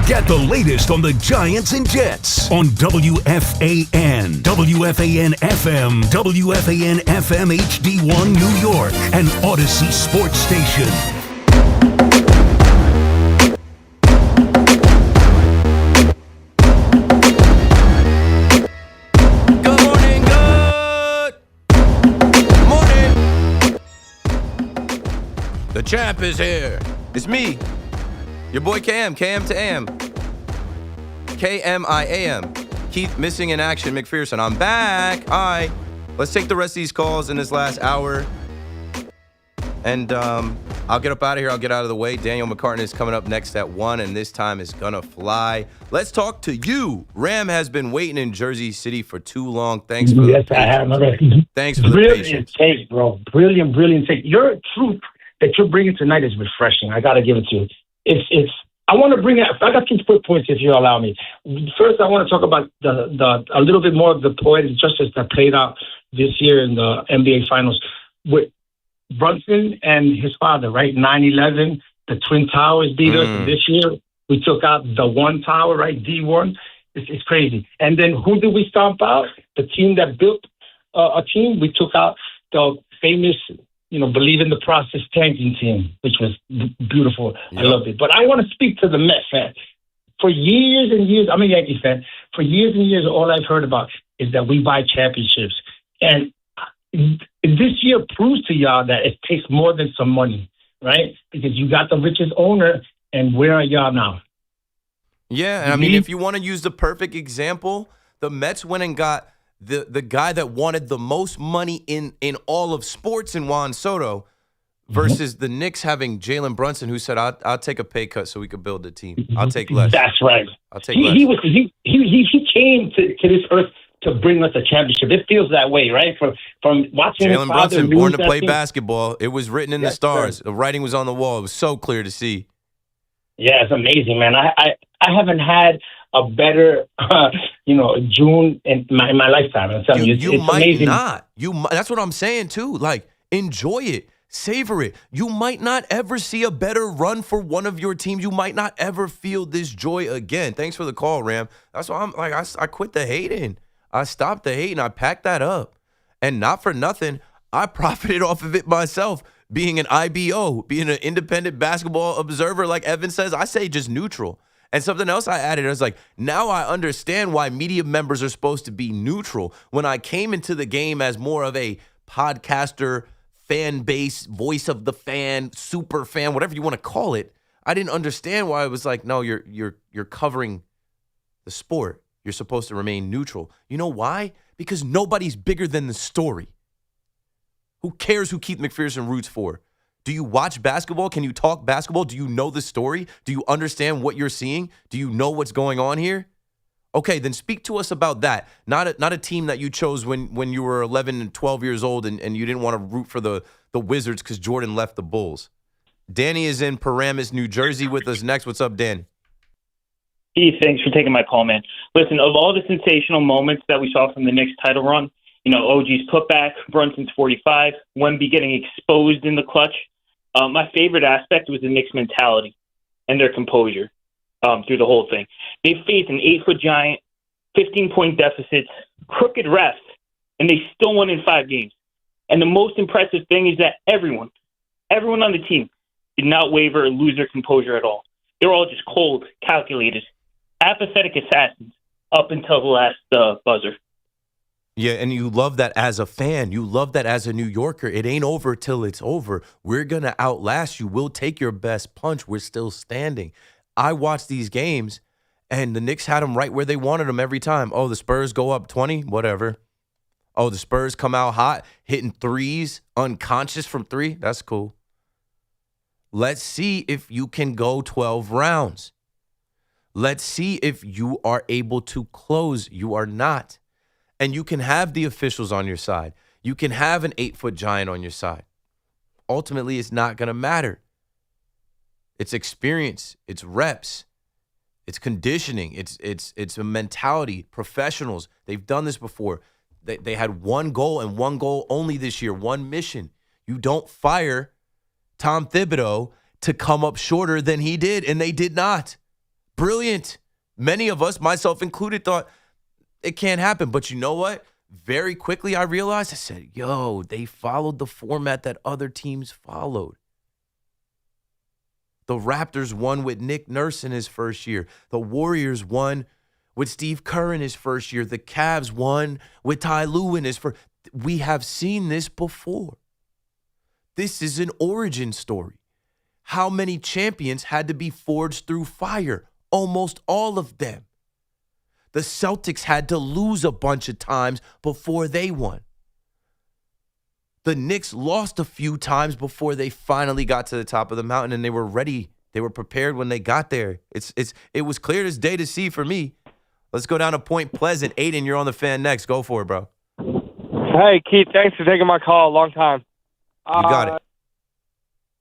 Get the latest on the Giants and Jets on WFAN, WFAN FM, WFAN FM HD1 New York, and Odyssey Sports Station. The champ is here. It's me, your boy KM to AM. KMIAM. Keith missing in action, McPherson. I'm back. Hi. Let's take the rest of these calls in this last hour. And I'll get up out of here. I'll get out of the way. Daniel McCartan is coming up next at 1, and this time is going to fly. Let's talk to you. Ram has been waiting in Jersey City for too long. Thanks for Yes, I have. Thanks for the Brilliant patience. take, bro. Brilliant take. Your truth that you're bringing tonight is refreshing. I got to give it to you. It's. I want to bring it. I got 2 quick points, if you allow me. First, I want to talk about a little bit more of the poetic justice that played out this year in the NBA Finals with Brunson and his father, right? 9/11, the Twin Towers beat us. And this year, we took out the one tower, right? D1. It's crazy. And then who did we stomp out? The team that built a team. We took out the famous, Believe in the Process tanking team, which was beautiful. Yep. I loved it. But I want to speak to the Met fan. For years and years, I'm a Yankee fan. For years and years, all I've heard about is that we buy championships. And this year proves to y'all that it takes more than some money, right? Because you got the richest owner, and where are y'all now? Yeah, and I mean, if you want to use the perfect example, the Mets went and got the guy that wanted the most money in all of sports in Juan Soto versus the Knicks having Jalen Brunson, who said, I'll take a pay cut so we could build a team. I'll take less. That's right. I'll take less. He came to this earth to bring us a championship. It feels that way, right? From watching Jalen Brunson, born to play team. Basketball. It was written in the stars. Sir. The writing was on the wall. It was so clear to see. Yeah, it's amazing, man. I haven't had a better, June in my lifetime. I'm telling you, it's might amazing. not. That's what I'm saying too. Like, enjoy it, savor it. You might not ever see a better run for one of your teams. You might not ever feel this joy again. Thanks for the call, Ram. That's why I'm like, I quit the hating. I stopped the hating. I packed that up, and not for nothing, I profited off of it myself. Being an IBO, being an independent basketball observer, like Evan says, I say just neutral. And something else I added, I was like, now I understand why media members are supposed to be neutral. When I came into the game as more of a podcaster, fan base, voice of the fan, super fan, whatever you want to call it, I didn't understand why it was like, no, you're covering the sport. You're supposed to remain neutral. You know why? Because nobody's bigger than the story. Who cares who Keith McPherson roots for? Do you watch basketball? Can you talk basketball? Do you know the story? Do you understand what you're seeing? Do you know what's going on here? Okay, then speak to us about that. Not a team that you chose when you were 11 and 12 years old and you didn't want to root for the Wizards because Jordan left the Bulls. Danny is in Paramus, New Jersey with us next. What's up, Dan? Hey, thanks for taking my call, man. Listen, of all the sensational moments that we saw from the Knicks title run, OG's putback, Brunson's 45, Wemby getting exposed in the clutch. My favorite aspect was the Knicks' mentality and their composure through the whole thing. They faced an 8-foot giant, 15-point deficits, crooked refs, and they still won in 5 games. And the most impressive thing is that everyone on the team did not waver or lose their composure at all. They were all just cold, calculated, apathetic assassins up until the last buzzer. Yeah, and you love that as a fan. You love that as a New Yorker. It ain't over till it's over. We're going to outlast you. We'll take your best punch. We're still standing. I watched these games, and the Knicks had them right where they wanted them every time. Oh, the Spurs go up 20, whatever. Oh, the Spurs come out hot, hitting threes, unconscious from 3. That's cool. Let's see if you can go 12 rounds. Let's see if you are able to close. You are not. And you can have the officials on your side. You can have an 8-foot giant on your side. Ultimately, it's not going to matter. It's experience. It's reps. It's conditioning. It's a mentality. Professionals, they've done this before. They had one goal and one goal only this year, one mission. You don't fire Tom Thibodeau to come up shorter than he did, and they did not. Brilliant. Many of us, myself included, thought, it can't happen. But you know what? Very quickly I realized, I said, they followed the format that other teams followed. The Raptors won with Nick Nurse in his first year. The Warriors won with Steve Kerr in his first year. The Cavs won with Ty Lue in his first. We have seen this before. This is an origin story. How many champions had to be forged through fire? Almost all of them. The Celtics had to lose a bunch of times before they won. The Knicks lost a few times before they finally got to the top of the mountain, and they were ready. They were prepared when they got there. It was clear as day to see for me. Let's go down to Point Pleasant. Aiden, you're on the fan next. Go for it, bro. Hey, Keith, thanks for taking my call. Long time. You got it.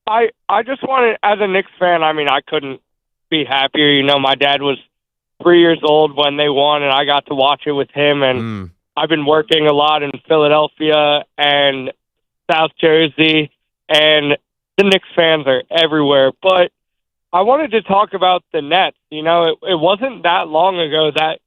I just wanted, as a Knicks fan, I mean, I couldn't be happier. You know, my dad was 3 years old when they won, and I got to watch it with him. And I've been working a lot in Philadelphia and South Jersey, and the Knicks fans are everywhere. But I wanted to talk about the Nets. You know, it wasn't that long ago that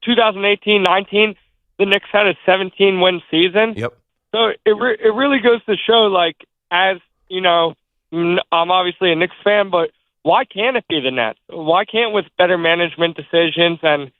2018-19, the Knicks had a 17-win season. Yep. So it really goes to show, like, as, you know, I'm obviously a Knicks fan, but why can't it be the Nets? Why can't, with better management decisions and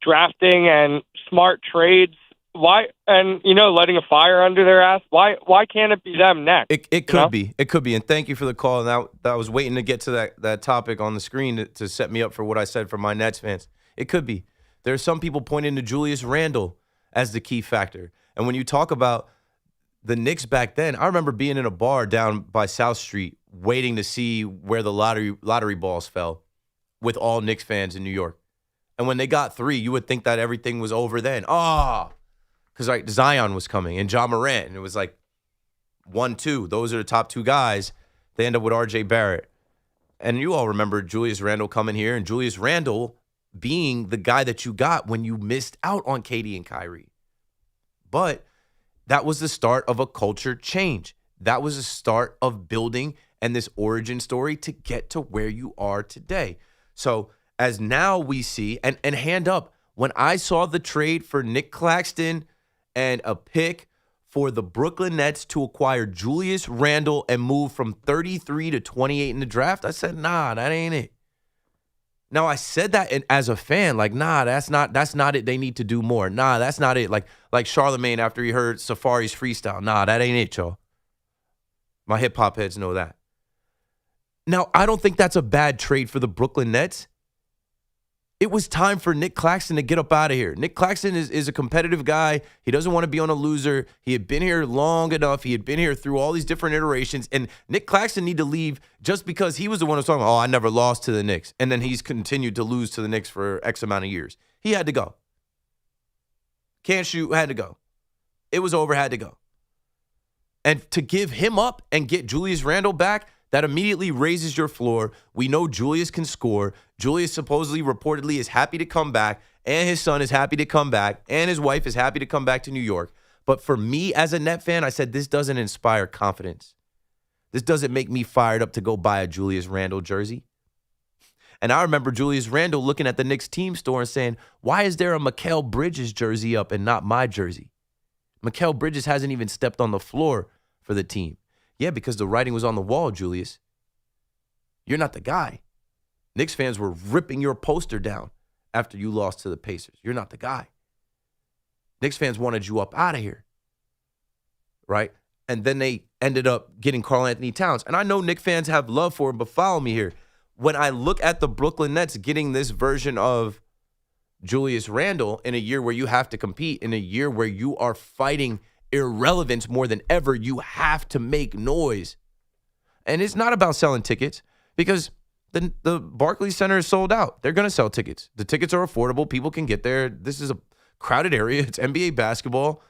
drafting and smart trades, why, and, you know, letting a fire under their ass, why can't it be them next? It could be. It could be. And thank you for the call. And I was waiting to get to that topic on the screen to set me up for what I said for my Nets fans. It could be. There are some people pointing to Julius Randle as the key factor. And when you talk about the Knicks back then, I remember being in a bar down by South Street waiting to see where the lottery balls fell with all Knicks fans in New York. And when they got 3, you would think that everything was over then. Because like Zion was coming and Ja Morant, and it was like 1, 2. Those are the top 2 guys. They end up with R.J. Barrett. And you all remember Julius Randle coming here, and Julius Randle being the guy that you got when you missed out on KD and Kyrie. But that was the start of a culture change. That was the start of building and this origin story to get to where you are today. So as now we see, and hand up, when I saw the trade for Nick Claxton and a pick for the Brooklyn Nets to acquire Julius Randle and move from 33 to 28 in the draft, I said, nah, that ain't it. Now, I said that as a fan, like, nah, that's not it. They need to do more. Nah, that's not it. Like Charlemagne after he heard Safari's freestyle. Nah, that ain't it, y'all. My hip-hop heads know that. Now, I don't think that's a bad trade for the Brooklyn Nets. It was time for Nick Claxton to get up out of here. Nick Claxton is a competitive guy. He doesn't want to be on a loser. He had been here long enough. He had been here through all these different iterations. And Nick Claxton need to leave just because he was the one who was talking about, I never lost to the Knicks. And then he's continued to lose to the Knicks for X amount of years. He had to go. Can't shoot, had to go. It was over, had to go. And to give him up and get Julius Randle back, that immediately raises your floor. We know Julius can score. Julius supposedly, reportedly, is happy to come back, and his son is happy to come back, and his wife is happy to come back to New York. But for me as a Net fan, I said, this doesn't inspire confidence. This doesn't make me fired up to go buy a Julius Randle jersey. And I remember Julius Randle looking at the Knicks team store and saying, why is there a Mikal Bridges jersey up and not my jersey? Mikal Bridges hasn't even stepped on the floor for the team. Yeah, because the writing was on the wall, Julius. You're not the guy. Knicks fans were ripping your poster down after you lost to the Pacers. You're not the guy. Knicks fans wanted you up out of here, right? And then they ended up getting Karl Anthony Towns. And I know Knicks fans have love for him, but follow me here. When I look at the Brooklyn Nets getting this version of Julius Randle in a year where you have to compete, in a year where you are fighting irrelevance more than ever, you have to make noise. And it's not about selling tickets because the Barclays Center is sold out. They're going to sell tickets. The tickets are affordable. People can get there. This is a crowded area. It's NBA basketball.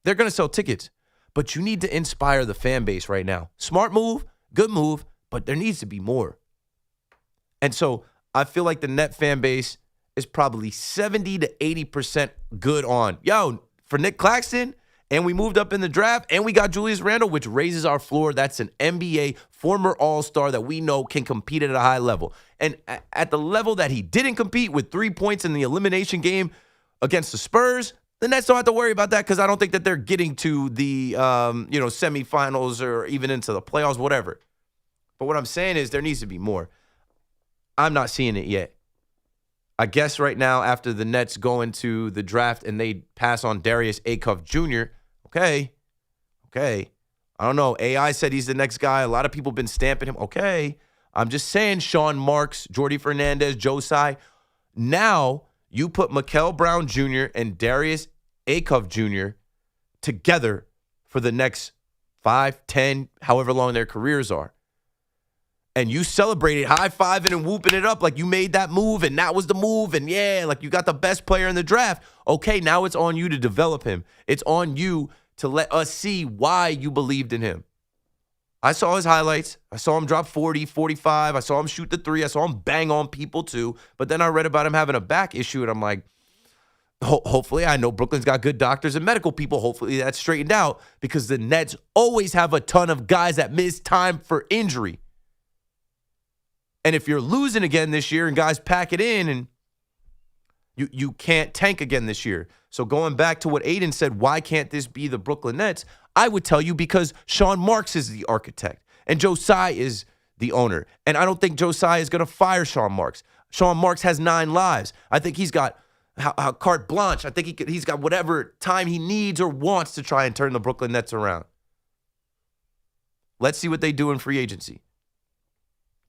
They're going to sell tickets. But you need to inspire the fan base right now. Smart move, good move, but there needs to be more. And so I feel like the Net fan base is probably 70 to 80% good on, for Nick Claxton, and we moved up in the draft, and we got Julius Randle, which raises our floor. That's an NBA former All-Star that we know can compete at a high level. And at the level that he didn't compete with 3 points in the elimination game against the Spurs, the Nets don't have to worry about that because I don't think that they're getting to the semifinals or even into the playoffs, whatever. But what I'm saying is there needs to be more. I'm not seeing it yet. I guess right now after the Nets go into the draft and they pass on Darius Acuff Jr., okay. I don't know. AI said he's the next guy. A lot of people have been stamping him. Okay. I'm just saying Sean Marks, Jordy Fernandez, Josai. Now you put Mikal Brown Jr. and Darius Acuff Jr. together for the next 5, 10, however long their careers are. And you celebrated high-fiving and whooping it up like you made that move and that was the move and yeah, like you got the best player in the draft. Okay, now it's on you to develop him. It's on you to let us see why you believed in him. I saw his highlights. I saw him drop 40, 45. I saw him shoot the three. I saw him bang on people too. But then I read about him having a back issue and I'm like, hopefully, I know Brooklyn's got good doctors and medical people. Hopefully that's straightened out because the Nets always have a ton of guys that miss time for injury. And if you're losing again this year and guys pack it in and you can't tank again this year. So going back to what Aiden said, why can't this be the Brooklyn Nets? I would tell you because Sean Marks is the architect and Joe Tsai is the owner. And I don't think Joe Tsai is going to fire Sean Marks. Sean Marks has 9 lives. I think he's got carte blanche. I think he's got whatever time he needs or wants to try and turn the Brooklyn Nets around. Let's see what they do in free agency.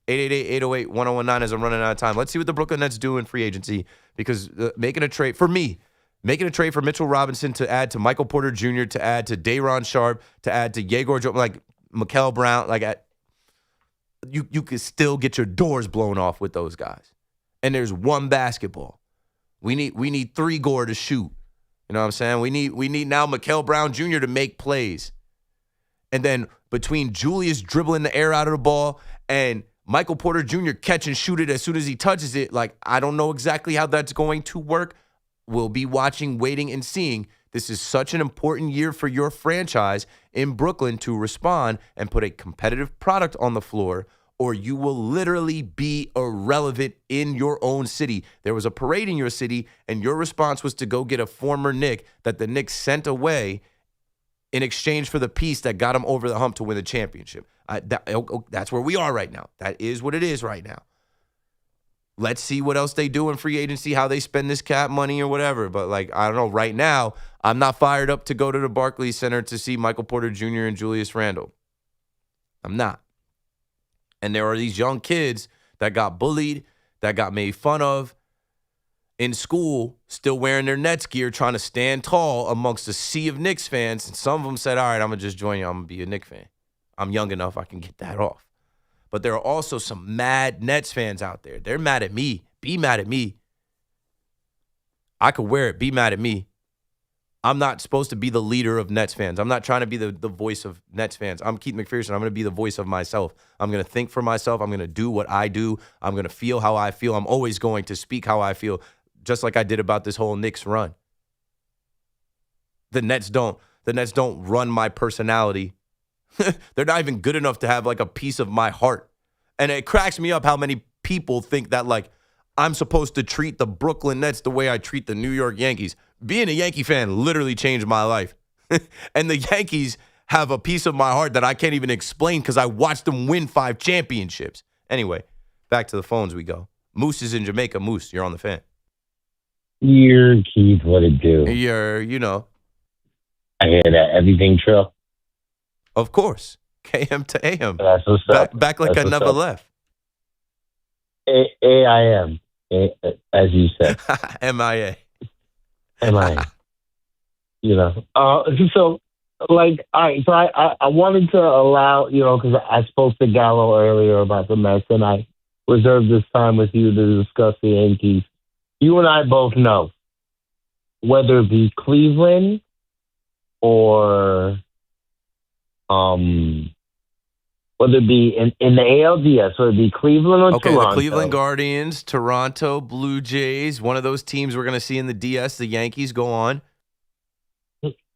888-808-1019 as I'm running out of time. Let's see what the Brooklyn Nets do in free agency because making a trade for Mitchell Robinson to add to Michael Porter Jr., to add to Day'Ron Sharp, to add to Yegor, like Mikael Brown, you could still get your doors blown off with those guys. And there's one basketball. We need 3 Gore to shoot. You know what I'm saying? We need now Mikael Brown Jr. to make plays. And then between Julius dribbling the air out of the ball and Michael Porter Jr. catch and shoot it as soon as he touches it, I don't know exactly how that's going to work. We'll be watching, waiting, and seeing. This is such an important year for your franchise in Brooklyn to respond and put a competitive product on the floor, or you will literally be irrelevant in your own city. There was a parade in your city, and your response was to go get a former Knick that the Knicks sent away in exchange for the piece that got him over the hump to win the championship. That's where we are right now. That is what it is right now. Let's see what else they do in free agency, how they spend this cap money or whatever. But, I don't know. Right now, I'm not fired up to go to the Barclays Center to see Michael Porter Jr. and Julius Randle. I'm not. And there are these young kids that got bullied, that got made fun of in school, still wearing their Nets gear, trying to stand tall amongst a sea of Knicks fans. And some of them said, all right, I'm going to just join you. I'm going to be a Knicks fan. I'm young enough. I can get that off. But there are also some mad Nets fans out there. They're mad at me. Be mad at me. I could wear it. Be mad at me. I'm not supposed to be the leader of Nets fans. I'm not trying to be the voice of Nets fans. I'm Keith McPherson. I'm going to be the voice of myself. I'm going to think for myself. I'm going to do what I do. I'm going to feel how I feel. I'm always going to speak how I feel, just like I did about this whole Knicks run. The Nets don't run my personality. They're not even good enough to have a piece of my heart. And it cracks me up how many people think that I'm supposed to treat the Brooklyn Nets the way I treat the New York Yankees. Being a Yankee fan literally changed my life. And the Yankees have a piece of my heart that I can't even explain because I watched them win 5 championships. Anyway, back to the phones we go. Moose is in Jamaica. Moose, you're on the fan. You're Keith, what it do? You know. I hear that. Everything true? Of course. KM to AM. That's what's up. Back like I never left. AIM, as you said. MIA. MIA. So, all right, so I wanted to allow, because I spoke to Gallo earlier about the Mets, and I reserved this time with you to discuss the Yankees. You and I both know, whether it be Cleveland or whether it be in the ALDS, whether it be Cleveland or Toronto. The Cleveland Guardians, Toronto Blue Jays, one of those teams we're going to see in the DS, the Yankees go on.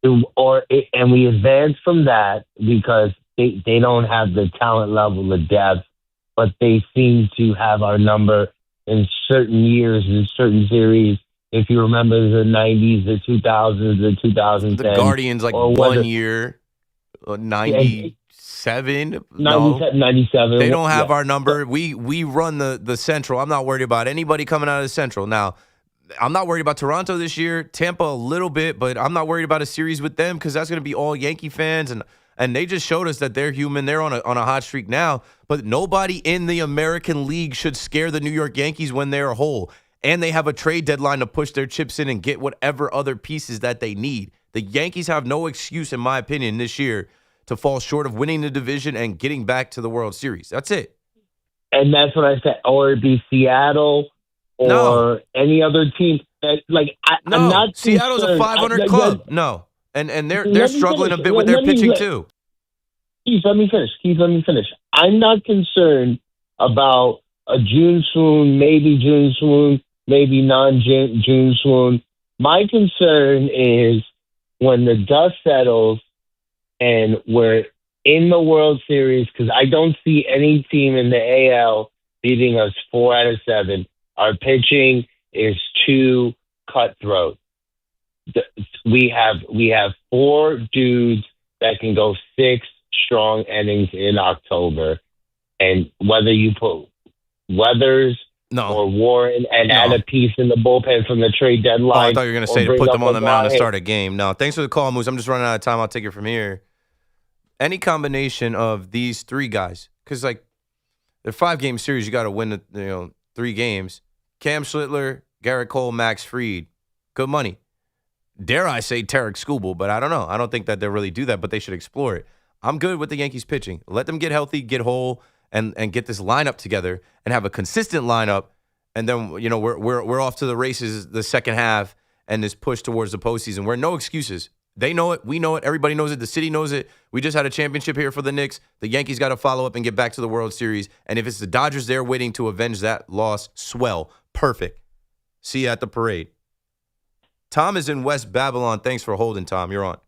And we advance from that because they don't have the talent level of depth, but they seem to have our number in certain years, in certain series. If you remember the 90s, the 2000s, the 2010s. The Guardians, 1 year, 97. 97. They don't have our number. We run the Central. I'm not worried about anybody coming out of the Central. Now, I'm not worried about Toronto this year. Tampa a little bit, but I'm not worried about a series with them because that's going to be all Yankee fans. And they just showed us that they're human. They're on a hot streak now. But nobody in the American League should scare the New York Yankees when they're whole. And they have a trade deadline to push their chips in and get whatever other pieces that they need. The Yankees have no excuse, in my opinion, this year to fall short of winning the division and getting back to the World Series. That's it. And that's what I said. Or it'd be Seattle or any other team. I'm not Seattle's a concerned. 500 club. No. And they're struggling a bit with their pitching too. Keith, let me finish. I'm not concerned about a June swoon, maybe June swoon, maybe non-June swoon. My concern is when the dust settles and we're in the World Series, because I don't see any team in the AL beating us 4 out of 7. Our pitching is too cutthroat. We have 4 dudes that can go 6 strong innings in October, and whether you put Weathers or Warren and add a piece in the bullpen from the trade deadline. Oh, I thought you were going to say to put them on the mound and start a game. No, thanks for the call, Moose. I'm just running out of time. I'll take it from here. Any combination of these 3 guys, because they're 5-game series, you got to win 3 games. Cam Schlittler, Garrett Cole, Max Fried, good money. Dare I say Tarek Skubal, but I don't know. I don't think that they'll really do that, but they should explore it. I'm good with the Yankees pitching. Let them get healthy, get whole, and get this lineup together and have a consistent lineup. And then we're off to the races the second half and this push towards the postseason. Where no excuses. They know it. We know it. Everybody knows it. The city knows it. We just had a championship here for the Knicks. The Yankees got to follow up and get back to the World Series. And if it's the Dodgers there waiting to avenge that loss, swell. Perfect. See you at the parade. Tom is in West Babylon. Thanks for holding, Tom. You're on.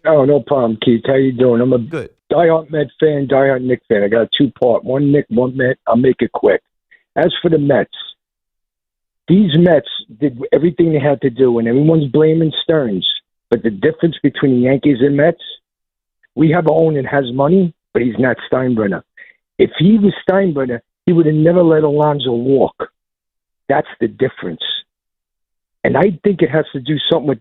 Oh, no problem, Keith. How you doing? I'm a diehard Met fan, diehard Knicks fan. I got a 2-part. One Knick, one Met. I'll make it quick. As for the Mets, these Mets did everything they had to do, and everyone's blaming Stearns. But the difference between the Yankees and Mets, we have an owner that has money, but he's not Steinbrenner. If he was Steinbrenner, he would have never let Alonso walk. That's the difference. And I think it has to do something with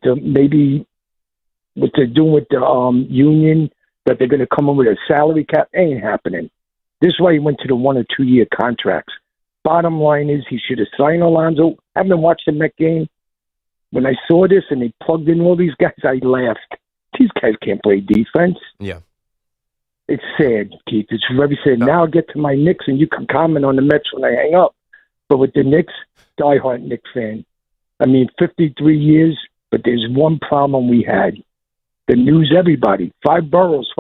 what they're doing with the union, that they're going to come up with a salary cap. Ain't happening. This is why he went to the 1 or 2 year contracts. Bottom line is he should have signed Alonso. I haven't watched the Met game. When I saw this and they plugged in all these guys, I laughed. These guys can't play defense. Yeah. It's sad, Keith. It's very sad. No. Now I'll get to my Knicks, and you can comment on the Mets when I hang up. But with the Knicks, diehard Knicks fan. 53 years, but there's one problem we had. The news, everybody. 5 boroughs.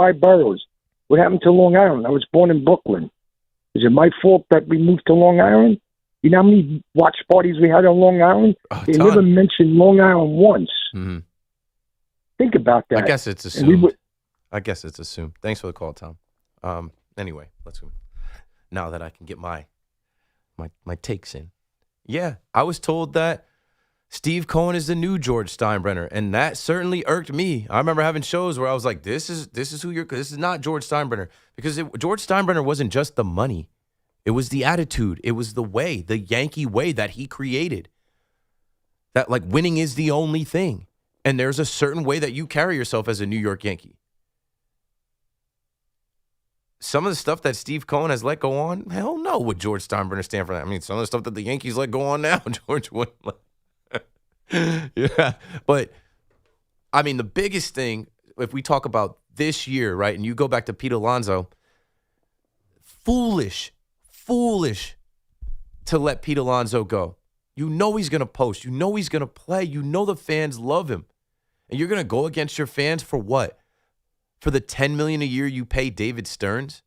What happened to Long Island? I was born in Brooklyn. Is it my fault that we moved to Long Island? You know how many watch parties we had on Long Island? They never mentioned Long Island once. Mm-hmm. Think about that. I guess it's assumed. Thanks for the call, Tom. Anyway, let's go. Now that I can get my takes in. Yeah, I was told that Steve Cohen is the new George Steinbrenner, and that certainly irked me. I remember having shows where I was like, "This is not George Steinbrenner," because George Steinbrenner wasn't just the money; it was the attitude, it was the way, the Yankee way that he created. That winning is the only thing, and there's a certain way that you carry yourself as a New York Yankee. Some of the stuff that Steve Cohen has let go on, hell no, would George Steinbrenner stand for that? Some of the stuff that the Yankees let go on now, George wouldn't. Yeah, but the biggest thing, if we talk about this year, right, and you go back to Pete Alonso, foolish to let Pete Alonso go. You know he's going to post. You know he's going to play. You know the fans love him. And you're going to go against your fans for what? For the $10 million a year you pay David Stearns?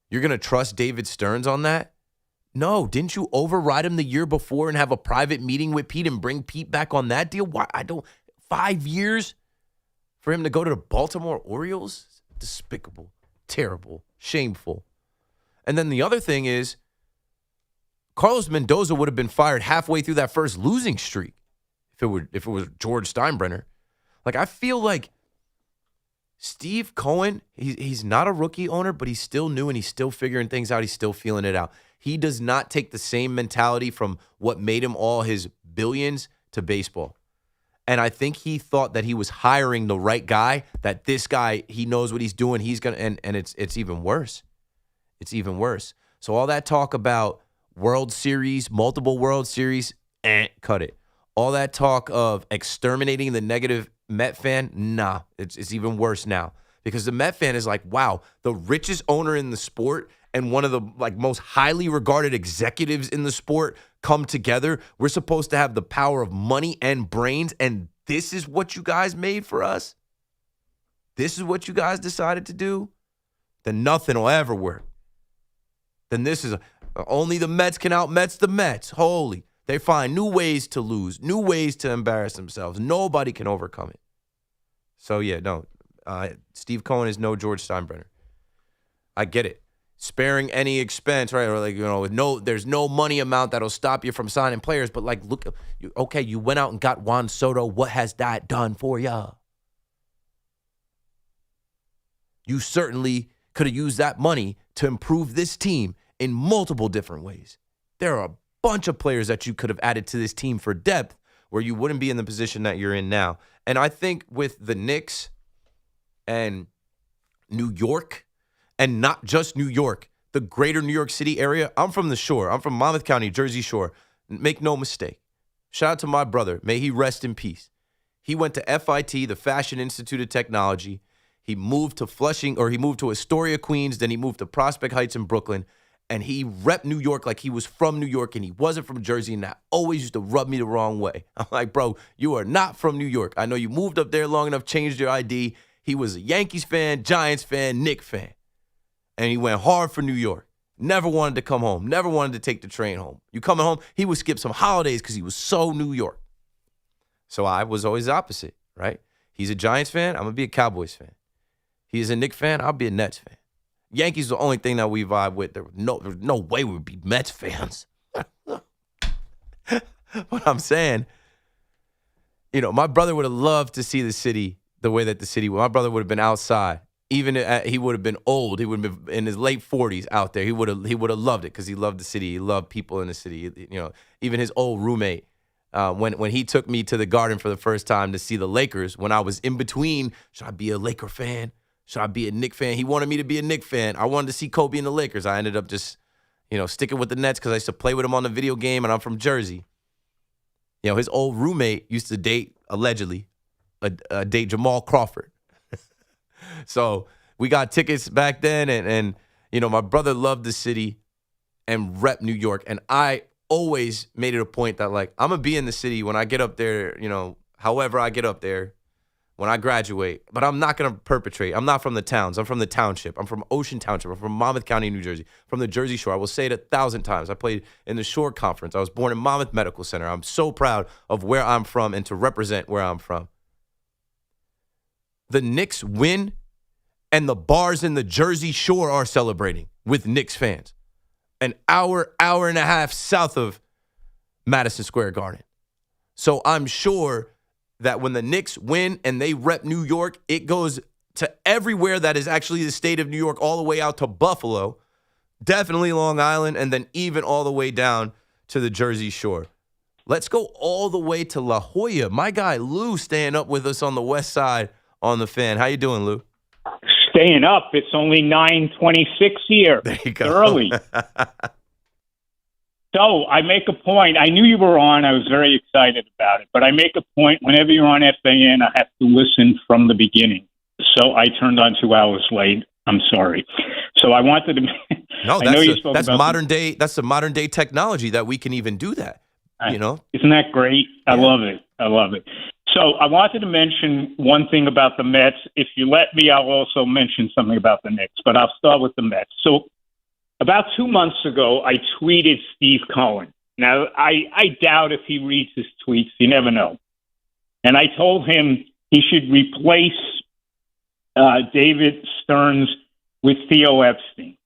You're going to trust David Stearns on that? No, didn't you override him the year before and have a private meeting with Pete and bring Pete back on that deal? Why? 5 years for him to go to the Baltimore Orioles? Despicable, terrible, shameful. And then the other thing is, Carlos Mendoza would have been fired halfway through that first losing streak if it was George Steinbrenner. I feel like Steve Cohen, he's not a rookie owner, but he's still new and he's still figuring things out. He's still feeling it out. He does not take the same mentality from what made him all his billions to baseball. And I think he thought that he was hiring the right guy, that this guy, he knows what he's doing. He's going to, and it's even worse. It's even worse. So all that talk about World Series, multiple World Series, cut it. All that talk of exterminating the negative Met fan, nah, it's even worse now. Because the Met fan is like, wow, the richest owner in the sport and one of the most highly regarded executives in the sport come together. We're supposed to have the power of money and brains, and this is what you guys made for us? This is what you guys decided to do? Then nothing will ever work. Then this is only the Mets can out-Mets the Mets. Holy. They find new ways to lose, new ways to embarrass themselves. Nobody can overcome it. So, yeah, no. Steve Cohen is no George Steinbrenner. I get it. Sparing any expense, right? Or there's no money amount that'll stop you from signing players. But look, okay, you went out and got Juan Soto. What has that done for you? You certainly could have used that money to improve this team in multiple different ways. There are a bunch of players that you could have added to this team for depth where you wouldn't be in the position that you're in now. And I think with the Knicks and New York, and not just New York, the greater New York City area. I'm from the shore. I'm from Monmouth County, Jersey Shore. Make no mistake. Shout out to my brother. May he rest in peace. He went to FIT, the Fashion Institute of Technology. He moved to Flushing, or he moved to Astoria, Queens. Then he moved to Prospect Heights in Brooklyn. And he repped New York like he was from New York and he wasn't from Jersey. And that always used to rub me the wrong way. I'm like, bro, you are not from New York. I know you moved up there long enough, changed your ID. He was a Yankees fan, Giants fan, Knicks fan. And he went hard for New York. Never wanted to come home. Never wanted to take the train home. You coming home, he would skip some holidays because he was so New York. So I was always the opposite, right? He's a Giants fan. I'm going to be a Cowboys fan. He's a Knicks fan. I'll be a Nets fan. Yankees is the only thing that we vibe with. There's no way we would be Mets fans. But I'm saying, my brother would have loved to see the city the way that the city was. My brother would have been outside. Even he would have been old. He would have been in his late 40s out there. He would have loved it because he loved the city. He loved people in the city. Even his old roommate, when he took me to the Garden for the first time to see the Lakers, when I was in between, should I be a Laker fan? Should I be a Knicks fan? He wanted me to be a Knicks fan. I wanted to see Kobe and the Lakers. I ended up just, sticking with the Nets because I used to play with him on the video game, and I'm from Jersey. His old roommate used to date, allegedly, date Jamal Crawford. So we got tickets back then, and my brother loved the city and rep New York. And I always made it a point that, I'm going to be in the city when I get up there, however I get up there, when I graduate. But I'm not going to perpetrate. I'm not from the towns. I'm from the township. I'm from Ocean Township. I'm from Monmouth County, New Jersey, from the Jersey Shore. I will say it 1,000 times. I played in the Shore Conference. I was born in Monmouth Medical Center. I'm so proud of where I'm from and to represent where I'm from. The Knicks win, and the bars in the Jersey Shore are celebrating with Knicks fans. An hour and a half south of Madison Square Garden. So I'm sure that when the Knicks win and they rep New York, it goes to everywhere that is actually the state of New York, all the way out to Buffalo, definitely Long Island, and then even all the way down to the Jersey Shore. Let's go all the way to La Jolla. My guy Lou staying up with us on the west side on the Fan. How you doing, Lou? Staying up. It's only 9:26 here. There you go. It's early. So I make a point. I knew you were on. I was very excited about it. But I make a point whenever you're on FAN, I have to listen from the beginning. So I turned on 2 hours late. I'm sorry. So I wanted to. No, that's modern day. That's the modern day technology that we can even do that. Isn't that great? I love it. I love it. So I wanted to mention one thing about the Mets. If you let me, I'll also mention something about the Knicks, but I'll start with the Mets. So about 2 months ago, I tweeted Steve Cohen. Now, I doubt if he reads his tweets. You never know. And I told him he should replace David Stearns with Theo Epstein.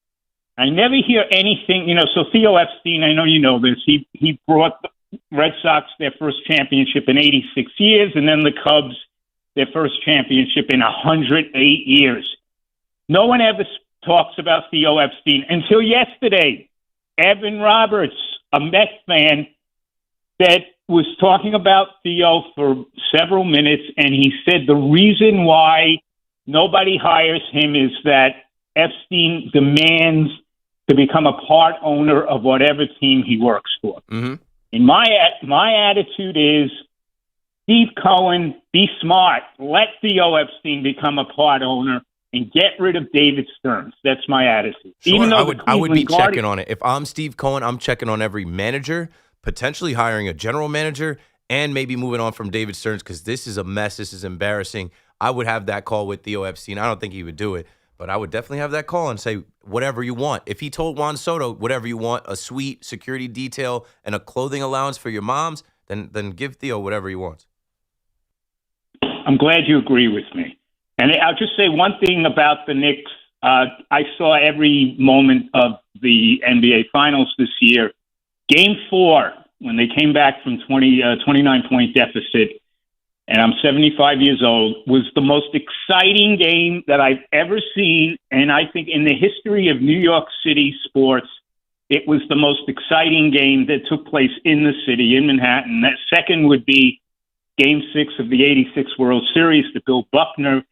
I never hear anything, so Theo Epstein, I know you know this, he brought the Red Sox their first championship in 86 years, and then the Cubs their first championship in 108 years. No one ever talks about Theo Epstein until yesterday. Evan Roberts, a Mets fan, that was talking about Theo for several minutes, and he said the reason why nobody hires him is that Epstein demands to become a part owner of whatever team he works for. Mm-hmm. And my attitude is Steve Cohen, be smart. Let Theo Epstein become a part owner and get rid of David Stearns. That's my attitude. Sure, Even though I would be Guardians, checking on it. If I'm Steve Cohen, I'm checking on every manager, potentially hiring a general manager, and maybe moving on from David Stearns because this is a mess. This is embarrassing. I would have that call with Theo Epstein. I don't think he would do it, but I would definitely have that call and say, whatever you want. If he told Juan Soto, whatever you want, a suite, security detail, and a clothing allowance for your moms, then give Theo whatever he wants. I'm glad you agree with me. And I'll just say one thing about the Knicks. I saw every moment of the NBA Finals this year. Game 4, when they came back from 29-point deficit, and I'm 75 years old, was the most exciting game that I've ever seen. And I think in the history of New York City sports, it was the most exciting game that took place in the city, in Manhattan. That second would be Game 6 of the 86 World Series, the Bill Buckner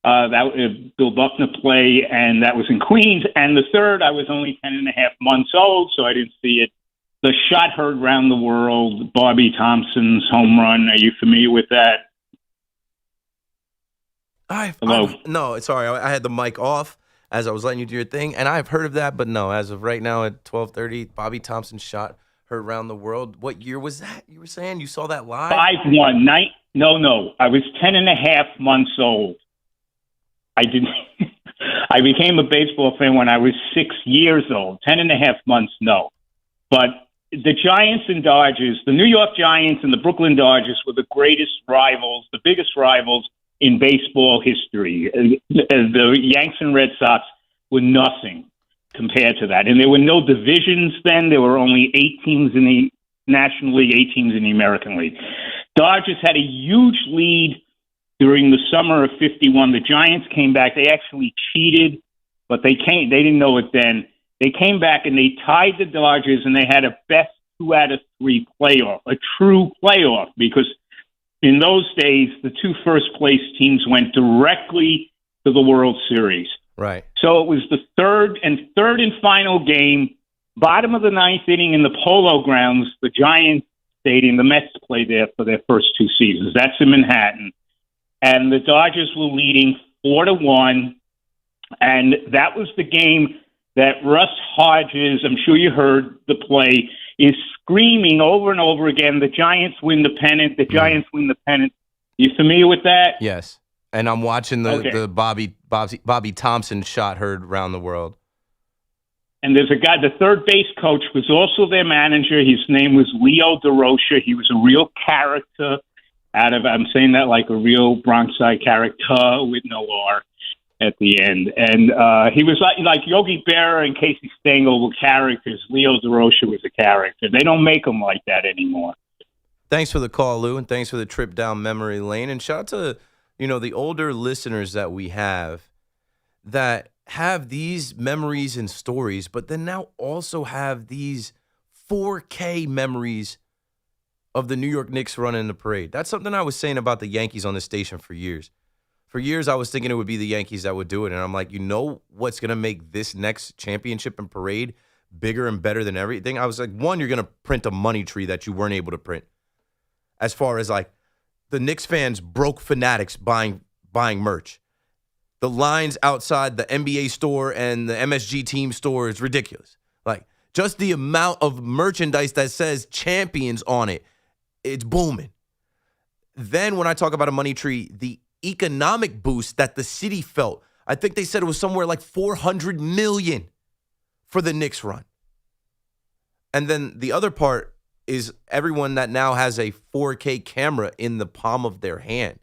play, and that was in Queens. And the third, I was only 10 and a half months old, so I didn't see it. The shot heard around the world, Bobby Thompson's home run. Are you familiar with that? No, sorry. I had the mic off as I was letting you do your thing, and I've heard of that, but no, as of right now at 12:30, Bobby Thompson's shot heard around the world. What year was that? You were saying you saw that live? 5-1. No. I was 10 and a half months old. I became a baseball fan when I was 6 years old. 10 and a half months, no. But the Giants and Dodgers, the New York Giants and the Brooklyn Dodgers were the greatest rivals, the biggest rivals in baseball history. The Yanks and Red Sox were nothing compared to that. And there were no divisions then. There were only 8 teams in the National League, 8 teams in the American League. Dodgers had a huge lead during the summer of 51. The Giants came back. They actually cheated, but they didn't know it then. They came back and they tied the Dodgers, and they had a best 2 out of 3 playoff, a true playoff, because in those days, the 2 first-place teams went directly to the World Series. Right. So it was the third and final game, bottom of the 9th inning in the Polo Grounds, the Giants Stadium. The Mets played there for their first 2 seasons. That's in Manhattan. And the Dodgers were leading 4-1, and that was the game that Russ Hodges, I'm sure you heard the play, is screaming over and over again, the Giants win the pennant, the Giants win the pennant. You familiar with that? Yes. And I'm watching the Bobby Thompson shot heard around the world. And there's a guy, the third base coach was also their manager. His name was Leo DeRocha. He was a real character I'm saying that like a real Bronx Side character with no R at the end. And he was like Yogi Berra and Casey Stengel were characters. Leo DeRocha was a character. They don't make them like that anymore. Thanks for the call, Lou, and thanks for the trip down memory lane. And shout out to, the older listeners that we have that have these memories and stories, but then now also have these 4K memories of the New York Knicks running the parade. That's something I was saying about the Yankees on the station for years. For years, I was thinking it would be the Yankees that would do it. And I'm like, what's going to make this next championship and parade bigger and better than everything? I was like, one, you're going to print a money tree that you weren't able to print. As far as like the Knicks fans broke fanatics buying merch. The lines outside the NBA store and the MSG team store is ridiculous. Like just the amount of merchandise that says champions on it, it's booming. Then when I talk about a money tree, the economic boost that the city felt, I think they said it was somewhere like $400 million for the Knicks run. And then the other part is everyone that now has a 4K camera in the palm of their hand.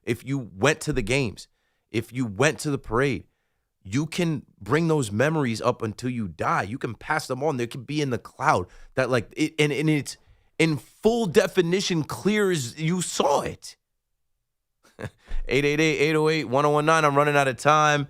If you went to the games, if you went to the parade, you can bring those memories up until you die. You can pass them on. They can be in the cloud. That like it, and it's in full definition, clear as you saw it. 888-808-1019. I'm running out of time.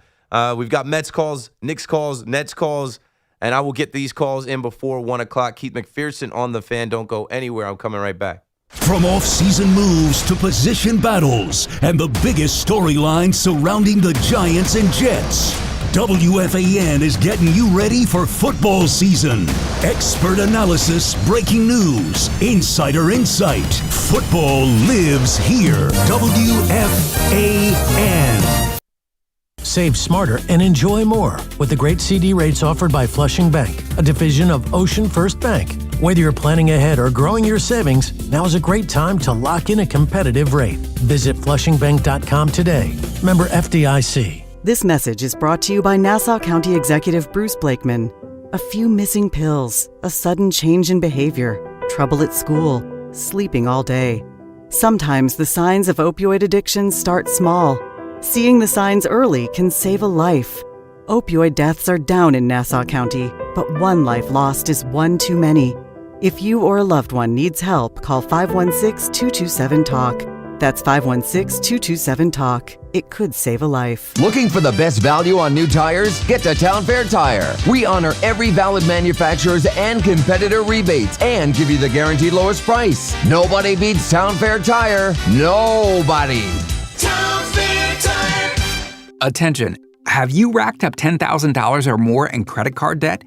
We've got Mets calls, Knicks calls, Nets calls, and I will get these calls in before 1 o'clock. Keith McPherson on the Fan. Don't go anywhere. I'm coming right back. From off-season moves to position battles and the biggest storylines surrounding the Giants and Jets, WFAN is getting you ready for football season. Expert analysis, breaking news, insider insight. Football lives here. WFAN. Save smarter and enjoy more with the great CD rates offered by Flushing Bank, a division of Ocean First Bank. Whether you're planning ahead or growing your savings, now is a great time to lock in a competitive rate. Visit flushingbank.com today. Member FDIC. This message is brought to you by Nassau County Executive Bruce Blakeman. A few missing pills, a sudden change in behavior, trouble at school, sleeping all day. Sometimes the signs of opioid addiction start small. Seeing the signs early can save a life. Opioid deaths are down in Nassau County, but one life lost is one too many. If you or a loved one needs help, call 516-227-TALK. That's 516-227-TALK. It could save a life. Looking for the best value on new tires? Get to Town Fair Tire. We honor every valid manufacturer's and competitor rebates and give you the guaranteed lowest price. Nobody beats Town Fair Tire. Nobody. Town Fair Tire. Attention. Have you racked up $10,000 or more in credit card debt?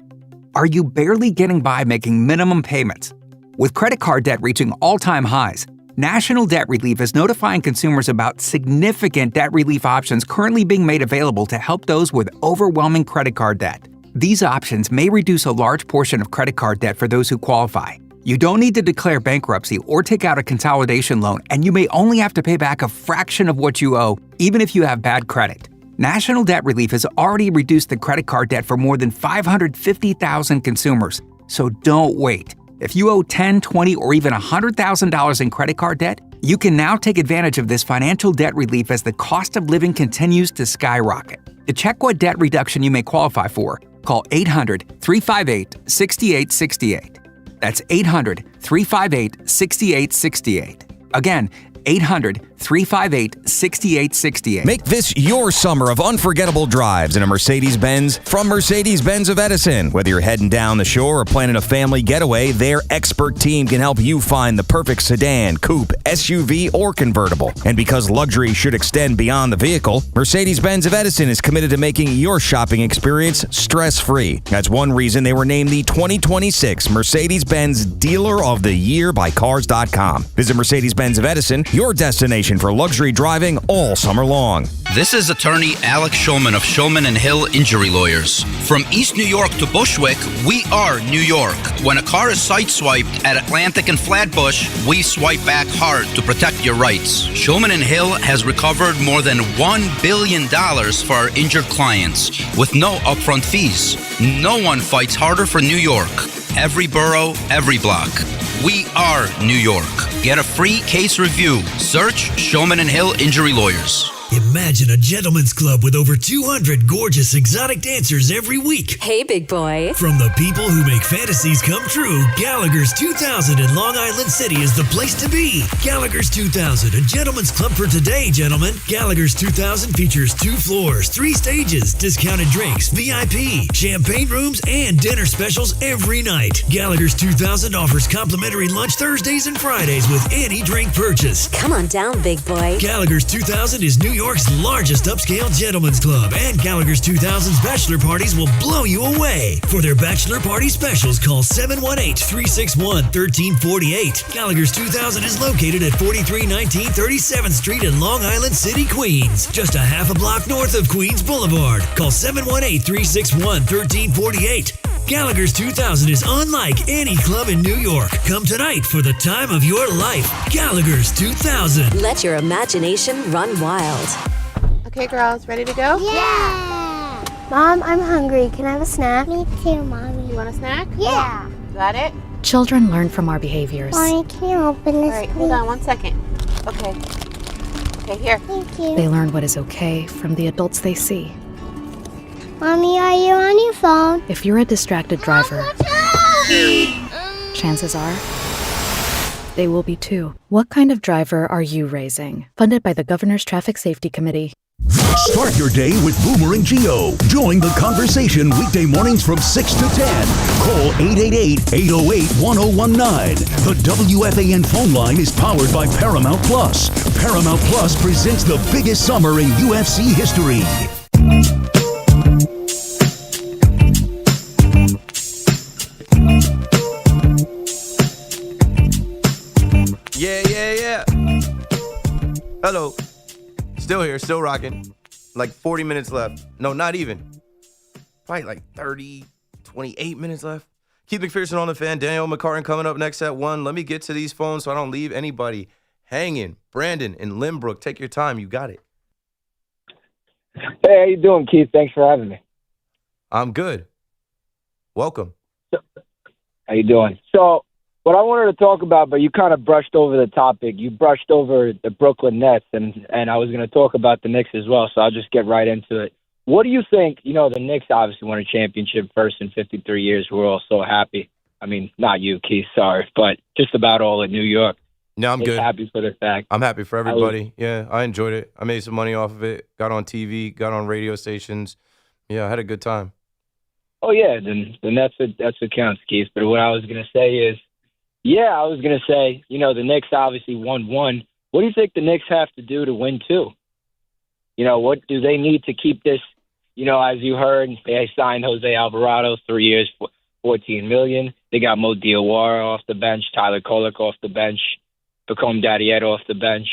Are you barely getting by making minimum payments? With credit card debt reaching all-time highs, National Debt Relief is notifying consumers about significant debt relief options currently being made available to help those with overwhelming credit card debt. These options may reduce a large portion of credit card debt for those who qualify. You don't need to declare bankruptcy or take out a consolidation loan, and you may only have to pay back a fraction of what you owe, even if you have bad credit. National Debt Relief has already reduced the credit card debt for more than 550,000 consumers, so don't wait. If you owe $10,000, $20,000, or even $100,000 in credit card debt, you can now take advantage of this financial debt relief as the cost of living continues to skyrocket. To check what debt reduction you may qualify for, call 800-358-6868. That's 800-358-6868. Again, 800-358-6868. Make this your summer of unforgettable drives in a Mercedes-Benz from Mercedes-Benz of Edison. Whether you're heading down the shore or planning a family getaway, their expert team can help you find the perfect sedan, coupe, SUV, or convertible. And because luxury should extend beyond the vehicle, Mercedes-Benz of Edison is committed to making your shopping experience stress-free. That's one reason they were named the 2026 Mercedes-Benz Dealer of the Year by Cars.com. Visit Mercedes-Benz of Edison, your destination for luxury driving all summer long. This is attorney Alex Shulman of Shulman & Hill Injury Lawyers. From East New York to Bushwick, we are New York. When a car is sideswiped at Atlantic and Flatbush, we swipe back hard to protect your rights. Shulman & Hill has recovered more than $1 billion for our injured clients with no upfront fees. No one fights harder for New York. Every borough, every block. We are New York. Get a free case review. Search Shulman & Hill Injury Lawyers. Imagine a gentleman's club with over 200 gorgeous exotic dancers every week. Hey, big boy. From the people who make fantasies come true, Gallagher's 2000 in Long Island City is the place to be. Gallagher's 2000, a gentleman's club for today, gentlemen. Gallagher's 2000 features 2 floors, 3 stages, discounted drinks, VIP, champagne rooms, and dinner specials every night. Gallagher's 2000 offers complimentary lunch Thursdays and Fridays with any drink purchase. Come on down, big boy. Gallagher's 2000 is New York's largest upscale gentleman's club, and Gallagher's 2000's bachelor parties will blow you away. For their bachelor party specials, call 718-361-1348. Gallagher's 2000 is located at 4319 37th Street in Long Island City, Queens, just a half a block north of Queens Boulevard. Call 718-361-1348. Gallagher's 2000 is unlike any club in New York. Come tonight for the time of your life. Gallagher's 2000. Let your imagination run wild. Okay, girls, ready to go? Yeah! Mom, I'm hungry. Can I have a snack? Me too, Mommy. You want a snack? Yeah. Got it? Children learn from our behaviors. Mommy, can you open this, All right, hold on 1 second. Okay. Okay, here. Thank you. They learn what is okay from the adults they see. Mommy, are you on your phone? If you're a distracted driver, chances are they will be too. What kind of driver are you raising? Funded by the Governor's Traffic Safety Committee. Start your day with Boomer and Geo. Join the conversation weekday mornings from 6 to 10. Call 888-808-1019. The WFAN phone line is powered by Paramount Plus. Paramount Plus presents the biggest summer in UFC history. Hello. Still here, still rocking. Like 40 minutes left. No, not even. Probably like 30, 28 minutes left. Keith McPherson on the fan. Daniel McCartan coming up next at 1. Let me get to these phones so I don't leave anybody hanging. Brandon in Limbrook, take your time. You got it. Hey, how you doing, Keith? Thanks for having me. I'm good. Welcome. How you doing? So, what I wanted to talk about, but you kind of brushed over the topic. You brushed over the Brooklyn Nets, and I was going to talk about the Knicks as well, so I'll just get right into it. What do you think? You know, the Knicks obviously won a championship first in 53 years. We're all so happy. I mean, not you, Keith, sorry, but just about all in New York. No, I'm good. Happy for the fact. I'm happy for everybody. Yeah, I enjoyed it. I made some money off of it. Got on TV, got on radio stations. Yeah, I had a good time. Oh, yeah, then that's what counts, Keith. But what I was going to say is, you know, the Knicks obviously won one. What do you think the Knicks have to do to win two? You know, what do they need to keep this? You know, as you heard, they signed Jose Alvarado, 3 years, $14 million. They got Mo Diawara off the bench, Tyler Kolek off the bench, Pacome Daddiette off the bench.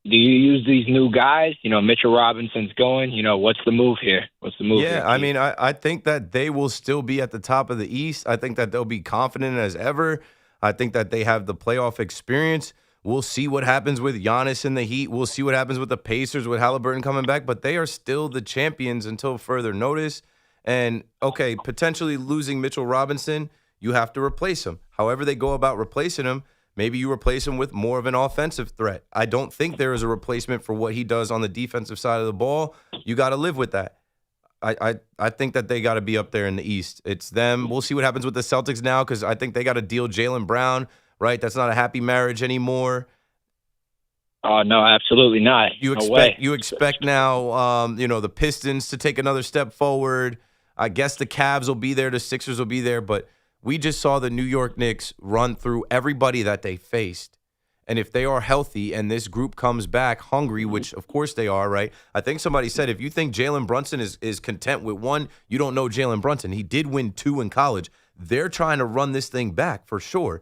Do you use these new guys? You know, Mitchell Robinson's going. You know, what's the move here? Yeah, I mean, I think that they will still be at the top of the East. I think that they'll be confident as ever. I think that they have the playoff experience. We'll see what happens with Giannis and the Heat. We'll see what happens with the Pacers with Halliburton coming back. But they are still the champions until further notice. And, okay, potentially losing Mitchell Robinson, you have to replace him. However they go about replacing him, maybe you replace him with more of an offensive threat. I don't think there is a replacement for what he does on the defensive side of the ball. You got to live with that. I think that they got to be up there in the East. It's them. We'll see what happens with the Celtics now because I think they got to deal Jaylen Brown, right? That's not a happy marriage anymore. Oh, no, absolutely not. You expect now, the Pistons to take another step forward. I guess the Cavs will be there. The Sixers will be there. But we just saw the New York Knicks run through everybody that they faced. And if they are healthy and this group comes back hungry, which of course they are, right? I think somebody said if you think Jalen Brunson is content with one, you don't know Jalen Brunson. He did win 2 in college. They're trying to run this thing back for sure.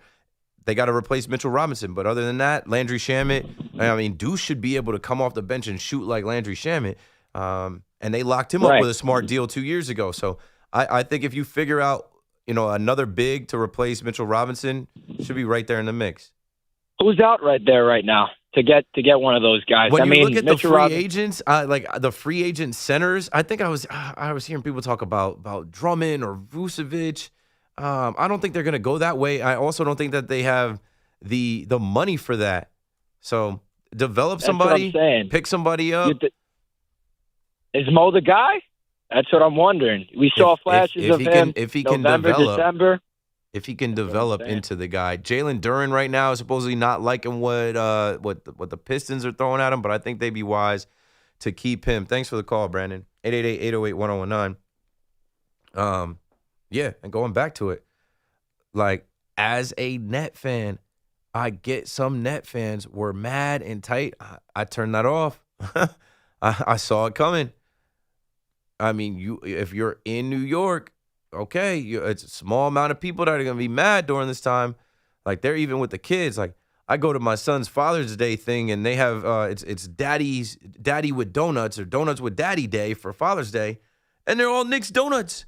They got to replace Mitchell Robinson. But other than that, Landry Shamet, I mean, Deuce should be able to come off the bench and shoot like Landry Shamet. And they locked him up with a smart deal 2 years ago. So I think if you figure out, another big to replace Mitchell Robinson, should be right there in the mix. Who's out right there right now to get one of those guys? When you look at Mitchell the free agents, like the free agent centers, I think I was hearing people talk about Drummond or Vucevic. I don't think they're going to go that way. I also don't think that they have the money for that. So develop somebody, pick somebody up. Is Mo the guy? That's what I'm wondering. We saw flashes of him November, December. If he can develop into the guy. Jalen Duren right now is supposedly not liking what the Pistons are throwing at him, but I think they'd be wise to keep him. Thanks for the call, Brandon. 888-808-1019. Yeah, and going back to it, like as a Net fan, I get some Net fans were mad and tight. I turned that off. I saw it coming. I mean, if you're in New York, okay, it's a small amount of people that are going to be mad during this time. Like, they're even with the kids. Like, I go to my son's Father's Day thing, and they have it's Daddy with Donuts or Donuts with Daddy Day for Father's Day, and they're all Knicks donuts.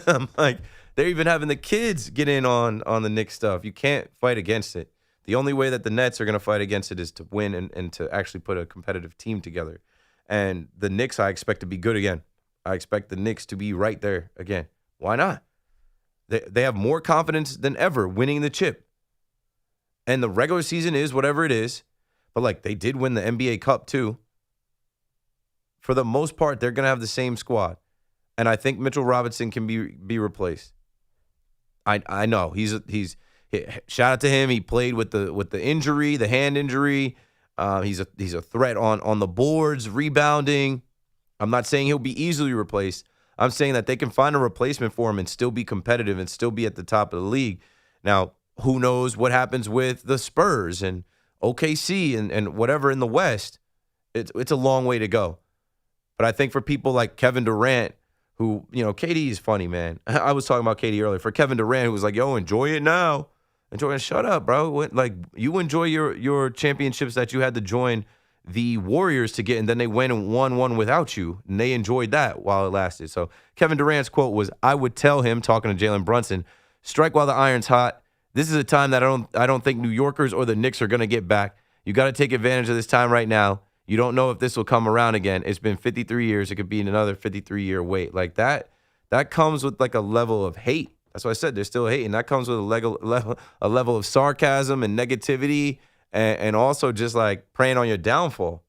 I'm like, they're even having the kids get in on the Knicks stuff. You can't fight against it. The only way that the Nets are going to fight against it is to win and to actually put a competitive team together. And the Knicks, I expect to be good again. I expect the Knicks to be right there again. Why not? They have more confidence than ever winning the chip. And the regular season is whatever it is. But, like, they did win the NBA Cup, too. For the most part, they're going to have the same squad. And I think Mitchell Robinson can be replaced. I know. He's shout out to him. He played with the injury, the hand injury. He's a threat on the boards, rebounding. I'm not saying he'll be easily replaced. I'm saying that they can find a replacement for him and still be competitive and still be at the top of the league. Now, who knows what happens with the Spurs and OKC and whatever in the West. It's a long way to go. But I think for people like Kevin Durant, who, KD is funny, man. I was talking about KD earlier. For Kevin Durant, who was like, yo, enjoy it now. Enjoy. Shut up, bro. Like, you enjoy your championships that you had to join the Warriors to get, and then they went and won one without you, and they enjoyed that while it lasted. So Kevin Durant's quote was, "I would tell him," talking to Jalen Brunson, "strike while the iron's hot. This is a time that I don't think New Yorkers or the Knicks are going to get back. You got to take advantage of this time right now. You don't know if this will come around again. It's been 53 years. It could be another 53-year wait." Like that comes with like a level of hate. That's why I said they're still hating. That comes with a level of sarcasm and negativity, and also just like preying on your downfall.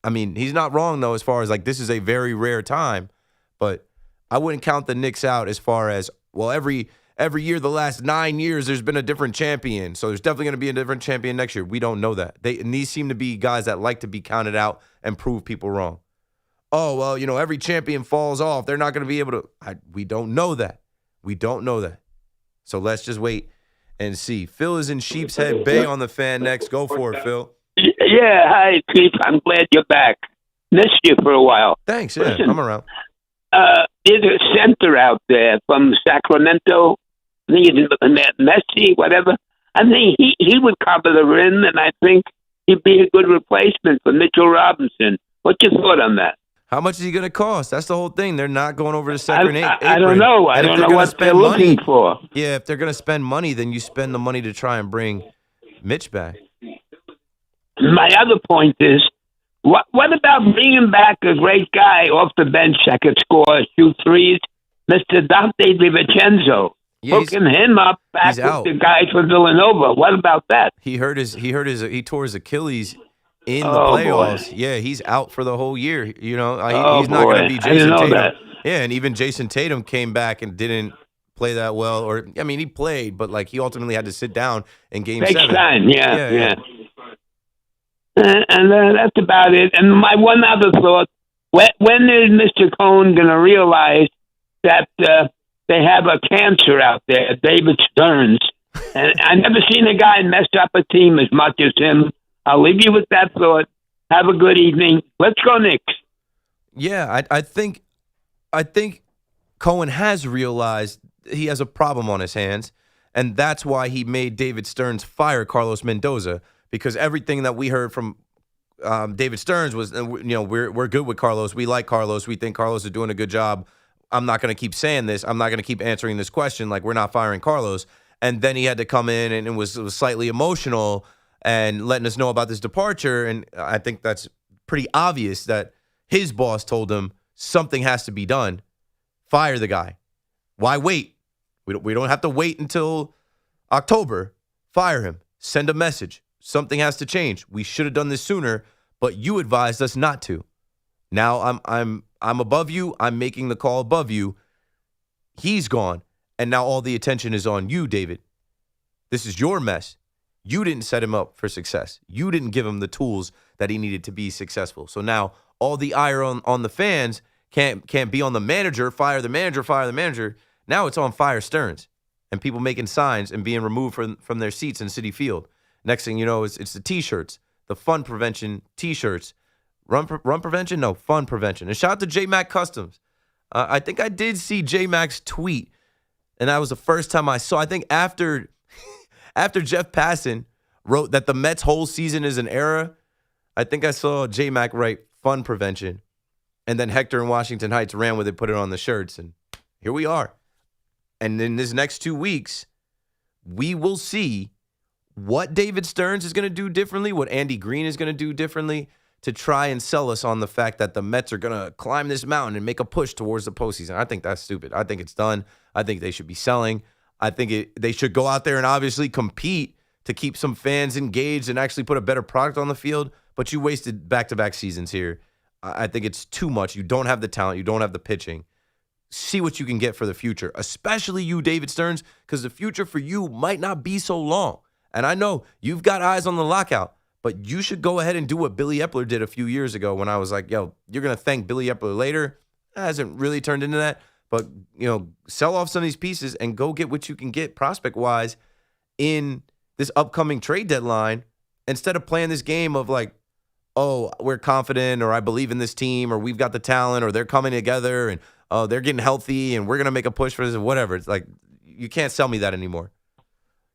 I mean, he's not wrong though, as far as like this is a very rare time, but I wouldn't count the Knicks out as far as, well, every year the last 9 years there's been a different champion, so there's definitely going to be a different champion next year. We don't know that. And these seem to be guys that like to be counted out and prove people wrong. Oh, well, every champion falls off. They're not going to be able to. We don't know that. We don't know that. So let's just wait and see. Phil is in Sheepshead Bay on the Fan next. Go for it, Phil. Yeah, hi, Chief. I'm glad you're back. Missed you for a while. Thanks. Yeah, Listen, I'm around. There's a center out there from Sacramento. I think it's Messi, whatever. I think he would cover the rim, and I think he'd be a good replacement for Mitchell Robinson. What's your thought on that? How much is he going to cost? That's the whole thing. They're not going over the second apron. I don't know. I don't know what they're looking for. Yeah, if they're going to spend money, then you spend the money to try and bring Mitch back. My other point is, what about bringing back a great guy off the bench that could score, shoot threes, Mr. Dante DiVincenzo? Hooking him up back with the guys from Villanova. What about that? He tore his Achilles in the playoffs. Boy. Yeah, he's out for the whole year. He's not boy. going to be I didn't Jason know Tatum. that. Yeah, and even Jason Tatum came back and didn't play that well. Or I mean, he played, but like he ultimately had to sit down in Game 7. Takes time. Yeah. And that's about it. And my one other thought: when is Mr. Cohn going to realize that they have a cancer out there, David Stearns? And I've never seen a guy mess up a team as much as him. I'll leave you with that thought. Have a good evening. Let's go Knicks. Yeah, I think Cohen has realized he has a problem on his hands, and that's why he made David Stearns fire Carlos Mendoza, because everything that we heard from David Stearns was, we're good with Carlos. We like Carlos. We think Carlos is doing a good job. I'm not going to keep saying this. I'm not going to keep answering this question. Like, we're not firing Carlos. And then he had to come in and it was slightly emotional and letting us know about this departure. And I think that's pretty obvious that his boss told him something has to be done. Fire the guy. Why wait? We don't have to wait until October. Fire him. Send a message. Something has to change. We should have done this sooner, but you advised us not to. Now I'm above you. I'm making the call above you. He's gone, and now all the attention is on you, David. This is your mess. You didn't set him up for success. You didn't give him the tools that he needed to be successful. So now all the ire on the fans can't be on the manager. Fire the manager. Fire the manager. Now it's on fire Stearns and people making signs and being removed from their seats in Citi Field. Next thing you know, it's the T-shirts, the fun prevention T-shirts. Run prevention? No, fun prevention. And shout out to J-Mac Customs. I think I did see J-Mac's tweet, and that was the first time I saw. I think after Jeff Passan wrote that the Mets' whole season is an error, I think I saw J-Mac write fun prevention. And then Hector in Washington Heights ran with it, put it on the shirts, and here we are. And in this next 2 weeks, we will see what David Stearns is going to do differently, what Andy Green is going to do differently to try and sell us on the fact that the Mets are going to climb this mountain and make a push towards the postseason. I think that's stupid. I think it's done. I think they should be selling. I think they should go out there and obviously compete to keep some fans engaged and actually put a better product on the field. But you wasted back-to-back seasons here. I think it's too much. You don't have the talent. You don't have the pitching. See what you can get for the future, especially you, David Stearns, because the future for you might not be so long. And I know you've got eyes on the lockout, but you should go ahead and do what Billy Epler did a few years ago when I was like, yo, you're going to thank Billy Epler later. It hasn't really turned into that. But, sell off some of these pieces and go get what you can get prospect-wise in this upcoming trade deadline instead of playing this game of like, oh, we're confident or I believe in this team or we've got the talent or they're coming together and they're getting healthy and we're going to make a push for this or whatever. It's like you can't sell me that anymore.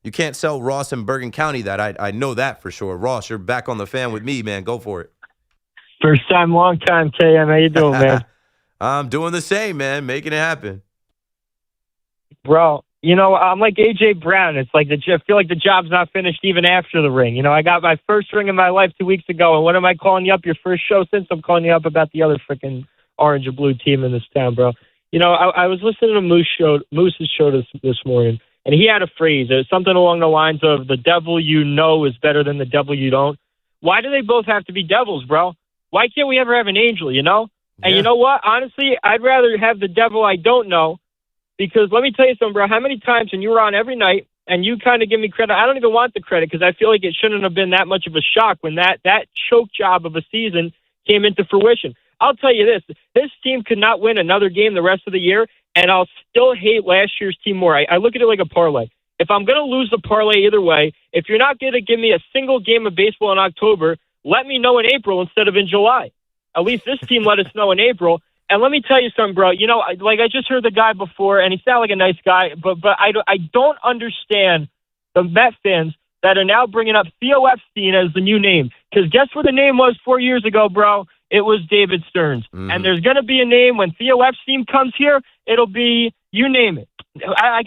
You can't sell Ross in Bergen County that. I know that for sure. Ross, you're back on the fan with me, man. Go for it. First time, long time, KM. How you doing, man? I'm doing the same, man. Making it happen. Bro, I'm like AJ Brown. It's like I feel like the job's not finished even after the ring. I got my first ring in my life 2 weeks ago, and what am I calling you up? Your first show since? I'm calling you up about the other freaking orange and blue team in this town, bro. I was listening to Moose's show this morning, and he had a phrase. It was something along the lines of, the devil you know is better than the devil you don't. Why do they both have to be devils, bro? Why can't we ever have an angel, And you know what? Honestly, I'd rather have the devil I don't know, because let me tell you something, bro. How many times when you were on every night and you kind of give me credit, I don't even want the credit because I feel like it shouldn't have been that much of a shock when that choke job of a season came into fruition. I'll tell you this team could not win another game the rest of the year, and I'll still hate last year's team more. I look at it like a parlay. If I'm going to lose the parlay either way, if you're not going to give me a single game of baseball in October, let me know in April instead of in July. At least this team let us know in April. And let me tell you something, bro. I just heard the guy before, and he sounded like a nice guy, but I don't understand the Met fans that are now bringing up Theo Epstein as the new name. Because guess what the name was 4 years ago, bro? It was David Stearns. Mm-hmm. And there's going to be a name when Theo Epstein comes here. It'll be, you name it. I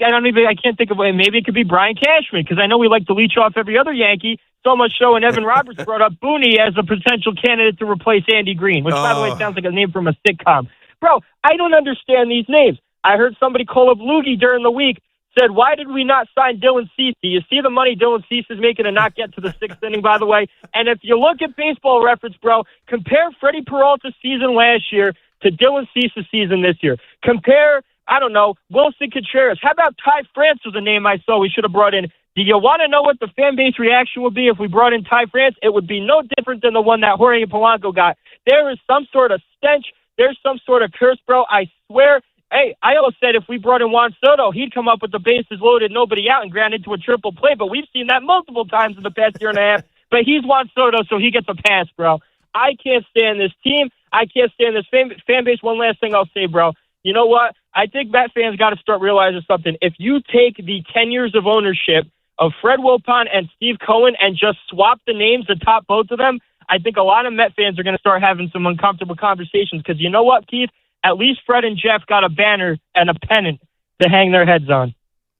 can't think of it. Maybe it could be Brian Cashman, because I know we like to leech off every other Yankee. So much so, and Evan Roberts brought up Booney as a potential candidate to replace Andy Green, which, by the way, sounds like a name from a sitcom. Bro, I don't understand these names. I heard somebody call up Loogie during the week, said, why did we not sign Dylan Cease? Do you see the money Dylan Cease is making to not get to the sixth inning, by the way? And if you look at Baseball Reference, bro, compare Freddie Peralta's season last year to Dylan Cease's season this year. Compare, I don't know, Wilson Contreras. How about Ty France was a name I saw we should have brought in? Do you want to know what the fan base reaction would be if we brought in Ty France? It would be no different than the one that Jorge Polanco got. There is some sort of stench. There's some sort of curse, bro. I swear. Hey, I almost said if we brought in Juan Soto, he'd come up with the bases loaded, nobody out, and ground into a triple play. But we've seen that multiple times in the past year and a half. But he's Juan Soto, so he gets a pass, bro. I can't stand this team. I can't stand this fan base. One last thing I'll say, bro. You know what? I think Met fans got to start realizing something. If you take the 10 years of ownership of Fred Wilpon and Steve Cohen and just swap the names atop both of them, I think a lot of Met fans are going to start having some uncomfortable conversations, because you know what, Keith? At least Fred and Jeff got a banner and a pennant to hang their heads on.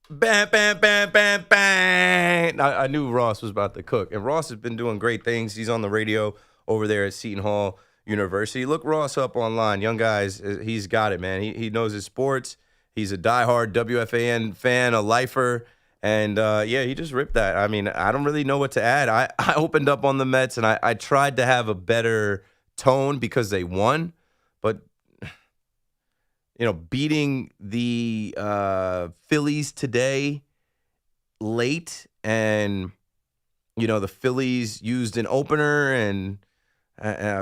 Bam, bam, bam, bam, bam. I knew Ross was about to cook. And Ross has been doing great things. He's on the radio over there at Seton Hall University. Look Ross up online. Young guys, he's got it, man. He knows his sports. He's a diehard WFAN fan, a lifer. And, he just ripped that. I mean, I don't really know what to add. I opened up on the Mets, and I tried to have a better tone because they won. But, beating the Phillies today late, and, the Phillies used an opener and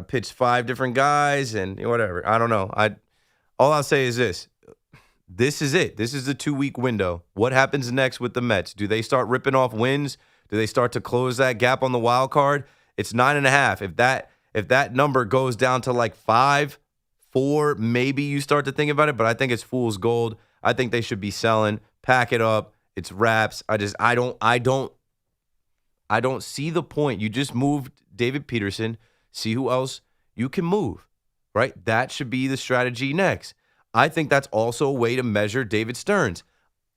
pitched 5 different guys and whatever. I don't know. All I'll say is this. This is it. This is the 2-week window. What happens next with the Mets? Do they start ripping off wins? Do they start to close that gap on the wild card? It's 9.5. If that number goes down to like 5, 4, maybe you start to think about it. But I think it's fool's gold. I think they should be selling. Pack it up. It's wraps. I don't see the point. You just moved David Peterson. See who else you can move, right? That should be the strategy next. I think that's also a way to measure David Stearns.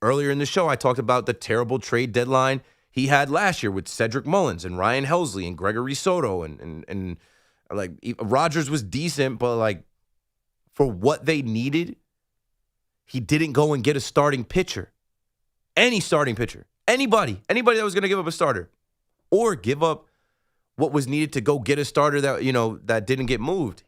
Earlier in the show, I talked about the terrible trade deadline he had last year with Cedric Mullins and Ryan Helsley and Gregory Soto and like Rodgers was decent, but like for what they needed, he didn't go and get a starting pitcher. Any starting pitcher. Anybody that was going to give up a starter or give up what was needed to go get a starter that didn't get moved.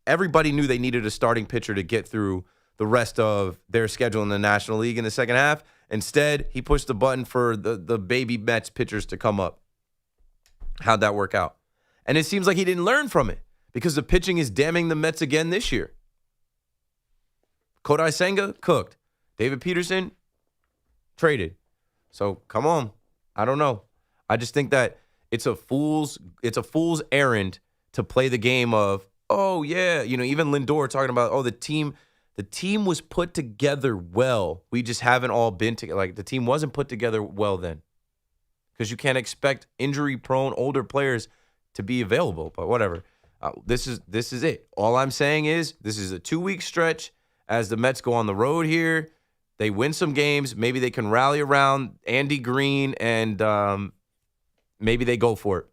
Everybody knew they needed a starting pitcher to get through the rest of their schedule in the National League in the second half. Instead, he pushed the button for the baby Mets pitchers to come up. How'd that work out? And it seems like he didn't learn from it because the pitching is damning the Mets again this year. Kodai Senga, cooked. David Peterson, traded. So, come on. I don't know. I just think that it's a fool's errand to play the game of, oh, yeah, even Lindor talking about, the team was put together well. We just haven't all been together. Like, the team wasn't put together well then. because you can't expect injury-prone older players to be available. But whatever. This is it. All I'm saying is this is a 2-week stretch as the Mets go on the road here. They win some games. Maybe they can rally around Andy Green and maybe they go for it.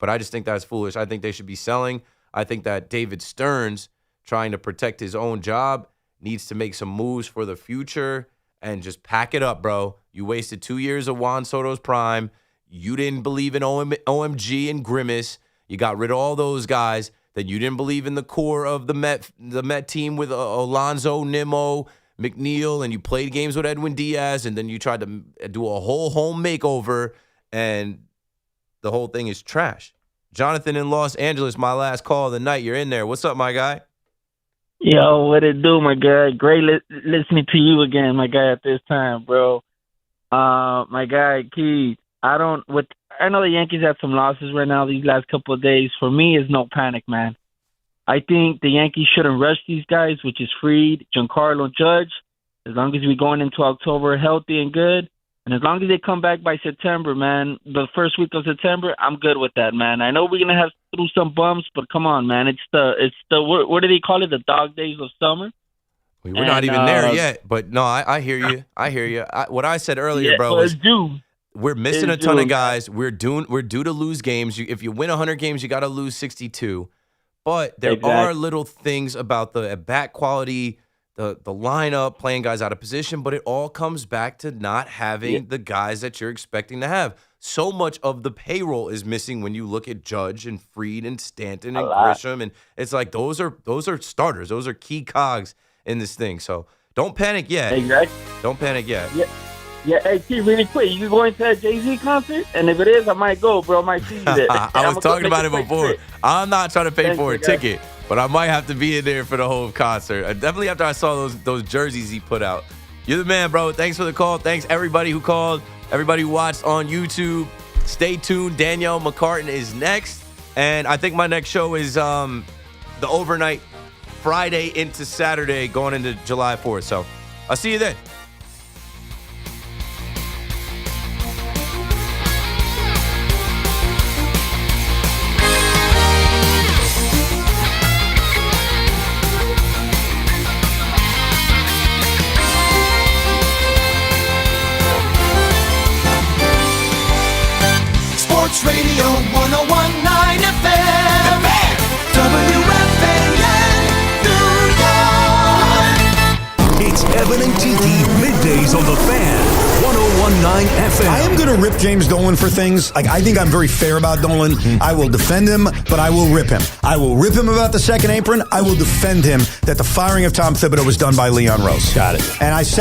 But I just think that's foolish. I think they should be selling. I think that David Stearns, trying to protect his own job, needs to make some moves for the future and just pack it up, bro. You wasted 2 years of Juan Soto's prime. You didn't believe in OMG and Grimace. You got rid of all those guys. Then you didn't believe in the core of the Met team with Alonso, Nimmo, McNeil, and you played games with Edwin Diaz, and then you tried to do a whole home makeover, and the whole thing is trash. Jonathan in Los Angeles, my last call of the night. You're in there. What's up, my guy? Yo, what it do, my guy? Great listening to you again, my guy, at this time, bro. My guy, Keith, I know the Yankees had some losses right now these last couple of days. For me, it's no panic, man. I think the Yankees shouldn't rush these guys, which is Fried, Giancarlo, Judge. As long as we're going into October healthy and good, and as long as they come back by September, man, the first week of September, I'm good with that, man. I know we're gonna have through some bumps, but come on, man, it's the what do they call it? The dog days of summer. We're not even there yet, but no, I hear you. I hear you. What I said earlier, bro, is we're missing a ton of guys. We're due to lose games. If you win 100 games, you got to lose 62. But there are little things about the bat quality, the lineup, playing guys out of position, but it all comes back to not having the guys that you're expecting to have. So much of the payroll is missing when you look at Judge and Fried and Stanton and Grisham, and it's like those are starters. Those are key cogs in this thing. So don't panic yet. Exactly. Don't panic yet. Yeah, hey, T, really quick, you going to that Jay-Z concert? And if it is, I might go, bro. I might see you there. I was talking about it before. I'm not trying to pay for a ticket, but I might have to be in there for the whole concert. Definitely after I saw those jerseys he put out. You're the man, bro. Thanks for the call. Thanks, everybody who called, everybody who watched on YouTube. Stay tuned. Danielle McCartan is next. And I think my next show is the overnight Friday into Saturday going into July 4th. So I'll see you then. Sports Radio 101.9 FM. WFAN, New York. It's Evan and Tiki, middays on the Fan, 101.9 FM. I am going to rip James Dolan for things. Like, I think I'm very fair about Dolan. I will defend him, but I will rip him. I will rip him about the second apron. I will defend him that the firing of Tom Thibodeau was done by Leon Rose. Got it. And I said